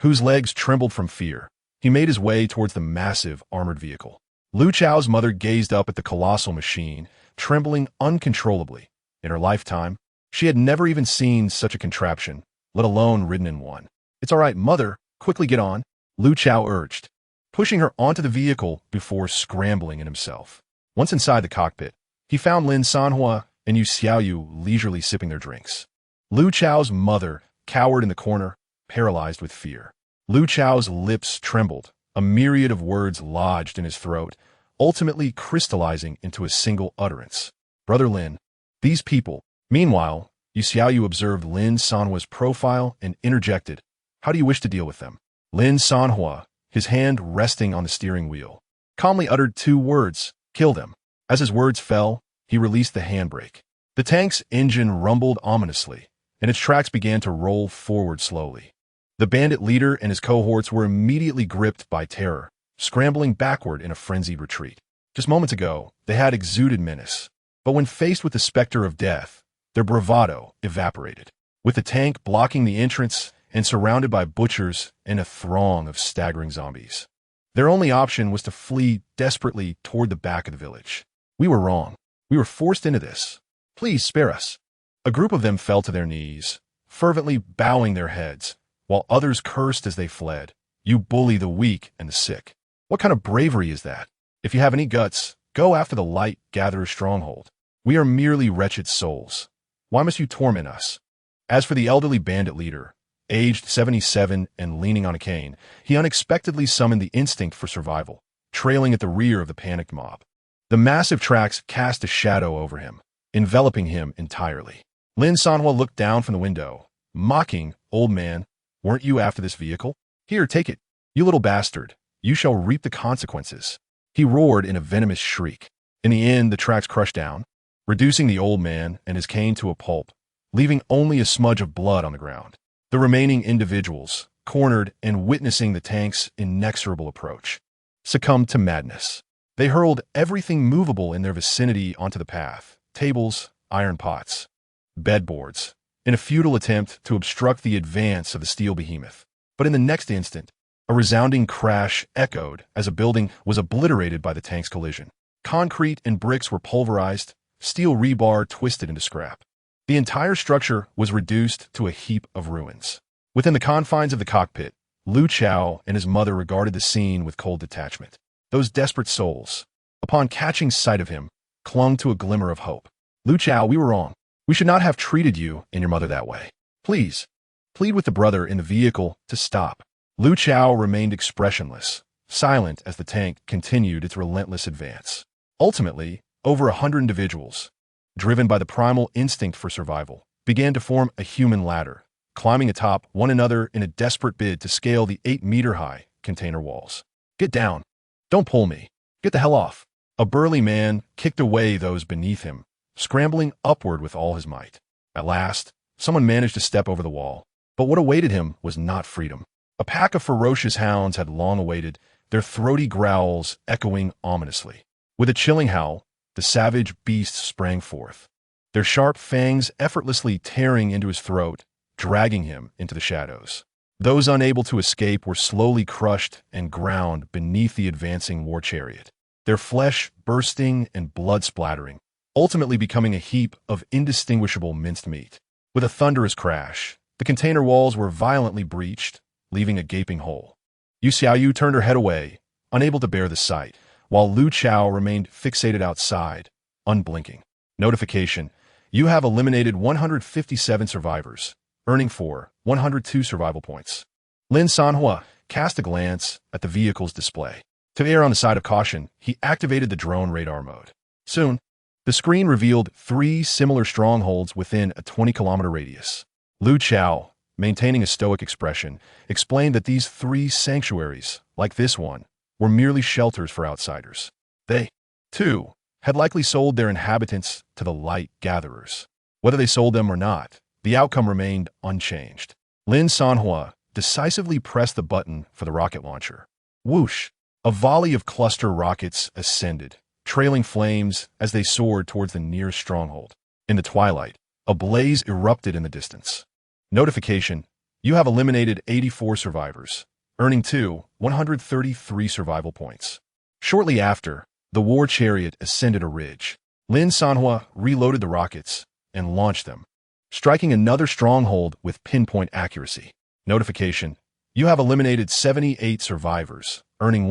whose legs trembled from fear, he made his way towards the massive armored vehicle. Lu Chao's mother gazed up at the colossal machine, trembling uncontrollably. In her lifetime, she had never even seen such a contraption, let alone ridden in one. It's all right, mother, quickly get on. Lu Chao urged, pushing her onto the vehicle before scrambling in himself. Once inside the cockpit, he found Lin Sanhuo and Yu Xiaoyu leisurely sipping their drinks. Lu Chao's mother cowered in the corner, paralyzed with fear. Lu Chao's lips trembled, a myriad of words lodged in his throat, ultimately crystallizing into a single utterance. Brother Lin, these people. Meanwhile, Yu Xiaoyu observed Lin Sanhuo's profile and interjected, how do you wish to deal with them? Lin Sanhuo, his hand resting on the steering wheel, calmly uttered 2 words, kill them. As his words fell, he released the handbrake. The tank's engine rumbled ominously, and its tracks began to roll forward slowly. The bandit leader and his cohorts were immediately gripped by terror, scrambling backward in a frenzied retreat. Just moments ago, they had exuded menace, but when faced with the specter of death, their bravado evaporated. With the tank blocking the entrance and surrounded by butchers and a throng of staggering zombies, their only option was to flee desperately toward the back of the village. We were wrong. We were forced into this. Please spare us. A group of them fell to their knees, fervently bowing their heads, while others cursed as they fled. You bully the weak and the sick. What kind of bravery is that? If you have any guts, go after the light gatherer's stronghold. We are merely wretched souls. Why must you torment us? As for the elderly bandit leader, aged 77 and leaning on a cane, he unexpectedly summoned the instinct for survival, trailing at the rear of the panicked mob. The massive tracks cast a shadow over him, enveloping him entirely. Lin Sanhuo looked down from the window, mocking, old man, weren't you after this vehicle? Here, take it. You little bastard, you shall reap the consequences. He roared in a venomous shriek. In the end, the tracks crushed down, reducing the old man and his cane to a pulp, leaving only a smudge of blood on the ground. The remaining individuals, cornered and witnessing the tank's inexorable approach, succumbed to madness. They hurled everything movable in their vicinity onto the path, tables, iron pots, bedboards, in a futile attempt to obstruct the advance of the steel behemoth. But in the next instant, a resounding crash echoed as a building was obliterated by the tank's collision. Concrete and bricks were pulverized, steel rebar twisted into scrap. The entire structure was reduced to a heap of ruins. Within the confines of the cockpit, Lu Chao and his mother regarded the scene with cold detachment. Those desperate souls, upon catching sight of him, clung to a glimmer of hope. Lu Chao, we were wrong. We should not have treated you and your mother that way. Please, plead with the brother in the vehicle to stop. Lu Chao remained expressionless, silent as the tank continued its relentless advance. Ultimately, over 100 individuals, driven by the primal instinct for survival, began to form a human ladder, climbing atop one another in a desperate bid to scale the 8-meter-high container walls. Get down. Don't pull me. Get the hell off. A burly man kicked away those beneath him, scrambling upward with all his might. At last, someone managed to step over the wall, but what awaited him was not freedom. A pack of ferocious hounds had long awaited, their throaty growls echoing ominously. With a chilling howl, the savage beasts sprang forth, their sharp fangs effortlessly tearing into his throat, dragging him into the shadows. Those unable to escape were slowly crushed and ground beneath the advancing war chariot, their flesh bursting and blood splattering, ultimately becoming a heap of indistinguishable minced meat. With a thunderous crash, the container walls were violently breached, leaving a gaping hole. Yu Xiaoyu turned her head away, unable to bear the sight, while Lu Chao remained fixated outside, unblinking. Notification: you have eliminated 157 survivors, earning 102 survival points. Lin Sanhuo cast a glance at the vehicle's display. To err on the side of caution, he activated the drone radar mode. Soon, the screen revealed 3 similar strongholds within a 20-kilometer radius. Lu Chao, maintaining a stoic expression, explained that these 3 sanctuaries, like this one, were merely shelters for outsiders. They, too, had likely sold their inhabitants to the light gatherers. Whether they sold them or not, the outcome remained unchanged. Lin Sanhuo decisively pressed the button for the rocket launcher. Whoosh! A volley of cluster rockets ascended, trailing flames as they soared towards the nearest stronghold. In the twilight, a blaze erupted in the distance. Notification: you have eliminated 84 survivors, earning 133 survival points. Shortly after, the war chariot ascended a ridge. Lin Sanhuo reloaded the rockets and launched them, striking another stronghold with pinpoint accuracy. Notification: You have eliminated 78 survivors, earning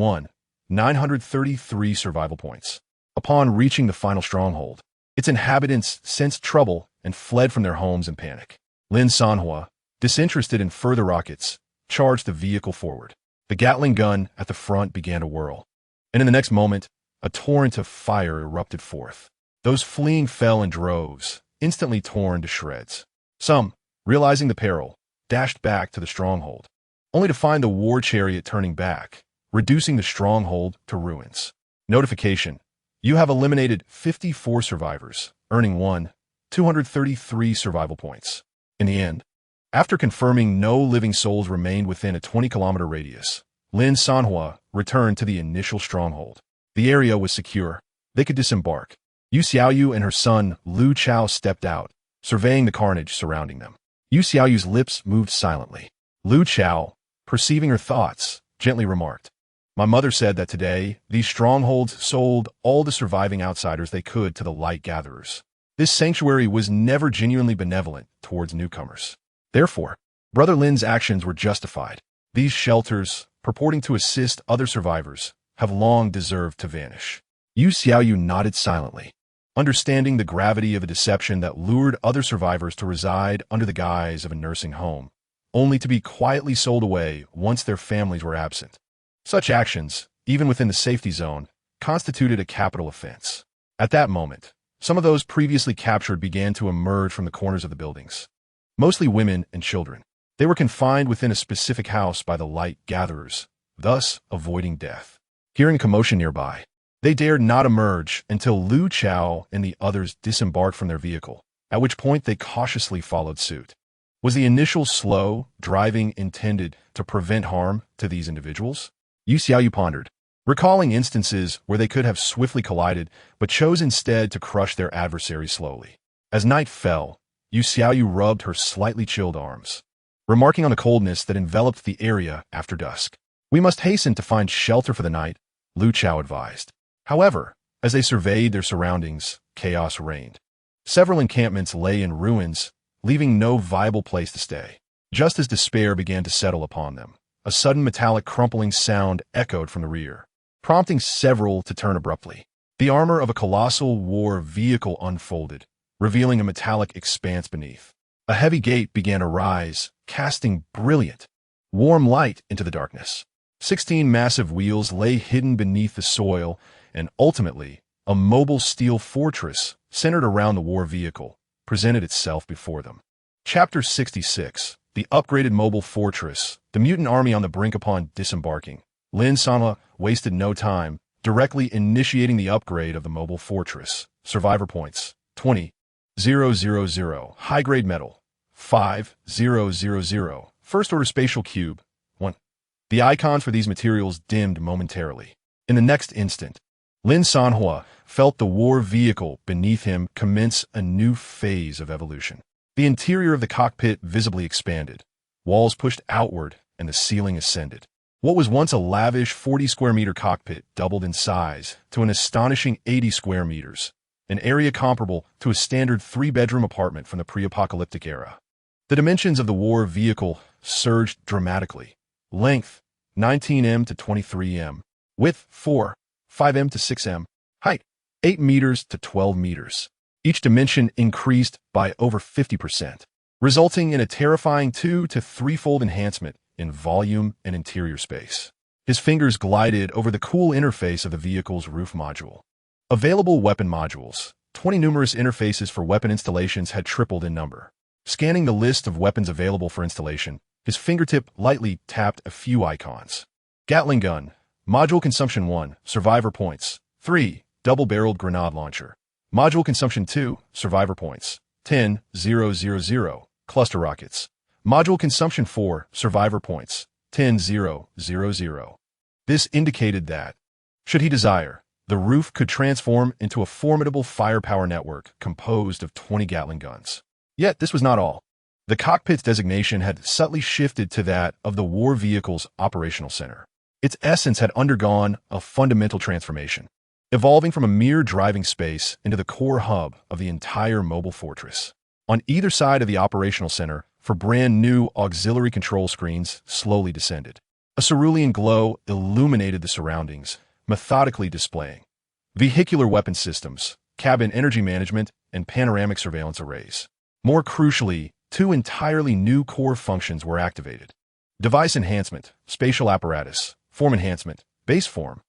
933 survival points. Upon reaching the final stronghold, its inhabitants sensed trouble and fled from their homes in panic. Lin Sanhuo, disinterested in further rockets, charged the vehicle forward. The Gatling gun at the front began to whirl, and in the next moment, a torrent of fire erupted forth. Those fleeing fell in droves, instantly torn to shreds. Some, realizing the peril, dashed back to the stronghold, only to find the war chariot turning back, reducing the stronghold to ruins. Notification: you have eliminated 54 survivors, earning 233 survival points. In the end, after confirming no living souls remained within a 20-kilometer radius, Lin Sanhuo returned to the initial stronghold. The area was secure. They could disembark. Yu Xiaoyu and her son Lu Chao stepped out, surveying the carnage surrounding them. Yu Xiaoyu's lips moved silently. Lu Chao, perceiving her thoughts, gently remarked, "My mother said that today, these strongholds sold all the surviving outsiders they could to the light gatherers. This sanctuary was never genuinely benevolent towards newcomers. Therefore, Brother Lin's actions were justified. These shelters, purporting to assist other survivors, have long deserved to vanish." Yu Xiaoyu nodded silently, understanding the gravity of a deception that lured other survivors to reside under the guise of a nursing home, only to be quietly sold away once their families were absent. Such actions, even within the safety zone, constituted a capital offense. At that moment, some of those previously captured began to emerge from the corners of the buildings. Mostly women and children. They were confined within a specific house by the light gatherers, thus avoiding death. Hearing commotion nearby, they dared not emerge until Lu Chao and the others disembarked from their vehicle, at which point they cautiously followed suit. Was the initial slow driving intended to prevent harm to these individuals? Yu Xiaoyu pondered, recalling instances where they could have swiftly collided but chose instead to crush their adversaries slowly. As night fell, Yu Xiaoyu rubbed her slightly chilled arms, remarking on the coldness that enveloped the area after dusk. "We must hasten to find shelter for the night," Lu Chao advised. However, as they surveyed their surroundings, chaos reigned. Several encampments lay in ruins, leaving no viable place to stay. Just as despair began to settle upon them, a sudden metallic crumpling sound echoed from the rear, prompting several to turn abruptly. The armor of a colossal war vehicle unfolded, revealing a metallic expanse beneath. A heavy gate began to rise, casting brilliant, warm light into the darkness. 16 massive wheels lay hidden beneath the soil, and ultimately, a mobile steel fortress centered around the war vehicle presented itself before them. Chapter 66, The Upgraded Mobile Fortress, the mutant army on the brink. Upon disembarking, Lin Sanhuo wasted no time, directly initiating the upgrade of the mobile fortress. Survivor points, 20,000. High-grade metal, 5,000. First-order spatial cube, 1. The icons for these materials dimmed momentarily. In the next instant, Lin Sanhuo felt the war vehicle beneath him commence a new phase of evolution. The interior of the cockpit visibly expanded. Walls pushed outward and the ceiling ascended. What was once a lavish 40-square-meter cockpit doubled in size to an astonishing 80 square meters, an area comparable to a standard 3-bedroom apartment from the pre-apocalyptic era. The dimensions of the war vehicle surged dramatically. Length, 19 m to 23 m. Width, 5 m to 6 m. Height, 8 meters to 12 meters. Each dimension increased by over 50%, resulting in a terrifying 2- to 3-fold enhancement in volume and interior space. His fingers glided over the cool interface of the vehicle's roof module. Available weapon modules, 20 numerous interfaces for weapon installations had tripled in number. Scanning the list of weapons available for installation, his fingertip lightly tapped a few icons. Gatling gun, module consumption 1, survivor points, 3, double-barreled grenade launcher. Module consumption 2, survivor points, 10,000. Cluster rockets. Module consumption 4, survivor points, 10,000. This indicated that, should he desire, the roof could transform into a formidable firepower network composed of 20 Gatling guns. Yet this was not all. The cockpit's designation had subtly shifted to that of the war vehicle's operational center. Its essence had undergone a fundamental transformation, evolving from a mere driving space into the core hub of the entire mobile fortress. On either side of the operational center, for brand-new auxiliary control screens slowly descended. A cerulean glow illuminated the surroundings, methodically displaying vehicular weapon systems, cabin energy management, and panoramic surveillance arrays. More crucially, two entirely new core functions were activated. Device enhancement, spatial apparatus, form enhancement, base form.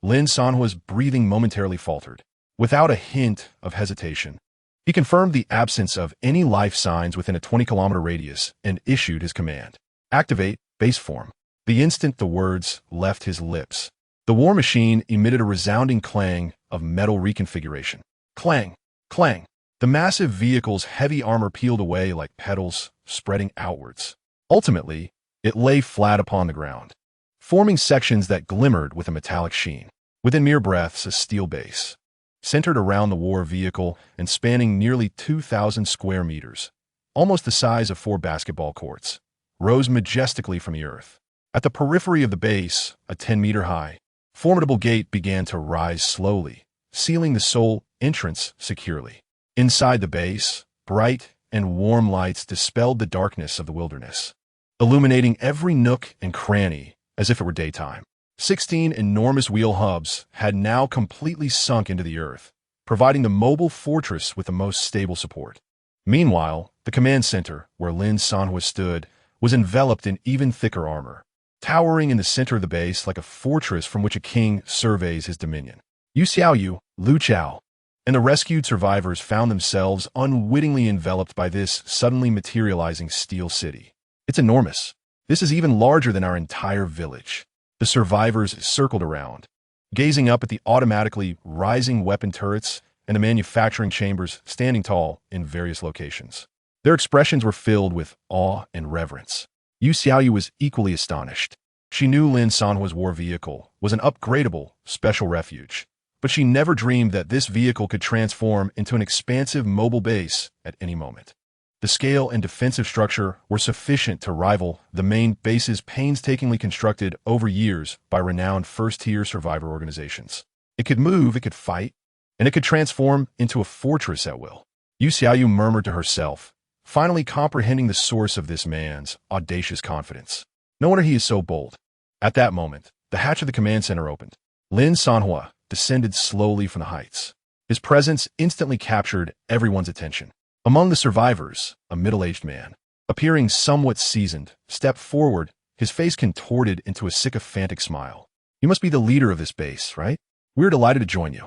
Lin Sanhuo's breathing momentarily faltered. Without a hint of hesitation, he confirmed the absence of any life signs within a 20-kilometer radius and issued his command. Activate base form. The instant the words left his lips, the war machine emitted a resounding clang of metal reconfiguration. Clang, clang. The massive vehicle's heavy armor peeled away like petals, spreading outwards. Ultimately, it lay flat upon the ground, forming sections that glimmered with a metallic sheen. Within mere breaths, a steel base, centered around the war vehicle and spanning nearly 2,000 square meters, almost the size of 4 basketball courts, rose majestically from the earth. At the periphery of the base, a 10-meter-high, formidable gate began to rise slowly, sealing the sole entrance securely. Inside the base, bright and warm lights dispelled the darkness of the wilderness, illuminating every nook and cranny as if it were daytime. 16 enormous wheel hubs had now completely sunk into the earth, providing the mobile fortress with the most stable support. Meanwhile, the command center, where Lin Sanhuo stood, was enveloped in even thicker armor, towering in the center of the base like a fortress from which a king surveys his dominion. Yu Xiaoyu, Lu Chao, and the rescued survivors found themselves unwittingly enveloped by this suddenly materializing steel city. It's enormous. This is even larger than our entire village. The survivors circled around, gazing up at the automatically rising weapon turrets and the manufacturing chambers standing tall in various locations. Their expressions were filled with awe and reverence. Yu Xiaoyu was equally astonished. She knew Lin Sanhuo's war vehicle was an upgradable special refuge, but she never dreamed that this vehicle could transform into an expansive mobile base at any moment. The scale and defensive structure were sufficient to rival the main bases painstakingly constructed over years by renowned first-tier survivor organizations. It could move, it could fight, and it could transform into a fortress at will. Yu Xiaoyu murmured to herself, finally comprehending the source of this man's audacious confidence. No wonder he is so bold. At that moment, the hatch of the command center opened. Lin Sanhuo descended slowly from the heights. His presence instantly captured everyone's attention. Among the survivors, a middle-aged man, appearing somewhat seasoned, stepped forward, his face contorted into a sycophantic smile. You must be the leader of this base, right? We're delighted to join you.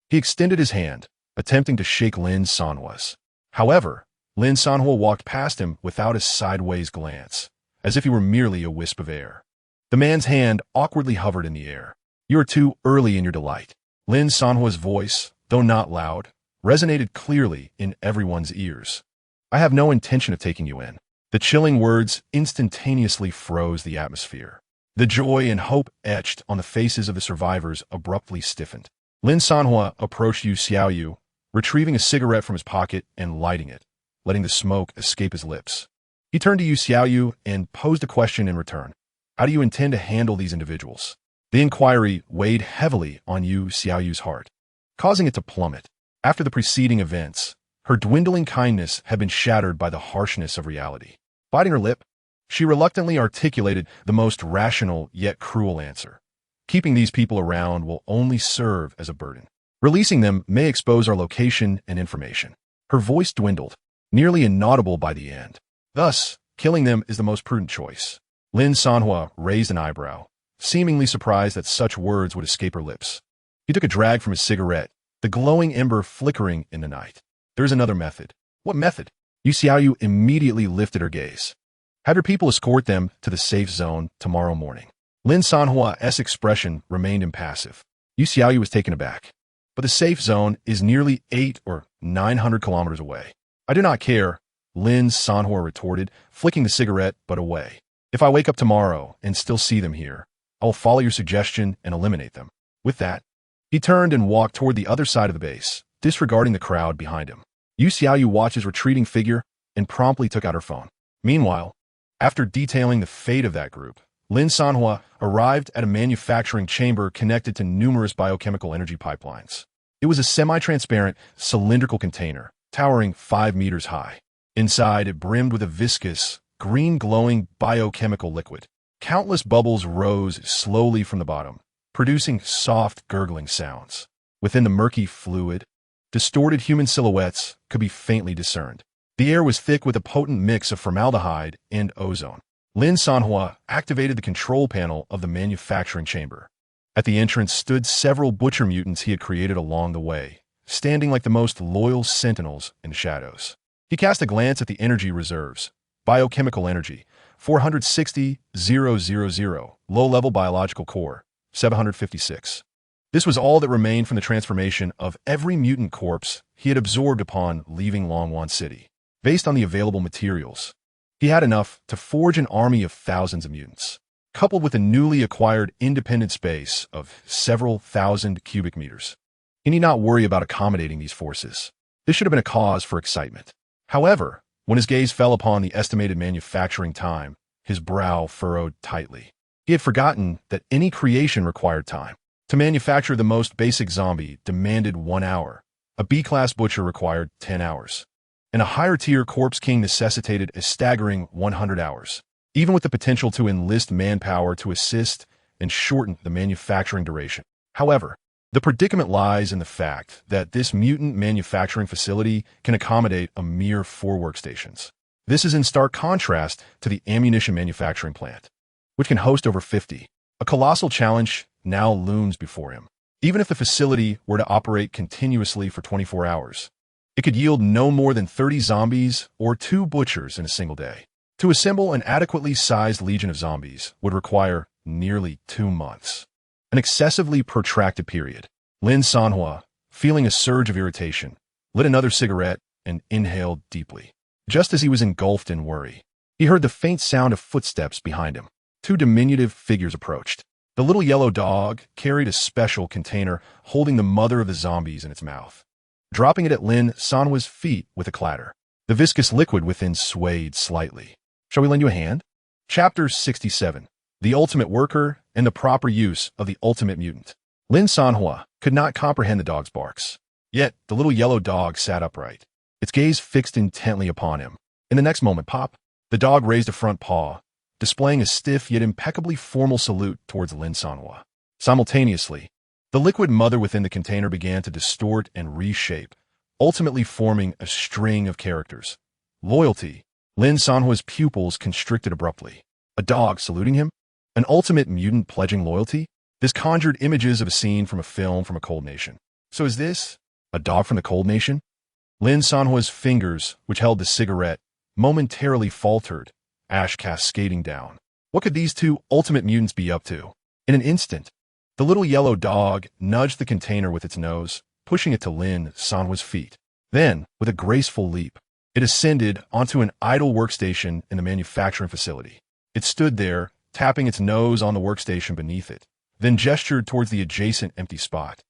He extended his hand, attempting to shake Lin Sanhuo's. However, Lin Sanhuo walked past him without a sideways glance, as if he were merely a wisp of air. The man's hand awkwardly hovered in the air. You are too early in your delight. Lin Sanhuo's voice, though not loud, resonated clearly in everyone's ears. I have no intention of taking you in. The chilling words instantaneously froze the atmosphere. The joy and hope etched on the faces of the survivors abruptly stiffened. Lin Sanhuo approached Yu Xiaoyu, retrieving a cigarette from his pocket and lighting it, letting the smoke escape his lips. He turned to Yu Xiaoyu and posed a question in return. How do you intend to handle these individuals? The inquiry weighed heavily on Yu Xiaoyu's heart, causing it to plummet. After the preceding events, her dwindling kindness had been shattered by the harshness of reality. Biting her lip, she reluctantly articulated the most rational yet cruel answer. Keeping these people around will only serve as a burden. Releasing them may expose our location and information. Her voice dwindled, nearly inaudible by the end. Thus, killing them is the most prudent choice. Lin Sanhuo raised an eyebrow, seemingly surprised that such words would escape her lips. He took a drag from his cigarette, the glowing ember flickering in the night. There is another method. What method? Yu Xiaoyu immediately lifted her gaze. Have your people escort them to the safe zone tomorrow morning. Lin Sanhuo's expression remained impassive. Yu Xiaoyu was taken aback. But the safe zone is nearly 800 or 900 kilometers away. I do not care, Lin Sanhuo retorted, flicking the cigarette but away. If I wake up tomorrow and still see them here, I will follow your suggestion and eliminate them. With that, he turned and walked toward the other side of the base, disregarding the crowd behind him. Yu Xiaoyu watched his retreating figure and promptly took out her phone. Meanwhile, after detailing the fate of that group, Lin Sanhuo arrived at a manufacturing chamber connected to numerous biochemical energy pipelines. It was a semi-transparent, cylindrical container, towering 5 meters high. Inside, it brimmed with a viscous, green-glowing biochemical liquid. Countless bubbles rose slowly from the bottom, producing soft, gurgling sounds. Within the murky fluid, distorted human silhouettes could be faintly discerned. The air was thick with a potent mix of formaldehyde and ozone. Lin Sanhuo activated the control panel of the manufacturing chamber. At the entrance stood several butcher mutants he had created along the way, standing like the most loyal sentinels in the shadows. He cast a glance at the energy reserves. Biochemical energy, 460,000, low-level biological core, 756. This was all that remained from the transformation of every mutant corpse he had absorbed upon leaving Longwan City. Based on the available materials, he had enough to forge an army of thousands of mutants, coupled with a newly acquired independent space of several thousand cubic meters. He need not worry about accommodating these forces. This should have been a cause for excitement. However, when his gaze fell upon the estimated manufacturing time, his brow furrowed tightly. He had forgotten that any creation required time. To manufacture the most basic zombie demanded 1 hour. A B-class butcher required 10 hours. And a higher-tier corpse king necessitated a staggering 100 hours, even with the potential to enlist manpower to assist and shorten the manufacturing duration. However, the predicament lies in the fact that this mutant manufacturing facility can accommodate a mere 4 workstations. This is in stark contrast to the ammunition manufacturing plant, which can host over 50. A colossal challenge now looms before him. Even if the facility were to operate continuously for 24 hours, it could yield no more than 30 zombies or 2 butchers in a single day. To assemble an adequately sized legion of zombies would require nearly 2 months. An excessively protracted period. Lin Sanhuo, feeling a surge of irritation, lit another cigarette and inhaled deeply. Just as he was engulfed in worry, he heard the faint sound of footsteps behind him. 2 diminutive figures approached. The little yellow dog carried a special container holding the mother of the zombies in its mouth, dropping it at Lin Sanhuo's feet with a clatter. The viscous liquid within swayed slightly. Shall we lend you a hand? Chapter 67. The Ultimate Worker and the Proper Use of the Ultimate Mutant. Lin Sanhuo could not comprehend the dog's barks. Yet, the little yellow dog sat upright, its gaze fixed intently upon him. In the next moment, pop, the dog raised a front paw, displaying a stiff yet impeccably formal salute towards Lin Sanhuo. Simultaneously, the liquid mother within the container began to distort and reshape, ultimately forming a string of characters. Loyalty. Lin Sanhuo's pupils constricted abruptly. A dog saluting him? An ultimate mutant pledging loyalty? This conjured images of a scene from a film from a cold nation. So is this a dog from the cold nation? Lin Sanhuo's fingers, which held the cigarette, momentarily faltered, ash cascading down. What could these 2 ultimate mutants be up to? In an instant, the little yellow dog nudged the container with its nose, pushing it to Lin Sanhuo's feet. Then, with a graceful leap, it ascended onto an idle workstation in the manufacturing facility. It stood there, tapping its nose on the workstation beneath it, then gestured towards the adjacent empty spot,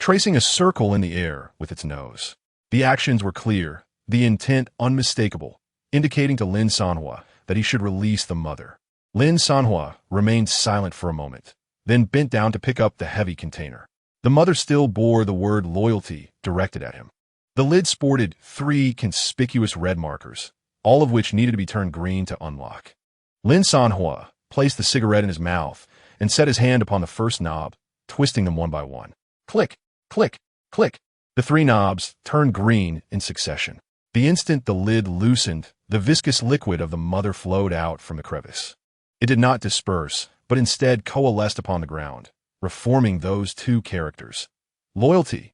tracing a circle in the air with its nose. The actions were clear, the intent unmistakable, indicating to Lin Sanhuo that he should release the mother. Lin Sanhuo remained silent for a moment, then bent down to pick up the heavy container. The mother still bore the word loyalty directed at him. The lid sported 3 conspicuous red markers, all of which needed to be turned green to unlock. Lin Sanhuo placed the cigarette in his mouth and set his hand upon the first knob, twisting them one by one. Click, click, click. The 3 knobs turned green in succession. The instant the lid loosened, the viscous liquid of the mother flowed out from the crevice. It did not disperse, but instead coalesced upon the ground, reforming those 2 characters. Loyalty.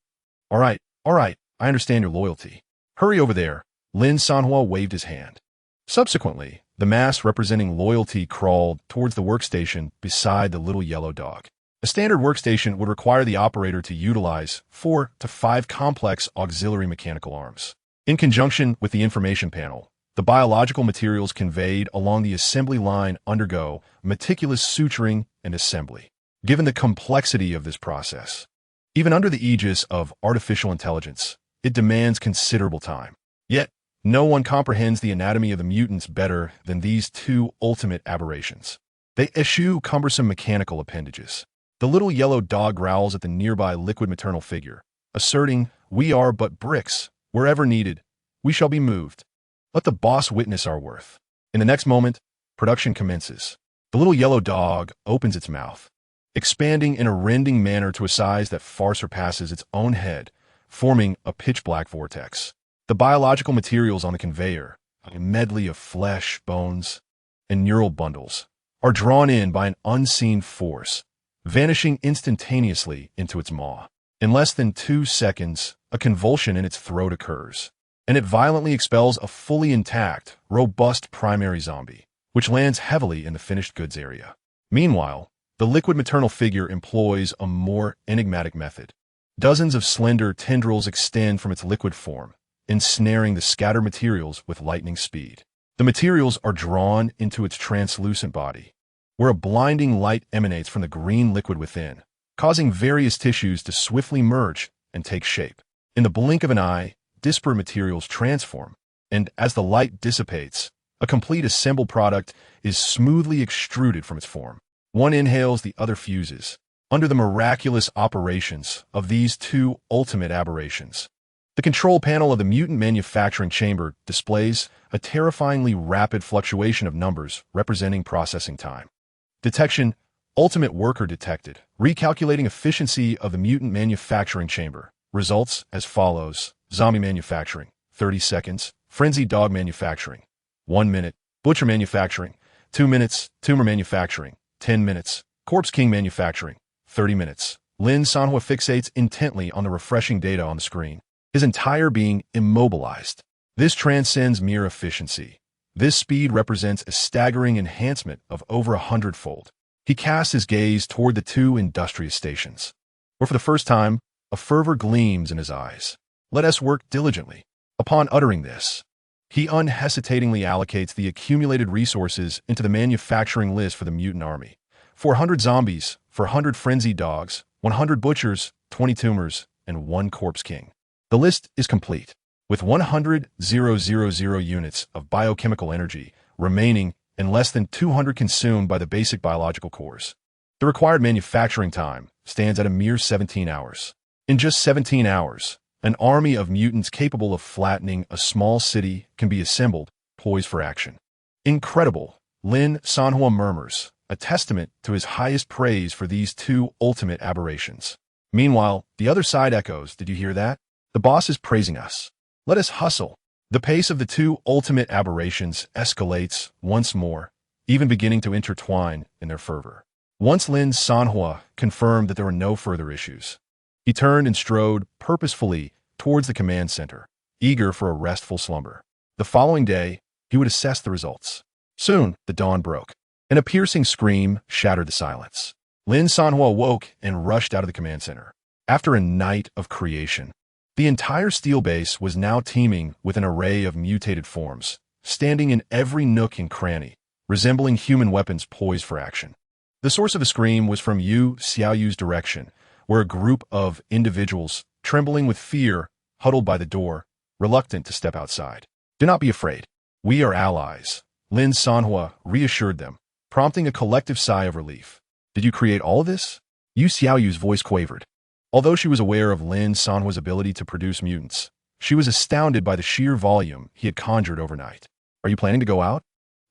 All right, I understand your loyalty. Hurry over there. Lin Sanhuo waved his hand. Subsequently, the mass representing loyalty crawled towards the workstation beside the little yellow dog. A standard workstation would require the operator to utilize 4 to 5 complex auxiliary mechanical arms. In conjunction with the information panel, the biological materials conveyed along the assembly line undergo meticulous suturing and assembly. Given the complexity of this process, even under the aegis of artificial intelligence, it demands considerable time. Yet, no one comprehends the anatomy of the mutants better than these 2 ultimate aberrations. They eschew cumbersome mechanical appendages. The little yellow dog growls at the nearby liquid maternal figure, asserting, "We are but bricks. Wherever needed, we shall be moved." Let the boss witness our worth. In the next moment, production commences. The little yellow dog opens its mouth, expanding in a rending manner to a size that far surpasses its own head, forming a pitch-black vortex. The biological materials on the conveyor, a medley of flesh, bones, and neural bundles, are drawn in by an unseen force, vanishing instantaneously into its maw. In less than 2 seconds, a convulsion in its throat occurs, and it violently expels a fully intact, robust primary zombie, which lands heavily in the finished goods area. Meanwhile, the liquid maternal figure employs a more enigmatic method. Dozens of slender tendrils extend from its liquid form, ensnaring the scattered materials with lightning speed. The materials are drawn into its translucent body, where a blinding light emanates from the green liquid within, causing various tissues to swiftly merge and take shape. In the blink of an eye, disparate materials transform, and as the light dissipates, a complete assembled product is smoothly extruded from its form. One inhales, the other fuses, under the miraculous operations of these two ultimate aberrations. The control panel of the mutant manufacturing chamber displays a terrifyingly rapid fluctuation of numbers representing processing time. Detection: ultimate worker detected. Recalculating efficiency of the mutant manufacturing chamber. Results as follows: zombie manufacturing, 30 seconds. Frenzied dog manufacturing, 1 minute. Butcher manufacturing, 2 minutes. Tumor manufacturing, 10 minutes. Corpse King manufacturing, 30 minutes. Lin Sanhuo fixates intently on the refreshing data on the screen, his entire being immobilized. This transcends mere efficiency. This speed represents a staggering enhancement of over 100-fold. He casts his gaze toward the two industrious stations, where for the first time, a fervor gleams in his eyes. Let us work diligently. Upon uttering this, he unhesitatingly allocates the accumulated resources into the manufacturing list for the mutant army. 400 zombies, 400 frenzied dogs, 100 butchers, 20 tumors, and 1 corpse king. The list is complete, with 100,000 units of biochemical energy remaining and less than 200 consumed by the basic biological cores. The required manufacturing time stands at a mere 17 hours. In just 17 hours, an army of mutants capable of flattening a small city can be assembled, poised for action. Incredible, Lin Sanhuo murmurs, a testament to his highest praise for these two ultimate aberrations. Meanwhile, the other side echoes, did you hear that? The boss is praising us. Let us hustle. The pace of the two ultimate aberrations escalates once more, even beginning to intertwine in their fervor. Once Lin Sanhuo confirmed that there were no further issues, he turned and strode purposefully towards the command center, eager for a restful slumber. The following day, he would assess the results. Soon, the dawn broke, and a piercing scream shattered the silence. Lin Sanhuo awoke and rushed out of the command center. After a night of creation, the entire steel base was now teeming with an array of mutated forms, standing in every nook and cranny, resembling human weapons poised for action. The source of the scream was from Yu Xiaoyu's direction, where a group of individuals, trembling with fear, huddled by the door, reluctant to step outside. Do not be afraid. We are allies, Lin Sanhuo reassured them, prompting a collective sigh of relief. Did you create all of this? Yu Xiaoyu's voice quavered. Although she was aware of Lin Sanhuo's ability to produce mutants, she was astounded by the sheer volume he had conjured overnight. Are you planning to go out?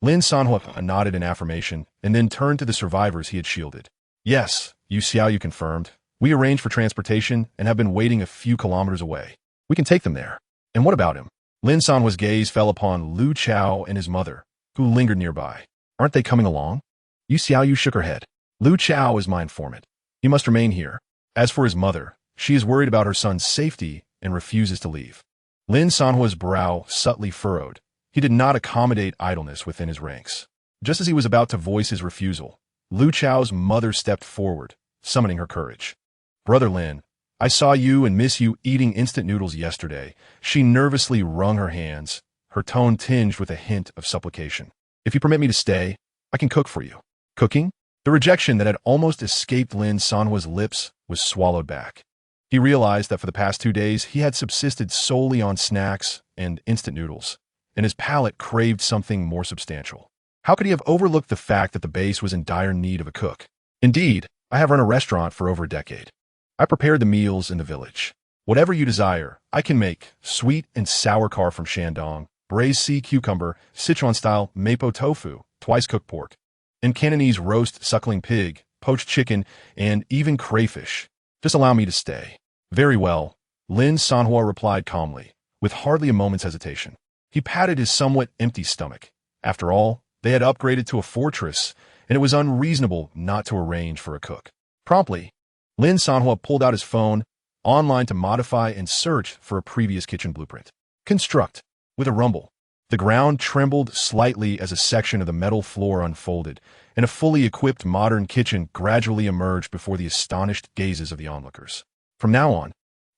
Lin Sanhuo nodded in affirmation and then turned to the survivors he had shielded. Yes, Yu Xiaoyu confirmed. We arranged for transportation and have been waiting a few kilometers away. We can take them there. And what about him? Lin Sanhuo's gaze fell upon Lu Chao and his mother, who lingered nearby. Aren't they coming along? Yu Xiaoyu shook her head. Lu Chao is my informant. He must remain here. As for his mother, she is worried about her son's safety and refuses to leave. Lin Sanhuo's brow subtly furrowed. He did not accommodate idleness within his ranks. Just as he was about to voice his refusal, Lu Chao's mother stepped forward, summoning her courage. Brother Lin, I saw you and Miss Yu eating instant noodles yesterday. She nervously wrung her hands, her tone tinged with a hint of supplication. If you permit me to stay, I can cook for you. Cooking? The rejection that had almost escaped Lin Sanhuo's lips was swallowed back. He realized that for the past 2 days he had subsisted solely on snacks and instant noodles, and his palate craved something more substantial. How could he have overlooked the fact that the base was in dire need of a cook? Indeed, I have run a restaurant for over a decade. I prepared the meals in the village. Whatever you desire, I can make. Sweet and sour carve from Shandong, braised sea cucumber, Sichuan-style mapo tofu, twice-cooked pork, and Cantonese roast suckling pig, poached chicken, and even crayfish. Just allow me to stay. Very well, Lin Sanhuo replied calmly, with hardly a moment's hesitation. He patted his somewhat empty stomach. After all, they had upgraded to a fortress, and it was unreasonable not to arrange for a cook. Promptly, Lin Sanhuo pulled out his phone, online to modify and search for a previous kitchen blueprint. Construct. With a rumble, the ground trembled slightly as a section of the metal floor unfolded, and a fully equipped modern kitchen gradually emerged before the astonished gazes of the onlookers. From now on,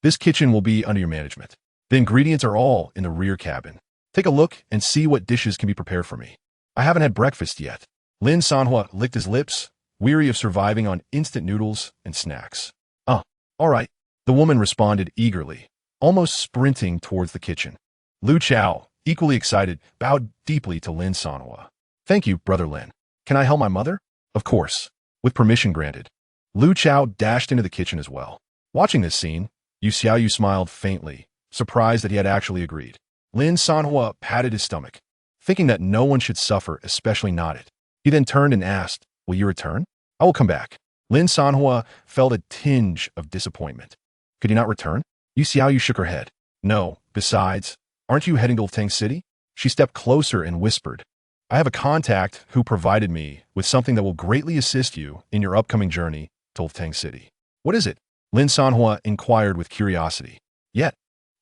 this kitchen will be under your management. The ingredients are all in the rear cabin. Take a look and see what dishes can be prepared for me. I haven't had breakfast yet. Lin Sanhuo licked his lips, weary of surviving on instant noodles and snacks. All right, the woman responded eagerly, almost sprinting towards the kitchen. Lu Chao, equally excited, bowed deeply to Lin Sanhuo. Thank you, Brother Lin. Can I help my mother? Of course. With permission granted. Lu Chao dashed into the kitchen as well. Watching this scene, Yu Xiaoyu smiled faintly, surprised that he had actually agreed. Lin Sanhuo patted his stomach, thinking that no one should suffer, especially not it. He then turned and asked, will you return? I will come back. Lin Sanhuo felt a tinge of disappointment. Could he not return? Yu Xiaoyu shook her head. No, besides, aren't you heading to Tang City? She stepped closer and whispered, I have a contact who provided me with something that will greatly assist you in your upcoming journey to Tang City. What is it? Lin Sanhuo inquired with curiosity. Yet,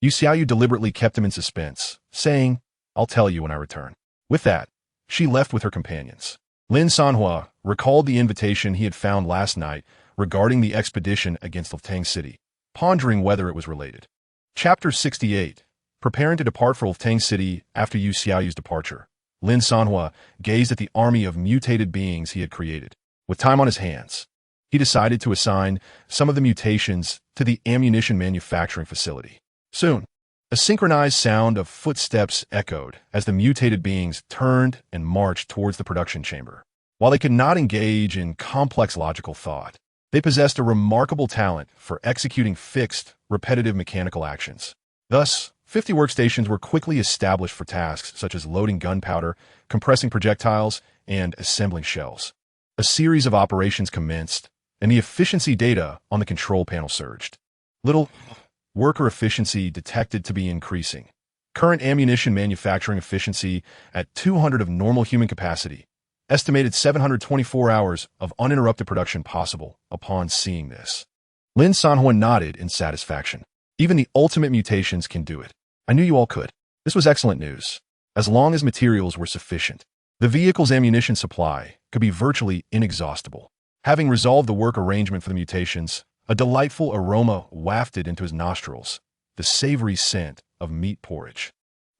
Yu Xiaoyu deliberately kept him in suspense, saying, I'll tell you when I return. With that, she left with her companions. Lin Sanhuo recalled the invitation he had found last night regarding the expedition against Tang City, pondering whether it was related. Chapter 68. Preparing to depart for Tang City after Yu Xiaoyu's departure, Lin Sanhuo gazed at the army of mutated beings he had created. With time on his hands, he decided to assign some of the mutations to the ammunition manufacturing facility. Soon, a synchronized sound of footsteps echoed as the mutated beings turned and marched towards the production chamber. While they could not engage in complex logical thought, they possessed a remarkable talent for executing fixed, repetitive mechanical actions. Thus, 50 workstations were quickly established for tasks such as loading gunpowder, compressing projectiles, and assembling shells. A series of operations commenced, and the efficiency data on the control panel surged. Little worker efficiency detected to be increasing. Current ammunition manufacturing efficiency at 200 of normal human capacity. Estimated 724 hours of uninterrupted production possible upon seeing this. Lin Sanhuo nodded in satisfaction. Even the ultimate mutations can do it. I knew you all could. This was excellent news. As long as materials were sufficient, the vehicle's ammunition supply could be virtually inexhaustible. Having resolved the work arrangement for the mutations, a delightful aroma wafted into his nostrils, the savory scent of meat porridge.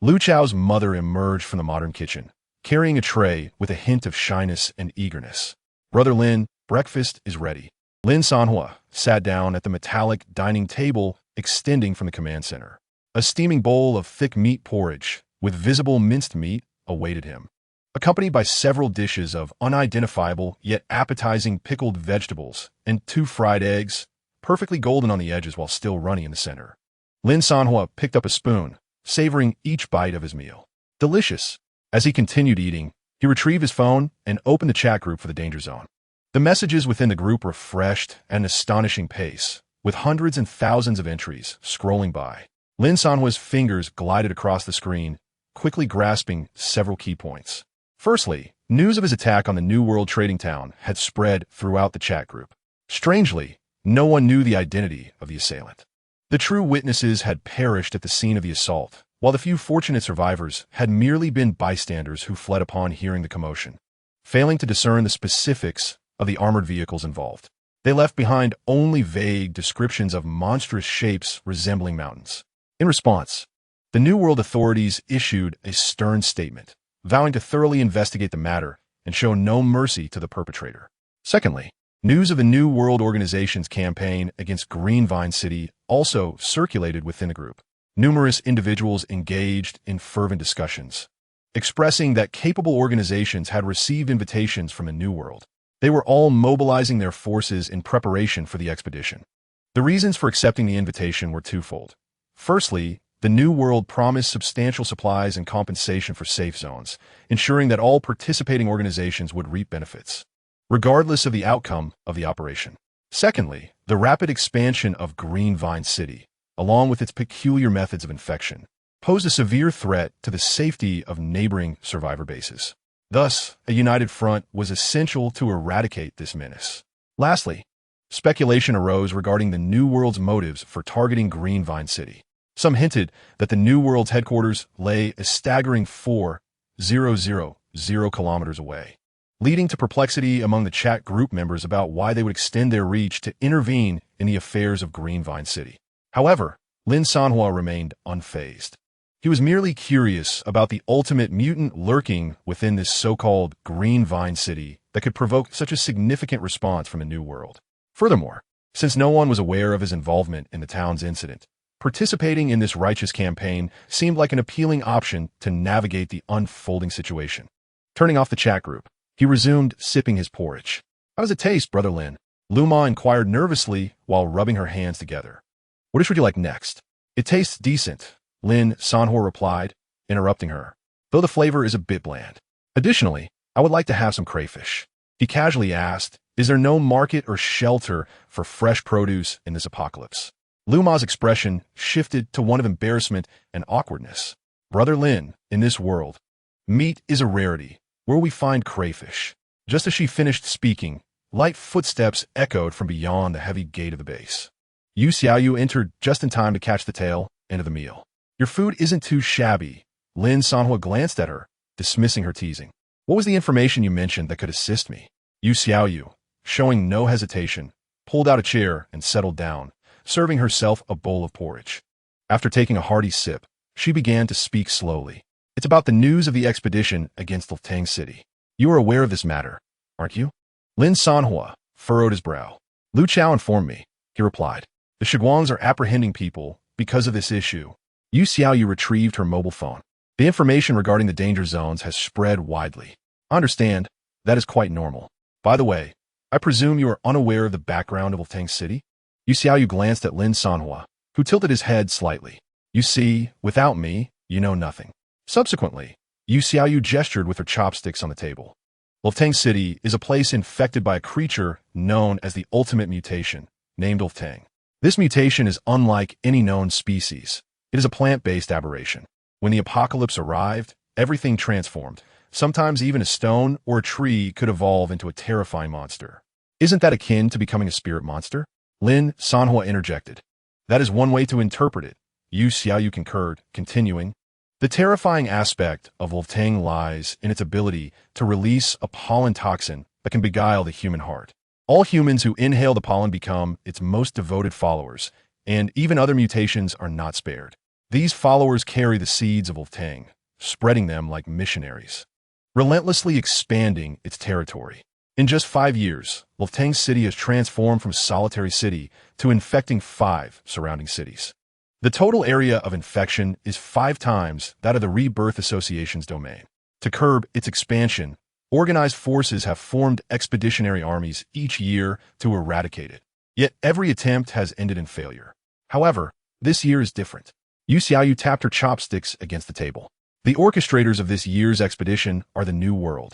Lu Chao's mother emerged from the modern kitchen, carrying a tray with a hint of shyness and eagerness. Brother Lin, breakfast is ready. Lin Sanhuo sat down at the metallic dining table extending from the command center. A steaming bowl of thick meat porridge with visible minced meat awaited him, accompanied by several dishes of unidentifiable yet appetizing pickled vegetables and 2 fried eggs, perfectly golden on the edges while still runny in the center. Lin Sanhuo picked up a spoon, savoring each bite of his meal. Delicious. As he continued eating, he retrieved his phone and opened the chat group for the danger zone. The messages within the group refreshed at an astonishing pace, with hundreds and thousands of entries scrolling by. Lin Sanhuo's fingers glided across the screen, quickly grasping several key points. Firstly, news of his attack on the New World trading town had spread throughout the chat group. Strangely, no one knew the identity of the assailant. The true witnesses had perished at the scene of the assault, while the few fortunate survivors had merely been bystanders who fled upon hearing the commotion, failing to discern the specifics of the armored vehicles involved. They left behind only vague descriptions of monstrous shapes resembling mountains. In response, the New World authorities issued a stern statement, vowing to thoroughly investigate the matter and show no mercy to the perpetrator. Secondly, news of the New World Organization's campaign against Greenvine City also circulated within the group. Numerous individuals engaged in fervent discussions, expressing that capable organizations had received invitations from the New World. They were all mobilizing their forces in preparation for the expedition. The reasons for accepting the invitation were twofold. Firstly, The New World promised substantial supplies and compensation for safe zones, ensuring that all participating organizations would reap benefits, regardless of the outcome of the operation. Secondly, the rapid expansion of Green Vine City, along with its peculiar methods of infection, posed a severe threat to the safety of neighboring survivor bases. Thus, a united front was essential to eradicate this menace. Lastly, speculation arose regarding the New World's motives for targeting Green Vine City. Some hinted that the New World's headquarters lay a staggering 4,000 kilometers away, leading to perplexity among the chat group members about why they would extend their reach to intervene in the affairs of Green Vine City. However, Lin Sanhuo remained unfazed. He was merely curious about the ultimate mutant lurking within this so-called Green Vine City that could provoke such a significant response from the New World. Furthermore, since no one was aware of his involvement in the town's incident, participating in this righteous campaign seemed like an appealing option to navigate the unfolding situation. Turning off the chat group, he resumed sipping his porridge. "How does it taste, Brother Lin?" Luma inquired nervously while rubbing her hands together. "What dish would you like next?" "It tastes decent," Lin Sanhuo replied, interrupting her, "though the flavor is a bit bland. Additionally, I would like to have some crayfish." He casually asked, "Is there no market or shelter for fresh produce in this apocalypse?" Luma's expression shifted to one of embarrassment and awkwardness. "Brother Lin, in this world, meat is a rarity. Where will we find crayfish?" Just as she finished speaking, light footsteps echoed from beyond the heavy gate of the base. Yu Xiaoyu entered just in time to catch the tail end of the meal. "Your food isn't too shabby." Lin Sanhuo glanced at her, dismissing her teasing. "What was the information you mentioned that could assist me?" Yu Xiaoyu, showing no hesitation, pulled out a chair and settled down, serving herself a bowl of porridge. After taking a hearty sip, she began to speak slowly. "It's about the news of the expedition against Liltang City. You are aware of this matter, aren't you?" Lin Sanhuo furrowed his brow. "Lu Chao informed me," he replied. "The Shiguangs are apprehending people because of this issue." Yu Xiaoyu retrieved her mobile phone. "The information regarding the danger zones has spread widely. I understand. That is quite normal. By the way, I presume you are unaware of the background of Liltang City?" Yu Xiaoyu glanced at Lin Sanhuo, who tilted his head slightly. "You see, without me, you know nothing." Subsequently, Yu Xiaoyu gestured with her chopsticks on the table. Liltang City is a place infected by a creature known as the Ultimate Mutation, named Liltang. This mutation is unlike any known species. It is a plant-based aberration. When the apocalypse arrived, everything transformed. Sometimes even a stone or a tree could evolve into a terrifying monster. "Isn't that akin to becoming a spirit monster?" Lin Sanhuo interjected. "That is one way to interpret it," Yu Xiaoyu concurred, continuing. "The terrifying aspect of Liltang lies in its ability to release a pollen toxin that can beguile the human heart. All humans who inhale the pollen become its most devoted followers, and even other mutations are not spared. These followers carry the seeds of Liltang, spreading them like missionaries, relentlessly expanding its territory. In just 5 years, Liltang City has transformed from a solitary city to infecting 5 surrounding cities. The total area of infection is 5 times that of the Rebirth Association's domain. To curb its expansion, organized forces have formed expeditionary armies each year to eradicate it. Yet every attempt has ended in failure. However, this year is different." Yu Xiaoyu tapped her chopsticks against the table. "The orchestrators of this year's expedition are the New World,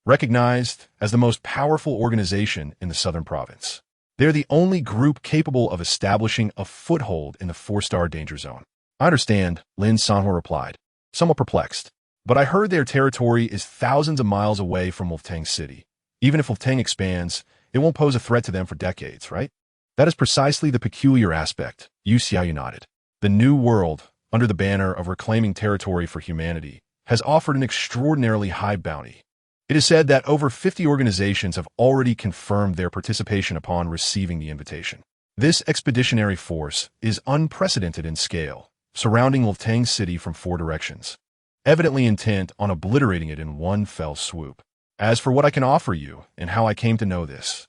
recognized as the most powerful organization in the southern province. They're the only group capable of establishing a foothold in the 4-star danger zone." "I understand," Lin Sanhuo replied, somewhat perplexed. "But I heard their territory is thousands of miles away from Liltang City. Even if Liltang expands, it won't pose a threat to them for decades, right?" "That is precisely the peculiar aspect," Yu Xiaoyu nodded. "The New World, under the banner of reclaiming territory for humanity, has offered an extraordinarily high bounty. It is said that over 50 organizations have already confirmed their participation upon receiving the invitation. This expeditionary force is unprecedented in scale, surrounding Liltang City from 4 directions, evidently intent on obliterating it in one fell swoop. As for what I can offer you and how I came to know this,"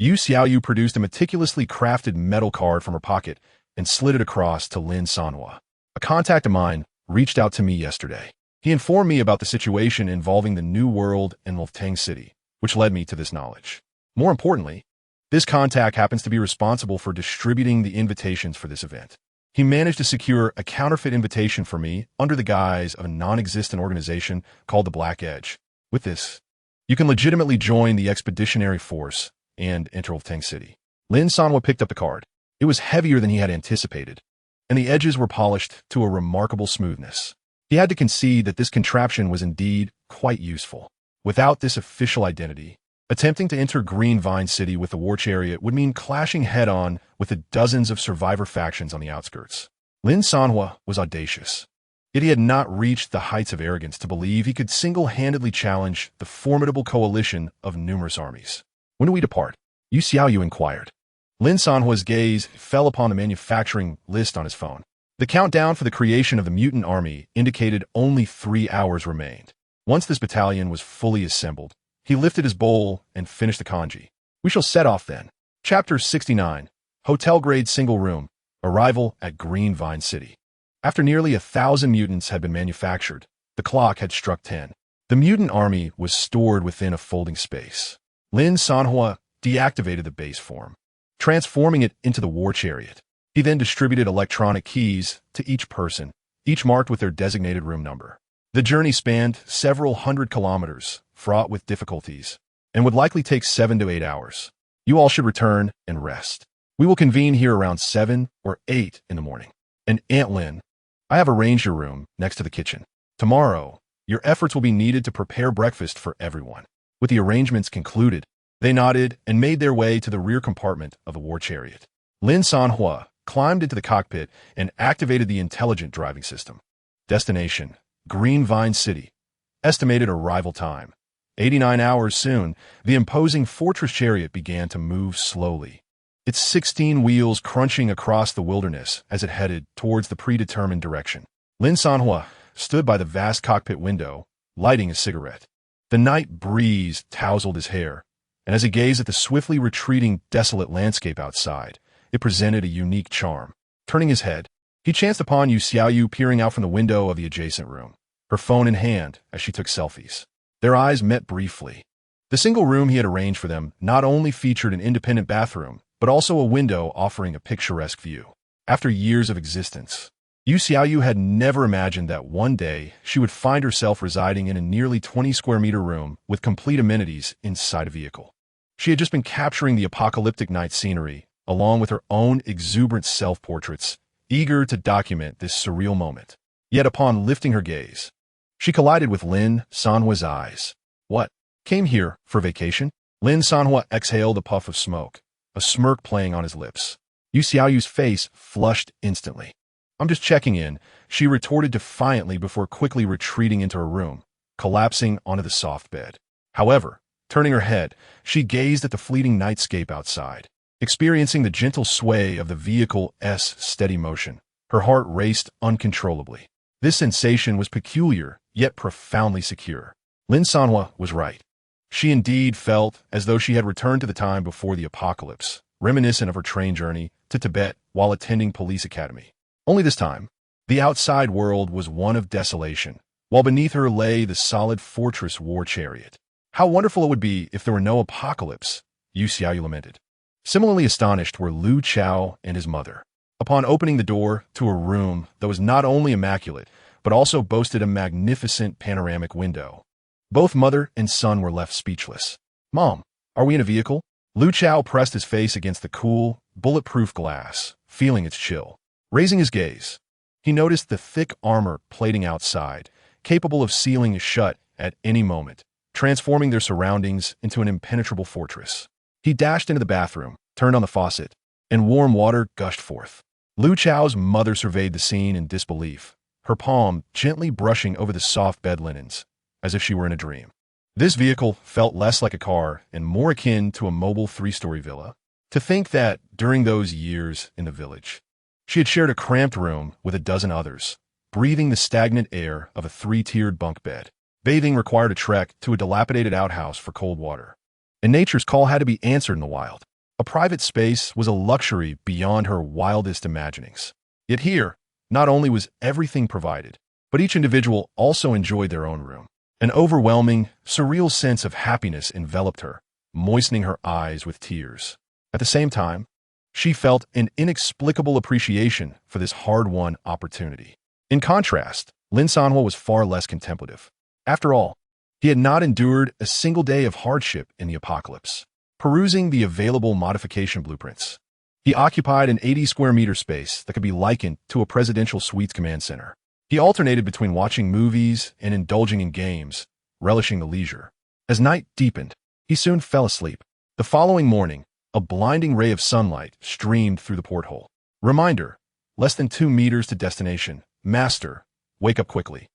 Yu Xiaoyu produced a meticulously crafted metal card from her pocket and slid it across to Lin Sanhuo. "A contact of mine reached out to me yesterday. He informed me about the situation involving the New World and Liltang City, which led me to this knowledge. More importantly, this contact happens to be responsible for distributing the invitations for this event. He managed to secure a counterfeit invitation for me under the guise of a non-existent organization called the Black Edge. With this, you can legitimately join the expeditionary force and enter Tang City. Lin Sanhuo picked up the card. It was heavier than he had anticipated, and the edges were polished to a remarkable smoothness. He had to concede that this contraption was indeed quite useful. Without this official identity, attempting to enter Green Vine City with the war chariot would mean clashing head-on with the dozens of survivor factions on the outskirts. Lin Sanhuo was audacious. Yet he had not reached the heights of arrogance to believe he could single-handedly challenge the formidable coalition of numerous armies. When do we depart? Yu Xiaoyu inquired. Lin Sanhuo's gaze fell upon the manufacturing list on his phone. The countdown for the creation of the mutant army indicated only 3 hours remained. Once this battalion was fully assembled, he lifted his bowl and finished the kanji. We shall set off then. Chapter 69. Hotel-grade single room. Arrival at Green Vine City. After nearly 1,000 mutants had been manufactured, the clock had struck 10. The mutant army was stored within a folding space. Lin Sanhuo deactivated the base form, transforming it into the war chariot. He then distributed electronic keys to each person, each marked with their designated room number. The journey spanned several hundred kilometers, fraught with difficulties, and would likely take 7 to 8 hours. You all should return and rest. We will convene here around 7 or 8 in the morning. And Aunt Lin, I have arranged your room next to the kitchen. Tomorrow, your efforts will be needed to prepare breakfast for everyone. With the arrangements concluded, they nodded and made their way to the rear compartment of the war chariot. Lin Sanhuo climbed into the cockpit and activated the intelligent driving system. Destination: Green Vine City. Estimated arrival time: 89 hours. Soon, the imposing fortress chariot began to move slowly, its 16 wheels crunching across the wilderness as it headed towards the predetermined direction. Lin Sanhuo stood by the vast cockpit window, lighting a cigarette. The night breeze tousled his hair, and as he gazed at the swiftly retreating, desolate landscape outside, it presented a unique charm. Turning his head, he chanced upon Yu Xiaoyu peering out from the window of the adjacent room, her phone in hand as she took selfies. Their eyes met briefly. The single room he had arranged for them not only featured an independent bathroom, but also a window offering a picturesque view. After years of existence, Yu Xiaoyu had never imagined that one day she would find herself residing in a nearly 20-square-meter room with complete amenities inside a vehicle. She had just been capturing the apocalyptic night scenery, along with her own exuberant self-portraits, eager to document this surreal moment. Yet upon lifting her gaze, she collided with Lin Sanhuo's eyes. What? Came here for vacation? Lin Sanhuo exhaled a puff of smoke, a smirk playing on his lips. Yu Xiaoyu's face flushed instantly. I'm just checking in, she retorted defiantly before quickly retreating into her room, collapsing onto the soft bed. However, turning her head, she gazed at the fleeting nightscape outside. Experiencing the gentle sway of the vehicle's steady motion, her heart raced uncontrollably. This sensation was peculiar, yet profoundly secure. Lin Sanhuo was right. She indeed felt as though she had returned to the time before the apocalypse, reminiscent of her train journey to Tibet while attending police academy. Only this time, the outside world was one of desolation, while beneath her lay the solid fortress war chariot. How wonderful it would be if there were no apocalypse, Yu Xiaoyu lamented. Similarly astonished were Lu Chao and his mother. Upon opening the door to a room that was not only immaculate, but also boasted a magnificent panoramic window, both mother and son were left speechless. Mom, are we in a vehicle? Lu Chao pressed his face against the cool, bulletproof glass, feeling its chill. Raising his gaze, he noticed the thick armor plating outside, capable of sealing shut at any moment, transforming their surroundings into an impenetrable fortress. He dashed into the bathroom, turned on the faucet, and warm water gushed forth. Lu Chao's mother surveyed the scene in disbelief, her palm gently brushing over the soft bed linens, as if she were in a dream. This vehicle felt less like a car and more akin to a mobile 3-story villa. To think that, during those years in the village, she had shared a cramped room with a dozen others, breathing the stagnant air of a 3-tiered bunk bed. Bathing required a trek to a dilapidated outhouse for cold water, and nature's call had to be answered in the wild. A private space was a luxury beyond her wildest imaginings. Yet here, not only was everything provided, but each individual also enjoyed their own room. An overwhelming, surreal sense of happiness enveloped her, moistening her eyes with tears. At the same time, She felt an inexplicable appreciation for this hard-won opportunity. In contrast, Lin Sanhuo was far less contemplative. After all, he had not endured a single day of hardship in the apocalypse. Perusing the available modification blueprints, he occupied an 80-square-meter space that could be likened to a presidential suite's command center. He alternated between watching movies and indulging in games, relishing the leisure. As night deepened, he soon fell asleep. The following morning, a blinding ray of sunlight streamed through the porthole. Reminder, less than 2 meters to destination. Master, wake up quickly.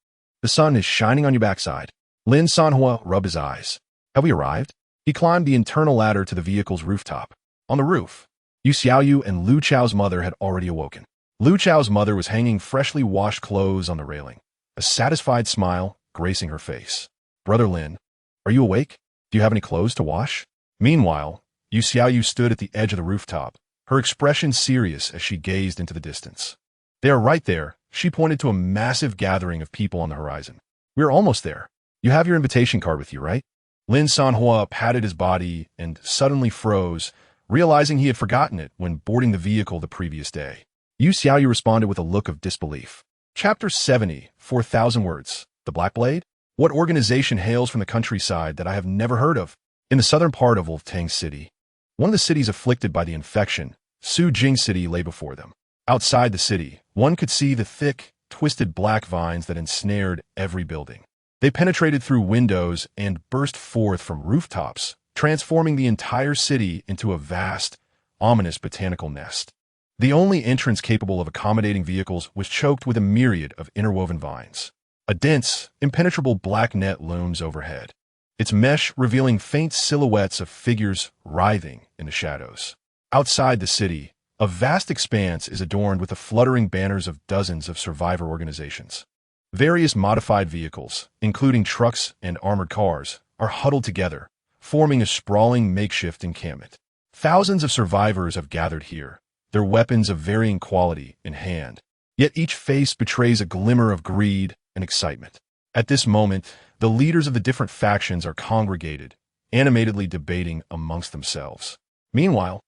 The sun is shining on your backside. Lin Sanhuo rubbed his eyes. Have we arrived? He climbed the internal ladder to the vehicle's rooftop. On the roof, Yu Xiaoyu and Lu Chao's mother had already awoken. Lu Chao's mother was hanging freshly washed clothes on the railing, a satisfied smile gracing her face. Brother Lin, are you awake? Do you have any clothes to wash? Meanwhile, Yu Xiaoyu stood at the edge of the rooftop, her expression serious as she gazed into the distance. They are right there. She pointed to a massive gathering of people on the horizon. We are almost there. You have your invitation card with you, right? Lin Sanhuo patted his body and suddenly froze, realizing he had forgotten it when boarding the vehicle the previous day. Yu Xiaoyu responded with a look of disbelief. Chapter 70, 4,000 words. The Black Blade? What organization hails from the countryside that I have never heard of? In the southern part of Wolftang City, one of the cities afflicted by the infection, Su Jing City lay before them. Outside the city, one could see the thick, twisted black vines that ensnared every building. They penetrated through windows and burst forth from rooftops, transforming the entire city into a vast, ominous botanical nest. The only entrance capable of accommodating vehicles was choked with a myriad of interwoven vines. A dense, impenetrable black net looms overhead, its mesh revealing faint silhouettes of figures writhing in the shadows. Outside the city, a vast expanse is adorned with the fluttering banners of dozens of survivor organizations. Various modified vehicles, including trucks and armored cars, are huddled together, forming a sprawling makeshift encampment. Thousands of survivors have gathered here, their weapons of varying quality in hand. Yet each face betrays a glimmer of greed and excitement. At this moment, the leaders of the different factions are congregated, animatedly debating amongst themselves. Meanwhile,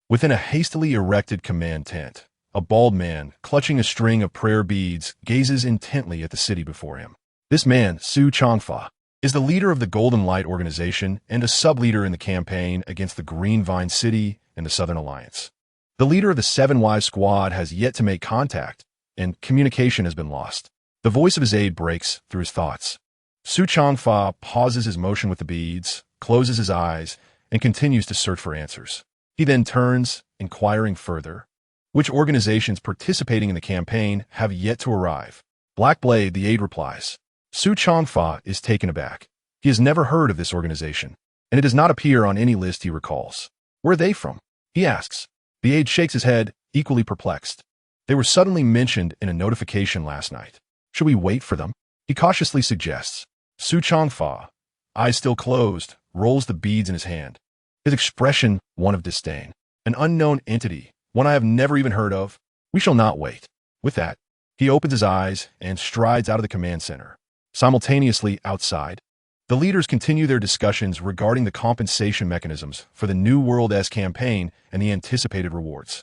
within a hastily erected command tent, a bald man, clutching a string of prayer beads, gazes intently at the city before him. This man, Su Changfa, is the leader of the Golden Light organization and a sub-leader in the campaign against the Green Vine City and the Southern Alliance. The leader of the Seven Wise Squad has yet to make contact, and communication has been lost. The voice of his aide breaks through his thoughts. Su Changfa pauses his motion with the beads, closes his eyes, and continues to search for answers. He then turns, inquiring further, which organizations participating in the campaign have yet to arrive? Black Blade, the aide replies. Su Changfa is taken aback. He has never heard of this organization, and it does not appear on any list he recalls. Where are they from? He asks. The aide shakes his head, equally perplexed. They were suddenly mentioned in a notification last night. Should we wait for them? He cautiously suggests. Su Changfa, eyes still closed, rolls the beads in his hand. His expression one of disdain. An unknown entity, one I have never even heard of. We shall not wait. With that, he opens his eyes and strides out of the command center. Simultaneously, outside, the leaders continue their discussions regarding the compensation mechanisms for the New World S campaign and the anticipated rewards.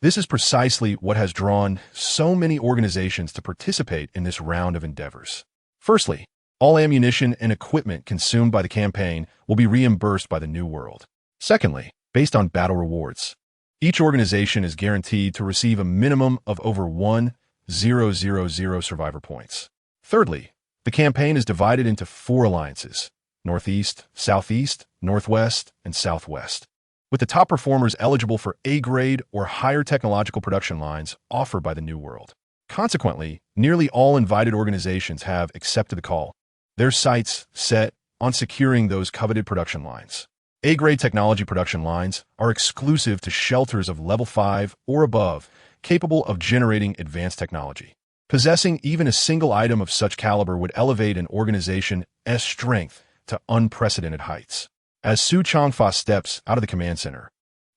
This is precisely what has drawn so many organizations to participate in this round of endeavors. Firstly, all ammunition and equipment consumed by the campaign will be reimbursed by the New World. Secondly, based on battle rewards, each organization is guaranteed to receive a minimum of over 1,000 survivor points. Thirdly, the campaign is divided into 4 alliances: Northeast, Southeast, Northwest, and Southwest, with the top performers eligible for A-grade or higher technological production lines offered by the New World. Consequently, nearly all invited organizations have accepted the call, their sights set on securing those coveted production lines. A-grade technology production lines are exclusive to shelters of level 5 or above, capable of generating advanced technology. Possessing even a single item of such caliber would elevate an organization's strength to unprecedented heights. As Su Changfa steps out of the command center,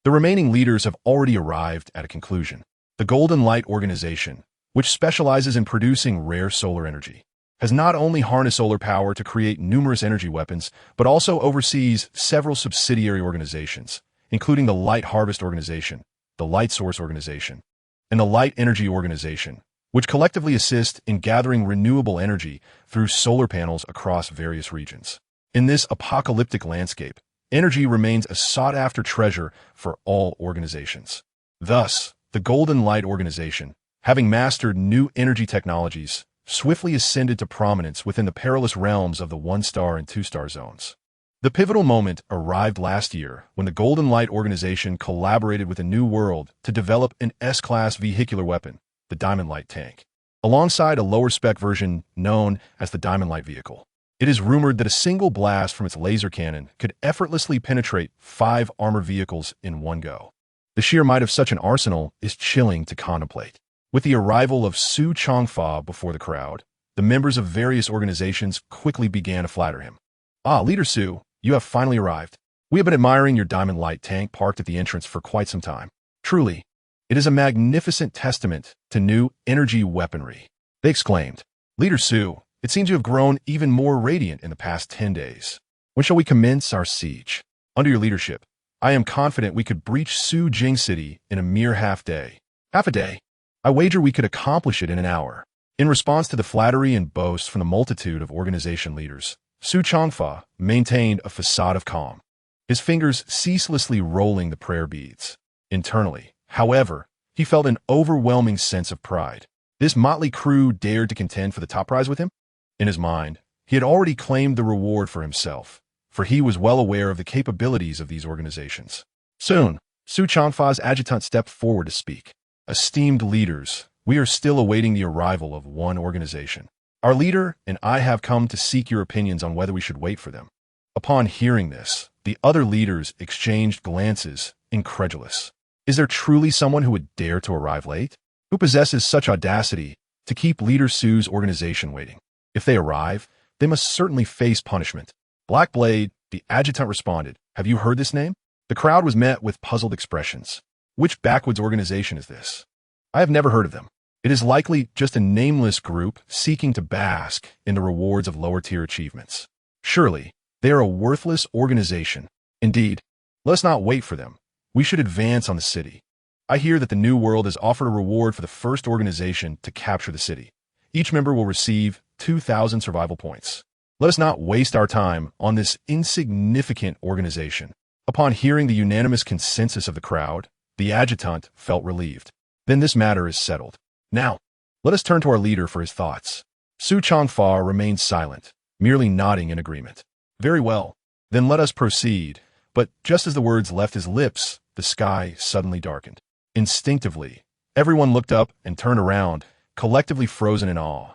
the remaining leaders have already arrived at a conclusion. The Golden Light organization, which specializes in producing rare solar energy, has not only harnessed solar power to create numerous energy weapons, but also oversees several subsidiary organizations, including the Light Harvest Organization, the Light Source Organization, and the Light Energy Organization, which collectively assist in gathering renewable energy through solar panels across various regions. In this apocalyptic landscape, energy remains a sought-after treasure for all organizations. Thus, the Golden Light Organization, having mastered new energy technologies, swiftly ascended to prominence within the perilous realms of the 1-star and 2-star zones. The pivotal moment arrived last year when the Golden Light Organization collaborated with a new world to develop an S-class vehicular weapon, the Diamond Light tank, alongside a lower-spec version known as the Diamond Light vehicle. It is rumored that a single blast from its laser cannon could effortlessly penetrate 5 armored vehicles in one go. The sheer might of such an arsenal is chilling to contemplate. With the arrival of Su Changfa before the crowd, the members of various organizations quickly began to flatter him. "Ah, Leader Su, you have finally arrived. We have been admiring your Diamond Light tank parked at the entrance for quite some time. Truly, it is a magnificent testament to new energy weaponry," they exclaimed. "Leader Su, it seems you have grown even more radiant in the past 10 days. When shall we commence our siege? Under your leadership, I am confident we could breach Su Jing City in a mere half day. Half a day? I wager we could accomplish it in an hour." In response to the flattery and boasts from the multitude of organization leaders, Su Changfa maintained a facade of calm, his fingers ceaselessly rolling the prayer beads. Internally, however, he felt an overwhelming sense of pride. This motley crew dared to contend for the top prize with him? In his mind, he had already claimed the reward for himself, for he was well aware of the capabilities of these organizations. Soon, Su Changfa's adjutant stepped forward to speak. "Esteemed leaders, we are still awaiting the arrival of one organization. Our leader and I have come to seek your opinions on whether we should wait for them." Upon hearing this, the other leaders exchanged glances, incredulous. Is there truly someone who would dare to arrive late? Who possesses such audacity to keep Leader Su's organization waiting? If they arrive, they must certainly face punishment. "Black Blade," the adjutant responded. "Have you heard this name?" The crowd was met with puzzled expressions. "Which backwoods organization is this? I have never heard of them. It is likely just a nameless group seeking to bask in the rewards of lower-tier achievements. Surely, they are a worthless organization. Indeed, let us not wait for them. We should advance on the city. I hear that the New World has offered a reward for the first organization to capture the city. Each member will receive 2,000 survival points. Let us not waste our time on this insignificant organization." Upon hearing the unanimous consensus of the crowd, the adjutant felt relieved. "Then this matter is settled. Now, let us turn to our leader for his thoughts." Su Changfa remained silent, merely nodding in agreement. "Very well, then let us proceed." But just as the words left his lips, the sky suddenly darkened. Instinctively, everyone looked up and turned around, collectively frozen in awe.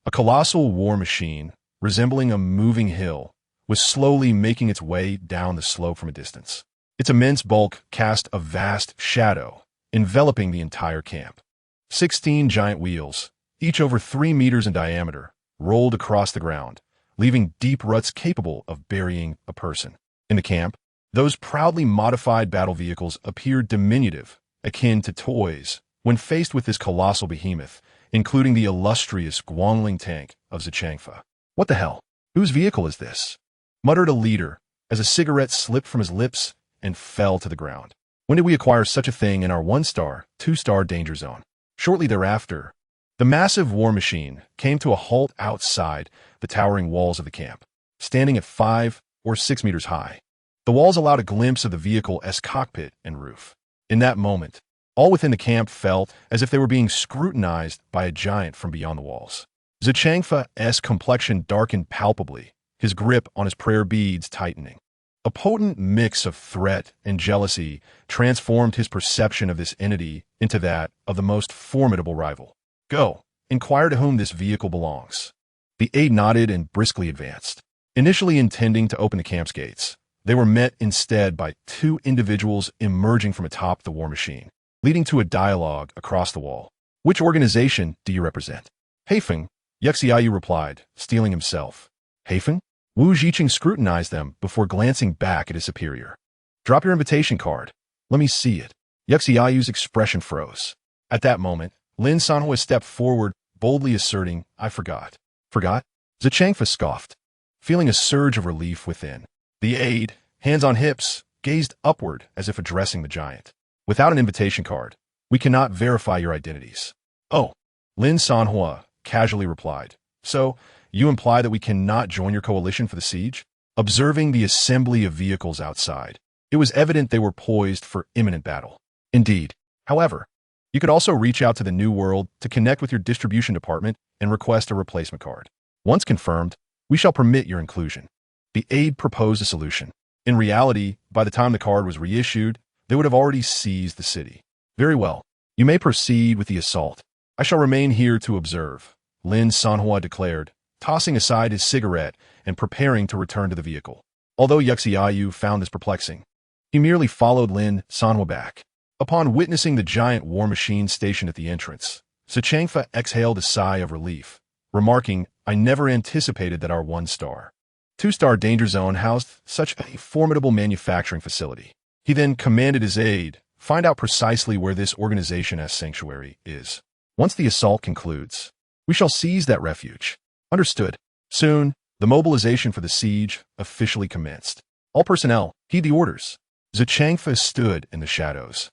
A colossal war machine, resembling a moving hill, was slowly making its way down the slope from a distance. Its immense bulk cast a vast shadow, enveloping the entire camp. 16 giant wheels, each over 3 meters in diameter, rolled across the ground, leaving deep ruts capable of burying a person. In the camp, those proudly modified battle vehicles appeared diminutive, akin to toys, when faced with this colossal behemoth, including the illustrious Guangling tank of Zichangfa. "What the hell? Whose vehicle is this?" muttered a leader, as a cigarette slipped from his lips and fell to the ground. "When did we acquire such a thing in our 1-star, 2-star danger zone?" Shortly thereafter, the massive war machine came to a halt outside the towering walls of the camp, standing at 5 or 6 meters high. The walls allowed a glimpse of the vehicle's cockpit and roof. In that moment, all within the camp felt as if they were being scrutinized by a giant from beyond the walls. Zichangfa's complexion darkened palpably, his grip on his prayer beads tightening. A potent mix of threat and jealousy transformed his perception of this entity into that of the most formidable rival. "Go, inquire to whom this vehicle belongs." The aide nodded and briskly advanced. Initially intending to open the camp's gates, they were met instead by 2 individuals emerging from atop the war machine, leading to a dialogue across the wall. "Which organization do you represent?" "Heifeng," Yexiayu replied, steeling himself. "Heifeng?" Wu Jiqing scrutinized them before glancing back at his superior. "Drop your invitation card. Let me see it." Yexiayu's expression froze. At that moment, Lin Sanhuo stepped forward, boldly asserting, "I forgot." "Forgot?" Zichangfa scoffed, feeling a surge of relief within. The aide, hands on hips, gazed upward as if addressing the giant. Without an invitation card, we cannot verify your identities. Oh, Lin Sanhuo casually replied. So, you imply that we cannot join your coalition for the siege? Observing the assembly of vehicles outside, it was evident they were poised for imminent battle. Indeed. However, you could also reach out to the New World to connect with your distribution department and request a replacement card. Once confirmed, we shall permit your inclusion. The aide proposed a solution. In reality, by the time the card was reissued, they would have already seized the city. Very well. You may proceed with the assault. I shall remain here to observe, Lin Sanhuo declared, tossing aside his cigarette and preparing to return to the vehicle. Although Yuxiayu found this perplexing, he merely followed Lin Sanhuo back. Upon witnessing the giant war machine stationed at the entrance, Zhengfa exhaled a sigh of relief, remarking, I never anticipated that our one-star, two-star danger zone housed such a formidable manufacturing facility. He then commanded his aide, find out precisely where this organization's sanctuary is. Once the assault concludes, we shall seize that refuge. Understood. Soon, the mobilization for the siege officially commenced. All personnel, heed the orders. Zhengfa stood in the shadows.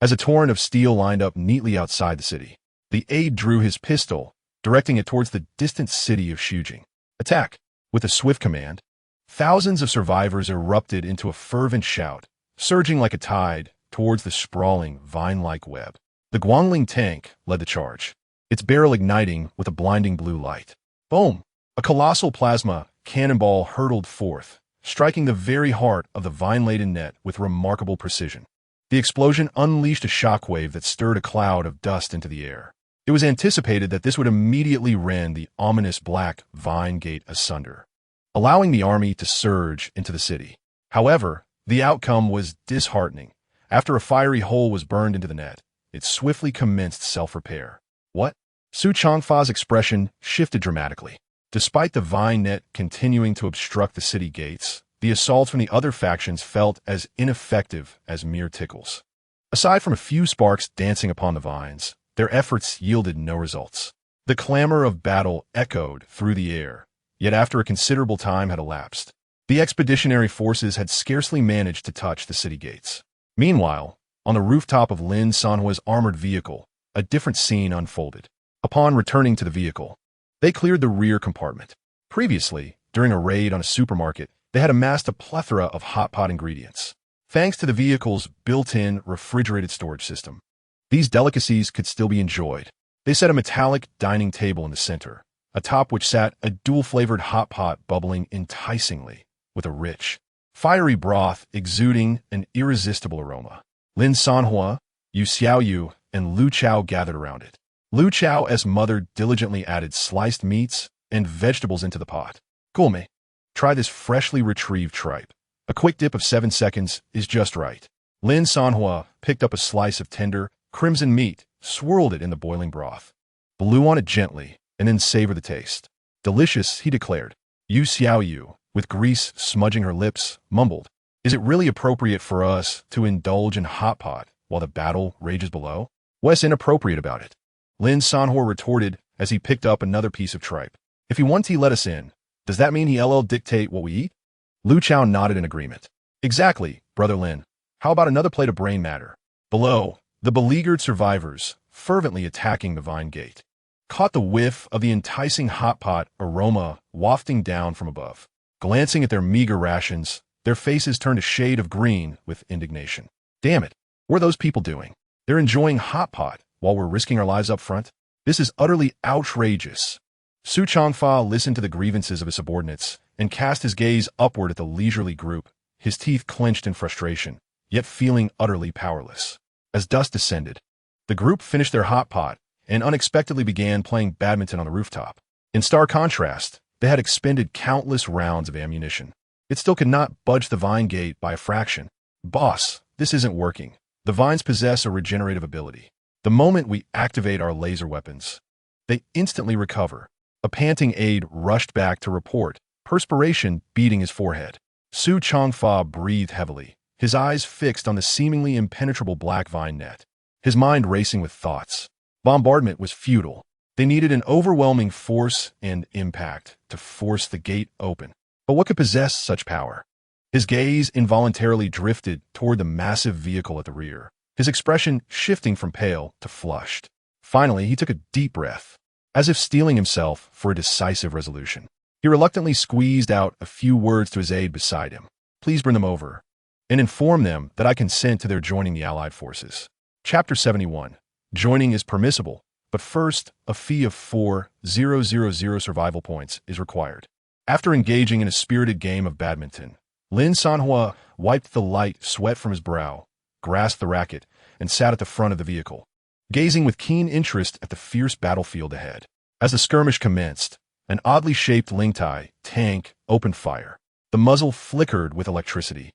As a torrent of steel lined up neatly outside the city, the aide drew his pistol, directing it towards the distant city of Shujing. Attack! With a swift command, thousands of survivors erupted into a fervent shout, surging like a tide towards the sprawling, vine-like web. The Guangling tank led the charge, its barrel igniting with a blinding blue light. Boom! A colossal plasma cannonball hurtled forth, striking the very heart of the vine-laden net with remarkable precision. The explosion unleashed a shockwave that stirred a cloud of dust into the air. It was anticipated that this would immediately rend the ominous black vine gate asunder, allowing the army to surge into the city. However, the outcome was disheartening. After a fiery hole was burned into the net, it swiftly commenced self-repair. What? Su Changfa's expression shifted dramatically. Despite the vine net continuing to obstruct the city gates, the assaults from the other factions felt as ineffective as mere tickles. Aside from a few sparks dancing upon the vines, their efforts yielded no results. The clamor of battle echoed through the air, yet after a considerable time had elapsed, the expeditionary forces had scarcely managed to touch the city gates. Meanwhile, on the rooftop of Lin Sanhuo's armored vehicle, a different scene unfolded. Upon returning to the vehicle, they cleared the rear compartment. Previously, during a raid on a supermarket, they had amassed a plethora of hot pot ingredients. Thanks to the vehicle's built-in refrigerated storage system, these delicacies could still be enjoyed. They set a metallic dining table in the center, atop which sat a dual-flavored hot pot bubbling enticingly, with a rich, fiery broth exuding an irresistible aroma. Lin Sanhuo, Yu Xiaoyu, and Lu Chao gathered around it. Lu Chao's mother diligently added sliced meats and vegetables into the pot. Gourmet. Try this freshly retrieved tripe. A quick dip of 7 seconds is just right. Lin Sanhuo picked up a slice of tender, crimson meat, swirled it in the boiling broth, blew on it gently, and then savored the taste. Delicious, he declared. Yu Xiaoyu, with grease smudging her lips, mumbled, is it really appropriate for us to indulge in hot pot while the battle rages below? What's inappropriate about it? Lin Sanhuo retorted as he picked up another piece of tripe. If he wants he let us in, does that mean he'll dictate what we eat? Lu Chao nodded in agreement. Exactly, Brother Lin. How about another plate of brain matter? Below, the beleaguered survivors, fervently attacking the vine gate, caught the whiff of the enticing hot pot aroma wafting down from above. Glancing at their meager rations, their faces turned a shade of green with indignation. Damn it, what are those people doing? They're enjoying hot pot while we're risking our lives up front? This is utterly outrageous. Su Changfa listened to the grievances of his subordinates and cast his gaze upward at the leisurely group, his teeth clenched in frustration, yet feeling utterly powerless. As dusk descended, the group finished their hot pot and unexpectedly began playing badminton on the rooftop. In stark contrast, they had expended countless rounds of ammunition. It still could not budge the vine gate by a fraction. Boss, this isn't working. The vines possess a regenerative ability. The moment we activate our laser weapons, they instantly recover. A panting aide rushed back to report, perspiration beading his forehead. Su Changfa breathed heavily, his eyes fixed on the seemingly impenetrable black vine net, his mind racing with thoughts. Bombardment was futile. They needed an overwhelming force and impact to force the gate open. But what could possess such power? His gaze involuntarily drifted toward the massive vehicle at the rear. his expression shifting from pale to flushed. Finally, he took a deep breath, as if steeling himself for a decisive resolution. He reluctantly squeezed out a few words to his aide beside him. Please bring them over, and inform them that I consent to their joining the Allied forces. Chapter 71. Joining is permissible, but first, a fee of 4,000 survival points is required. After engaging in a spirited game of badminton, Lin Sanhuo wiped the light sweat from his brow, grasped the racket, and sat at the front of the vehicle, gazing with keen interest at the fierce battlefield ahead. As the skirmish commenced, an oddly shaped Lingtai tank opened fire. The muzzle flickered with electricity,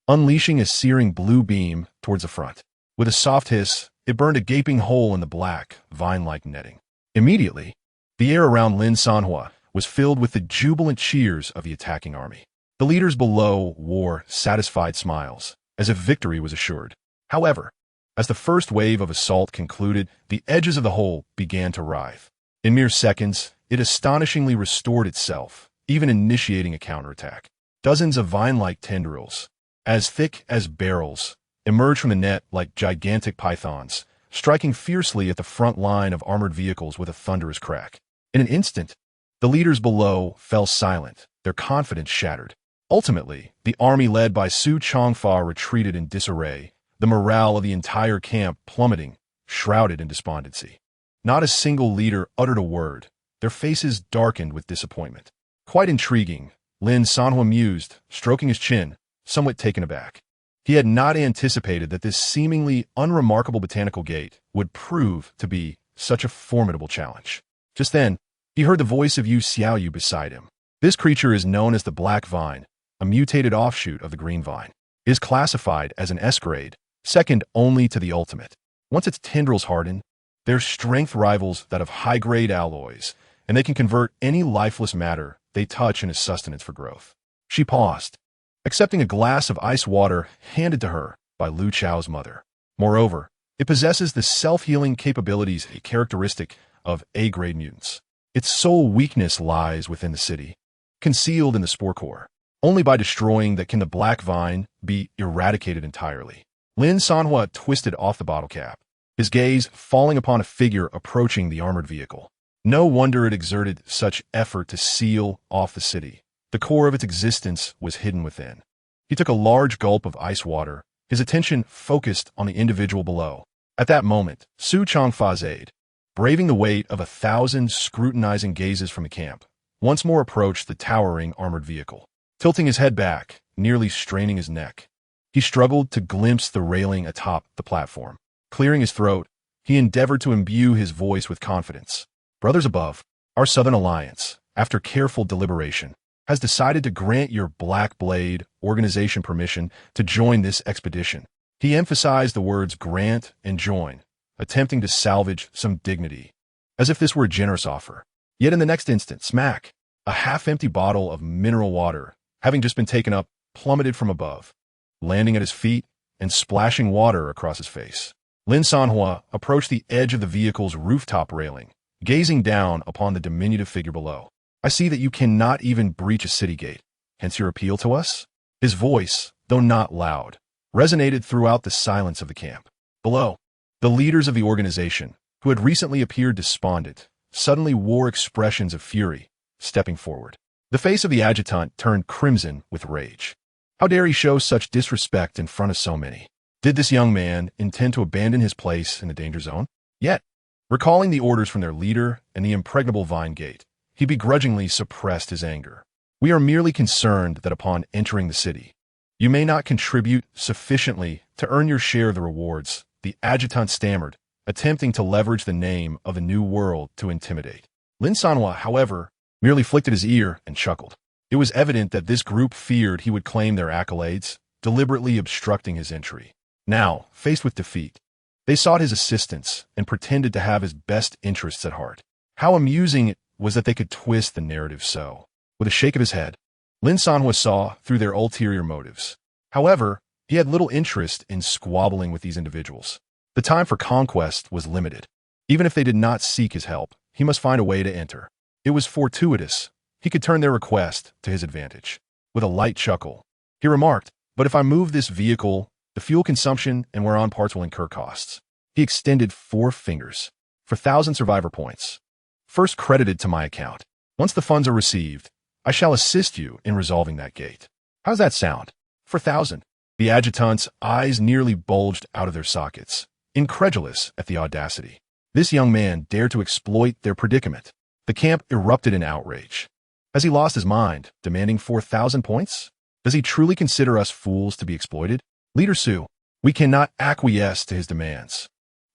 unleashing a searing blue beam towards the front. With a soft hiss, it burned a gaping hole in the black, vine-like netting. Immediately, the air around Lin Sanhuo was filled with the jubilant cheers of the attacking army. The leaders below wore satisfied smiles, as if victory was assured. However, as the first wave of assault concluded, the edges of the hole began to writhe. In mere seconds, it astonishingly restored itself, even initiating a counterattack. Dozens of vine-like tendrils, as thick as barrels, emerged from the net like gigantic pythons, striking fiercely at the front line of armored vehicles with a thunderous crack. In an instant, the leaders below fell silent, their confidence shattered. Ultimately, the army led by Su Changfa retreated in disarray, the morale of the entire camp plummeting, shrouded in despondency. Not a single leader uttered a word, their faces darkened with disappointment. Quite intriguing, Lin Sanhuo mused, stroking his chin, somewhat taken aback. He had not anticipated that this seemingly unremarkable botanical gate would prove to be such a formidable challenge. Just then, he heard the voice of Yu Xiaoyu beside him. This creature is known as the Black Vine, a mutated offshoot of the Green Vine. It is classified as an S-grade, second only to the ultimate. Once its tendrils harden, their strength rivals that of high-grade alloys, and they can convert any lifeless matter they touch into sustenance for growth. She paused, accepting a glass of ice water handed to her by Lu Chao's mother. Moreover, it possesses the self-healing capabilities a characteristic of A-grade mutants. Its sole weakness lies within the city, concealed in the spore core. Only by destroying that can the Black Vine be eradicated entirely. Lin Sanhuo twisted off the bottle cap, his gaze falling upon a figure approaching the armored vehicle. No wonder it exerted such effort to seal off the city. The core of its existence was hidden within. He took a large gulp of ice water, his attention focused on the individual below. At that moment, Su Changfa's aide, braving the weight of 1,000 scrutinizing gazes from the camp, once more approached the towering armored vehicle. Tilting his head back, nearly straining his neck, he struggled to glimpse the railing atop the platform. Clearing his throat, he endeavored to imbue his voice with confidence. Brothers above, our Southern Alliance, after careful deliberation, has decided to grant your Black Blade organization permission to join this expedition. He emphasized the words grant and join, attempting to salvage some dignity, as if this were a generous offer. Yet in the next instant, smack, a half-empty bottle of mineral water, having just been taken up, plummeted from above, landing at his feet and splashing water across his face. Lin Sanhuo approached the edge of the vehicle's rooftop railing, gazing down upon the diminutive figure below. I see that you cannot even breach a city gate, hence your appeal to us? His voice, though not loud, resonated throughout the silence of the camp. Below, the leaders of the organization, who had recently appeared despondent, suddenly wore expressions of fury, stepping forward. The face of the adjutant turned crimson with rage. How dare he show such disrespect in front of so many? Did this young man intend to abandon his place in the danger zone? Yet, recalling the orders from their leader and the impregnable vine gate, he begrudgingly suppressed his anger. We are merely concerned that upon entering the city, you may not contribute sufficiently to earn your share of the rewards, the adjutant stammered, attempting to leverage the name of the new world to intimidate. Lin Sanhuo, however, merely flicked at his ear and chuckled. It was evident that this group feared he would claim their accolades, deliberately obstructing his entry. Now, faced with defeat, they sought his assistance and pretended to have his best interests at heart. How amusing it was that they could twist the narrative so. With a shake of his head, Lin Sanhuo saw through their ulterior motives. However, he had little interest in squabbling with these individuals. The time for conquest was limited. Even if they did not seek his help, he must find a way to enter. It was fortuitous. He could turn their request to his advantage. With a light chuckle, he remarked, "But if I move this vehicle The fuel consumption and wear-on parts will incur costs. He extended 4 fingers. For 1,000 survivor points. First credited to my account. Once the funds are received, I shall assist you in resolving that gate. How's that sound? For 1,000. The adjutant's eyes nearly bulged out of their sockets, incredulous at the audacity. This young man dared to exploit their predicament. The camp erupted in outrage. Has he lost his mind, demanding 4,000 points? Does he truly consider us fools to be exploited? Leader Su, we cannot acquiesce to his demands.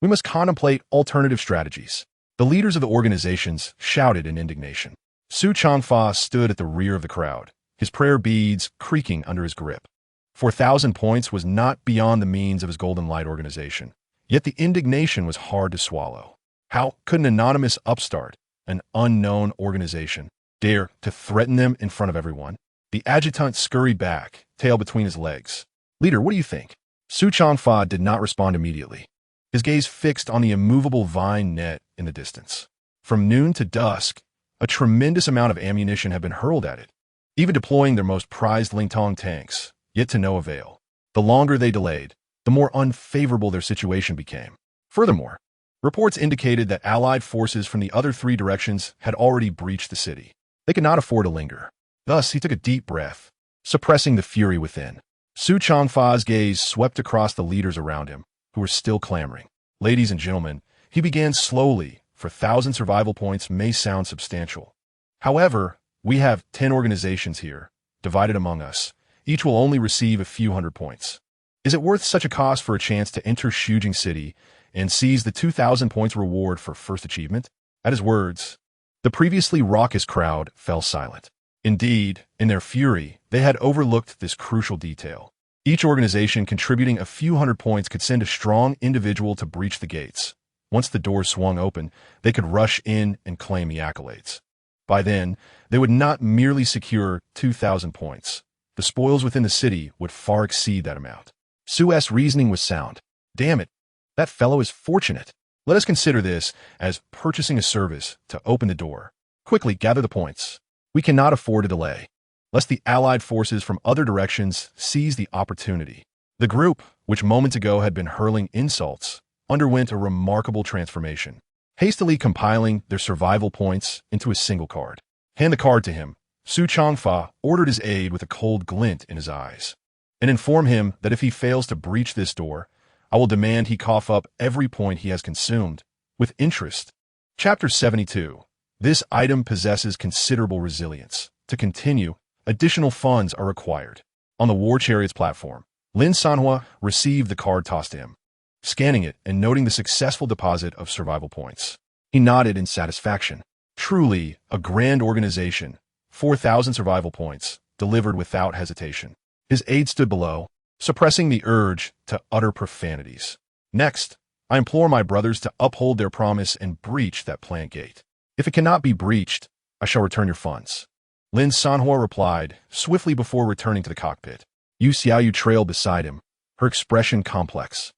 We must contemplate alternative strategies. The leaders of the organizations shouted in indignation. Su Changfa stood at the rear of the crowd, his prayer beads creaking under his grip. 4,000 points was not beyond the means of his Golden Light organization, yet the indignation was hard to swallow. How could an anonymous upstart, an unknown organization, dare to threaten them in front of everyone? The adjutant scurried back, tail between his legs. Leader, what do you think? Su Changfa did not respond immediately, his gaze fixed on the immovable vine net in the distance. From noon to dusk, a tremendous amount of ammunition had been hurled at it, even deploying their most prized Lingtong tanks, yet to no avail. The longer they delayed, the more unfavorable their situation became. Furthermore, reports indicated that Allied forces from the other 3 directions had already breached the city. They could not afford to linger. Thus, he took a deep breath, suppressing the fury within. Su Changfa's gaze swept across the leaders around him, who were still clamoring. Ladies and gentlemen, he began slowly, for 1,000 survival points may sound substantial. However, we have 10 organizations here, divided among us. Each will only receive a few hundred points. Is it worth such a cost for a chance to enter Shujing City and seize the 2,000 points reward for first achievement? At his words, the previously raucous crowd fell silent. Indeed, in their fury, they had overlooked this crucial detail. Each organization contributing a few hundred points could send a strong individual to breach the gates. Once the doors swung open, they could rush in and claim the accolades. By then, they would not merely secure 2,000 points. The spoils within the city would far exceed that amount. Su's reasoning was sound. Damn it, that fellow is fortunate. Let us consider this as purchasing a service to open the door. Quickly gather the points. We cannot afford a delay, lest the Allied forces from other directions seize the opportunity. The group, which moments ago had been hurling insults, underwent a remarkable transformation, hastily compiling their survival points into a single card. Hand the card to him. Su Changfa ordered his aide with a cold glint in his eyes, and inform him that if he fails to breach this door, I will demand he cough up every point he has consumed, with interest. Chapter 72. This item possesses considerable resilience. To continue, additional funds are required. On the War Chariot's platform, Lin Sanhuo received the card tossed to him. Scanning it and noting the successful deposit of survival points, he nodded in satisfaction. Truly, a grand organization. 4,000 survival points, delivered without hesitation. His aide stood below, suppressing the urge to utter profanities. Next, I implore my brothers to uphold their promise and breach that plant gate. If it cannot be breached, I shall return your funds. Lin Sanhuo replied, swiftly before returning to the cockpit. Yu Xiaoyu trailed beside him, her expression complex.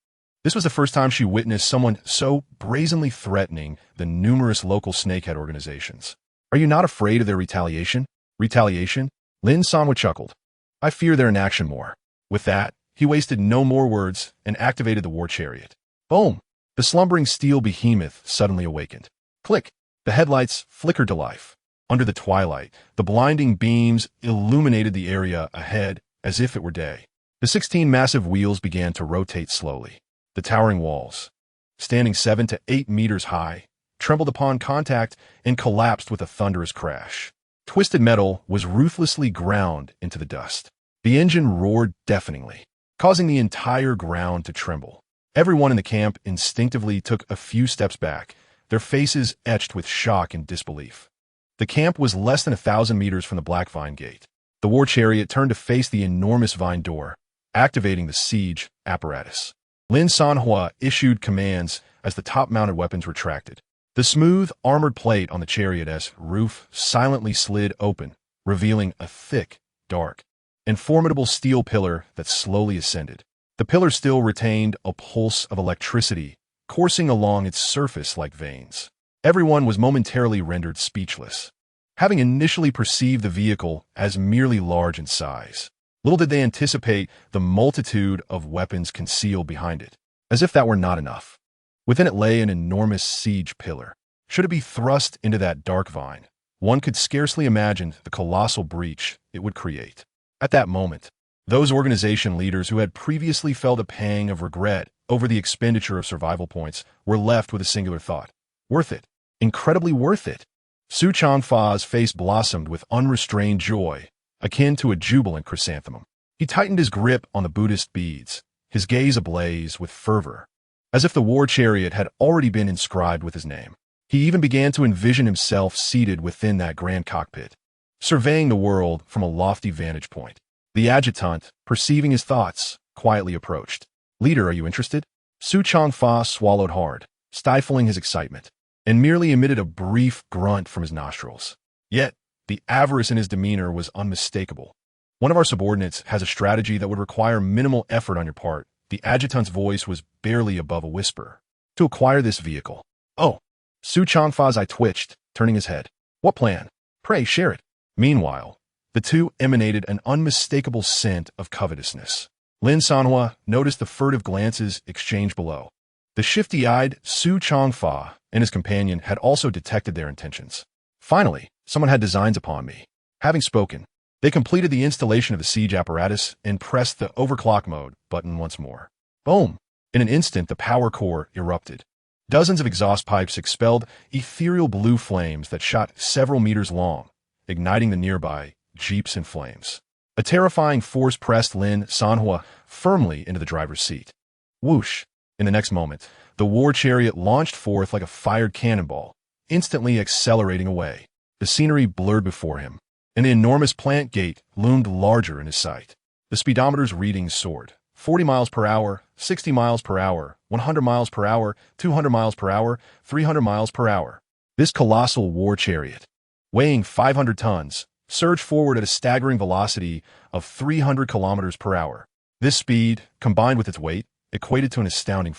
This was the first time she witnessed someone so brazenly threatening the numerous local snakehead organizations. Are you not afraid of their retaliation? Retaliation? Lin Sanhuo chuckled. I fear their inaction more. With that, he wasted no more words and activated the war chariot. Boom! The slumbering steel behemoth suddenly awakened. Click! The headlights flickered to life. Under the twilight, the blinding beams illuminated the area ahead as if it were day. The 16 massive wheels began to rotate slowly. The towering walls, standing 7 to 8 meters high, trembled upon contact and collapsed with a thunderous crash. Twisted metal was ruthlessly ground into the dust. The engine roared deafeningly, causing the entire ground to tremble. Everyone in the camp instinctively took a few steps back, their faces etched with shock and disbelief. The camp was less than 1,000 meters from the Black Vine Gate. The war chariot turned to face the enormous vine door, activating the siege apparatus. Lin Sanhuo issued commands as the top-mounted weapons retracted. The smooth, armored plate on the chariot's roof silently slid open, revealing a thick, dark, and formidable steel pillar that slowly ascended. The pillar still retained a pulse of electricity coursing along its surface like veins. Everyone was momentarily rendered speechless, having initially perceived the vehicle as merely large in size. Little did they anticipate the multitude of weapons concealed behind it. As if that were not enough, within it lay an enormous siege pillar. Should it be thrust into that dark vine, one could scarcely imagine the colossal breach it would create. At that moment, those organization leaders who had previously felt a pang of regret over the expenditure of survival points were left with a singular thought. Worth it. Incredibly worth it. Su Changfa's face blossomed with unrestrained joy, akin to a jubilant chrysanthemum. He tightened his grip on the Buddhist beads, his gaze ablaze with fervor, as if the war chariot had already been inscribed with his name. He even began to envision himself seated within that grand cockpit, surveying the world from a lofty vantage point. The adjutant, perceiving his thoughts, quietly approached. "Leader, are you interested?" Su Changfa swallowed hard, stifling his excitement, and merely emitted a brief grunt from his nostrils. Yet, the avarice in his demeanor was unmistakable. "One of our subordinates has a strategy that would require minimal effort on your part." The adjutant's voice was barely above a whisper. "To acquire this vehicle." "Oh." Su Changfa's eye twitched, turning his head. "What plan? Pray, share it." Meanwhile, the two emanated an unmistakable scent of covetousness. Lin Sanhuo noticed the furtive glances exchanged below. The shifty-eyed Su Changfa and his companion had also detected their intentions. Finally, someone had designs upon me. Having spoken, they completed the installation of the siege apparatus and pressed the overclock mode button once more. Boom! In an instant, the power core erupted. Dozens of exhaust pipes expelled ethereal blue flames that shot several meters long, igniting the nearby jeeps in flames. A terrifying force pressed Lin Sanhuo firmly into the driver's seat. Whoosh! In the next moment, the war chariot launched forth like a fired cannonball, instantly accelerating away. The scenery blurred before him, and the enormous plant gate loomed larger in his sight. The speedometer's readings soared. 40 miles per hour, 60 miles per hour, 100 miles per hour, 200 miles per hour, 300 miles per hour. This colossal war chariot, weighing 500 tons, surged forward at a staggering velocity of 300 kilometers per hour. This speed, combined with its weight, equated to an astounding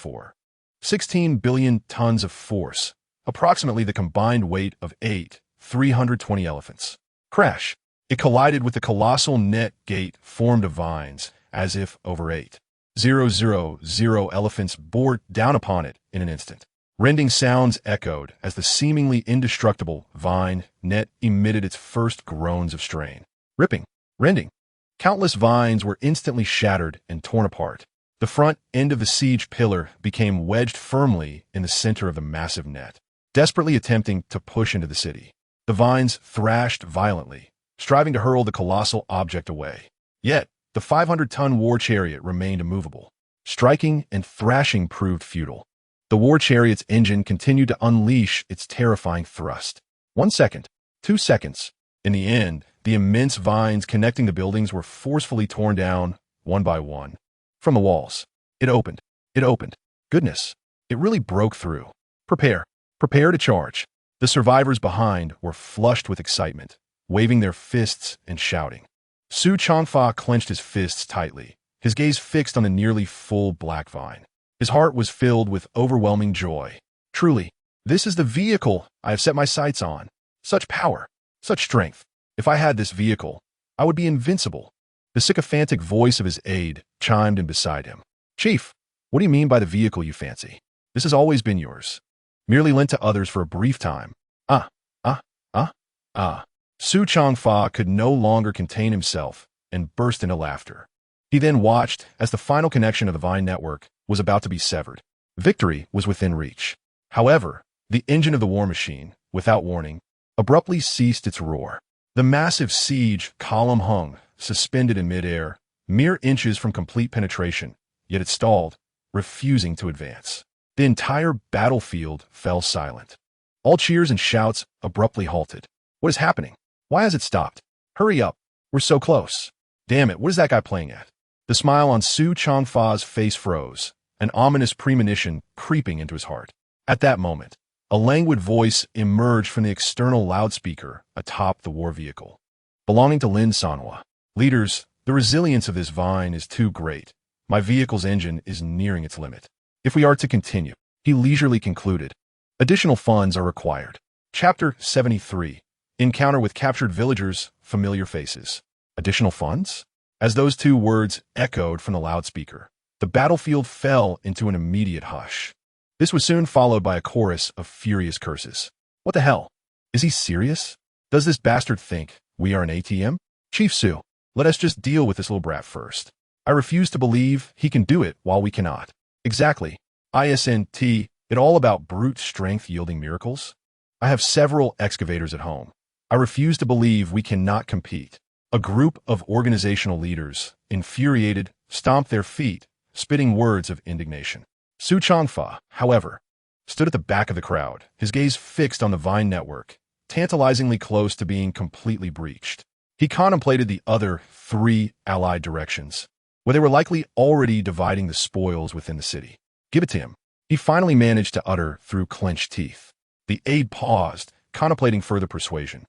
16 billion tons of force, approximately the combined weight of 320 elephants. Crash! It collided with the colossal net gate formed of vines, as if over 8,000 elephants bore down upon it in an instant. Rending sounds echoed as the seemingly indestructible vine net emitted its first groans of strain. Ripping, rending. Countless vines were instantly shattered and torn apart. The front end of the siege pillar became wedged firmly in the center of the massive net, desperately attempting to push into the city. The vines thrashed violently, striving to hurl the colossal object away. Yet, the 500-ton war chariot remained immovable. Striking and thrashing proved futile. The war chariot's engine continued to unleash its terrifying thrust. 1 second, 2 seconds. In the end, the immense vines connecting the buildings were forcefully torn down, one by one. From the walls, it opened. It opened. Goodness, it really broke through. Prepare to charge. The survivors behind were flushed with excitement, waving their fists and shouting. Su Changfa clenched his fists tightly, his gaze fixed on the nearly full black vine. His heart was filled with overwhelming joy. Truly, this is the vehicle I have set my sights on. Such power, such strength. If I had this vehicle, I would be invincible. The sycophantic voice of his aide chimed in beside him. Chief, what do you mean by the vehicle you fancy? This has always been yours. Merely lent to others for a brief time. Su Changfa could no longer contain himself and burst into laughter. He then watched as the final connection of the Vine network was about to be severed. Victory was within reach. However, the engine of the war machine, without warning, abruptly ceased its roar. The massive siege column hung, suspended in midair, mere inches from complete penetration, yet it stalled, refusing to advance. The entire battlefield fell silent. All cheers and shouts abruptly halted. What is happening? Why has it stopped? Hurry up. We're so close. Damn it, what is that guy playing at? The smile on Su Changfa's face froze, an ominous premonition creeping into his heart. At that moment, a languid voice emerged from the external loudspeaker atop the war vehicle. Belonging to Lin Sanhuo. Leaders, the resilience of this vine is too great. My vehicle's engine is nearing its limit. If we are to continue, he leisurely concluded, additional funds are required. Chapter 73. Encounter with captured villagers, familiar faces. Additional funds? As those two words echoed from the loudspeaker, the battlefield fell into an immediate hush. This was soon followed by a chorus of furious curses. What the hell? Is he serious? Does this bastard think we are an ATM? Chief Su, let us just deal with this little brat first. I refuse to believe he can do it while we cannot. Exactly. ISNT, it all about brute strength yielding miracles? I have several excavators at home. I refuse to believe we cannot compete. A group of organizational leaders, infuriated, stomped their feet, spitting words of indignation. Su Changfa, however, stood at the back of the crowd, his gaze fixed on the Vine network, tantalizingly close to being completely breached. He contemplated the other 3 allied directions, where they were likely already dividing the spoils within the city. Give it to him. He finally managed to utter through clenched teeth. The aide paused, contemplating further persuasion.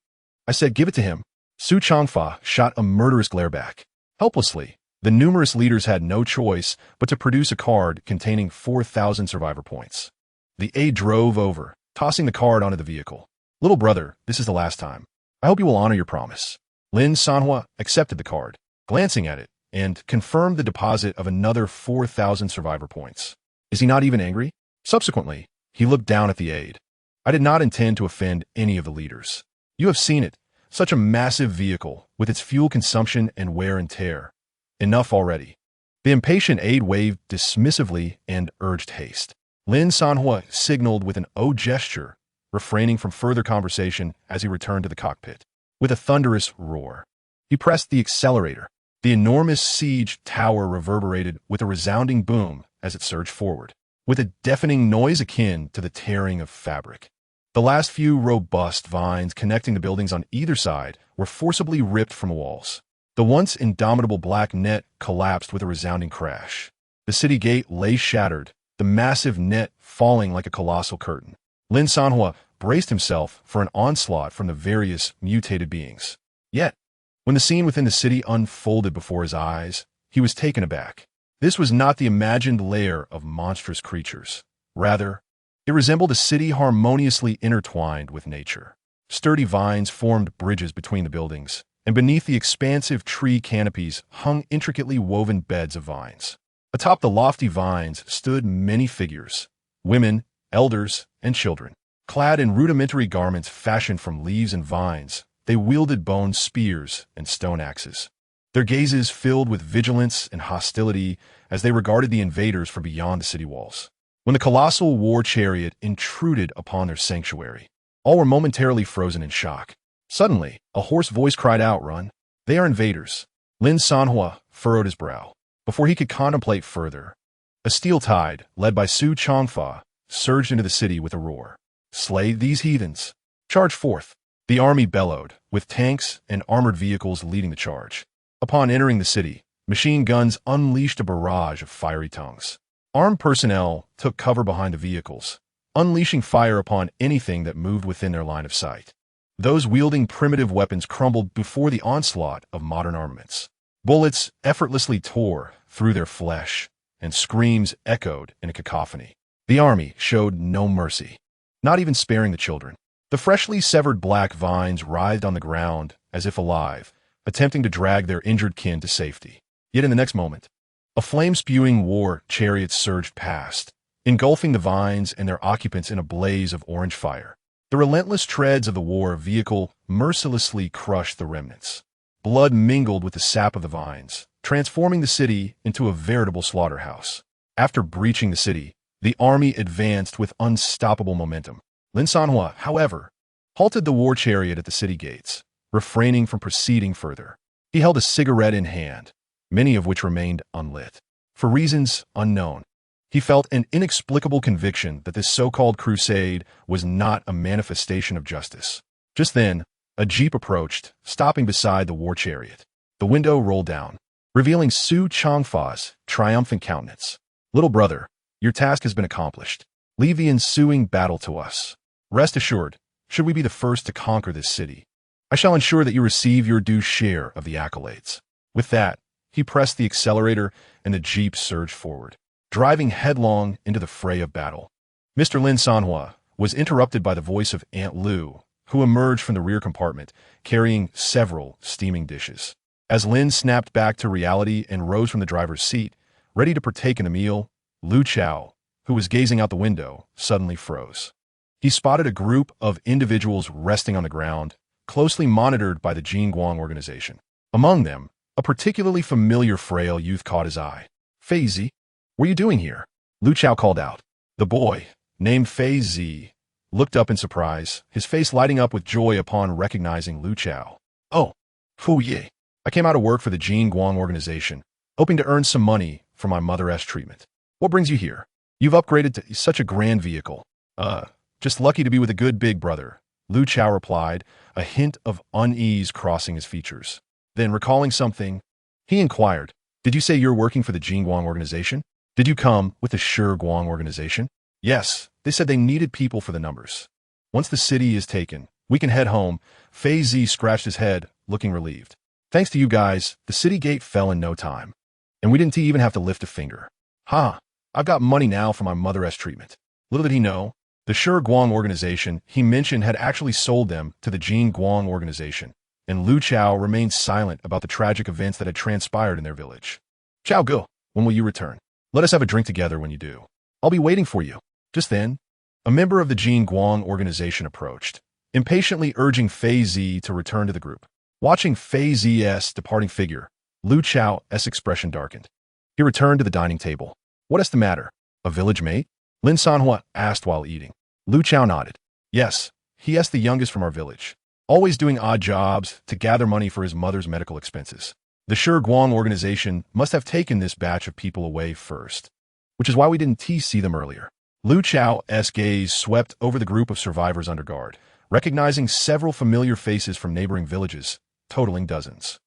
I said, give it to him. Su Changfa shot a murderous glare back. Helplessly, the numerous leaders had no choice but to produce a card containing 4,000 survivor points. The aide drove over, tossing the card onto the vehicle. Little brother, this is the last time. I hope you will honor your promise. Lin Sanhuo accepted the card, glancing at it, and confirmed the deposit of another 4,000 survivor points. Is he not even angry? Subsequently, he looked down at the aide. I did not intend to offend any of the leaders. You have seen it, such a massive vehicle, with its fuel consumption and wear and tear. Enough already. The impatient aide waved dismissively and urged haste. Lin Sanhuo signaled with an O gesture, refraining from further conversation as he returned to the cockpit. With a thunderous roar, he pressed the accelerator. The enormous siege tower reverberated with a resounding boom as it surged forward, with a deafening noise akin to the tearing of fabric. The last few robust vines connecting the buildings on either side were forcibly ripped from the walls. The once indomitable black net collapsed with a resounding crash. The city gate lay shattered, the massive net falling like a colossal curtain. Lin Sanhuo braced himself for an onslaught from the various mutated beings. Yet, when the scene within the city unfolded before his eyes, he was taken aback. This was not the imagined lair of monstrous creatures. Rather, it resembled a city harmoniously intertwined with nature. Sturdy vines formed bridges between the buildings, and beneath the expansive tree canopies hung intricately woven beds of vines. Atop the lofty vines stood many figures, women, elders, and children. Clad in rudimentary garments fashioned from leaves and vines, they wielded bone spears and stone axes. Their gazes filled with vigilance and hostility as they regarded the invaders from beyond the city walls. When the colossal war chariot intruded upon their sanctuary, all were momentarily frozen in shock. Suddenly, a hoarse voice cried out, "Run! They are invaders!" Lin Sanhuo furrowed his brow. Before he could contemplate further, a steel tide, led by Su Changfa, surged into the city with a roar. Slay these heathens! Charge forth! The army bellowed, with tanks and armored vehicles leading the charge. Upon entering the city, machine guns unleashed a barrage of fiery tongues. Armed personnel took cover behind the vehicles, unleashing fire upon anything that moved within their line of sight. Those wielding primitive weapons crumbled before the onslaught of modern armaments. Bullets effortlessly tore through their flesh, and screams echoed in a cacophony. The army showed no mercy, not even sparing the children. The freshly severed black vines writhed on the ground as if alive, attempting to drag their injured kin to safety. Yet in the next moment, a flame-spewing war chariot surged past, engulfing the vines and their occupants in a blaze of orange fire. The relentless treads of the war vehicle mercilessly crushed the remnants. Blood mingled with the sap of the vines, transforming the city into a veritable slaughterhouse. After breaching the city, the army advanced with unstoppable momentum. Lin Sanhuo, however, halted the war chariot at the city gates, refraining from proceeding further. He held a cigarette in hand, many of which remained unlit. For reasons unknown, he felt an inexplicable conviction that this so-called crusade was not a manifestation of justice. Just then, a jeep approached, stopping beside the war chariot. The window rolled down, revealing Su Changfa's triumphant countenance. "Little brother, your task has been accomplished. Leave the ensuing battle to us. Rest assured, should we be the first to conquer this city, I shall ensure that you receive your due share of the accolades." With that, he pressed the accelerator and the jeep surged forward, driving headlong into the fray of battle. Mr. Lin Sanhuo was interrupted by the voice of Aunt Lu, who emerged from the rear compartment, carrying several steaming dishes. As Lin snapped back to reality and rose from the driver's seat, ready to partake in the meal, Lu Chao, who was gazing out the window, suddenly froze. He spotted a group of individuals resting on the ground, closely monitored by the Jingguang organization. Among them, a particularly familiar frail youth caught his eye. Fei Zi, what are you doing here? Lu Chao called out. The boy, named Fei Zi, looked up in surprise, his face lighting up with joy upon recognizing Lu Chao. Oh, Fu Ye. I came out of work for the Jingguang organization, hoping to earn some money for my mother-s treatment. What brings you here? You've upgraded to such a grand vehicle. Just lucky to be with a good big brother, Lu Chao replied, a hint of unease crossing his features. Then, recalling something, he inquired, Did you say you're working for the Jingguang organization? Did you come with the Shiguang organization? Yes, they said they needed people for the numbers. Once the city is taken, we can head home. Fei Zi scratched his head, looking relieved. Thanks to you guys, the city gate fell in no time. And we didn't even have to lift a finger. I've got money now for my mother-s treatment. Little did he know, the Shiguang organization he mentioned had actually sold them to the Jingguang organization, and Lu Chao remained silent about the tragic events that had transpired in their village. Chao Go, when will you return? Let us have a drink together when you do. I'll be waiting for you. Just then, a member of the Jingguang organization approached, impatiently urging Fei Zi to return to the group. Watching Fei Zi's departing figure, Lu Chao's expression darkened. He returned to the dining table. What is the matter? A village mate? Lin Sanhuo asked while eating. Lu Chao nodded. Yes, he is the youngest from our village, always doing odd jobs to gather money for his mother's medical expenses. The Shiguang organization must have taken this batch of people away first, which is why we didn't see them earlier. Lu Chao's gaze swept over the group of survivors under guard, recognizing several familiar faces from neighboring villages, totaling dozens.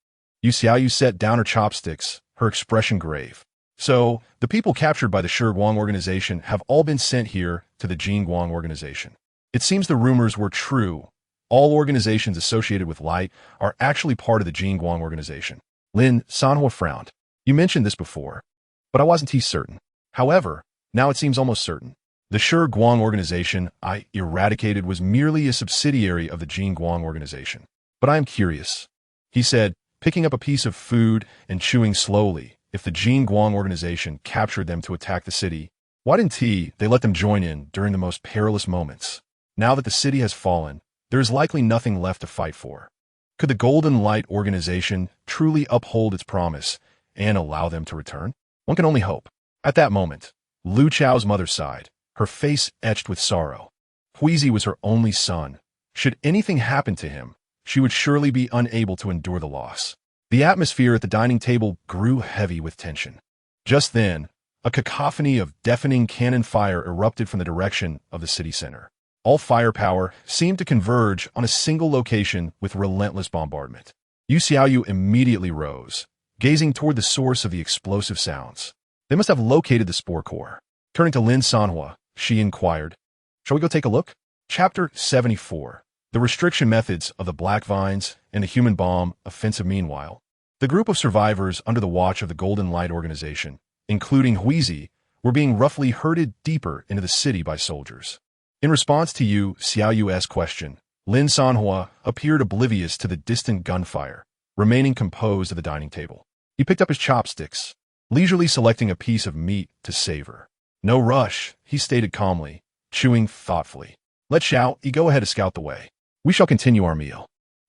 Yu Xiaoyu set down her chopsticks, her expression grave. So, the people captured by the Shiguang organization have all been sent here to the Jingguang organization. It seems the rumors were true. All organizations associated with light are actually part of the Jingguang organization. Lin Sanhuo frowned. You mentioned this before, but I wasn't certain. However, now it seems almost certain. The Shiguang organization I eradicated was merely a subsidiary of the Jingguang organization. But I am curious, he said, picking up a piece of food and chewing slowly. If the Jingguang organization captured them to attack the city, why didn't they let them join in during the most perilous moments? Now that the city has fallen, there is likely nothing left to fight for. Could the Golden Light organization truly uphold its promise and allow them to return? One can only hope. At that moment, Lu Chao's mother sighed, her face etched with sorrow. Huizi was her only son. Should anything happen to him, she would surely be unable to endure the loss. The atmosphere at the dining table grew heavy with tension. Just then, a cacophony of deafening cannon fire erupted from the direction of the city center. All firepower seemed to converge on a single location with relentless bombardment. Yu Xiaoyu immediately rose, gazing toward the source of the explosive sounds. They must have located the spore core. Turning to Lin Sanhuo, she inquired, Shall we go take a look? Chapter 74. The restriction methods of the Black Vines and the human bomb offensive. Meanwhile, the group of survivors under the watch of the Golden Light organization, including Huizi, were being roughly herded deeper into the city by soldiers. In response to Yu Xiaoyu's question, Lin Sanhuo appeared oblivious to the distant gunfire, remaining composed at the dining table. He picked up his chopsticks, leisurely selecting a piece of meat to savor. No rush, he stated calmly, chewing thoughtfully. Let Xiaoyi go ahead to scout the way. We shall continue our meal.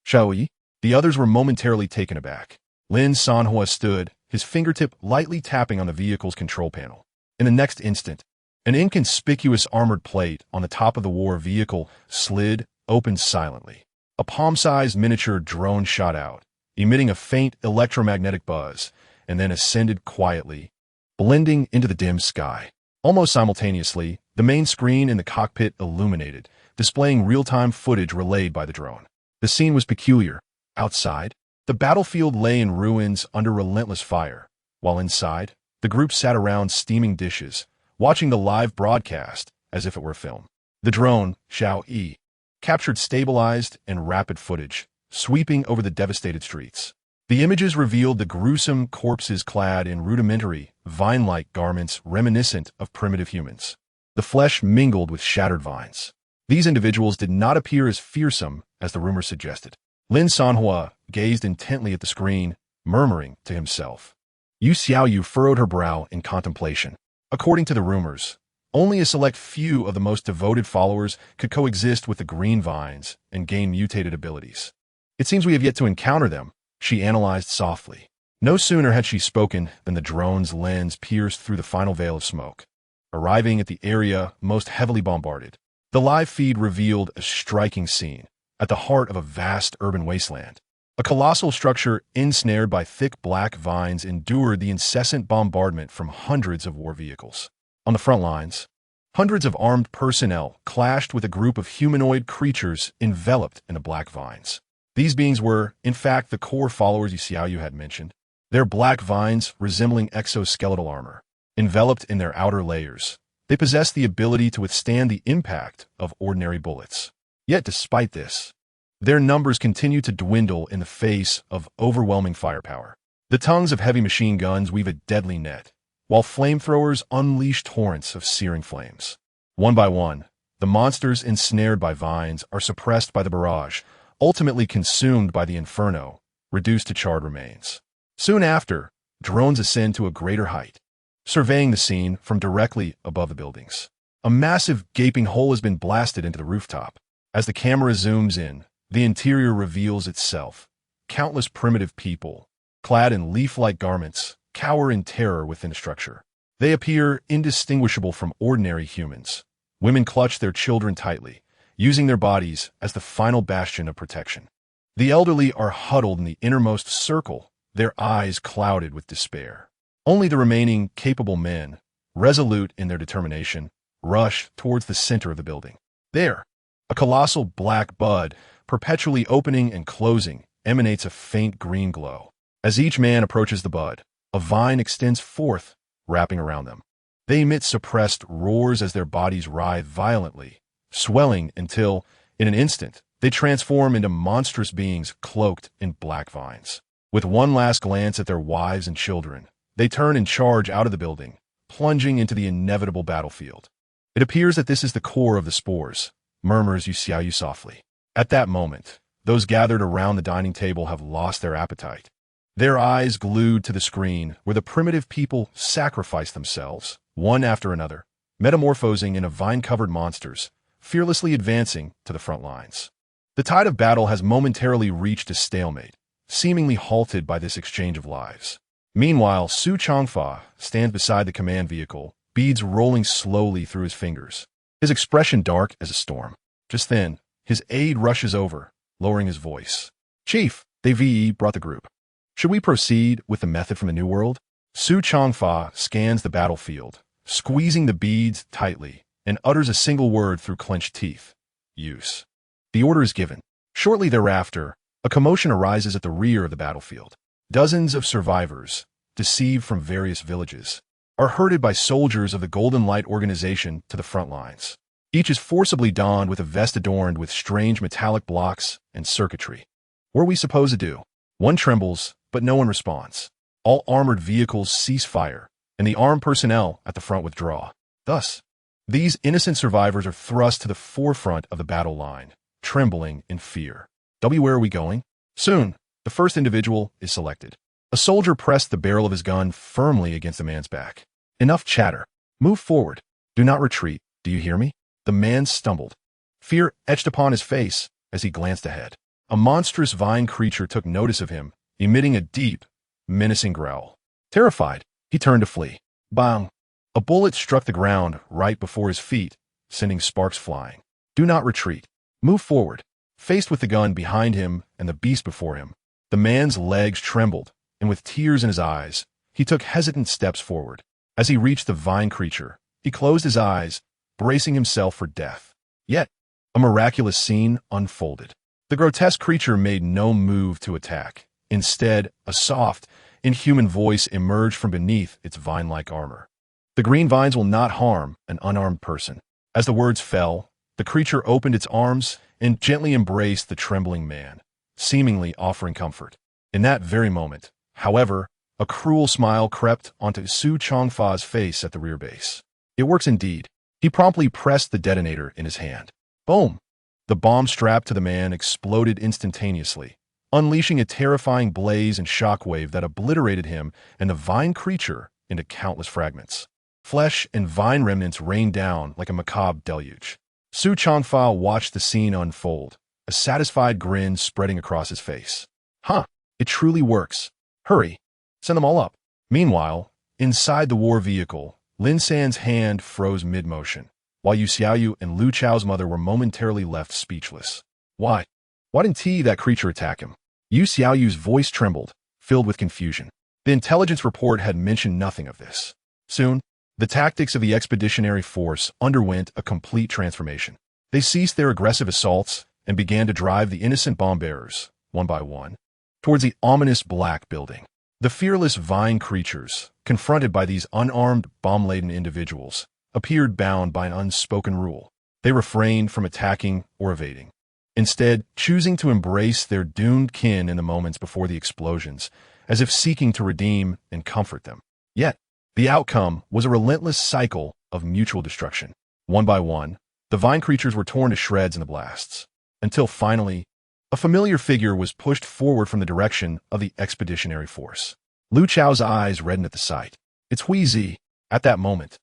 Xiaoyi? The others were momentarily taken aback. Lin Sanhuo stood, his fingertip lightly tapping on the vehicle's control panel. In the next instant, an inconspicuous armored plate on the top of the war vehicle slid open silently. A palm-sized miniature drone shot out, emitting a faint electromagnetic buzz, and then ascended quietly, blending into the dim sky. Almost simultaneously, the main screen in the cockpit illuminated, displaying real-time footage relayed by the drone. The scene was peculiar. Outside, the battlefield lay in ruins under relentless fire, while inside, the group sat around steaming dishes, watching the live broadcast as if it were a film. The drone, Xiaoyi, captured stabilized and rapid footage, sweeping over the devastated streets. The images revealed the gruesome corpses clad in rudimentary, vine-like garments reminiscent of primitive humans. The flesh mingled with shattered vines. These individuals did not appear as fearsome as the rumors suggested. Lin Sanhuo gazed intently at the screen, murmuring to himself. Yu Xiaoyu furrowed her brow in contemplation. According to the rumors, only a select few of the most devoted followers could coexist with the green vines and gain mutated abilities. It seems we have yet to encounter them, she analyzed softly. No sooner had she spoken than the drone's lens pierced through the final veil of smoke. Arriving at the area most heavily bombarded, the live feed revealed a striking scene. At the heart of a vast urban wasteland, a colossal structure ensnared by thick black vines endured the incessant bombardment from hundreds of war vehicles. On the front lines, hundreds of armed personnel clashed with a group of humanoid creatures enveloped in the black vines. These beings were, in fact, the core followers Yu Xiaoyu had mentioned, their black vines resembling exoskeletal armor. Enveloped in their outer layers, they possessed the ability to withstand the impact of ordinary bullets. Yet despite this, their numbers continued to dwindle in the face of overwhelming firepower. The tongues of heavy machine guns weave a deadly net, while flamethrowers unleash torrents of searing flames. One by one, the monsters ensnared by vines are suppressed by the barrage, ultimately consumed by the inferno, reduced to charred remains. Soon after, drones ascend to a greater height, surveying the scene from directly above the buildings. A massive gaping hole has been blasted into the rooftop. As the camera zooms in, the interior reveals itself. Countless primitive people, clad in leaf-like garments, cower in terror within the structure. They appear indistinguishable from ordinary humans. Women clutch their children tightly, using their bodies as the final bastion of protection. The elderly are huddled in the innermost circle, their eyes clouded with despair. Only the remaining capable men, resolute in their determination, rush towards the center of the building. There, a colossal black bud, perpetually opening and closing, emanates a faint green glow. As each man approaches the bud, a vine extends forth, wrapping around them. They emit suppressed roars as their bodies writhe violently, swelling until, in an instant, they transform into monstrous beings cloaked in black vines. With one last glance at their wives and children, they turn and charge out of the building, plunging into the inevitable battlefield. It appears that this is the core of the spores, murmurs Yu Xiaoyu softly. At that moment, those gathered around the dining table have lost their appetite. Their eyes glued to the screen where the primitive people sacrifice themselves, one after another, metamorphosing into vine-covered monsters, fearlessly advancing to the front lines. The tide of battle has momentarily reached a stalemate, seemingly halted by this exchange of lives. Meanwhile, Su Changfa stands beside the command vehicle, beads rolling slowly through his fingers, his expression dark as a storm. Just then, his aide rushes over, lowering his voice. "Chief, they VE brought the group. Should we proceed with the method from the New World?" Su Changfa scans the battlefield, squeezing the beads tightly, and utters a single word through clenched teeth. "Use." The order is given. Shortly thereafter, a commotion arises at the rear of the battlefield. Dozens of survivors, deceived from various villages, are herded by soldiers of the Golden Light Organization to the front lines. Each is forcibly donned with a vest adorned with strange metallic blocks and circuitry. What are we supposed to do? One trembles, but no one responds. All armored vehicles cease fire, and the armed personnel at the front withdraw. Thus, these innocent survivors are thrust to the forefront of the battle line, trembling in fear. Where are we going? Soon, the first individual is selected. A soldier pressed the barrel of his gun firmly against the man's back. "Enough chatter. Move forward. Do not retreat. Do you hear me?" The man stumbled. Fear etched upon his face as he glanced ahead. A monstrous vine creature took notice of him, emitting a deep, menacing growl. Terrified, he turned to flee. Bang! A bullet struck the ground right before his feet, sending sparks flying. "Do not retreat. Move forward." Faced with the gun behind him and the beast before him, the man's legs trembled, and with tears in his eyes, he took hesitant steps forward. As he reached the vine creature, he closed his eyes, bracing himself for death. Yet, a miraculous scene unfolded. The grotesque creature made no move to attack. Instead, a soft, inhuman voice emerged from beneath its vine-like armor. "The green vines will not harm an unarmed person." As the words fell, the creature opened its arms and gently embraced the trembling man, seemingly offering comfort. In that very moment, however, a cruel smile crept onto Su Changfa's face at the rear base. It works indeed. He promptly pressed the detonator in his hand. Boom! The bomb strapped to the man exploded instantaneously, unleashing a terrifying blaze and shockwave that obliterated him and the vine creature into countless fragments. Flesh and vine remnants rained down like a macabre deluge. Su Changfa watched the scene unfold, a satisfied grin spreading across his face. Huh, it truly works. Hurry, send them all up. Meanwhile, inside the war vehicle, Lin San's hand froze mid-motion, while Yu Xiaoyu and Lu Chao's mother were momentarily left speechless. Why? Why didn't that creature attack him? Yu Xiaoyu's voice trembled, filled with confusion. The intelligence report had mentioned nothing of this. Soon, the tactics of the expeditionary force underwent a complete transformation. They ceased their aggressive assaults and began to drive the innocent bomb-bearers, one by one, towards the ominous black building. The fearless vine creatures, confronted by these unarmed, bomb-laden individuals, appeared bound by an unspoken rule. They refrained from attacking or evading, instead choosing to embrace their doomed kin in the moments before the explosions, as if seeking to redeem and comfort them. Yet, the outcome was a relentless cycle of mutual destruction. One by one, the vine creatures were torn to shreds in the blasts, until finally, a familiar figure was pushed forward from the direction of the expeditionary force. Lu Chao's eyes reddened at the sight. It's Huizi. At that moment,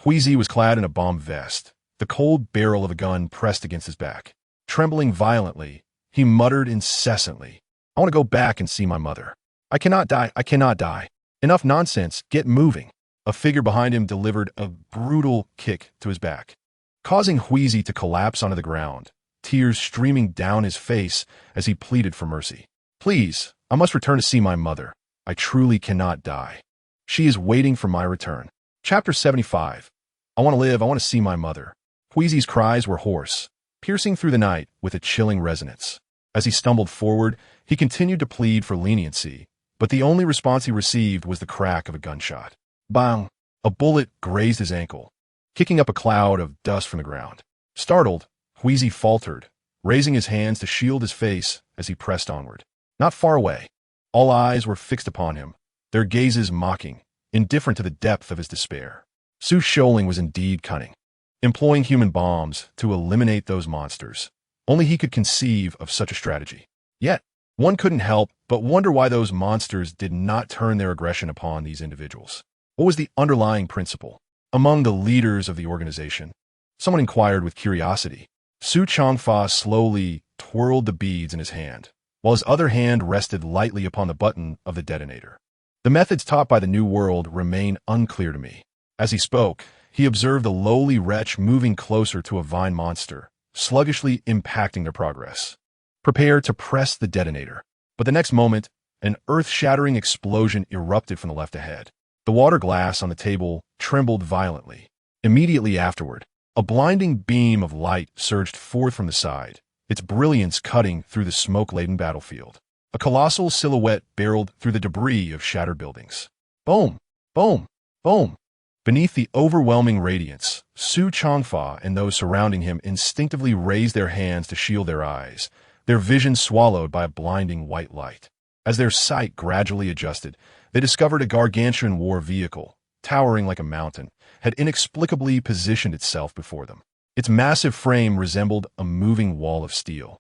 Huizi was clad in a bomb vest, the cold barrel of a gun pressed against his back. Trembling violently, he muttered incessantly, "I want to go back and see my mother. I cannot die, I cannot die. Enough nonsense, get moving." A figure behind him delivered a brutal kick to his back, causing Huizi to collapse onto the ground, tears streaming down his face as he pleaded for mercy. "Please, I must return to see my mother. I truly cannot die. She is waiting for my return." Chapter 75. I want to live, I want to see my mother. Huizi's cries were hoarse, piercing through the night with a chilling resonance. As he stumbled forward, he continued to plead for leniency, but the only response he received was the crack of a gunshot. Bang! A bullet grazed his ankle, kicking up a cloud of dust from the ground. Startled, Huizi faltered, raising his hands to shield his face as he pressed onward. Not far away, all eyes were fixed upon him, their gazes mocking, indifferent to the depth of his despair. Su Sholing was indeed cunning, employing human bombs to eliminate those monsters. Only he could conceive of such a strategy. Yet, one couldn't help but wonder why those monsters did not turn their aggression upon these individuals. What was the underlying principle? Among the leaders of the organization, someone inquired with curiosity. Su Changfa slowly twirled the beads in his hand, while his other hand rested lightly upon the button of the detonator. The methods taught by the New World remain unclear to me. As he spoke, he observed the lowly wretch moving closer to a vine monster, sluggishly impacting their progress. Prepare to press the detonator. But the next moment, an earth-shattering explosion erupted from the left ahead. The water glass on the table trembled violently. Immediately afterward, a blinding beam of light surged forth from the side, its brilliance cutting through the smoke-laden battlefield. A colossal silhouette barreled through the debris of shattered buildings. Boom! Boom! Boom! Beneath the overwhelming radiance, Su Changfa and those surrounding him instinctively raised their hands to shield their eyes, their vision swallowed by a blinding white light. As their sight gradually adjusted, they discovered a gargantuan war vehicle, towering like a mountain, had inexplicably positioned itself before them. Its massive frame resembled a moving wall of steel,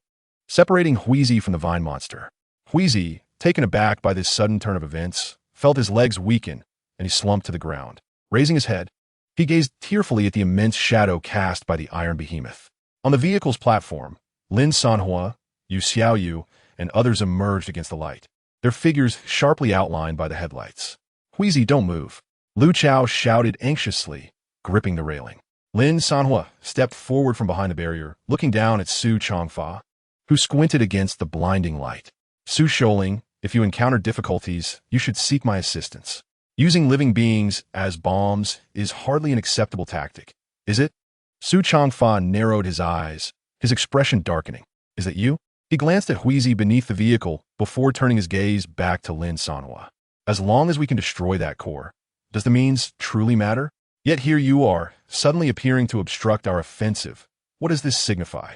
separating Huizi from the vine monster. Huizi, taken aback by this sudden turn of events, felt his legs weaken, and he slumped to the ground. Raising his head, he gazed tearfully at the immense shadow cast by the iron behemoth. On the vehicle's platform, Lin Sanhuo, Yu Xiaoyu, and others emerged against the light, their figures sharply outlined by the headlights. "Huizi, don't move," Lu Chao shouted anxiously, gripping the railing. Lin Sanhuo stepped forward from behind the barrier, looking down at Su Changfa, who squinted against the blinding light. "Su Sholing, if you encounter difficulties, you should seek my assistance. Using living beings as bombs is hardly an acceptable tactic, is it?" Su Changfa narrowed his eyes, his expression darkening. "Is that you?" He glanced at Huizi beneath the vehicle before turning his gaze back to Lin Sanhuo. "As long as we can destroy that core, does the means truly matter? Yet here you are, suddenly appearing to obstruct our offensive. What does this signify?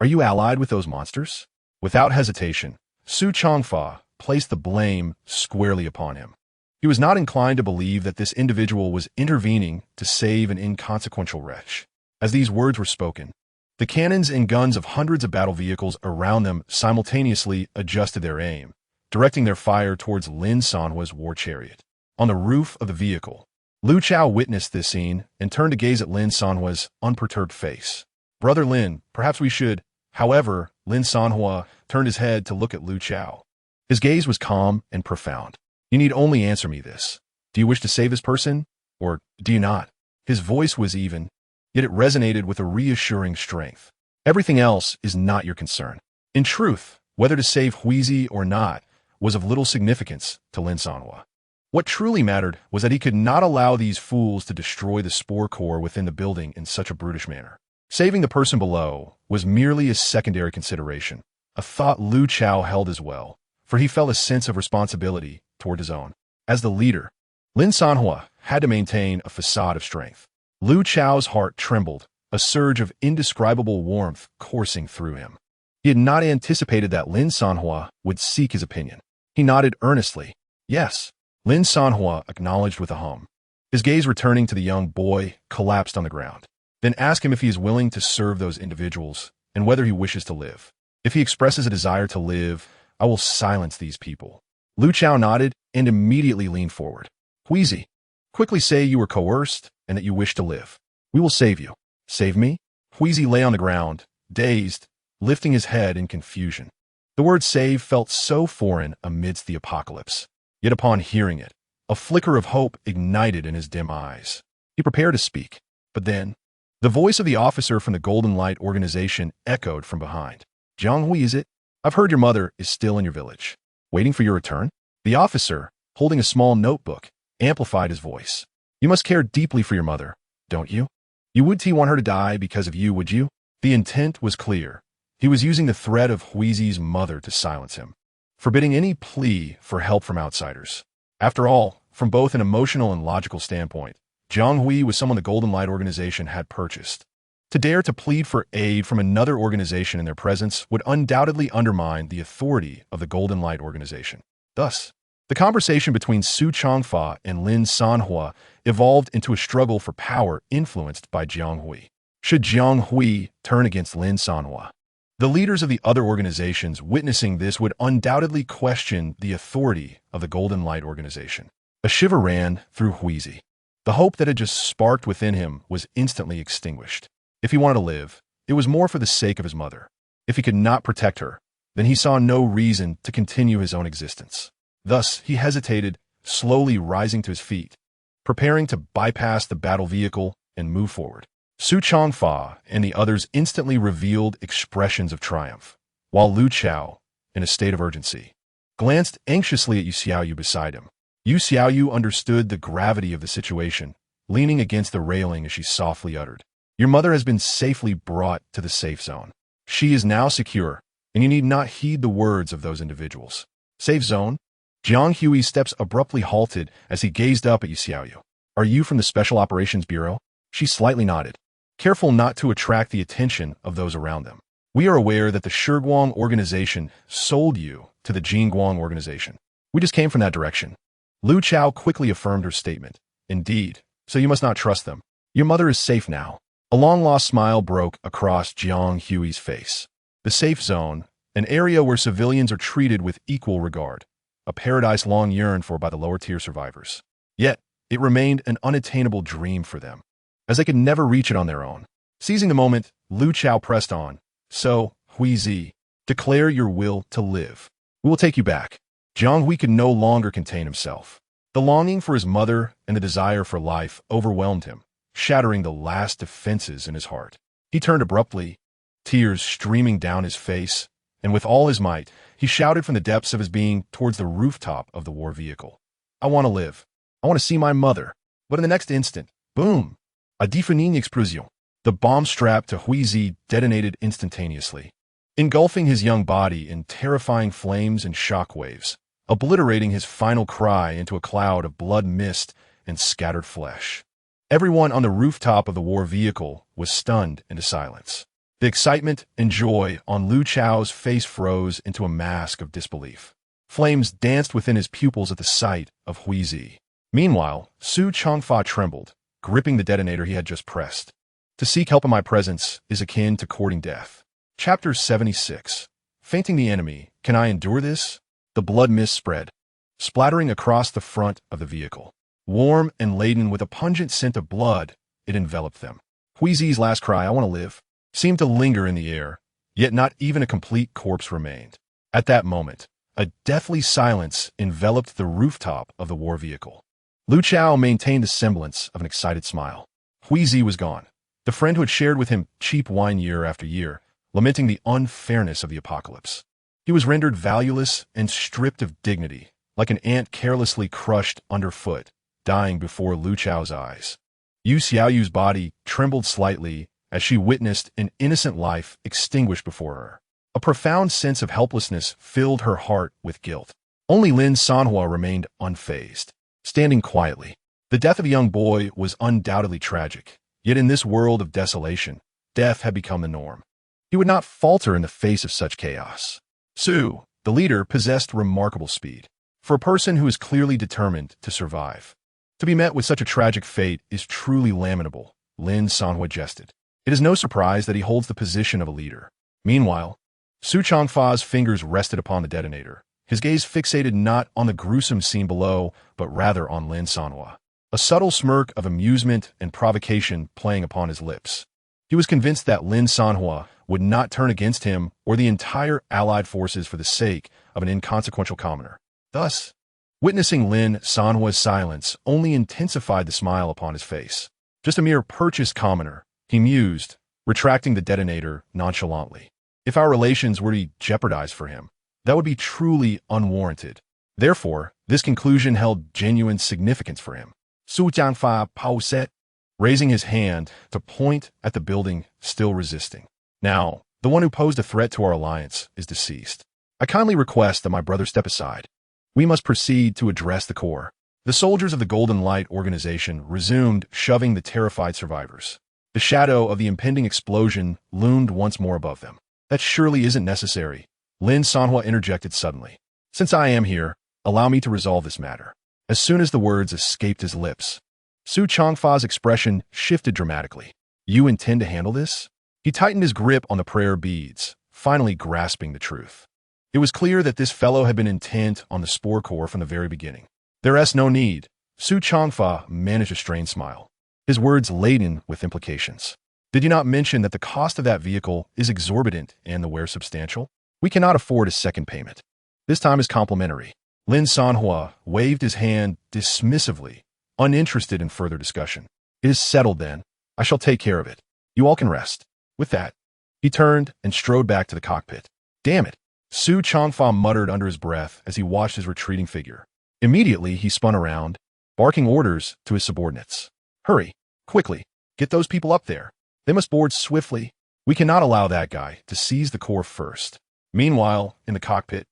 Are you allied with those monsters?" Without hesitation, Su Changfa placed the blame squarely upon him. He was not inclined to believe that this individual was intervening to save an inconsequential wretch. As these words were spoken, The cannons and guns of hundreds of battle vehicles around them simultaneously adjusted their aim, directing their fire towards Lin Sanhuo's war chariot. On the roof of the vehicle, Lu Chao witnessed this scene and turned to gaze at Lin Sanhuo's unperturbed face. "Brother Lin, perhaps we should—" However, Lin Sanhuo turned his head to look at Lu Chao. His gaze was calm and profound. "You need only answer me this. Do you wish to save this person, or do you not?" His voice was even, yet it resonated with a reassuring strength. "Everything else is not your concern." In truth, whether to save Huizi or not was of little significance to Lin Sanhuo. What truly mattered was that he could not allow these fools to destroy the spore core within the building in such a brutish manner. Saving the person below was merely a secondary consideration, a thought Lu Chao held as well, for he felt a sense of responsibility toward his own. As the leader, Lin Sanhuo had to maintain a facade of strength. Lu Chao's heart trembled, a surge of indescribable warmth coursing through him. He had not anticipated that Lin Sanhuo would seek his opinion. He nodded earnestly. "Yes." Lin Sanhuo acknowledged with a hum. His gaze returning to the young boy collapsed on the ground. "Then ask him if he is willing to serve those individuals and whether he wishes to live. If he expresses a desire to live, I will silence these people." Lu Chao nodded and immediately leaned forward. "Huizi, quickly say you were coerced and that you wish to live. We will save you." "Save me?" Huizi lay on the ground, dazed, lifting his head in confusion. The word save felt so foreign amidst the apocalypse. Yet upon hearing it, a flicker of hope ignited in his dim eyes. He prepared to speak, but then, the voice of the officer from the Golden Light organization echoed from behind. "Jiang Hui, is it? I've heard your mother is still in your village, waiting for your return." The officer, holding a small notebook, amplified his voice. "You must care deeply for your mother, don't you? You wouldn't want her to die because of you, would you?" The intent was clear. He was using the threat of Huizi's mother to silence him, forbidding any plea for help from outsiders. After all, from both an emotional and logical standpoint, Jiang Hui was someone the Golden Light organization had purchased. To dare to plead for aid from another organization in their presence would undoubtedly undermine the authority of the Golden Light organization. Thus, the conversation between Su Changfa and Lin Sanhuo evolved into a struggle for power influenced by Jiang Hui. Should Jiang Hui turn against Lin Sanhuo? The leaders of the other organizations witnessing this would undoubtedly question the authority of the Golden Light organization. A shiver ran through Huizi. The hope that had just sparked within him was instantly extinguished. If he wanted to live, it was more for the sake of his mother. If he could not protect her, then he saw no reason to continue his own existence. Thus, he hesitated, slowly rising to his feet, preparing to bypass the battle vehicle and move forward. Su Changfa and the others instantly revealed expressions of triumph, while Lu Chao, in a state of urgency, glanced anxiously at Yu Xiaoyu beside him. Yu Xiaoyu understood the gravity of the situation, leaning against the railing as she softly uttered, "Your mother has been safely brought to the safe zone. She is now secure, and you need not heed the words of those individuals." "Safe zone?" Jiang Hui's steps abruptly halted as he gazed up at Yu Xiaoyu. "Are you from the Special Operations Bureau?" She slightly nodded, careful not to attract the attention of those around them. "We are aware that the Shiguang organization sold you to the Jingguang organization. We just came from that direction." Lu Chao quickly affirmed her statement. "Indeed, so you must not trust them. Your mother is safe now." A long-lost smile broke across Jiang Hui's face. The safe zone, an area where civilians are treated with equal regard, a paradise long yearned for by the lower-tier survivors. Yet, it remained an unattainable dream for them, as they could never reach it on their own. Seizing the moment, Lu Chao pressed on. "So, Huizi, declare your will to live. We will take you back." Jiang Hui could no longer contain himself. The longing for his mother and the desire for life overwhelmed him, shattering the last defenses in his heart. He turned abruptly, tears streaming down his face, and with all his might, he shouted from the depths of his being towards the rooftop of the war vehicle. "I want to live. I want to see my mother." But in the next instant, boom! A deafening explosion. The bomb strapped to Huizi detonated instantaneously, engulfing his young body in terrifying flames and shockwaves, obliterating his final cry into a cloud of blood mist and scattered flesh. Everyone on the rooftop of the war vehicle was stunned into silence. The excitement and joy on Lu Chao's face froze into a mask of disbelief. Flames danced within his pupils at the sight of Huizi. Meanwhile, Su Changfa trembled, gripping the detonator he had just pressed. To seek help in my presence is akin to courting death. Chapter 76. Fainting the enemy. Can I endure this? The blood mist spread, splattering across the front of the vehicle. Warm and laden with a pungent scent of blood, it enveloped them. Huizi's last cry, "I want to live," seemed to linger in the air, yet not even a complete corpse remained. At that moment, a deathly silence enveloped the rooftop of the war vehicle. Lu Chao maintained the semblance of an excited smile. Huizi was gone, the friend who had shared with him cheap wine year after year, lamenting the unfairness of the apocalypse. He was rendered valueless and stripped of dignity, like an ant carelessly crushed underfoot, dying before Lu Chao's eyes. Yu Xiaoyu's body trembled slightly as she witnessed an innocent life extinguished before her. A profound sense of helplessness filled her heart with guilt. Only Lin Sanhuo remained unfazed, standing quietly. The death of a young boy was undoubtedly tragic, yet in this world of desolation, death had become the norm. He would not falter in the face of such chaos. Su, the leader, possessed remarkable speed. For a person who is clearly determined to survive, to be met with such a tragic fate is truly lamentable, Lin Sanhuo jested. It is no surprise that he holds the position of a leader. Meanwhile, Su Changfa's fingers rested upon the detonator, his gaze fixated not on the gruesome scene below, but rather on Lin Sanhuo. A subtle smirk of amusement and provocation playing upon his lips. He was convinced that Lin Sanhuo would not turn against him or the entire allied forces for the sake of an inconsequential commoner. Thus, witnessing Lin Sanhuo's silence only intensified the smile upon his face. Just a mere purchased commoner, he mused, retracting the detonator nonchalantly. If our relations were to be jeopardized for him, that would be truly unwarranted. Therefore, this conclusion held genuine significance for him. Su Jiangfa paused, raising his hand to point at the building still resisting. Now, the one who posed a threat to our alliance is deceased. I kindly request that my brother step aside. We must proceed to address the core. The soldiers of the Golden Light organization resumed shoving the terrified survivors. The shadow of the impending explosion loomed once more above them. That surely isn't necessary, Lin Sanhuo interjected suddenly. Since I am here, allow me to resolve this matter. As soon as the words escaped his lips, Su Changfa's expression shifted dramatically. You intend to handle this? He tightened his grip on the prayer beads, finally grasping the truth. It was clear that this fellow had been intent on the spore core from the very beginning. There's no need. Su Changfa managed a strained smile, his words laden with implications. Did you not mention that the cost of that vehicle is exorbitant and the wear substantial? We cannot afford a second payment. This time is complimentary. Lin Sanhuo waved his hand dismissively, uninterested in further discussion. It is settled then. I shall take care of it. You all can rest. With that, he turned and strode back to the cockpit. Damn it, Su Changfa muttered under his breath as he watched his retreating figure. Immediately, he spun around, barking orders to his subordinates. Hurry, quickly, get those people up there. They must board swiftly. We cannot allow that guy to seize the core first. Meanwhile, in the cockpit,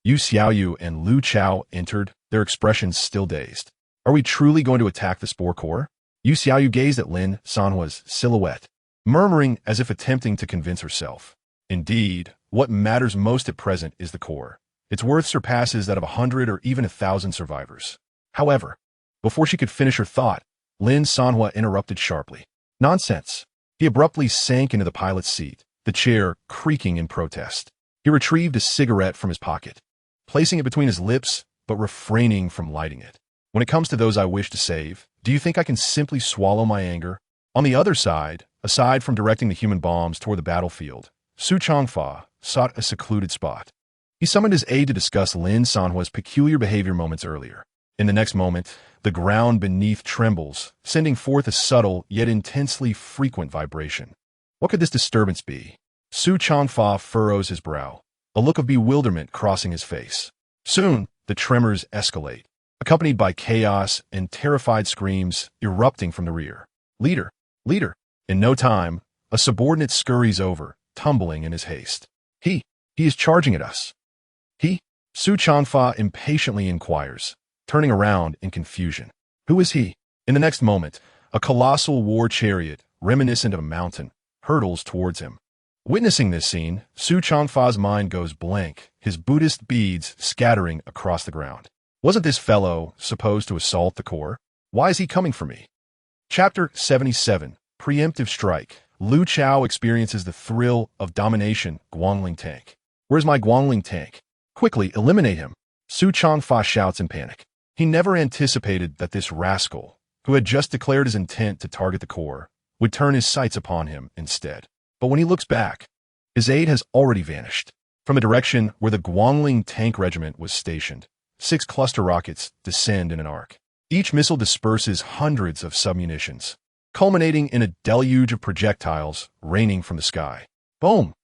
Yu Xiaoyu and Lu Chao entered, their expressions still dazed. Are we truly going to attack the spore core? Yu Xiaoyu gazed at Lin Sanhuo's silhouette, murmuring as if attempting to convince herself. Indeed, what matters most at present is the core. Its worth surpasses that of 100 or even 1,000 survivors. However, before she could finish her thought, Lin Sanhuo interrupted sharply. Nonsense. He abruptly sank into the pilot's seat, the chair creaking in protest. He retrieved a cigarette from his pocket, placing it between his lips, but refraining from lighting it. When it comes to those I wish to save, do you think I can simply swallow my anger? On the other side, aside from directing the human bombs toward the battlefield, Su Changfa sought a secluded spot. He summoned his aide to discuss Lin Sanhuo's peculiar behavior moments earlier. In the next moment, the ground beneath trembles, sending forth a subtle yet intensely frequent vibration. What could this disturbance be? Su Changfa furrows his brow, a look of bewilderment crossing his face. Soon, the tremors escalate, accompanied by chaos and terrified screams erupting from the rear. Leader! Leader! In no time, a subordinate scurries over, tumbling in his haste. He is charging at us. Su Changfa impatiently inquires, turning around in confusion. Who is he? In the next moment, a colossal war chariot, reminiscent of a mountain, hurtles towards him. Witnessing this scene, Su Changfa's mind goes blank, his Buddhist beads scattering across the ground. Wasn't this fellow supposed to assault the core? Why is he coming for me? Chapter 77. Preemptive strike. Lu Chao experiences the thrill of domination. Guangling tank. Where's my Guangling tank? Quickly eliminate him. Su Changfa shouts in panic. He never anticipated that this rascal, who had just declared his intent to target the core, would turn his sights upon him instead. But when he looks back, his aide has already vanished. From a direction where the Guangling tank regiment was stationed, 6 cluster rockets descend in an arc. Each missile disperses hundreds of submunitions, culminating in a deluge of projectiles raining from the sky. Boom!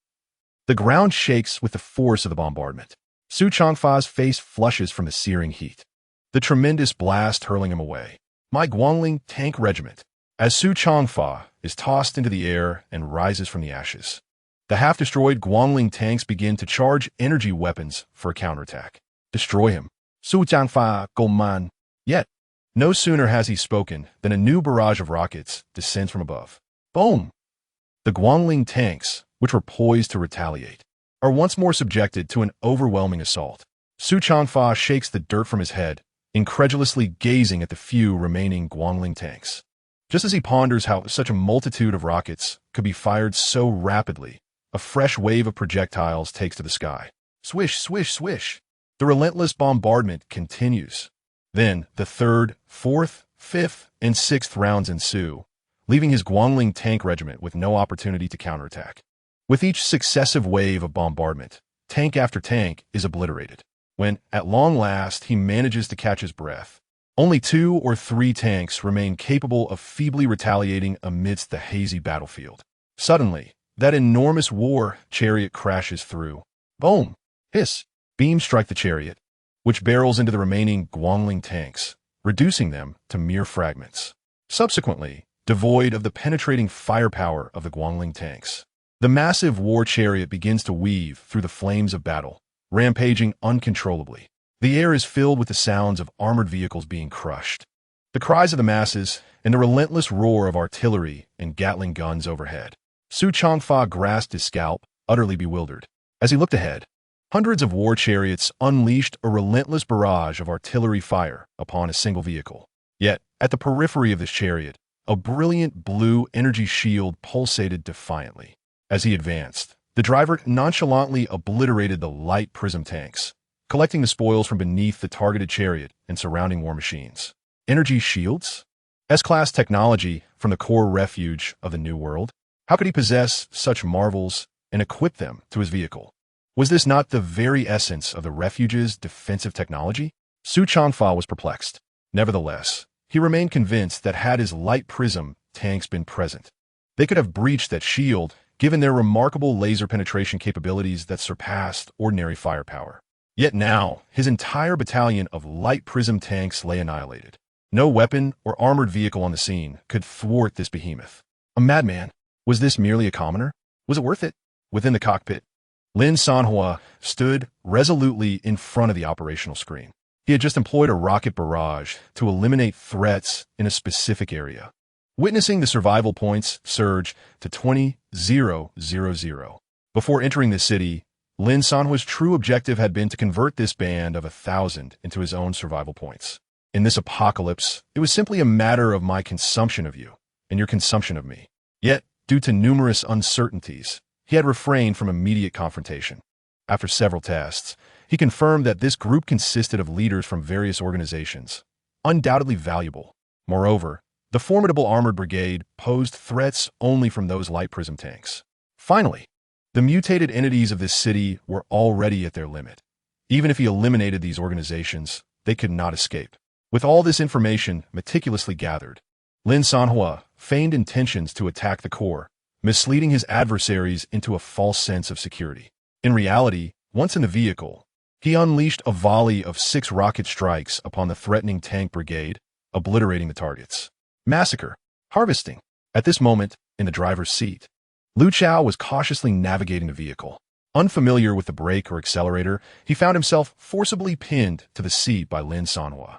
The ground shakes with the force of the bombardment. Su Changfa's face flushes from the searing heat, the tremendous blast hurling him away. My Guangling tank regiment, as Su Changfa is tossed into the air and rises from the ashes. The half-destroyed Guangling tanks begin to charge energy weapons for a counterattack. Destroy him. Su Changfa, go man. Yet, no sooner has he spoken than a new barrage of rockets descends from above. Boom! The Guangling tanks, which were poised to retaliate, are once more subjected to an overwhelming assault. Su Changfa shakes the dirt from his head, incredulously gazing at the few remaining Guangling tanks. Just as he ponders how such a multitude of rockets could be fired so rapidly, a fresh wave of projectiles takes to the sky. Swish, swish, swish. The relentless bombardment continues. Then the 3rd, 4th, 5th, and 6th rounds ensue, leaving his Guangling tank regiment with no opportunity to counterattack. With each successive wave of bombardment, tank after tank is obliterated. When, at long last, he manages to catch his breath, only 2 or 3 tanks remain capable of feebly retaliating amidst the hazy battlefield. Suddenly, that enormous war chariot crashes through. Boom! Hiss! Beams strike the chariot, which barrels into the remaining Guangling tanks, reducing them to mere fragments. Subsequently, devoid of the penetrating firepower of the Guangling tanks, the massive war chariot begins to weave through the flames of battle, rampaging uncontrollably. The air is filled with the sounds of armored vehicles being crushed, the cries of the masses, and the relentless roar of artillery and Gatling guns overhead. Su Changfa grasped his scalp, utterly bewildered. As he looked ahead, hundreds of war chariots unleashed a relentless barrage of artillery fire upon a single vehicle. Yet, at the periphery of this chariot, a brilliant blue energy shield pulsated defiantly. As he advanced, the driver nonchalantly obliterated the light prism tanks, collecting the spoils from beneath the targeted chariot and surrounding war machines. Energy shields? S-class technology from the core refuge of the New World? How could he possess such marvels and equip them to his vehicle? Was this not the very essence of the refuge's defensive technology? Su Changfa was perplexed. Nevertheless, he remained convinced that had his light prism tanks been present, they could have breached that shield given their remarkable laser penetration capabilities that surpassed ordinary firepower. Yet now, his entire battalion of light prism tanks lay annihilated. No weapon or armored vehicle on the scene could thwart this behemoth. A madman. Was this merely a commoner? Was it worth it? Within the cockpit, Lin Sanhuo stood resolutely in front of the operational screen. He had just employed a rocket barrage to eliminate threats in a specific area. Witnessing the survival points surge to 20,000. Before entering the city, Lin Sanhuo's true objective had been to convert this band of 1,000 into his own survival points. In this apocalypse, it was simply a matter of my consumption of you and your consumption of me. Yet, due to numerous uncertainties, he had refrained from immediate confrontation. After several tests, he confirmed that this group consisted of leaders from various organizations, undoubtedly valuable. Moreover, the formidable armored brigade posed threats only from those light prism tanks. Finally, the mutated entities of this city were already at their limit. Even if he eliminated these organizations, they could not escape. With all this information meticulously gathered, Lin Sanhuo feigned intentions to attack the core, misleading his adversaries into a false sense of security. In reality, once in the vehicle, he unleashed a volley of 6 rocket strikes upon the threatening tank brigade, obliterating the targets. Massacre. Harvesting. At this moment, in the driver's seat, Lu Chao was cautiously navigating the vehicle. Unfamiliar with the brake or accelerator, he found himself forcibly pinned to the seat by Lin Sanhuo.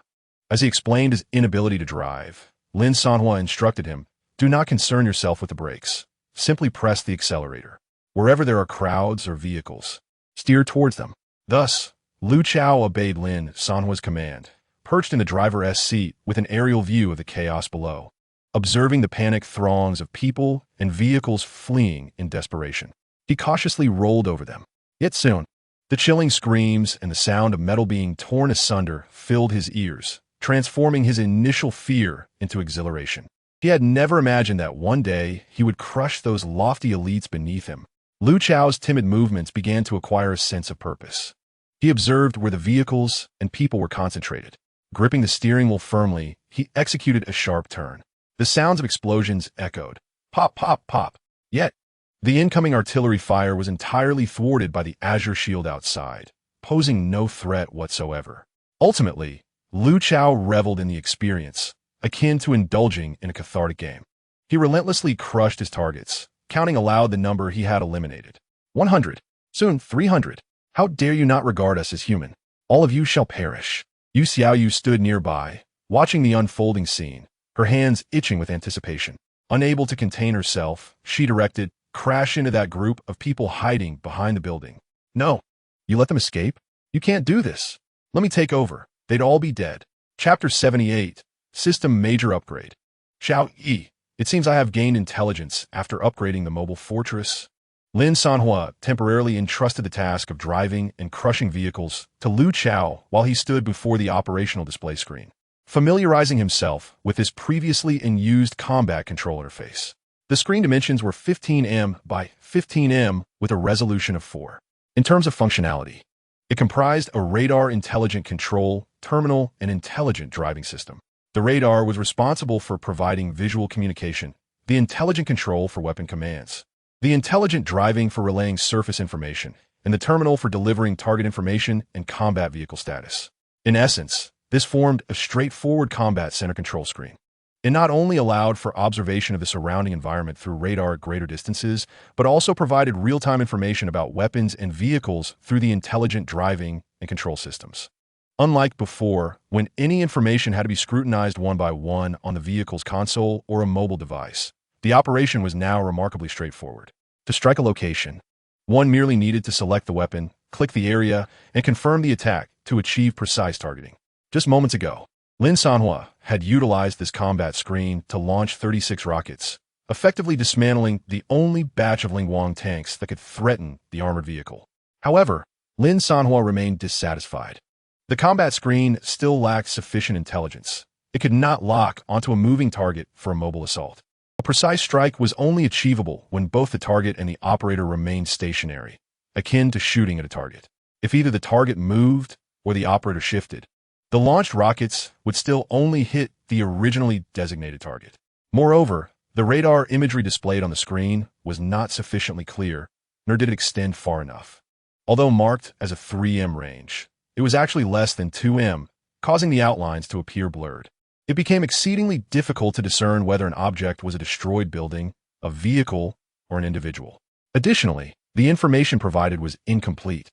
As he explained his inability to drive, Lin Sanhuo instructed him, "Do not concern yourself with the brakes. Simply press the accelerator. Wherever there are crowds or vehicles, steer towards them." Thus, Lu Chao obeyed Lin Sanhuo's command, perched in the driver's seat with an aerial view of the chaos below. observing the panicked throngs of people and vehicles fleeing in desperation. He cautiously rolled over them. Yet soon, the chilling screams and the sound of metal being torn asunder filled his ears, transforming his initial fear into exhilaration. He had never imagined that one day he would crush those lofty elites beneath him. Lu Chao's timid movements began to acquire a sense of purpose. He observed where the vehicles and people were concentrated. Gripping the steering wheel firmly, he executed a sharp turn. The sounds of explosions echoed. Pop, pop, pop. Yet, the incoming artillery fire was entirely thwarted by the azure shield outside, posing no threat whatsoever. Ultimately, Lu Chao reveled in the experience, akin to indulging in a cathartic game. He relentlessly crushed his targets, counting aloud the number he had eliminated. 100. Soon 300. How dare you not regard us as human? All of you shall perish. Yu Xiaoyu stood nearby, watching the unfolding scene, her hands itching with anticipation. Unable to contain herself, she directed, "Crash into that group of people hiding behind the building." "No. You let them escape? You can't do this. Let me take over. They'd all be dead." Chapter 78. System Major Upgrade. Xiao Yi. It seems I have gained intelligence after upgrading the mobile fortress. Lin Sanhuo temporarily entrusted the task of driving and crushing vehicles to Lu Chao while he stood before the operational display screen, familiarizing himself with his previously unused combat control interface. The screen dimensions were 15 by 15 with a resolution of 4. In terms of functionality, it comprised a radar intelligent control, terminal, and intelligent driving system. The radar was responsible for providing visual communication, the intelligent control for weapon commands, the intelligent driving for relaying surface information, and the terminal for delivering target information and combat vehicle status. In essence, this formed a straightforward combat center control screen. It not only allowed for observation of the surrounding environment through radar at greater distances, but also provided real-time information about weapons and vehicles through the intelligent driving and control systems. Unlike before, when any information had to be scrutinized one by one on the vehicle's console or a mobile device, the operation was now remarkably straightforward. To strike a location, one merely needed to select the weapon, click the area, and confirm the attack to achieve precise targeting. Just moments ago, Lin Sanhuo had utilized this combat screen to launch 36 rockets, effectively dismantling the only batch of Lingwang tanks that could threaten the armored vehicle. However, Lin Sanhuo remained dissatisfied. The combat screen still lacked sufficient intelligence. It could not lock onto a moving target for a mobile assault. A precise strike was only achievable when both the target and the operator remained stationary, akin to shooting at a target. If either the target moved or the operator shifted, the launched rockets would still only hit the originally designated target. Moreover, the radar imagery displayed on the screen was not sufficiently clear, nor did it extend far enough. Although marked as a 3M range, it was actually less than 2M, causing the outlines to appear blurred. It became exceedingly difficult to discern whether an object was a destroyed building, a vehicle, or an individual. Additionally, the information provided was incomplete,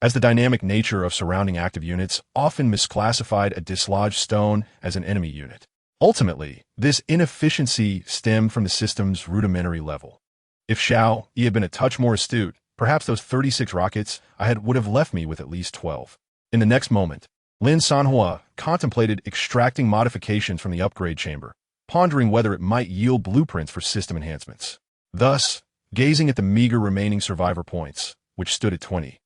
as the dynamic nature of surrounding active units often misclassified a dislodged stone as an enemy unit. Ultimately, this inefficiency stemmed from the system's rudimentary level. If Xiao Yi had been a touch more astute, perhaps those 36 rockets would have left me with at least 12. In the next moment, Lin Sanhuo contemplated extracting modifications from the upgrade chamber, pondering whether it might yield blueprints for system enhancements. Thus, gazing at the meager remaining survivor points, which stood at 20,000,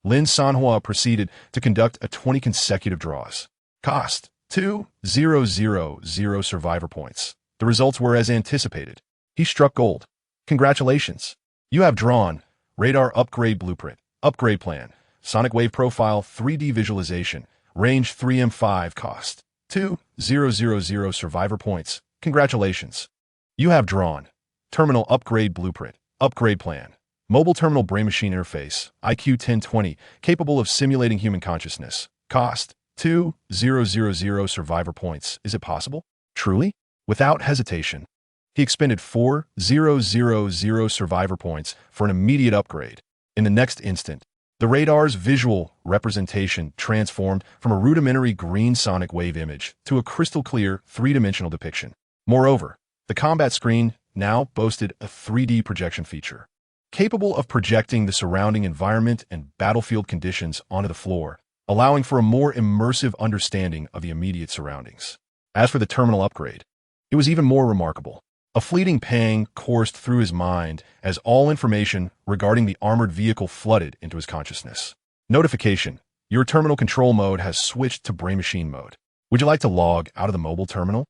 Lin Sanhuo proceeded to conduct a 20 consecutive draws. Cost: 2,000 survivor points. The results were as anticipated. He struck gold. Congratulations. You have drawn Radar Upgrade Blueprint, Upgrade Plan, Sonic Wave Profile 3D Visualization, Range 3M5, Cost: 2,000 survivor points. Congratulations. You have drawn Terminal Upgrade Blueprint, Upgrade Plan, Mobile Terminal Brain Machine Interface, IQ 1020, capable of simulating human consciousness. Cost: 2,000 survivor points. Is it possible? Truly? Without hesitation, he expended 4,000 survivor points for an immediate upgrade. In the next instant, the radar's visual representation transformed from a rudimentary green sonic wave image to a crystal-clear three-dimensional depiction. Moreover, the combat screen now boasted a 3D projection feature, capable of projecting the surrounding environment and battlefield conditions onto the floor, allowing for a more immersive understanding of the immediate surroundings. As for the terminal upgrade, it was even more remarkable. A fleeting pang coursed through his mind as all information regarding the armored vehicle flooded into his consciousness. Notification: your terminal control mode has switched to brain machine mode. Would you like to log out of the mobile terminal?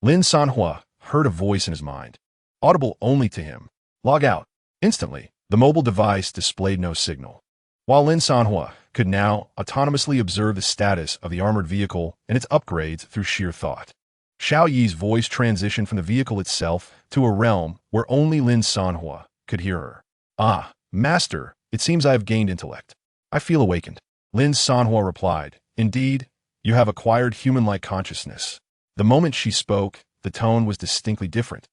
Lin Sanhuo heard a voice in his mind, audible only to him. Log out. Instantly, the mobile device displayed no signal. While Lin Sanhuo could now autonomously observe the status of the armored vehicle and its upgrades through sheer thought. Xiao Yi's voice transitioned from the vehicle itself to a realm where only Lin Sanhuo could hear her. Ah, master, it seems I have gained intellect. I feel awakened. Lin Sanhuo replied, indeed, you have acquired human-like consciousness. The moment she spoke, the tone was distinctly different,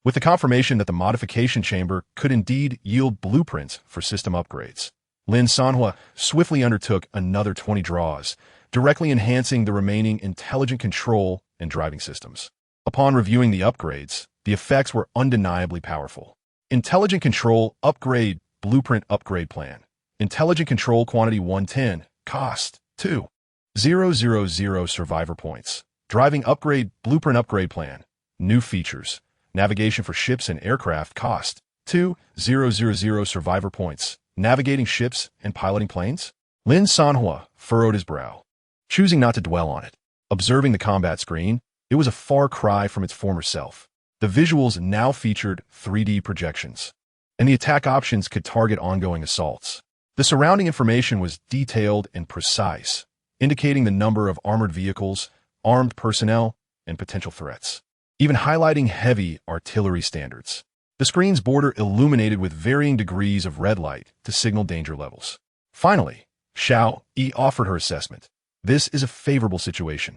with the confirmation that the modification chamber could indeed yield blueprints for system upgrades. Lin Sanhuo swiftly undertook another 20 draws, directly enhancing the remaining intelligent control and driving systems. Upon reviewing the upgrades, the effects were undeniably powerful. Intelligent Control Upgrade Blueprint Upgrade Plan. Intelligent Control Quantity 110. Cost 2,000 Survivor Points. Driving Upgrade Blueprint Upgrade Plan. New features. Navigation for ships and aircraft. Cost 2,000 Survivor Points. Navigating ships and piloting planes? Lin Sanhuo furrowed his brow, choosing not to dwell on it. Observing the combat screen, it was a far cry from its former self. The visuals now featured 3D projections, and the attack options could target ongoing assaults. The surrounding information was detailed and precise, indicating the number of armored vehicles, armed personnel, and potential threats, even highlighting heavy artillery standards. The screen's border illuminated with varying degrees of red light to signal danger levels. Finally, Xiao Yi offered her assessment. This is a favorable situation.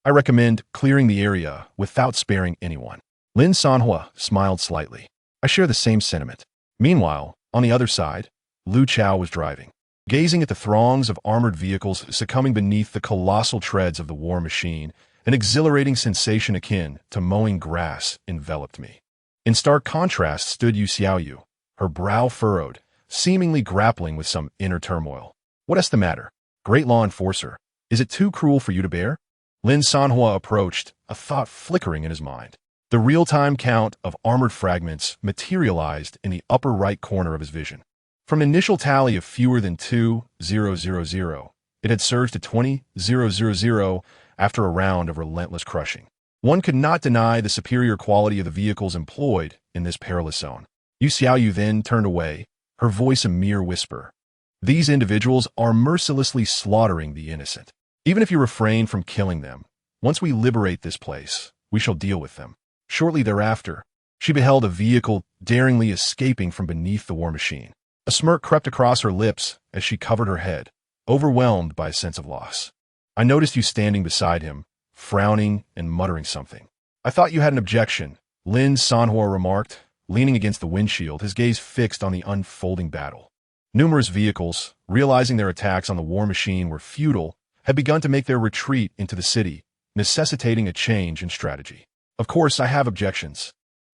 I recommend clearing the area without sparing anyone. Lin Sanhuo smiled slightly. I share the same sentiment. Meanwhile, on the other side, Lu Chao was driving. Gazing at the throngs of armored vehicles succumbing beneath the colossal treads of the war machine, an exhilarating sensation akin to mowing grass enveloped me. In stark contrast stood Yu Xiaoyu, her brow furrowed, seemingly grappling with some inner turmoil. What's the matter? Great law enforcer. Is it too cruel for you to bear? Lin Sanhuo approached, a thought flickering in his mind. The real-time count of armored fragments materialized in the upper right corner of his vision. From an initial tally of fewer than 2,000, it had surged to 20,000 after a round of relentless crushing. One could not deny the superior quality of the vehicles employed in this perilous zone. Yu Xiaoyu then turned away, her voice a mere whisper. These individuals are mercilessly slaughtering the innocent. Even if you refrain from killing them, once we liberate this place, we shall deal with them. Shortly thereafter, she beheld a vehicle daringly escaping from beneath the war machine. A smirk crept across her lips as she covered her head, overwhelmed by a sense of loss. I noticed you standing beside him, frowning and muttering something. I thought you had an objection, Lin Sanhuo remarked, leaning against the windshield, his gaze fixed on the unfolding battle. Numerous vehicles, realizing their attacks on the war machine were futile, had begun to make their retreat into the city, necessitating a change in strategy. Of course, I have objections.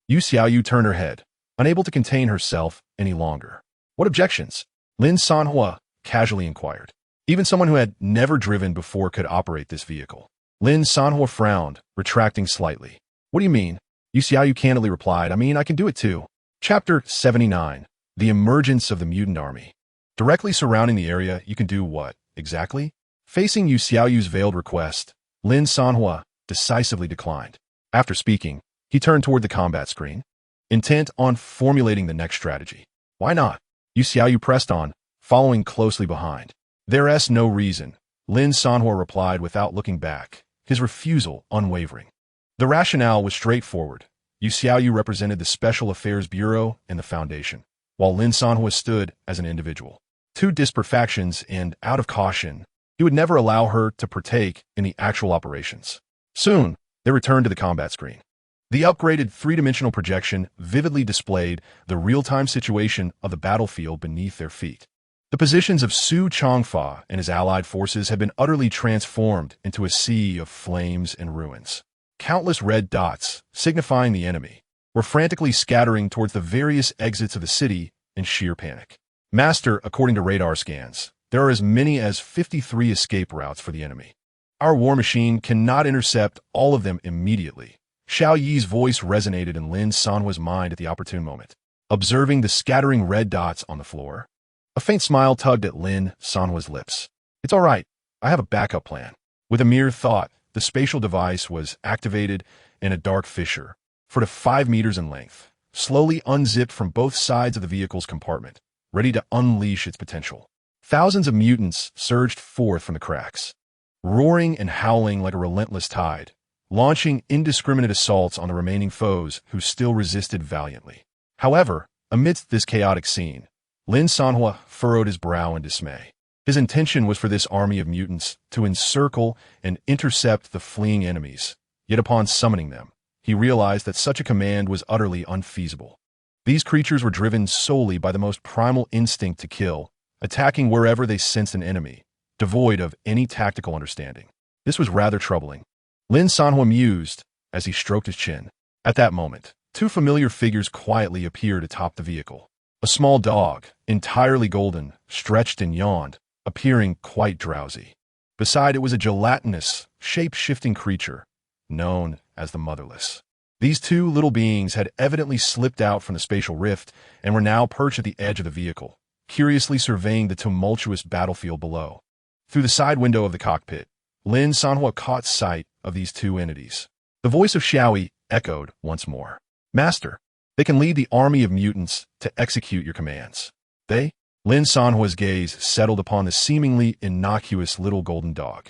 Yu Xiaoyu turned her head, unable to contain herself any longer. What objections? Lin Sanhuo casually inquired. Even someone who had never driven before could operate this vehicle. Lin Sanhuo frowned, retracting slightly. What do you mean? Yu Xiaoyu candidly replied, I mean, I can do it too. Chapter 79. The Emergence of the Mutant Army. Directly surrounding the area, you can do what, exactly? Facing Yu Xiaoyu's veiled request, Lin Sanhuo decisively declined. After speaking, he turned toward the combat screen, intent on formulating the next strategy. Why not? Yu Xiaoyu pressed on, following closely behind. There's no reason, Lin Sanhuo replied without looking back, his refusal unwavering. The rationale was straightforward. Yu Xiaoyu represented the Special Affairs Bureau and the Foundation, while Lin Sanhuo stood as an individual. Two disparate factions, and, out of caution, he would never allow her to partake in the actual operations. Soon, they returned to the combat screen. The upgraded three-dimensional projection vividly displayed the real-time situation of the battlefield beneath their feet. The positions of Su Changfa and his allied forces had been utterly transformed into a sea of flames and ruins. Countless red dots, signifying the enemy, were frantically scattering towards the various exits of the city in sheer panic. Master, according to radar scans, there are as many as 53 escape routes for the enemy. Our war machine cannot intercept all of them immediately. Xiao Yi's voice resonated in Lin Sanhuo's mind at the opportune moment. Observing the scattering red dots on the floor, a faint smile tugged at Lin Sanhuo's lips. It's all right. I have a backup plan. With a mere thought, the spatial device was activated in a dark fissure, 4 to 5 meters in length, slowly unzipped from both sides of the vehicle's compartment, ready to unleash its potential. Thousands of mutants surged forth from the cracks, roaring and howling like a relentless tide, launching indiscriminate assaults on the remaining foes who still resisted valiantly. However, amidst this chaotic scene, Lin Sanhuo furrowed his brow in dismay. His intention was for this army of mutants to encircle and intercept the fleeing enemies, yet upon summoning them, he realized that such a command was utterly unfeasible. These creatures were driven solely by the most primal instinct to kill, attacking wherever they sensed an enemy, devoid of any tactical understanding. This was rather troubling. Lin Sanhuo mused as he stroked his chin. At that moment, 2 familiar figures quietly appeared atop the vehicle. A small dog, entirely golden, stretched and yawned, appearing quite drowsy. Beside it was a gelatinous, shape-shifting creature, known as the Motherless. These 2 little beings had evidently slipped out from the spatial rift and were now perched at the edge of the vehicle, curiously surveying the tumultuous battlefield below. Through the side window of the cockpit, Lin Sanhuo caught sight of these 2 entities. The voice of Xiao Yi echoed once more. Master, they can lead the army of mutants to execute your commands. They? Lin Sanhuo's gaze settled upon the seemingly innocuous little golden dog.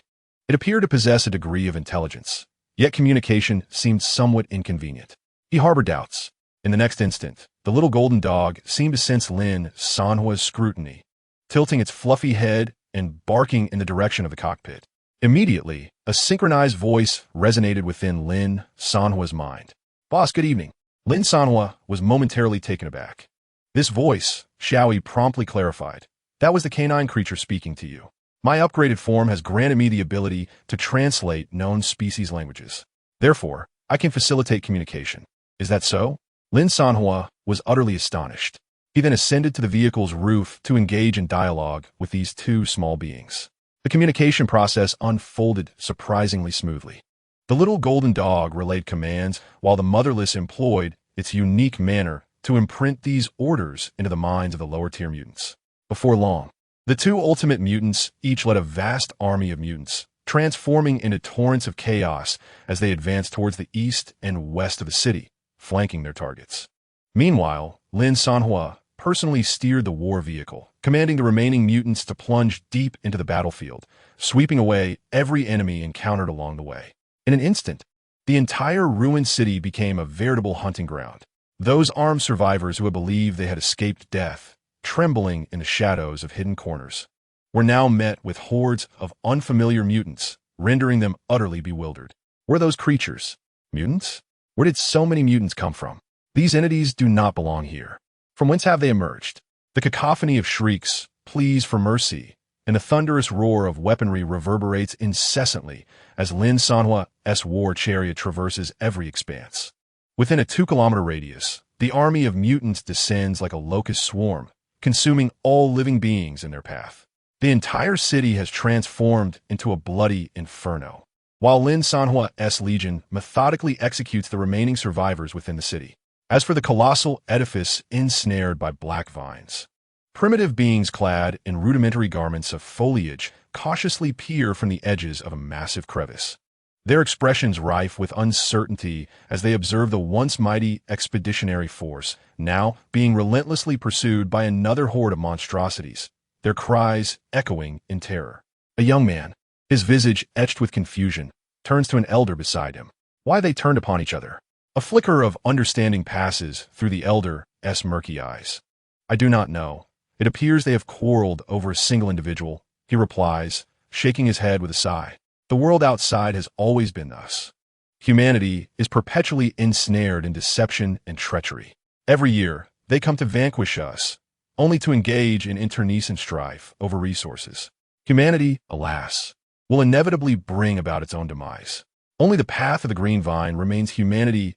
It appeared to possess a degree of intelligence, yet communication seemed somewhat inconvenient. He harbored doubts. In the next instant, the little golden dog seemed to sense Lin Sanhuo's scrutiny, tilting its fluffy head and barking in the direction of the cockpit. Immediately, a synchronized voice resonated within Lin Sanhuo's mind. Boss, good evening. Lin Sanhuo was momentarily taken aback. This voice, Xiao Yi promptly clarified. That was the canine creature speaking to you. My upgraded form has granted me the ability to translate known species languages. Therefore, I can facilitate communication. Is that so? Lin Sanhuo was utterly astonished. He then ascended to the vehicle's roof to engage in dialogue with these 2 small beings. The communication process unfolded surprisingly smoothly. The little golden dog relayed commands while the Motherless employed its unique manner to imprint these orders into the minds of the lower-tier mutants. Before long, the 2 ultimate mutants each led a vast army of mutants, transforming into torrents of chaos as they advanced towards the east and west of the city, flanking their targets. Meanwhile, Lin Sanhuo personally steered the war vehicle, commanding the remaining mutants to plunge deep into the battlefield, sweeping away every enemy encountered along the way. In an instant, the entire ruined city became a veritable hunting ground. Those armed survivors who had believed they had escaped death, trembling in the shadows of hidden corners, were now met with hordes of unfamiliar mutants, rendering them utterly bewildered. Were those creatures mutants? Where did so many mutants come from? These entities do not belong here. From whence have they emerged? The cacophony of shrieks, pleas for mercy, and the thunderous roar of weaponry reverberates incessantly as Lin Sanhuo's war chariot traverses every expanse. Within a 2-kilometer radius, the army of mutants descends like a locust swarm, consuming all living beings in their path. The entire city has transformed into a bloody inferno, while Lin Sanhuo's legion methodically executes the remaining survivors within the city. As for the colossal edifice ensnared by black vines, primitive beings clad in rudimentary garments of foliage cautiously peer from the edges of a massive crevice, their expressions rife with uncertainty as they observe the once mighty expeditionary force now being relentlessly pursued by another horde of monstrosities, their cries echoing in terror. A young man, his visage etched with confusion, turns to an elder beside him. Why they turned upon each other? A flicker of understanding passes through the elder's murky eyes. I do not know. It appears they have quarreled over a single individual, he replies, shaking his head with a sigh. The world outside has always been thus. Humanity is perpetually ensnared in deception and treachery. Every year, they come to vanquish us, only to engage in internecine strife over resources. Humanity, alas, will inevitably bring about its own demise. Only the path of the green vine remains humanity's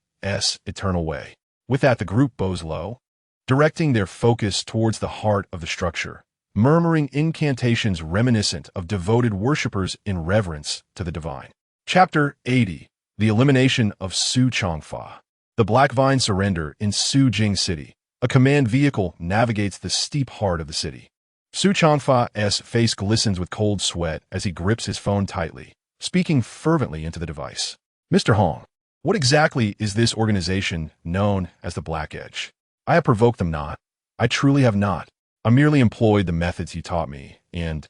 eternal way. With that, the group bows low, directing their focus towards the heart of the structure, murmuring incantations reminiscent of devoted worshippers in reverence to the divine. Chapter 80. The Elimination of Su Chongfa. The Black Vine surrender in Sujing City. A command vehicle navigates the steep heart of the city. Su Chongfa's face glistens with cold sweat as he grips his phone tightly, speaking fervently into the device. Mr. Hong, what exactly is this organization known as the Black Edge? I have provoked them not. I truly have not. I merely employed the methods you taught me, and,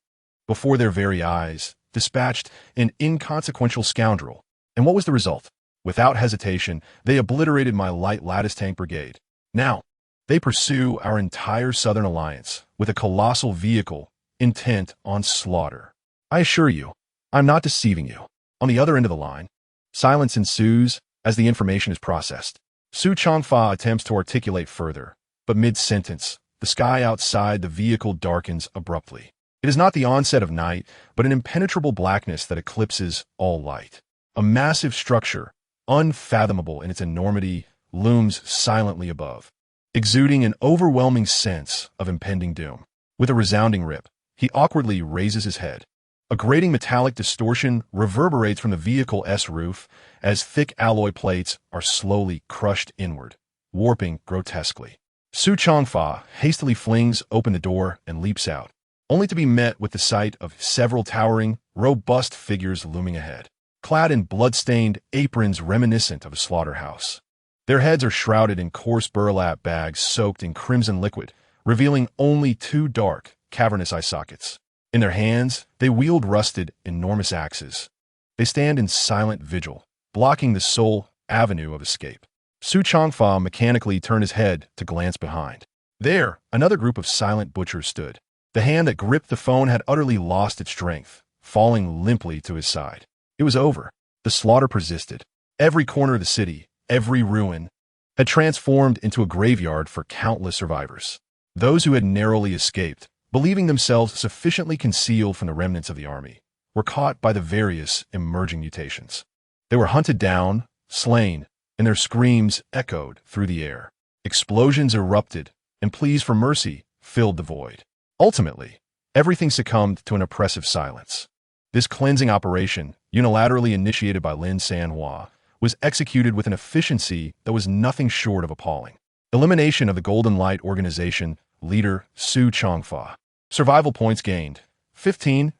before their very eyes, dispatched an inconsequential scoundrel. And what was the result? Without hesitation, they obliterated my light lattice tank brigade. Now, they pursue our entire Southern Alliance with a colossal vehicle intent on slaughter. I assure you, I'm not deceiving you. On the other end of the line, silence ensues as the information is processed. Su Chongfa attempts to articulate further, but mid-sentence, the sky outside the vehicle darkens abruptly. It is not the onset of night, but an impenetrable blackness that eclipses all light. A massive structure, unfathomable in its enormity, looms silently above, exuding an overwhelming sense of impending doom. With a resounding rip, he awkwardly raises his head. A grating metallic distortion reverberates from the vehicle's roof as thick alloy plates are slowly crushed inward, warping grotesquely. Su Chongfa hastily flings open the door and leaps out, only to be met with the sight of several towering, robust figures looming ahead, clad in blood-stained aprons reminiscent of a slaughterhouse. Their heads are shrouded in coarse burlap bags soaked in crimson liquid, revealing only two dark, cavernous eye sockets. In their hands, they wield rusted, enormous axes. They stand in silent vigil, blocking the sole avenue of escape. Su Chongfa mechanically turned his head to glance behind. There, another group of silent butchers stood. The hand that gripped the phone had utterly lost its strength, falling limply to his side. It was over. The slaughter persisted. Every corner of the city, every ruin, had transformed into a graveyard for countless survivors. Those who had narrowly escaped, believing themselves sufficiently concealed from the remnants of the army, were caught by the various emerging mutations. They were hunted down, slain, and their screams echoed through the air. Explosions erupted, and pleas for mercy filled the void. Ultimately, everything succumbed to an oppressive silence. This cleansing operation, unilaterally initiated by Lin Sanhuo, was executed with an efficiency that was nothing short of appalling. Elimination of the Golden Light Organization leader Su Chongfa. Survival points gained, 15,000.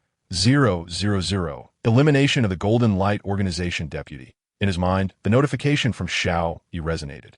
Elimination of the Golden Light Organization deputy. In his mind, the notification from Xiao Yi resonated.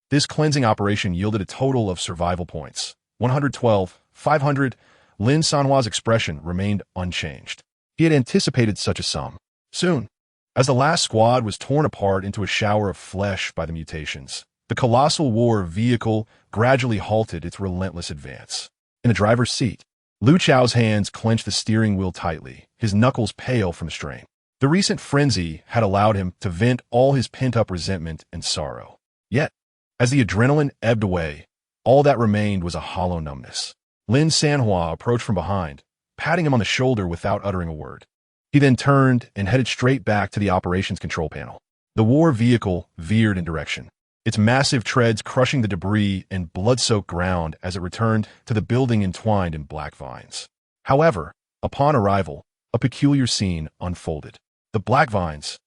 This cleansing operation yielded a total of survival points, 112,500. Lin Sanhuo's expression remained unchanged. He had anticipated such a sum. Soon, as the last squad was torn apart into a shower of flesh by the mutations, the colossal war vehicle gradually halted its relentless advance. In the driver's seat, Lu Chao's hands clenched the steering wheel tightly, his knuckles pale from strain. The recent frenzy had allowed him to vent all his pent-up resentment and sorrow. Yet, as the adrenaline ebbed away, all that remained was a hollow numbness. Lin Sanhuo approached from behind, patting him on the shoulder without uttering a word. He then turned and headed straight back to the operations control panel. The war vehicle veered in direction, its massive treads crushing the debris and blood-soaked ground as it returned to the building entwined in black vines. However, upon arrival, a peculiar scene unfolded. The black vines,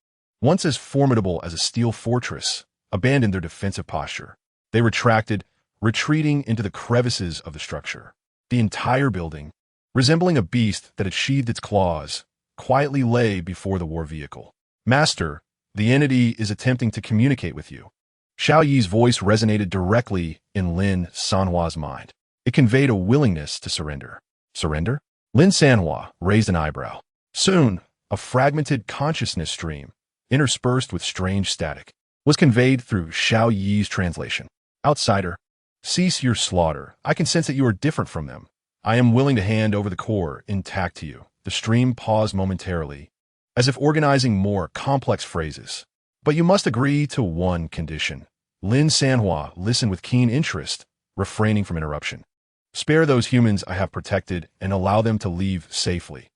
once as formidable as a steel fortress, abandoned their defensive posture. They retracted, retreating into the crevices of the structure. The entire building, resembling a beast that had sheathed its claws, quietly lay before the war vehicle. "Master, the entity is attempting to communicate with you." Xiao Yi's voice resonated directly in Lin Sanhuo's mind. It conveyed a willingness to surrender. Surrender? Lin Sanhuo raised an eyebrow. Soon, a fragmented consciousness stream, interspersed with strange static, was conveyed through Xiao Yi's translation. "Outsider, cease your slaughter. I can sense that you are different from them. I am willing to hand over the core intact to you." The stream paused momentarily, as if organizing more complex phrases. "But you must agree to one condition." Lin Sanhuo listened with keen interest, refraining from interruption. "Spare those humans I have protected and allow them to leave safely.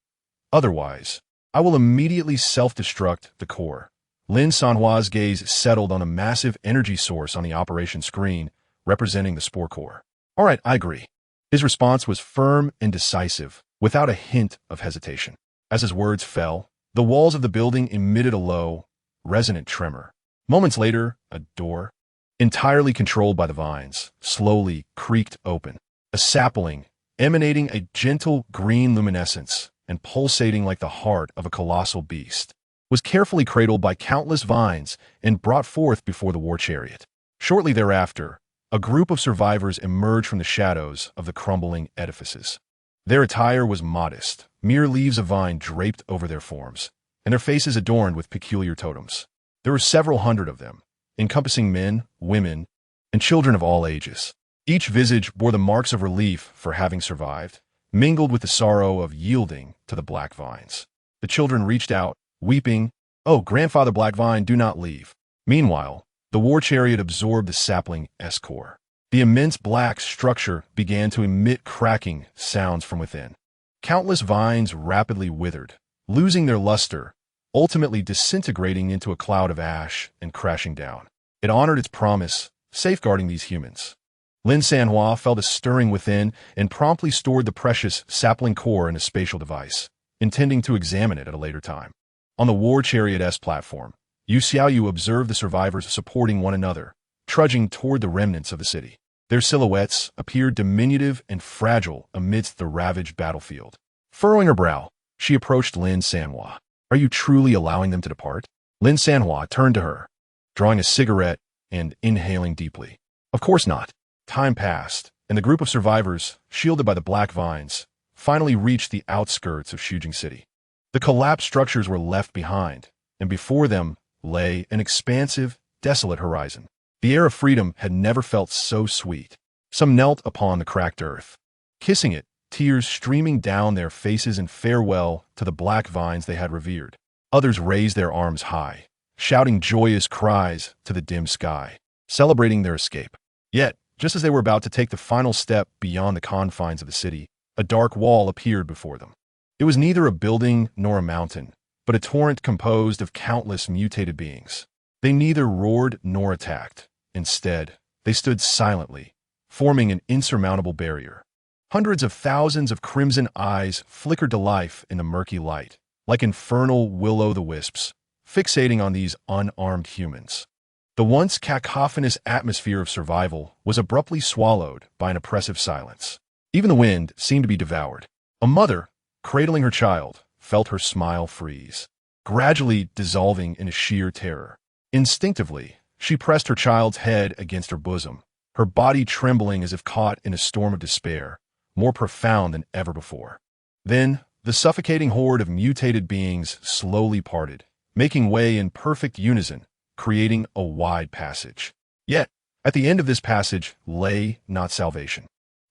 Otherwise, I will immediately self-destruct the core." Lin Sanhuo's gaze settled on a massive energy source on the operation screen, representing the spore core. "All right, I agree. His response was firm and decisive, without a hint of hesitation. As his words fell, the walls of the building emitted a low, resonant tremor. Moments later, a door, entirely controlled by the vines, slowly creaked open. A sapling, emanating a gentle green luminescence and pulsating like the heart of a colossal beast, was carefully cradled by countless vines and brought forth before the war chariot. Shortly thereafter, a group of survivors emerged from the shadows of the crumbling edifices. Their attire was modest, mere leaves of vine draped over their forms, and their faces adorned with peculiar totems. There were several hundred of them, encompassing men, women, and children of all ages. Each visage bore the marks of relief for having survived, mingled with the sorrow of yielding to the black vines. The children reached out, weeping, "Oh, Grandfather Black Vine, do not leave." Meanwhile, the war chariot absorbed the sapling-esque core. The immense black structure began to emit cracking sounds from within. Countless vines rapidly withered, losing their luster, ultimately disintegrating into a cloud of ash and crashing down. It honored its promise, safeguarding these humans. Lin Sanhuo felt a stirring within and promptly stored the precious sapling core in a spatial device, intending to examine it at a later time. On the war chariot-esque platform, Yu Xiaoyu observed the survivors supporting one another, trudging toward the remnants of the city. Their silhouettes appeared diminutive and fragile amidst the ravaged battlefield. Furrowing her brow, she approached Lin Sanhuo. "Are you truly allowing them to depart?" Lin Sanhuo turned to her, drawing a cigarette and inhaling deeply. "Of course not." Time passed, and the group of survivors, shielded by the black vines, finally reached the outskirts of Shujing City. The collapsed structures were left behind, and before them lay an expansive, desolate horizon. The air of freedom had never felt so sweet. Some knelt upon the cracked earth, kissing it, tears streaming down their faces in farewell to the black vines they had revered. Others raised their arms high, shouting joyous cries to the dim sky, celebrating their escape. Yet, just as they were about to take the final step beyond the confines of the city, a dark wall appeared before them. It was neither a building nor a mountain, but a torrent composed of countless mutated beings. They neither roared nor attacked. Instead, they stood silently, forming an insurmountable barrier. Hundreds of thousands of crimson eyes flickered to life in the murky light, like infernal will-o'-the-wisps, fixating on these unarmed humans. The once cacophonous atmosphere of survival was abruptly swallowed by an oppressive silence. Even the wind seemed to be devoured. A mother, cradling her child, felt her smile freeze, gradually dissolving into sheer terror. Instinctively, she pressed her child's head against her bosom, her body trembling as if caught in a storm of despair, more profound than ever before. Then, the suffocating horde of mutated beings slowly parted, making way in perfect unison, creating a wide passage. Yet, at the end of this passage lay not salvation.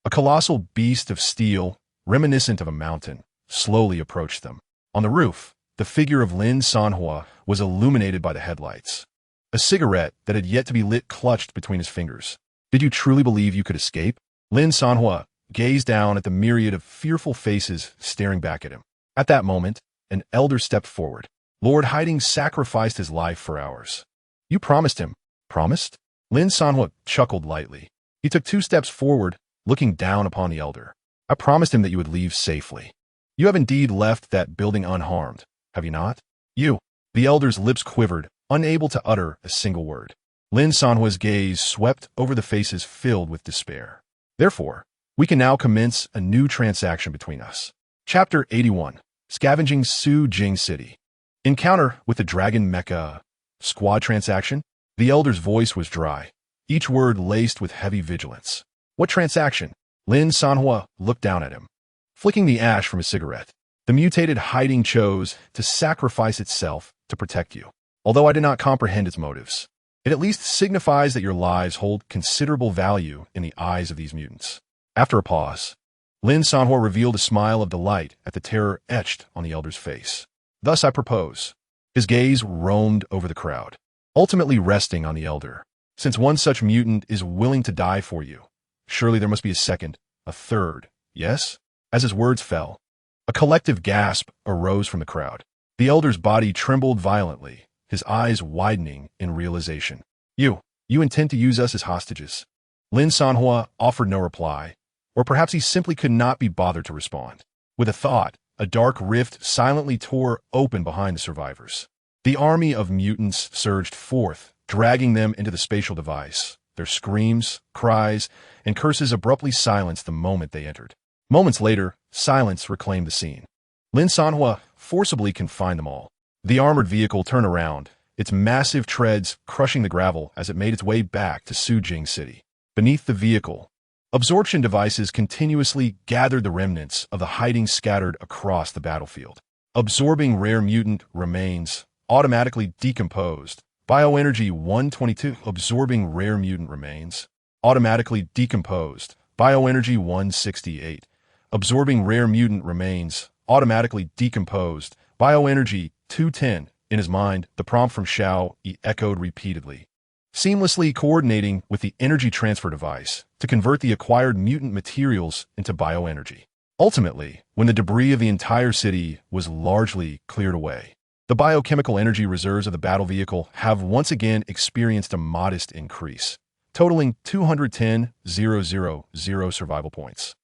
A colossal beast of steel, reminiscent of a mountain, slowly approached them. On the roof, the figure of Lin Sanhuo was illuminated by the headlights. A cigarette that had yet to be lit clutched between his fingers. "Did you truly believe you could escape?" Lin Sanhuo gazed down at the myriad of fearful faces staring back at him. At that moment, an elder stepped forward. "Lord Hiding sacrificed his life for ours. You promised him." "Promised?" Lin Sanhuo chuckled lightly. He took 2 steps forward, looking down upon the elder. "I promised him that you would leave safely. You have indeed left that building unharmed, have you not?" "You." The elder's lips quivered, unable to utter a single word. Lin Sanhuo's gaze swept over the faces filled with despair. "Therefore, we can now commence a new transaction between us." Chapter 81. Scavenging Shujing City. Encounter with the Dragon Mecha Squad transaction? The elder's voice was dry, each word laced with heavy vigilance. "What transaction?" Lin Sanhuo looked down at him, flicking the ash from his cigarette. "The mutated Hiding chose to sacrifice itself to protect you. Although I did not comprehend its motives, it at least signifies that your lives hold considerable value in the eyes of these mutants." After a pause, Lin Sanhuo revealed a smile of delight at the terror etched on the elder's face. "Thus I propose." His gaze roamed over the crowd, ultimately resting on the elder. "Since one such mutant is willing to die for you, surely there must be a second, a third, yes?" As his words fell, a collective gasp arose from the crowd. The elder's body trembled violently, his eyes widening in realization. You intend to use us as hostages?" Lin Sanhuo offered no reply, Or perhaps he simply could not be bothered to respond. With a thought, a dark rift silently tore open behind the survivors. The army of mutants surged forth, dragging them into the spatial device. Their screams, cries, and curses abruptly silenced the moment they entered. Moments later, silence reclaimed the scene. Lin Sanhuo forcibly confined them all. The armored vehicle turned around, its massive treads crushing the gravel as it made its way back to Sujing City. Beneath the vehicle, absorption devices continuously gathered the remnants of the hiding scattered across the battlefield. Absorbing rare mutant remains, automatically decomposed. Bioenergy 122. Absorbing rare mutant remains, automatically decomposed. Bioenergy 168. Absorbing rare mutant remains, automatically decomposed. Bioenergy 210. In his mind, the prompt from Xiao Yi echoed repeatedly, seamlessly coordinating with the energy transfer device to convert the acquired mutant materials into bioenergy. Ultimately, when the debris of the entire city was largely cleared away, the biochemical energy reserves of the battle vehicle have once again experienced a modest increase, totaling 210,000 survival points.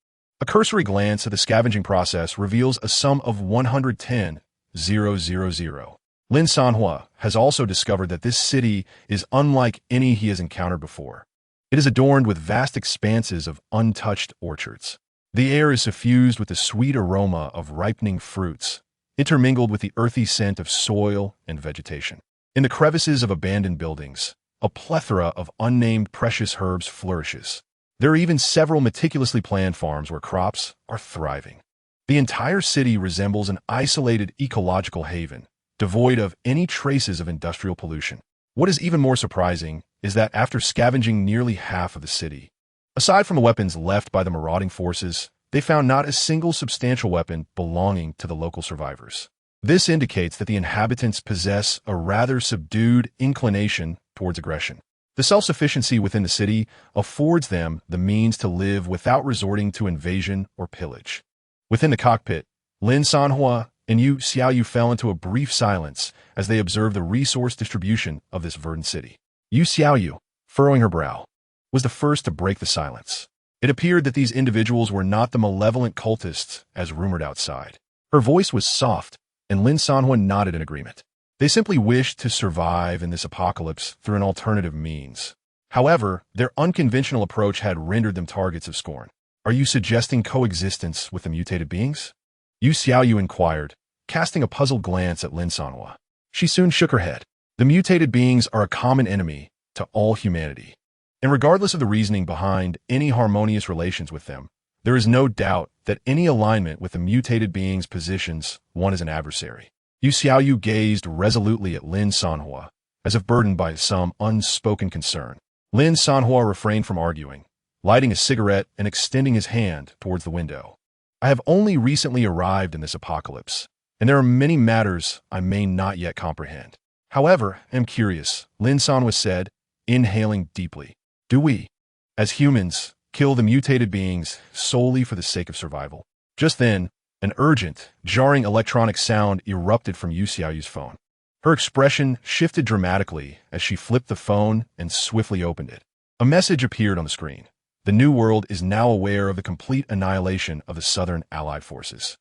A cursory glance at the scavenging process reveals a sum of 110,000. Lin Sanhuo has also discovered that this city is unlike any he has encountered before. It is adorned with vast expanses of untouched orchards. The air is suffused with the sweet aroma of ripening fruits, intermingled with the earthy scent of soil and vegetation. In the crevices of abandoned buildings, a plethora of unnamed precious herbs flourishes. There are even several meticulously planned farms where crops are thriving. The entire city resembles an isolated ecological haven, devoid of any traces of industrial pollution. What is even more surprising is that after scavenging nearly half of the city, aside from the weapons left by the marauding forces, they found not a single substantial weapon belonging to the local survivors. This indicates that the inhabitants possess a rather subdued inclination towards aggression. The self-sufficiency within the city affords them the means to live without resorting to invasion or pillage. Within the cockpit, Lin Sanhuo and Yu Xiaoyu fell into a brief silence as they observed the resource distribution of this verdant city. Yu Xiaoyu, furrowing her brow, was the first to break the silence. It appeared that these individuals were not the malevolent cultists as rumored outside. Her voice was soft, and Lin Sanhuo nodded in agreement. They simply wished to survive in this apocalypse through an alternative means. However, their unconventional approach had rendered them targets of scorn. Are you suggesting coexistence with the mutated beings? Yu Xiaoyu inquired, casting a puzzled glance at Lin Sanhuo. She soon shook her head. The mutated beings are a common enemy to all humanity. And regardless of the reasoning behind any harmonious relations with them, there is no doubt that any alignment with the mutated beings positions one as an adversary. Yu Xiaoyu gazed resolutely at Lin Sanhuo, as if burdened by some unspoken concern. Lin Sanhuo refrained from arguing, lighting a cigarette and extending his hand towards the window. I have only recently arrived in this apocalypse, and there are many matters I may not yet comprehend. However, I am curious, Lin Sanhuo said, inhaling deeply. Do we, as humans, kill the mutated beings solely for the sake of survival? Just then, an urgent, jarring electronic sound erupted from Yu Xiaoyu's phone. Her expression shifted dramatically as she flipped the phone and swiftly opened it. A message appeared on the screen. The New World is now aware of the complete annihilation of the Southern Allied forces.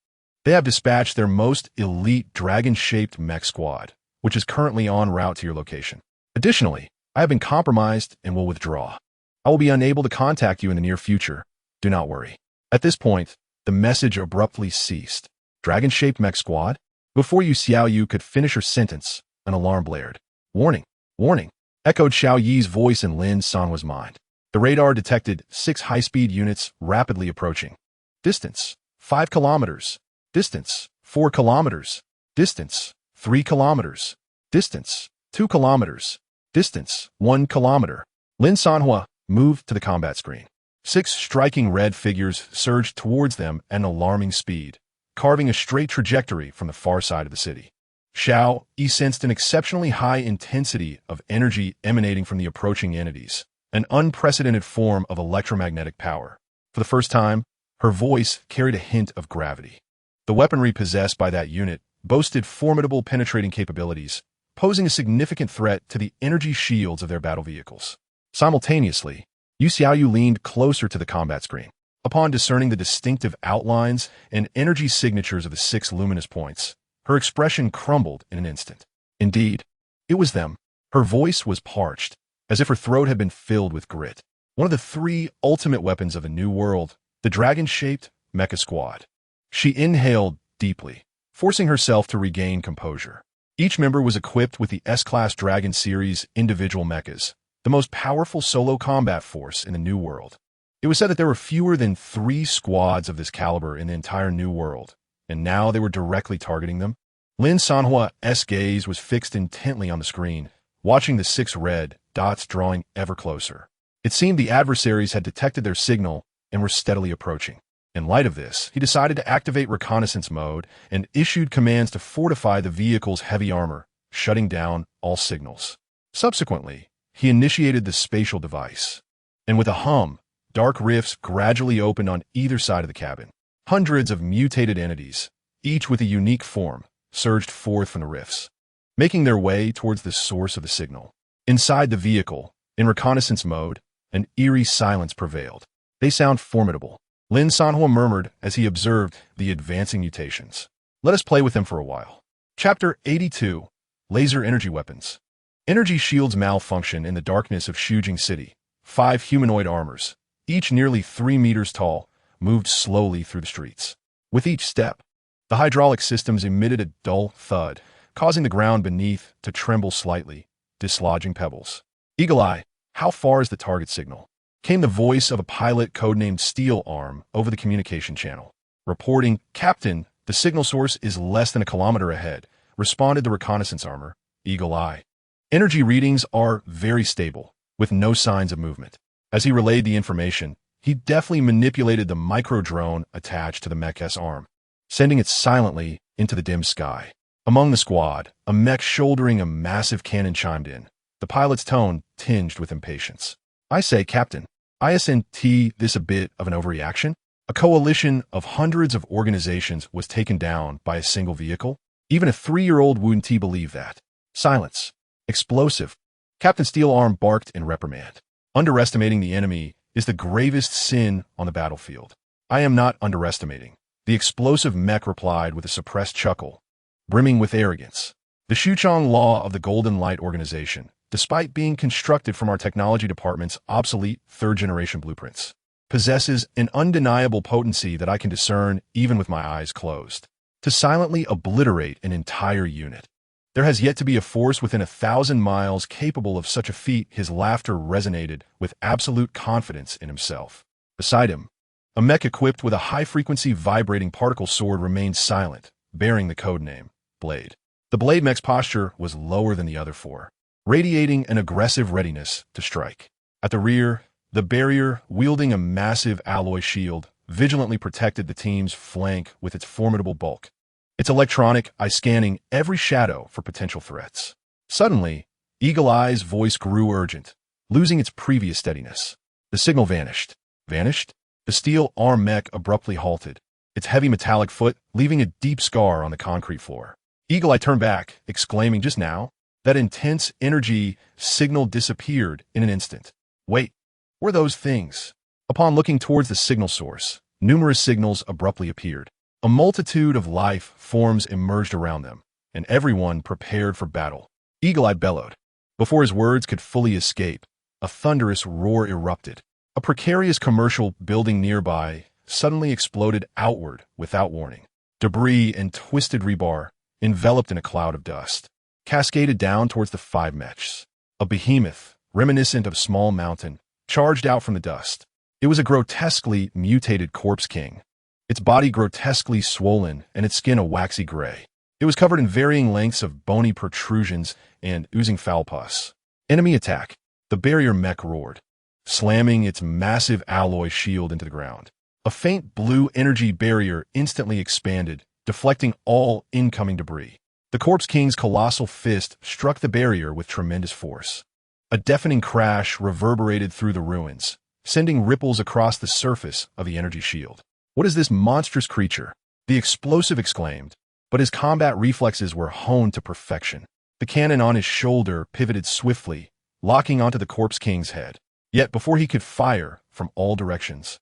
They have dispatched their most elite dragon-shaped mech squad, which is currently en route to your location. Additionally, I have been compromised and will withdraw. I will be unable to contact you in the near future. Do not worry. At this point, the message abruptly ceased. Dragon-shaped mech squad? Before Yu Xiaoyu could finish her sentence, an alarm blared. Warning! Warning! Echoed Xiao Yi's voice in Lin Sanhuo's mind. The radar detected 6 high-speed units rapidly approaching. Distance, 5 kilometers. Distance, 4 kilometers. Distance, 3 kilometers. Distance, 2 kilometers. Distance, 1 kilometer. Lin Sanhuo moved to the combat screen. 6 striking red figures surged towards them at an alarming speed, carving a straight trajectory from the far side of the city. Xiao Yi sensed an exceptionally high intensity of energy emanating from the approaching entities, an unprecedented form of electromagnetic power. For the first time, her voice carried a hint of gravity. The weaponry possessed by that unit boasted formidable penetrating capabilities, posing a significant threat to the energy shields of their battle vehicles. Simultaneously, Yu Xiaoyu leaned closer to the combat screen. A Upon discerning the distinctive outlines and energy signatures of the 6 luminous points, her expression crumbled in an instant. Indeed, it was them. Her voice was parched, as if her throat had been filled with grit. One of the 3 ultimate weapons of the New World, the dragon-shaped mecha squad. She inhaled deeply, forcing herself to regain composure. Each member was equipped with the S-Class Dragon Series individual mechas, the most powerful solo combat force in the New World. It was said that there were fewer than 3 squads of this caliber in the entire New World, and now they were directly targeting them. Lin Sanhuo's gaze was fixed intently on the screen, watching the 6 red dots drawing ever closer. It seemed the adversaries had detected their signal and were steadily approaching. In light of this, he decided to activate reconnaissance mode and issued commands to fortify the vehicle's heavy armor, shutting down all signals. Subsequently, he initiated the spatial device, and with a hum, dark rifts gradually opened on either side of the cabin. Hundreds of mutated entities, each with a unique form, surged forth from the rifts, making their way towards the source of the signal. Inside the vehicle, in reconnaissance mode, an eerie silence prevailed. "They sound formidable," Lin Sanhuo murmured as he observed the advancing mutations. "Let us play with them for a while." Chapter 82. Laser Energy Weapons. Energy shields malfunction in the darkness of Shujing City. 5 humanoid armors, each nearly 3 meters tall, moved slowly through the streets. With each step, the hydraulic systems emitted a dull thud, causing the ground beneath to tremble slightly, dislodging pebbles. "Eagle Eye, how far is the target signal?" Came the voice of a pilot codenamed Steel Arm over the communication channel. Reporting, "Captain, the signal source is less than a kilometer ahead," responded the reconnaissance armor, Eagle Eye. "Energy readings are very stable, with no signs of movement." As he relayed the information, he deftly manipulated the micro-drone attached to the mech's arm, sending it silently into the dim sky. Among the squad, a mech shouldering a massive cannon chimed in, the pilot's tone tinged with impatience. "I say, Captain, isn't this a bit of an overreaction? A coalition of hundreds of organizations was taken down by a single vehicle? Even a 3-year-old wouldn't believe that." "Silence. Explosive," Captain Steelarm barked in reprimand. "Underestimating the enemy is the gravest sin on the battlefield." "I am not underestimating," the explosive mech replied with a suppressed chuckle, brimming with arrogance. "The Shuchong Law of the Golden Light Organization, despite being constructed from our technology department's obsolete 3rd-generation blueprints, possesses an undeniable potency that I can discern even with my eyes closed. To silently obliterate an entire unit. There has yet to be a force within 1,000 miles capable of such a feat." His laughter resonated with absolute confidence in himself. Beside him, a mech equipped with a high-frequency vibrating particle sword remained silent, bearing the codename Blade. The Blade mech's posture was lower than the other 4, radiating an aggressive readiness to strike. At the rear, the barrier, wielding a massive alloy shield, vigilantly protected the team's flank with its formidable bulk, its electronic eye scanning every shadow for potential threats. Suddenly, Eagle Eye's voice grew urgent, losing its previous steadiness. The signal vanished. Vanished? The steel arm mech abruptly halted, its heavy metallic foot leaving a deep scar on the concrete floor. Eagle Eye turned back, exclaiming, "Just now, that intense energy signal disappeared in an instant. Wait, were those things?" Upon looking towards the signal source, numerous signals abruptly appeared. A multitude of life forms emerged around them, and everyone prepared for battle. Eagle Eye bellowed. Before his words could fully escape, a thunderous roar erupted. A precarious commercial building nearby suddenly exploded outward without warning. Debris and twisted rebar, enveloped in a cloud of dust, cascaded down towards the 5 mechs. A behemoth, reminiscent of a small mountain, charged out from the dust. It was a grotesquely mutated corpse king, its body grotesquely swollen and its skin a waxy gray. It was covered in varying lengths of bony protrusions and oozing foul pus. "Enemy attack!" The barrier mech roared, slamming its massive alloy shield into the ground. A faint blue energy barrier instantly expanded, deflecting all incoming debris. The Corpse King's colossal fist struck the barrier with tremendous force. A deafening crash reverberated through the ruins, sending ripples across the surface of the energy shield. "What is this monstrous creature?" the explosive exclaimed, but his combat reflexes were honed to perfection. The cannon on his shoulder pivoted swiftly, locking onto the Corpse King's head. Yet before he could fire from all directions,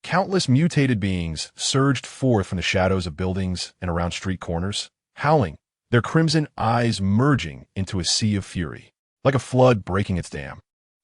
Countless mutated beings surged forth from the shadows of buildings and around street corners, howling, their crimson eyes merging into a sea of fury, like a flood breaking its dam.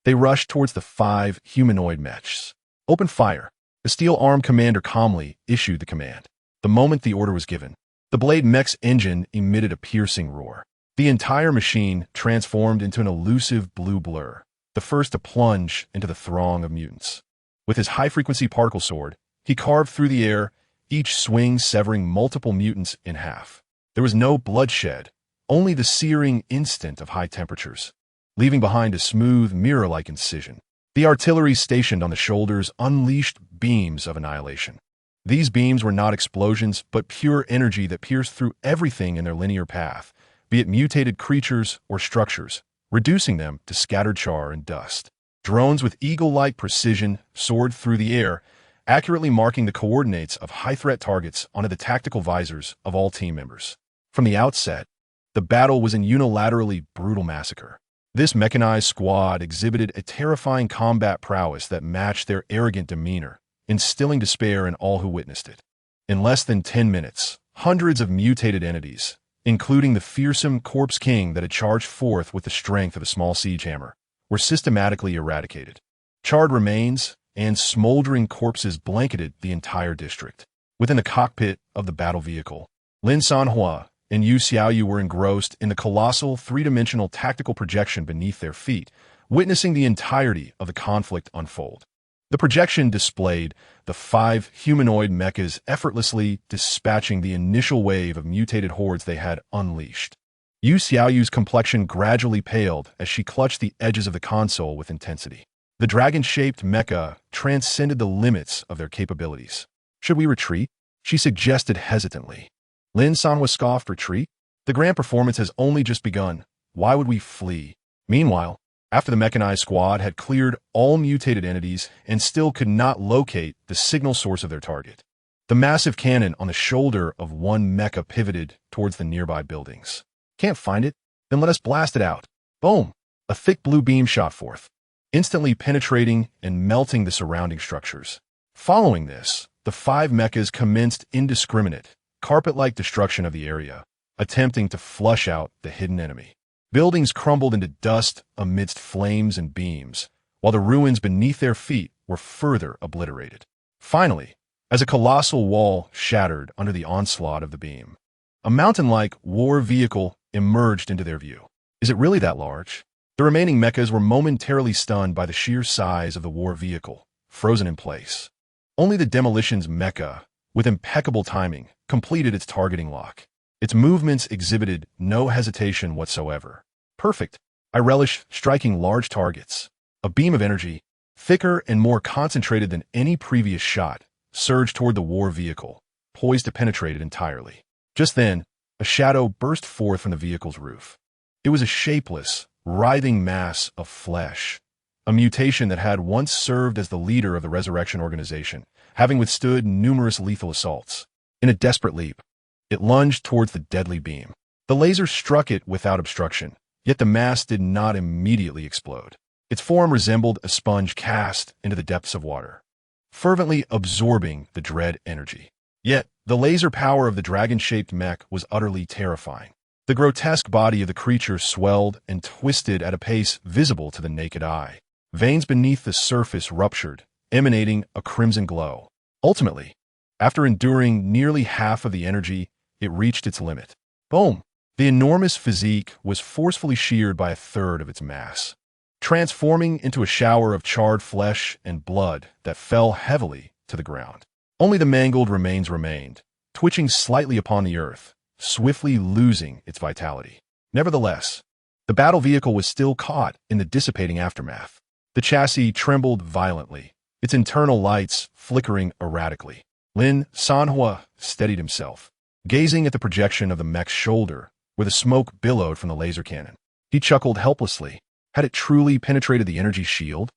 They rushed towards the 5 humanoid mechs. "Open fire." The steel-armed commander calmly issued the command. The moment the order was given, the blade mech's engine emitted a piercing roar. The entire machine transformed into an elusive blue blur, the first to plunge into the throng of mutants. With his high-frequency particle sword, he carved through the air, each swing severing multiple mutants in half. There was no bloodshed, only the searing instant of high temperatures, leaving behind a smooth, mirror-like incision. The artillery stationed on the shoulders unleashed beams of annihilation. These beams were not explosions, but pure energy that pierced through everything in their linear path, be it mutated creatures or structures, reducing them to scattered char and dust. Drones with eagle-like precision soared through the air, accurately marking the coordinates of high-threat targets onto the tactical visors of all team members. From the outset, the battle was an unilaterally brutal massacre. This mechanized squad exhibited a terrifying combat prowess that matched their arrogant demeanor, instilling despair in all who witnessed it. In less than 10 minutes, hundreds of mutated entities, including the fearsome Corpse King that had charged forth with the strength of a small siege hammer, were systematically eradicated. Charred remains and smoldering corpses blanketed the entire district. Within the cockpit of the battle vehicle, Lin Sanhuo and Yu Xiaoyu were engrossed in the colossal three-dimensional tactical projection beneath their feet, witnessing the entirety of the conflict unfold. The projection displayed the 5 humanoid mechas effortlessly dispatching the initial wave of mutated hordes they had unleashed. Yu Xiaoyu's complexion gradually paled as she clutched the edges of the console with intensity. The dragon-shaped mecha transcended the limits of their capabilities. "Should we retreat?" she suggested hesitantly. Lin Sanhuo scoffed. "Retreat? The grand performance has only just begun. Why would we flee?" Meanwhile, after the mechanized squad had cleared all mutated entities and still could not locate the signal source of their target, the massive cannon on the shoulder of one mecha pivoted towards the nearby buildings. "Can't find it? Then let us blast it out." Boom! A thick blue beam shot forth, instantly penetrating and melting the surrounding structures. Following this, the 5 mechas commenced indiscriminate, carpet-like destruction of the area, attempting to flush out the hidden enemy. Buildings crumbled into dust amidst flames and beams, while the ruins beneath their feet were further obliterated. Finally, as a colossal wall shattered under the onslaught of the beam, a mountain-like war vehicle emerged into their view. Is it really that large? The remaining mechas were momentarily stunned by the sheer size of the war vehicle, frozen in place. Only the demolition's mecha, with impeccable timing, completed its targeting lock. Its movements exhibited no hesitation whatsoever. "Perfect. I relish striking large targets." A beam of energy, thicker and more concentrated than any previous shot, surged toward the war vehicle, poised to penetrate it entirely. Just then, a shadow burst forth from the vehicle's roof. It was a shapeless, writhing mass of flesh, a mutation that had once served as the leader of the Resurrection Organization, having withstood numerous lethal assaults. In a desperate leap, it lunged towards the deadly beam. The laser struck it without obstruction, yet the mass did not immediately explode. Its form resembled a sponge cast into the depths of water, fervently absorbing the dread energy. Yet, the laser power of the dragon-shaped mech was utterly terrifying. The grotesque body of the creature swelled and twisted at a pace visible to the naked eye. Veins beneath the surface ruptured, emanating a crimson glow. Ultimately, after enduring nearly half of the energy, it reached its limit. Boom! The enormous physique was forcefully sheared by a third of its mass, transforming into a shower of charred flesh and blood that fell heavily to the ground. Only the mangled remains remained, twitching slightly upon the earth, swiftly losing its vitality. Nevertheless, the battle vehicle was still caught in the dissipating aftermath. The chassis trembled violently, its internal lights flickering erratically. Lin Sanhuo steadied himself, gazing at the projection of the mech's shoulder, where the smoke billowed from the laser cannon. He chuckled helplessly. Had it truly penetrated the energy shield?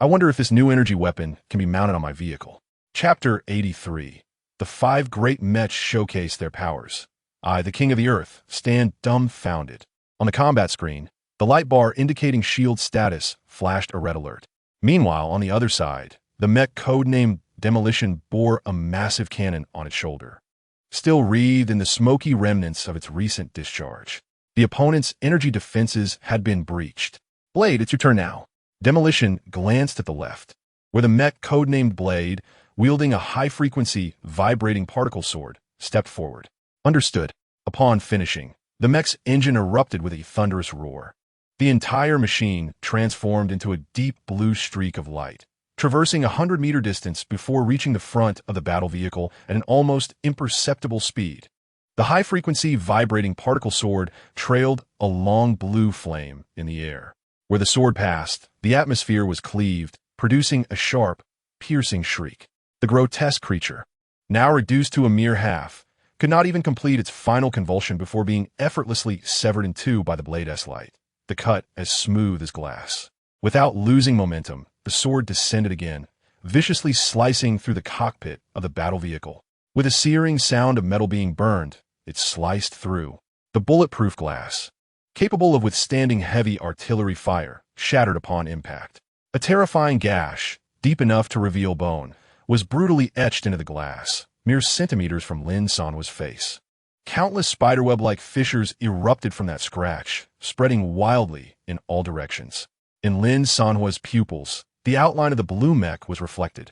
I wonder if this new energy weapon can be mounted on my vehicle. Chapter 83. The 5 great mechs showcase their powers. I, the King of the Earth, stand dumbfounded. On the combat screen, the light bar indicating shield status flashed a red alert. Meanwhile, on the other side, the mech codenamed Demolition bore a massive cannon on its shoulder, still wreathed in the smoky remnants of its recent discharge. The opponent's energy defenses had been breached. Blade, it's your turn now. Demolition glanced at the left, where the mech codenamed Blade, wielding a high-frequency, vibrating particle sword, stepped forward. Understood. Upon finishing, the mech's engine erupted with a thunderous roar. The entire machine transformed into a deep blue streak of light, traversing a 100-meter distance before reaching the front of the battle vehicle at an almost imperceptible speed. The high-frequency, vibrating particle sword trailed a long blue flame in the air. Where the sword passed, the atmosphere was cleaved, producing a sharp, piercing shriek. The grotesque creature, now reduced to a mere half, could not even complete its final convulsion before being effortlessly severed in two by the blade's light, the cut as smooth as glass. Without losing momentum, the sword descended again, viciously slicing through the cockpit of the battle vehicle. With a searing sound of metal being burned, it sliced through. The bulletproof glass, capable of withstanding heavy artillery fire, shattered upon impact. A terrifying gash, deep enough to reveal bone, was brutally etched into the glass, mere centimeters from Lin Sanhuo's face. Countless spiderweb-like fissures erupted from that scratch, spreading wildly in all directions. In Lin Sanhuo's pupils, the outline of the blue mech was reflected.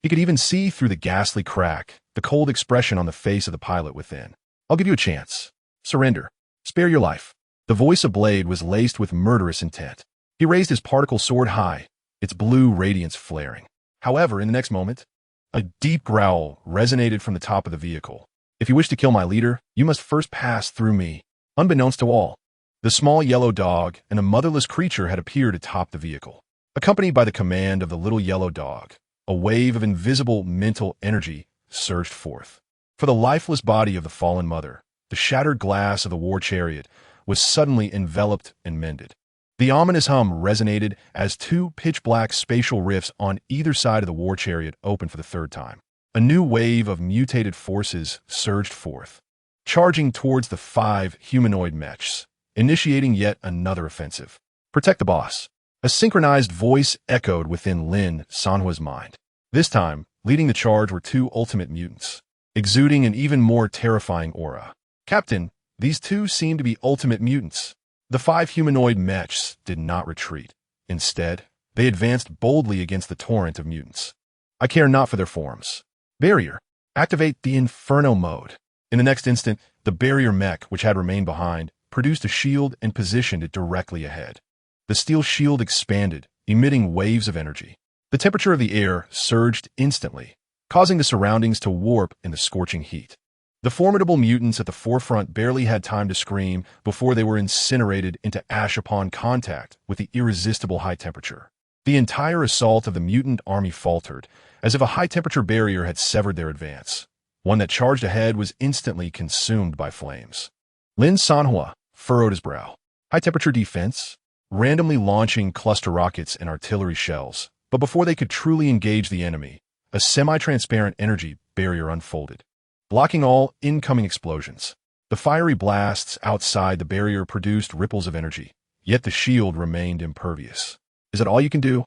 He could even see through the ghastly crack, the cold expression on the face of the pilot within. I'll give you a chance. Surrender. Spare your life. The voice of Blade was laced with murderous intent. He raised his particle sword high, its blue radiance flaring. However, in the next moment, a deep growl resonated from the top of the vehicle. If you wish to kill my leader, you must first pass through me. Unbeknownst to all, the small yellow dog and a motherless creature had appeared atop the vehicle. Accompanied by the command of the little yellow dog, a wave of invisible mental energy surged forth. For the lifeless body of the fallen mother, the shattered glass of the war chariot was suddenly enveloped and mended. The ominous hum resonated as two pitch-black spatial rifts on either side of the war chariot opened for the third time. A new wave of mutated forces surged forth, charging towards the 5 humanoid mechs, initiating yet another offensive. Protect the boss. A synchronized voice echoed within Lin Sanhuo's mind. This time, leading the charge were 2 ultimate mutants, exuding an even more terrifying aura. Captain, these 2 seem to be ultimate mutants. The 5 humanoid mechs did not retreat. Instead, they advanced boldly against the torrent of mutants. I care not for their forms. Barrier. Activate the Inferno mode. In the next instant, the barrier mech, which had remained behind, produced a shield and positioned it directly ahead. The steel shield expanded, emitting waves of energy. The temperature of the air surged instantly, causing the surroundings to warp in the scorching heat. The formidable mutants at the forefront barely had time to scream before they were incinerated into ash upon contact with the irresistible high temperature. The entire assault of the mutant army faltered, as if a high-temperature barrier had severed their advance. One that charged ahead was instantly consumed by flames. Lin Sanhuo furrowed his brow. High-temperature defense, randomly launching cluster rockets and artillery shells, but before they could truly engage the enemy, a semi-transparent energy barrier unfolded, blocking all incoming explosions. The fiery blasts outside the barrier produced ripples of energy, yet the shield remained impervious. Is that all you can do?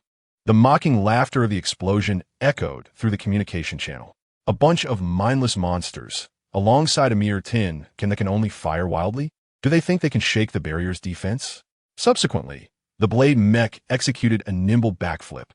The mocking laughter of the explosion echoed through the communication channel. A bunch of mindless monsters, alongside a mere tin, that can only fire wildly? Do they think they can shake the barrier's defense? Subsequently, the blade mech executed a nimble backflip,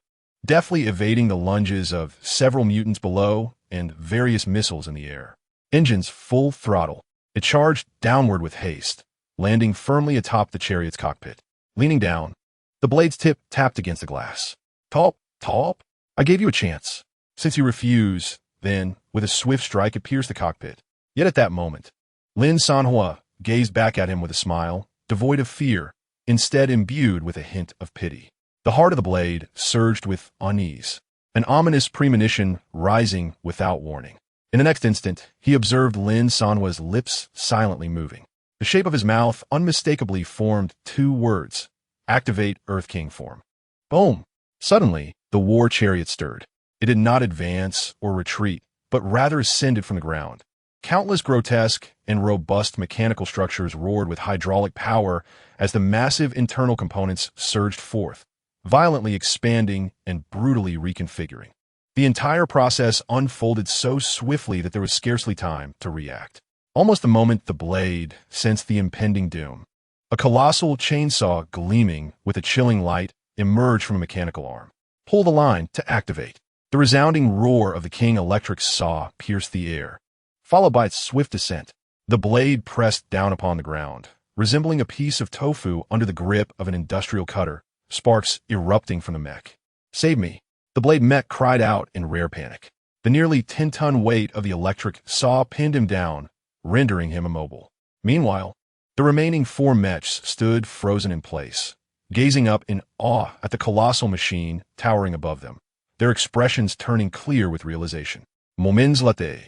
deftly evading the lunges of several mutants below and various missiles in the air. Engines full throttle, it charged downward with haste, landing firmly atop the chariot's cockpit. Leaning down, the blade's tip tapped against the glass. Top, I gave you a chance. Since you refuse, then, with a swift strike, it pierced the cockpit. Yet at that moment, Lin Sanhuo gazed back at him with a smile, devoid of fear, instead imbued with a hint of pity. The heart of the blade surged with unease, an ominous premonition rising without warning. In the next instant, he observed Lin Sanhuo's lips silently moving. The shape of his mouth unmistakably formed 2 words: activate Earth King form. Boom! Suddenly, the war chariot stirred. It did not advance or retreat, but rather ascended from the ground. Countless grotesque and robust mechanical structures roared with hydraulic power as the massive internal components surged forth, violently expanding and brutally reconfiguring. The entire process unfolded so swiftly that there was scarcely time to react. Almost the moment the blade sensed the impending doom, a colossal chainsaw gleaming with a chilling light emerged from a mechanical arm. Pull the line to activate. The resounding roar of the King Electric's saw pierced the air, followed by its swift descent. The blade pressed down upon the ground, resembling a piece of tofu under the grip of an industrial cutter, sparks erupting from the mech. "Save me!" The blade mech cried out in rare panic. The nearly 10-ton weight of the electric saw pinned him down, rendering him immobile. Meanwhile, the remaining 4 mechs stood frozen in place, gazing up in awe at the colossal machine towering above them, their expressions turning clear with realization. Moments later,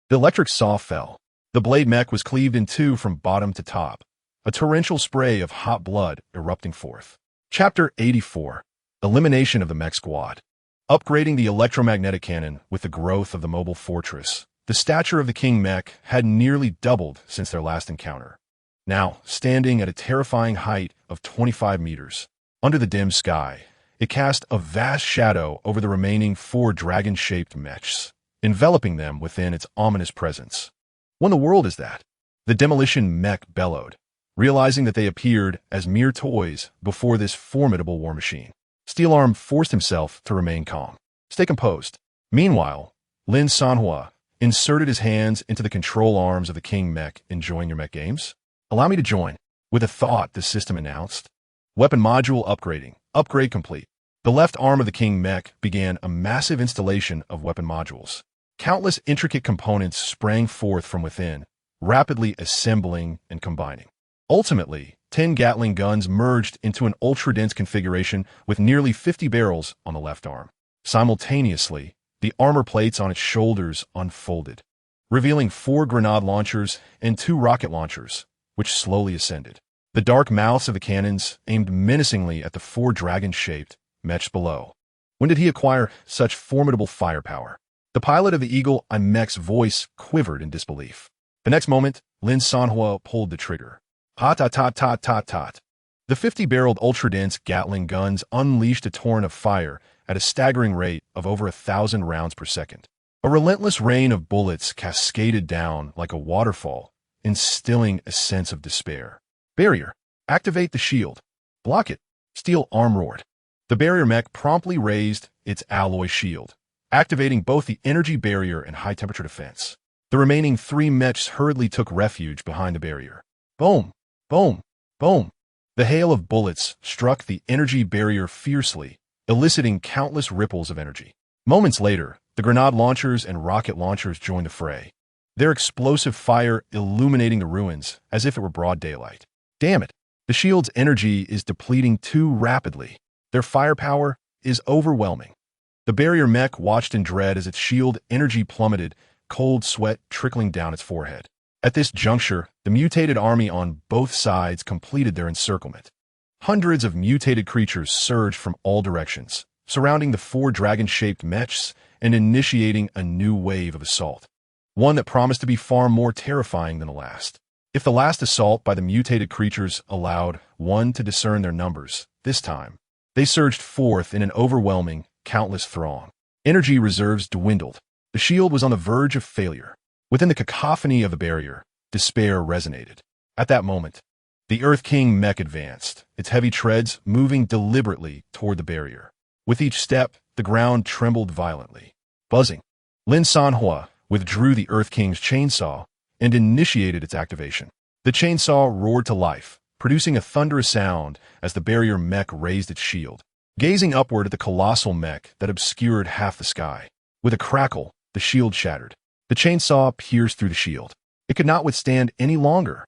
the electric saw fell. The blade mech was cleaved in two from bottom to top, a torrential spray of hot blood erupting forth. Chapter 84. Elimination of the mech squad. Upgrading the electromagnetic cannon with the growth of the mobile fortress, the stature of the King mech had nearly doubled since their last encounter. Now, standing at a terrifying height of 25 meters, under the dim sky, it cast a vast shadow over the remaining 4 dragon-shaped mechs, enveloping them within its ominous presence. "What in the world is that?" The demolition mech bellowed, realizing that they appeared as mere toys before this formidable war machine. Steelarm forced himself to remain calm. "Stay composed." Meanwhile, Lin Sanhuo inserted his hands into the control arms of the King mech. "Enjoying your mech games? Allow me to join." With a thought, the system announced. Weapon module upgrading. Upgrade complete. The left arm of the King mech began a massive installation of weapon modules. Countless intricate components sprang forth from within, rapidly assembling and combining. Ultimately, 10 Gatling guns merged into an ultra-dense configuration with nearly 50 barrels on the left arm. Simultaneously, the armor plates on its shoulders unfolded, revealing 4 grenade launchers and 2 rocket launchers, which slowly ascended. The dark mouths of the cannons aimed menacingly at the 4 dragon-shaped mechs below. When did he acquire such formidable firepower? The pilot of the Eagle Eye mech's voice quivered in disbelief. The next moment, Lin Sanhuo pulled the trigger. Tot-tot-tot-tot-tot. The 50-barreled ultra-dense Gatling guns unleashed a torrent of fire at a staggering rate of over 1,000 rounds per second. A relentless rain of bullets cascaded down like a waterfall, instilling a sense of despair. "Barrier. Activate the shield." "Block it." Steel arm roared. The barrier mech promptly raised its alloy shield, activating both the energy barrier and high-temperature defense. The remaining 3 mechs hurriedly took refuge behind the barrier. Boom! Boom! Boom! The hail of bullets struck the energy barrier fiercely, eliciting countless ripples of energy. Moments later, the grenade launchers and rocket launchers joined the fray, their explosive fire illuminating the ruins as if it were broad daylight. Damn it! The shield's energy is depleting too rapidly. Their firepower is overwhelming. The barrier mech watched in dread as its shield energy plummeted, cold sweat trickling down its forehead. At this juncture, the mutated army on both sides completed their encirclement. Hundreds of mutated creatures surged from all directions, surrounding the 4 dragon-shaped mechs and initiating a new wave of assault, one that promised to be far more terrifying than the last. If the last assault by the mutated creatures allowed one to discern their numbers, this time, they surged forth in an overwhelming, countless throng. Energy reserves dwindled. The shield was on the verge of failure. Within the cacophony of the barrier, despair resonated. At that moment, the Earth King mech advanced, its heavy treads moving deliberately toward the barrier. With each step, the ground trembled violently. Buzzing. Lin Sanhuo withdrew the Earth King's chainsaw and initiated its activation. The chainsaw roared to life, producing a thunderous sound as the barrier mech raised its shield, gazing upward at the colossal mech that obscured half the sky. With a crackle, the shield shattered. The chainsaw pierced through the shield. It could not withstand any longer.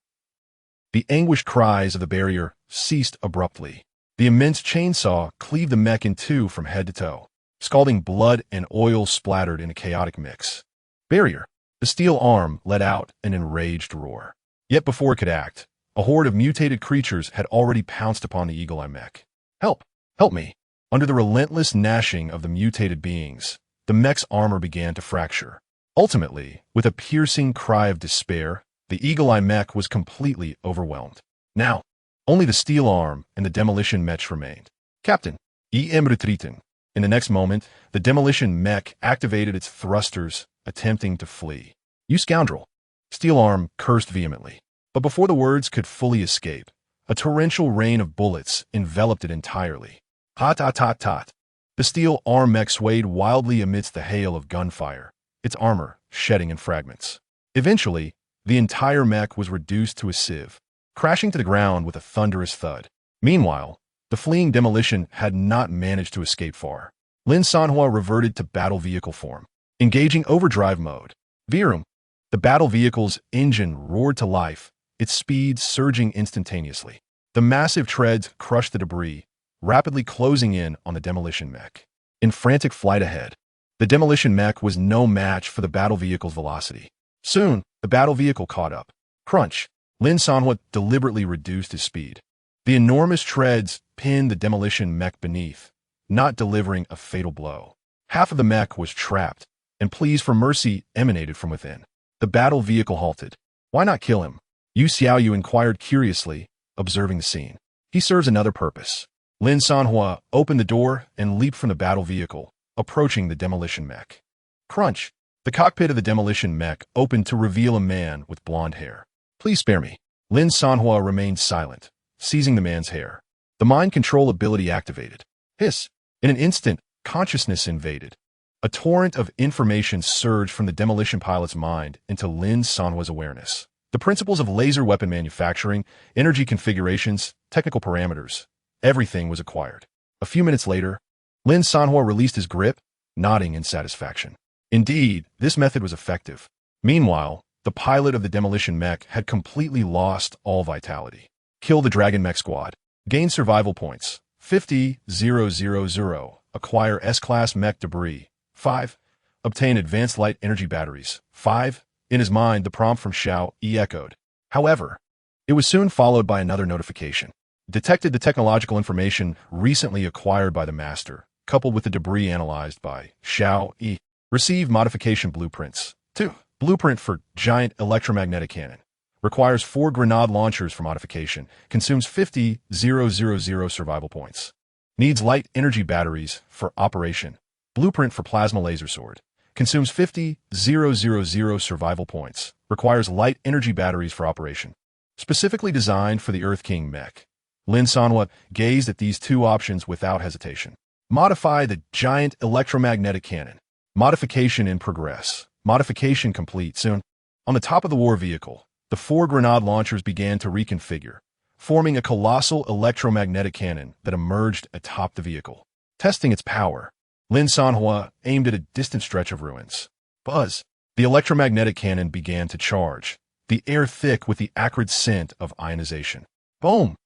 The anguished cries of the barrier ceased abruptly. The immense chainsaw cleaved the mech in two from head to toe. Scalding blood and oil splattered in a chaotic mix. "Barrier!" The steel arm let out an enraged roar. Yet before it could act, a horde of mutated creatures had already pounced upon the Eagle Eye mech. "Help! Help me!" Under the relentless gnashing of the mutated beings, the mech's armor began to fracture. Ultimately, with a piercing cry of despair, the Eagle Eye mech was completely overwhelmed. Now, only the steel arm and the demolition mech remained. "Captain, E.M. Retreaten." In the next moment, the demolition mech activated its thrusters, attempting to flee. "You scoundrel!" Steel Arm cursed vehemently. But before the words could fully escape, a torrential rain of bullets enveloped it entirely. Tot tot tot tot. The Steel Arm mech swayed wildly amidst the hail of gunfire, its armor shedding in fragments. Eventually, the entire mech was reduced to a sieve, crashing to the ground with a thunderous thud. Meanwhile, the fleeing demolition had not managed to escape far. Lin Sanhuo reverted to battle vehicle form, engaging overdrive mode. Virum. The battle vehicle's engine roared to life, its speed surging instantaneously. The massive treads crushed the debris, rapidly closing in on the demolition mech. In frantic flight ahead, the demolition mech was no match for the battle vehicle's velocity. Soon, the battle vehicle caught up. Crunch. Lin Sanhuo deliberately reduced his speed. The enormous treads pinned the demolition mech beneath, not delivering a fatal blow. Half of the mech was trapped, and pleas for mercy emanated from within. The battle vehicle halted. "Why not kill him?" Yu Xiaoyu inquired curiously, observing the scene. "He serves another purpose." Lin Sanhuo opened the door and leaped from the battle vehicle, approaching the demolition mech. Crunch! The cockpit of the demolition mech opened to reveal a man with blonde hair. "Please spare me." Lin Sanhuo remained silent, seizing the man's hair. The mind control ability activated. Hiss! In an instant, consciousness invaded. A torrent of information surged from the demolition pilot's mind into Lin Sanhuo's awareness. The principles of laser weapon manufacturing, energy configurations, technical parameters, everything was acquired. A few minutes later, Lin Sanhuo released his grip, nodding in satisfaction. Indeed, this method was effective. Meanwhile, the pilot of the demolition mech had completely lost all vitality. Kill the Dragon Mech Squad. Gain survival points. 50,000. Acquire S-Class mech debris. 5. Obtain advanced light energy batteries. 5. In his mind, the prompt from Xiao Yi echoed. However, it was soon followed by another notification. Detected the technological information recently acquired by the master, coupled with the debris analyzed by Xiao Yi. Receive modification blueprints. 2. Blueprint for giant electromagnetic cannon. Requires 4 grenade launchers for modification. Consumes 50,000 survival points. Needs light energy batteries for operation. Blueprint for plasma laser sword. Consumes 50,000 survival points. Requires light energy batteries for operation. Specifically designed for the Earth King mech. Lin Sanhuo gazed at these two options without hesitation. Modify the giant electromagnetic cannon. Modification in progress. Modification complete soon. On the top of the war vehicle, the 4 grenade launchers began to reconfigure, forming a colossal electromagnetic cannon that emerged atop the vehicle. Testing its power, Lin Sanhuo aimed at a distant stretch of ruins. Buzz! The electromagnetic cannon began to charge, the air thick with the acrid scent of ionization. Boom!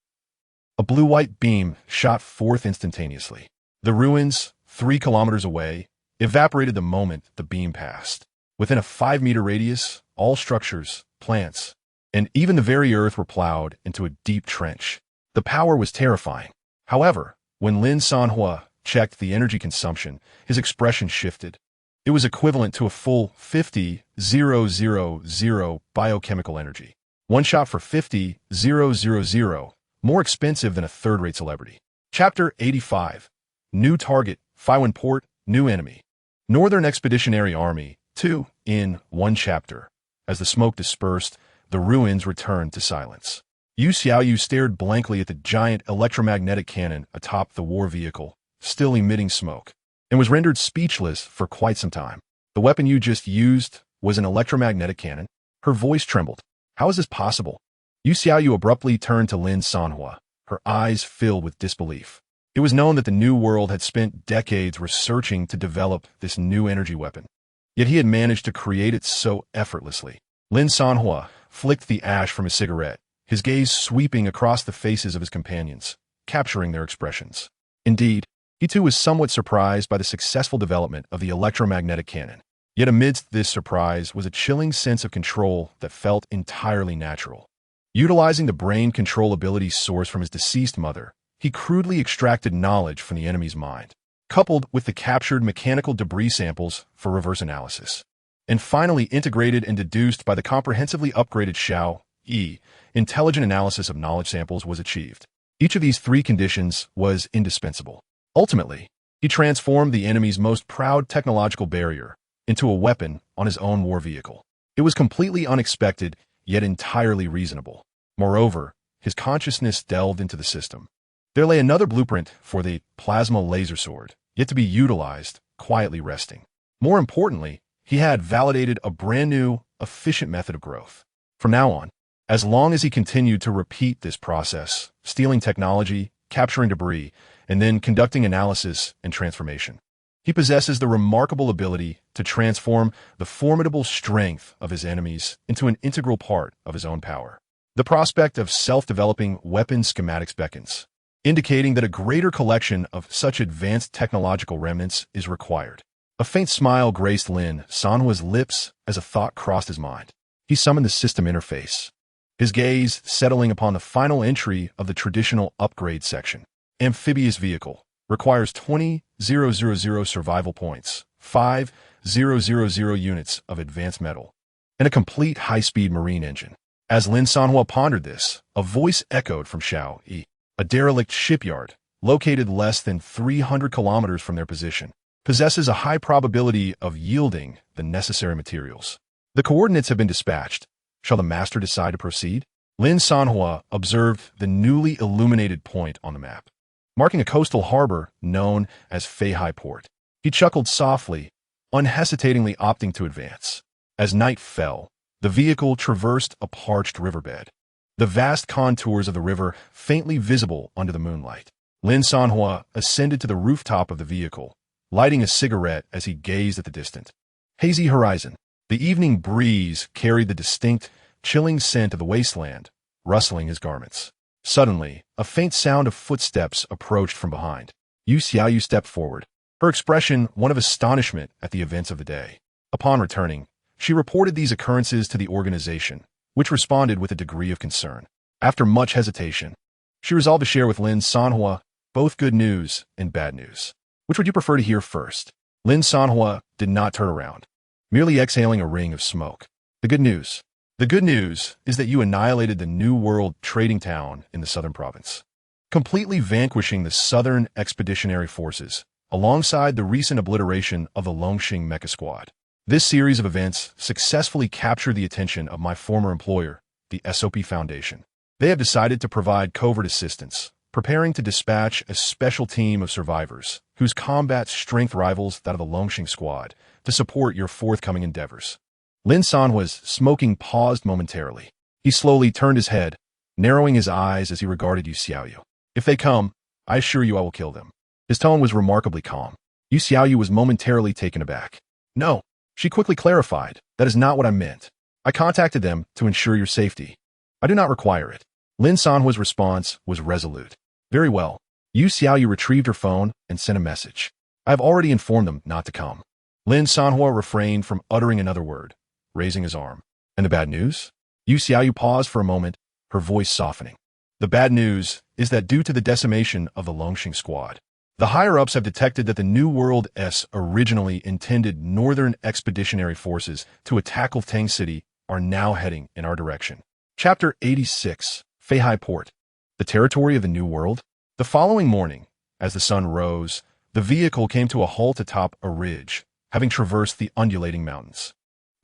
A blue-white beam shot forth instantaneously. The ruins, 3 kilometers away, evaporated the moment the beam passed. Within a 5-meter radius, all structures, plants, and even the very earth were plowed into a deep trench. The power was terrifying. However, when Lin Sanhuo checked the energy consumption, his expression shifted. It was equivalent to a full 50,000 biochemical energy. One shot for 50,000, more expensive than a third-rate celebrity. Chapter 85. New target, Faiwan Port, new enemy. Northern Expeditionary Army, 2, in 1 chapter. As the smoke dispersed, the ruins returned to silence. Yu Xiaoyu stared blankly at the giant electromagnetic cannon atop the war vehicle, still emitting smoke, and was rendered speechless for quite some time. The weapon you just used was an electromagnetic cannon? Her voice trembled. How is this possible? Yu Xiaoyu abruptly turned to Lin Sanhuo, her eyes filled with disbelief. It was known that the New World had spent decades researching to develop this new energy weapon, yet he had managed to create it so effortlessly. Lin Sanhuo flicked the ash from his cigarette, his gaze sweeping across the faces of his companions, capturing their expressions. Indeed, he too was somewhat surprised by the successful development of the electromagnetic cannon. Yet amidst this surprise was a chilling sense of control that felt entirely natural. Utilizing the brain control ability sourced from his deceased mother, he crudely extracted knowledge from the enemy's mind, coupled with the captured mechanical debris samples for reverse analysis, and finally integrated and deduced by the comprehensively upgraded Xiao Yi, intelligent analysis of knowledge samples was achieved. Each of these 3 conditions was indispensable. Ultimately, He transformed the enemy's most proud technological barrier into a weapon on his own war vehicle. It was completely unexpected, yet entirely reasonable. Moreover, his consciousness delved into the system. There lay another blueprint for the plasma laser sword, yet to be utilized, quietly resting. More importantly, he had validated a brand new, efficient method of growth. From now on, as long as he continued to repeat this process, stealing technology, capturing debris, and then conducting analysis and transformation, he possesses the remarkable ability to transform the formidable strength of his enemies into an integral part of his own power. The prospect of self-developing weapon schematics beckons, indicating that a greater collection of such advanced technological remnants is required. A faint smile graced Lin Sanhuo's lips as a thought crossed his mind. He summoned the system interface, his gaze settling upon the final entry of the traditional upgrade section. Amphibious vehicle. Requires 20,000 survival points, 5,000 units of advanced metal, and a complete high-speed marine engine. As Lin Sanhuo pondered this, a voice echoed from Shaoyi, a derelict shipyard, located less than 300 kilometers from their position, possesses a high probability of yielding the necessary materials. The coordinates have been dispatched. Shall the master decide to proceed? Lin Sanhuo observed the newly illuminated point on the map, marking a coastal harbor known as Feihai Port. He chuckled softly, unhesitatingly opting to advance. As night fell, the vehicle traversed a parched riverbed, the vast contours of the river faintly visible under the moonlight. Lin Sanhuo ascended to the rooftop of the vehicle, lighting a cigarette as he gazed at the distant, hazy horizon. The evening breeze carried the distinct, chilling scent of the wasteland, rustling his garments. Suddenly, a faint sound of footsteps approached from behind. Yu Xiaoyu stepped forward, her expression one of astonishment at the events of the day. Upon returning, she reported these occurrences to the organization, which responded with a degree of concern. After much hesitation, she resolved to share with Lin Sanhuo both good news and bad news. Which would you prefer to hear first? Lin Sanhuo did not turn around, merely exhaling a ring of smoke. The good news. The good news is that you annihilated the New World trading town in the southern province, completely vanquishing the southern expeditionary forces, alongside the recent obliteration of the Longxing Mecha Squad. This series of events successfully captured the attention of my former employer, the SOP Foundation. They have decided to provide covert assistance, preparing to dispatch a special team of survivors, whose combat strength rivals that of the Longxing Squad, to support your forthcoming endeavors. Lin Sanhuo's smoking paused momentarily. He slowly turned his head, narrowing his eyes as he regarded Yu Xiaoyu. If they come, I assure you I will kill them. His tone was remarkably calm. Yu Xiaoyu was momentarily taken aback. No, she quickly clarified, that is not what I meant. I contacted them to ensure your safety. I do not require it. Lin Sanhuo's response was resolute. Very well. Yu Xiaoyu retrieved her phone and sent a message. I have already informed them not to come. Lin Sanhuo refrained from uttering another word, raising his arm. And the bad news? Yu Xiaoyu paused for a moment, her voice softening. The bad news is that due to the decimation of the Longxing Squad, the higher-ups have detected that the New World S originally intended Northern Expeditionary Forces to attack Tang City are now heading in our direction. Chapter 86, Feihai Port. The territory of the New World? The following morning, as the sun rose, the vehicle came to a halt atop a ridge, having traversed the undulating mountains.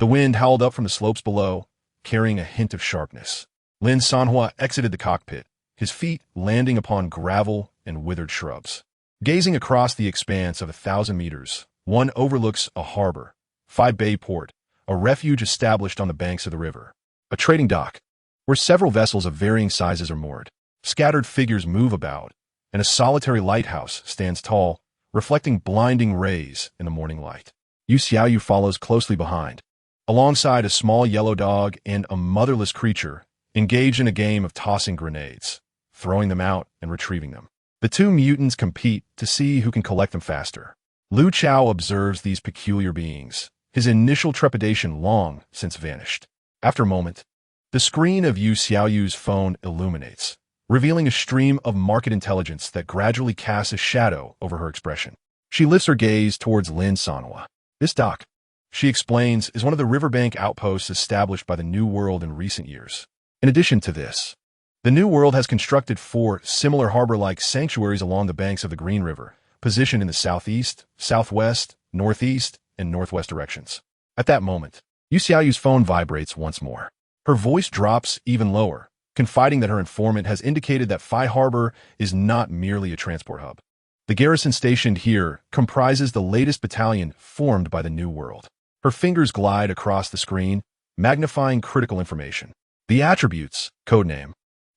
The wind howled up from the slopes below, carrying a hint of sharpness. Lin Sanhuo exited the cockpit, his feet landing upon gravel and withered shrubs. Gazing across the expanse of 1,000 meters, one overlooks a harbor, Phi Bay Port, a refuge established on the banks of the river. A trading dock, where several vessels of varying sizes are moored. Scattered figures move about, and a solitary lighthouse stands tall, reflecting blinding rays in the morning light. Yu Xiaoyu follows closely behind, alongside a small yellow dog and a motherless creature, engaged in a game of tossing grenades, throwing them out and retrieving them. The two mutants compete to see who can collect them faster. Lu Chao observes these peculiar beings, his initial trepidation long since vanished. After a moment, the screen of Yu Xiaoyu's phone illuminates, revealing a stream of market intelligence that gradually casts a shadow over her expression. She lifts her gaze towards Lin Sanhuo. This dock, she explains, is one of the riverbank outposts established by the New World in recent years. In addition to this, the New World has constructed 4 similar harbor-like sanctuaries along the banks of the Green River, positioned in the southeast, southwest, northeast, and northwest directions. At that moment, Yu Xiaoyu's phone vibrates once more. Her voice drops even lower, confiding that her informant has indicated that Phi Harbor is not merely a transport hub. The garrison stationed here comprises the latest battalion formed by the New World. Her fingers glide across the screen, magnifying critical information. The attributes, codename,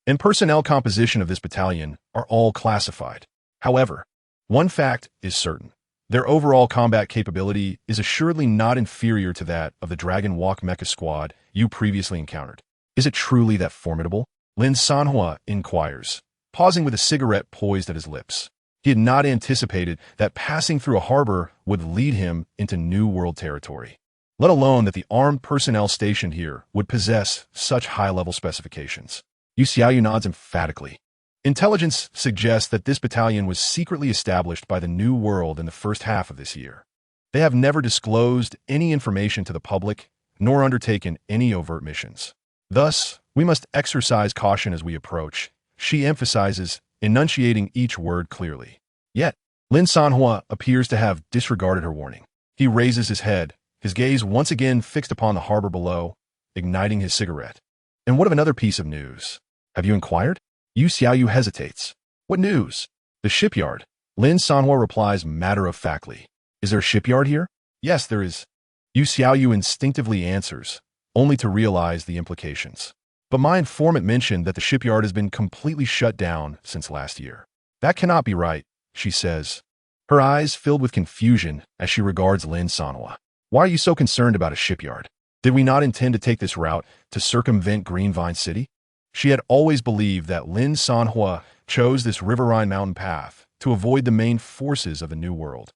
and personnel composition of this battalion are all classified. However, one fact is certain. Their overall combat capability is assuredly not inferior to that of the Dragon Walk Mecha Squad you previously encountered. Is it truly that formidable? Lin Sanhuo inquires, pausing with a cigarette poised at his lips. He had not anticipated that passing through a harbor would lead him into New World territory, let alone that the armed personnel stationed here would possess such high-level specifications. Yu Xiaoyu nods emphatically. Intelligence suggests that this battalion was secretly established by the New World in the first half of this year. They have never disclosed any information to the public, nor undertaken any overt missions. Thus, we must exercise caution as we approach, she emphasizes, enunciating each word clearly. Yet, Lin Sanhuo appears to have disregarded her warning. He raises his head, his gaze once again fixed upon the harbor below, igniting his cigarette. And what of another piece of news? Have you inquired? Yu Xiaoyu hesitates. What news? The shipyard. Lin Sanhuo replies matter-of-factly. Is there a shipyard here? Yes, there is. Yu Xiaoyu instinctively answers, only to realize the implications. But my informant mentioned that the shipyard has been completely shut down since last year. That cannot be right, she says, her eyes filled with confusion as she regards Lin Sanhuo. Why are you so concerned about a shipyard? Did we not intend to take this route to circumvent Greenvine City? She had always believed that Lin Sanhuo chose this riverine mountain path to avoid the main forces of the New World,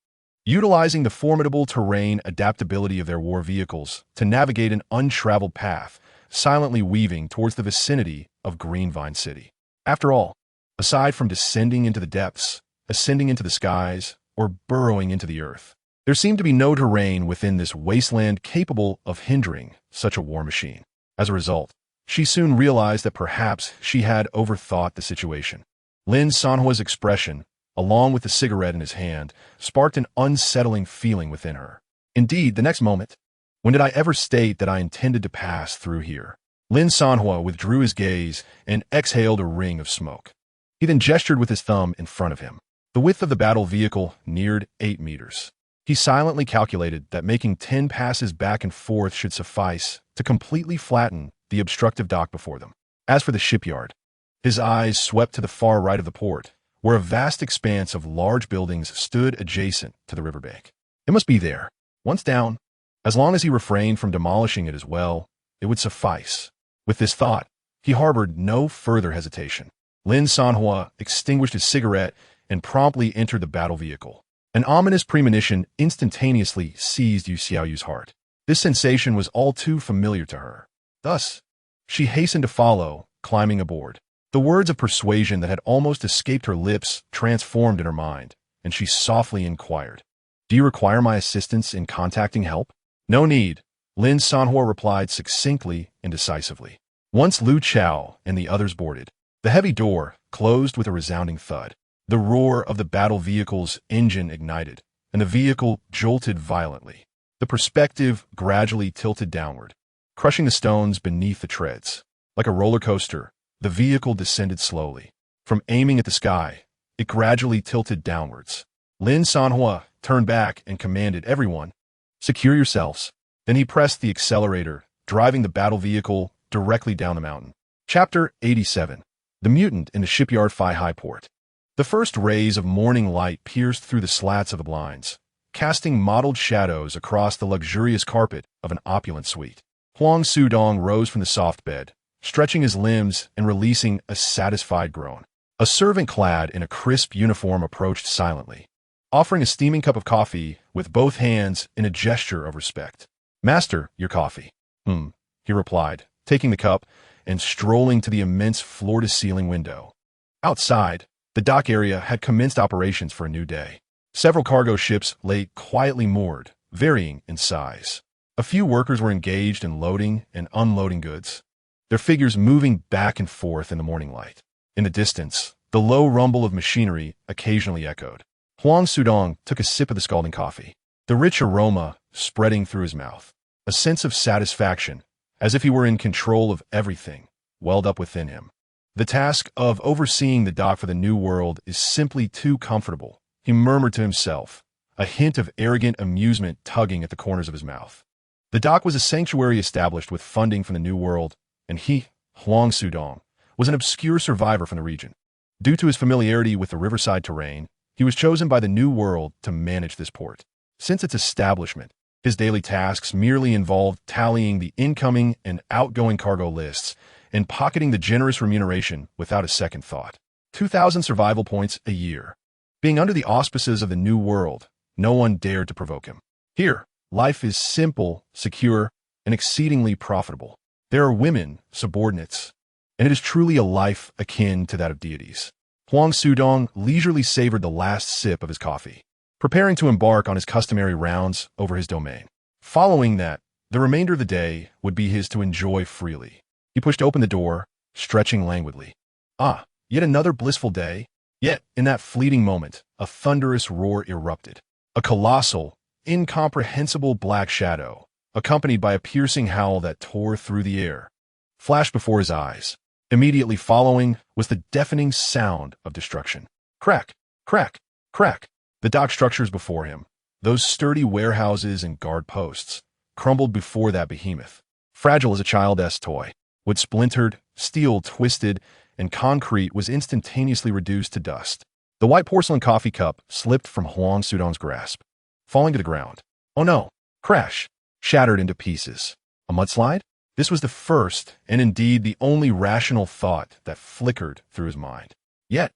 utilizing the formidable terrain adaptability of their war vehicles to navigate an untraveled path, silently weaving towards the vicinity of Greenvine City. After all, aside from descending into the depths, ascending into the skies, or burrowing into the earth, there seemed to be no terrain within this wasteland capable of hindering such a war machine. As a result, she soon realized that perhaps she had overthought the situation. Lin Sanhuo's expression, along with the cigarette in his hand, sparked an unsettling feeling within her. Indeed, the next moment, when did I ever state that I intended to pass through here? Lin Sanhuo withdrew his gaze and exhaled a ring of smoke. He then gestured with his thumb in front of him. The width of the battle vehicle neared 8 meters. He silently calculated that making 10 passes back and forth should suffice to completely flatten the obstructive dock before them. As for the shipyard, his eyes swept to the far right of the port, where a vast expanse of large buildings stood adjacent to the riverbank. It must be there. Once down, as long as he refrained from demolishing it as well, it would suffice. With this thought, he harbored no further hesitation. Lin Sanhuo extinguished his cigarette and promptly entered the battle vehicle. An ominous premonition instantaneously seized Yu Xiaoyu's heart. This sensation was all too familiar to her. Thus, she hastened to follow, climbing aboard. The words of persuasion that had almost escaped her lips transformed in her mind, and she softly inquired, "Do you require my assistance in contacting help?" "No need," Lin Sanhuo replied succinctly and decisively. Once Lu Chao and the others boarded, the heavy door closed with a resounding thud. The roar of the battle vehicle's engine ignited, and the vehicle jolted violently. The perspective gradually tilted downward, crushing the stones beneath the treads. Like a roller coaster, the vehicle descended slowly. From aiming at the sky, it gradually tilted downwards. Lin Sanhuo turned back and commanded everyone, "Secure yourselves." Then he pressed the accelerator, driving the battle vehicle directly down the mountain. Chapter 87. The Mutant in the Shipyard Phi High Port. The first rays of morning light pierced through the slats of the blinds, casting mottled shadows across the luxurious carpet of an opulent suite. Huang Sudong rose from the soft bed, stretching his limbs and releasing a satisfied groan. A servant clad in a crisp uniform approached silently, offering a steaming cup of coffee with both hands in a gesture of respect. "Master, your coffee." He replied, taking the cup and strolling to the immense floor-to-ceiling window. Outside, the dock area had commenced operations for a new day. Several cargo ships lay quietly moored, varying in size. A few workers were engaged in loading and unloading goods, their figures moving back and forth in the morning light. In the distance, the low rumble of machinery occasionally echoed. Huang Sudong took a sip of the scalding coffee, the rich aroma spreading through his mouth. A sense of satisfaction, as if he were in control of everything, welled up within him. The task of overseeing the dock for the New World is simply too comfortable, he murmured to himself, a hint of arrogant amusement tugging at the corners of his mouth. The dock was a sanctuary established with funding from the New World, and he, Huang Sudong, was an obscure survivor from the region. Due to his familiarity with the riverside terrain, he was chosen by the New World to manage this port. Since its establishment, his daily tasks merely involved tallying the incoming and outgoing cargo lists and pocketing the generous remuneration without a second thought. 2,000 survival points a year. Being under the auspices of the New World, no one dared to provoke him. Here, life is simple, secure, and exceedingly profitable. There are women, subordinates, and it is truly a life akin to that of deities. Huang Sudong leisurely savored the last sip of his coffee, preparing to embark on his customary rounds over his domain. Following that, the remainder of the day would be his to enjoy freely. He pushed open the door, stretching languidly. Ah, yet another blissful day. Yet, in that fleeting moment, a thunderous roar erupted. A colossal, incomprehensible black shadow, accompanied by a piercing howl that tore through the air, flashed before his eyes. Immediately following was the deafening sound of destruction. Crack, crack, crack. The dock structures before him, those sturdy warehouses and guard posts, crumbled before that behemoth. Fragile as a child's toy, wood splintered, steel twisted, and concrete was instantaneously reduced to dust. The white porcelain coffee cup slipped from Huang Sudong's grasp, falling to the ground. Oh no! Crash! Shattered into pieces. A mudslide? This was the first, and indeed the only rational thought that flickered through his mind. Yet,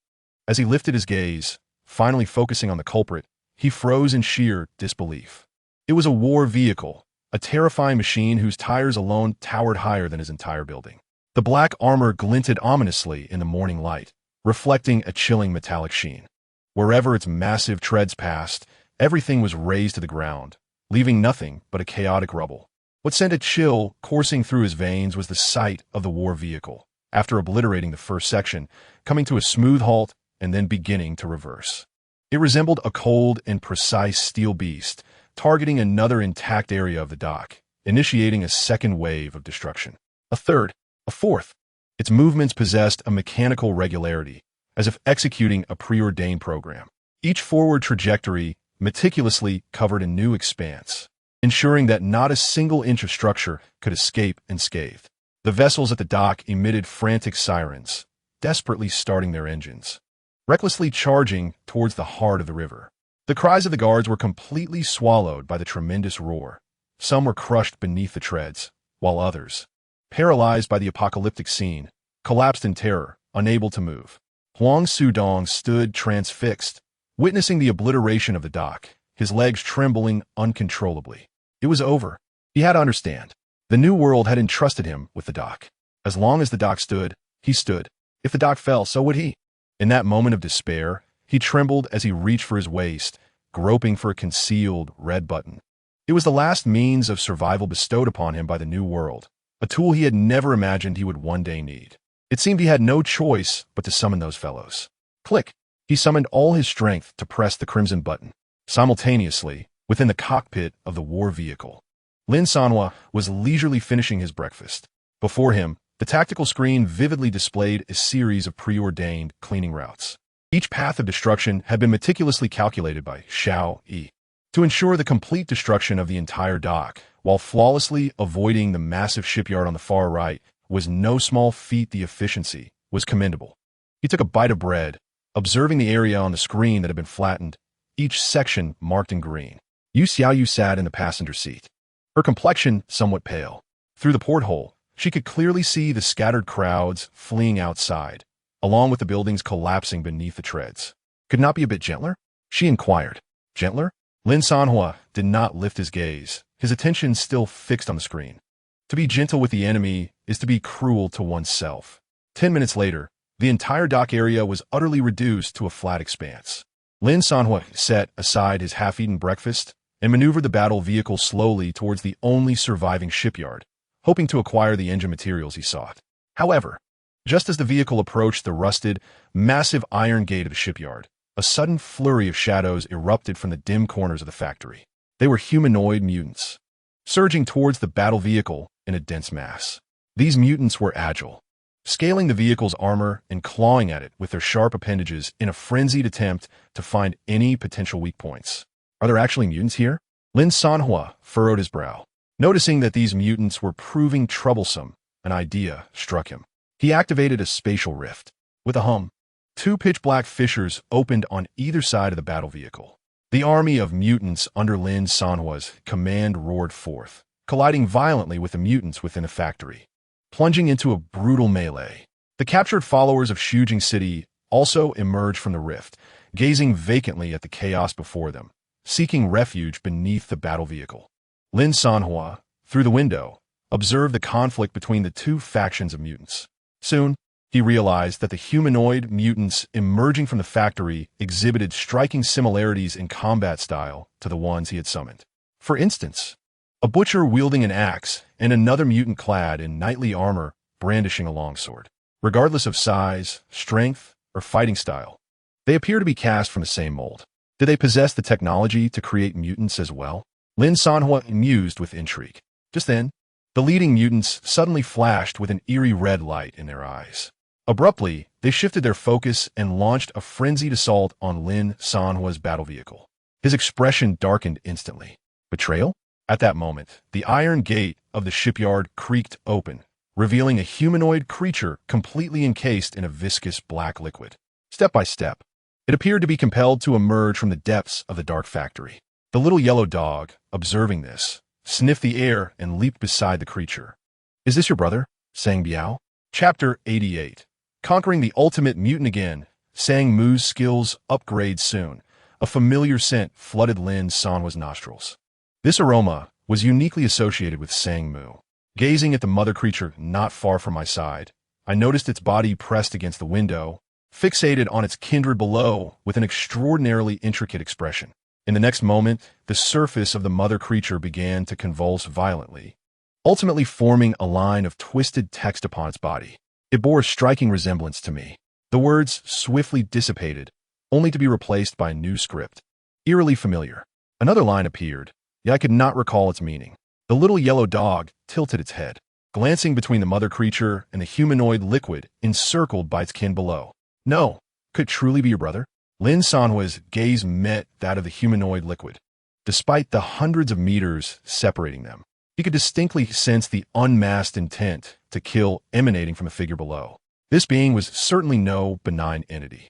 as he lifted his gaze, finally focusing on the culprit, he froze in sheer disbelief. It was a war vehicle, a terrifying machine whose tires alone towered higher than his entire building. The black armor glinted ominously in the morning light, reflecting a chilling metallic sheen. Wherever its massive treads passed, everything was razed to the ground, leaving nothing but a chaotic rubble. What sent a chill coursing through his veins was the sight of the war vehicle, after obliterating the first section, coming to a smooth halt and then beginning to reverse. It resembled a cold and precise steel beast, targeting another intact area of the dock, initiating a second wave of destruction. A third, a fourth. Its movements possessed a mechanical regularity, as if executing a preordained program. Each forward trajectory meticulously covered a new expanse, ensuring that not a single inch of structure could escape unscathed. The vessels at the dock emitted frantic sirens, desperately starting their engines, recklessly charging towards the heart of the river. The cries of the guards were completely swallowed by the tremendous roar. Some were crushed beneath the treads, while others, paralyzed by the apocalyptic scene, collapsed in terror, unable to move. Huang Sudong stood transfixed, witnessing the obliteration of the dock, his legs trembling uncontrollably. It was over. He had to understand. The New World had entrusted him with the dock. As long as the dock stood, he stood. If the dock fell, so would he. In that moment of despair, he trembled as he reached for his waist, groping for a concealed red button. It was the last means of survival bestowed upon him by the New World, a tool he had never imagined he would one day need. It seemed he had no choice but to summon those fellows. Click! He summoned all his strength to press the crimson button. Simultaneously, within the cockpit of the war vehicle, Lin Sanhuo was leisurely finishing his breakfast. Before him, the tactical screen vividly displayed a series of preordained cleaning routes. Each path of destruction had been meticulously calculated by Xiao Yi to ensure the complete destruction of the entire dock, while flawlessly avoiding the massive shipyard on the far right was no small feat. The efficiency was commendable. He took a bite of bread, observing the area on the screen that had been flattened, each section marked in green. Yu Xiaoyu sat in the passenger seat, her complexion somewhat pale. Through the porthole, she could clearly see the scattered crowds fleeing outside, along with the buildings collapsing beneath the treads. Could not be a bit gentler? She inquired. Gentler? Lin Sanhuo did not lift his gaze, his attention still fixed on the screen. To be gentle with the enemy is to be cruel to oneself. 10 minutes later, the entire dock area was utterly reduced to a flat expanse. Lin Sanhuo set aside his half-eaten breakfast and maneuvered the battle vehicle slowly towards the only surviving shipyard, hoping to acquire the engine materials he sought. However, just as the vehicle approached the rusted, massive iron gate of the shipyard, A sudden flurry of shadows erupted from the dim corners of the factory. They were humanoid mutants, surging towards the battle vehicle in a dense mass. These mutants were agile, scaling the vehicle's armor and clawing at it with their sharp appendages in a frenzied attempt to find any potential weak points. Are there actually mutants here? Lin Sanhuo furrowed his brow. Noticing that these mutants were proving troublesome, an idea struck him. He activated a spatial rift. With a hum, 2 pitch-black fissures opened on either side of the battle vehicle. The army of mutants under Lin Sanhuo's command roared forth, colliding violently with the mutants within the factory, plunging into a brutal melee. The captured followers of Shujing City also emerged from the rift, gazing vacantly at the chaos before them, seeking refuge beneath the battle vehicle. Lin Sanhuo, through the window, observed the conflict between the 2 factions of mutants. Soon, he realized that the humanoid mutants emerging from the factory exhibited striking similarities in combat style to the ones he had summoned. For instance, a butcher wielding an axe and another mutant clad in knightly armor brandishing a longsword. Regardless of size, strength, or fighting style, they appear to be cast from the same mold. Did they possess the technology to create mutants as well? Lin Sanhuo mused with intrigue. Just then, the leading mutants suddenly flashed with an eerie red light in their eyes. Abruptly, they shifted their focus and launched a frenzied assault on Lin Sanhuo's battle vehicle. His expression darkened instantly. Betrayal? At that moment, the iron gate of the shipyard creaked open, revealing a humanoid creature completely encased in a viscous black liquid. Step by step, it appeared to be compelled to emerge from the depths of the dark factory. The little yellow dog, observing this, sniffed the air and leaped beside the creature. "Is this your brother?" sang Biao. Chapter 88. Conquering the ultimate mutant again. Sang Mu's skills upgrade soon. A familiar scent flooded Lin Sanhuo's nostrils. This aroma was uniquely associated with Sang Mu. Gazing at the mother creature not far from my side, I noticed its body pressed against the window, fixated on its kindred below with an extraordinarily intricate expression. In the next moment, the surface of the mother creature began to convulse violently, ultimately forming a line of twisted text upon its body. It bore a striking resemblance to me. The words swiftly dissipated, only to be replaced by a new script. Eerily familiar. Another line appeared, yet I could not recall its meaning. The little yellow dog tilted its head, glancing between the mother creature and the humanoid liquid encircled by its kin below. No, could it truly be your brother? Lin Sanhuo's gaze met that of the humanoid liquid. Despite the hundreds of meters separating them, he could distinctly sense the unmasked intent to kill emanating from the figure below. This being was certainly no benign entity.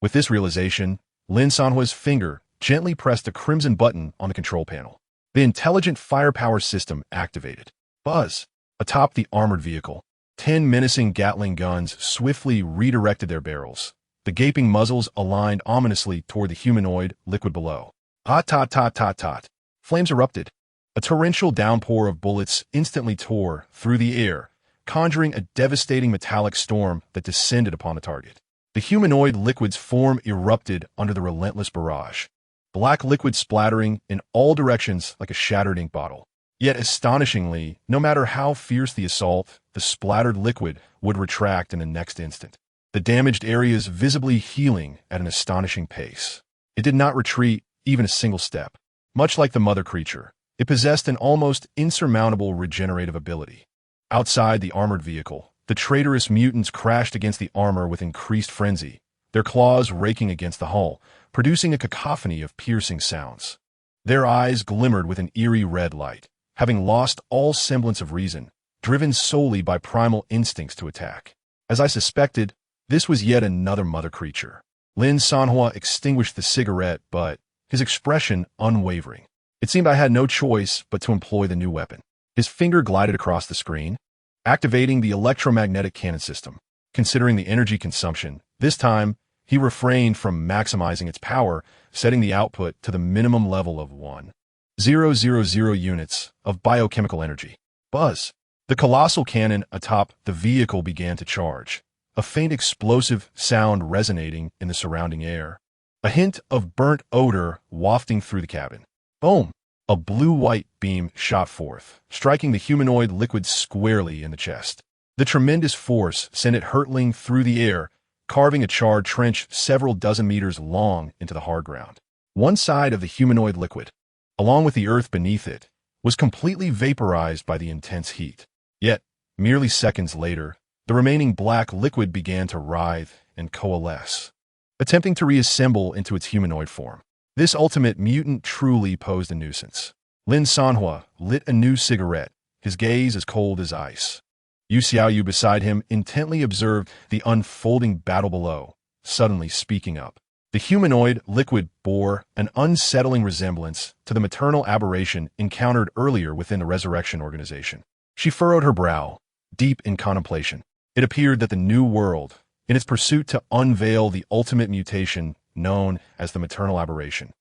With this realization, Lin Sanhuo's finger gently pressed a crimson button on the control panel. The intelligent firepower system activated. Buzz! Atop the armored vehicle, 10 menacing Gatling guns swiftly redirected their barrels. The gaping muzzles aligned ominously toward the humanoid liquid below. Hot, tot, tot, tot, tot. Flames erupted. A torrential downpour of bullets instantly tore through the air, conjuring a devastating metallic storm that descended upon the target. The humanoid liquid's form erupted under the relentless barrage, black liquid splattering in all directions like a shattered ink bottle. Yet astonishingly, no matter how fierce the assault, the splattered liquid would retract in the next instant, the damaged areas visibly healing at an astonishing pace. It did not retreat even a single step. Much like the mother creature, it possessed an almost insurmountable regenerative ability. Outside the armored vehicle, the traitorous mutants crashed against the armor with increased frenzy, their claws raking against the hull, producing a cacophony of piercing sounds. Their eyes glimmered with an eerie red light, having lost all semblance of reason, driven solely by primal instincts to attack. As I suspected, this was yet another mother creature. Lin Sanhuo extinguished the cigarette, but his expression unwavering. It seemed I had no choice but to employ the new weapon. His finger glided across the screen, activating the electromagnetic cannon system. Considering the energy consumption, this time, he refrained from maximizing its power, setting the output to the minimum level of 1,000 units of biochemical energy. Buzz! The colossal cannon atop the vehicle began to charge, a faint explosive sound resonating in the surrounding air, a hint of burnt odor wafting through the cabin. Boom! A blue-white beam shot forth, striking the humanoid liquid squarely in the chest. The tremendous force sent it hurtling through the air, carving a charred trench several dozen meters long into the hard ground. One side of the humanoid liquid, along with the earth beneath it, was completely vaporized by the intense heat. Yet, merely seconds later, the remaining black liquid began to writhe and coalesce, attempting to reassemble into its humanoid form. This ultimate mutant truly posed a nuisance. Lin Sanhuo lit a new cigarette, his gaze as cold as ice. Yu Xiaoyu beside him intently observed the unfolding battle below, suddenly speaking up. The humanoid liquid bore an unsettling resemblance to the maternal aberration encountered earlier within the Resurrection Organization. She furrowed her brow, deep in contemplation. It appeared that the New World, in its pursuit to unveil the ultimate mutation known as the maternal aberration,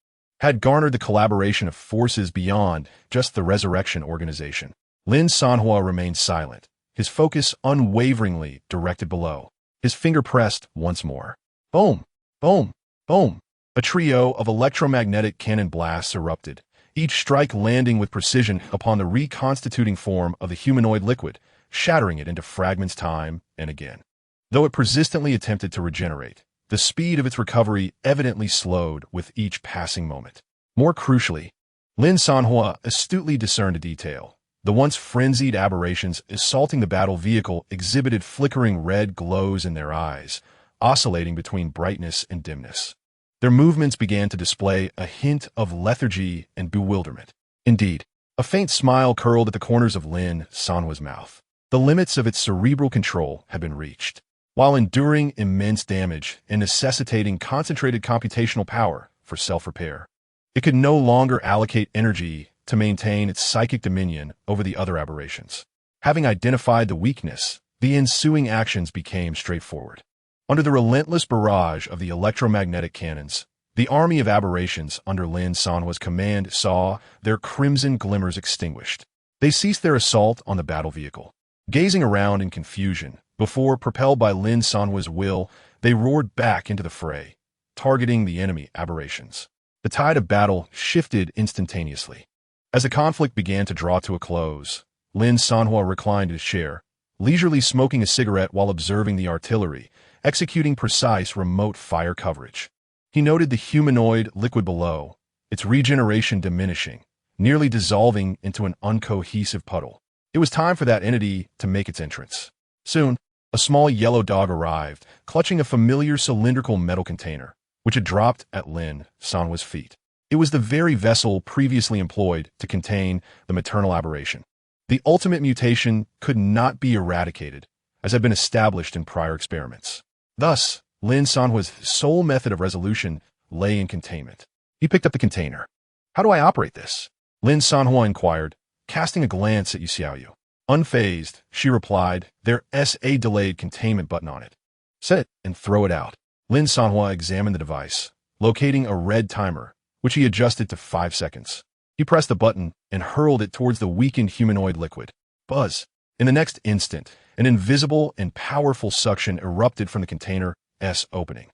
had garnered the collaboration of forces beyond just the Resurrection Organization. Lin Sanhuo remained silent, his focus unwaveringly directed below. His finger pressed once more. Boom! Boom! Boom! A trio of electromagnetic cannon blasts erupted, each strike landing with precision upon the reconstituting form of the humanoid liquid, shattering it into fragments time and again. Though it persistently attempted to regenerate, the speed of its recovery evidently slowed with each passing moment. More crucially, Lin Sanhuo astutely discerned a detail. The once frenzied aberrations assaulting the battle vehicle exhibited flickering red glows in their eyes, oscillating between brightness and dimness. Their movements began to display a hint of lethargy and bewilderment. Indeed, a faint smile curled at the corners of Lin Sanhuo's mouth. The limits of its cerebral control had been reached. While enduring immense damage and necessitating concentrated computational power for self-repair, it could no longer allocate energy to maintain its psychic dominion over the other aberrations. Having identified the weakness, the ensuing actions became straightforward. Under the relentless barrage of the electromagnetic cannons, the army of aberrations under Lin Sanhuo's command saw their crimson glimmers extinguished. They ceased their assault on the battle vehicle. Gazing around in confusion, before, propelled by Lin Sanhuo's will, they roared back into the fray, targeting the enemy aberrations. The tide of battle shifted instantaneously. As the conflict began to draw to a close, Lin Sanhuo reclined in his chair, leisurely smoking a cigarette while observing the artillery, executing precise remote fire coverage. He noted the humanoid liquid below, its regeneration diminishing, nearly dissolving into an uncohesive puddle. It was time for that entity to make its entrance. Soon, a small yellow dog arrived, clutching a familiar cylindrical metal container, which had dropped at Lin Sanhuo's feet. It was the very vessel previously employed to contain the maternal aberration. The ultimate mutation could not be eradicated, as had been established in prior experiments. Thus, Lin Sanhuo's sole method of resolution lay in containment. He picked up the container. How do I operate this? Lin Sanhuo inquired, casting a glance at Yu Xiaoyu. Unfazed, she replied, there is a delayed containment button on it. Set it and throw it out. Lin Sanhuo examined the device, locating a red timer, which he adjusted to 5 seconds. He pressed the button and hurled it towards the weakened humanoid liquid. Buzz! In the next instant, an invisible and powerful suction erupted from the container's opening.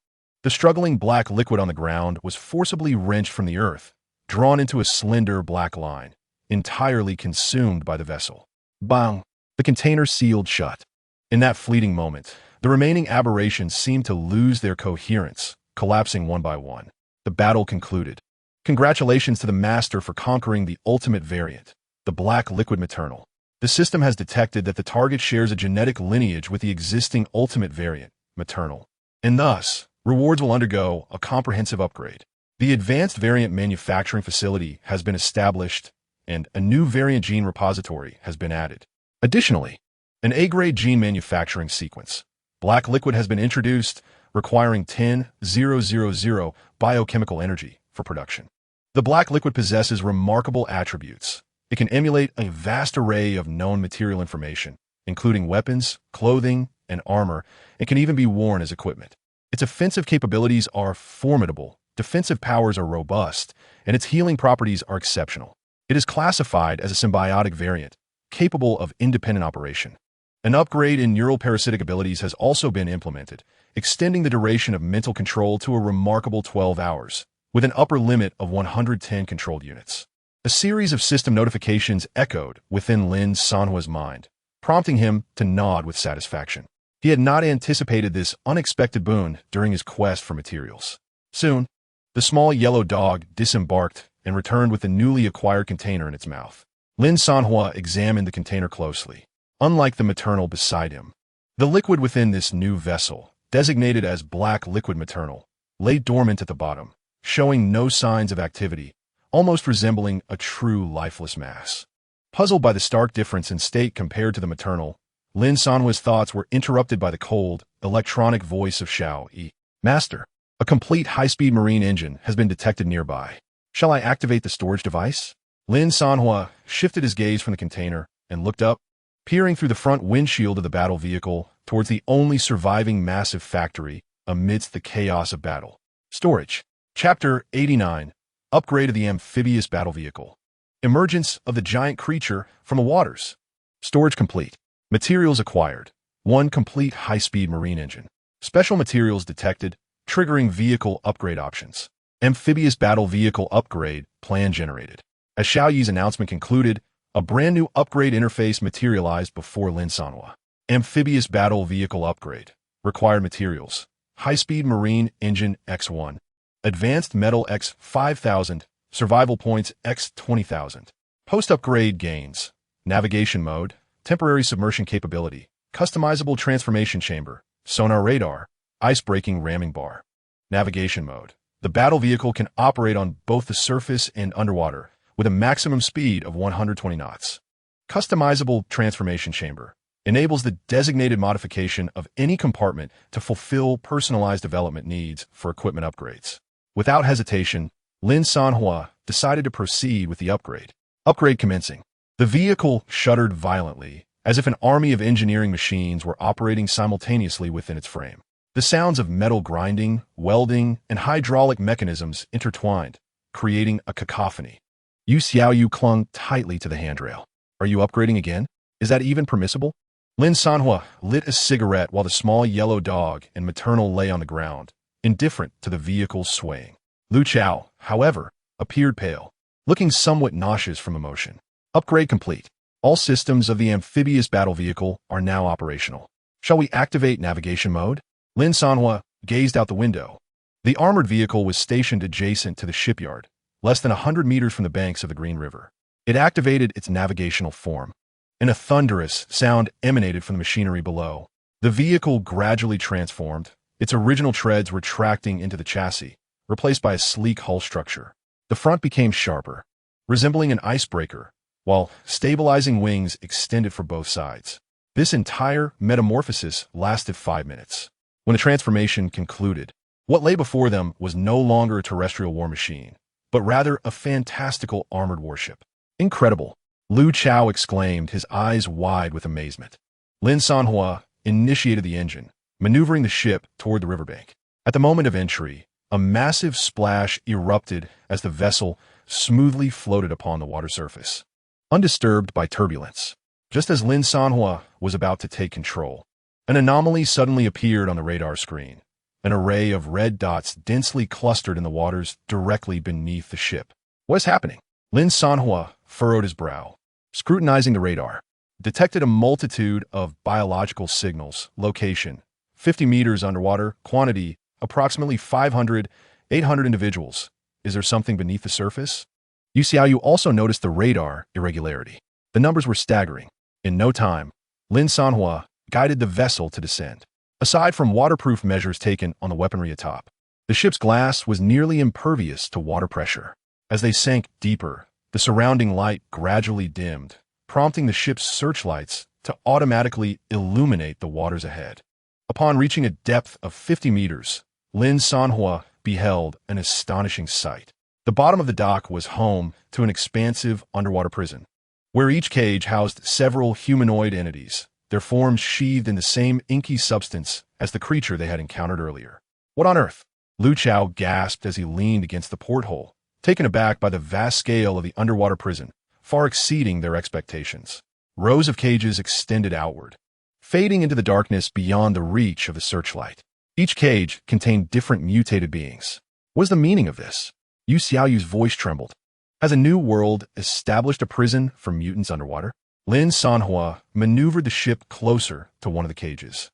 The struggling black liquid on the ground was forcibly wrenched from the earth, drawn into a slender black line, entirely consumed by the vessel. Bang! The container sealed shut. In that fleeting moment, the remaining aberrations seemed to lose their coherence, collapsing one by one. The battle concluded. Congratulations to the Master for conquering the ultimate variant, the black liquid maternal. The system has detected that the target shares a genetic lineage with the existing ultimate variant, maternal, and thus, rewards will undergo a comprehensive upgrade. The advanced variant manufacturing facility has been established, and a new variant gene repository has been added. Additionally, an A-grade gene manufacturing sequence, black liquid, has been introduced, requiring 10,000 biochemical energy for production. The black liquid possesses remarkable attributes. It can emulate a vast array of known material information, including weapons, clothing, and armor, and can even be worn as equipment. Its offensive capabilities are formidable, defensive powers are robust, and its healing properties are exceptional. It is classified as a symbiotic variant, capable of independent operation. An upgrade in neural parasitic abilities has also been implemented, extending the duration of mental control to a remarkable 12 hours, with an upper limit of 110 controlled units. A series of system notifications echoed within Lin Sanhuo's mind, prompting him to nod with satisfaction. He had not anticipated this unexpected boon during his quest for materials. Soon, the small yellow dog disembarked and returned with the newly acquired container in its mouth. Lin Sanhuo examined the container closely. Unlike the maternal beside him, the liquid within this new vessel, designated as black liquid maternal, lay dormant at the bottom, showing no signs of activity, almost resembling a true lifeless mass. Puzzled by the stark difference in state compared to the maternal, Lin Sanhuo's thoughts were interrupted by the cold, electronic voice of Xiao Yi. Master, a complete high-speed marine engine has been detected nearby. Shall I activate the storage device? Lin Sanhuo shifted his gaze from the container and looked up, peering through the front windshield of the battle vehicle towards the only surviving massive factory amidst the chaos of battle. Storage. Chapter 89. Upgrade of the amphibious battle vehicle. Emergence of the giant creature from the waters. Storage complete. Materials acquired. 1 complete high-speed marine engine. Special materials detected, triggering vehicle upgrade options. Amphibious battle vehicle upgrade plan generated. As Xiao Yi's announcement concluded, a brand new upgrade interface materialized before Lin Sanhuo. Amphibious battle vehicle upgrade. Required materials. High-speed marine engine X1. Advanced metal X 5000. Survival points X 20,000. Post-upgrade gains. Navigation mode. Temporary submersion capability. Customizable transformation chamber. Sonar radar. Ice-breaking ramming bar. Navigation mode. The battle vehicle can operate on both the surface and underwater, with a maximum speed of 120 knots. Customizable transformation chamber enables the designated modification of any compartment to fulfill personalized development needs for equipment upgrades. Without hesitation, Lin Sanhuo decided to proceed with the upgrade. Upgrade commencing. The vehicle shuddered violently, as if an army of engineering machines were operating simultaneously within its frame. The sounds of metal grinding, welding, and hydraulic mechanisms intertwined, creating a cacophony. Yu Xiaoyu clung tightly to the handrail. Are you upgrading again? Is that even permissible? Lin Sanhuo lit a cigarette while the small yellow dog and maternal lay on the ground, indifferent to the vehicle's swaying. Lu Chao, however, appeared pale, looking somewhat nauseous from emotion. Upgrade complete. All systems of the amphibious battle vehicle are now operational. Shall we activate navigation mode? Lin Sanhuo gazed out the window. The armored vehicle was stationed adjacent to the shipyard, less than 100 meters from the banks of the Green River. It activated its navigational form, and a thunderous sound emanated from the machinery below. The vehicle gradually transformed, its original treads retracting into the chassis, replaced by a sleek hull structure. The front became sharper, resembling an icebreaker, while stabilizing wings extended for both sides. This entire metamorphosis lasted 5 minutes. When the transformation concluded, what lay before them was no longer a terrestrial war machine, but rather a fantastical armored warship. Incredible! Lu Chao exclaimed, his eyes wide with amazement. Lin Sanhuo initiated the engine, maneuvering the ship toward the riverbank. At the moment of entry, a massive splash erupted as the vessel smoothly floated upon the water surface, undisturbed by turbulence. Just as Lin Sanhuo was about to take control, an anomaly suddenly appeared on the radar screen. An array of red dots densely clustered in the waters directly beneath the ship. What is happening? Lin Sanhuo furrowed his brow, scrutinizing the radar. Detected a multitude of biological signals. Location: 50 meters underwater. Quantity: approximately 500, 800 individuals. Is there something beneath the surface? Yu Xiaoyu also noticed the radar irregularity. The numbers were staggering. In no time, Lin Sanhuo guided the vessel to descend. Aside from waterproof measures taken on the weaponry atop, the ship's glass was nearly impervious to water pressure. As they sank deeper, the surrounding light gradually dimmed, prompting the ship's searchlights to automatically illuminate the waters ahead. Upon reaching a depth of 50 meters, Lin Sanhuo beheld an astonishing sight. The bottom of the dock was home to an expansive underwater prison, where each cage housed several humanoid entities, their forms sheathed in the same inky substance as the creature they had encountered earlier. What on earth? Lu Chao gasped as he leaned against the porthole, taken aback by the vast scale of the underwater prison, far exceeding their expectations. Rows of cages extended outward, fading into the darkness beyond the reach of the searchlight. Each cage contained different mutated beings. What is the meaning of this? Yu Xiaoyu's voice trembled. Has a new world established a prison for mutants underwater? Lin Sanhuo maneuvered the ship closer to one of the cages.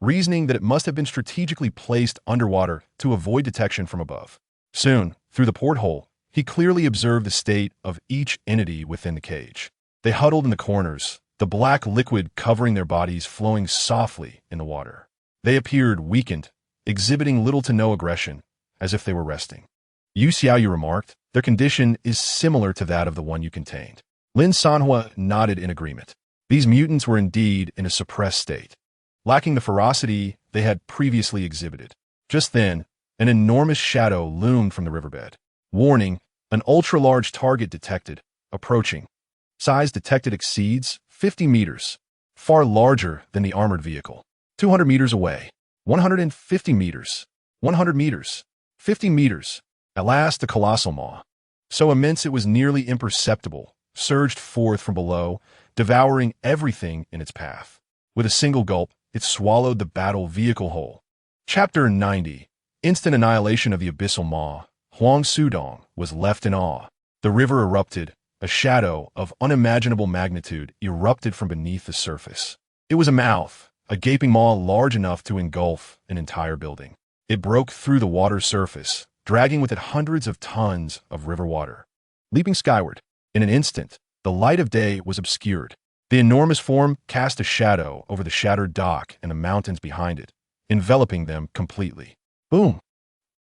reasoning that it must have been strategically placed underwater to avoid detection from above. Soon, through the porthole, he clearly observed the state of each entity within the cage. They huddled in the corners, the black liquid covering their bodies flowing softly in the water. They appeared weakened, exhibiting little to no aggression, as if they were resting. Yu Xiaoyu remarked, "Their condition is similar to that of the one you contained." Lin Sanhuo nodded in agreement. These mutants were indeed in a suppressed state, lacking the ferocity they had previously exhibited. Just then, an enormous shadow loomed from the riverbed. Warning, an ultra-large target detected, approaching. Size detected exceeds 50 meters, far larger than the armored vehicle. 200 meters away, 150 meters, 100 meters, 50 meters. At last, the colossal maw, so immense it was nearly imperceptible, surged forth from below, devouring everything in its path. With a single gulp, it swallowed the battle vehicle whole. Chapter 90. Instant annihilation of the abyssal maw. Huang Sudong was left in awe. The river erupted. A shadow of unimaginable magnitude erupted from beneath the surface. It was a mouth, a gaping maw large enough to engulf an entire building. It broke through the water's surface, dragging with it hundreds of tons of river water. Leaping skyward, in an instant, the light of day was obscured. The enormous form cast a shadow over the shattered dock and the mountains behind it, enveloping them completely. Boom!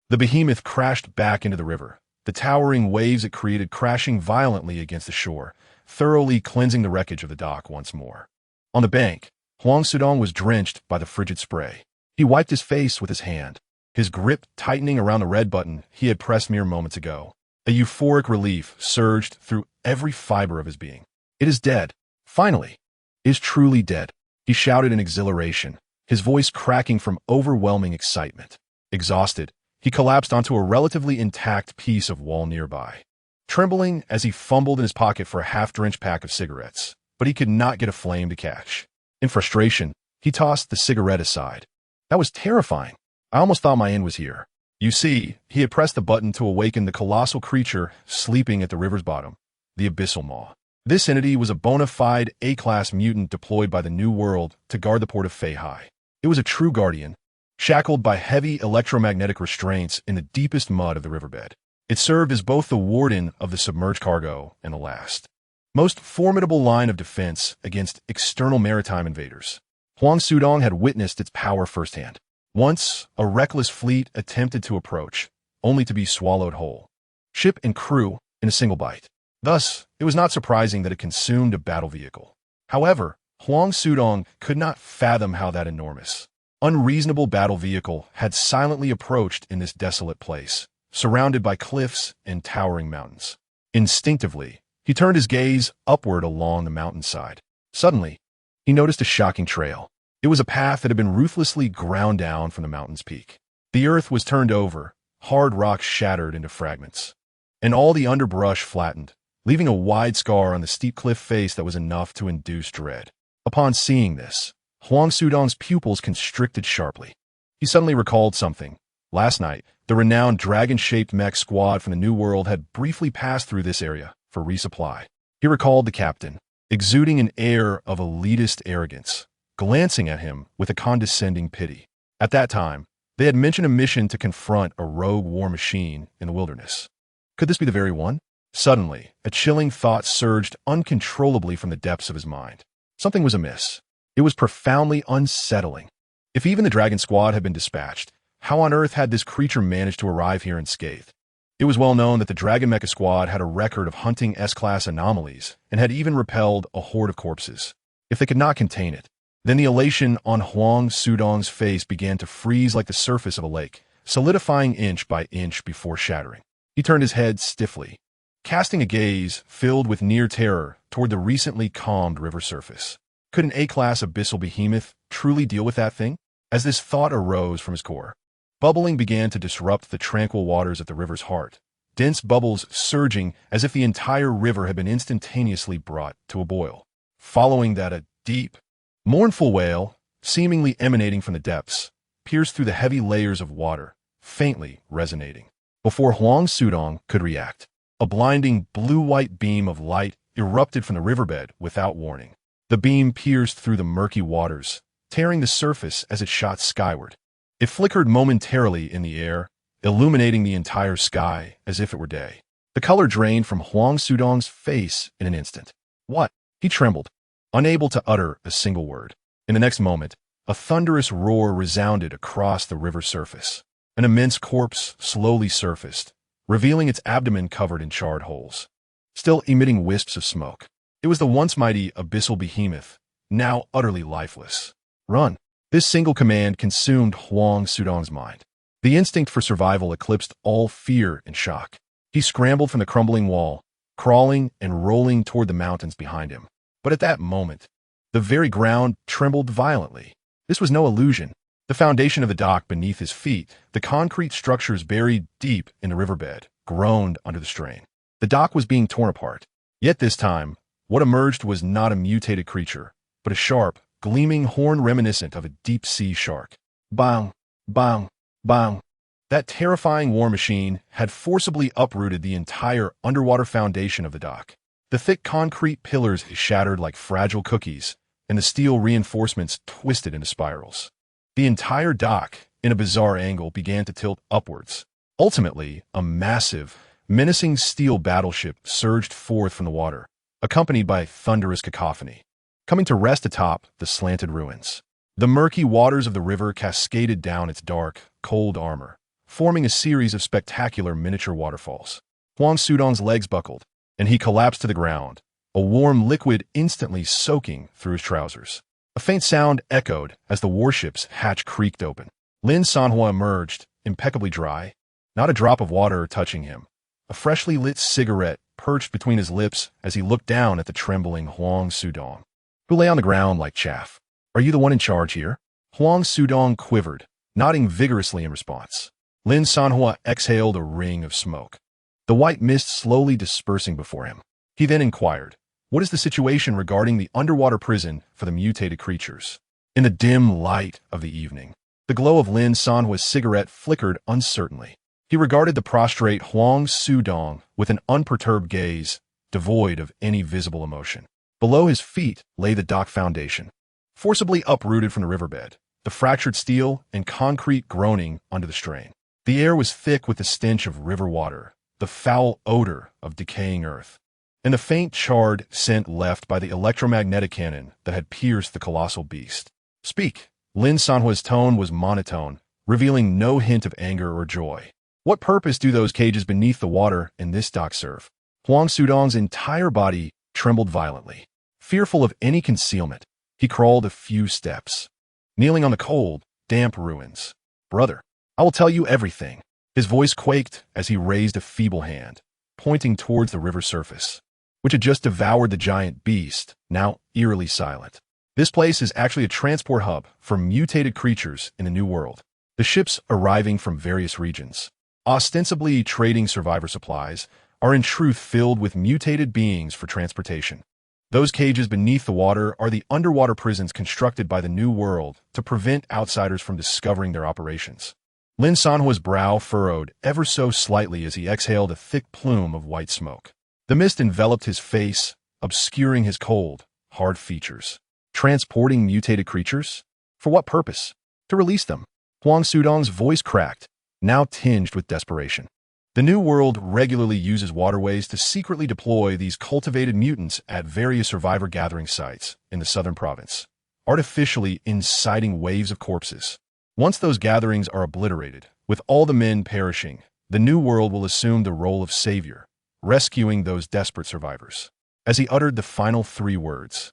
The behemoth crashed back into the river, the towering waves it created crashing violently against the shore, thoroughly cleansing the wreckage of the dock once more. On the bank, Huang Sudong was drenched by the frigid spray. He wiped his face with his hand, his grip tightening around the red button he had pressed mere moments ago. A euphoric relief surged through every fiber of his being. It is dead. Finally. It is truly dead. He shouted in exhilaration, his voice cracking from overwhelming excitement. Exhausted, he collapsed onto a relatively intact piece of wall nearby, trembling as he fumbled in his pocket for a half-drenched pack of cigarettes, but he could not get a flame to catch. In frustration, he tossed the cigarette aside. That was terrifying. I almost thought my end was here. You see, he had pressed the button to awaken the colossal creature sleeping at the river's bottom, the abyssal maw. This entity was a bona fide A-class mutant deployed by the New World to guard the port of Feihai. It was a true guardian, shackled by heavy electromagnetic restraints in the deepest mud of the riverbed. It served as both the warden of the submerged cargo and the last, most formidable line of defense against external maritime invaders. Huang Sudong had witnessed its power firsthand. Once, a reckless fleet attempted to approach, only to be swallowed whole, ship and crew, in a single bite. Thus, it was not surprising that it consumed a battle vehicle. However, Huang Sudong could not fathom how that enormous, unreasonable battle vehicle had silently approached in this desolate place, surrounded by cliffs and towering mountains. Instinctively, he turned his gaze upward along the mountainside. Suddenly, he noticed a shocking trail. It was a path that had been ruthlessly ground down from the mountain's peak. The earth was turned over, hard rocks shattered into fragments, and all the underbrush flattened, leaving a wide scar on the steep cliff face that was enough to induce dread. Upon seeing this, Huang Sudong's pupils constricted sharply. He suddenly recalled something. Last night, the renowned dragon-shaped mech squad from the New World had briefly passed through this area for resupply. He recalled the captain, exuding an air of elitist arrogance, glancing at him with a condescending pity. At that time, they had mentioned a mission to confront a rogue war machine in the wilderness. Could this be the very one? Suddenly, a chilling thought surged uncontrollably from the depths of his mind. Something was amiss. It was profoundly unsettling. If even the dragon squad had been dispatched, how on earth had this creature managed to arrive here unscathed? It was well known that the Dragon Mecha Squad had a record of hunting S-class anomalies and had even repelled a horde of corpses. If they could not contain it, then the elation on Huang Sudong's face began to freeze like the surface of a lake, solidifying inch by inch before shattering. He turned his head stiffly, casting a gaze filled with near terror toward the recently calmed river surface. Could an A-class abyssal behemoth truly deal with that thing? As this thought arose from his core, bubbling began to disrupt the tranquil waters at the river's heart, dense bubbles surging as if the entire river had been instantaneously brought to a boil. Following that, a deep, mournful wail, seemingly emanating from the depths, pierced through the heavy layers of water, faintly resonating. Before Huang Sudong could react, a blinding blue-white beam of light erupted from the riverbed without warning. The beam pierced through the murky waters, tearing the surface as it shot skyward. It flickered momentarily in the air, illuminating the entire sky as if it were day. The color drained from Huang Sudong's face in an instant. What? He trembled, unable to utter a single word. In the next moment, a thunderous roar resounded across the river surface. An immense corpse slowly surfaced, revealing its abdomen covered in charred holes, still emitting wisps of smoke. It was the once mighty abyssal behemoth, now utterly lifeless. Run! This single command consumed Huang Sudong's mind. The instinct for survival eclipsed all fear and shock. He scrambled from the crumbling wall, crawling and rolling toward the mountains behind him. But at that moment, the very ground trembled violently. This was no illusion. The foundation of the dock beneath his feet, the concrete structures buried deep in the riverbed, groaned under the strain. The dock was being torn apart. Yet this time, what emerged was not a mutated creature, but a sharp, gleaming horn reminiscent of a deep-sea shark. Bang! Bang! Bang! That terrifying war machine had forcibly uprooted the entire underwater foundation of the dock. The thick concrete pillars shattered like fragile cookies, and the steel reinforcements twisted into spirals. The entire dock, in a bizarre angle, began to tilt upwards. Ultimately, a massive, menacing steel battleship surged forth from the water, accompanied by thunderous cacophony, coming to rest atop the slanted ruins. The murky waters of the river cascaded down its dark, cold armor, forming a series of spectacular miniature waterfalls. Huang Sudong's legs buckled, and he collapsed to the ground, a warm liquid instantly soaking through his trousers. A faint sound echoed as the warship's hatch creaked open. Lin Sanhuo emerged, impeccably dry, not a drop of water touching him. A freshly lit cigarette perched between his lips as he looked down at the trembling Huang Sudong, who lay on the ground like chaff. "Are you the one in charge here?" Huang Sudong quivered, nodding vigorously in response. Lin Sanhuo exhaled a ring of smoke, the white mist slowly dispersing before him. He then inquired, "What is the situation regarding the underwater prison for the mutated creatures?" In the dim light of the evening, the glow of Lin Sanhuo's cigarette flickered uncertainly. He regarded the prostrate Huang Sudong with an unperturbed gaze, devoid of any visible emotion. Below his feet lay the dock foundation, forcibly uprooted from the riverbed, the fractured steel and concrete groaning under the strain. The air was thick with the stench of river water, the foul odor of decaying earth, and the faint charred scent left by the electromagnetic cannon that had pierced the colossal beast. "Speak." Lin Sanhuo's tone was monotone, revealing no hint of anger or joy. "What purpose do those cages beneath the water in this dock serve?" Huang Sudong's entire body trembled violently. Fearful of any concealment, he crawled a few steps, kneeling on the cold, damp ruins. "Brother, I will tell you everything." His voice quaked as he raised a feeble hand, pointing towards the river surface, which had just devoured the giant beast, now eerily silent. "This place is actually a transport hub for mutated creatures in the New World. The ships arriving from various regions, ostensibly trading survivor supplies, are in truth filled with mutated beings for transportation. Those cages beneath the water are the underwater prisons constructed by the New World to prevent outsiders from discovering their operations." Lin Sanhuo's brow furrowed ever so slightly as he exhaled a thick plume of white smoke. The mist enveloped his face, obscuring his cold, hard features. Transporting mutated creatures? For what purpose? To release them. Huang Sudong's voice cracked, now tinged with desperation. The New World regularly uses waterways to secretly deploy these cultivated mutants at various survivor gathering sites in the southern province, artificially inciting waves of corpses. Once those gatherings are obliterated, with all the men perishing, the New World will assume the role of savior, rescuing those desperate survivors. As he uttered the final 3 words,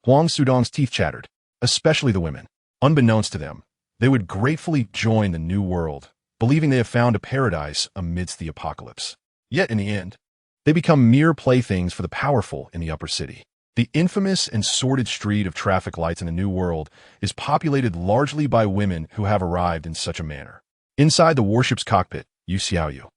Huang Sudong's teeth chattered, especially the women. Unbeknownst to them, they would gratefully join the New World, believing they have found a paradise amidst the apocalypse. Yet in the end, they become mere playthings for the powerful in the upper city. The infamous and sordid street of traffic lights in the New World is populated largely by women who have arrived in such a manner. Inside the warship's cockpit, Yu Xiaoyu,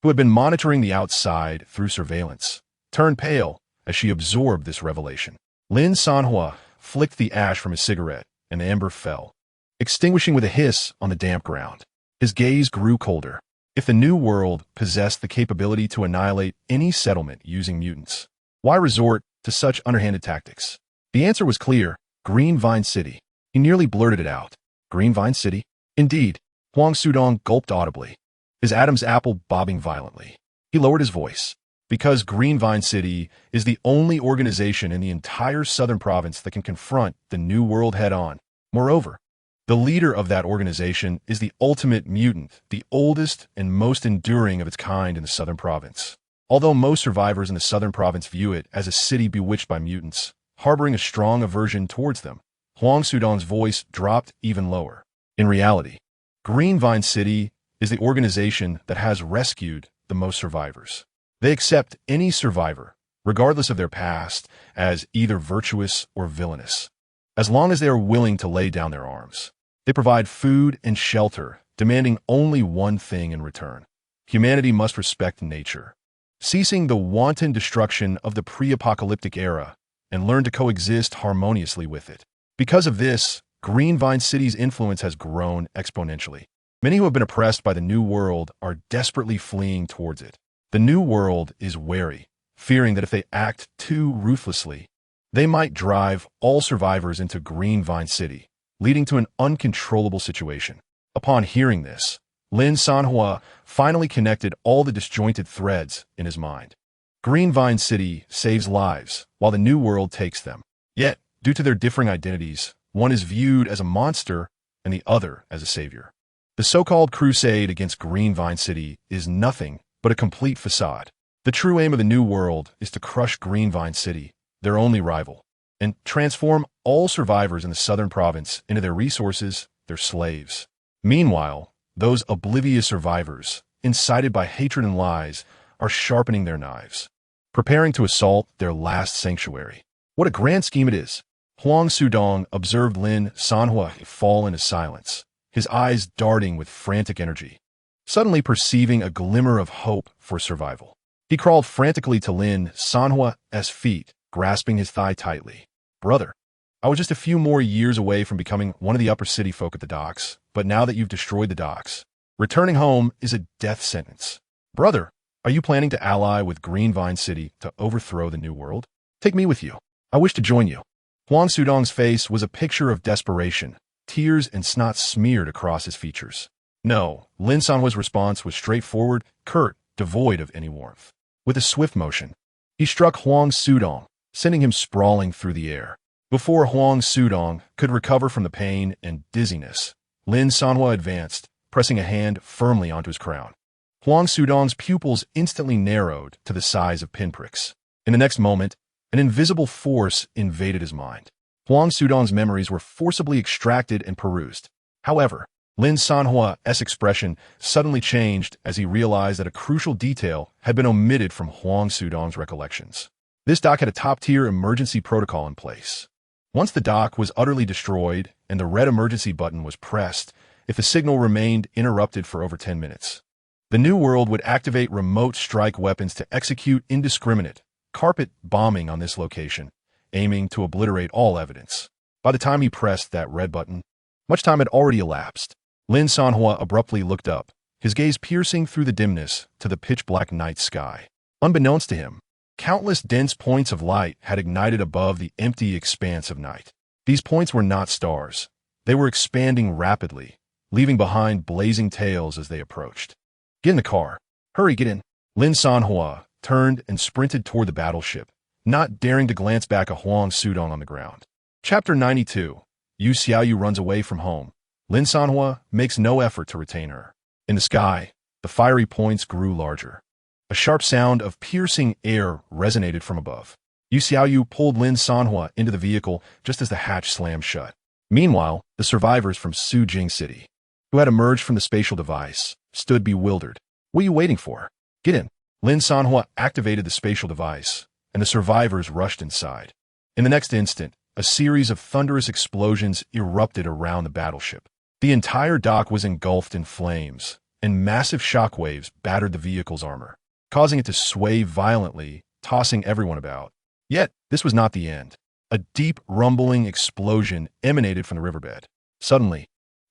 who had been monitoring the outside through surveillance, turned pale as she absorbed this revelation. Lin Sanhuo flicked the ash from his cigarette, and the ember fell, extinguishing with a hiss on the damp ground. His gaze grew colder. If the New World possessed the capability to annihilate any settlement using mutants, why resort to such underhanded tactics? The answer was clear: Green Vine City. He nearly blurted it out. Green Vine City? Indeed. Huang Sudong gulped audibly, his Adam's apple bobbing violently. He lowered his voice. Because Green Vine City is the only organization in the entire southern province that can confront the New World head-on. Moreover, the leader of that organization is the ultimate mutant, the oldest and most enduring of its kind in the southern province. Although most survivors in the southern province view it as a city bewitched by mutants, harboring a strong aversion towards them, Huang Sudong's voice dropped even lower. In reality, Green Vine City is the organization that has rescued the most survivors. They accept any survivor, regardless of their past, as either virtuous or villainous, as long as they are willing to lay down their arms. They provide food and shelter, demanding only one thing in return. Humanity must respect nature, ceasing the wanton destruction of the pre-apocalyptic era, and learn to coexist harmoniously with it. Because of this, Green Vine City's influence has grown exponentially. Many who have been oppressed by the New World are desperately fleeing towards it. The New World is wary, fearing that if they act too ruthlessly, they might drive all survivors into Green Vine City, leading to an uncontrollable situation. Upon hearing this, Lin Sanhuo finally connected all the disjointed threads in his mind. Green Vine City saves lives, while the New World takes them. Yet, due to their differing identities, one is viewed as a monster and the other as a savior. The so-called crusade against Green Vine City is nothing but a complete facade. The true aim of the New World is to crush Green Vine City, their only rival, and transform all survivors in the southern province into their resources, their slaves. Meanwhile, those oblivious survivors, incited by hatred and lies, are sharpening their knives, preparing to assault their last sanctuary. What a grand scheme it is! Huang Sudong observed Lin Sanhuo fall into silence, his eyes darting with frantic energy, suddenly perceiving a glimmer of hope for survival. He crawled frantically to Lin Sanhuo's feet, grasping his thigh tightly. Brother, I was just a few more years away from becoming one of the upper city folk at the docks, but now that you've destroyed the docks, returning home is a death sentence. Brother, are you planning to ally with Green Vine City to overthrow the New World? Take me with you. I wish to join you. Huang Sudong's face was a picture of desperation, tears and snot smeared across his features. No, Lin Sanhuo's response was straightforward, curt, devoid of any warmth. With a swift motion, he struck Huang Sudong, sending him sprawling through the air. Before Huang Sudong could recover from the pain and dizziness, Lin Sanhuo advanced, pressing a hand firmly onto his crown. Huang Sudong's pupils instantly narrowed to the size of pinpricks. In the next moment, an invisible force invaded his mind. Huang Sudong's memories were forcibly extracted and perused. However, Lin Sanhuo's expression suddenly changed as he realized that a crucial detail had been omitted from Huang Sudong's recollections. This dock had a top-tier emergency protocol in place. Once the dock was utterly destroyed and the red emergency button was pressed, if the signal remained interrupted for over 10 minutes, the New World would activate remote strike weapons to execute indiscriminate carpet bombing on this location, aiming to obliterate all evidence. By the time he pressed that red button, much time had already elapsed. Lin Sanhuo abruptly looked up, his gaze piercing through the dimness to the pitch-black night sky. Unbeknownst to him, countless dense points of light had ignited above the empty expanse of night. These points were not stars. They were expanding rapidly, leaving behind blazing tails as they approached. Get in the car. Hurry, get in. Lin Sanhuo turned and sprinted toward the battleship, not daring to glance back at Huang Sudong on the ground. Chapter 92. Yu Xiaoyu runs away from home. Lin Sanhuo makes no effort to retain her. In the sky, the fiery points grew larger. A sharp sound of piercing air resonated from above. Yu Xiaoyu pulled Lin Sanhuo into the vehicle just as the hatch slammed shut. Meanwhile, the survivors from Sujing City, who had emerged from the spatial device, stood bewildered. What are you waiting for? Get in. Lin Sanhuo activated the spatial device, and the survivors rushed inside. In the next instant, a series of thunderous explosions erupted around the battleship. The entire dock was engulfed in flames, and massive shockwaves battered the vehicle's armor, causing it to sway violently, tossing everyone about. Yet, this was not the end. A deep, rumbling explosion emanated from the riverbed. Suddenly,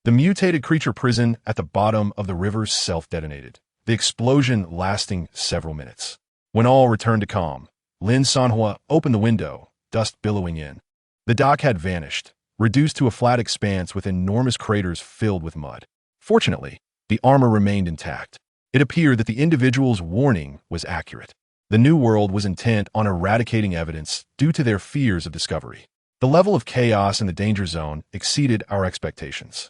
the mutated creature prison at the bottom of the river self-detonated, the explosion lasting several minutes. When all returned to calm, Lin Sanhuo opened the window, dust billowing in. The dock had vanished, reduced to a flat expanse with enormous craters filled with mud. Fortunately, the armor remained intact. It appeared that the individual's warning was accurate. The New World was intent on eradicating evidence due to their fears of discovery. The level of chaos in the danger zone exceeded our expectations.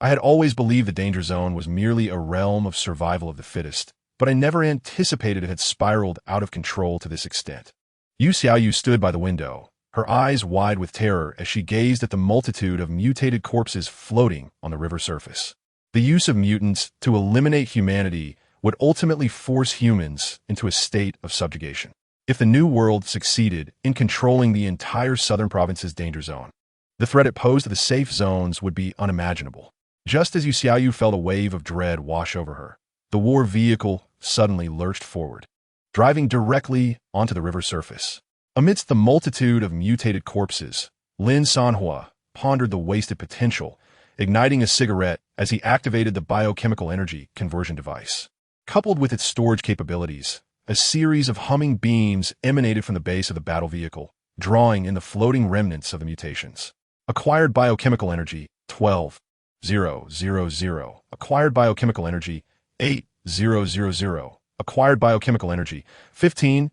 I had always believed the danger zone was merely a realm of survival of the fittest, but I never anticipated it had spiraled out of control to this extent. Yu Xiaoyu stood by the window, her eyes wide with terror as she gazed at the multitude of mutated corpses floating on the river surface. The use of mutants to eliminate humanity would ultimately force humans into a state of subjugation. If the New World succeeded in controlling the entire southern province's danger zone, the threat it posed to the safe zones would be unimaginable. Just as Yu Xiaoyu felt a wave of dread wash over her, the war vehicle suddenly lurched forward, driving directly onto the river surface. Amidst the multitude of mutated corpses, Lin Sanhuo pondered the wasted potential, igniting a cigarette as he activated the biochemical energy conversion device. Coupled with its storage capabilities, a series of humming beams emanated from the base of the battle vehicle, drawing in the floating remnants of the mutations. Acquired biochemical energy, 12,000. Acquired biochemical energy, 8,000. Acquired biochemical energy, 15,000.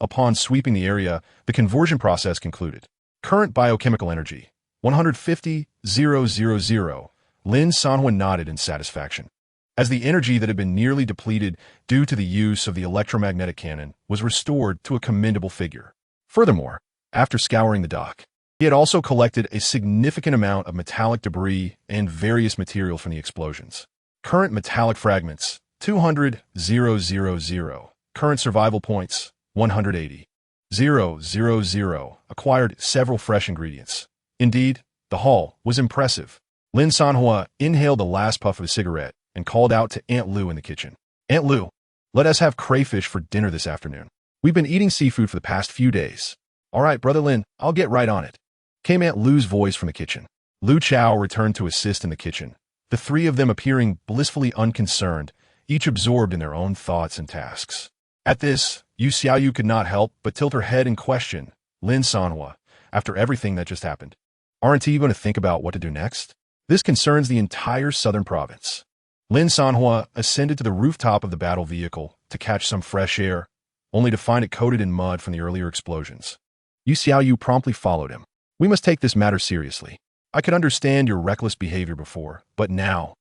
Upon sweeping the area, the conversion process concluded. Current biochemical energy, 150,000. Lin Sanhuo nodded in satisfaction, as the energy that had been nearly depleted due to the use of the electromagnetic cannon was restored to a commendable figure. Furthermore, after scouring the dock, he had also collected a significant amount of metallic debris and various material from the explosions. Current metallic fragments, 200,000. Current survival points, 180,000. Acquired several fresh ingredients. Indeed, the haul was impressive. Lin Sanhuo inhaled the last puff of his cigarette and called out to Aunt Lu in the kitchen. Aunt Lu, let us have crayfish for dinner this afternoon. We've been eating seafood for the past few days. All right, Brother Lin, I'll get right on it, came Aunt Lu's voice from the kitchen. Lu Chao returned to assist in the kitchen, the three of them appearing blissfully unconcerned, each absorbed in their own thoughts and tasks. At this, Yu Xiaoyu could not help but tilt her head and question, Lin Sanhuo, after everything that just happened, aren't you going to think about what to do next? This concerns the entire southern province. Lin Sanhuo ascended to the rooftop of the battle vehicle to catch some fresh air, only to find it coated in mud from the earlier explosions. Yu Xiaoyu promptly followed him. We must take this matter seriously. I could understand your reckless behavior before, but now,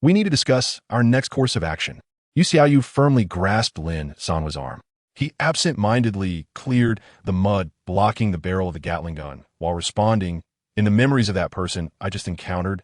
we need to discuss our next course of action. Yu Xiaoyu firmly grasped Lin Sanhuo's arm. He absent-mindedly cleared the mud blocking the barrel of the Gatling gun, while responding, in the memories of that person I just encountered,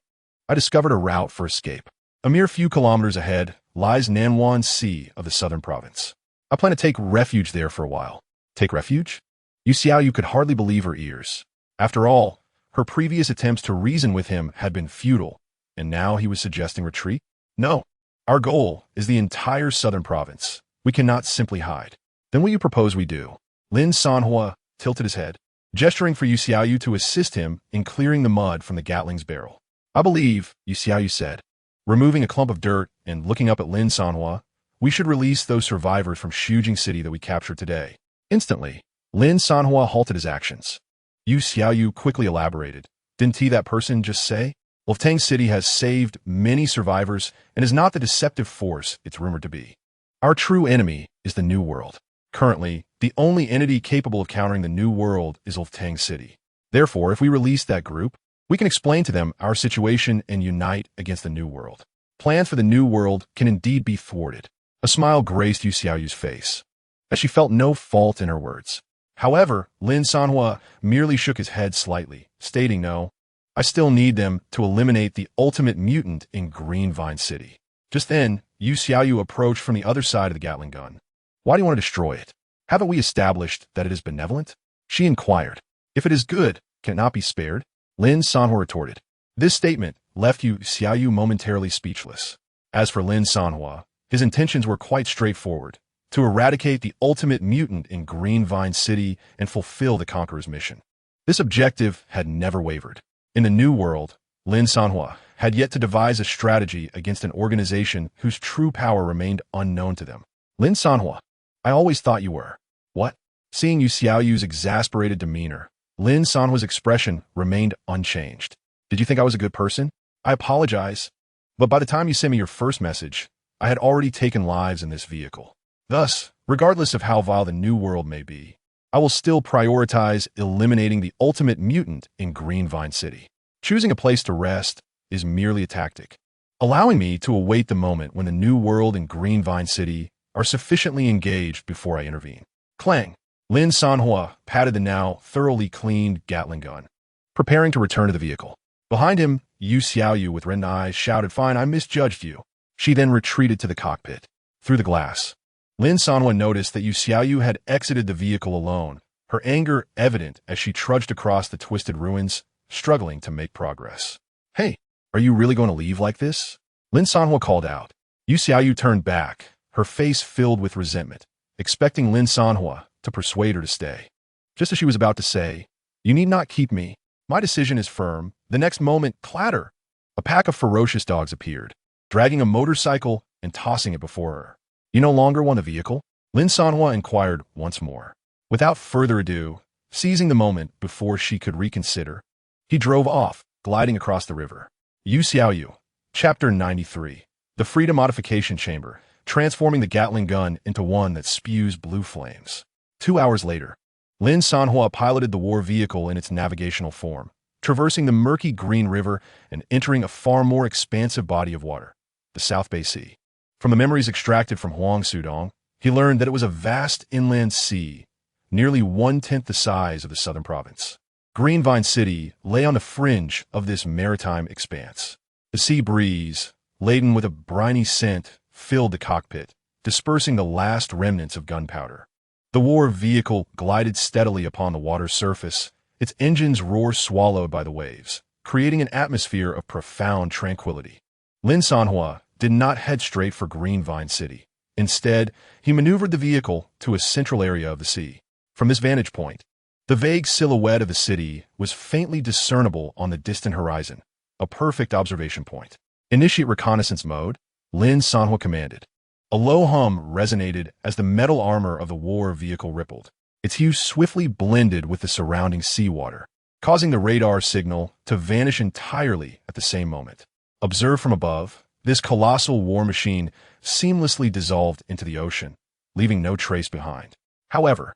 I discovered a route for escape. A mere few kilometers ahead lies Nanwan Sea of the southern province. I plan to take refuge there for a while. Take refuge? Yu Xiaoyu could hardly believe her ears. After all, her previous attempts to reason with him had been futile, and now he was suggesting retreat? No. Our goal is the entire southern province. We cannot simply hide. Then what you propose we do? Lin Sanhuo tilted his head, gesturing for Yu Xiaoyu to assist him in clearing the mud from the Gatling's barrel. I believe, Yu Xiaoyu said, removing a clump of dirt and looking up at Lin Sanhuo, we should release those survivors from Shujing City that we captured today. Instantly, Lin Sanhuo halted his actions. Yu Xiaoyu quickly elaborated. Didn't that person just say? Wolftang City has saved many survivors and is not the deceptive force it's rumored to be. Our true enemy is the New World. Currently, the only entity capable of countering the New World is Wolftang City. Therefore, if we release that group, we can explain to them our situation and unite against the New World. Plans for the New World can indeed be thwarted. A smile graced Yu Xiaoyu's face, as she felt no fault in her words. However, Lin Sanhuo merely shook his head slightly, stating no, I still need them to eliminate the ultimate mutant in Green Vine City. Just then, Yu Xiaoyu approached from the other side of the Gatling gun. Why do you want to destroy it? Haven't we established that it is benevolent? She inquired. If it is good, can it not be spared? Lin Sanhuo retorted. This statement left Yu Xiaoyu momentarily speechless. As for Lin Sanhuo, his intentions were quite straightforward, to eradicate the ultimate mutant in Green Vine City and fulfill the Conqueror's mission. This objective had never wavered. In the New World, Lin Sanhuo had yet to devise a strategy against an organization whose true power remained unknown to them. Lin Sanhuo, I always thought you were. What? Seeing Yu Xiaoyu's exasperated demeanor, Lin Sanhuo's expression remained unchanged. Did you think I was a good person? I apologize. But by the time you sent me your first message, I had already taken lives in this vehicle. Thus, regardless of how vile the new world may be, I will still prioritize eliminating the ultimate mutant in Greenvine City. Choosing a place to rest is merely a tactic, allowing me to await the moment when the new world and Greenvine City are sufficiently engaged before I intervene. Clang! Lin Sanhuo patted the now thoroughly cleaned Gatling gun, preparing to return to the vehicle. Behind him, Yu Xiaoyu with red eyes shouted, "Fine, I misjudged you." She then retreated to the cockpit. Through the glass, Lin Sanhuo noticed that Yu Xiaoyu had exited the vehicle alone, her anger evident as she trudged across the twisted ruins, struggling to make progress. "Hey, are you really going to leave like this?" Lin Sanhuo called out. Yu Xiaoyu turned back, her face filled with resentment, expecting Lin Sanhuo to persuade her to stay. Just as she was about to say, "You need not keep me. My decision is firm," the next moment, clatter! A pack of ferocious dogs appeared, dragging a motorcycle and tossing it before her. "You no longer want a vehicle?" Lin Sanhuo inquired once more. Without further ado, seizing the moment before she could reconsider, he drove off, gliding across the river. Yu Xiaoyu, Chapter 93. The Freedom Modification Chamber, transforming the Gatling gun into one that spews blue flames. 2 hours later, Lin Sanhuo piloted the war vehicle in its navigational form, traversing the murky Green River and entering a far more expansive body of water, the South Bay Sea. From the memories extracted from Huang Sudong, he learned that it was a vast inland sea, nearly 1/10 the size of the southern province. Greenvine City lay on the fringe of this maritime expanse. The sea breeze, laden with a briny scent, filled the cockpit, dispersing the last remnants of gunpowder. The war vehicle glided steadily upon the water's surface, its engine's roar swallowed by the waves, creating an atmosphere of profound tranquility. Lin Sanhuo did not head straight for Greenvine City. Instead, he maneuvered the vehicle to a central area of the sea. From this vantage point, the vague silhouette of the city was faintly discernible on the distant horizon, a perfect observation point. "Initiate reconnaissance mode," Lin Sanhuo commanded. A low hum resonated as the metal armor of the war vehicle rippled. Its hue swiftly blended with the surrounding seawater, causing the radar signal to vanish entirely at the same moment. Observed from above, this colossal war machine seamlessly dissolved into the ocean, leaving no trace behind. However,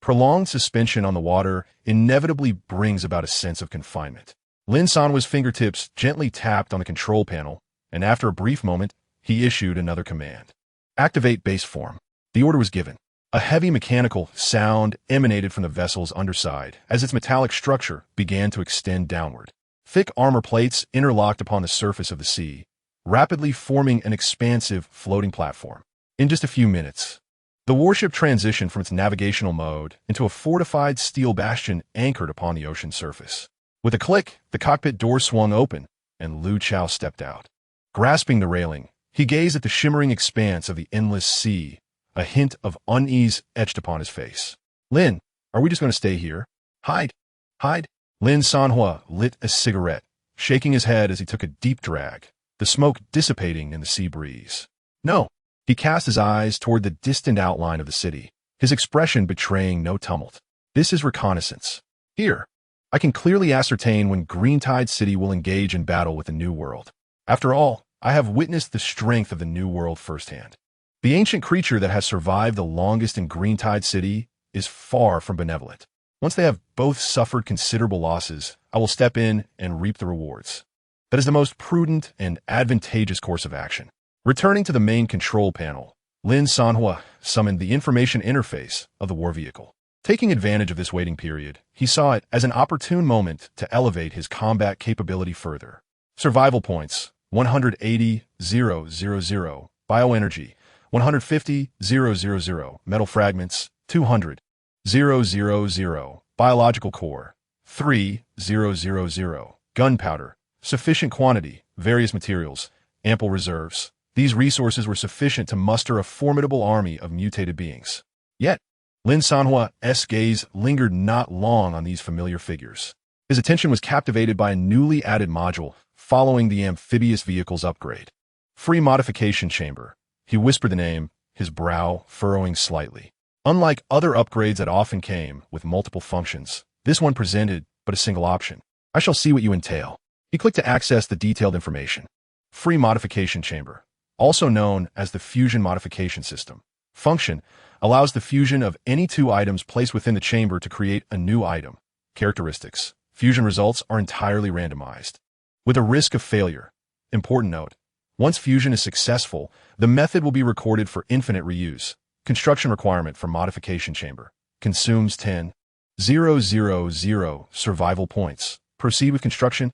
prolonged suspension on the water inevitably brings about a sense of confinement. Lin Sanhuo's fingertips gently tapped on the control panel, and after a brief moment, he issued another command. "Activate base form." The order was given. A heavy mechanical sound emanated from the vessel's underside as its metallic structure began to extend downward. Thick armor plates interlocked upon the surface of the sea, rapidly forming an expansive floating platform. In just a few minutes, the warship transitioned from its navigational mode into a fortified steel bastion anchored upon the ocean surface. With a click, the cockpit door swung open, and Lu Chao stepped out. Grasping the railing, he gazed at the shimmering expanse of the endless sea, a hint of unease etched upon his face. "Lin, are we just going to stay here? Hide. Hide." Lin Sanhuo lit a cigarette, shaking his head as he took a deep drag, the smoke dissipating in the sea breeze. "No." He cast his eyes toward the distant outline of the city, his expression betraying no tumult. "This is reconnaissance. Here, I can clearly ascertain when Greentide City will engage in battle with the New World. After all, I have witnessed the strength of the New World firsthand. The ancient creature that has survived the longest in Greentide City is far from benevolent. Once they have both suffered considerable losses, I will step in and reap the rewards. That is the most prudent and advantageous course of action." Returning to the main control panel, Lin Sanhuo summoned the information interface of the war vehicle. Taking advantage of this waiting period, he saw it as an opportune moment to elevate his combat capability further. Survival points, 180,000, bioenergy, 150,000, metal fragments, 200,000, biological core, 3,000, gunpowder, sufficient quantity, various materials, ample reserves. These resources were sufficient to muster a formidable army of mutated beings. Yet, Lin Sanhuo's gaze lingered not long on these familiar figures. His attention was captivated by a newly added module following the amphibious vehicle's upgrade. "Free modification chamber." He whispered the name, his brow furrowing slightly. Unlike other upgrades that often came with multiple functions, This one presented but a single option. I shall see what you entail. He clicked to access the detailed information. Free modification chamber, also known as the fusion modification system. Function allows the fusion of any two items placed within the chamber to create a new item. Characteristics. Fusion results are entirely randomized, with a risk of failure. Important note. Once fusion is successful, the method will be recorded for infinite reuse. Construction requirement for modification chamber. Consumes 10,000 survival points. Proceed with construction.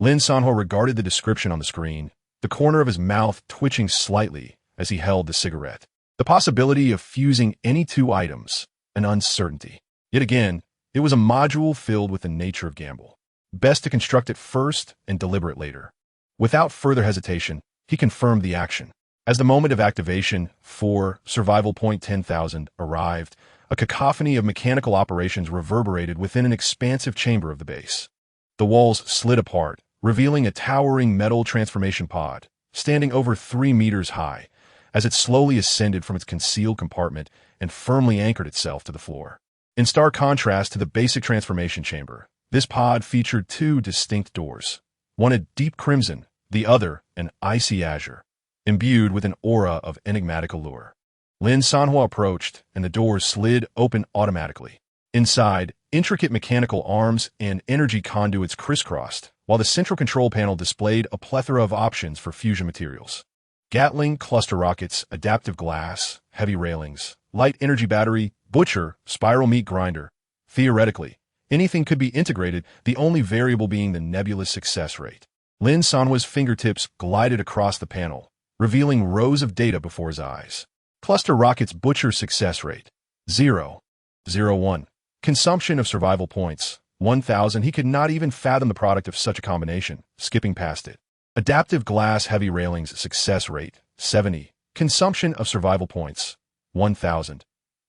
Lin Sanhuo regarded the description on the screen, the corner of his mouth twitching slightly as he held the cigarette. The possibility of fusing any two items, an uncertainty. Yet again, it was a module filled with the nature of gamble. Best to construct it first and deliberate later. Without further hesitation, he confirmed the action. As the moment of activation for survival point 10,000 arrived, a cacophony of mechanical operations reverberated within an expansive chamber of the base. The walls slid apart, revealing a towering metal transformation pod, standing over 3 meters high, as it slowly ascended from its concealed compartment and firmly anchored itself to the floor. In stark contrast to the basic transformation chamber, this pod featured two distinct doors, one a deep crimson, the other an icy azure, imbued with an aura of enigmatic allure. Lin Sanhuo approached, and the doors slid open automatically. Inside, intricate mechanical arms and energy conduits crisscrossed, while the central control panel displayed a plethora of options for fusion materials. Gatling, cluster rockets, adaptive glass, heavy railings, light energy battery, butcher, spiral meat grinder. Theoretically, anything could be integrated, the only variable being the nebulous success rate. Lin Sanhuo's fingertips glided across the panel, revealing rows of data before his eyes. Cluster rockets butcher success rate, 0.01. Consumption of survival points, 1,000. He could not even fathom the product of such a combination, skipping past it. Adaptive glass heavy railings success rate, 70. Consumption of survival points, 1,000.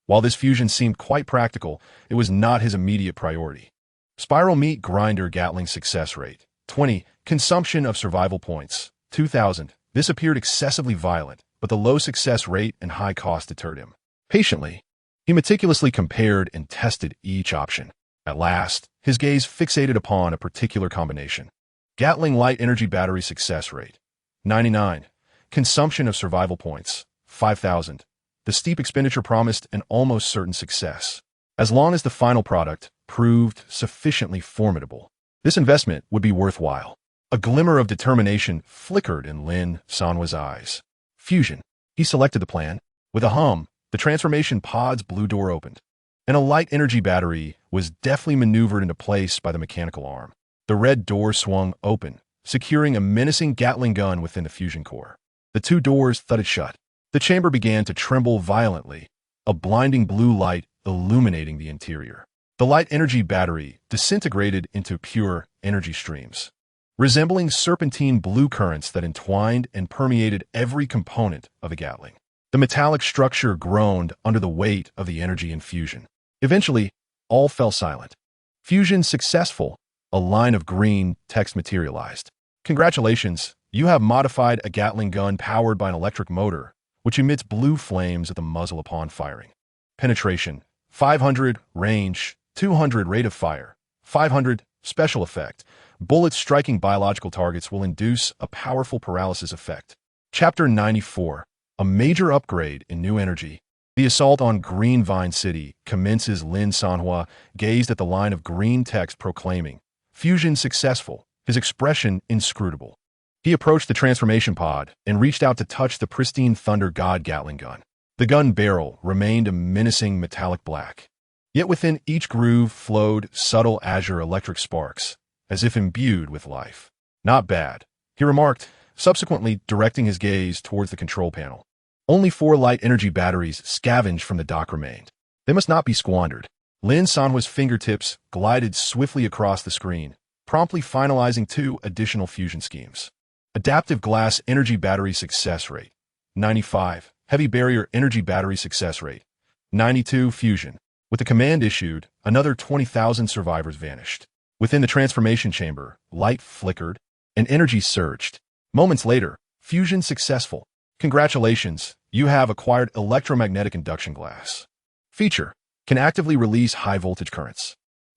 While this fusion seemed quite practical, it was not his immediate priority. Spiral meat grinder Gatling success rate, 20. Consumption of survival points, 2,000. This appeared excessively violent, but the low success rate and high cost deterred him. Patiently, he meticulously compared and tested each option. At last, his gaze fixated upon a particular combination. Gatling light energy battery success rate, 99. Consumption of survival points, 5,000. The steep expenditure promised an almost certain success. As long as the final product proved sufficiently formidable, this investment would be worthwhile. A glimmer of determination flickered in Lin Sanhuo's eyes. Fusion. He selected the plan. With a hum, the transformation pod's blue door opened, and a light energy battery was deftly maneuvered into place by the mechanical arm. The red door swung open, securing a menacing Gatling gun within the fusion core. The two doors thudded shut. The chamber began to tremble violently, a blinding blue light illuminating the interior. The light energy battery disintegrated into pure energy streams, resembling serpentine blue currents that entwined and permeated every component of the Gatling. The metallic structure groaned under the weight of the energy infusion. Eventually, all fell silent. Fusion successful. A line of green text materialized. Congratulations, you have modified a Gatling gun powered by an electric motor, which emits blue flames at the muzzle upon firing. Penetration, 500, range, 200 rate of fire, 500, special effect. Bullets striking biological targets will induce a powerful paralysis effect. Chapter 94, a major upgrade in new energy. The assault on Green Vine City commences. Lin Sanhuo gazed at the line of green text proclaiming, fusion successful, his expression inscrutable. He approached the transformation pod and reached out to touch the pristine Thunder God Gatling gun. The gun barrel remained a menacing metallic black. Yet within each groove flowed subtle azure electric sparks, as if imbued with life. Not bad, he remarked, subsequently directing his gaze towards the control panel. Only 4 light energy batteries scavenged from the dock remained. They must not be squandered. Lin Sanhuo's fingertips glided swiftly across the screen, promptly finalizing 2 additional fusion schemes. Adaptive glass energy battery success rate, 95. Heavy barrier energy battery success rate, 92. Fusion. With the command issued, another 20,000 survivors vanished. Within the transformation chamber, light flickered and energy surged. Moments later, fusion successful. Congratulations, you have acquired electromagnetic induction glass. Feature. Can actively release high voltage currents.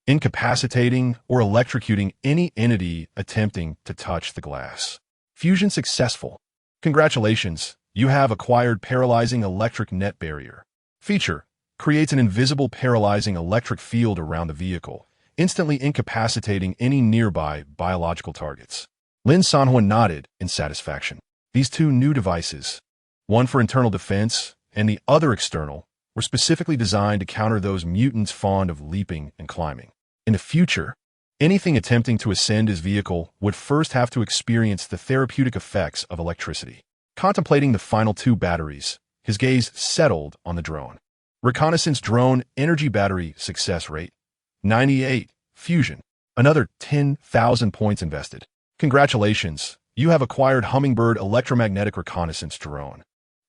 incapacitating or electrocuting any entity attempting to touch the glass. Fusion successful. Congratulations, you have acquired paralyzing electric net barrier. Feature creates an invisible paralyzing electric field around the vehicle, instantly incapacitating any nearby biological targets. Lin Sanhuo nodded in satisfaction. These two new devices, one for internal defense and the other external, were specifically designed to counter those mutants fond of leaping and climbing. In the future, anything attempting to ascend his vehicle would first have to experience the therapeutic effects of electricity. Contemplating the final two batteries, his gaze settled on the drone. Reconnaissance drone energy battery success rate, 98. Fusion, another 10,000 points invested. Congratulations, you have acquired Hummingbird electromagnetic reconnaissance drone.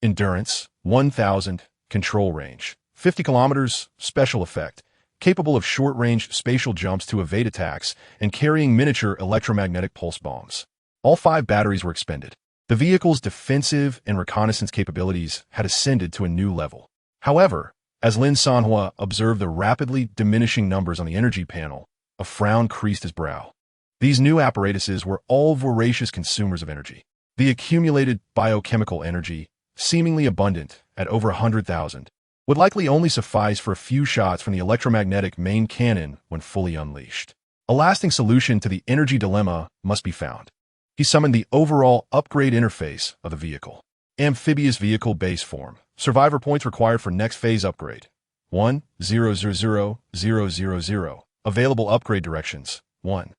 Endurance, 1,000. Control range, 50 kilometers. Special effect, capable of short-range spatial jumps to evade attacks and carrying miniature electromagnetic pulse bombs. All 5 batteries were expended. The vehicle's defensive and reconnaissance capabilities had ascended to a new level. However, as Lin Sanhuo observed the rapidly diminishing numbers on the energy panel, a frown creased his brow. These new apparatuses were all voracious consumers of energy. The accumulated biochemical energy, seemingly abundant at over 100,000, would likely only suffice for a few shots from the electromagnetic main cannon when fully unleashed. A lasting solution to the energy dilemma must be found. He summoned the overall upgrade interface of the vehicle. Amphibious vehicle base form. Survivor points required for next phase upgrade. 1,000,000. Available upgrade directions. 1.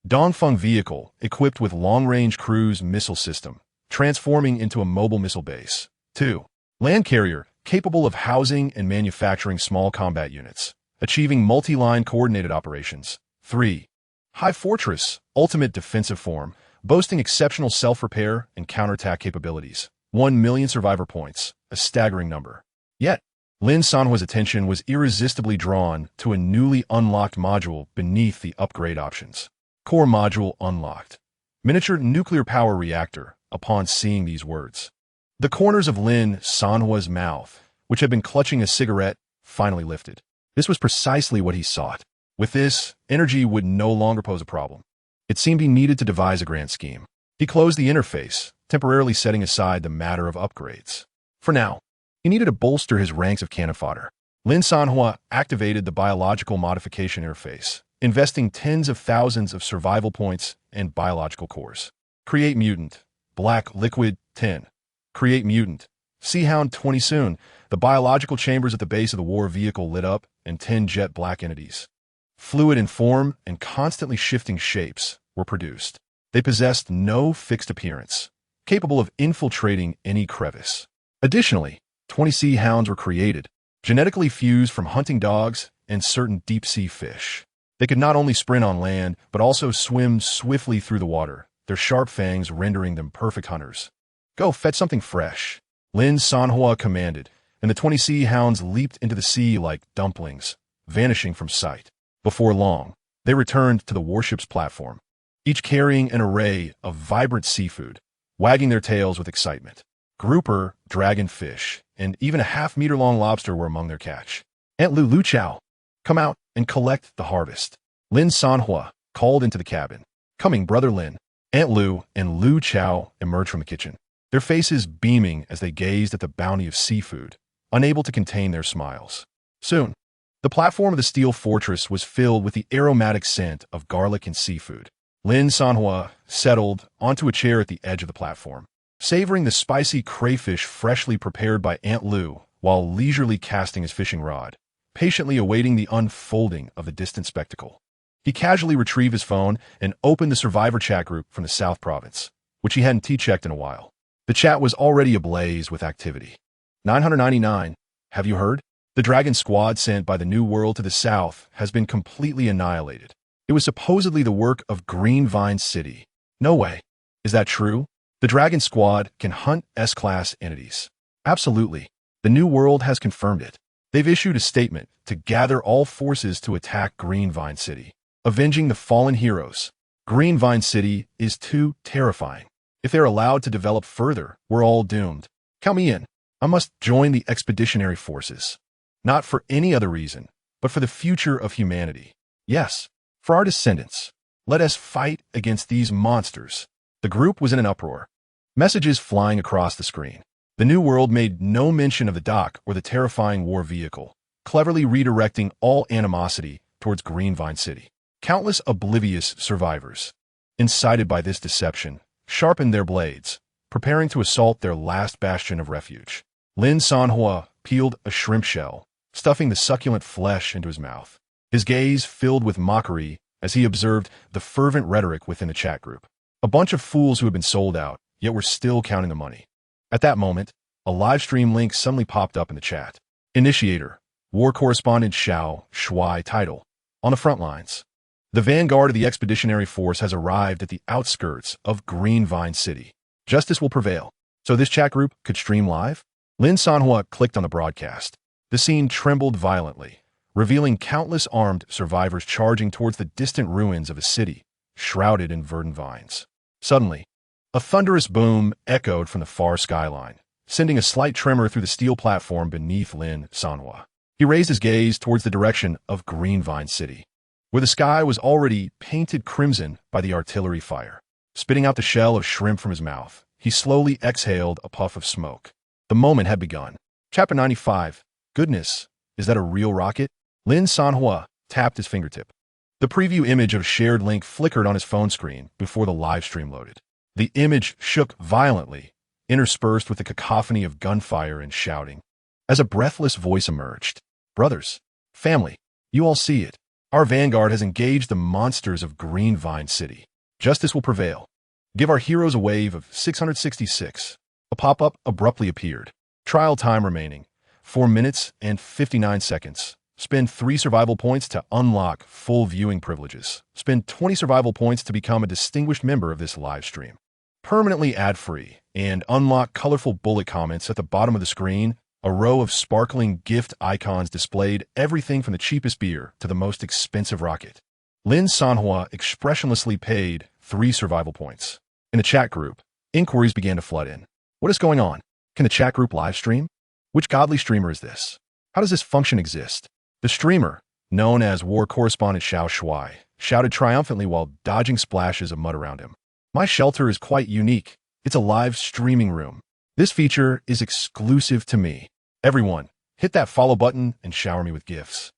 Dongfeng vehicle equipped with long-range cruise missile system, transforming into a mobile missile base. 2. Land carrier capable of housing and manufacturing small combat units, achieving multi-line coordinated operations. 3. High fortress ultimate defensive form, boasting exceptional self-repair and counterattack capabilities. 1 million survivor points, a staggering number. Yet, Lin Sanhuo's attention was irresistibly drawn to a newly unlocked module beneath the upgrade options. Core module unlocked. Miniature nuclear power reactor. Upon seeing these words, the corners of Lin Sanhuo's mouth, which had been clutching a cigarette, finally lifted. This was precisely what he sought. With this, energy would no longer pose a problem. It seemed he needed to devise a grand scheme. He closed the interface, temporarily setting aside the matter of upgrades. For now, he needed to bolster his ranks of cannon fodder. Lin Sanhuo activated the biological modification interface, investing tens of thousands of survival points and biological cores. Create mutant. Black liquid 10. Create mutant. Sea Hound 20. Soon, the biological chambers at the base of the war vehicle lit up and 10 jet black entities, fluid in form and constantly shifting shapes, were produced. They possessed no fixed appearance, capable of infiltrating any crevice. Additionally, 20 sea hounds were created, genetically fused from hunting dogs and certain deep-sea fish. They could not only sprint on land, but also swim swiftly through the water, their sharp fangs rendering them perfect hunters. Go fetch something fresh, Lin Sanhuo commanded, and the 20 sea hounds leaped into the sea like dumplings, vanishing from sight. Before long, they returned to the warship's platform, each carrying an array of vibrant seafood, wagging their tails with excitement. Grouper, dragonfish, and even a half-meter-long lobster were among their catch. Aunt Lu Chow, come out and collect the harvest. Lin Sanhuo called into the cabin. Coming, Brother Lin. Aunt Lu and Lu Chow emerged from the kitchen, their faces beaming as they gazed at the bounty of seafood, unable to contain their smiles. Soon, the platform of the steel fortress was filled with the aromatic scent of garlic and seafood. Lin Sanhuo settled onto a chair at the edge of the platform, savoring the spicy crayfish freshly prepared by Aunt Lu while leisurely casting his fishing rod, patiently awaiting the unfolding of the distant spectacle. He casually retrieved his phone and opened the survivor chat group from the South Province, which he hadn't T-checked in a while. The chat was already ablaze with activity. 999, have you heard? The dragon squad sent by the New World to the south has been completely annihilated. It was supposedly the work of Green Vine City. No way. Is that true? The dragon squad can hunt S-class entities. Absolutely. The New World has confirmed it. They've issued a statement to gather all forces to attack Green Vine City, avenging the fallen heroes. Green Vine City is too terrifying. If they're allowed to develop further, we're all doomed. Count me in. I must join the expeditionary forces. Not for any other reason, but for the future of humanity. Yes, for our descendants. Let us fight against these monsters. The group was in an uproar. Messages flying across the screen. The New World made no mention of the dock or the terrifying war vehicle, cleverly redirecting all animosity towards Greenvine City. Countless oblivious survivors, incited by this deception, sharpened their blades, preparing to assault their last bastion of refuge. Lin Sanhuo peeled a shrimp shell, stuffing the succulent flesh into his mouth. His gaze filled with mockery as he observed the fervent rhetoric within the chat group. A bunch of fools who had been sold out, yet were still counting the money. At that moment, a live stream link suddenly popped up in the chat. Initiator, War Correspondent Xiao Shuai title. On the front lines. The vanguard of the expeditionary force has arrived at the outskirts of Greenvine City. Justice will prevail. So this chat group could stream live? Lin Sanhuo clicked on the broadcast. The scene trembled violently, revealing countless armed survivors charging towards the distant ruins of a city, shrouded in verdant vines. Suddenly, a thunderous boom echoed from the far skyline, sending a slight tremor through the steel platform beneath Lin Sanhuo. He raised his gaze towards the direction of Greenvine City, where the sky was already painted crimson by the artillery fire. Spitting out the shell of shrimp from his mouth, he slowly exhaled a puff of smoke. The moment had begun. Chapter 95. Goodness, is that a real rocket? Lin Sanhuo tapped his fingertip. The preview image of a shared link flickered on his phone screen before the live stream loaded. The image shook violently, interspersed with a cacophony of gunfire and shouting. As a breathless voice emerged, "Brothers, family, you all see it. Our vanguard has engaged the monsters of Greenvine City. Justice will prevail. Give our heroes a wave of 666. A pop-up abruptly appeared. Trial time remaining, 4 minutes and 59 seconds. Spend 3 survival points to unlock full viewing privileges. Spend 20 survival points to become a distinguished member of this live stream. Permanently ad-free, and unlock colorful bullet comments at the bottom of the screen. A row of sparkling gift icons displayed everything from the cheapest beer to the most expensive rocket. Lin Sanhuo expressionlessly paid 3 survival points. In the chat group, inquiries began to flood in. What is going on? Can the chat group live stream? Which godly streamer is this? How does this function exist? The streamer, known as War Correspondent Xiao Shuai, shouted triumphantly while dodging splashes of mud around him. My shelter is quite unique. It's a live streaming room. This feature is exclusive to me. Everyone, hit that follow button and shower me with gifts.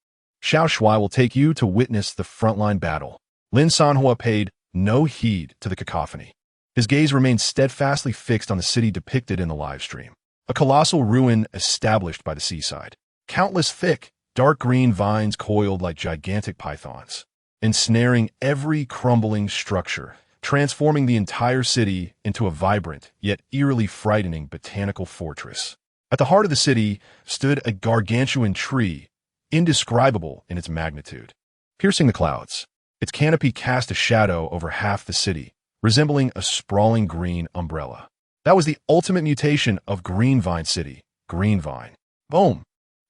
Xiao Shuai will take you to witness the frontline battle. Lin Sanhuo paid no heed to the cacophony. His gaze remained steadfastly fixed on the city depicted in the live stream. A colossal ruin established by the seaside. Countless thick, dark green vines coiled like gigantic pythons, ensnaring every crumbling structure, transforming the entire city into a vibrant, yet eerily frightening botanical fortress. At the heart of the city stood a gargantuan tree, indescribable in its magnitude. Piercing the clouds, its canopy cast a shadow over half the city, resembling a sprawling green umbrella. That was the ultimate mutation of Greenvine City, Greenvine. Boom!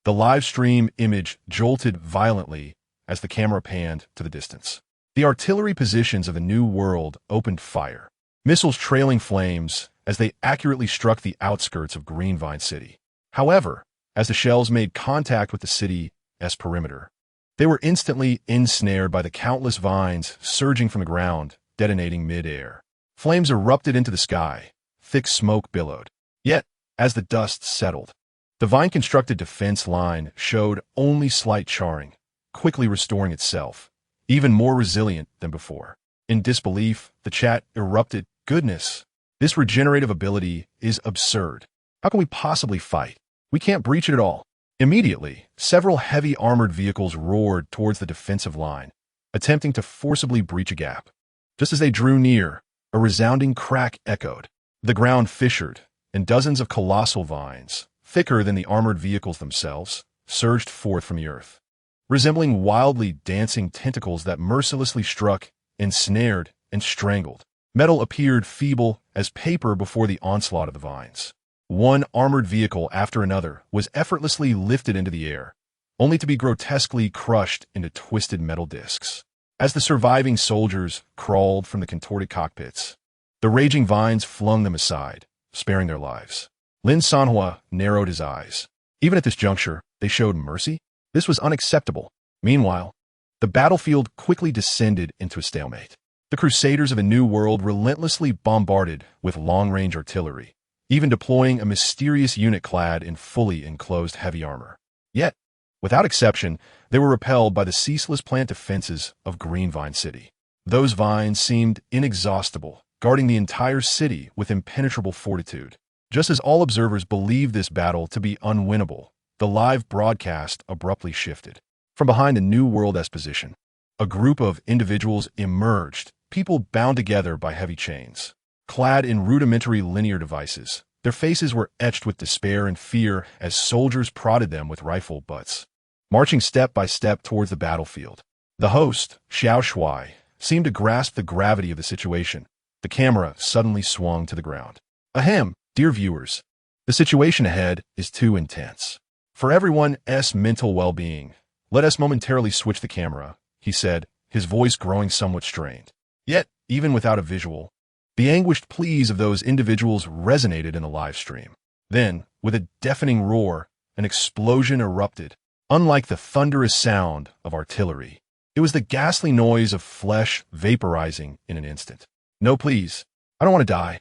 The live stream image jolted violently as the camera panned to the distance. The artillery positions of the New World opened fire, missiles trailing flames as they accurately struck the outskirts of Greenvine City. However, as the shells made contact with the city's perimeter, they were instantly ensnared by the countless vines surging from the ground, detonating mid-air. Flames erupted into the sky, thick smoke billowed. Yet, as the dust settled, the vine-constructed defense line showed only slight charring, quickly restoring itself, even more resilient than before. In disbelief, the chat erupted, "Goodness! This regenerative ability is absurd. How can we possibly fight? We can't breach it at all." Immediately, several heavy armored vehicles roared towards the defensive line, attempting to forcibly breach a gap. Just as they drew near, a resounding crack echoed. The ground fissured, and dozens of colossal vines, thicker than the armored vehicles themselves, surged forth from the earth, resembling wildly dancing tentacles that mercilessly struck, ensnared, and strangled. Metal appeared feeble as paper before the onslaught of the vines. One armored vehicle after another was effortlessly lifted into the air, only to be grotesquely crushed into twisted metal discs. As the surviving soldiers crawled from the contorted cockpits, the raging vines flung them aside, sparing their lives. Lin Sanhuo narrowed his eyes. Even at this juncture, they showed mercy? This was unacceptable. Meanwhile, The battlefield quickly descended into a stalemate. The Crusaders of a New World relentlessly bombarded with long-range artillery, even deploying a mysterious unit clad in fully enclosed heavy armor. Yet, without exception, they were repelled by the ceaseless plant defenses of Greenvine City. Those vines seemed inexhaustible, guarding the entire city with impenetrable fortitude. Just as all observers believed this battle to be unwinnable, the live broadcast abruptly shifted. From behind the New World exposition, a group of individuals emerged, people bound together by heavy chains. Clad in rudimentary linear devices, their faces were etched with despair and fear as soldiers prodded them with rifle butts. Marching step by step towards the battlefield, the host, Xiao Shuai, seemed to grasp the gravity of the situation. The camera suddenly swung to the ground. Ahem, dear viewers, the situation ahead is too intense. For everyone's mental well-being, let us momentarily switch the camera, he said, his voice growing somewhat strained. Yet, even without a visual, the anguished pleas of those individuals resonated in the live stream. Then, with a deafening roar, an explosion erupted. Unlike the thunderous sound of artillery, it was the ghastly noise of flesh vaporizing in an instant. No, please. I don't want to die.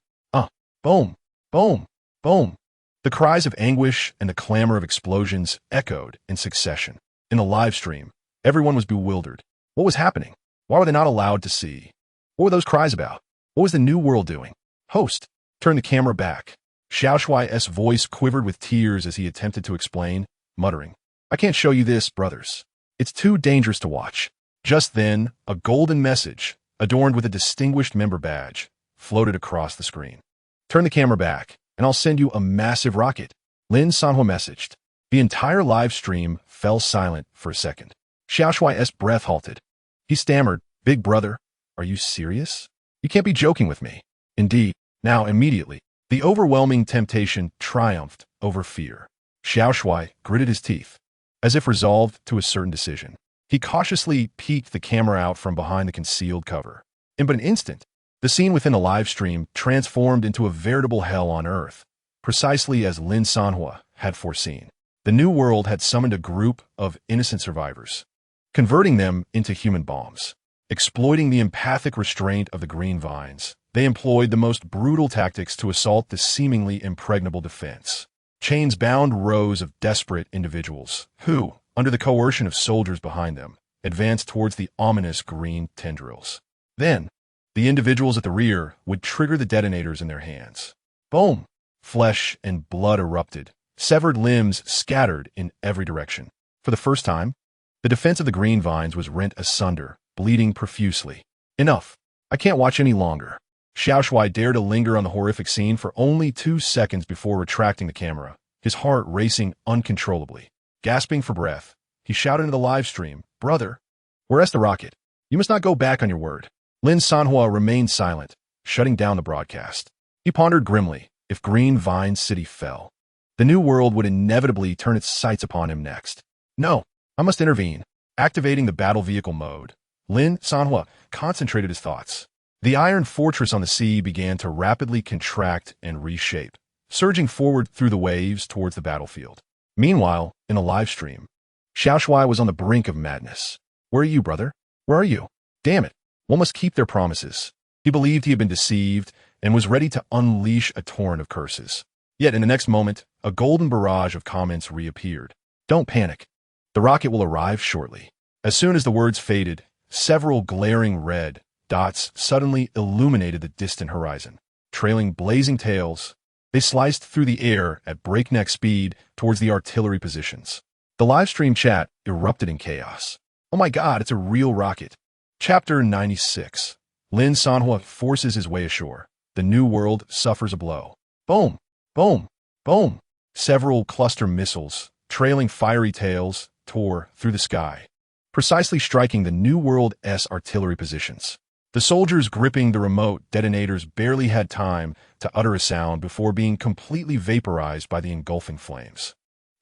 Boom, boom, boom. The cries of anguish and the clamor of explosions echoed in succession. In the live stream, everyone was bewildered. What was happening? Why were they not allowed to see? What were those cries about? What was the New World doing? Host, turn the camera back. Xiao Shuai's voice quivered with tears as he attempted to explain, muttering, I can't show you this, brothers. It's too dangerous to watch. Just then, a golden message, adorned with a distinguished member badge, floated across the screen. Turn the camera back, and I'll send you a massive rocket, Lin Sanhuo messaged. The entire live stream fell silent for a second. Xiao Shuai's breath halted. He stammered, Big brother, are you serious? You can't be joking with me. Indeed, now immediately, the overwhelming temptation triumphed over fear. Xiao Shuai gritted his teeth, as if resolved to a certain decision. He cautiously peeked the camera out from behind the concealed cover. In but an instant, the scene within the live stream transformed into a veritable hell on Earth, precisely as Lin Sanhuo had foreseen. The New World had summoned a group of innocent survivors, converting them into human bombs. Exploiting the empathic restraint of the green vines, they employed the most brutal tactics to assault the seemingly impregnable defense. Chains bound rows of desperate individuals who, under the coercion of soldiers behind them, advanced towards the ominous green tendrils. Then, the individuals at the rear would trigger the detonators in their hands. Boom! Flesh and blood erupted. Severed limbs scattered in every direction. For the first time, the defense of the green vines was rent asunder, bleeding profusely. Enough. I can't watch any longer. Xiao Shuai dared to linger on the horrific scene for only 2 seconds before retracting the camera, his heart racing uncontrollably. Gasping for breath, he shouted into the live stream, Brother, where's the rocket? You must not go back on your word. Lin Sanhuo remained silent, shutting down the broadcast. He pondered grimly, if Green Vine City fell, the New World would inevitably turn its sights upon him next. No, I must intervene. Activating the battle vehicle mode, Lin Sanhuo concentrated his thoughts. The iron fortress on the sea began to rapidly contract and reshape, surging forward through the waves towards the battlefield. Meanwhile, in the live stream, Xiao Shuai was on the brink of madness. Where are you, brother? Where are you? Damn it. One must keep their promises. He believed he had been deceived and was ready to unleash a torrent of curses. Yet in the next moment, a golden barrage of comments reappeared. Don't panic. The rocket will arrive shortly. As soon as the words faded, several glaring red dots suddenly illuminated the distant horizon. Trailing blazing tails, they sliced through the air at breakneck speed towards the artillery positions. The livestream chat erupted in chaos. Oh my god, it's a real rocket. Chapter 96. Lin Sanhuo forces his way ashore. The New World suffers a blow. Boom! Boom! Boom! Several cluster missiles, trailing fiery tails, tore through the sky, precisely striking the New World's artillery positions. The soldiers gripping the remote detonators barely had time to utter a sound before being completely vaporized by the engulfing flames.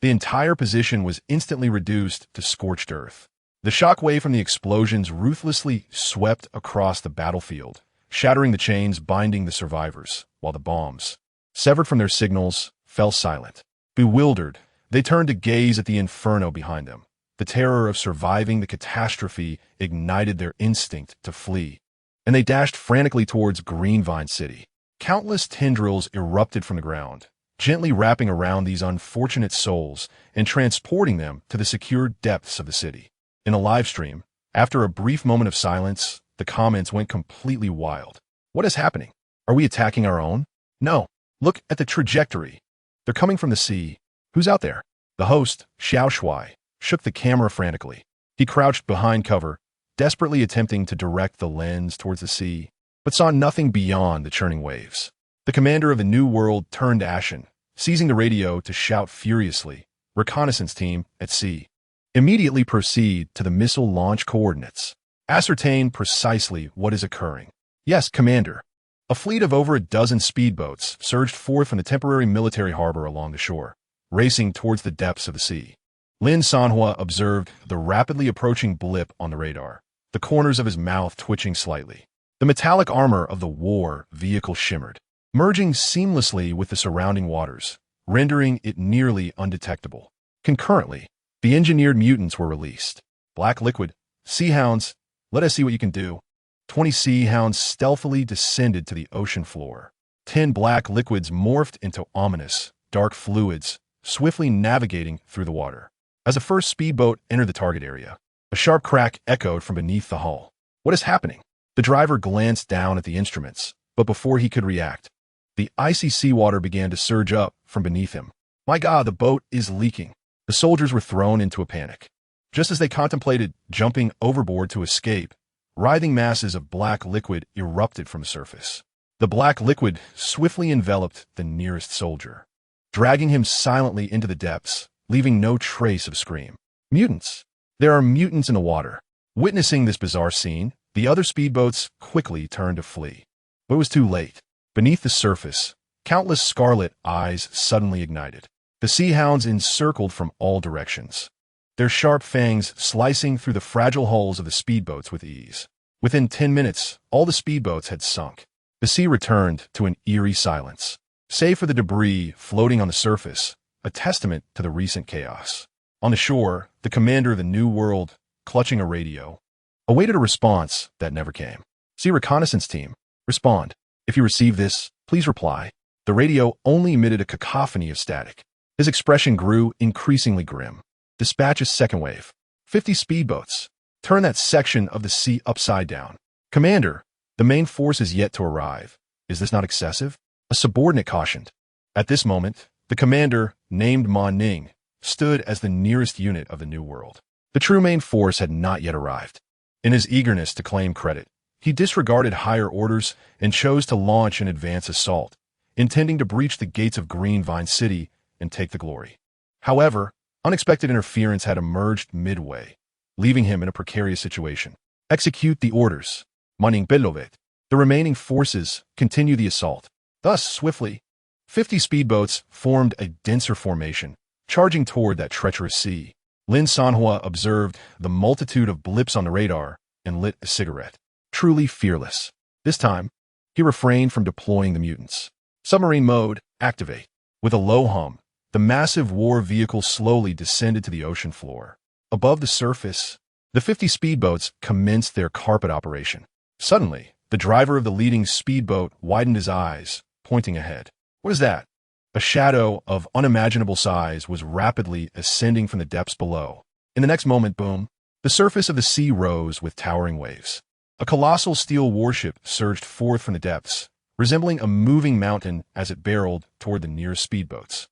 The entire position was instantly reduced to scorched earth. The shockwave from the explosions ruthlessly swept across the battlefield, shattering the chains binding the survivors, while the bombs, severed from their signals, fell silent. Bewildered, they turned to gaze at the inferno behind them. The terror of surviving the catastrophe ignited their instinct to flee, and they dashed frantically towards Greenvine City. Countless tendrils erupted from the ground, gently wrapping around these unfortunate souls and transporting them to the secure depths of the city. In a live stream, after a brief moment of silence, the comments went completely wild. What is happening? Are we attacking our own? No. Look at the trajectory. They're coming from the sea. Who's out there? The host, Xiao Shuai, shook the camera frantically. He crouched behind cover, desperately attempting to direct the lens towards the sea, but saw nothing beyond the churning waves. The commander of the New World turned ashen, seizing the radio to shout furiously, "Reconnaissance team at sea. Immediately proceed to the missile launch coordinates. Ascertain precisely what is occurring." "Yes, Commander." A fleet of over a dozen speedboats surged forth from the temporary military harbor along the shore, racing towards the depths of the sea. Lin Sanhuo observed the rapidly approaching blip on the radar, the corners of his mouth twitching slightly. The metallic armor of the war vehicle shimmered, merging seamlessly with the surrounding waters, rendering it nearly undetectable. Concurrently, the engineered mutants were released. "Black liquid, sea hounds, let us see what you can do." 20 sea hounds stealthily descended to the ocean floor. 10 black liquids morphed into ominous, dark fluids, swiftly navigating through the water. As the first speedboat entered the target area, a sharp crack echoed from beneath the hull. What is happening? The driver glanced down at the instruments, but before he could react, the icy seawater began to surge up from beneath him. My God, the boat is leaking. The soldiers were thrown into a panic. Just as they contemplated jumping overboard to escape, writhing masses of black liquid erupted from the surface. The black liquid swiftly enveloped the nearest soldier, dragging him silently into the depths, leaving no trace of scream. Mutants! There are mutants in the water. Witnessing this bizarre scene, the other speedboats quickly turned to flee. But it was too late. Beneath the surface, countless scarlet eyes suddenly ignited. The sea hounds encircled from all directions, their sharp fangs slicing through the fragile hulls of the speedboats with ease. Within 10 minutes, all the speedboats had sunk. The sea returned to an eerie silence, save for the debris floating on the surface, a testament to the recent chaos. On the shore, the commander of the New World, clutching a radio, awaited a response that never came. "Sea reconnaissance team, respond. If you receive this, please reply." The radio only emitted a cacophony of static. His expression grew increasingly grim. "Dispatch a second wave. 50 speedboats. Turn that section of the sea upside down." "Commander, the main force is yet to arrive. Is this not excessive?" A subordinate cautioned. At this moment, the commander, named Ma Ning, stood as the nearest unit of the New World. The true main force had not yet arrived. In his eagerness to claim credit, he disregarded higher orders and chose to launch an advance assault, intending to breach the gates of Greenvine City and take the glory. However, unexpected interference had emerged midway, leaving him in a precarious situation. "Execute the orders. Maning Belovet." The remaining forces continue the assault. Thus, swiftly, 50 speedboats formed a denser formation, charging toward that treacherous sea. Lin Sanhuo observed the multitude of blips on the radar and lit a cigarette. Truly fearless. This time, he refrained from deploying the mutants. Submarine mode, activate. With a low hum, the massive war vehicle slowly descended to the ocean floor. Above the surface, the 50 speedboats commenced their carpet operation. Suddenly, the driver of the leading speedboat widened his eyes, pointing ahead. What is that? A shadow of unimaginable size was rapidly ascending from the depths below. In the next moment, boom, the surface of the sea rose with towering waves. A colossal steel warship surged forth from the depths, resembling a moving mountain as it barreled toward the nearest speedboats.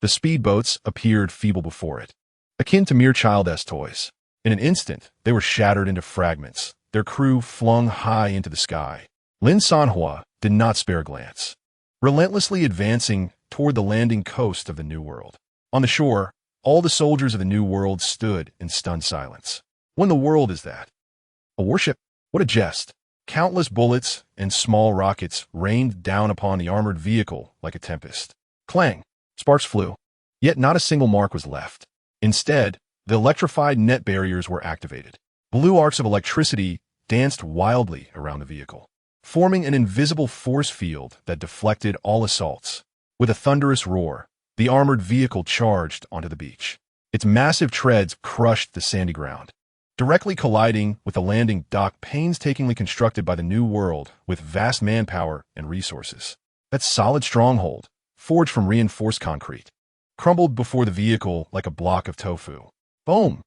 The speedboats appeared feeble before it, akin to mere childish toys. In an instant, they were shattered into fragments, their crew flung high into the sky. Lin Sanhuo did not spare a glance, relentlessly advancing toward the landing coast of the New World. On the shore, all the soldiers of the New World stood in stunned silence. What in the world is that? A warship? What a jest! Countless bullets and small rockets rained down upon the armored vehicle like a tempest. Clang! Sparks flew, yet not a single mark was left. Instead, the electrified net barriers were activated. Blue arcs of electricity danced wildly around the vehicle, forming an invisible force field that deflected all assaults. With a thunderous roar, the armored vehicle charged onto the beach. Its massive treads crushed the sandy ground, directly colliding with the landing dock painstakingly constructed by the New World with vast manpower and resources. That solid stronghold, forged from reinforced concrete, crumbled before the vehicle like a block of tofu. Boom!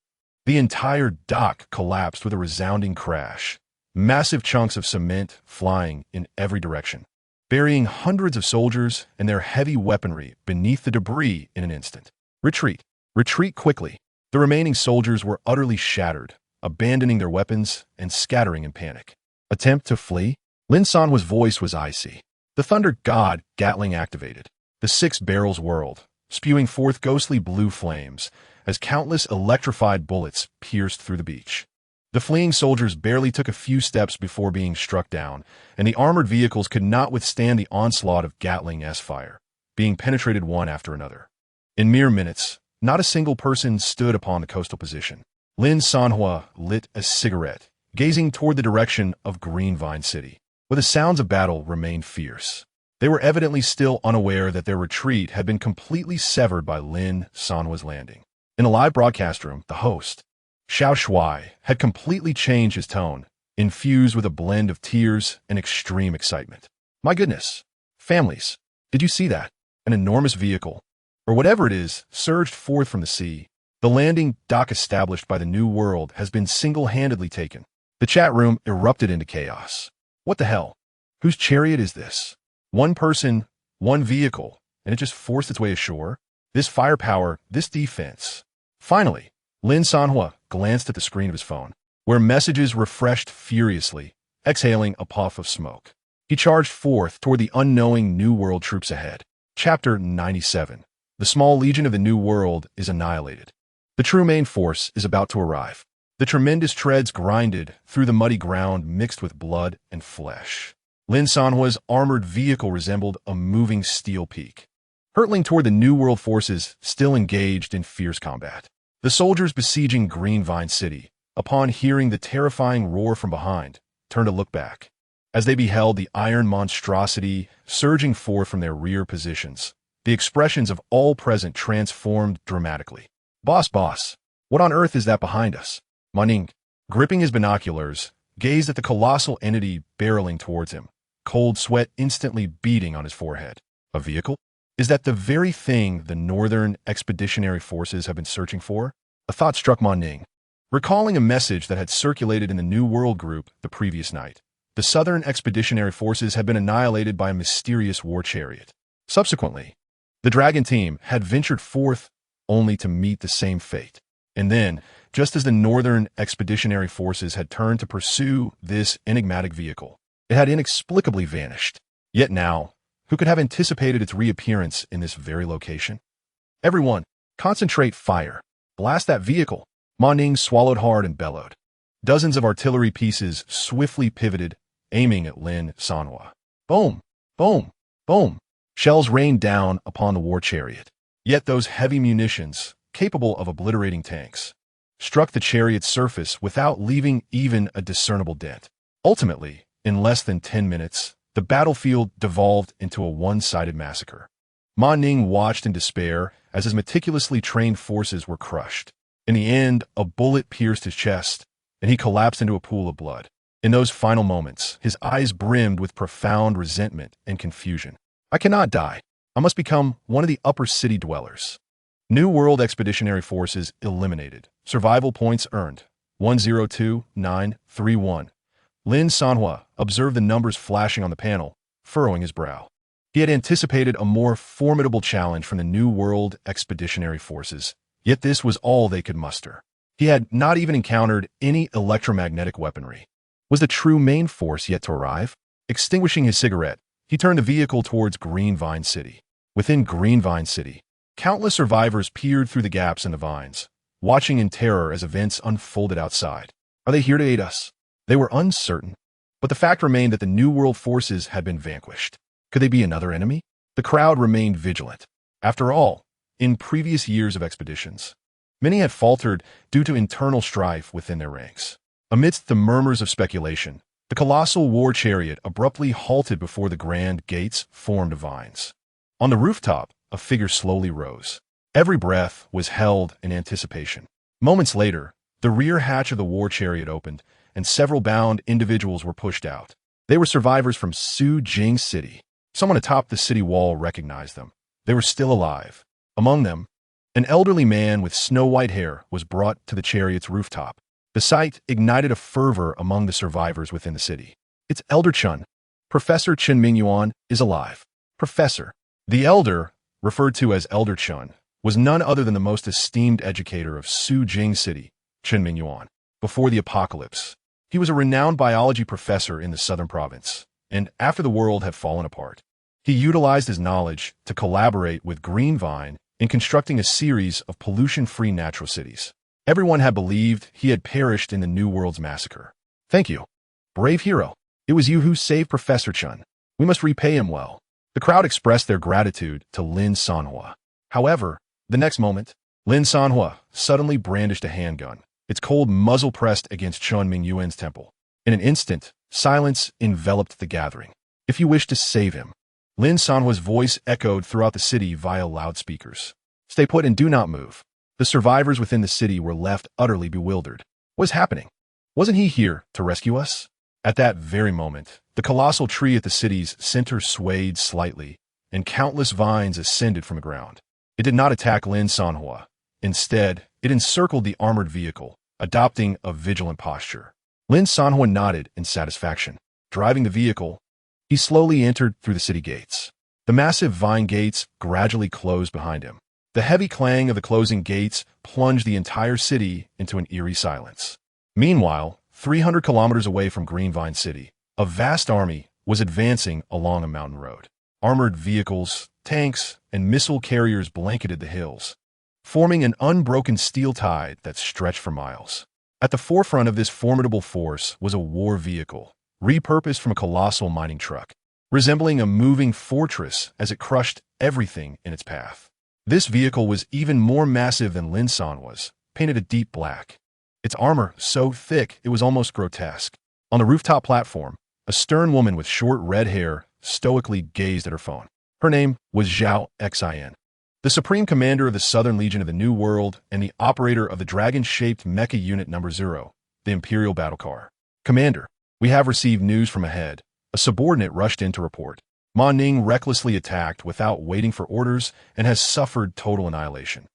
The entire dock collapsed with a resounding crash, massive chunks of cement flying in every direction, burying hundreds of soldiers and their heavy weaponry beneath the debris in an instant. Retreat! Retreat quickly! The remaining soldiers were utterly shattered, abandoning their weapons and scattering in panic. Attempt to flee? Lin Sanhuo's voice was icy. The Thunder God Gatling activated. The 6 barrels whirled, spewing forth ghostly blue flames as countless electrified bullets pierced through the beach. The fleeing soldiers barely took a few steps before being struck down, and the armored vehicles could not withstand the onslaught of Gatling-S fire, being penetrated one after another. In mere minutes, not a single person stood upon the coastal position. Lin Sanhuo lit a cigarette, gazing toward the direction of Greenvine City, where the sounds of battle remained fierce. They were evidently still unaware that their retreat had been completely severed by Lin Sanhuo's landing. In a live broadcast room, the host, Xiao Shuai, had completely changed his tone, infused with a blend of tears and extreme excitement. My goodness! Families, did you see that? An enormous vehicle, or whatever it is, surged forth from the sea. The landing dock established by the New World has been single-handedly taken. The chat room erupted into chaos. What the hell? Whose chariot is this? One person, one vehicle, and it just forced its way ashore? This firepower, this defense. Finally, Lin Sanhuo glanced at the screen of his phone, where messages refreshed furiously, exhaling a puff of smoke. He charged forth toward the unknowing New World troops ahead. Chapter 97. The small legion of the New World is annihilated. The true main force is about to arrive. The tremendous treads grinded through the muddy ground mixed with blood and flesh. Lin Sanhuo's armored vehicle resembled a moving steel peak, hurtling toward the New World forces still engaged in fierce combat. The soldiers besieging Greenvine City, upon hearing the terrifying roar from behind, turned to look back. As they beheld the iron monstrosity surging forth from their rear positions, the expressions of all present transformed dramatically. Boss, what on earth is that behind us? Ma Ning, gripping his binoculars, gazed at the colossal entity barreling towards him, cold sweat instantly beading on his forehead. A vehicle? Is that the very thing the Northern Expeditionary Forces have been searching for? A thought struck Ma Ning, recalling a message that had circulated in the New World group the previous night. The Southern Expeditionary Forces had been annihilated by a mysterious war chariot. Subsequently, the Dragon team had ventured forth only to meet the same fate. And then, just as the Northern Expeditionary Forces had turned to pursue this enigmatic vehicle, it had inexplicably vanished. Yet now, who could have anticipated its reappearance in this very location? Everyone, concentrate fire. Blast that vehicle. Ma Ning swallowed hard and bellowed. Dozens of artillery pieces swiftly pivoted, aiming at Lin Sanhuo. Boom! Boom! Boom! Shells rained down upon the war chariot. Yet those heavy munitions, capable of obliterating tanks, struck the chariot's surface without leaving even a discernible dent. Ultimately, in less than 10 minutes, the battlefield devolved into a one-sided massacre. Ma Ning watched in despair as his meticulously trained forces were crushed. In the end, a bullet pierced his chest, and he collapsed into a pool of blood. In those final moments, his eyes brimmed with profound resentment and confusion. I cannot die. I must become one of the upper city dwellers. New World Expeditionary Forces eliminated. Survival points earned. 102931. Lin Sanhuo observed the numbers flashing on the panel, furrowing his brow. He had anticipated a more formidable challenge from the New World Expeditionary Forces, yet this was all they could muster. He had not even encountered any electromagnetic weaponry. Was the true main force yet to arrive? Extinguishing his cigarette, he turned the vehicle towards Greenvine City. Within Greenvine City, countless survivors peered through the gaps in the vines, watching in terror as events unfolded outside. Are they here to aid us? They were uncertain, but the fact remained that the New World forces had been vanquished. Could they be another enemy? The crowd remained vigilant. After all, in previous years of expeditions, many had faltered due to internal strife within their ranks. Amidst the murmurs of speculation, the colossal war chariot abruptly halted before the grand gates formed of vines. On the rooftop, a figure slowly rose. Every breath was held in anticipation. Moments later, the rear hatch of the war chariot opened, and several bound individuals were pushed out. They were survivors from Sujing City. Someone atop the city wall recognized them. They were still alive. Among them, an elderly man with snow-white hair was brought to the chariot's rooftop. The sight ignited a fervor among the survivors within the city. It's Elder Chun. Professor Chen Mingyuan is alive. Professor. The elder, referred to as Elder Chun, was none other than the most esteemed educator of Sujing City, Chen Mingyuan. Before the apocalypse, he was a renowned biology professor in the southern province, and after the world had fallen apart, he utilized his knowledge to collaborate with Greenvine in constructing a series of pollution-free natural cities. Everyone had believed he had perished in the New World's massacre. Thank you, brave hero. It was you who saved Professor Chun. We must repay him well. The crowd expressed their gratitude to Lin Sanhuo. However, the next moment, Lin Sanhuo suddenly brandished a handgun, its cold muzzle pressed against Chun Mingyuan's temple. In an instant, silence enveloped the gathering. If you wish to save him, Lin Sanhuo's voice echoed throughout the city via loudspeakers. Stay put and do not move. The survivors within the city were left utterly bewildered. What is happening? Wasn't he here to rescue us? At that very moment, the colossal tree at the city's center swayed slightly, and countless vines ascended from the ground. It did not attack Lin Sanhuo. Instead, it encircled the armored vehicle, adopting a vigilant posture. Lin Sanhuo nodded in satisfaction. Driving the vehicle, he slowly entered through the city gates. The massive vine gates gradually closed behind him. The heavy clang of the closing gates plunged the entire city into an eerie silence. Meanwhile, 300 kilometers away from Greenvine City, a vast army was advancing along a mountain road. Armored vehicles, tanks, and missile carriers blanketed the hills, forming an unbroken steel tide that stretched for miles. At the forefront of this formidable force was a war vehicle, repurposed from a colossal mining truck, resembling a moving fortress as it crushed everything in its path. This vehicle was even more massive than Lin Sanhuo's, painted a deep black. Its armor so thick it was almost grotesque. On the rooftop platform, a stern woman with short red hair stoically gazed at her phone. Her name was Zhao Xin, the Supreme Commander of the Southern Legion of the New World and the operator of the dragon-shaped mecha unit number 0, the Imperial Battle Car. Commander, we have received news from ahead. A subordinate rushed in to report. Ma Ning recklessly attacked without waiting for orders and has suffered total annihilation.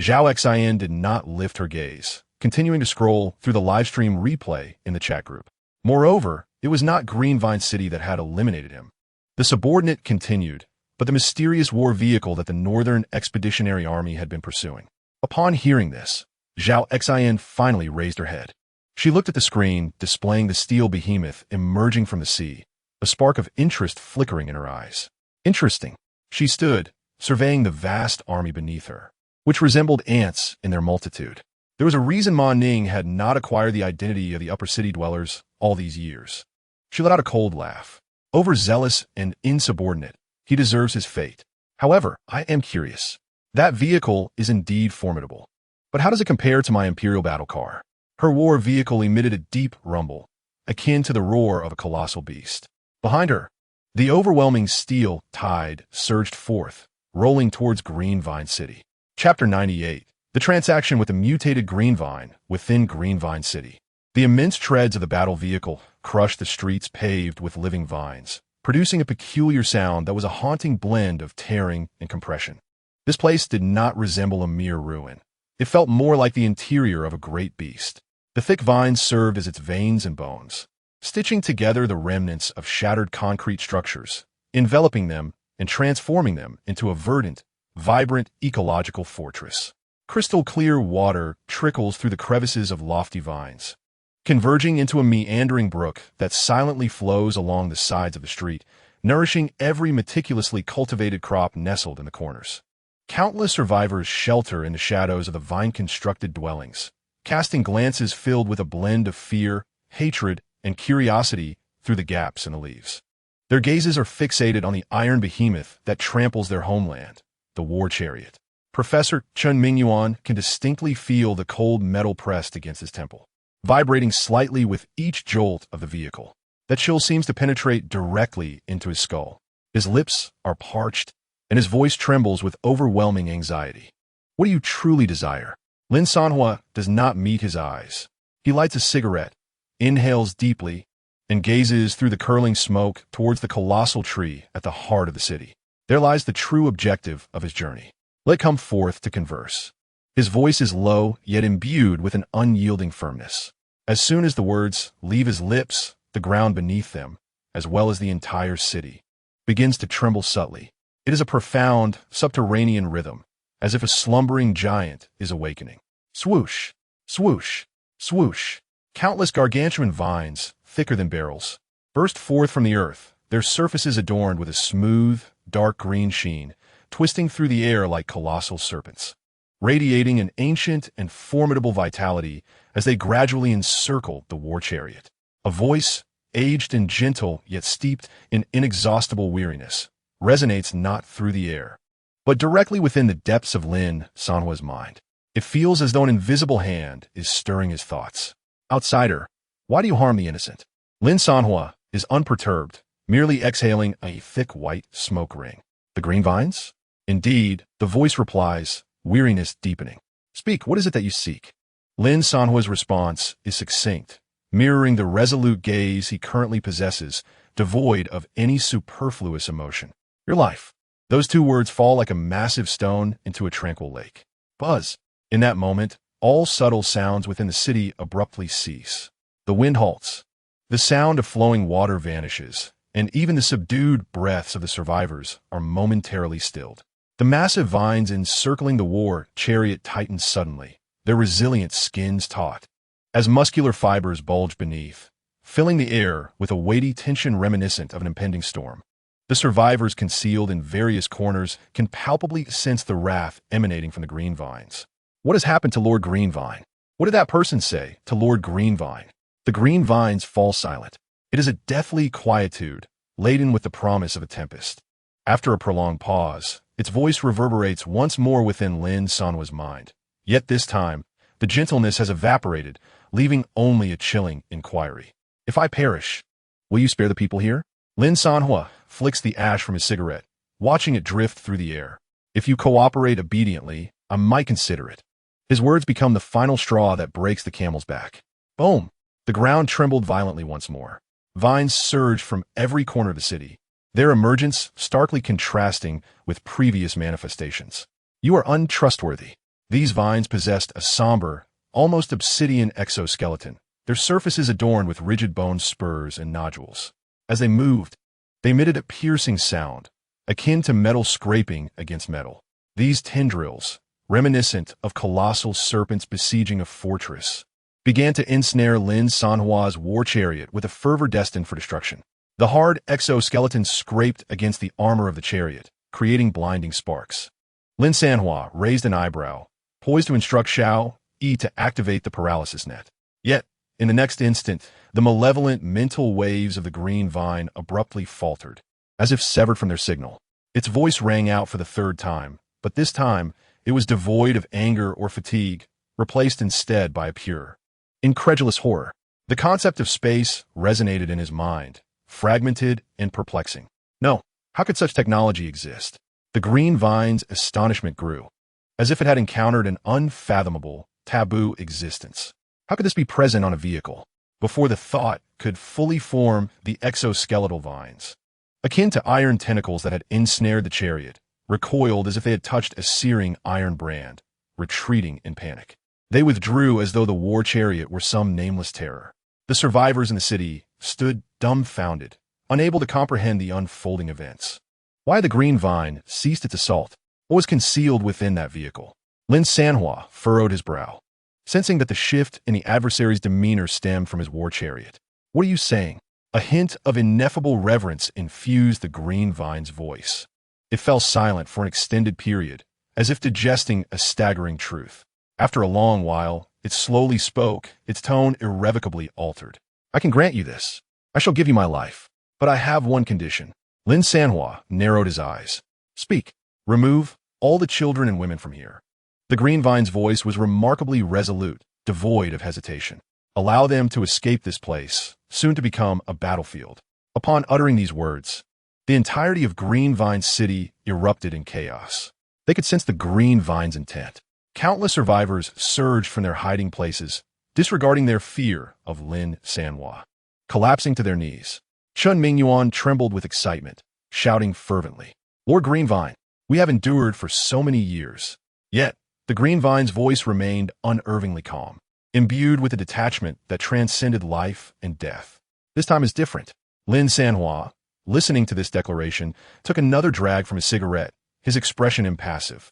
Zhao Xin did not lift her gaze, continuing to scroll through the livestream replay in the chat group. Moreover, it was not Greenvine City that had eliminated him. The subordinate continued, but the mysterious war vehicle that the Northern Expeditionary Army had been pursuing. Upon hearing this, Zhao Xin finally raised her head. She looked at the screen, displaying the steel behemoth emerging from the sea, a spark of interest flickering in her eyes. Interesting. She stood, surveying the vast army beneath her, which resembled ants in their multitude. There was a reason Ma Ning had not acquired the identity of the upper city dwellers all these years. She let out a cold laugh. Overzealous and insubordinate, he deserves his fate. However, I am curious. That vehicle is indeed formidable. But how does it compare to my Imperial Battle Car? Her war vehicle emitted a deep rumble, akin to the roar of a colossal beast. Behind her, the overwhelming steel tide surged forth, rolling towards Greenvine City. Chapter 98. The transaction with the mutated Greenvine within Greenvine City. The immense treads of the battle vehicle crushed the streets paved with living vines, producing a peculiar sound that was a haunting blend of tearing and compression. This place did not resemble a mere ruin. It felt more like the interior of a great beast. The thick vines served as its veins and bones, stitching together the remnants of shattered concrete structures, enveloping them and transforming them into a verdant, vibrant ecological fortress. Crystal clear water trickles through the crevices of lofty vines, converging into a meandering brook that silently flows along the sides of the street, nourishing every meticulously cultivated crop nestled in the corners. Countless survivors shelter in the shadows of the vine-constructed dwellings, casting glances filled with a blend of fear, hatred, and curiosity through the gaps in the leaves. Their gazes are fixated on the iron behemoth that tramples their homeland, the war chariot. Professor Chen Mingyuan can distinctly feel the cold metal pressed against his temple, vibrating slightly with each jolt of the vehicle. That chill seems to penetrate directly into his skull. His lips are parched, and his voice trembles with overwhelming anxiety. What do you truly desire? Lin Sanhuo does not meet his eyes. He lights a cigarette, inhales deeply, and gazes through the curling smoke towards the colossal tree at the heart of the city. There lies the true objective of his journey. Let come forth to converse. His voice is low, yet imbued with an unyielding firmness. As soon as the words leave his lips, the ground beneath them, as well as the entire city, begins to tremble subtly. It is a profound, subterranean rhythm, as if a slumbering giant is awakening. Swoosh, swoosh, swoosh. Countless gargantuan vines, thicker than barrels, burst forth from the earth, their surfaces adorned with a smooth, dark green sheen, twisting through the air like colossal serpents, radiating an ancient and formidable vitality as they gradually encircled the war chariot. A voice, aged and gentle yet steeped in inexhaustible weariness, resonates not through the air, but directly within the depths of Lin Sanhuo's mind. It feels as though an invisible hand is stirring his thoughts. Outsider, why do you harm the innocent? Lin Sanhuo is unperturbed, merely exhaling a thick white smoke ring. The green vines? Indeed, the voice replies, weariness deepening. Speak, what is it that you seek? Lin Sanhuo's response is succinct, mirroring the resolute gaze he currently possesses, devoid of any superfluous emotion. Your life. Those two words fall like a massive stone into a tranquil lake. Buzz. In that moment, all subtle sounds within the city abruptly cease. The wind halts. The sound of flowing water vanishes, and even the subdued breaths of the survivors are momentarily stilled. The massive vines encircling the war chariot tighten suddenly, their resilient skins taut, as muscular fibers bulge beneath, filling the air with a weighty tension reminiscent of an impending storm. The survivors concealed in various corners can palpably sense the wrath emanating from the green vines. What has happened to Lord Greenvine? What did that person say to Lord Greenvine? The green vines fall silent. It is a deathly quietude, laden with the promise of a tempest. After a prolonged pause, its voice reverberates once more within Lin Sanhuo's mind. Yet this time, the gentleness has evaporated, leaving only a chilling inquiry. If I perish, will you spare the people here? Lin Sanhuo flicks the ash from his cigarette, watching it drift through the air. If you cooperate obediently, I might consider it. His words become the final straw that breaks the camel's back. Boom! The ground trembled violently once more. Vines surged from every corner of the city, their emergence starkly contrasting with previous manifestations. You are untrustworthy. These vines possessed a somber, almost obsidian exoskeleton, their surfaces adorned with rigid bone spurs and nodules. As they moved, they emitted a piercing sound, akin to metal scraping against metal. These tendrils, reminiscent of colossal serpents besieging a fortress, began to ensnare Lin Sanhuo's war chariot with a fervor destined for destruction. The hard exoskeleton scraped against the armor of the chariot, creating blinding sparks. Lin Sanhuo raised an eyebrow, poised to instruct Xiao Yi to activate the paralysis net. Yet, in the next instant, the malevolent mental waves of the green vine abruptly faltered, as if severed from their signal. Its voice rang out for the third time, but this time it was devoid of anger or fatigue, replaced instead by a pure, incredulous horror. The concept of space resonated in his mind, fragmented and perplexing. No, how could such technology exist? The green vine's astonishment grew, as if it had encountered an unfathomable, taboo existence. How could this be present on a vehicle? Before the thought could fully form, the exoskeletal vines, akin to iron tentacles that had ensnared the chariot, recoiled as if they had touched a searing iron brand, retreating in panic. They withdrew as though the war chariot were some nameless terror. The survivors in the city stood dumbfounded, unable to comprehend the unfolding events. Why had the green vine ceased its assault? What was concealed within that vehicle? Lin Sanhuo furrowed his brow, sensing that the shift in the adversary's demeanor stemmed from his war chariot. What are you saying? A hint of ineffable reverence infused the green vine's voice. It fell silent for an extended period, as if digesting a staggering truth. After a long while, it slowly spoke, its tone irrevocably altered. I can grant you this. I shall give you my life. But I have one condition. Lin Sanhuo narrowed his eyes. Speak. Remove all the children and women from here. The green vine's voice was remarkably resolute, devoid of hesitation. Allow them to escape this place, soon to become a battlefield. Upon uttering these words, the entirety of Green Vine City erupted in chaos. They could sense the green vine's intent. Countless survivors surged from their hiding places, disregarding their fear of Lin Sanhuo. Collapsing to their knees, Chun Mingyuan trembled with excitement, shouting fervently, "Lord Greenvine, we have endured for so many years." Yet, the Greenvine's voice remained unervingly calm, imbued with a detachment that transcended life and death. This time is different. Lin Sanhuo, listening to this declaration, took another drag from his cigarette, his expression impassive.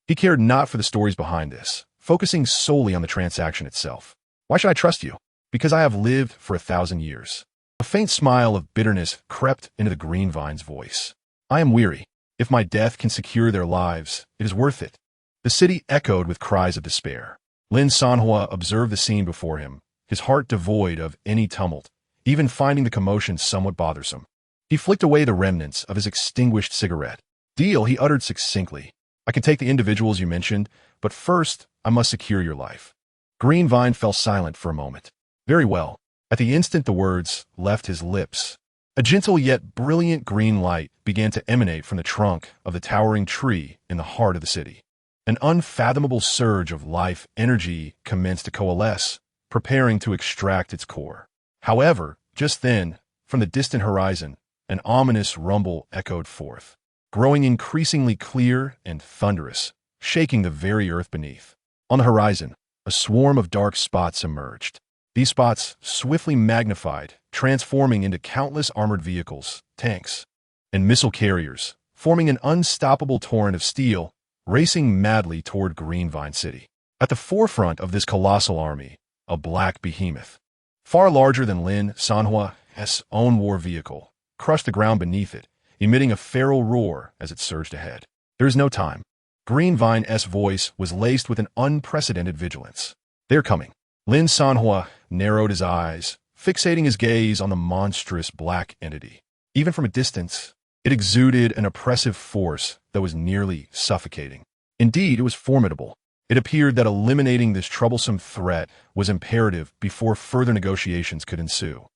He cared not for the stories behind this, focusing solely on the transaction itself. "Why should I trust you? Because I have lived for 1,000 years." A faint smile of bitterness crept into the Greenvine's voice. "I am weary. If my death can secure their lives, it is worth it." The city echoed with cries of despair. Lin Sanhuo observed the scene before him, his heart devoid of any tumult, even finding the commotion somewhat bothersome. He flicked away the remnants of his extinguished cigarette. "Deal," he uttered succinctly. "I can take the individuals you mentioned, but first I must secure your life." Greenvine fell silent for a moment. "Very well." At the instant the words left his lips, a gentle yet brilliant green light began to emanate from the trunk of the towering tree in the heart of the city. An unfathomable surge of life energy commenced to coalesce, preparing to extract its core. However, just then, from the distant horizon, an ominous rumble echoed forth, growing increasingly clear and thunderous, shaking the very earth beneath. On the horizon, a swarm of dark spots emerged. These spots swiftly magnified, transforming into countless armored vehicles, tanks, and missile carriers, forming an unstoppable torrent of steel, racing madly toward Greenvine City. At the forefront of this colossal army, a black behemoth, far larger than Lin Sanhuo's own war vehicle, crushed the ground beneath it, emitting a feral roar as it surged ahead. "There is no time." Greenvine's voice was laced with an unprecedented vigilance. "They're coming." Lin Sanhuo narrowed his eyes, fixating his gaze on the monstrous black entity. Even from a distance, it exuded an oppressive force that was nearly suffocating. Indeed, it was formidable. It appeared that eliminating this troublesome threat was imperative before further negotiations could ensue.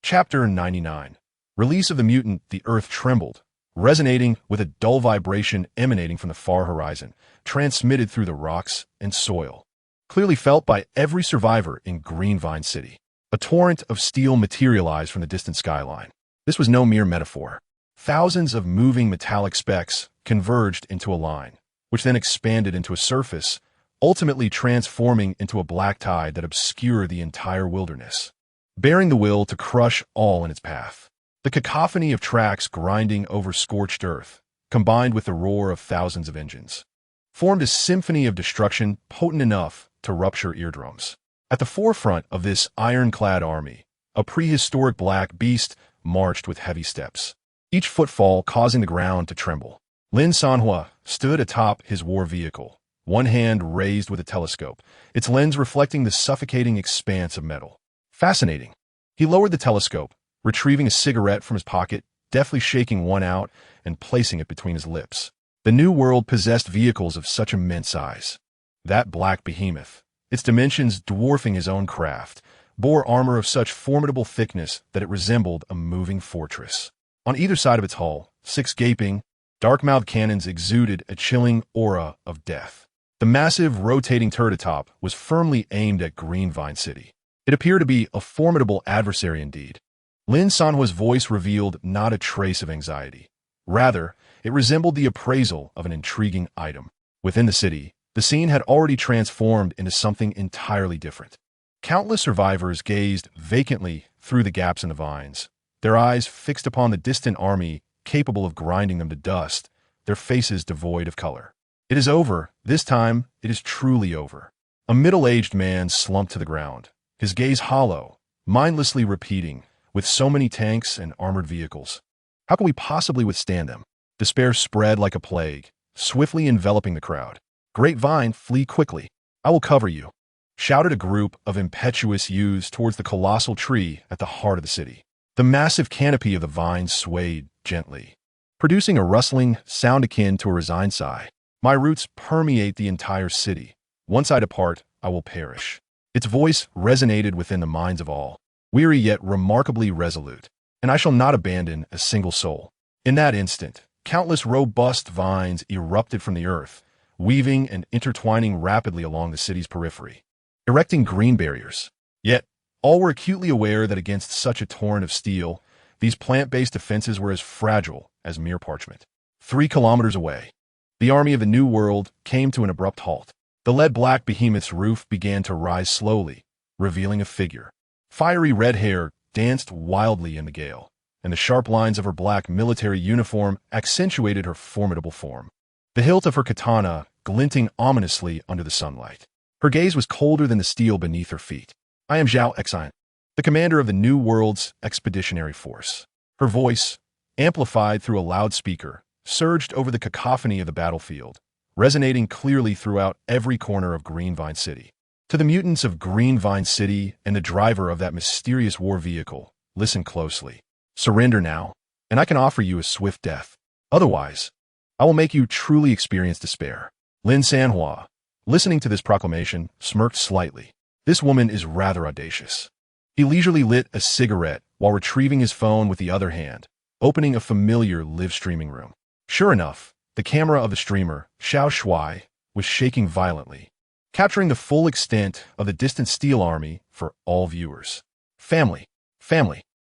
Chapter 99. Release of the mutant. The earth trembled, resonating with a dull vibration emanating from the far horizon, transmitted through the rocks and soil, clearly felt by every survivor in Greenvine City. A torrent of steel materialized from the distant skyline. This was no mere metaphor. Thousands of moving metallic specks converged into a line, which then expanded into a surface, ultimately transforming into a black tide that obscured the entire wilderness, bearing the will to crush all in its path. The cacophony of tracks grinding over scorched earth, combined with the roar of thousands of engines, formed a symphony of destruction potent enough to rupture eardrums. At the forefront of this ironclad army, a prehistoric black beast marched with heavy steps, each footfall causing the ground to tremble. Lin Sanhuo stood atop his war vehicle, one hand raised with a telescope, its lens reflecting the suffocating expanse of metal. Fascinating. He lowered the telescope, retrieving a cigarette from his pocket, deftly shaking one out and placing it between his lips. The New World possessed vehicles of such immense size. That black behemoth, its dimensions dwarfing his own craft, bore armor of such formidable thickness that it resembled a moving fortress. On either side of its hull, 6 gaping, dark-mouthed cannons exuded a chilling aura of death. The massive, rotating turret atop was firmly aimed at Greenvine City. It appeared to be a formidable adversary indeed. Lin Sanhuo's voice revealed not a trace of anxiety. Rather, it resembled the appraisal of an intriguing item. Within the city, the scene had already transformed into something entirely different. Countless survivors gazed vacantly through the gaps in the vines, their eyes fixed upon the distant army capable of grinding them to dust, their faces devoid of color. It is over. This time, it is truly over. A middle-aged man slumped to the ground, his gaze hollow, mindlessly repeating, "With so many tanks and armored vehicles, how can we possibly withstand them?" Despair spread like a plague, swiftly enveloping the crowd. "Grapevine, flee quickly. I will cover you," shouted a group of impetuous youths towards the colossal tree at the heart of the city. The massive canopy of the vine swayed gently, producing a rustling sound akin to a resigned sigh. "My roots permeate the entire city. Once I depart, I will perish." Its voice resonated within the minds of all, weary yet remarkably resolute. "And I shall not abandon a single soul." In that instant, countless robust vines erupted from the earth, weaving and intertwining rapidly along the city's periphery, erecting green barriers. Yet, all were acutely aware that against such a torrent of steel, these plant-based defenses were as fragile as mere parchment. 3 kilometers away, the army of the New World came to an abrupt halt. The lead-black behemoth's roof began to rise slowly, revealing a figure. Fiery red hair danced wildly in the gale, and the sharp lines of her black military uniform accentuated her formidable form. The hilt of her katana glinting ominously under the sunlight. Her gaze was colder than the steel beneath her feet. "I am Zhao Exine, the commander of the New World's expeditionary force." Her voice, amplified through a loudspeaker, surged over the cacophony of the battlefield, resonating clearly throughout every corner of Greenvine City. To the mutants of Greenvine City and the driver of that mysterious war vehicle, listen closely. Surrender now, and I can offer you a swift death. Otherwise, I will make you truly experience despair. Lin Sanhuo, listening to this proclamation, smirked slightly. This woman is rather audacious. He leisurely lit a cigarette while retrieving his phone with the other hand, opening a familiar live streaming room. Sure enough, the camera of the streamer, Xiao Shuai, was shaking violently, capturing the full extent of the distant steel army for all viewers. Family.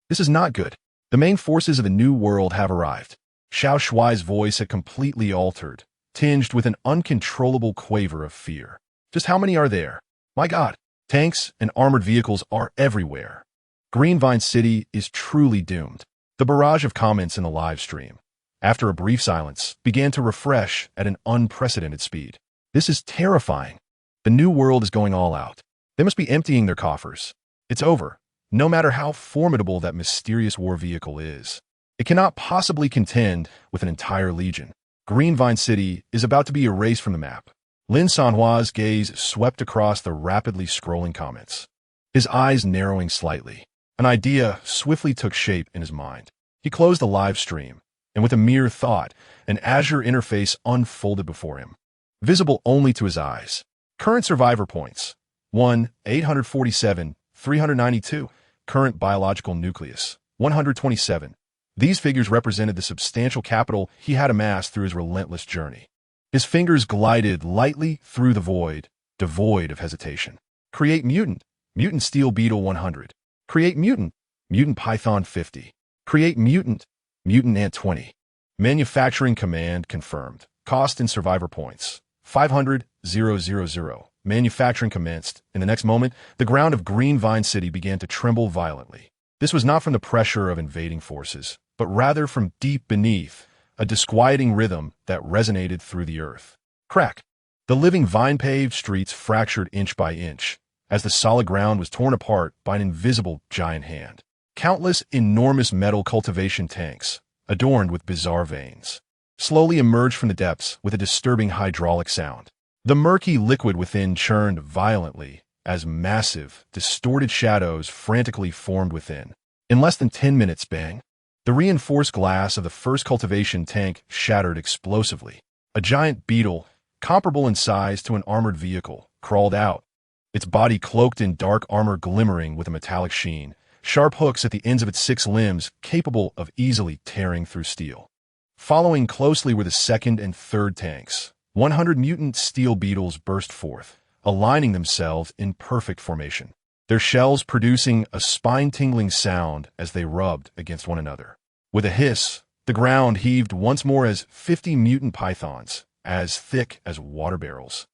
This is not good. The main forces of the New World have arrived. Xiao Shuai's voice had completely altered, tinged with an uncontrollable quaver of fear. Just how many are there? My God, tanks and armored vehicles are everywhere. Greenvine City is truly doomed. The barrage of comments in the live stream, after a brief silence, began to refresh at an unprecedented speed. This is terrifying. The New World is going all out. They must be emptying their coffers. It's over. No matter how formidable that mysterious war vehicle is, it cannot possibly contend with an entire legion. Greenvine City is about to be erased from the map. Lin Sanhuo's gaze swept across the rapidly scrolling comments, his eyes narrowing slightly. An idea swiftly took shape in his mind. He closed the live stream, and with a mere thought, an azure interface unfolded before him, visible only to his eyes. Current survivor points: 1, 847, 392. Current biological nucleus: 127. These figures represented the substantial capital he had amassed through his relentless journey. His fingers glided lightly through the void, devoid of hesitation. Create mutant. Mutant steel beetle 100. Create mutant. Mutant python 50. Create mutant. Mutant ant 20. Manufacturing command confirmed. Cost in survivor points: 500,000. Manufacturing commenced. In the next moment, the ground of Greenvine City began to tremble violently. This was not from the pressure of invading forces, but rather from deep beneath, a disquieting rhythm that resonated through the earth. Crack! The living vine-paved streets fractured inch by inch, as the solid ground was torn apart by an invisible giant hand. Countless enormous metal cultivation tanks, adorned with bizarre veins, slowly emerged from the depths with a disturbing hydraulic sound. The murky liquid within churned violently as massive, distorted shadows frantically formed within. In less than 10 minutes, bang! The reinforced glass of the first cultivation tank shattered explosively. A giant beetle, comparable in size to an armored vehicle, crawled out, its body cloaked in dark armor glimmering with a metallic sheen, sharp hooks at the ends of its 6 limbs capable of easily tearing through steel. Following closely were the second and third tanks. 100 mutant steel beetles burst forth, aligning themselves in perfect formation, their shells producing a spine-tingling sound as they rubbed against one another. With a hiss, the ground heaved once more as 50 mutant pythons, as thick as water barrels,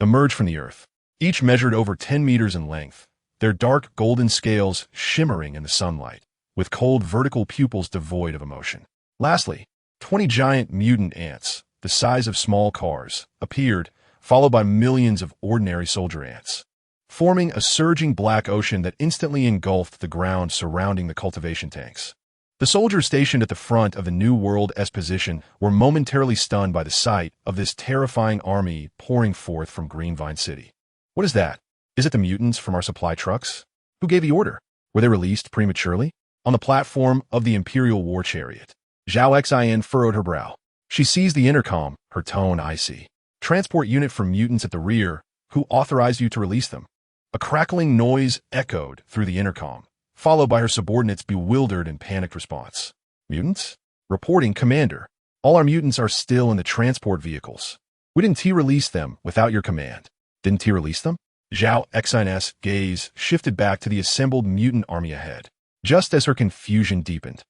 emerged from the earth. Each measured over 10 meters in length, their dark golden scales shimmering in the sunlight, with cold vertical pupils devoid of emotion. Lastly, 20 giant mutant ants, the size of small cars, appeared, followed by millions of ordinary soldier ants, forming a surging black ocean that instantly engulfed the ground surrounding the cultivation tanks. The soldiers stationed at the front of the New World's position were momentarily stunned by the sight of this terrifying army pouring forth from Greenvine City. What is that? Is it the mutants from our supply trucks? Who gave the order? Were they released prematurely? On the platform of the Imperial War Chariot, Zhao Xin furrowed her brow. She seized the intercom, her tone icy. Transport unit for mutants at the rear. Who authorized you to release them? A crackling noise echoed through the intercom, followed by her subordinate's bewildered and panicked response. Mutants? Reporting, Commander. All our mutants are still in the transport vehicles. Didn't he release them without your command? Didn't he release them? Zhao Xin's gaze shifted back to the assembled mutant army ahead, just as her confusion deepened.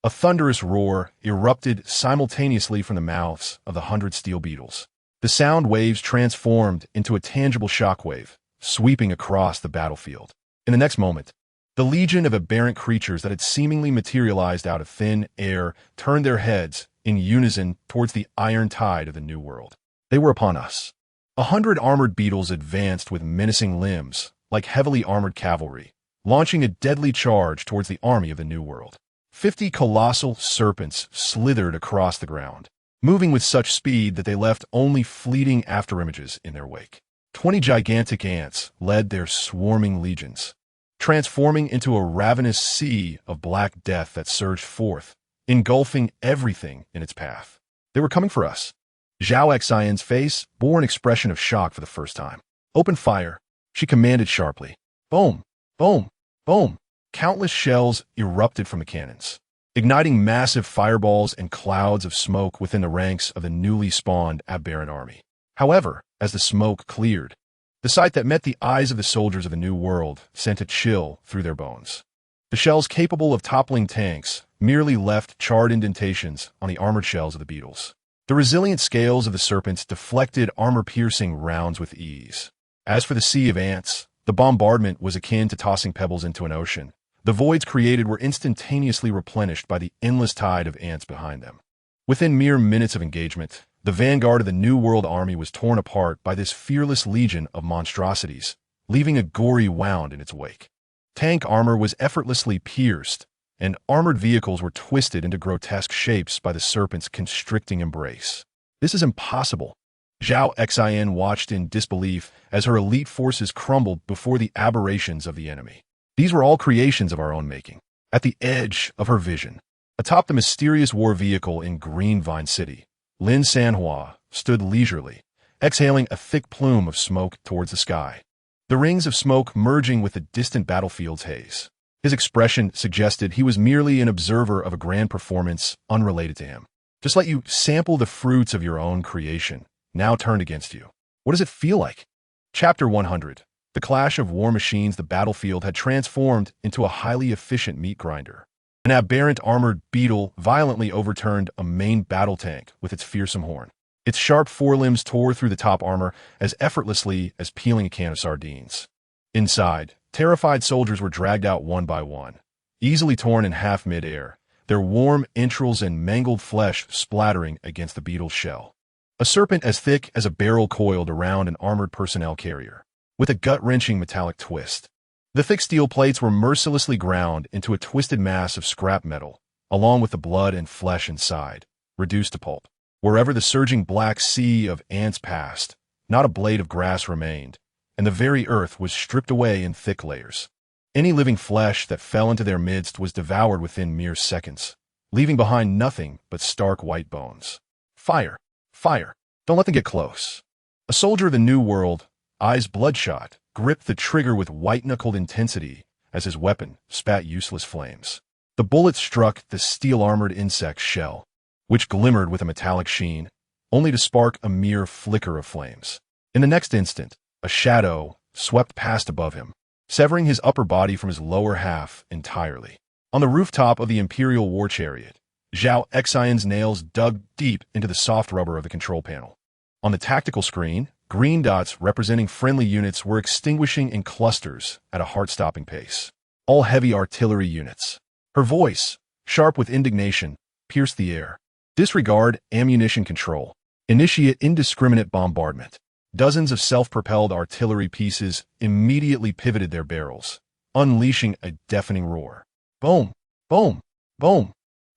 A thunderous roar erupted simultaneously from the mouths of the 100 steel beetles. The sound waves transformed into a tangible shockwave, sweeping across the battlefield. In the next moment, the legion of aberrant creatures that had seemingly materialized out of thin air turned their heads in unison towards the iron tide of the New World. They were upon us. 100 armored beetles advanced with menacing limbs, like heavily armored cavalry, launching a deadly charge towards the army of the New World. 50 colossal serpents slithered across the ground, moving with such speed that they left only fleeting afterimages in their wake. 20 gigantic ants led their swarming legions, transforming into a ravenous sea of black death that surged forth, engulfing everything in its path. They were coming for us. Zhao Xin's face bore an expression of shock for the first time. Open fire, she commanded sharply. Boom, boom, boom. Countless shells erupted from the cannons, igniting massive fireballs and clouds of smoke within the ranks of the newly spawned aberrant army. However, as the smoke cleared, the sight that met the eyes of the soldiers of the New World sent a chill through their bones. The shells capable of toppling tanks merely left charred indentations on the armored shells of the beetles. The resilient scales of the serpents deflected armor-piercing rounds with ease. As for the sea of ants, the bombardment was akin to tossing pebbles into an ocean. The voids created were instantaneously replenished by the endless tide of ants behind them. Within mere minutes of engagement, the vanguard of the New World army was torn apart by this fearless legion of monstrosities, leaving a gory wound in its wake. Tank armor was effortlessly pierced, and armored vehicles were twisted into grotesque shapes by the serpent's constricting embrace. This is impossible. Zhao Xin watched in disbelief as her elite forces crumbled before the aberrations of the enemy. These were all creations of our own making. At the edge of her vision, atop the mysterious war vehicle in Green Vine City, Lin Sanhuo stood leisurely, exhaling a thick plume of smoke towards the sky, the rings of smoke merging with the distant battlefield's haze. His expression suggested he was merely an observer of a grand performance unrelated to him. Just let you sample the fruits of your own creation, now turned against you. What does it feel like? Chapter 100. The clash of war machines. The battlefield had transformed into a highly efficient meat grinder. An aberrant armored beetle violently overturned a main battle tank with its fearsome horn. Its sharp forelimbs tore through the top armor as effortlessly as peeling a can of sardines. Inside, terrified soldiers were dragged out one by one, easily torn in half mid-air, their warm entrails and mangled flesh splattering against the beetle's shell. A serpent as thick as a barrel coiled around an armored personnel carrier, with a gut-wrenching metallic twist. The thick steel plates were mercilessly ground into a twisted mass of scrap metal, along with the blood and flesh inside, reduced to pulp. Wherever the surging black sea of ants passed, not a blade of grass remained, and the very earth was stripped away in thick layers. Any living flesh that fell into their midst was devoured within mere seconds, leaving behind nothing but stark white bones. Fire! Fire! Don't let them get close. A soldier of the New World, eyes bloodshot, gripped the trigger with white-knuckled intensity as his weapon spat useless flames. The bullet struck the steel-armored insect's shell, which glimmered with a metallic sheen, only to spark a mere flicker of flames. In the next instant, a shadow swept past above him, severing his upper body from his lower half entirely. On the rooftop of the Imperial War Chariot, Zhao Xin's nails dug deep into the soft rubber of the control panel. On the tactical screen, green dots representing friendly units were extinguishing in clusters at a heart-stopping pace. All heavy artillery units. Her voice, sharp with indignation, pierced the air. Disregard ammunition control. Initiate indiscriminate bombardment. Dozens of self-propelled artillery pieces immediately pivoted their barrels, unleashing a deafening roar. Boom! Boom! Boom!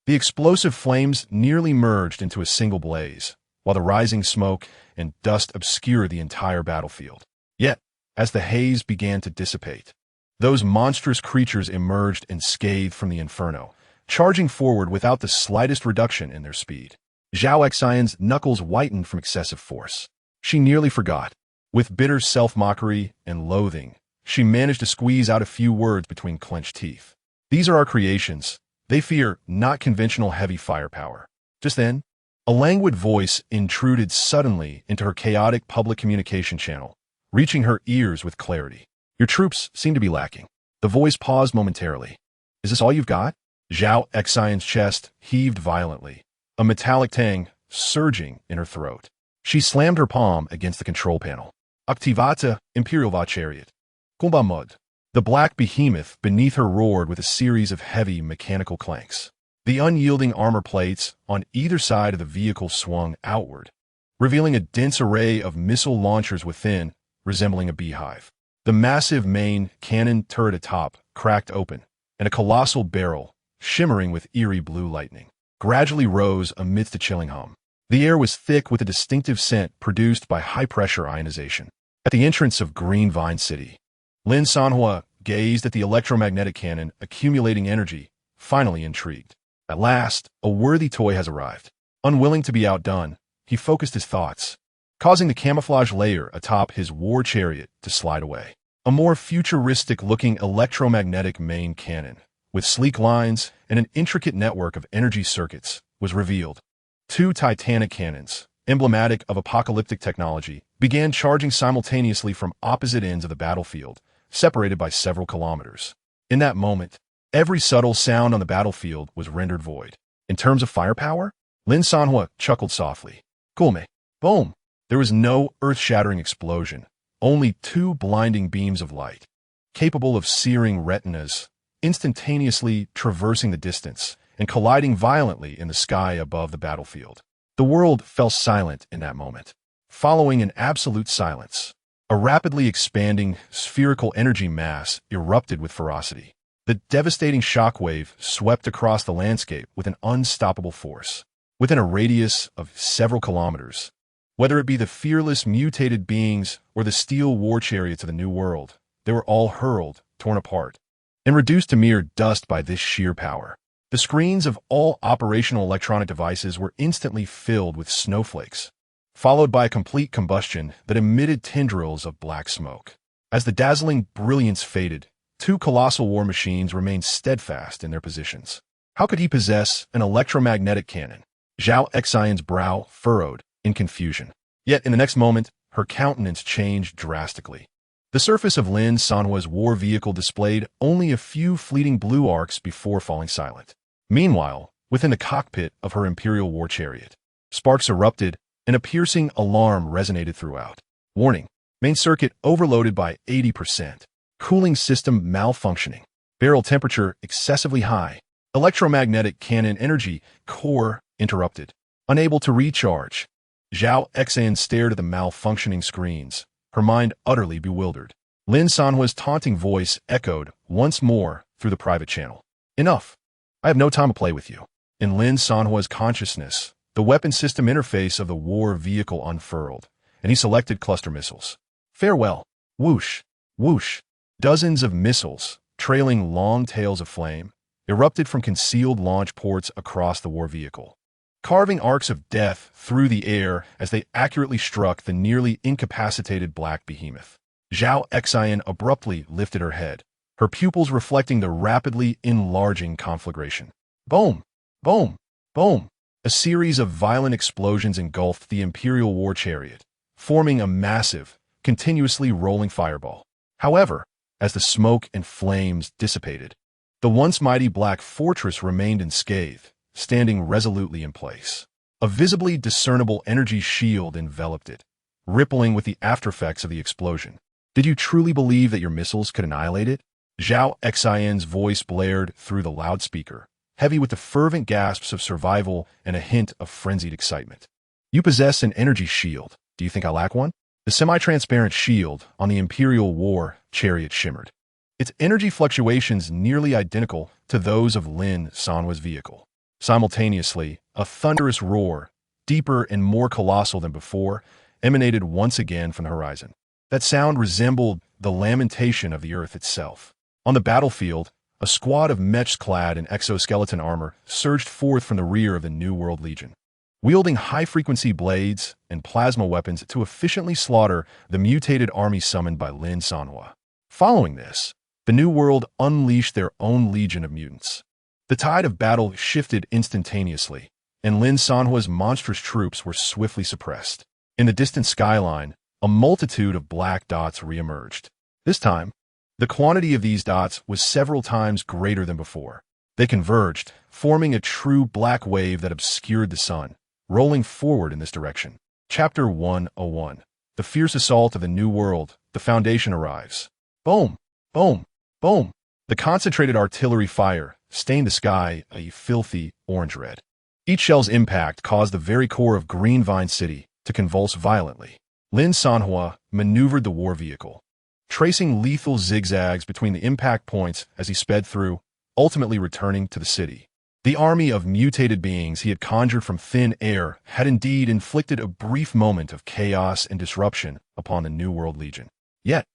The explosive flames nearly merged into a single blaze, while the rising smoke and dust obscured the entire battlefield. Yet, as the haze began to dissipate, those monstrous creatures emerged and scathed from the inferno, charging forward without the slightest reduction in their speed. Zhao Xin's knuckles whitened from excessive force. She nearly forgot. With bitter self-mockery and loathing, she managed to squeeze out a few words between clenched teeth. These are our creations. They fear not conventional heavy firepower. Just then, A languid voice intruded suddenly into her chaotic public communication channel, reaching her ears with clarity. Your troops seem to be lacking. The voice paused momentarily. Is this all you've got? Zhao Xian's chest heaved violently, a metallic tang surging in her throat. She slammed her palm against the control panel. Activata Imperial Va Chariot. Combat mode. The black behemoth beneath her roared with a series of heavy mechanical clanks. The unyielding armor plates on either side of the vehicle swung outward, revealing a dense array of missile launchers within, resembling a beehive. The massive main cannon turret atop cracked open, and a colossal barrel, shimmering with eerie blue lightning, gradually rose amidst a chilling hum. The air was thick with a distinctive scent produced by high-pressure ionization. At the entrance of Green Vine City, Lin Sanhuo gazed at the electromagnetic cannon accumulating energy, finally intrigued. At last, a worthy toy has arrived. Unwilling to be outdone, he focused his thoughts, causing the camouflage layer atop his war chariot to slide away. A more futuristic-looking electromagnetic main cannon, with sleek lines and an intricate network of energy circuits, was revealed. Two titanic cannons, emblematic of apocalyptic technology, began charging simultaneously from opposite ends of the battlefield, separated by several kilometers. In that moment, every subtle sound on the battlefield was rendered void. In terms of firepower, Lin Sanhuo chuckled softly. Cool, boom! There was no earth-shattering explosion, only two blinding beams of light, capable of searing retinas, instantaneously traversing the distance and colliding violently in the sky above the battlefield. The world fell silent in that moment. Following an absolute silence, a rapidly expanding spherical energy mass erupted with ferocity. The devastating shockwave swept across the landscape with an unstoppable force. Within a radius of several kilometers, whether it be the fearless mutated beings or the steel war chariots of the New World, they were all hurled, torn apart, and reduced to mere dust by this sheer power. The screens of all operational electronic devices were instantly filled with snowflakes, followed by a complete combustion that emitted tendrils of black smoke. As the dazzling brilliance faded, two colossal war machines remained steadfast in their positions. How could he possess an electromagnetic cannon? Zhao Xian's brow furrowed in confusion. Yet in the next moment, her countenance changed drastically. The surface of Lin Sanhuo's war vehicle displayed only a few fleeting blue arcs before falling silent. Meanwhile, within the cockpit of her Imperial war chariot, sparks erupted and a piercing alarm resonated throughout. Warning: main circuit overloaded by 80%. Cooling system malfunctioning. Barrel temperature excessively high. Electromagnetic cannon energy core interrupted. Unable to recharge. Zhao Xian stared at the malfunctioning screens, her mind utterly bewildered. Lin Sanhuo's taunting voice echoed once more through the private channel. Enough. I have no time to play with you. In Lin Sanhuo's consciousness, the weapon system interface of the war vehicle unfurled, and he selected cluster missiles. Farewell. Whoosh. Whoosh. Dozens of missiles, trailing long tails of flame, erupted from concealed launch ports across the war vehicle, carving arcs of death through the air as they accurately struck the nearly incapacitated black behemoth. Zhao Xian abruptly lifted her head, her pupils reflecting the rapidly enlarging conflagration. Boom! Boom! Boom! A series of violent explosions engulfed the Imperial war chariot, forming a massive, continuously rolling fireball. However, as the smoke and flames dissipated, the once mighty black fortress remained unscathed, standing resolutely in place. A visibly discernible energy shield enveloped it, rippling with the aftereffects of the explosion. Did you truly believe that your missiles could annihilate it? Zhao Xian's voice blared through the loudspeaker, heavy with the fervent gasps of survival and a hint of frenzied excitement. You possess an energy shield. Do you think I lack one? The semi-transparent shield on the Imperial war chariot shimmered, its energy fluctuations nearly identical to those of Lin Sanhuo's vehicle. Simultaneously, a thunderous roar, deeper and more colossal than before, emanated once again from the horizon. That sound resembled the lamentation of the earth itself. On the battlefield, a squad of mechs clad in exoskeleton armor surged forth from the rear of the New World Legion, wielding high-frequency blades and plasma weapons to efficiently slaughter the mutated army summoned by Lin Sanhuo. Following this, the New World unleashed their own legion of mutants. The tide of battle shifted instantaneously, and Lin Sanhuo's monstrous troops were swiftly suppressed. In the distant skyline, a multitude of black dots reemerged. This time, the quantity of these dots was several times greater than before. They converged, forming a true black wave that obscured the sun, rolling forward in this direction. Chapter 101. The fierce assault of the New World. The Foundation arrives. Boom! Boom! Boom! The concentrated artillery fire stained the sky a filthy orange-red. Each shell's impact caused the very core of Green Vine City to convulse violently. Lin Sanhuo maneuvered the war vehicle, tracing lethal zigzags between the impact points as he sped through, ultimately returning to the city. The army of mutated beings he had conjured from thin air had indeed inflicted a brief moment of chaos and disruption upon the New World Legion. Yet,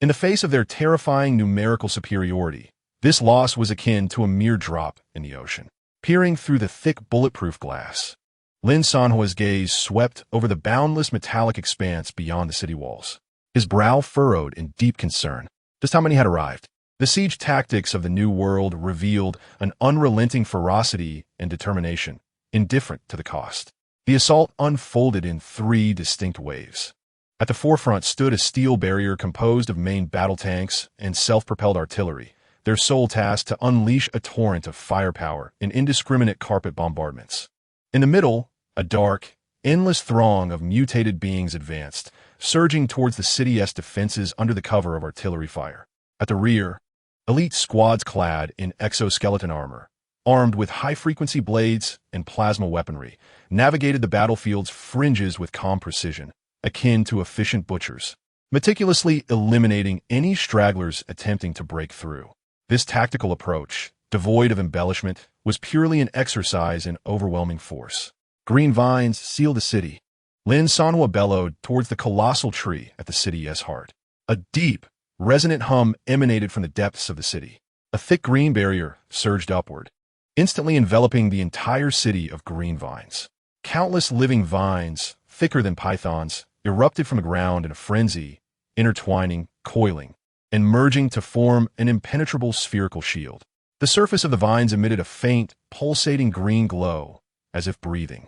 in the face of their terrifying numerical superiority, this loss was akin to a mere drop in the ocean. Peering through the thick bulletproof glass, Lin Sanhuo's gaze swept over the boundless metallic expanse beyond the city walls. His brow furrowed in deep concern. Just how many had arrived? The siege tactics of the New World revealed an unrelenting ferocity and determination, indifferent to the cost. The assault unfolded in 3 distinct waves. At the forefront stood a steel barrier composed of main battle tanks and self-propelled artillery, their sole task to unleash a torrent of firepower in indiscriminate carpet bombardments. In the middle, a dark, endless throng of mutated beings advanced, surging towards the city's defenses under the cover of artillery fire. At the rear, elite squads clad in exoskeleton armor, armed with high-frequency blades and plasma weaponry, navigated the battlefield's fringes with calm precision, akin to efficient butchers, meticulously eliminating any stragglers attempting to break through. This tactical approach, devoid of embellishment, was purely an exercise in overwhelming force. Green vines sealed the city. Lin Sanhuo bellowed towards the colossal tree at the city's heart. A deep, resonant hum emanated from the depths of the city. A thick green barrier surged upward, instantly enveloping the entire city of green vines. Countless living vines, thicker than pythons, erupted from the ground in a frenzy, intertwining, coiling, and merging to form an impenetrable spherical shield. The surface of the vines emitted a faint, pulsating green glow, as if breathing.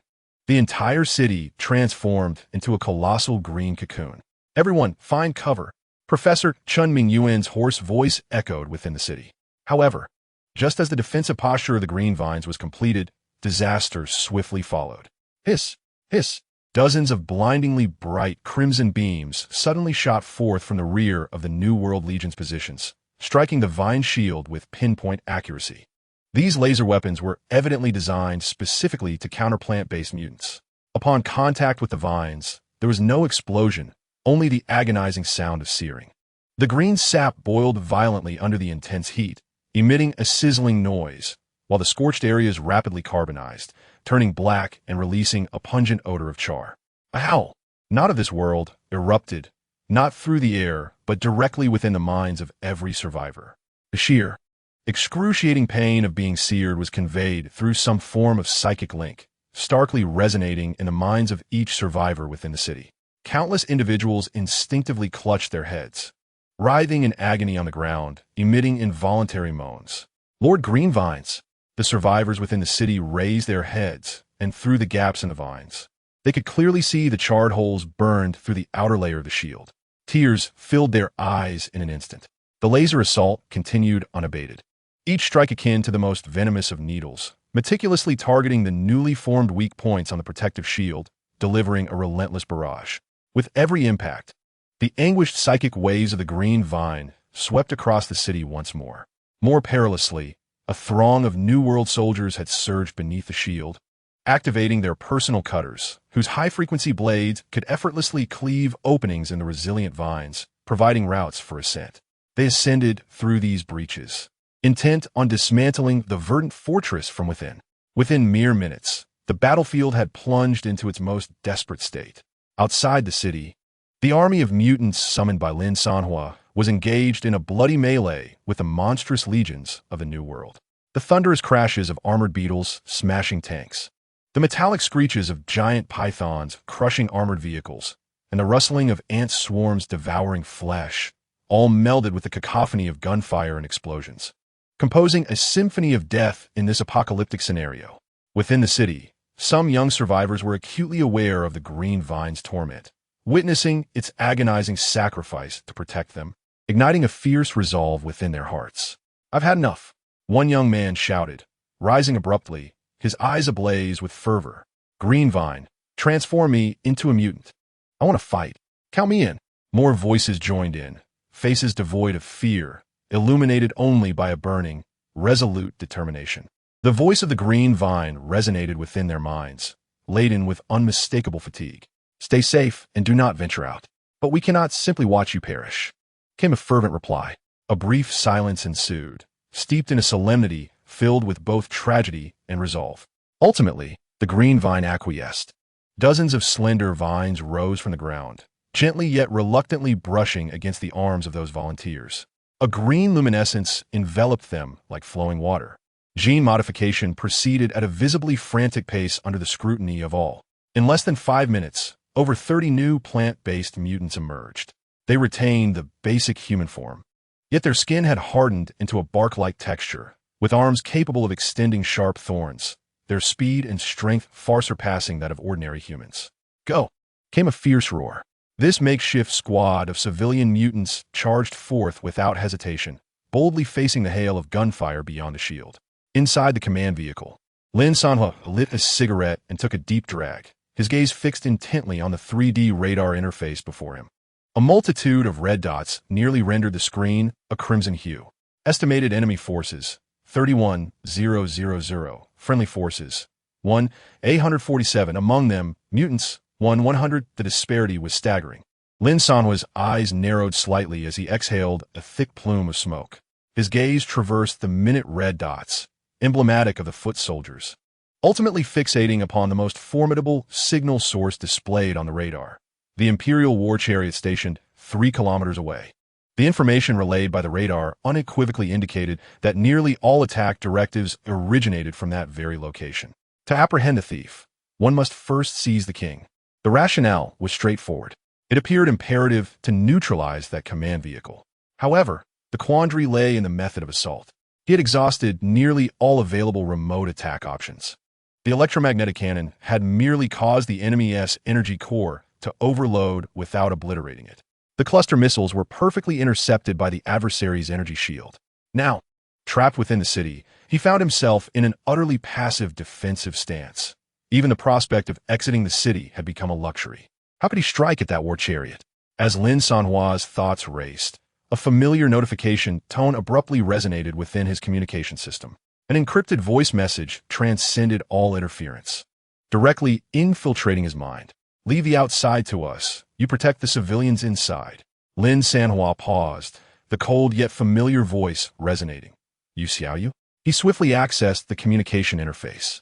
The entire city transformed into a colossal green cocoon. "Everyone, find cover!" Professor Chun Mingyuan's hoarse voice echoed within the city. However, just as the defensive posture of the green vines was completed, disaster swiftly followed. Hiss! Hiss! Dozens of blindingly bright crimson beams suddenly shot forth from the rear of the New World Legion's positions, striking the vine shield with pinpoint accuracy. These laser weapons were evidently designed specifically to counter plant-based mutants. Upon contact with the vines, there was no explosion, only the agonizing sound of searing. The green sap boiled violently under the intense heat, emitting a sizzling noise, while the scorched areas rapidly carbonized, turning black and releasing a pungent odor of char. A howl, not of this world, erupted, not through the air, but directly within the minds of every survivor. The sheer, excruciating pain of being seared was conveyed through some form of psychic link, starkly resonating in the minds of each survivor within the city. Countless individuals instinctively clutched their heads, writhing in agony on the ground, emitting involuntary moans. Lord Greenvines! The survivors within the city raised their heads, and through the gaps in the vines, they could clearly see the charred holes burned through the outer layer of the shield. Tears filled their eyes in an instant. The laser assault continued unabated, each strike akin to the most venomous of needles, meticulously targeting the newly formed weak points on the protective shield, delivering a relentless barrage. With every impact, the anguished psychic waves of the green vine swept across the city once more. More perilously, a throng of New World soldiers had surged beneath the shield, activating their personal cutters, whose high-frequency blades could effortlessly cleave openings in the resilient vines, providing routes for ascent. They ascended through these breaches, intent on dismantling the verdant fortress from within. Within mere minutes, the battlefield had plunged into its most desperate state. Outside the city, the army of mutants summoned by Lin Sanhuo was engaged in a bloody melee with the monstrous legions of the New World. The thunderous crashes of armored beetles smashing tanks, the metallic screeches of giant pythons crushing armored vehicles, and the rustling of ant swarms devouring flesh, all melded with the cacophony of gunfire and explosions, composing a symphony of death in this apocalyptic scenario. Within the city, Some young survivors were acutely aware of the green vine's torment, witnessing its agonizing sacrifice to protect them, igniting a fierce resolve within their hearts. "I've had enough," one young man shouted, rising abruptly, his eyes ablaze with fervor. "Green vine, transform me into a mutant. I want to fight. Count me in." More voices joined in, faces devoid of fear, illuminated only by a burning, resolute determination. The voice of the green vine resonated within their minds, laden with unmistakable fatigue. "Stay safe and do not venture out. But we cannot simply watch you perish," came a fervent reply. A brief silence ensued, steeped in a solemnity filled with both tragedy and resolve. Ultimately, the green vine acquiesced. Dozens of slender vines rose from the ground, gently yet reluctantly brushing against the arms of those volunteers. A green luminescence enveloped them like flowing water. Gene modification proceeded at a visibly frantic pace under the scrutiny of all. In less than 5 minutes, over 30 new plant-based mutants emerged. They retained the basic human form, yet their skin had hardened into a bark-like texture, with arms capable of extending sharp thorns, their speed and strength far surpassing that of ordinary humans. "Go!" came a fierce roar. This makeshift squad of civilian mutants charged forth without hesitation, boldly facing the hail of gunfire beyond the shield. Inside the command vehicle, Lin Sanhuo lit a cigarette and took a deep drag, his gaze fixed intently on the 3D radar interface before him. A multitude of red dots nearly rendered the screen a crimson hue. Estimated enemy forces, 31,000. Friendly forces, 1,847. Among them, mutants, 100. The disparity was staggering. Lin Sanhuo's eyes narrowed slightly as he exhaled a thick plume of smoke. His gaze traversed the minute red dots, emblematic of the foot soldiers, ultimately fixating upon the most formidable signal source displayed on the radar, the Imperial war chariot stationed 3 kilometers away. The information relayed by the radar unequivocally indicated that nearly all attack directives originated from that very location. To apprehend the thief, one must first seize the king. The rationale was straightforward. It appeared imperative to neutralize that command vehicle. However, the quandary lay in the method of assault. He had exhausted nearly all available remote attack options. The electromagnetic cannon had merely caused the enemy's energy core to overload without obliterating it. The cluster missiles were perfectly intercepted by the adversary's energy shield. Now, trapped within the city, he found himself in an utterly passive defensive stance. Even the prospect of exiting the city had become a luxury. How could he strike at that war chariot? As Lin Sanhuo's thoughts raced, a familiar notification tone abruptly resonated within his communication system. An encrypted voice message transcended all interference, directly infiltrating his mind. "Leave the outside to us. You protect the civilians inside." Lin Sanhuo paused, the cold yet familiar voice resonating. "You Xiaoyu?" He swiftly accessed the communication interface.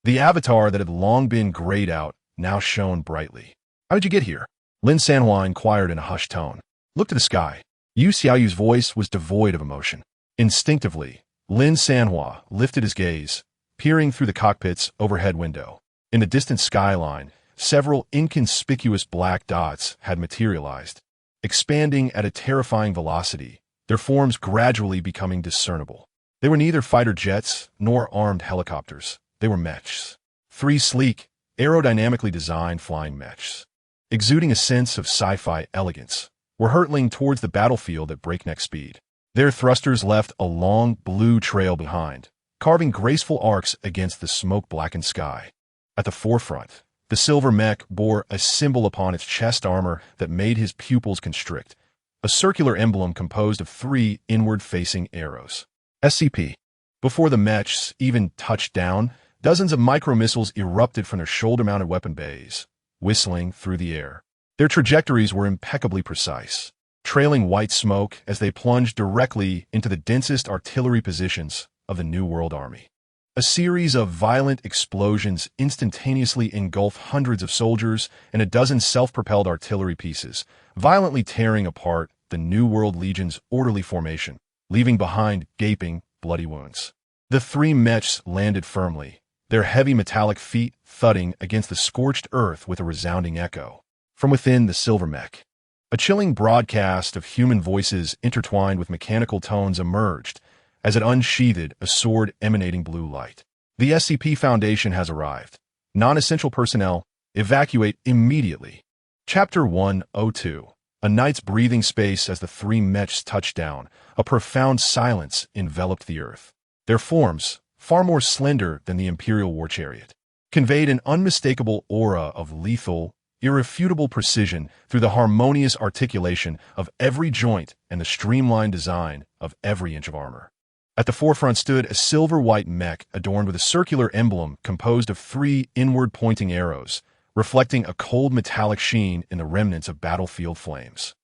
The avatar that had long been grayed out now shone brightly. "How did you get here?" Lin Sanhuo inquired in a hushed tone. "Look to the sky." Yu Xiaoyu's voice was devoid of emotion. Instinctively, Lin Sanhuo lifted his gaze, peering through the cockpit's overhead window. In the distant skyline, several inconspicuous black dots had materialized, expanding at a terrifying velocity, their forms gradually becoming discernible. They were neither fighter jets nor armed helicopters. They were mechs. 3 sleek, aerodynamically designed flying mechs, exuding a sense of sci-fi elegance, were hurtling towards the battlefield at breakneck speed. Their thrusters left a long blue trail behind, carving graceful arcs against the smoke-blackened sky. At the forefront, the silver mech bore a symbol upon its chest armor that made his pupils constrict, a circular emblem composed of 3 inward-facing arrows. SCP. Before the mechs even touched down, dozens of micro-missiles erupted from their shoulder-mounted weapon bays, whistling through the air. Their trajectories were impeccably precise, trailing white smoke as they plunged directly into the densest artillery positions of the New World Army. A series of violent explosions instantaneously engulfed hundreds of soldiers and a dozen self-propelled artillery pieces, violently tearing apart the New World Legion's orderly formation, leaving behind gaping, bloody wounds. The 3 mechs landed firmly, their heavy metallic feet thudding against the scorched earth with a resounding echo. From within the silver mech, a chilling broadcast of human voices intertwined with mechanical tones emerged as it unsheathed a sword emanating blue light. "The SCP Foundation has arrived. Non-essential personnel, evacuate immediately. Chapter 102. A night's breathing space. As the three mechs touched down, a profound silence enveloped the earth. Their forms, far more slender than the Imperial war chariot, conveyed an unmistakable aura of lethal, irrefutable precision through the harmonious articulation of every joint and the streamlined design of every inch of armor. At the forefront stood a silver-white mech adorned with a circular emblem composed of 3 inward-pointing arrows, reflecting a cold metallic sheen in the remnants of battlefield flames.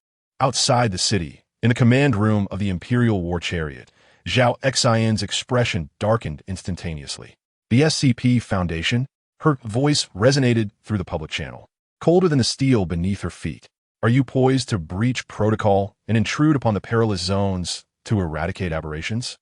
Outside the city, in the command room of the Imperial war chariot, Zhao Xian's expression darkened instantaneously. The SCP Foundation? Her voice resonated through the public channel, colder than the steel beneath her feet. Are you poised to breach protocol and intrude upon the perilous zones to eradicate aberrations?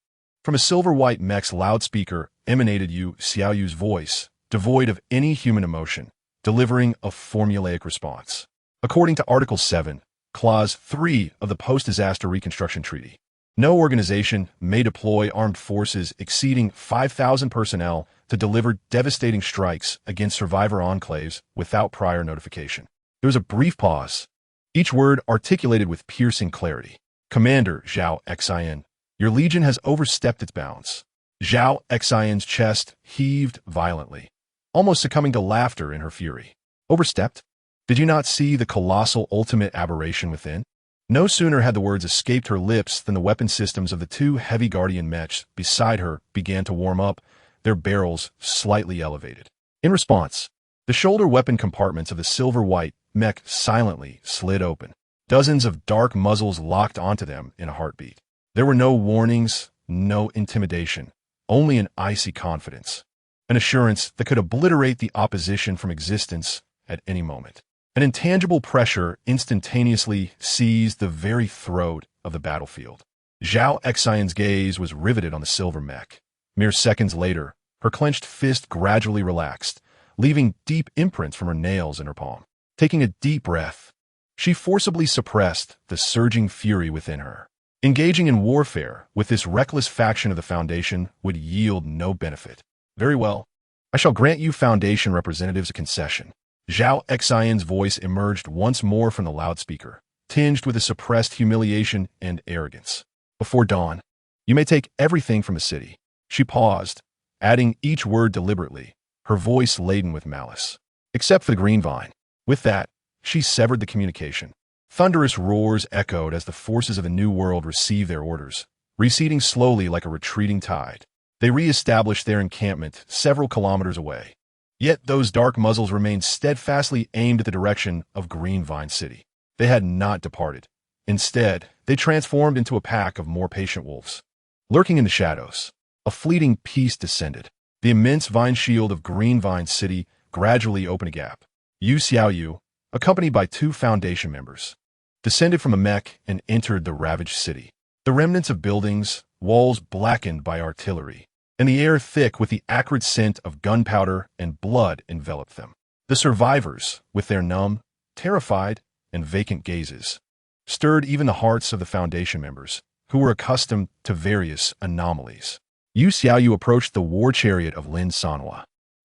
From a silver-white mech's loudspeaker emanated Yu Xiaoyu's voice, devoid of any human emotion, delivering a formulaic response. According to Article 7, Clause 3 of the Post-Disaster Reconstruction Treaty, no organization may deploy armed forces exceeding 5,000 personnel to deliver devastating strikes against survivor enclaves without prior notification. There was a brief pause, each word articulated with piercing clarity. Commander Zhao Xian, your legion has overstepped its bounds. Zhao Xian's chest heaved violently, almost succumbing to laughter in her fury. Overstepped? Did you not see the colossal ultimate aberration within? No sooner had the words escaped her lips than the weapon systems of the 2 heavy guardian mechs beside her began to warm up, their barrels slightly elevated. In response, the shoulder weapon compartments of the silver-white mech silently slid open. Dozens of dark muzzles locked onto them in a heartbeat. There were no warnings, no intimidation, only an icy confidence, an assurance that could obliterate the opposition from existence at any moment. An intangible pressure instantaneously seized the very throat of the battlefield. Zhao Xian's gaze was riveted on the silver mech. Mere seconds later, her clenched fist gradually relaxed, leaving deep imprints from her nails in her palm. Taking a deep breath, she forcibly suppressed the surging fury within her. Engaging in warfare with this reckless faction of the Foundation would yield no benefit. Very well. I shall grant you Foundation representatives a concession. Zhao Xian's voice emerged once more from the loudspeaker, tinged with a suppressed humiliation and arrogance. Before dawn, you may take everything from the city. She paused, adding each word deliberately, her voice laden with malice. Except for the green vine. With that, she severed the communication. Thunderous roars echoed as the forces of the New World received their orders, receding slowly like a retreating tide. They re-established their encampment several kilometers away. Yet those dark muzzles remained steadfastly aimed at the direction of Green Vine City. They had not departed. Instead, they transformed into a pack of more patient wolves. Lurking in the shadows, a fleeting peace descended. The immense vine shield of Green Vine City gradually opened a gap. Yu Xiaoyu, accompanied by 2 Foundation members, descended from a mech and entered the ravaged city. The remnants of buildings, walls blackened by artillery, and the air thick with the acrid scent of gunpowder and blood enveloped them. The survivors, with their numb, terrified, and vacant gazes, stirred even the hearts of the Foundation members, who were accustomed to various anomalies. Yu Xiaoyu approached the war chariot of Lin Sanhuo.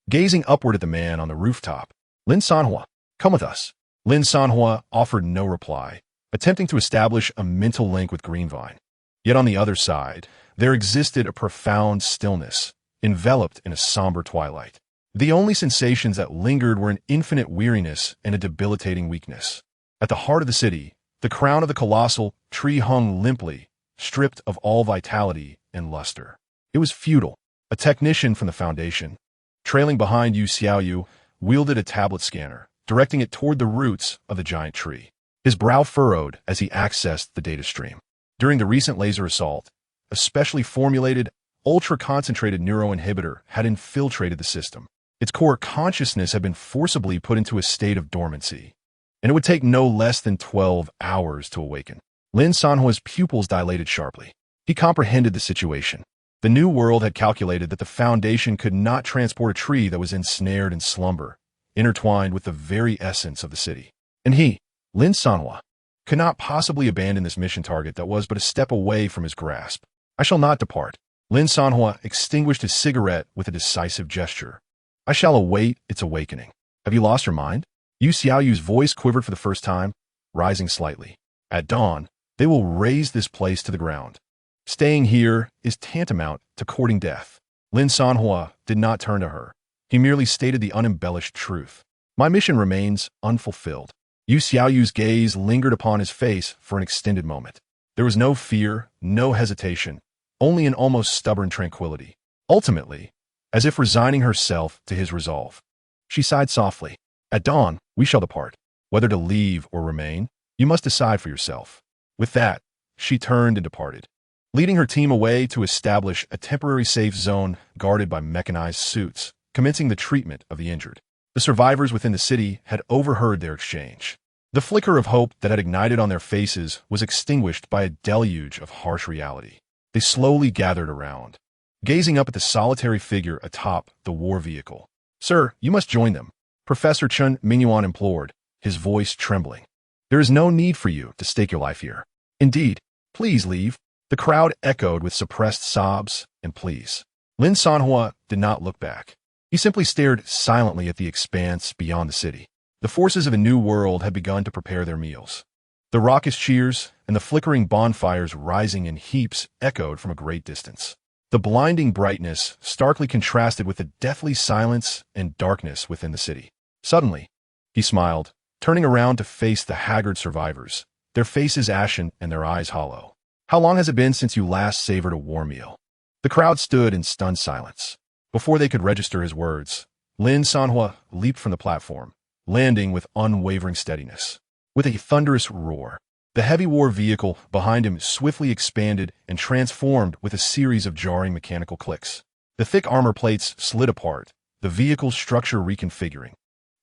Gazing upward at the man on the rooftop, Lin Sanhuo, come with us. Lin Sanhuo offered no reply, attempting to establish a mental link with Greenvine. Yet on the other side, there existed a profound stillness, enveloped in a somber twilight. The only sensations that lingered were an infinite weariness and a debilitating weakness. At the heart of the city, the crown of the colossal tree hung limply, stripped of all vitality and luster. It was futile. A technician from the Foundation, trailing behind Yu Xiaoyu, wielded a tablet scanner, directing it toward the roots of the giant tree. His brow furrowed as he accessed the data stream. During the recent laser assault, a specially formulated, ultra-concentrated neuroinhibitor had infiltrated the system. Its core consciousness had been forcibly put into a state of dormancy, and it would take no less than 12 hours to awaken. Lin Sanhuo's pupils dilated sharply. He comprehended the situation. The New World had calculated that the Foundation could not transport a tree that was ensnared in slumber, intertwined with the very essence of the city. And he, Lin Sanhuo, could not possibly abandon this mission target that was but a step away from his grasp. I shall not depart. Lin Sanhuo extinguished his cigarette with a decisive gesture. I shall await its awakening. Have you lost your mind? Yu Xiaoyu's voice quivered for the first time, rising slightly. At dawn, they will raze this place to the ground. Staying here is tantamount to courting death. Lin Sanhuo did not turn to her. He merely stated the unembellished truth. My mission remains unfulfilled. Yu Xiaoyu's gaze lingered upon his face for an extended moment. There was no fear, no hesitation, only an almost stubborn tranquility. Ultimately, as if resigning herself to his resolve, she sighed softly. At dawn, we shall depart. Whether to leave or remain, you must decide for yourself. With that, she turned and departed, leading her team away to establish a temporary safe zone guarded by mechanized suits, commencing the treatment of the injured. The survivors within the city had overheard their exchange. The flicker of hope that had ignited on their faces was extinguished by a deluge of harsh reality. They slowly gathered around, gazing up at the solitary figure atop the war vehicle. Sir, you must join them, Professor Chen Mingyuan implored, his voice trembling. There is no need for you to stake your life here. Indeed, please leave. The crowd echoed with suppressed sobs and pleas. Lin Sanhuo did not look back. He simply stared silently at the expanse beyond the city. The forces of a new world had begun to prepare their meals. The raucous cheers and the flickering bonfires rising in heaps echoed from a great distance. The blinding brightness starkly contrasted with the deathly silence and darkness within the city. Suddenly, he smiled, turning around to face the haggard survivors, their faces ashen and their eyes hollow. How long has it been since you last savored a war meal? The crowd stood in stunned silence. Before they could register his words, Lin Sanhuo leaped from the platform, landing with unwavering steadiness. With a thunderous roar, the heavy war vehicle behind him swiftly expanded and transformed with a series of jarring mechanical clicks. The thick armor plates slid apart, the vehicle's structure reconfiguring,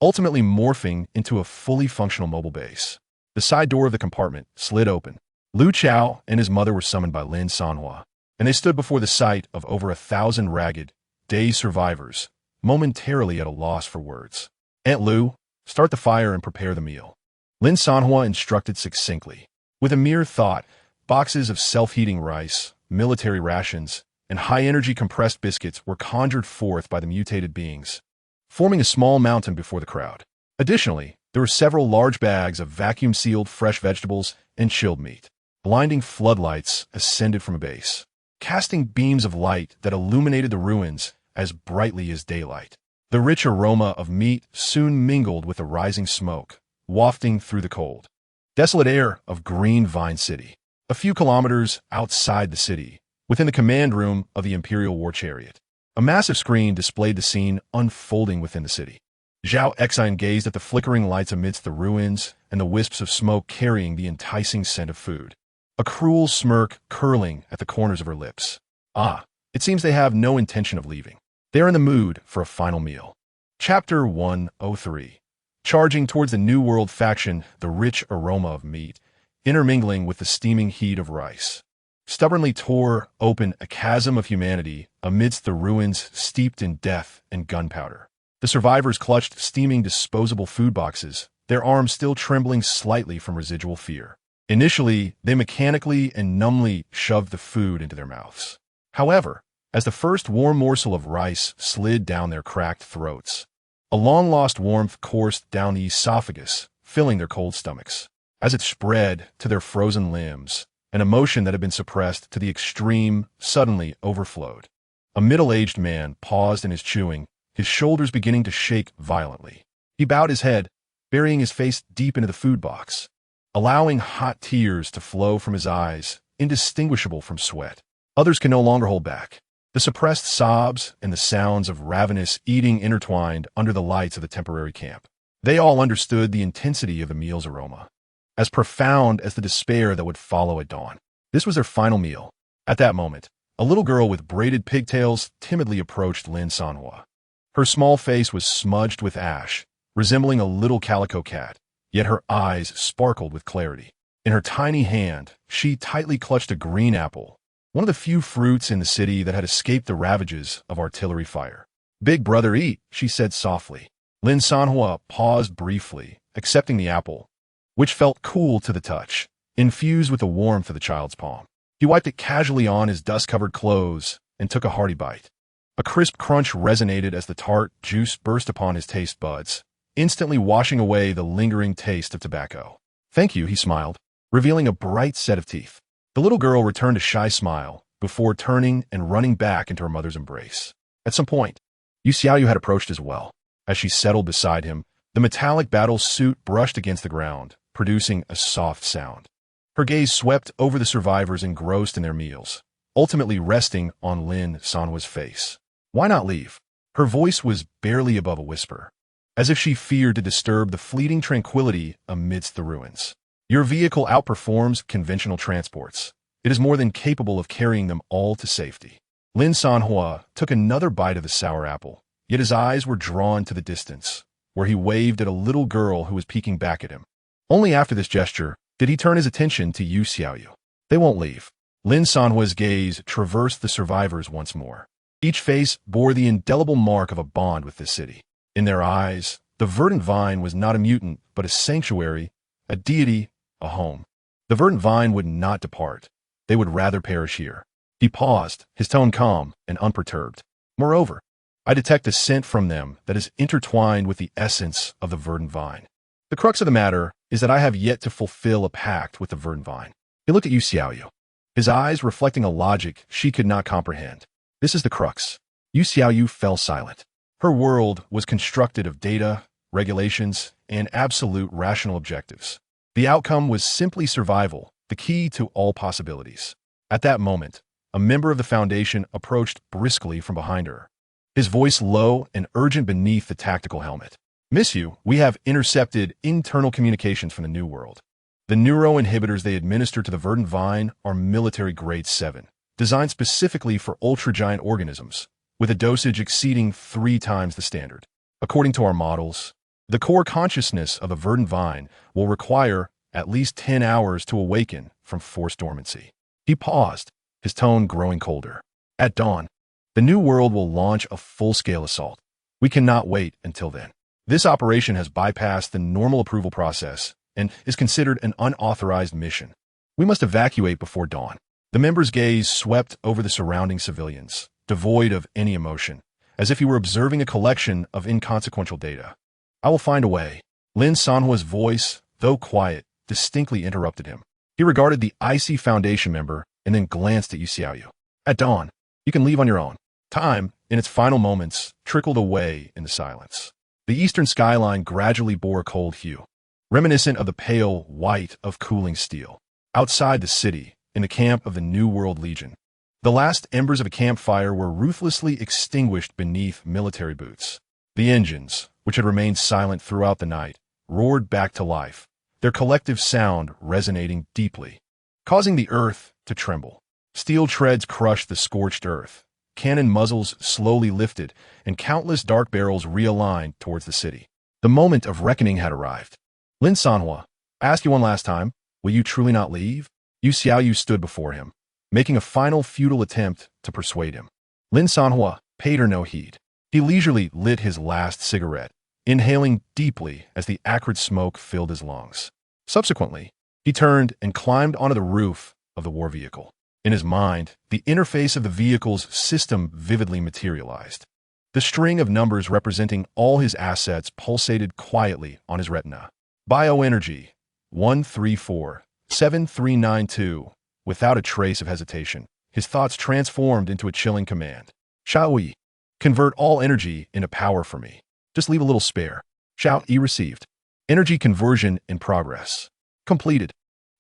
ultimately morphing into a fully functional mobile base. The side door of the compartment slid open. Lu Chao and his mother were summoned by Lin Sanhuo, and they stood before the sight of over 1,000 ragged, dazed survivors, momentarily at a loss for words. Aunt Lu, start the fire and prepare the meal. Lin Sanhuo instructed succinctly. With a mere thought, boxes of self-heating rice, military rations, and high-energy compressed biscuits were conjured forth by the mutated beings, forming a small mountain before the crowd. Additionally, there were several large bags of vacuum-sealed fresh vegetables and chilled meat. Blinding floodlights ascended from a base, casting beams of light that illuminated the ruins as brightly as daylight. The rich aroma of meat soon mingled with the rising smoke, wafting through the cold, desolate air of Green Vine City. A few kilometers outside the city, within the command room of the Imperial War Chariot, a massive screen displayed the scene unfolding within the city. Zhao Exine gazed at the flickering lights amidst the ruins and the wisps of smoke carrying the enticing scent of food, a cruel smirk curling at the corners of her lips. Ah, it seems they have no intention of leaving. They are in the mood for a final meal. Chapter 103. Charging towards the New World faction, the rich aroma of meat, intermingling with the steaming heat of rice, stubbornly tore open a chasm of humanity amidst the ruins steeped in death and gunpowder. The survivors clutched steaming disposable food boxes, their arms still trembling slightly from residual fear. Initially, they mechanically and numbly shoved the food into their mouths. However, as the first warm morsel of rice slid down their cracked throats, a long-lost warmth coursed down the esophagus, filling their cold stomachs. As it spread to their frozen limbs, an emotion that had been suppressed to the extreme suddenly overflowed. A middle-aged man paused in his chewing, his shoulders beginning to shake violently. He bowed his head, burying his face deep into the food box, allowing hot tears to flow from his eyes, indistinguishable from sweat. Others could no longer hold back. The suppressed sobs and the sounds of ravenous eating intertwined under the lights of the temporary camp. They all understood the intensity of the meal's aroma, as profound as the despair that would follow at dawn. This was their final meal. At that moment, a little girl with braided pigtails timidly approached Lin Sanhuo. Her small face was smudged with ash, resembling a little calico cat, yet her eyes sparkled with clarity. In her tiny hand, she tightly clutched a green apple, one of the few fruits in the city that had escaped the ravages of artillery fire. "Big brother, eat," she said softly. Lin Sanhuo paused briefly, accepting the apple, which felt cool to the touch, infused with the warmth of the child's palm. He wiped it casually on his dust-covered clothes and took a hearty bite. A crisp crunch resonated as the tart juice burst upon his taste buds, instantly washing away the lingering taste of tobacco. "Thank you," he smiled, revealing a bright set of teeth. The little girl returned a shy smile before turning and running back into her mother's embrace. At some point, Yu Xiaoyu had approached as well. As she settled beside him, the metallic battle suit brushed against the ground, producing a soft sound. Her gaze swept over the survivors engrossed in their meals, ultimately resting on Lin Sanhuo's face. "Why not leave?" Her voice was barely above a whisper, as if she feared to disturb the fleeting tranquility amidst the ruins. "Your vehicle outperforms conventional transports. It is more than capable of carrying them all to safety." Lin Sanhuo took another bite of the sour apple, yet his eyes were drawn to the distance, where he waved at a little girl who was peeking back at him. Only after this gesture did he turn his attention to Yu Xiaoyu. "They won't leave." Lin Sanhuo's gaze traversed the survivors once more. Each face bore the indelible mark of a bond with this city. In their eyes, the verdant vine was not a mutant, but a sanctuary, a deity, a home. The verdant vine would not depart. They would rather perish here. He paused, his tone calm and unperturbed. "Moreover, I detect a scent from them that is intertwined with the essence of the verdant vine. The crux of the matter is that I have yet to fulfill a pact with the verdant vine." He looked at Yu Xiaoyu, his eyes reflecting a logic she could not comprehend. "This is the crux." Yu Xiaoyu fell silent. Her world was constructed of data, regulations, and absolute rational objectives. The outcome was simply survival, the key to all possibilities. At that moment, a member of the Foundation approached briskly from behind her, his voice low and urgent beneath the tactical helmet. "Miss Yu, we have intercepted internal communications from the New World. The neuroinhibitors they administer to the verdant vine are military grade 7, designed specifically for ultra-giant organisms, with a dosage exceeding 3 times the standard. According to our models, the core consciousness of the verdant vine will require at least 10 hours to awaken from forced dormancy." He paused, his tone growing colder. "At dawn, the New World will launch a full-scale assault. We cannot wait until then. This operation has bypassed the normal approval process and is considered an unauthorized mission. We must evacuate before dawn." The member's gaze swept over the surrounding civilians, devoid of any emotion, as if he were observing a collection of inconsequential data. "I will find a way." Lin Sanhuo's voice, though quiet, distinctly interrupted him. He regarded the icy Foundation member and then glanced at Yu Xiaoyu. "At dawn, you can leave on your own." Time, in its final moments, trickled away in the silence. The eastern skyline gradually bore a cold hue, reminiscent of the pale white of cooling steel. Outside the city, in the camp of the New World Legion, the last embers of a campfire were ruthlessly extinguished beneath military boots. The engines, which had remained silent throughout the night, roared back to life, their collective sound resonating deeply, causing the earth to tremble. Steel treads crushed the scorched earth, cannon muzzles slowly lifted, and countless dark barrels realigned towards the city. The moment of reckoning had arrived. "Lin Sanhuo, I asked you one last time, will you truly not leave?" Yu Xiaoyu stood before him, making a final futile attempt to persuade him. Lin Sanhuo paid her no heed. He leisurely lit his last cigarette, inhaling deeply as the acrid smoke filled his lungs. Subsequently, he turned and climbed onto the roof of the war vehicle. In his mind, the interface of the vehicle's system vividly materialized. The string of numbers representing all his assets pulsated quietly on his retina. Bioenergy, 1347392. Without a trace of hesitation, his thoughts transformed into a chilling command. "Shao Yi, convert all energy into power for me. Just leave a little spare." Shao Yi received. Energy conversion in progress. Completed.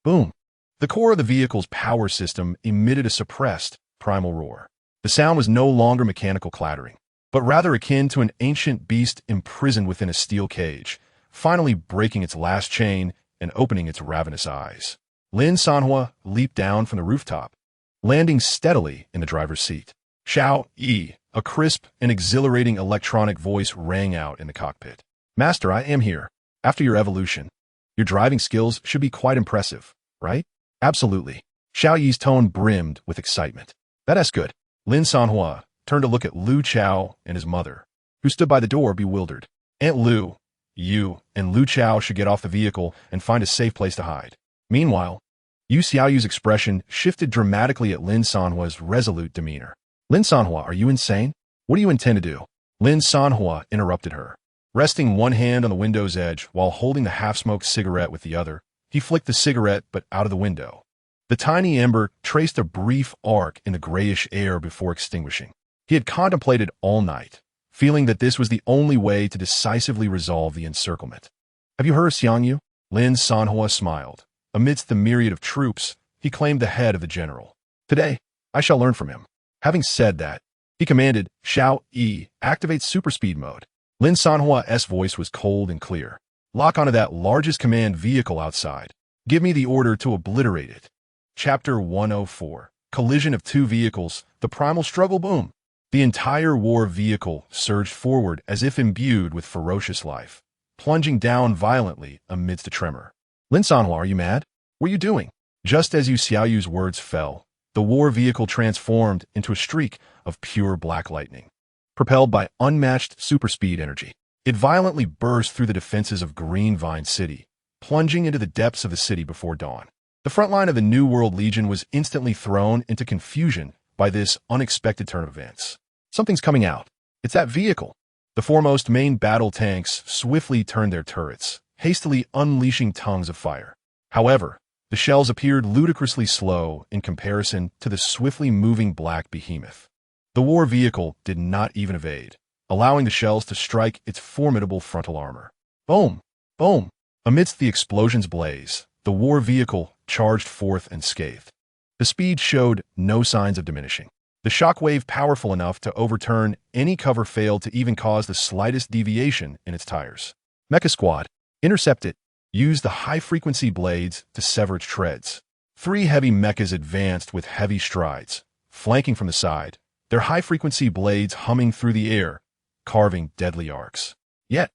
Boom. The core of the vehicle's power system emitted a suppressed, primal roar. The sound was no longer mechanical clattering, but rather akin to an ancient beast imprisoned within a steel cage, finally breaking its last chain and opening its ravenous eyes. Lin Sanhuo leaped down from the rooftop, landing steadily in the driver's seat. "Shao Yi," a crisp and exhilarating electronic voice rang out in the cockpit. "Master, I am here. After your evolution, your driving skills should be quite impressive, right?" "Absolutely." Shao Yi's tone brimmed with excitement. "That's good." Lin Sanhuo turned to look at Lu Chao and his mother, who stood by the door bewildered. "Aunt Lu, you and Lu Chao should get off the vehicle and find a safe place to hide." Meanwhile, Yu Xiaoyu's expression shifted dramatically at Lin Sanhuo's resolute demeanor. "Lin Sanhuo, are you insane? What do you intend to do? Lin Sanhuo interrupted her. Resting one hand on the window's edge while holding the half-smoked cigarette with the other, he flicked the cigarette but out of the window. The tiny ember traced a brief arc in the grayish air before extinguishing. He had contemplated all night, feeling that this was the only way to decisively resolve the encirclement. Have you heard of Xiangyu? Lin Sanhuo smiled. Amidst the myriad of troops, he claimed the head of the general. Today, I shall learn from him. Having said that, he commanded, Xiao Yi, activate superspeed mode. Lin Sanhuo's voice was cold and clear. Lock onto that largest command vehicle outside. Give me the order to obliterate it. Chapter 104. Collision of two vehicles, the primal struggle boom. The entire war vehicle surged forward as if imbued with ferocious life, plunging down violently amidst a tremor. Lin Sanhuo, are you mad? What are you doing? Just as Xiaoyu's words fell, the war vehicle transformed into a streak of pure black lightning. Propelled by unmatched superspeed energy, it violently burst through the defenses of Green Vine City, plunging into the depths of the city before dawn. The front line of the New World Legion was instantly thrown into confusion by this unexpected turn of events. Something's coming out. It's that vehicle. The foremost main battle tanks swiftly turned their turrets, hastily unleashing tongues of fire. However, the shells appeared ludicrously slow in comparison to the swiftly moving black behemoth. The war vehicle did not even evade, allowing the shells to strike its formidable frontal armor. Boom! Boom! Amidst the explosion's blaze, the war vehicle charged forth unscathed. The speed showed no signs of diminishing. The shockwave powerful enough to overturn any cover failed to even cause the slightest deviation in its tires. Mecha Squad, intercept it. Use the high-frequency blades to sever its treads. 3 heavy mechas advanced with heavy strides, flanking from the side, their high-frequency blades humming through the air, carving deadly arcs. Yet,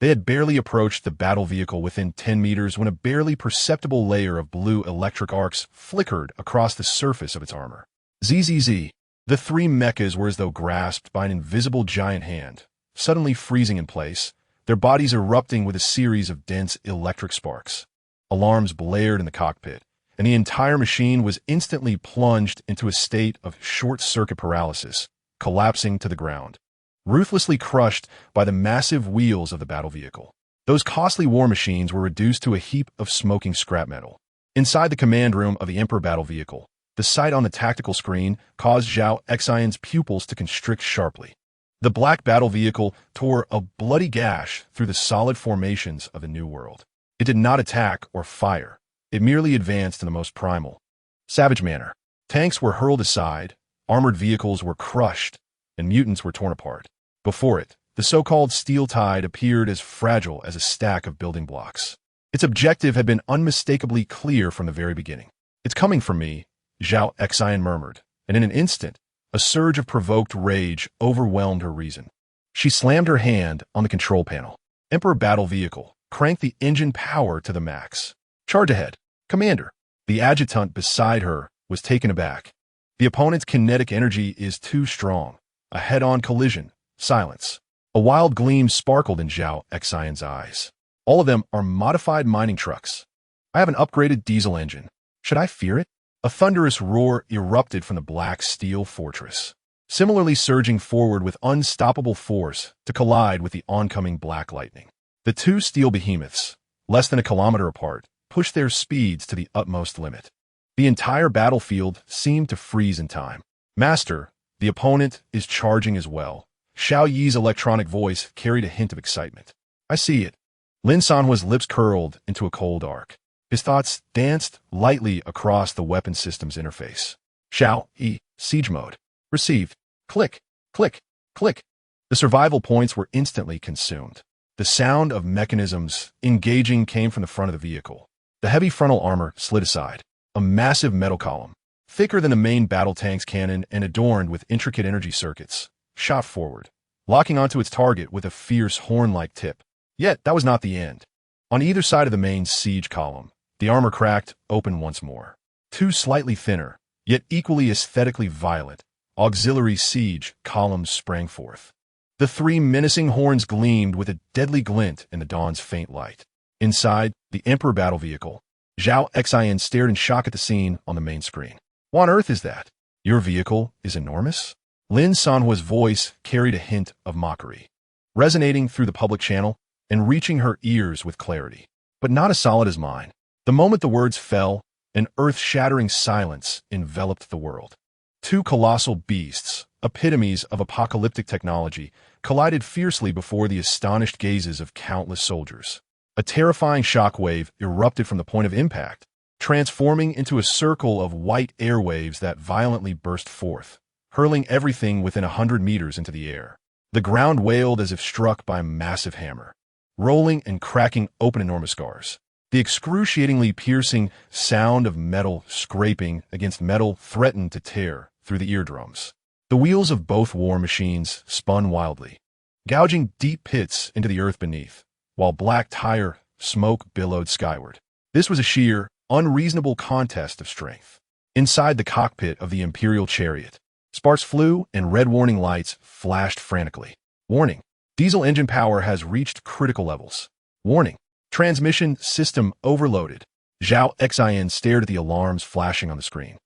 they had barely approached the battle vehicle within 10 meters when a barely perceptible layer of blue electric arcs flickered across the surface of its armor. ZZZ. The 3 mechas were as though grasped by an invisible giant hand, suddenly freezing in place, their bodies erupting with a series of dense electric sparks. Alarms blared in the cockpit, and the entire machine was instantly plunged into a state of short-circuit paralysis, collapsing to the ground, ruthlessly crushed by the massive wheels of the battle vehicle. Those costly war machines were reduced to a heap of smoking scrap metal. Inside the command room of the Emperor battle vehicle, the sight on the tactical screen caused Zhao Xian's pupils to constrict sharply. The black battle vehicle tore a bloody gash through the solid formations of the New World. It did not attack or fire. It merely advanced in the most primal, savage manner. Tanks were hurled aside, armored vehicles were crushed, and mutants were torn apart. Before it, the so-called Steel Tide appeared as fragile as a stack of building blocks. Its objective had been unmistakably clear from the very beginning. It's coming for me, Zhao Xian murmured, and in an instant, a surge of provoked rage overwhelmed her reason. She slammed her hand on the control panel. Emperor battle vehicle, crank the engine power to the max. Charge ahead. Commander. The adjutant beside her was taken aback. The opponent's kinetic energy is too strong. A head-on collision. Silence. A wild gleam sparkled in Zhao Xian's eyes. All of them are modified mining trucks. I have an upgraded diesel engine. Should I fear it? A thunderous roar erupted from the black steel fortress, similarly surging forward with unstoppable force to collide with the oncoming black lightning. The 2 steel behemoths, less than a kilometer apart, pushed their speeds to the utmost limit. The entire battlefield seemed to freeze in time. Master, the opponent is charging as well. Xiao Yi's electronic voice carried a hint of excitement. I see it. Lin Sanhuo's lips curled into a cold arc. His thoughts danced lightly across the weapon system's interface. Xiao Yi, siege mode. Received. Click, click, click. The survival points were instantly consumed. The sound of mechanisms engaging came from the front of the vehicle. The heavy frontal armor slid aside. A massive metal column, thicker than the main battle tank's cannon and adorned with intricate energy circuits, shot forward, locking onto its target with a fierce horn-like tip. Yet, that was not the end. On either side of the main siege column, the armor cracked open once more. 2 slightly thinner, yet equally aesthetically violent, auxiliary siege columns sprang forth. The 3 menacing horns gleamed with a deadly glint in the dawn's faint light. Inside, the Emperor battle vehicle, Zhao Xian stared in shock at the scene on the main screen. What on earth is that? Your vehicle is enormous? Lin Sanhuo's voice carried a hint of mockery, resonating through the public channel and reaching her ears with clarity. But not as solid as mine. The moment the words fell, an earth-shattering silence enveloped the world. Two colossal beasts, epitomes of apocalyptic technology, collided fiercely before the astonished gazes of countless soldiers. A terrifying shockwave erupted from the point of impact, transforming into a circle of white airwaves that violently burst forth, hurling everything within 100 meters into the air. The ground wailed as if struck by a massive hammer, rolling and cracking open enormous scars. The excruciatingly piercing sound of metal scraping against metal threatened to tear through the eardrums. The wheels of both war machines spun wildly, gouging deep pits into the earth beneath, while black tire smoke billowed skyward. This was a sheer, unreasonable contest of strength. Inside the cockpit of the Imperial chariot, sparks flew and red warning lights flashed frantically. Warning: diesel engine power has reached critical levels. Warning: transmission system overloaded. Zhao Xin stared at the alarms flashing on the screen.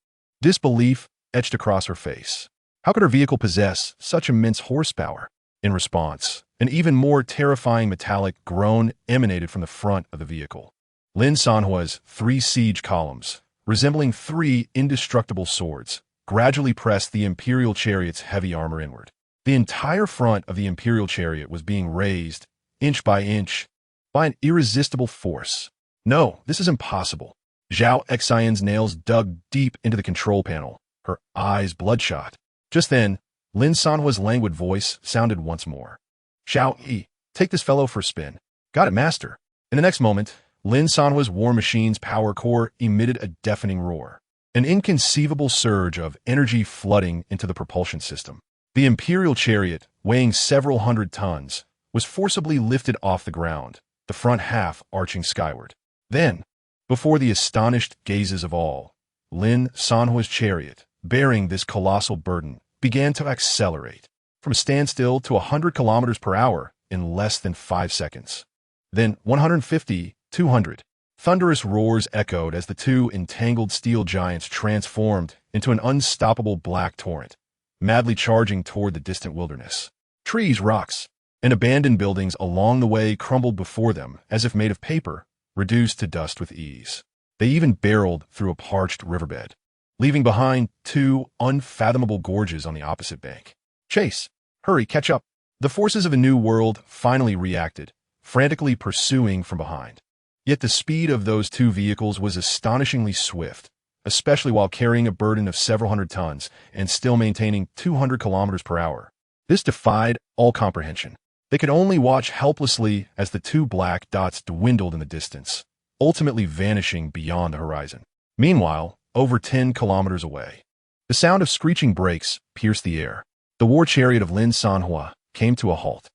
Disbelief etched across her face. How could her vehicle possess such immense horsepower? In response, an even more terrifying metallic groan emanated from the front of the vehicle. Lin Sanhuo's 3 siege columns, resembling 3 indestructible swords, gradually pressed the Imperial chariot's heavy armor inward. The entire front of the Imperial chariot was being raised, inch by inch, by an irresistible force. No, this is impossible. Zhao Xin's nails dug deep into the control panel, her eyes bloodshot. Just then, Lin Sanhuo's languid voice sounded once more. Xiao Yi, take this fellow for a spin. Got it, master. In the next moment, Lin Sanhuo's war machine's power core emitted a deafening roar, an inconceivable surge of energy flooding into the propulsion system. The Imperial chariot, weighing several hundred tons, was forcibly lifted off the ground, the front half arching skyward. Then, before the astonished gazes of all, Lin Sanhuo's chariot, bearing this colossal burden, began to accelerate, from a standstill to 100 kilometers per hour in less than 5 seconds. Then 150, 200. Thunderous roars echoed as the 2 entangled steel giants transformed into an unstoppable black torrent, madly charging toward the distant wilderness. Trees, rocks, and abandoned buildings along the way crumbled before them as if made of paper, reduced to dust with ease. They even barreled through a parched riverbed, leaving behind 2 unfathomable gorges on the opposite bank. Chase! Hurry, catch up! The forces of a new world finally reacted, frantically pursuing from behind. Yet the speed of those 2 vehicles was astonishingly swift, especially while carrying a burden of several hundred tons and still maintaining 200 kilometers per hour. This defied all comprehension. They could only watch helplessly as the 2 black dots dwindled in the distance, ultimately vanishing beyond the horizon. Meanwhile, over 10 kilometers away, the sound of screeching brakes pierced the air. The war chariot of Lin Sanhuo came to a halt.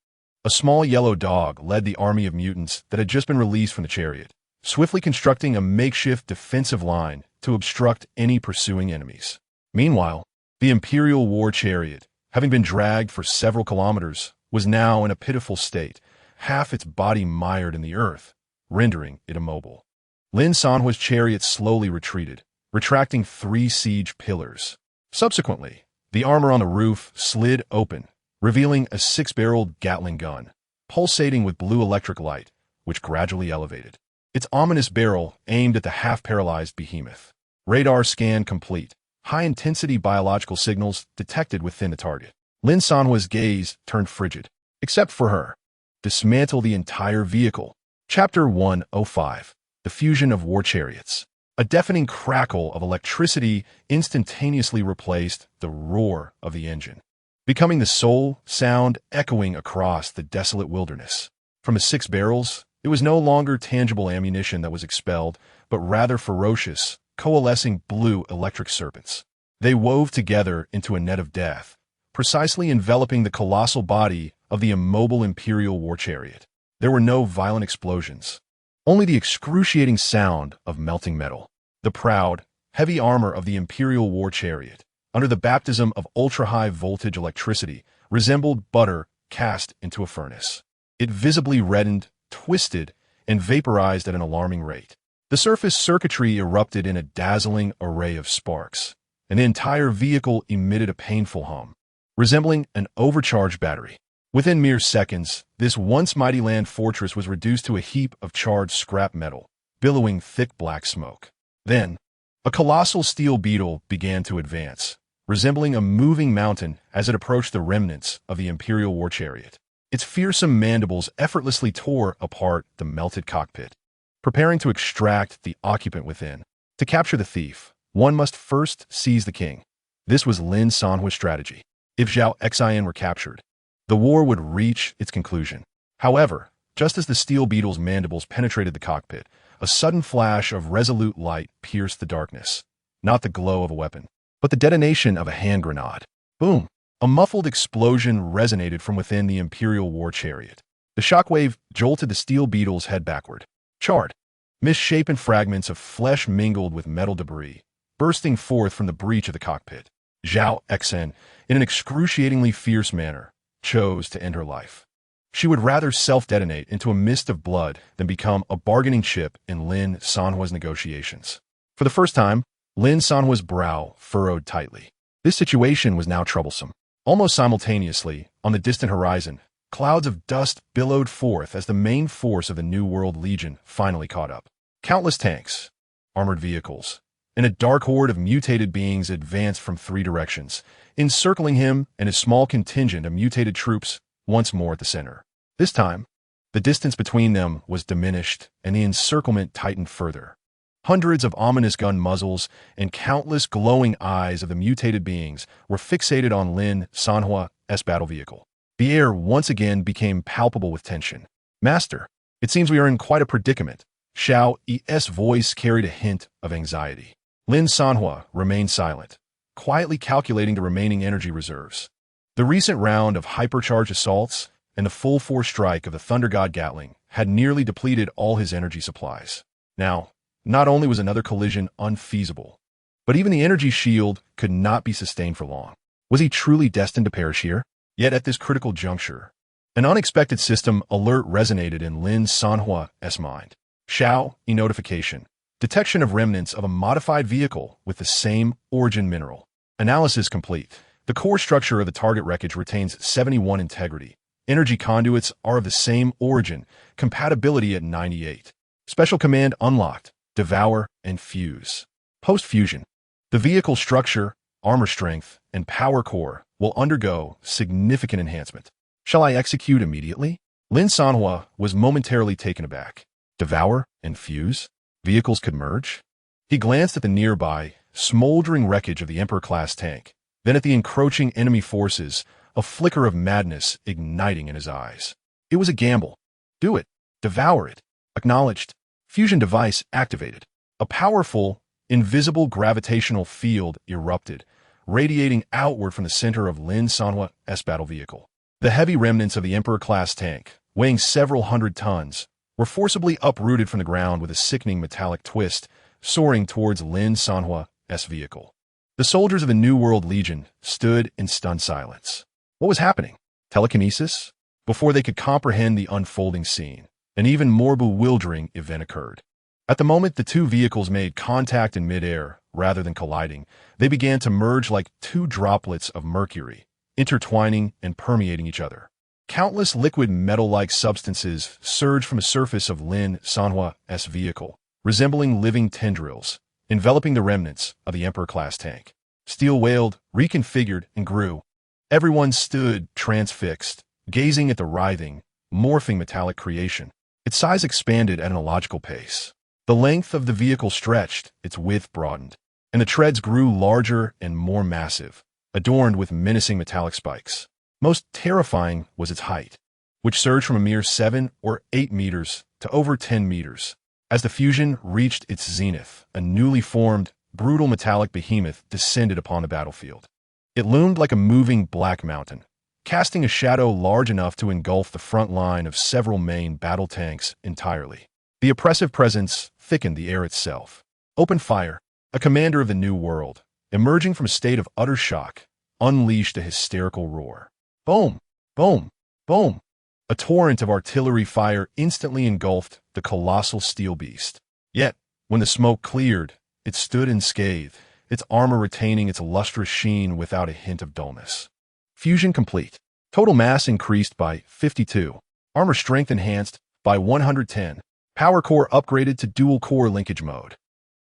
A small yellow dog led the army of mutants that had just been released from the chariot, swiftly constructing a makeshift defensive line to obstruct any pursuing enemies. Meanwhile, the Imperial war chariot, having been dragged for several kilometers, was now in a pitiful state, half its body mired in the earth, rendering it immobile. Lin Sanhuo's chariot slowly retreated, retracting 3 siege pillars. Subsequently, the armor on the roof slid open, revealing a 6-barreled Gatling gun, pulsating with blue electric light, which gradually elevated. Its ominous barrel aimed at the half-paralyzed behemoth. Radar scan complete. High-intensity biological signals detected within the target. Lin Sanhuo's gaze turned frigid. Except for her. Dismantle the entire vehicle. Chapter 105. The Fusion of War Chariots. A deafening crackle of electricity instantaneously replaced the roar of the engine, becoming the sole sound echoing across the desolate wilderness. From the 6 barrels, it was no longer tangible ammunition that was expelled, but rather ferocious, coalescing blue electric serpents. They wove together into a net of death, precisely enveloping the colossal body of the immobile Imperial war chariot. There were no violent explosions, only the excruciating sound of melting metal. The proud, heavy armor of the Imperial war chariot, under the baptism of ultra-high voltage electricity, resembled butter cast into a furnace. It visibly reddened, twisted, and vaporized at an alarming rate. The surface circuitry erupted in a dazzling array of sparks, and the entire vehicle emitted a painful hum. resembling an overcharged battery. Within mere seconds, this once mighty land fortress was reduced to a heap of charred scrap metal, billowing thick black smoke. Then, a colossal steel beetle began to advance, resembling a moving mountain as it approached the remnants of the Imperial war chariot. Its fearsome mandibles effortlessly tore apart the melted cockpit, preparing to extract the occupant within. To capture the thief, one must first seize the king. This was Lin Sanhuo's strategy. If Zhao Xian were captured, the war would reach its conclusion. However, just as the steel beetle's mandibles penetrated the cockpit, a sudden flash of resolute light pierced the darkness. Not the glow of a weapon, but the detonation of a hand grenade. Boom! A muffled explosion resonated from within the Imperial war chariot. The shockwave jolted the steel beetle's head backward. Charred, misshapen fragments of flesh mingled with metal debris, bursting forth from the breach of the cockpit. Zhao Xian, in an excruciatingly fierce manner, chose to end her life. She would rather self-detonate into a mist of blood than become a bargaining chip in Lin Sanhuo's negotiations. For the first time, Lin Sanhuo's brow furrowed tightly. This situation was now troublesome. Almost simultaneously, on the distant horizon, clouds of dust billowed forth as the main force of the New World Legion finally caught up. Countless tanks, armored vehicles, and a dark horde of mutated beings advanced from three directions, encircling him and his small contingent of mutated troops once more at the center. This time, the distance between them was diminished and the encirclement tightened further. Hundreds of ominous gun muzzles and countless glowing eyes of the mutated beings were fixated on Lin Sanhuo's battle vehicle. The air once again became palpable with tension. "Master, it seems we are in quite a predicament." Xiao Yi's voice carried a hint of anxiety. Lin Sanhuo remained silent, quietly calculating the remaining energy reserves. The recent round of hypercharged assaults and the full-force strike of the Thunder God Gatling had nearly depleted all his energy supplies. Now, not only was another collision unfeasible, but even the energy shield could not be sustained for long. Was he truly destined to perish here? Yet at this critical juncture, an unexpected system alert resonated in Lin Sanhuo's mind. Xiao Yi notification. Detection of remnants of a modified vehicle with the same origin mineral. Analysis complete. The core structure of the target wreckage retains 71 integrity. Energy conduits are of the same origin. Compatibility at 98. Special command unlocked. Devour and fuse. Post-fusion. The vehicle structure, armor strength, and power core will undergo significant enhancement. Shall I execute immediately? Lin Sanhuo was momentarily taken aback. Devour and fuse? Vehicles could merge? He glanced at the nearby, smoldering wreckage of the Emperor-class tank, then at the encroaching enemy forces, a flicker of madness igniting in his eyes. It was a gamble. Do it. Devour it. Acknowledged. Fusion device activated. A powerful, invisible gravitational field erupted, radiating outward from the center of Lin Sanhuo's battle vehicle. The heavy remnants of the Emperor-class tank, weighing several hundred tons, were forcibly uprooted from the ground with a sickening metallic twist, soaring towards Lin Sanhuo's vehicle. The soldiers of the New World Legion stood in stunned silence. What was happening? Telekinesis? Before they could comprehend the unfolding scene, an even more bewildering event occurred. At the moment the two vehicles made contact in midair, rather than colliding, they began to merge like two droplets of mercury, intertwining and permeating each other. Countless liquid metal-like substances surged from the surface of Lin Sanhuo's vehicle, resembling living tendrils, enveloping the remnants of the Emperor-class tank. Steel wailed, reconfigured, and grew. Everyone stood transfixed, gazing at the writhing, morphing metallic creation. Its size expanded at an illogical pace. The length of the vehicle stretched, its width broadened, and the treads grew larger and more massive, adorned with menacing metallic spikes. Most terrifying was its height, which surged from a mere 7 or 8 meters to over 10 meters. As the fusion reached its zenith, a newly formed, brutal metallic behemoth descended upon the battlefield. It loomed like a moving black mountain, casting a shadow large enough to engulf the front line of several main battle tanks entirely. The oppressive presence thickened the air itself. Open fire, a commander of the New World, emerging from a state of utter shock, unleashed a hysterical roar. Boom! Boom! Boom! A torrent of artillery fire instantly engulfed the colossal steel beast. Yet, when the smoke cleared, it stood unscathed, its armor retaining its lustrous sheen without a hint of dullness. Fusion complete. Total mass increased by 52. Armor strength enhanced by 110. Power core upgraded to dual core linkage mode.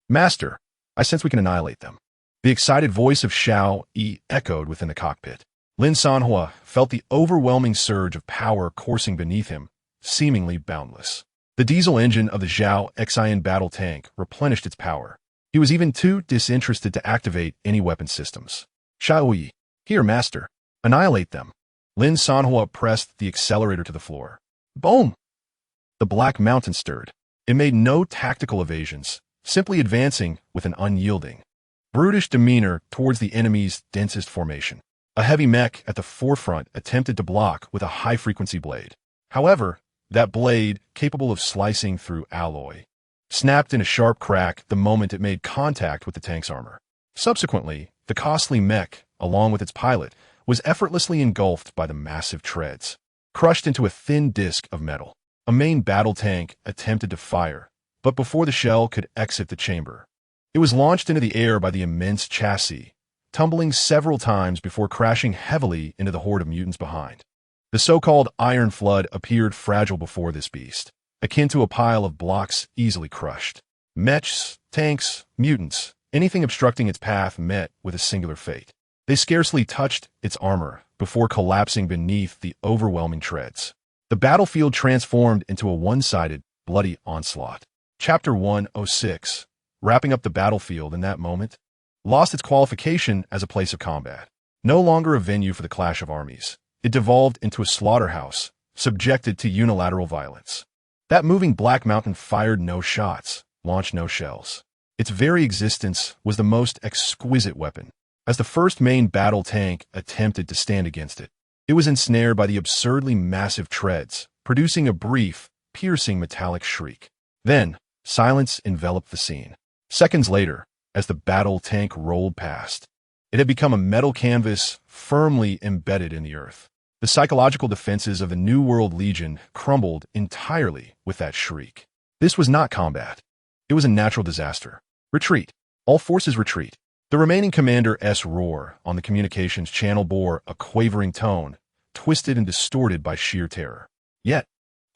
Master, I sense we can annihilate them. The excited voice of Xiao Yi echoed within the cockpit. Lin Sanhuo felt the overwhelming surge of power coursing beneath him, seemingly boundless. The diesel engine of the Zhao Xian battle tank replenished its power. He was even too disinterested to activate any weapon systems. Xiao Yi, here, master. Annihilate them. Lin Sanhuo pressed the accelerator to the floor. Boom! The Black Mountain stirred. It made no tactical evasions, simply advancing with an unyielding, brutish demeanor towards the enemy's densest formation. A heavy mech at the forefront attempted to block with a high-frequency blade. However, that blade, capable of slicing through alloy, snapped in a sharp crack the moment it made contact with the tank's armor. Subsequently, the costly mech, along with its pilot, was effortlessly engulfed by the massive treads, crushed into a thin disk of metal. A main battle tank attempted to fire, but before the shell could exit the chamber, it was launched into the air by the immense chassis, tumbling several times before crashing heavily into the horde of mutants behind. The so-called Iron Flood appeared fragile before this beast, akin to a pile of blocks easily crushed. Mechs, tanks, mutants, anything obstructing its path met with a singular fate. They scarcely touched its armor before collapsing beneath the overwhelming treads. The battlefield transformed into a one-sided, bloody onslaught. Chapter 106, wrapping up the battlefield in that moment, lost its qualification as a place of combat. No longer a venue for the clash of armies, it devolved into a slaughterhouse, subjected to unilateral violence. That moving Black Mountain fired no shots, launched no shells. Its very existence was the most exquisite weapon. As the first main battle tank attempted to stand against it, it was ensnared by the absurdly massive treads, producing a brief, piercing metallic shriek. Then, silence enveloped the scene. Seconds later, as the battle tank rolled past, it had become a metal canvas firmly embedded in the earth. The psychological defenses of the New World Legion crumbled entirely with that shriek. This was not combat. It was a natural disaster. Retreat. All forces retreat. The remaining commander's roar on the communications channel bore a quavering tone, twisted and distorted by sheer terror. Yet,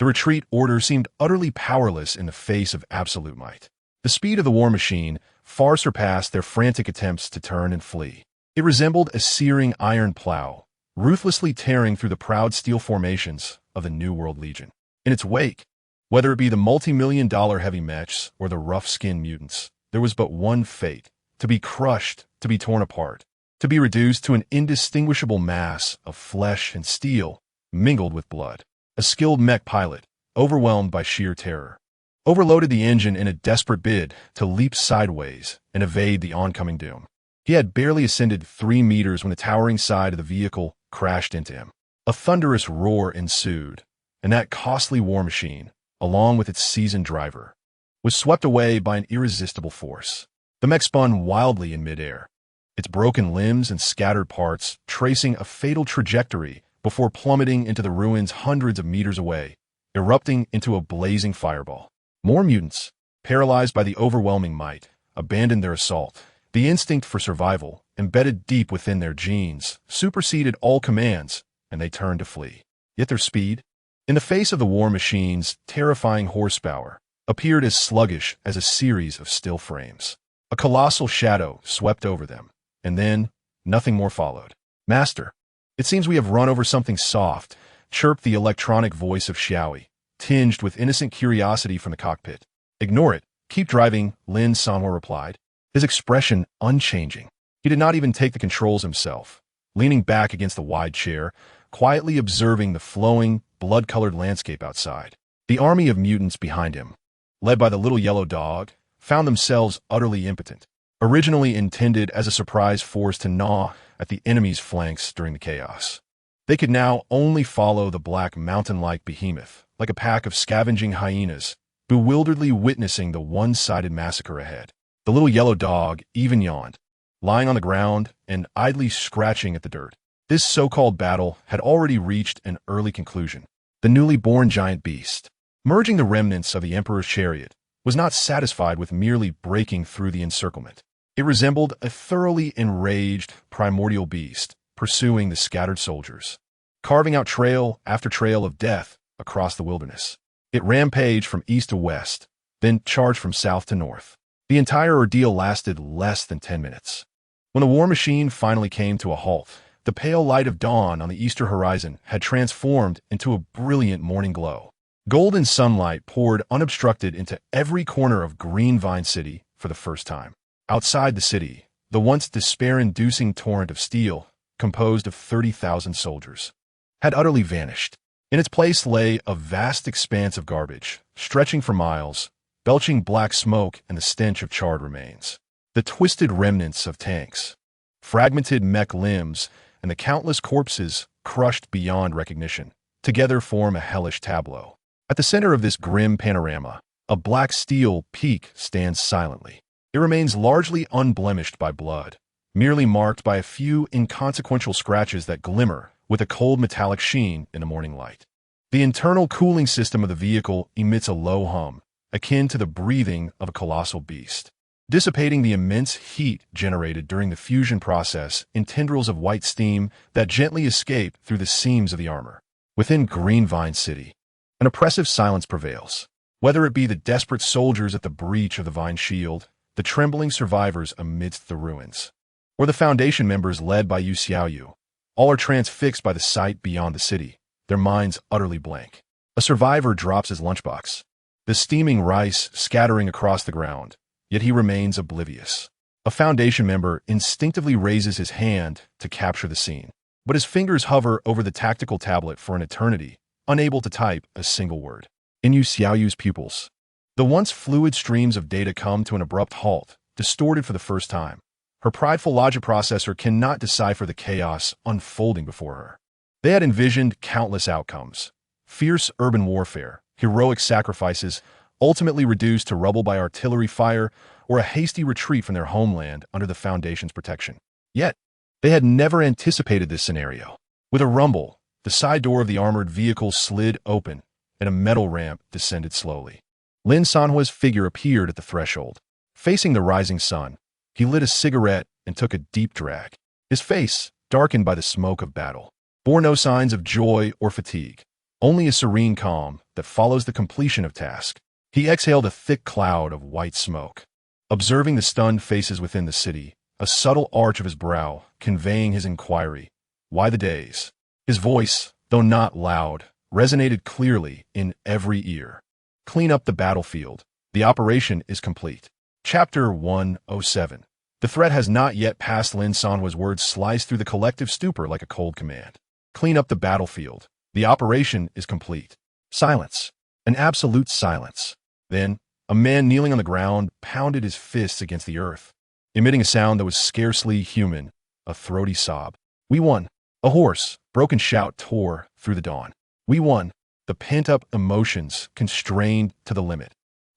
the retreat order seemed utterly powerless in the face of absolute might. The speed of the war machine far surpassed their frantic attempts to turn and flee. It resembled a searing iron plow, ruthlessly tearing through the proud steel formations of the New World Legion. In its wake, whether it be the multi-million-dollar heavy mechs or the rough-skinned mutants, there was but one fate: to be crushed, to be torn apart, to be reduced to an indistinguishable mass of flesh and steel mingled with blood. A skilled mech pilot, overwhelmed by sheer terror, overloaded the engine in a desperate bid to leap sideways and evade the oncoming doom. He had barely ascended 3 meters when the towering side of the vehicle crashed into him. A thunderous roar ensued, and that costly war machine, along with its seasoned driver, was swept away by an irresistible force. The mech spun wildly in midair, its broken limbs and scattered parts tracing a fatal trajectory before plummeting into the ruins hundreds of meters away, erupting into a blazing fireball. More mutants, paralyzed by the overwhelming might, abandoned their assault. The instinct for survival, embedded deep within their genes, superseded all commands, and they turned to flee. Yet their speed, in the face of the war machine's terrifying horsepower, appeared as sluggish as a series of still frames. A colossal shadow swept over them, and then nothing more followed. Master, it seems we have run over something soft, chirped the electronic voice of Xiaoyi, tinged with innocent curiosity from the cockpit. Ignore it. Keep driving, Lin Sanhuo replied, his expression unchanging. He did not even take the controls himself, leaning back against the wide chair, quietly observing the flowing, blood-colored landscape outside. The army of mutants behind him, led by the little yellow dog, found themselves utterly impotent. Originally intended as a surprise force to gnaw at the enemy's flanks during the chaos, they could now only follow the black mountain-like behemoth, like a pack of scavenging hyenas, bewilderedly witnessing the one-sided massacre ahead. The little yellow dog even yawned, lying on the ground and idly scratching at the dirt. This so-called battle had already reached an early conclusion. The newly born giant beast, merging the remnants of the Emperor's chariot, was not satisfied with merely breaking through the encirclement. It resembled a thoroughly enraged primordial beast, pursuing the scattered soldiers, carving out trail after trail of death across the wilderness. It rampaged from east to west, then charged from south to north. The entire ordeal lasted less than 10 minutes. When the war machine finally came to a halt, the pale light of dawn on the eastern horizon had transformed into a brilliant morning glow. Golden sunlight poured unobstructed into every corner of Green Vine City for the first time. Outside the city, the once despair-inducing torrent of steel, composed of 30,000 soldiers, had utterly vanished. In its place lay a vast expanse of garbage, stretching for miles, belching black smoke and the stench of charred remains. The twisted remnants of tanks, fragmented mech limbs, and the countless corpses crushed beyond recognition, together form a hellish tableau. At the center of this grim panorama, a black steel peak stands silently. It remains largely unblemished by blood, merely marked by a few inconsequential scratches that glimmer with a cold metallic sheen in the morning light. The internal cooling system of the vehicle emits a low hum, akin to the breathing of a colossal beast, dissipating the immense heat generated during the fusion process in tendrils of white steam that gently escape through the seams of the armor. Within Green Vine City, an oppressive silence prevails. Whether it be the desperate soldiers at the breach of the Vine Shield, the trembling survivors amidst the ruins, or the Foundation members led by Yu Xiaoyu, all are transfixed by the sight beyond the city, their minds utterly blank. A survivor drops his lunchbox, the steaming rice scattering across the ground, yet he remains oblivious. A Foundation member instinctively raises his hand to capture the scene, but his fingers hover over the tactical tablet for an eternity, unable to type a single word. In Yu Xiaoyu's pupils, the once fluid streams of data come to an abrupt halt, distorted for the first time. Her prideful logic processor cannot decipher the chaos unfolding before her. They had envisioned countless outcomes: fierce urban warfare, heroic sacrifices, ultimately reduced to rubble by artillery fire, or a hasty retreat from their homeland under the Foundation's protection. Yet, they had never anticipated this scenario. With a rumble, the side door of the armored vehicle slid open, and a metal ramp descended slowly. Lin Sanhuo's figure appeared at the threshold. Facing the rising sun, he lit a cigarette and took a deep drag. His face, darkened by the smoke of battle, bore no signs of joy or fatigue, only a serene calm that follows the completion of task. He exhaled a thick cloud of white smoke, observing the stunned faces within the city, a subtle arch of his brow conveying his inquiry. Why the days? His voice, though not loud, resonated clearly in every ear. Clean up the battlefield. The operation is complete. Chapter 107. The threat has not yet passed. Lin Sanhuo's words sliced through the collective stupor like a cold command. Clean up the battlefield. The operation is complete. Silence. An absolute silence. Then, a man kneeling on the ground pounded his fists against the earth, emitting a sound that was scarcely human, a throaty sob. We won. A hoarse, broken shout tore through the dawn. We won. The pent-up emotions, constrained to the limit,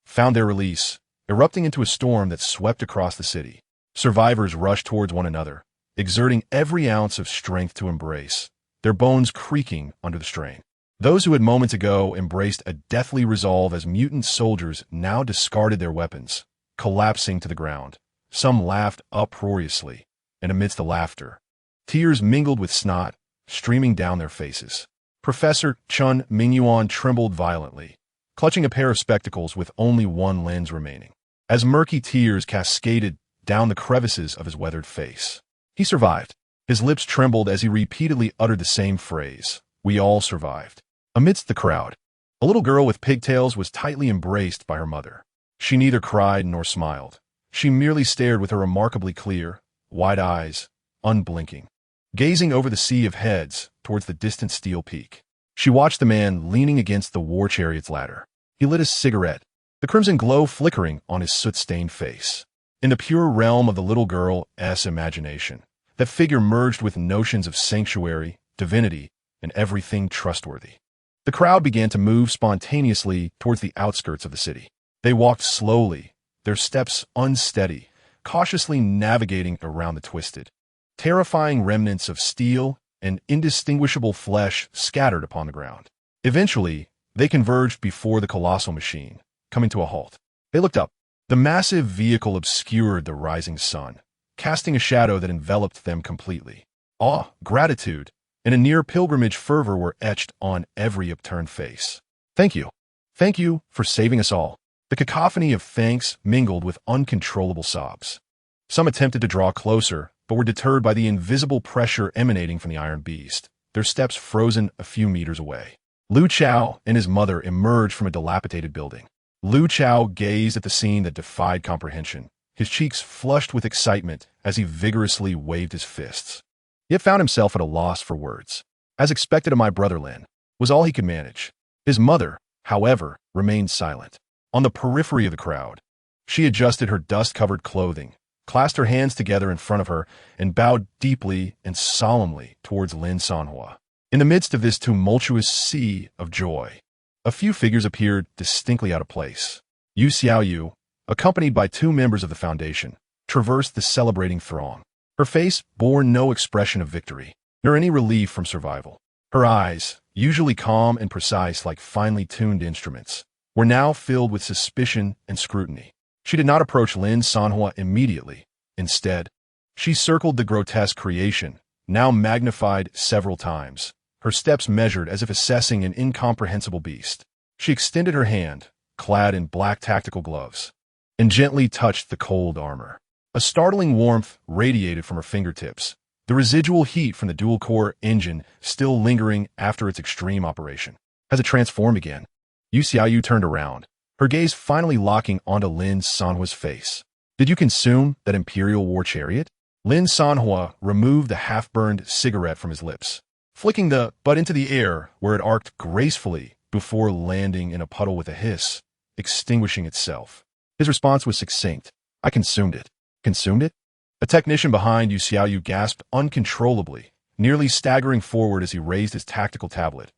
found their release, erupting into a storm that swept across the city. Survivors rushed towards one another, exerting every ounce of strength to embrace, their bones creaking under the strain. Those who had moments ago embraced a deathly resolve as mutant soldiers now discarded their weapons, collapsing to the ground. Some laughed uproariously, and amidst the laughter, tears mingled with snot, streaming down their faces. Professor Chun Mingyuan trembled violently, clutching a pair of spectacles with only one lens remaining, as murky tears cascaded down the crevices of his weathered face. He survived. His lips trembled as he repeatedly uttered the same phrase. We all survived. Amidst the crowd, a little girl with pigtails was tightly embraced by her mother. She neither cried nor smiled. She merely stared with her remarkably clear, wide eyes, unblinking, gazing over the sea of heads towards the distant steel peak. She watched the man leaning against the war chariot's ladder. He lit a cigarette, the crimson glow flickering on his soot-stained face. In the pure realm of the little girl's imagination, that figure merged with notions of sanctuary, divinity, and everything trustworthy. The crowd began to move spontaneously towards the outskirts of the city. They walked slowly, their steps unsteady, cautiously navigating around the twisted, terrifying remnants of steel and indistinguishable flesh scattered upon the ground. Eventually, they converged before the colossal machine, coming to a halt. They looked up. The massive vehicle obscured the rising sun, casting a shadow that enveloped them completely. awe, gratitude, and a near pilgrimage fervor were etched on every upturned face. Thank you. Thank you for saving us all. The cacophony of thanks mingled with uncontrollable sobs. Some attempted to draw closer, but were deterred by the invisible pressure emanating from the iron beast, their steps frozen a few meters away. Lu Chao and his mother emerged from a dilapidated building. Lu Chao gazed at the scene that defied comprehension, his cheeks flushed with excitement as he vigorously waved his fists. Yet found himself at a loss for words. As expected of my brother Lin, was all he could manage. His mother, however, remained silent. On the periphery of the crowd, she adjusted her dust-covered clothing, clasped her hands together in front of her, and bowed deeply and solemnly towards Lin Sanhuo. In the midst of this tumultuous sea of joy, a few figures appeared distinctly out of place. Yu Xiaoyu, accompanied by two members of the Foundation, traversed the celebrating throng. Her face bore no expression of victory, nor any relief from survival. Her eyes, usually calm and precise like finely tuned instruments, were now filled with suspicion and scrutiny. She did not approach Lin Sanhuo immediately. Instead, she circled the grotesque creation, now magnified several times, her steps measured as if assessing an incomprehensible beast. She extended her hand, clad in black tactical gloves, and gently touched the cold armor. A startling warmth radiated from her fingertips, the residual heat from the dual-core engine still lingering after its extreme operation. As it transformed again, Yu Xiaoyu turned around, her gaze finally locking onto Lin Sanhuo's face. Did you consume that Imperial War Chariot? Lin Sanhuo removed the half-burned cigarette from his lips, flicking the butt into the air where it arced gracefully before landing in a puddle with a hiss, extinguishing itself. His response was succinct. I consumed it. Consumed it? A technician behind Yu Xiaoyu gasped uncontrollably, nearly staggering forward as he raised his tactical tablet,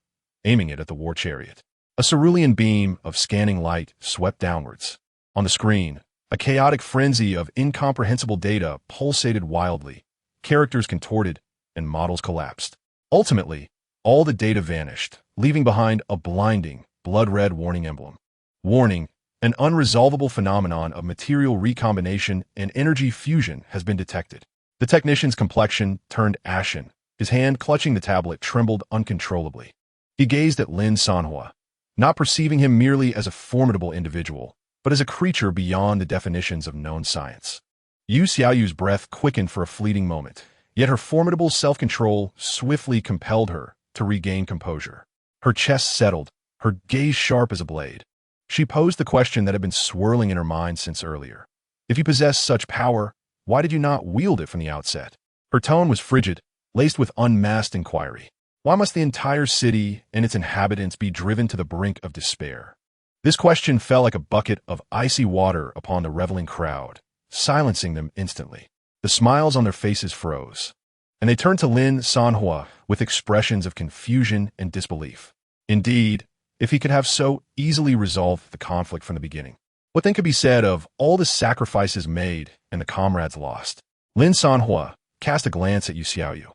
aiming it at the war chariot. A cerulean beam of scanning light swept downwards. On the screen, a chaotic frenzy of incomprehensible data pulsated wildly, characters contorted, and models collapsed. Ultimately, all the data vanished, leaving behind a blinding, blood-red warning emblem. Warning: an unresolvable phenomenon of material recombination and energy fusion has been detected. The technician's complexion turned ashen. His hand clutching the tablet trembled uncontrollably. He gazed at Lin Sanhuo, not perceiving him merely as a formidable individual, but as a creature beyond the definitions of known science. Yu Xiaoyu's breath quickened for a fleeting moment, yet her formidable self-control swiftly compelled her to regain composure. Her chest settled, her gaze sharp as a blade. She posed the question that had been swirling in her mind since earlier. If you possess such power, why did you not wield it from the outset? Her tone was frigid, laced with unmasked inquiry. Why must the entire city and its inhabitants be driven to the brink of despair? This question fell like a bucket of icy water upon the reveling crowd, silencing them instantly. The smiles on their faces froze, and they turned to Lin Sanhuo with expressions of confusion and disbelief. Indeed, if he could have so easily resolved the conflict from the beginning, what then could be said of all the sacrifices made and the comrades lost? Lin Sanhuo cast a glance at Yu Xiaoyu,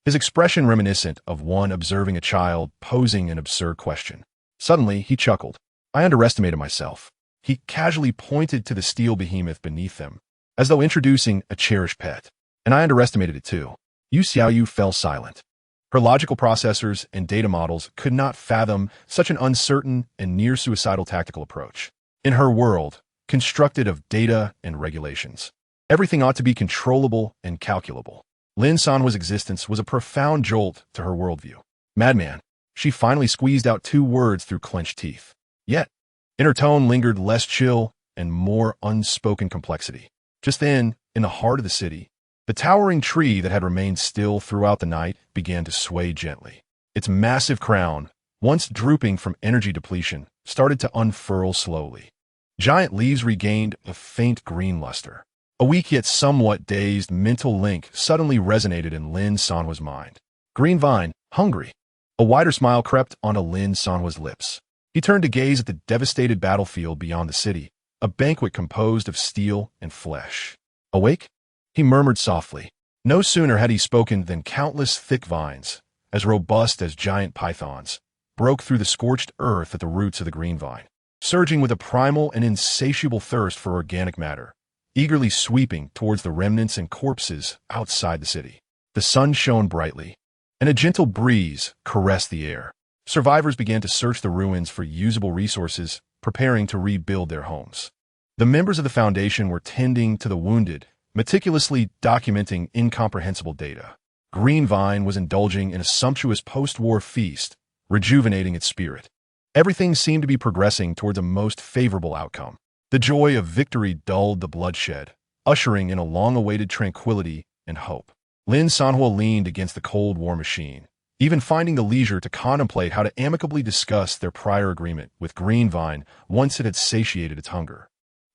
his expression reminiscent of one observing a child posing an absurd question. Suddenly, he chuckled. I underestimated myself. He casually pointed to the steel behemoth beneath them, as though introducing a cherished pet. And I underestimated it too. Yu Xiaoyu fell silent. Her logical processors and data models could not fathom such an uncertain and near-suicidal tactical approach. In her world, constructed of data and regulations, everything ought to be controllable and calculable. Lin Sanhuo's existence was a profound jolt to her worldview. Madman. She finally squeezed out two words through clenched teeth. Yet, in her tone lingered less chill and more unspoken complexity. Just then, in the heart of the city, the towering tree that had remained still throughout the night began to sway gently. Its massive crown, once drooping from energy depletion, started to unfurl slowly. Giant leaves regained a faint green luster. A weak yet somewhat dazed mental link suddenly resonated in Lin Sanhuo's mind. Green vine, hungry. A wider smile crept onto Lin Sanhuo's lips. He turned to gaze at the devastated battlefield beyond the city, a banquet composed of steel and flesh. Awake? He murmured softly. No sooner had he spoken than countless thick vines, as robust as giant pythons, broke through the scorched earth at the roots of the green vine, surging with a primal and insatiable thirst for organic matter, eagerly sweeping towards the remnants and corpses outside the city. The sun shone brightly, and a gentle breeze caressed the air. Survivors began to search the ruins for usable resources, preparing to rebuild their homes. The members of the Foundation were tending to the wounded, meticulously documenting incomprehensible data. Greenvine was indulging in a sumptuous post-war feast, rejuvenating its spirit. Everything seemed to be progressing towards a most favorable outcome. The joy of victory dulled the bloodshed, ushering in a long-awaited tranquility and hope. Lin Sanhuo leaned against the Cold War machine, even finding the leisure to contemplate how to amicably discuss their prior agreement with Greenvine once it had satiated its hunger.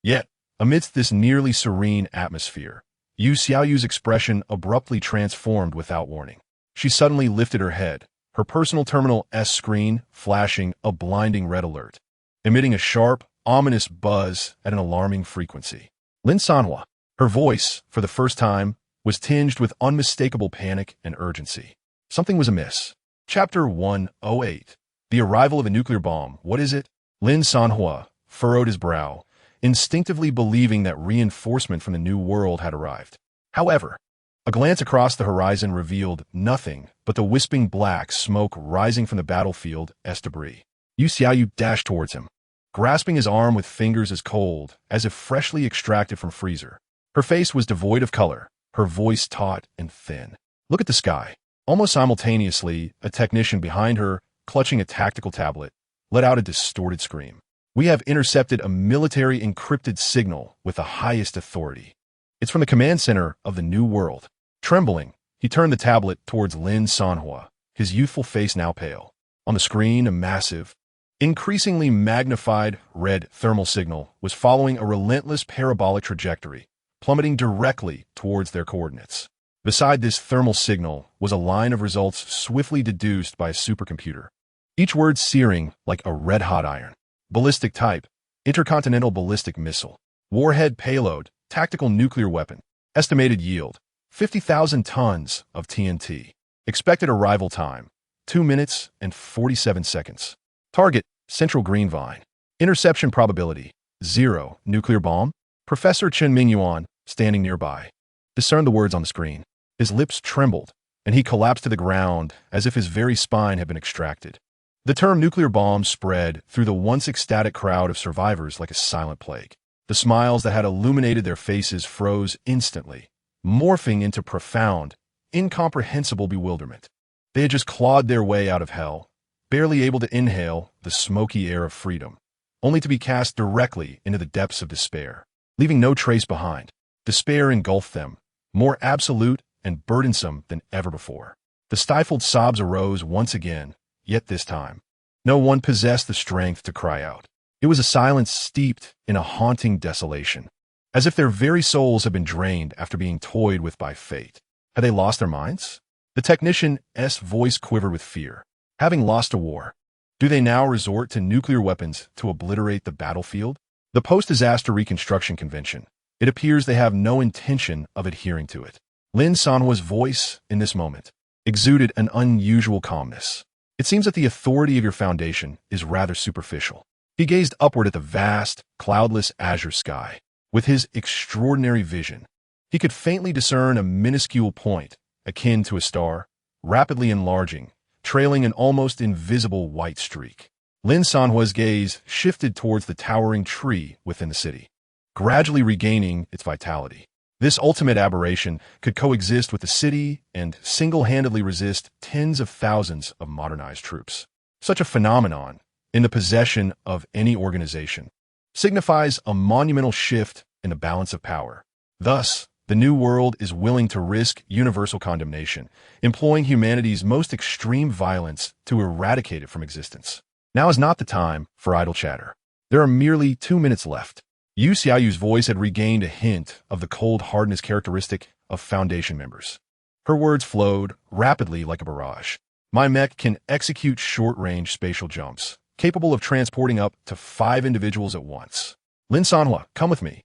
Yet, amidst this nearly serene atmosphere, Yu Xiaoyu's expression abruptly transformed without warning. She suddenly lifted her head, her personal terminal S screen flashing a blinding red alert, emitting a sharp, ominous buzz at an alarming frequency. Lin Sanhuo, her voice, for the first time, was tinged with unmistakable panic and urgency. Something was amiss. Chapter 108. The arrival of a nuclear bomb. What is it? Lin Sanhuo furrowed his brow, instinctively believing that reinforcement from the New World had arrived. However, a glance across the horizon revealed nothing but the wisping black smoke rising from the battlefield as debris. Yu Xiaoyu dashed towards him, grasping his arm with fingers as cold as if freshly extracted from freezer. Her face was devoid of color, her voice taut and thin. Look at the sky. Almost simultaneously, a technician behind her, clutching a tactical tablet, let out a distorted scream. We have intercepted a military encrypted signal with the highest authority. It's from the command center of the New World. Trembling, he turned the tablet towards Lin Sanhuo, his youthful face now pale. On the screen, a massive, increasingly magnified red thermal signal was following a relentless parabolic trajectory, plummeting directly towards their coordinates. Beside this thermal signal was a line of results swiftly deduced by a supercomputer, each word searing like a red-hot iron. Ballistic type, intercontinental ballistic missile. Warhead payload, tactical nuclear weapon. Estimated yield, 50,000 tons of TNT. Expected arrival time, 2 minutes and 47 seconds. Target, Central Greenvine. Interception probability, 0. Nuclear bomb? Professor Chen Mingyuan, standing nearby, discerned the words on the screen. His lips trembled, and he collapsed to the ground as if his very spine had been extracted. The term nuclear bomb spread through the once ecstatic crowd of survivors like a silent plague. The smiles that had illuminated their faces froze instantly, morphing into profound, incomprehensible bewilderment. They had just clawed their way out of hell, barely able to inhale the smoky air of freedom, only to be cast directly into the depths of despair, leaving no trace behind. Despair engulfed them, more absolute and burdensome than ever before. The stifled sobs arose once again, yet this time, no one possessed the strength to cry out. It was a silence steeped in a haunting desolation, as if their very souls had been drained after being toyed with by fate. Had they lost their minds? The technician's voice quivered with fear. Having lost a war, do they now resort to nuclear weapons to obliterate the battlefield? The Post-Disaster Reconstruction Convention. It appears they have no intention of adhering to it. Lin Sanhuo's voice, in this moment, exuded an unusual calmness. It seems that the authority of your foundation is rather superficial. He gazed upward at the vast, cloudless azure sky. With his extraordinary vision, he could faintly discern a minuscule point, akin to a star, rapidly enlarging, trailing an almost invisible white streak. Lin Sanhuo's gaze shifted towards the towering tree within the city, gradually regaining its vitality. This ultimate aberration could coexist with the city and single-handedly resist tens of thousands of modernized troops. Such a phenomenon, in the possession of any organization, signifies a monumental shift in the balance of power. Thus, the New World is willing to risk universal condemnation, employing humanity's most extreme violence to eradicate it from existence. Now is not the time for idle chatter. There are merely 2 minutes left. Yu Xiaoyu's voice had regained a hint of the cold hardness characteristic of Foundation members. Her words flowed rapidly like a barrage. My mech can execute short-range spatial jumps, capable of transporting up to 5 individuals at once. Lin Sanhuo, come with me.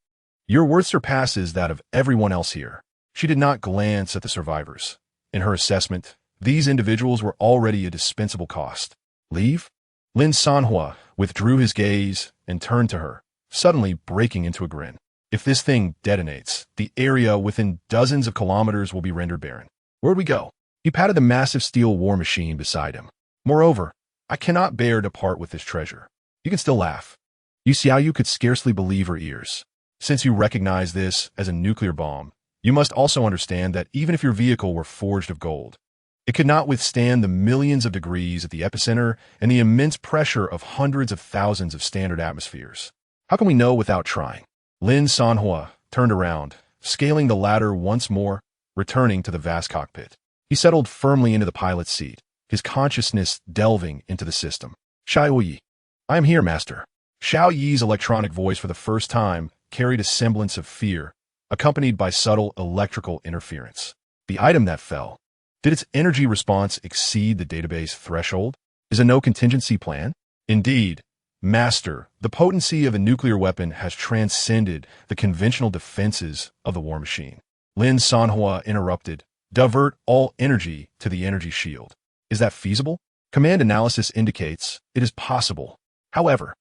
Your worth surpasses that of everyone else here. She did not glance at the survivors. In her assessment, these individuals were already a dispensable cost. Leave? Lin Sanhuo withdrew his gaze and turned to her, suddenly breaking into a grin. If this thing detonates, the area within dozens of kilometers will be rendered barren. Where'd we go? He patted the massive steel war machine beside him. Moreover, I cannot bear to part with this treasure. You can still laugh. Yu Xiaoyu could scarcely believe her ears. Since you recognize this as a nuclear bomb, you must also understand that even if your vehicle were forged of gold, it could not withstand the millions of degrees at the epicenter and the immense pressure of hundreds of thousands of standard atmospheres. How can we know without trying? Lin Sanhuo turned around, scaling the ladder once more, returning to the vast cockpit. He settled firmly into the pilot's seat, his consciousness delving into the system. Xiao Yi. I am here, master. Xiao Yi's electronic voice for the first time carried a semblance of fear, accompanied by subtle electrical interference. The item that fell. Did its energy response exceed the database threshold? Is a no contingency plan? Indeed, master, the potency of a nuclear weapon has transcended the conventional defenses of the war machine. Lin Sanhuo interrupted. Divert all energy to the energy shield. Is that feasible? Command analysis indicates it is possible. However,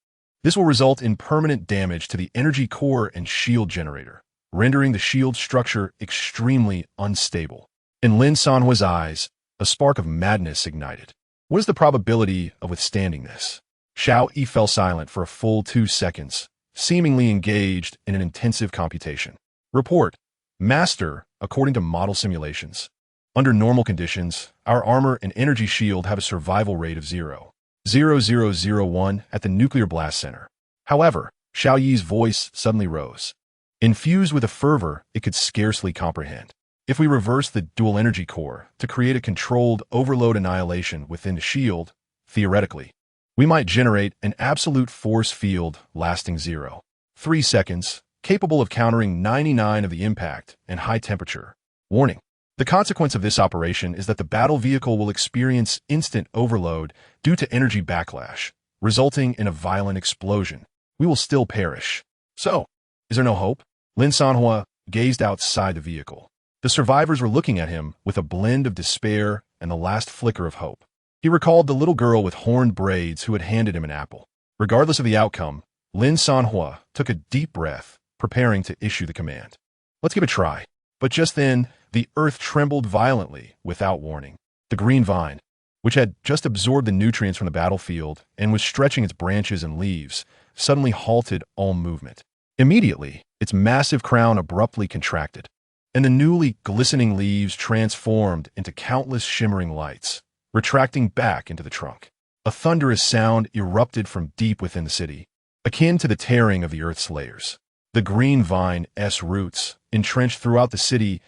this will result in permanent damage to the energy core and shield generator, rendering the shield structure extremely unstable. In Lin Sanhuo's eyes, a spark of madness ignited. What is the probability of withstanding this? Xiao Yi fell silent for a full 2 seconds, seemingly engaged in an intensive computation. Report. Master, according to model simulations, under normal conditions, our armor and energy shield have a survival rate of 0.0001 at the nuclear blast center. However, Xiao Yi's voice suddenly rose. Infused with a fervor it could scarcely comprehend. If we reverse the dual energy core to create a controlled overload annihilation within the shield, theoretically, we might generate an absolute force field lasting 0.3 seconds, capable of countering 99 of the impact and high temperature. Warning. The consequence of this operation is that the battle vehicle will experience instant overload due to energy backlash, resulting in a violent explosion. We will still perish. So, is there no hope? Lin Sanhuo gazed outside the vehicle. The survivors were looking at him with a blend of despair and the last flicker of hope. He recalled the little girl with horned braids who had handed him an apple. Regardless of the outcome, Lin Sanhuo took a deep breath, preparing to issue the command. Let's give it a try. But just then, the earth trembled violently without warning. The green vine, which had just absorbed the nutrients from the battlefield and was stretching its branches and leaves, suddenly halted all movement. Immediately, its massive crown abruptly contracted, and the newly glistening leaves transformed into countless shimmering lights, retracting back into the trunk. A thunderous sound erupted from deep within the city, akin to the tearing of the earth's layers. The green vine's roots, entrenched throughout the city's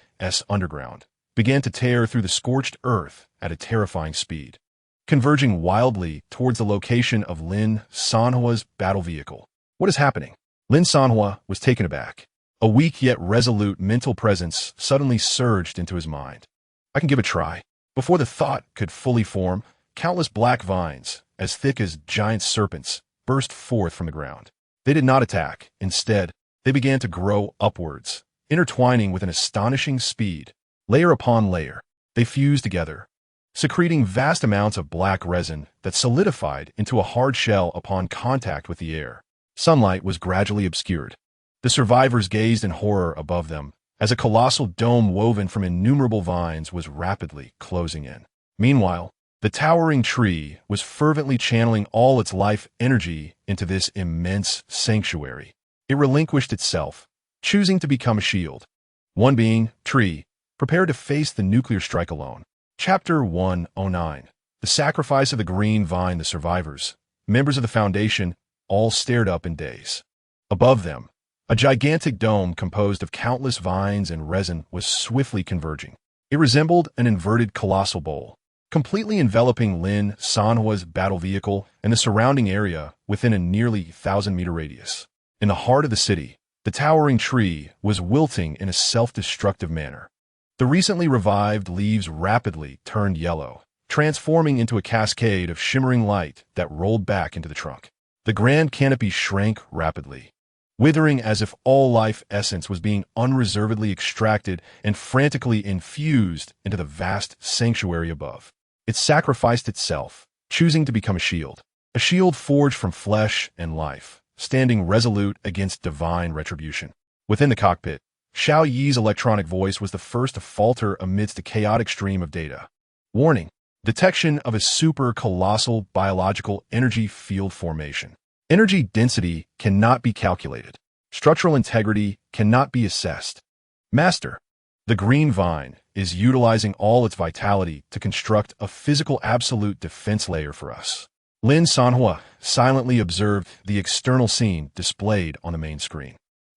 underground, began to tear through the scorched earth at a terrifying speed, converging wildly towards the location of Lin Sanhuo's battle vehicle. What is happening? Lin Sanhuo was taken aback. A weak yet resolute mental presence suddenly surged into his mind. I can give a try. Before the thought could fully form, countless black vines, as thick as giant serpents, burst forth from the ground. They did not attack. Instead, they began to grow upwards, intertwining with an astonishing speed. Layer upon layer, they fused together, secreting vast amounts of black resin that solidified into a hard shell upon contact with the air. Sunlight was gradually obscured. The survivors gazed in horror above them as a colossal dome woven from innumerable vines was rapidly closing in. Meanwhile, the towering tree was fervently channeling all its life energy into this immense sanctuary. It relinquished itself, choosing to become a shield. One being, Tree, prepared to face the nuclear strike alone. Chapter 109. The sacrifice of the green vine. The survivors, members of the Foundation, all stared up in daze. Above them, a gigantic dome composed of countless vines and resin was swiftly converging. It resembled an inverted colossal bowl, completely enveloping Lin Sanhuo's battle vehicle and the surrounding area within a nearly 1,000-meter radius. In the heart of the city, the towering tree was wilting in a self-destructive manner. The recently revived leaves rapidly turned yellow, transforming into a cascade of shimmering light that rolled back into the trunk. The grand canopy shrank rapidly, withering as if all life essence was being unreservedly extracted and frantically infused into the vast sanctuary above. It sacrificed itself, choosing to become a shield forged from flesh and life, standing resolute against divine retribution. Within the cockpit, Xiao Yi's electronic voice was the first to falter amidst a chaotic stream of data. Warning: detection of a super-colossal biological energy field formation. Energy density cannot be calculated. Structural integrity cannot be assessed. Master: the green vine is utilizing all its vitality to construct a physical absolute defense layer for us. Lin Sanhuo silently observed the external scene displayed on the main screen.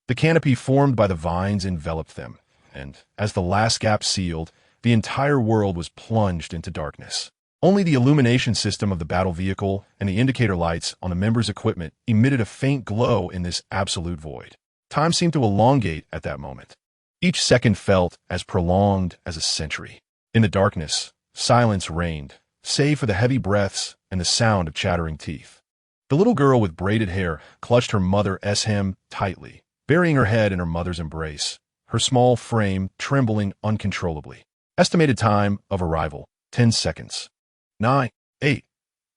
The canopy formed by the vines enveloped them, and as the last gap sealed, the entire world was plunged into darkness. Only the illumination system of the battle vehicle and the indicator lights on the members' equipment emitted a faint glow in this absolute void. Time seemed to elongate at that moment. Each second felt as prolonged as a century. In the darkness, silence reigned, save for the heavy breaths and the sound of chattering teeth. The little girl with braided hair clutched her mother's hem tightly, burying her head in her mother's embrace, her small frame trembling uncontrollably. Estimated time of arrival: 10 seconds. 9, 8.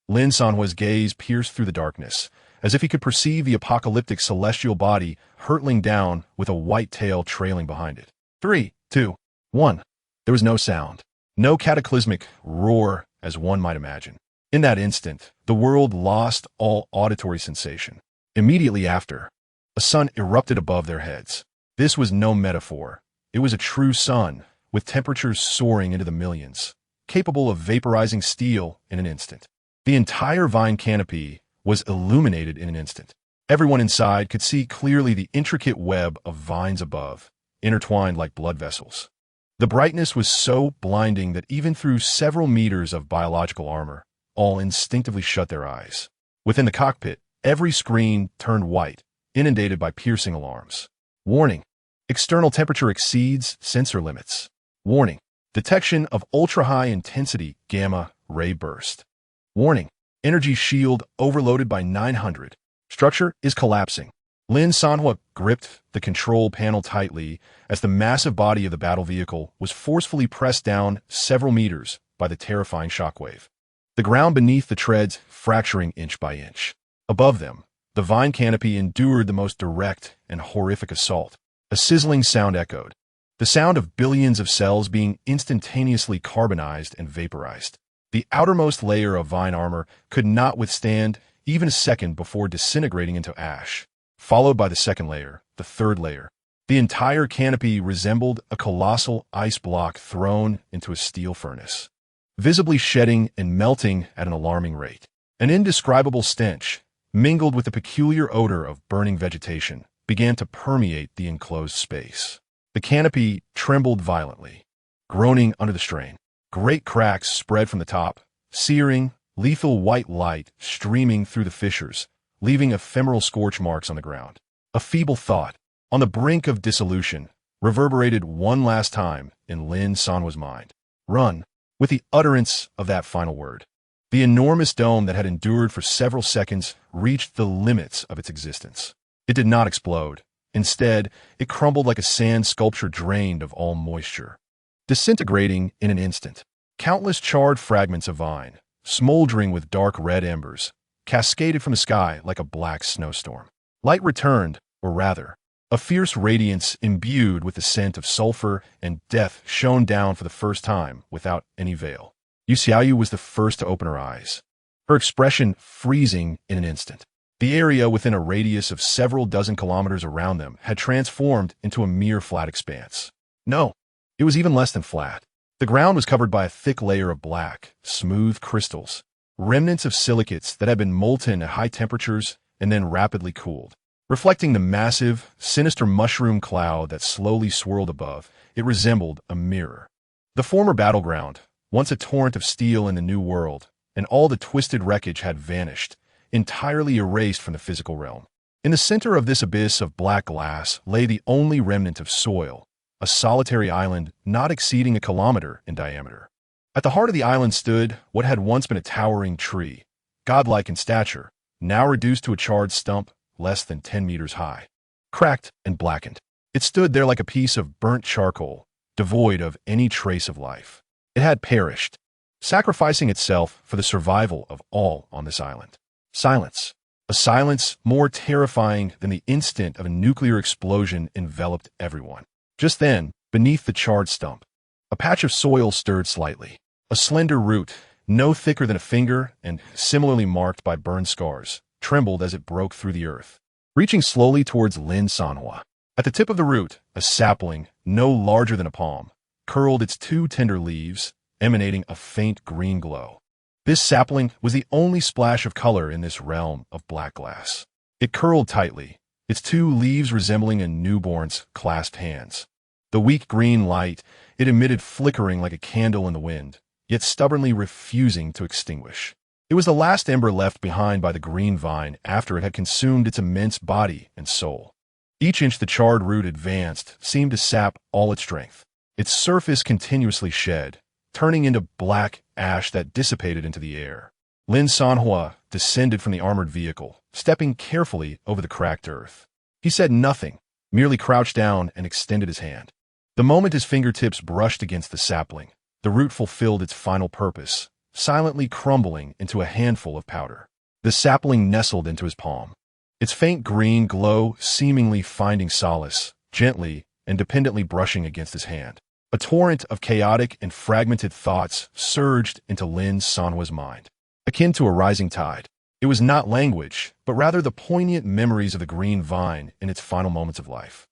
Lin Sanhuo's gaze pierced through the darkness, as if he could perceive the apocalyptic celestial body hurtling down with a white tail trailing behind it. 3, 2, 1. There was no sound, no cataclysmic roar as one might imagine. In that instant, the world lost all auditory sensation. Immediately after, a sun erupted above their heads. This was no metaphor. It was a true sun, with temperatures soaring into the millions, capable of vaporizing steel in an instant. The entire vine canopy was illuminated in an instant. Everyone inside could see clearly the intricate web of vines above, intertwined like blood vessels. The brightness was so blinding that even through several meters of biological armor, all instinctively shut their eyes. Within the cockpit, every screen turned white, inundated by piercing alarms. Warning: external temperature exceeds sensor limits. Warning: detection of ultra-high intensity gamma ray burst. Warning: energy shield overloaded by 900. Structure is collapsing. Lin Sanhuo gripped the control panel tightly as the massive body of the battle vehicle was forcefully pressed down several meters by the terrifying shockwave. The ground beneath the treads fracturing inch by inch. Above them, the vine canopy endured the most direct and horrific assault. A sizzling sound echoed, the sound of billions of cells being instantaneously carbonized and vaporized. The outermost layer of vine armor could not withstand even a second before disintegrating into ash, followed by the second layer, the third layer. The entire canopy resembled a colossal ice block thrown into a steel furnace, visibly shedding and melting at an alarming rate. An indescribable stench, mingled with the peculiar odor of burning vegetation, began to permeate the enclosed space. The canopy trembled violently, groaning under the strain. Great cracks spread from the top, searing, lethal white light streaming through the fissures, leaving ephemeral scorch marks on the ground. A feeble thought, on the brink of dissolution, reverberated one last time in Lin Sanhuo's mind. Run! With the utterance of that final word, the enormous dome that had endured for several seconds reached the limits of its existence. It did not explode. Instead, it crumbled like a sand sculpture drained of all moisture, disintegrating in an instant. Countless charred fragments of vine, smoldering with dark red embers, cascaded from the sky like a black snowstorm. Light returned, or rather, a fierce radiance imbued with the scent of sulfur and death shone down for the first time without any veil. Xiaoyu was the first to open her eyes, her expression freezing in an instant. The area within a radius of several dozen kilometers around them had transformed into a mere flat expanse. No, it was even less than flat. The ground was covered by a thick layer of black, smooth crystals, remnants of silicates that had been molten at high temperatures and then rapidly cooled. Reflecting the massive, sinister mushroom cloud that slowly swirled above, it resembled a mirror. The former battleground, once a torrent of steel in the New World, and all the twisted wreckage had vanished, entirely erased from the physical realm. In the center of this abyss of black glass lay the only remnant of soil, a solitary island not exceeding a kilometer in diameter. At the heart of the island stood what had once been a towering tree, godlike in stature, now reduced to a charred stump less than 10 meters high. Cracked and blackened, it stood there like a piece of burnt charcoal, devoid of any trace of life. It had perished, sacrificing itself for the survival of all on this island. Silence. A silence more terrifying than the instant of a nuclear explosion enveloped everyone. Just then, beneath the charred stump, a patch of soil stirred slightly. A slender root, no thicker than a finger and similarly marked by burn scars, trembled as it broke through the earth, reaching slowly towards Lin Sanhuo. At the tip of the root, a sapling, no larger than a palm, curled its two tender leaves, emanating a faint green glow. This sapling was the only splash of color in this realm of black glass. It curled tightly, its two leaves resembling a newborn's clasped hands. The weak green light it emitted flickering like a candle in the wind, yet stubbornly refusing to extinguish. It was the last ember left behind by the green vine after it had consumed its immense body and soul. Each inch the charred root advanced seemed to sap all its strength. Its surface continuously shed, turning into black ash that dissipated into the air. Lin Sanhuo descended from the armored vehicle, stepping carefully over the cracked earth. He said nothing, merely crouched down and extended his hand. The moment his fingertips brushed against the sapling, the root fulfilled its final purpose, silently crumbling into a handful of powder. The sapling nestled into his palm, its faint green glow seemingly finding solace, gently and dependently brushing against his hand. A torrent of chaotic and fragmented thoughts surged into Lin Sanhuo's mind, akin to a rising tide. It was not language, but rather the poignant memories of the green vine in its final moments of life.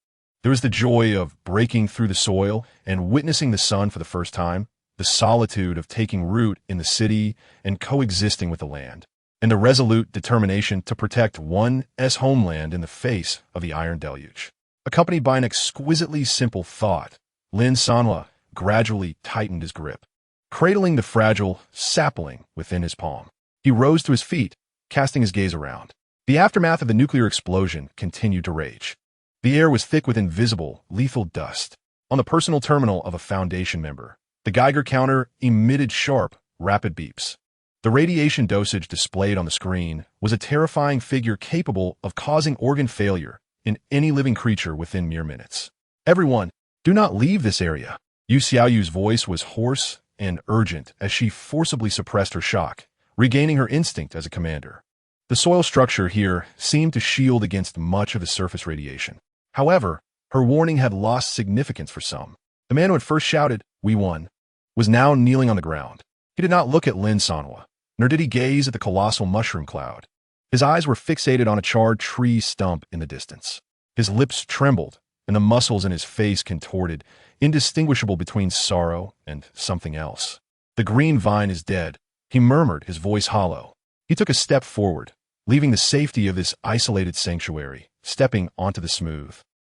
There was the joy of breaking through the soil and witnessing the sun for the first time, the solitude of taking root in the city and coexisting with the land, and the resolute determination to protect one's homeland in the face of the iron deluge. Accompanied by an exquisitely simple thought, Lin Sanhuo gradually tightened his grip, cradling the fragile sapling within his palm. He rose to his feet, casting his gaze around. The aftermath of the nuclear explosion continued to rage. The air was thick with invisible, lethal dust. On the personal terminal of a Foundation member, the Geiger counter emitted sharp, rapid beeps. The radiation dosage displayed on the screen was a terrifying figure capable of causing organ failure in any living creature within mere minutes. Everyone, do not leave this area. Yu Xiaoyu's voice was hoarse and urgent as she forcibly suppressed her shock, regaining her instinct as a commander. The soil structure here seemed to shield against much of the surface radiation. However, her warning had lost significance for some. The man who had first shouted, "We won," was now kneeling on the ground. He did not look at Lin Sanhuo, nor did he gaze at the colossal mushroom cloud. His eyes were fixated on a charred tree stump in the distance. His lips trembled, and the muscles in his face contorted, indistinguishable between sorrow and something else. "The green vine is dead," he murmured, his voice hollow. He took a step forward, leaving the safety of this isolated sanctuary, stepping onto the smooth,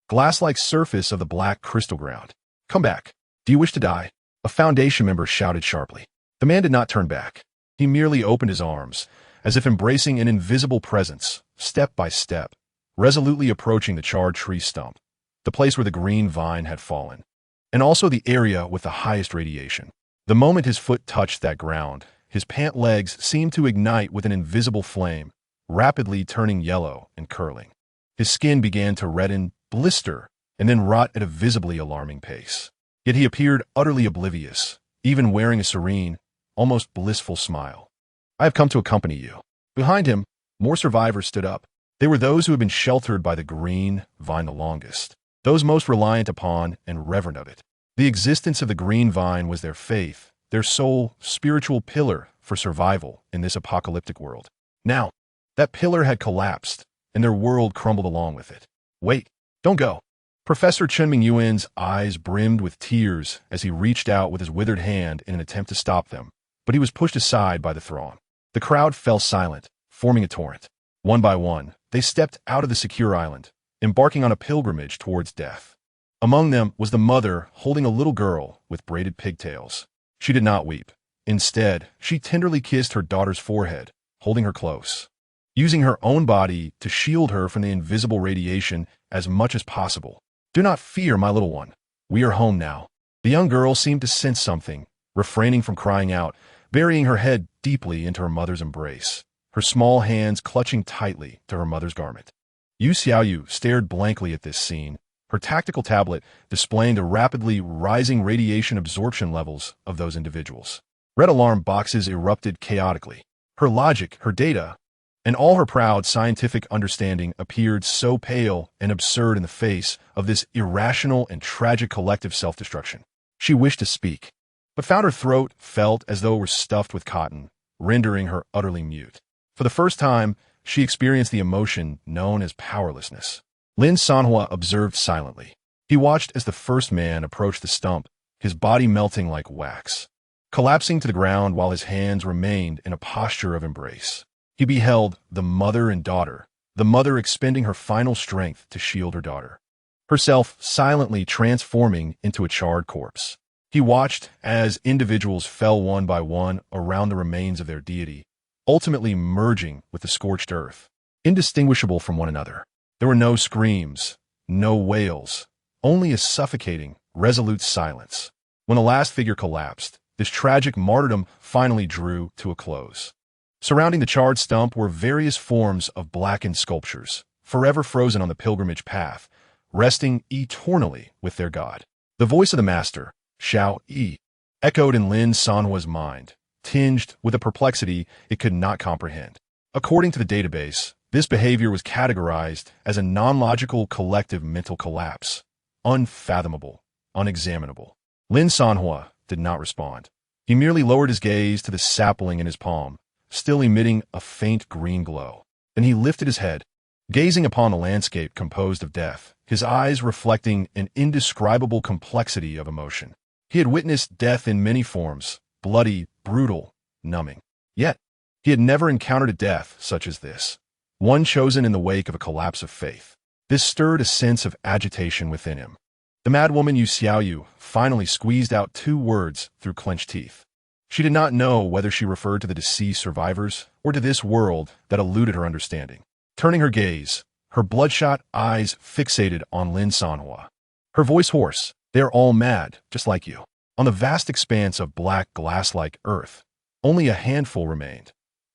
glass-like surface of the black crystal ground. "Come back. Do you wish to die?" A Foundation member shouted sharply. The man did not turn back. He merely opened his arms, as if embracing an invisible presence, step by step, resolutely approaching the charred tree stump, the place where the green vine had fallen, and also the area with the highest radiation. The moment his foot touched that ground, his pant legs seemed to ignite with an invisible flame, rapidly turning yellow and curling. His skin began to redden, blister, and then rot at a visibly alarming pace. Yet he appeared utterly oblivious, even wearing a serene, almost blissful smile. "I have come to accompany you." Behind him, more survivors stood up. They were those who had been sheltered by the green vine the longest, those most reliant upon and reverent of it. The existence of the green vine was their faith, their sole spiritual pillar for survival in this apocalyptic world. Now, that pillar had collapsed, and their world crumbled along with it. "Wait, don't go." Professor Chen Mingyuan's eyes brimmed with tears as he reached out with his withered hand in an attempt to stop them, but he was pushed aside by the throng. The crowd fell silent, forming a torrent. One by one, they stepped out of the secure island, embarking on a pilgrimage towards death. Among them was the mother holding a little girl with braided pigtails. She did not weep. Instead, she tenderly kissed her daughter's forehead, holding her close, using her own body to shield her from the invisible radiation as much as possible. "Do not fear, my little one. We are home now." The young girl seemed to sense something, refraining from crying out, burying her head deeply into her mother's embrace, her small hands clutching tightly to her mother's garment. Yu Xiaoyu stared blankly at this scene, her tactical tablet displaying the rapidly rising radiation absorption levels of those individuals. Red alarm boxes erupted chaotically. Her logic, her data, and all her proud scientific understanding appeared so pale and absurd in the face of this irrational and tragic collective self-destruction. She wished to speak, but found her throat felt as though it were stuffed with cotton, rendering her utterly mute. For the first time, she experienced the emotion known as powerlessness. Lin Sanhuo observed silently. He watched as the first man approached the stump, his body melting like wax, collapsing to the ground while his hands remained in a posture of embrace. He beheld the mother and daughter, the mother expending her final strength to shield her daughter, herself silently transforming into a charred corpse. He watched as individuals fell one by one around the remains of their deity, ultimately merging with the scorched earth, indistinguishable from one another. There were no screams, no wails, only a suffocating, resolute silence. When the last figure collapsed, this tragic martyrdom finally drew to a close. Surrounding the charred stump were various forms of blackened sculptures, forever frozen on the pilgrimage path, resting eternally with their god. The voice of the master, Xiao Yi, echoed in Lin Sanhuo's mind, tinged with a perplexity it could not comprehend. According to the database, this behavior was categorized as a non-logical collective mental collapse, unfathomable, unexaminable. Lin Sanhuo did not respond. He merely lowered his gaze to the sapling in his palm, still emitting a faint green glow. Then he lifted his head, gazing upon the landscape composed of death, his eyes reflecting an indescribable complexity of emotion. He had witnessed death in many forms, bloody, brutal, numbing. Yet, he had never encountered a death such as this, one chosen in the wake of a collapse of faith. This stirred a sense of agitation within him. The madwoman Yu Xiaoyu finally squeezed out 2 words through clenched teeth. She did not know whether she referred to the deceased survivors or to this world that eluded her understanding. Turning her gaze, her bloodshot eyes fixated on Lin Sanhuo. Her voice hoarse, "They are all mad, just like you." On the vast expanse of black glass-like earth, only a handful remained.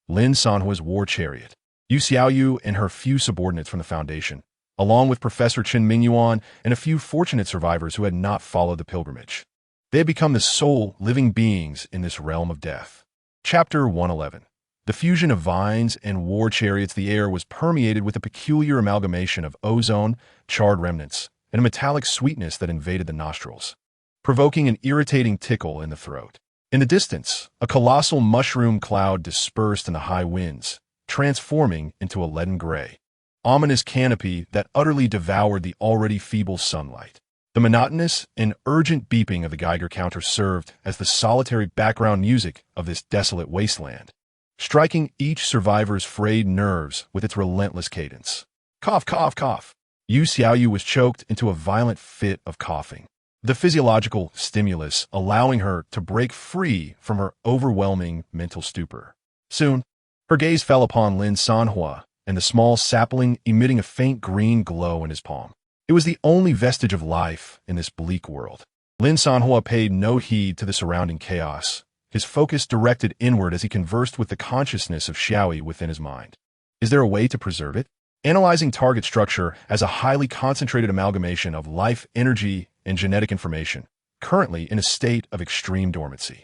Lin Sanhuo's war chariot, Yu Xiaoyu and her few subordinates from the Foundation, along with Professor Chen Mingyuan and a few fortunate survivors who had not followed the pilgrimage. They had become the sole living beings in this realm of death. Chapter 111. The fusion of vines and war chariots. The air was permeated with a peculiar amalgamation of ozone, charred remnants, and a metallic sweetness that invaded the nostrils, provoking an irritating tickle in the throat. In the distance, a colossal mushroom cloud dispersed in the high winds, transforming into a leaden gray, ominous canopy that utterly devoured the already feeble sunlight. The monotonous and urgent beeping of the Geiger counter served as the solitary background music of this desolate wasteland, striking each survivor's frayed nerves with its relentless cadence. Cough, cough, cough. Yu Xiaoyu was choked into a violent fit of coughing, the physiological stimulus allowing her to break free from her overwhelming mental stupor. Soon, her gaze fell upon Lin Sanhuo and the small sapling emitting a faint green glow in his palm. It was the only vestige of life in this bleak world. Lin Sanhuo paid no heed to the surrounding chaos, his focus directed inward as he conversed with the consciousness of Xiaoyi within his mind. Is there a way to preserve it? Analyzing target structure as a highly concentrated amalgamation of life, energy, and genetic information, currently in a state of extreme dormancy.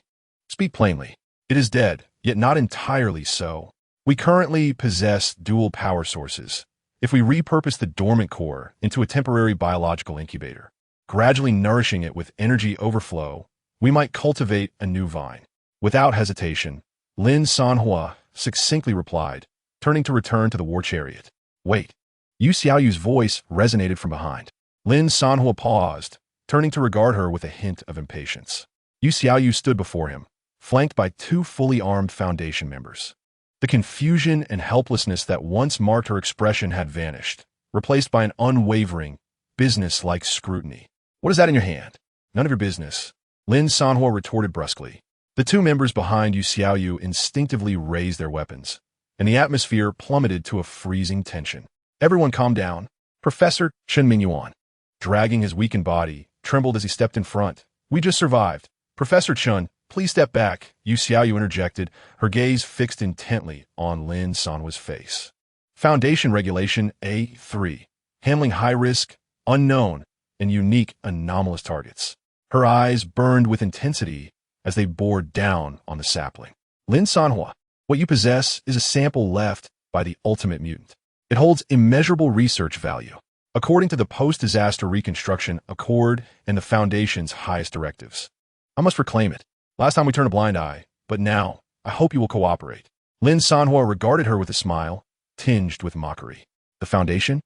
Speak plainly. It is dead, yet not entirely so. We currently possess dual power sources. If we repurpose the dormant core into a temporary biological incubator, gradually nourishing it with energy overflow, we might cultivate a new vine. Without hesitation, Lin Sanhuo succinctly replied, turning to return to the war chariot. Wait. Yu Xiaoyu's voice resonated from behind. Lin Sanhuo paused, turning to regard her with a hint of impatience. Yu Xiaoyu stood before him, flanked by 2 fully armed Foundation members. The confusion and helplessness that once marked her expression had vanished, replaced by an unwavering, business-like scrutiny. What is that in your hand? None of your business, Lin Sanhuo retorted brusquely. The 2 members behind Yu Xiaoyu instinctively raised their weapons, and the atmosphere plummeted to a freezing tension. Everyone calm down. Professor Chen Mingyuan, dragging his weakened body, trembled as he stepped in front. We just survived. Professor Chen, please step back, Yu Xiaoyu interjected, her gaze fixed intently on Lin Sanhuo's face. Foundation Regulation A3, handling high-risk, unknown, and unique anomalous targets. Her eyes burned with intensity as they bore down on the sapling. Lin Sanhuo, what you possess is a sample left by the ultimate mutant. It holds immeasurable research value, according to the post-disaster reconstruction accord and the Foundation's highest directives. I must reclaim it. Last time we turned a blind eye, but now, I hope you will cooperate. Lin Sanhuo regarded her with a smile, tinged with mockery. The Foundation?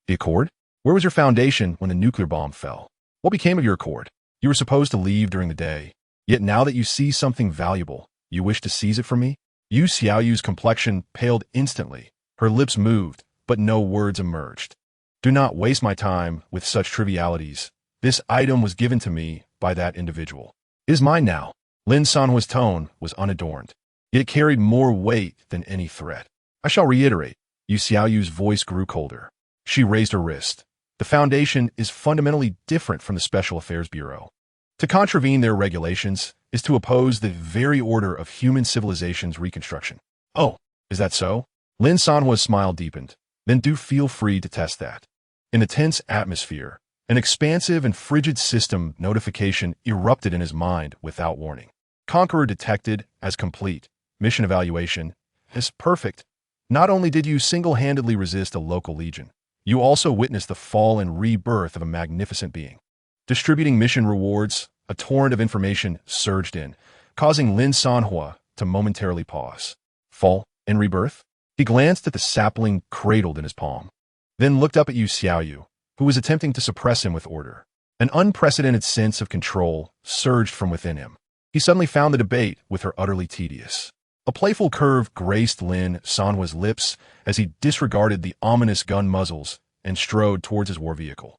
The Accord? Where was your Foundation when the nuclear bomb fell? What became of your Accord? You were supposed to leave during the day, yet now that you see something valuable, you wish to seize it from me? Yu Xiaoyu's complexion paled instantly. Her lips moved, but no words emerged. Do not waste my time with such trivialities. This item was given to me by that individual. It is mine now. Lin Sanhuo's tone was unadorned, yet it carried more weight than any threat. I shall reiterate. Yu Xiaoyu's voice grew colder. She raised her wrist. The Foundation is fundamentally different from the Special Affairs Bureau. To contravene their regulations is to oppose the very order of human civilization's reconstruction. Oh, is that so? Lin Sanhuo's smile deepened. Then do feel free to test that. In the tense atmosphere, an expansive and frigid system notification erupted in his mind without warning. Conqueror detected as complete. Mission evaluation is perfect. Not only did you single-handedly resist a local legion, you also witnessed the fall and rebirth of a magnificent being. Distributing mission rewards, a torrent of information surged in, causing Lin Sanhuo to momentarily pause. Fall and rebirth? He glanced at the sapling cradled in his palm, then looked up at Yu Xiaoyu, who was attempting to suppress him with order. An unprecedented sense of control surged from within him. He suddenly found the debate with her utterly tedious. A playful curve graced Lin Sanhuo's lips as he disregarded the ominous gun muzzles and strode towards his war vehicle.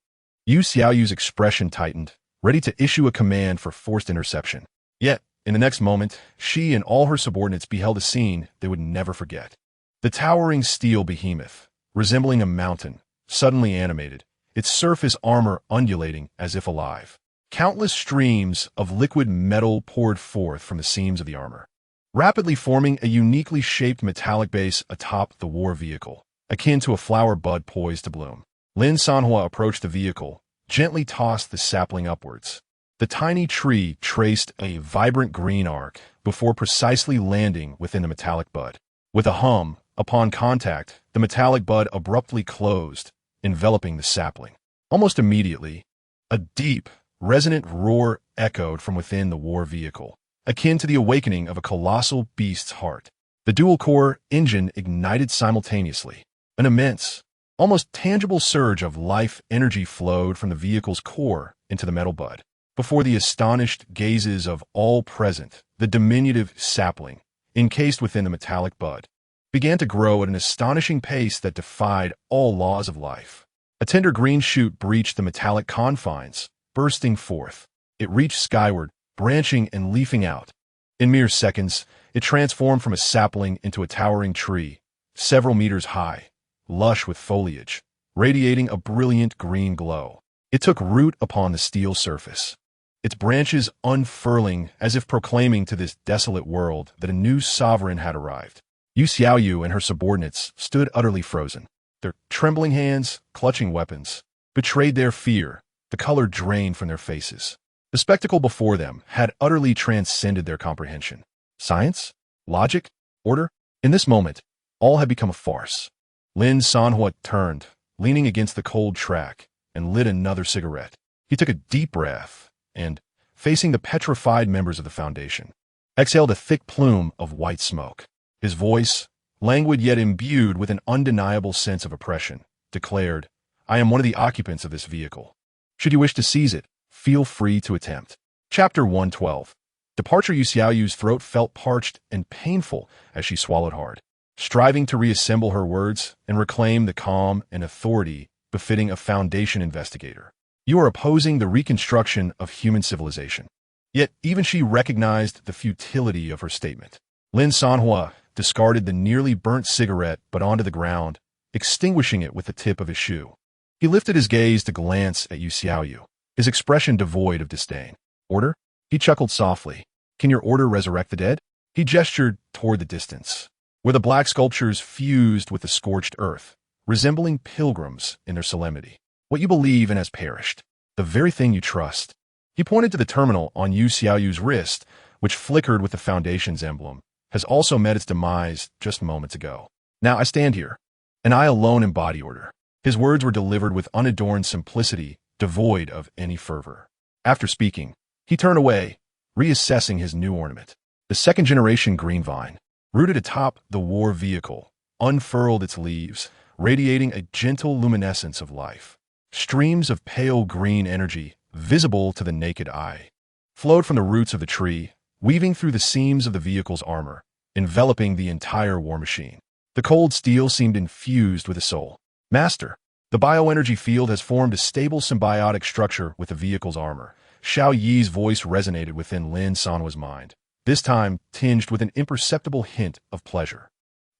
Yu Xiaoyu's expression tightened, ready to issue a command for forced interception. Yet, in the next moment, she and all her subordinates beheld a scene they would never forget. The towering steel behemoth, resembling a mountain, suddenly animated, its surface armor undulating as if alive. Countless streams of liquid metal poured forth from the seams of the armor, rapidly forming a uniquely shaped metallic base atop the war vehicle, akin to a flower bud poised to bloom. Lin Sanhuo approached the vehicle, gently tossed the sapling upwards. The tiny tree traced a vibrant green arc before precisely landing within the metallic bud. With a hum, upon contact, the metallic bud abruptly closed, enveloping the sapling. Almost immediately, a deep, resonant roar echoed from within the war vehicle, akin to the awakening of a colossal beast's heart. The dual-core engine ignited simultaneously. An immense, almost tangible surge of life energy flowed from the vehicle's core into the metal bud. Before the astonished gazes of all present, the diminutive sapling, encased within the metallic bud, began to grow at an astonishing pace that defied all laws of life. A tender green shoot breached the metallic confines, bursting forth. It reached skyward, branching and leafing out. In mere seconds, it transformed from a sapling into a towering tree, several meters high, lush with foliage, radiating a brilliant green glow. It took root upon the steel surface, its branches unfurling as if proclaiming to this desolate world that a new sovereign had arrived. Yu Xiaoyu and her subordinates stood utterly frozen. Their trembling hands, clutching weapons, betrayed their fear. The color drained from their faces. The spectacle before them had utterly transcended their comprehension. Science? Logic? Order? In this moment, all had become a farce. Lin Sanhuo turned, leaning against the cold track, and lit another cigarette. He took a deep breath and, facing the petrified members of the Foundation, exhaled a thick plume of white smoke. His voice, languid yet imbued with an undeniable sense of oppression, declared, "I am one of the occupants of this vehicle. Should you wish to seize it, feel free to attempt." Chapter 112. Departure. Yu Xiaoyu's throat felt parched and painful as she swallowed hard, striving to reassemble her words and reclaim the calm and authority befitting a Foundation investigator. You are opposing the reconstruction of human civilization. Yet even she recognized the futility of her statement. Lin Sanhuo discarded the nearly burnt cigarette but onto the ground, extinguishing it with the tip of his shoe. He lifted his gaze to glance at Yu Xiaoyu, his expression devoid of disdain. Order? He chuckled softly. Can your order resurrect the dead? He gestured toward the distance, where the black sculptures fused with the scorched earth, resembling pilgrims in their solemnity. What you believe in has perished, the very thing you trust. He pointed to the terminal on Yu Xiaoyu's wrist, which flickered with the Foundation's emblem, has also met its demise just moments ago. Now I stand here, and I alone embody order. His words were delivered with unadorned simplicity, devoid of any fervor. After speaking, he turned away, reassessing his new ornament. The second-generation green vine, rooted atop the war vehicle, unfurled its leaves, radiating a gentle luminescence of life. Streams of pale green energy, visible to the naked eye, flowed from the roots of the tree, weaving through the seams of the vehicle's armor, enveloping the entire war machine. The cold steel seemed infused with a soul. Master, the bioenergy field has formed a stable symbiotic structure with the vehicle's armor. Xiao Yi's voice resonated within Lin Sanhuo's mind, this time tinged with an imperceptible hint of pleasure.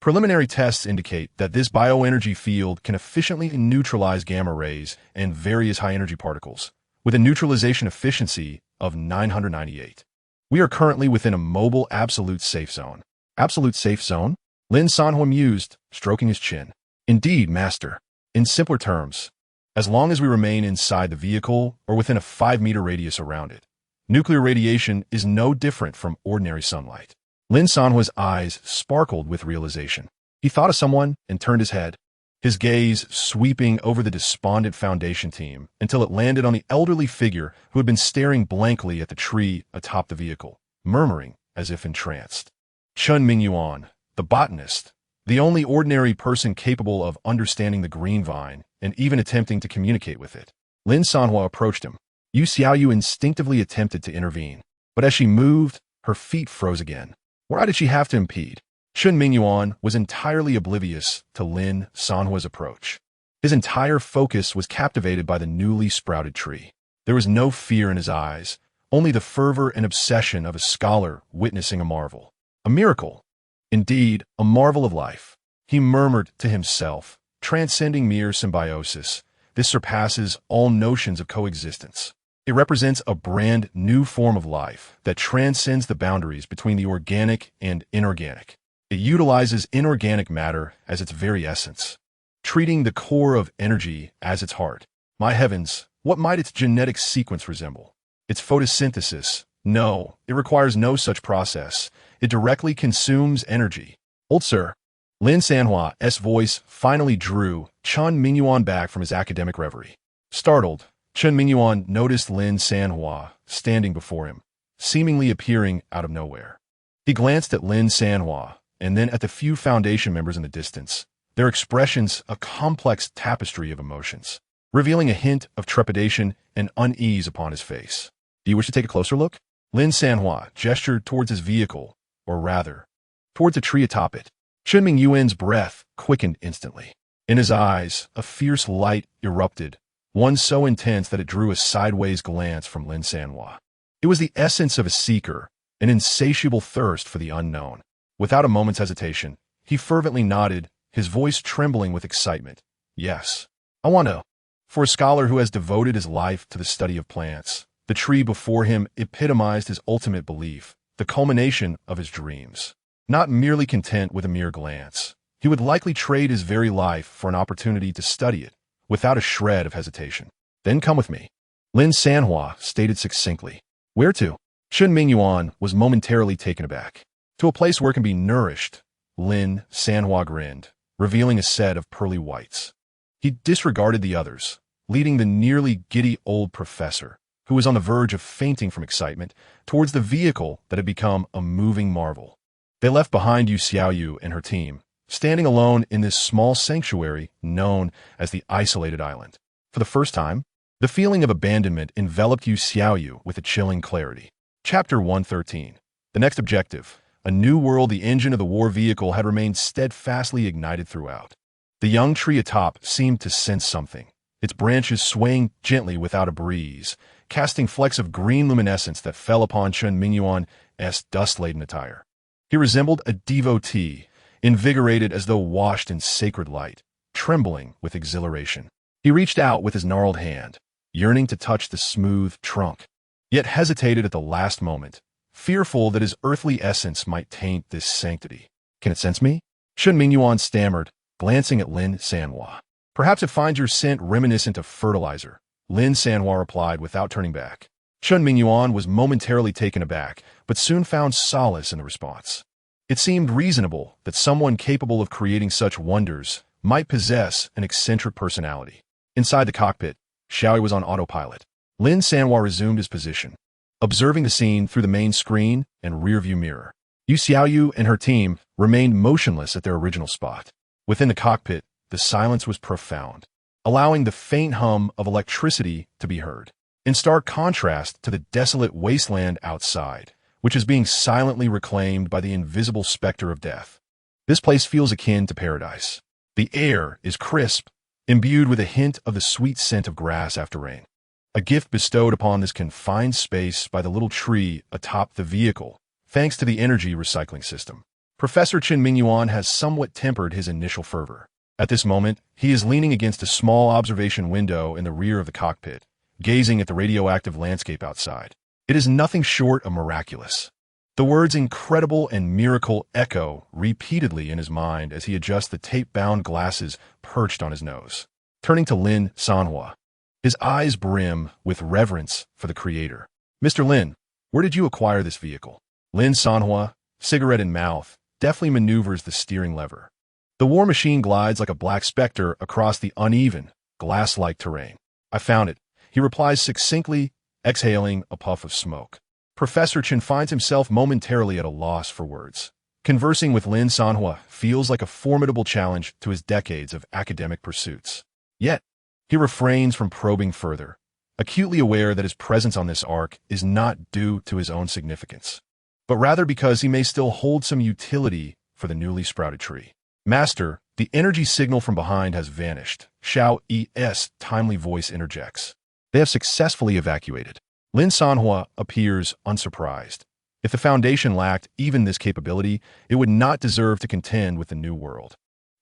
Preliminary tests indicate that this bioenergy field can efficiently neutralize gamma rays and various high-energy particles, with a neutralization efficiency of 998. We are currently within a mobile absolute safe zone. Absolute safe zone? Lin Sanhuo mused, stroking his chin. Indeed, Master. In simpler terms, as long as we remain inside the vehicle or within a 5-meter radius around it, nuclear radiation is no different from ordinary sunlight. Lin Sanhuo's eyes sparkled with realization. He thought of someone and turned his head, his gaze sweeping over the despondent Foundation team until it landed on the elderly figure who had been staring blankly at the tree atop the vehicle, murmuring as if entranced. Chun Mingyuan, the botanist, the only ordinary person capable of understanding the green vine and even attempting to communicate with it. Lin Sanhuo approached him. Yu Xiaoyu instinctively attempted to intervene, but as she moved, her feet froze again. Why did she have to impede? Chun Mingyuan was entirely oblivious to Lin Sanhuo's approach. His entire focus was captivated by the newly sprouted tree. There was no fear in his eyes, only the fervor and obsession of a scholar witnessing a marvel. A miracle. Indeed, a marvel of life. He murmured to himself, transcending mere symbiosis. This surpasses all notions of coexistence. It represents a brand new form of life that transcends the boundaries between the organic and inorganic. It utilizes inorganic matter as its very essence, treating the core of energy as its heart. My heavens, what might its genetic sequence resemble? Its photosynthesis? No, it requires no such process. It directly consumes energy. Old sir, Lin Sanhuo's voice finally drew Chun Mingyuan back from his academic reverie. Startled, Chun Mingyuan noticed Lin Sanhuo standing before him, seemingly appearing out of nowhere. He glanced at Lin Sanhuo and then at the few Foundation members in the distance, their expressions a complex tapestry of emotions, revealing a hint of trepidation and unease upon his face. Do you wish to take a closer look? Lin Sanhuo gestured towards his vehicle, or rather, towards a tree atop it. Chun Mingyuan's breath quickened instantly. In his eyes, a fierce light erupted, one so intense that it drew a sideways glance from Lin Sanhuo. It was the essence of a seeker, an insatiable thirst for the unknown. Without a moment's hesitation, he fervently nodded, his voice trembling with excitement. Yes, I want to. For a scholar who has devoted his life to the study of plants, the tree before him epitomized his ultimate belief, the culmination of his dreams. Not merely content with a mere glance, he would likely trade his very life for an opportunity to study it, without a shred of hesitation. Then come with me. Lin Sanhuo stated succinctly. Where to? Chun Mingyuan was momentarily taken aback. To a place where it can be nourished, Lin Sanhuo grinned, revealing a set of pearly whites. He disregarded the others, leading the nearly giddy old professor, who was on the verge of fainting from excitement, towards the vehicle that had become a moving marvel. They left behind Yu Xiaoyu and her team, standing alone in this small sanctuary known as the Isolated Island. For the first time, the feeling of abandonment enveloped Yu Xiaoyu with a chilling clarity. Chapter 113. The next objective, a new world. The engine of the war vehicle had remained steadfastly ignited throughout. The young tree atop seemed to sense something, its branches swaying gently without a breeze, casting flecks of green luminescence that fell upon Chun Mingyuan's dust-laden attire. He resembled a devotee, invigorated as though washed in sacred light, trembling with exhilaration. He reached out with his gnarled hand, yearning to touch the smooth trunk, yet hesitated at the last moment, fearful that his earthly essence might taint this sanctity. Can it sense me? Chun Mingyuan stammered, glancing at Lin Sanhuo. Perhaps it finds your scent reminiscent of fertilizer, Lin Sanhuo replied without turning back. Chun Mingyuan was momentarily taken aback, but soon found solace in the response. It seemed reasonable that someone capable of creating such wonders might possess an eccentric personality. Inside the cockpit, Xiaoyi was on autopilot. Lin Sanhuo resumed his position, observing the scene through the main screen and rearview mirror. Yu Xiaoyu and her team remained motionless at their original spot. Within the cockpit, the silence was profound, allowing the faint hum of electricity to be heard, in stark contrast to the desolate wasteland outside, which is being silently reclaimed by the invisible specter of death. This place feels akin to paradise. The air is crisp, imbued with a hint of the sweet scent of grass after rain, a gift bestowed upon this confined space by the little tree atop the vehicle, thanks to the energy recycling system. Professor Chen Mingyuan has somewhat tempered his initial fervor. At this moment, he is leaning against a small observation window in the rear of the cockpit, gazing at the radioactive landscape outside. It is nothing short of miraculous. The words incredible and miracle echo repeatedly in his mind as he adjusts the tape-bound glasses perched on his nose. Turning to Lin Sanhuo, his eyes brim with reverence for the creator. Mr. Lin, where did you acquire this vehicle? Lin Sanhuo, cigarette in mouth, deftly maneuvers the steering lever. The war machine glides like a black specter across the uneven, glass-like terrain. I found it, he replies succinctly, exhaling a puff of smoke. Professor Chen finds himself momentarily at a loss for words. Conversing with Lin Sanhuo feels like a formidable challenge to his decades of academic pursuits. Yet, he refrains from probing further, acutely aware that his presence on this ark is not due to his own significance, but rather because he may still hold some utility for the newly sprouted tree. Master, the energy signal from behind has vanished, Xiao Yi's timely voice interjects. They have successfully evacuated. Lin Sanhuo appears unsurprised. If the Foundation lacked even this capability, it would not deserve to contend with the New World.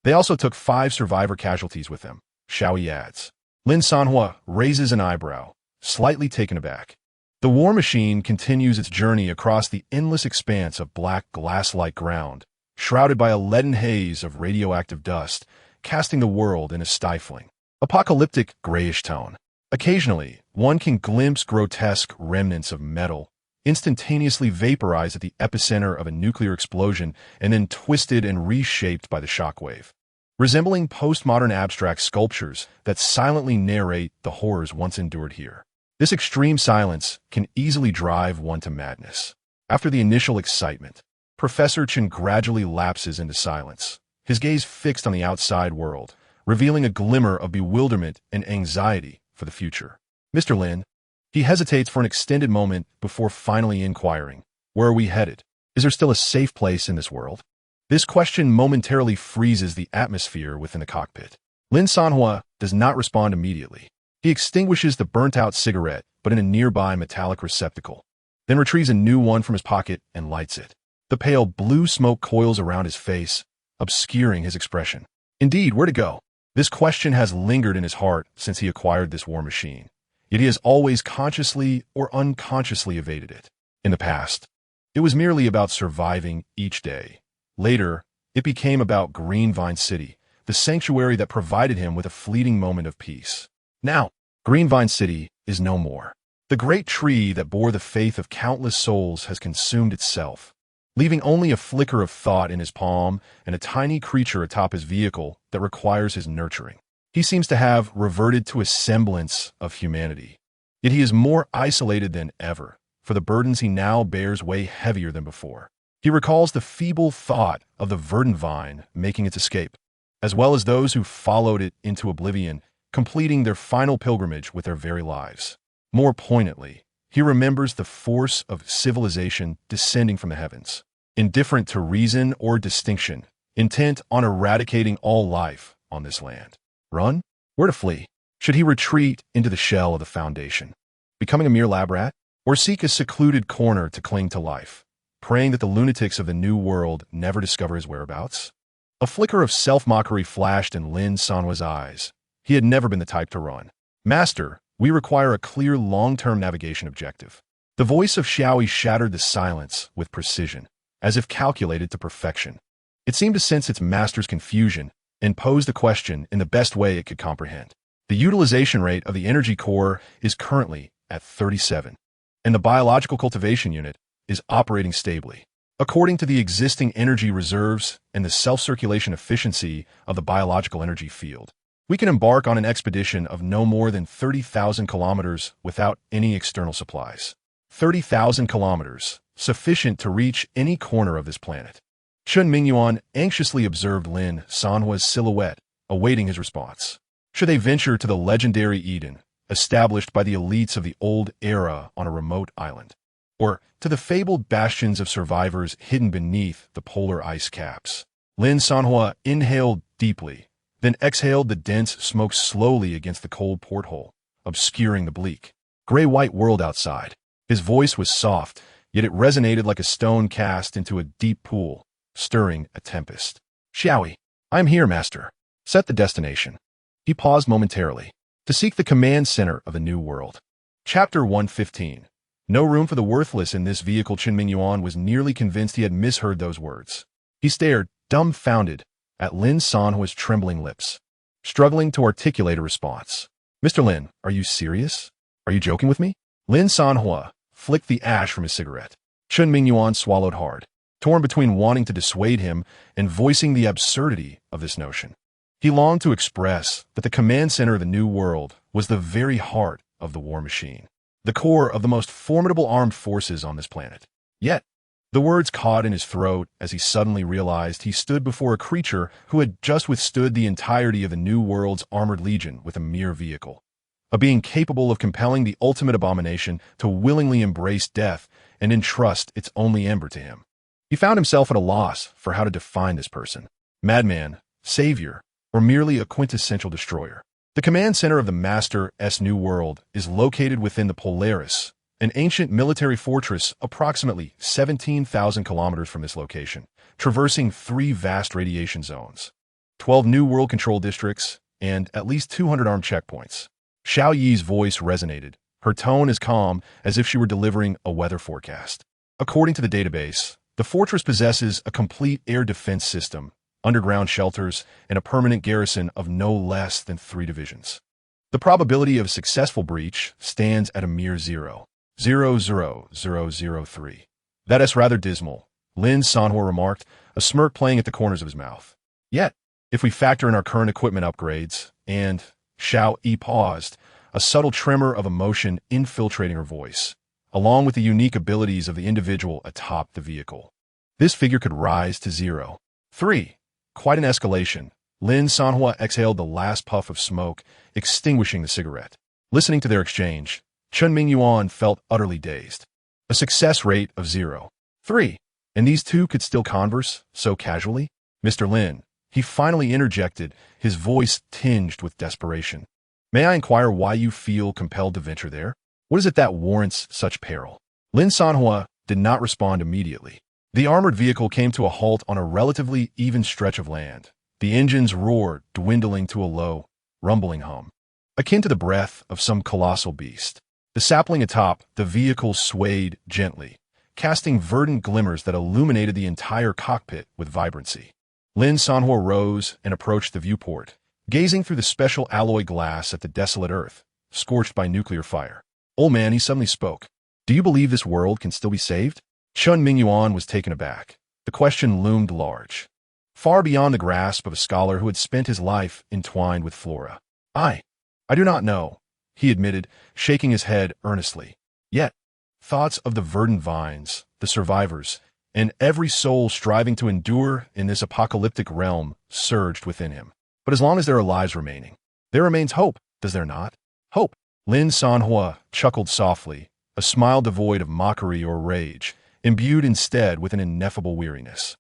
They also took 5 survivor casualties with them, Xiaoyi adds. Lin Sanhuo raises an eyebrow, slightly taken aback. The war machine continues its journey across the endless expanse of black glass-like ground, shrouded by a leaden haze of radioactive dust, casting the world in a stifling, apocalyptic grayish tone. Occasionally, one can glimpse grotesque remnants of metal, instantaneously vaporized at the epicenter of a nuclear explosion and then twisted and reshaped by the shockwave, resembling postmodern abstract sculptures that silently narrate the horrors once endured here. This extreme silence can easily drive one to madness. After the initial excitement, Professor Chen gradually lapses into silence, his gaze fixed on the outside world, revealing a glimmer of bewilderment and anxiety for the future. Mr. Lin, he hesitates for an extended moment before finally inquiring, where are we headed? Is there still a safe place in this world? This question momentarily freezes the atmosphere within the cockpit. Lin Sanhuo does not respond immediately. He extinguishes the burnt-out cigarette, but in a nearby metallic receptacle, then retrieves a new one from his pocket and lights it. The pale blue smoke coils around his face, obscuring his expression. Indeed, where to go? This question has lingered in his heart since he acquired this war machine, yet he has always consciously or unconsciously evaded it. In the past, it was merely about surviving each day. Later, it became about Greenvine City, the sanctuary that provided him with a fleeting moment of peace. Now, Greenvine City is no more. The great tree that bore the faith of countless souls has consumed itself, leaving only a flicker of thought in his palm and a tiny creature atop his vehicle that requires his nurturing. He seems to have reverted to a semblance of humanity. Yet he is more isolated than ever, for the burdens he now bears weigh heavier than before. He recalls the feeble thought of the verdant vine making its escape, as well as those who followed it into oblivion, completing their final pilgrimage with their very lives. More poignantly, he remembers the force of civilization descending from the heavens, indifferent to reason or distinction, intent on eradicating all life on this land. Run? Where to flee? Should he retreat into the shell of the Foundation, becoming a mere lab rat? Or seek a secluded corner to cling to life, praying that the lunatics of the New World never discover his whereabouts? A flicker of self-mockery flashed in Lin Sanhuo's eyes. He had never been the type to run. Master, we require a clear long-term navigation objective. The voice of Xiaoyi shattered the silence with precision, as if calculated to perfection. It seemed to sense its master's confusion and posed the question in the best way it could comprehend. The utilization rate of the energy core is currently at 37, and the biological cultivation unit is operating stably. According to the existing energy reserves and the self-circulation efficiency of the biological energy field, we can embark on an expedition of no more than 30,000 kilometers without any external supplies. 30,000 kilometers, sufficient to reach any corner of this planet. Chen Mingyuan anxiously observed Lin Sanhuo's silhouette, awaiting his response. Should they venture to the legendary Eden, established by the elites of the old era on a remote island? Or to the fabled bastions of survivors hidden beneath the polar ice caps? Lin Sanhuo inhaled deeply, then exhaled the dense smoke slowly against the cold porthole, obscuring the bleak, gray-white world outside. His voice was soft, yet it resonated like a stone cast into a deep pool, stirring a tempest. Xiaoyi, I am here, master. Set the destination. He paused momentarily, to seek the command center of the new world. Chapter 115. No room for the worthless in this vehicle. Chen Mingyuan was nearly convinced he had misheard those words. He stared, dumbfounded, at Lin Sanhuo's trembling lips, struggling to articulate a response. Mr. Lin, are you serious? Are you joking with me? Lin Sanhuo flicked the ash from his cigarette. Chen Mingyuan swallowed hard, torn between wanting to dissuade him and voicing the absurdity of this notion. He longed to express that the command center of the new world was the very heart of the war machine, the core of the most formidable armed forces on this planet. Yet, the words caught in his throat as he suddenly realized he stood before a creature who had just withstood the entirety of the new world's armored legion with a mere vehicle. A being capable of compelling the ultimate abomination to willingly embrace death and entrust its only ember to him. He found himself at a loss for how to define this person. Madman, savior, or merely a quintessential destroyer. The command center of the Master's New World is located within the Polaris, an ancient military fortress approximately 17,000 kilometers from this location, traversing 3 vast radiation zones, 12 New World control districts, and at least 200 armed checkpoints. Xiao Yi's voice resonated, her tone as calm as if she were delivering a weather forecast. According to the database, the fortress possesses a complete air defense system, underground shelters, and a permanent garrison of no less than 3 divisions. The probability of a successful breach stands at a mere 0.00003. That's rather dismal, Lin Sanhuo remarked, a smirk playing at the corners of his mouth. Yet, if we factor in our current equipment upgrades, and Xiao Yi paused, a subtle tremor of emotion infiltrating her voice, along with the unique abilities of the individual atop the vehicle, this figure could rise to 0.3. Quite an escalation. Lin Sanhuo exhaled the last puff of smoke, extinguishing the cigarette. Listening to their exchange, Chen Mingyuan felt utterly dazed. A success rate of 0.3. And these two could still converse so casually? Mr. Lin, he finally interjected, his voice tinged with desperation. May I inquire why you feel compelled to venture there? What is it that warrants such peril? Lin Sanhuo did not respond immediately. The armored vehicle came to a halt on a relatively even stretch of land, the engine's roar dwindling to a low, rumbling hum, akin to the breath of some colossal beast. The sapling atop the vehicle swayed gently, casting verdant glimmers that illuminated the entire cockpit with vibrancy. Lin Sanhuo rose and approached the viewport, gazing through the special alloy glass at the desolate earth, scorched by nuclear fire. Old man, he suddenly spoke. Do you believe this world can still be saved? Chen Mingyuan was taken aback. The question loomed large, far beyond the grasp of a scholar who had spent his life entwined with flora. I do not know, he admitted, shaking his head earnestly. Yet, thoughts of the verdant vines, the survivors, and every soul striving to endure in this apocalyptic realm surged within him. But as long as there are lives remaining, there remains hope, does there not? Hope. Lin Sanhuo chuckled softly, a smile devoid of mockery or rage, imbued instead with an ineffable weariness.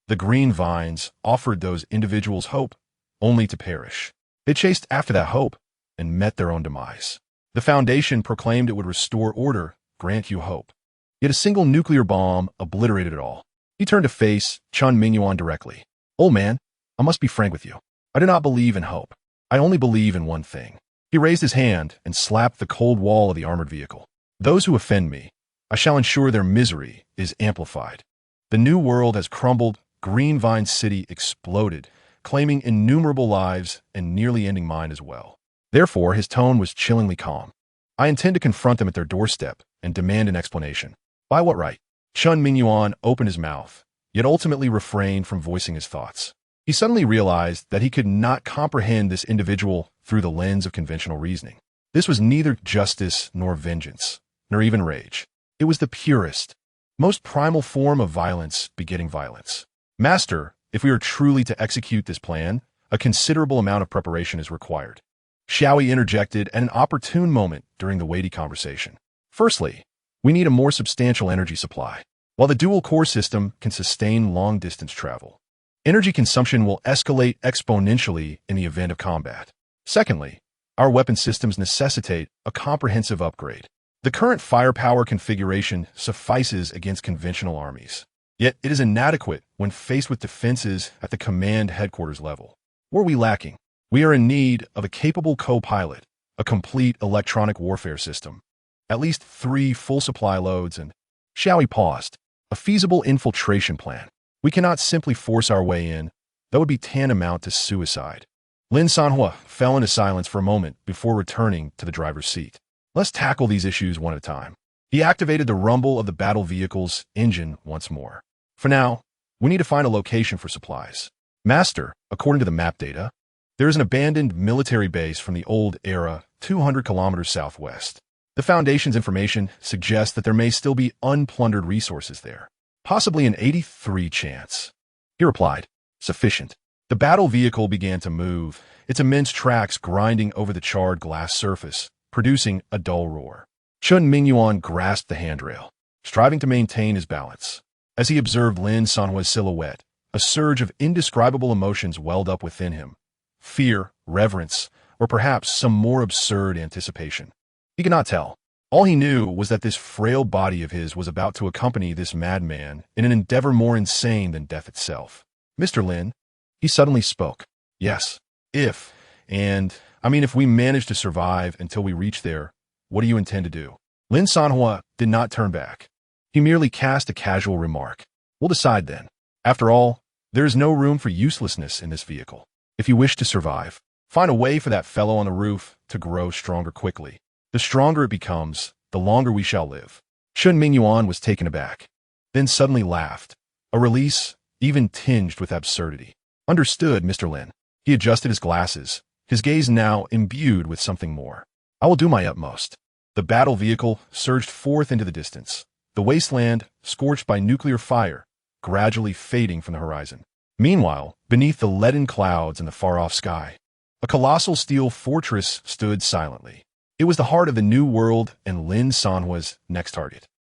The green vines offered those individuals hope, only to perish. They chased after that hope and met their own demise. The Foundation proclaimed it would restore order, grant you hope. Yet a single nuclear bomb obliterated it all. He turned to face Chen Mingyuan directly. Old man, I must be frank with you. I do not believe in hope. I only believe in one thing. He raised his hand and slapped the cold wall of the armored vehicle. Those who offend me, I shall ensure their misery is amplified. The new world has crumbled, Green Vine City exploded, claiming innumerable lives and nearly ending mine as well. Therefore, his tone was chillingly calm. I intend to confront them at their doorstep and demand an explanation. By what right? Chun Mingyuan opened his mouth, yet ultimately refrained from voicing his thoughts. He suddenly realized that he could not comprehend this individual through the lens of conventional reasoning. This was neither justice nor vengeance, nor even rage. It was the purest, most primal form of violence begetting violence. Master, if we are truly to execute this plan, a considerable amount of preparation is required. Xiaoyi interjected at an opportune moment during the weighty conversation. Firstly, we need a more substantial energy supply. While the dual-core system can sustain long-distance travel, energy consumption will escalate exponentially in the event of combat. Secondly, our weapon systems necessitate a comprehensive upgrade. The current firepower configuration suffices against conventional armies, yet it is inadequate when faced with defenses at the command headquarters level. What are we lacking? We are in need of a capable co-pilot, a complete electronic warfare system, at least 3 full supply loads, and Xiaoyi paused. A feasible infiltration plan. We cannot simply force our way in. That would be tantamount to suicide. Lin Sanhuo fell into silence for a moment before returning to the driver's seat. Let's tackle these issues one at a time. He activated the rumble of the battle vehicle's engine once more. For now, we need to find a location for supplies. Master, according to the map data, there is an abandoned military base from the old era 200 kilometers southwest. The Foundation's information suggests that there may still be unplundered resources there, possibly an 83 chance. He replied, sufficient. The battle vehicle began to move, its immense tracks grinding over the charred glass surface, producing a dull roar. Chun Mingyuan grasped the handrail, striving to maintain his balance. As he observed Lin Sanhuo's silhouette, a surge of indescribable emotions welled up within him. Fear, reverence, or perhaps some more absurd anticipation. He could not tell. All he knew was that this frail body of his was about to accompany this madman in an endeavor more insane than death itself. Mr. Lin, he suddenly spoke. Yes, if we manage to survive until we reach there, what do you intend to do? Lin Sanhuo did not turn back. He merely cast a casual remark. We'll decide then. After all, there is no room for uselessness in this vehicle. If you wish to survive, find a way for that fellow on the roof to grow stronger quickly. The stronger it becomes, the longer we shall live. Chun Mingyuan was taken aback, then suddenly laughed, a release even tinged with absurdity. Understood, Mr. Lin. He adjusted his glasses, his gaze now imbued with something more. I will do my utmost. The battle vehicle surged forth into the distance, the wasteland, scorched by nuclear fire, gradually fading from the horizon. Meanwhile, beneath the leaden clouds in the far-off sky, a colossal steel fortress stood silently. It was the heart of the new world and Lin Sanhuo's next target.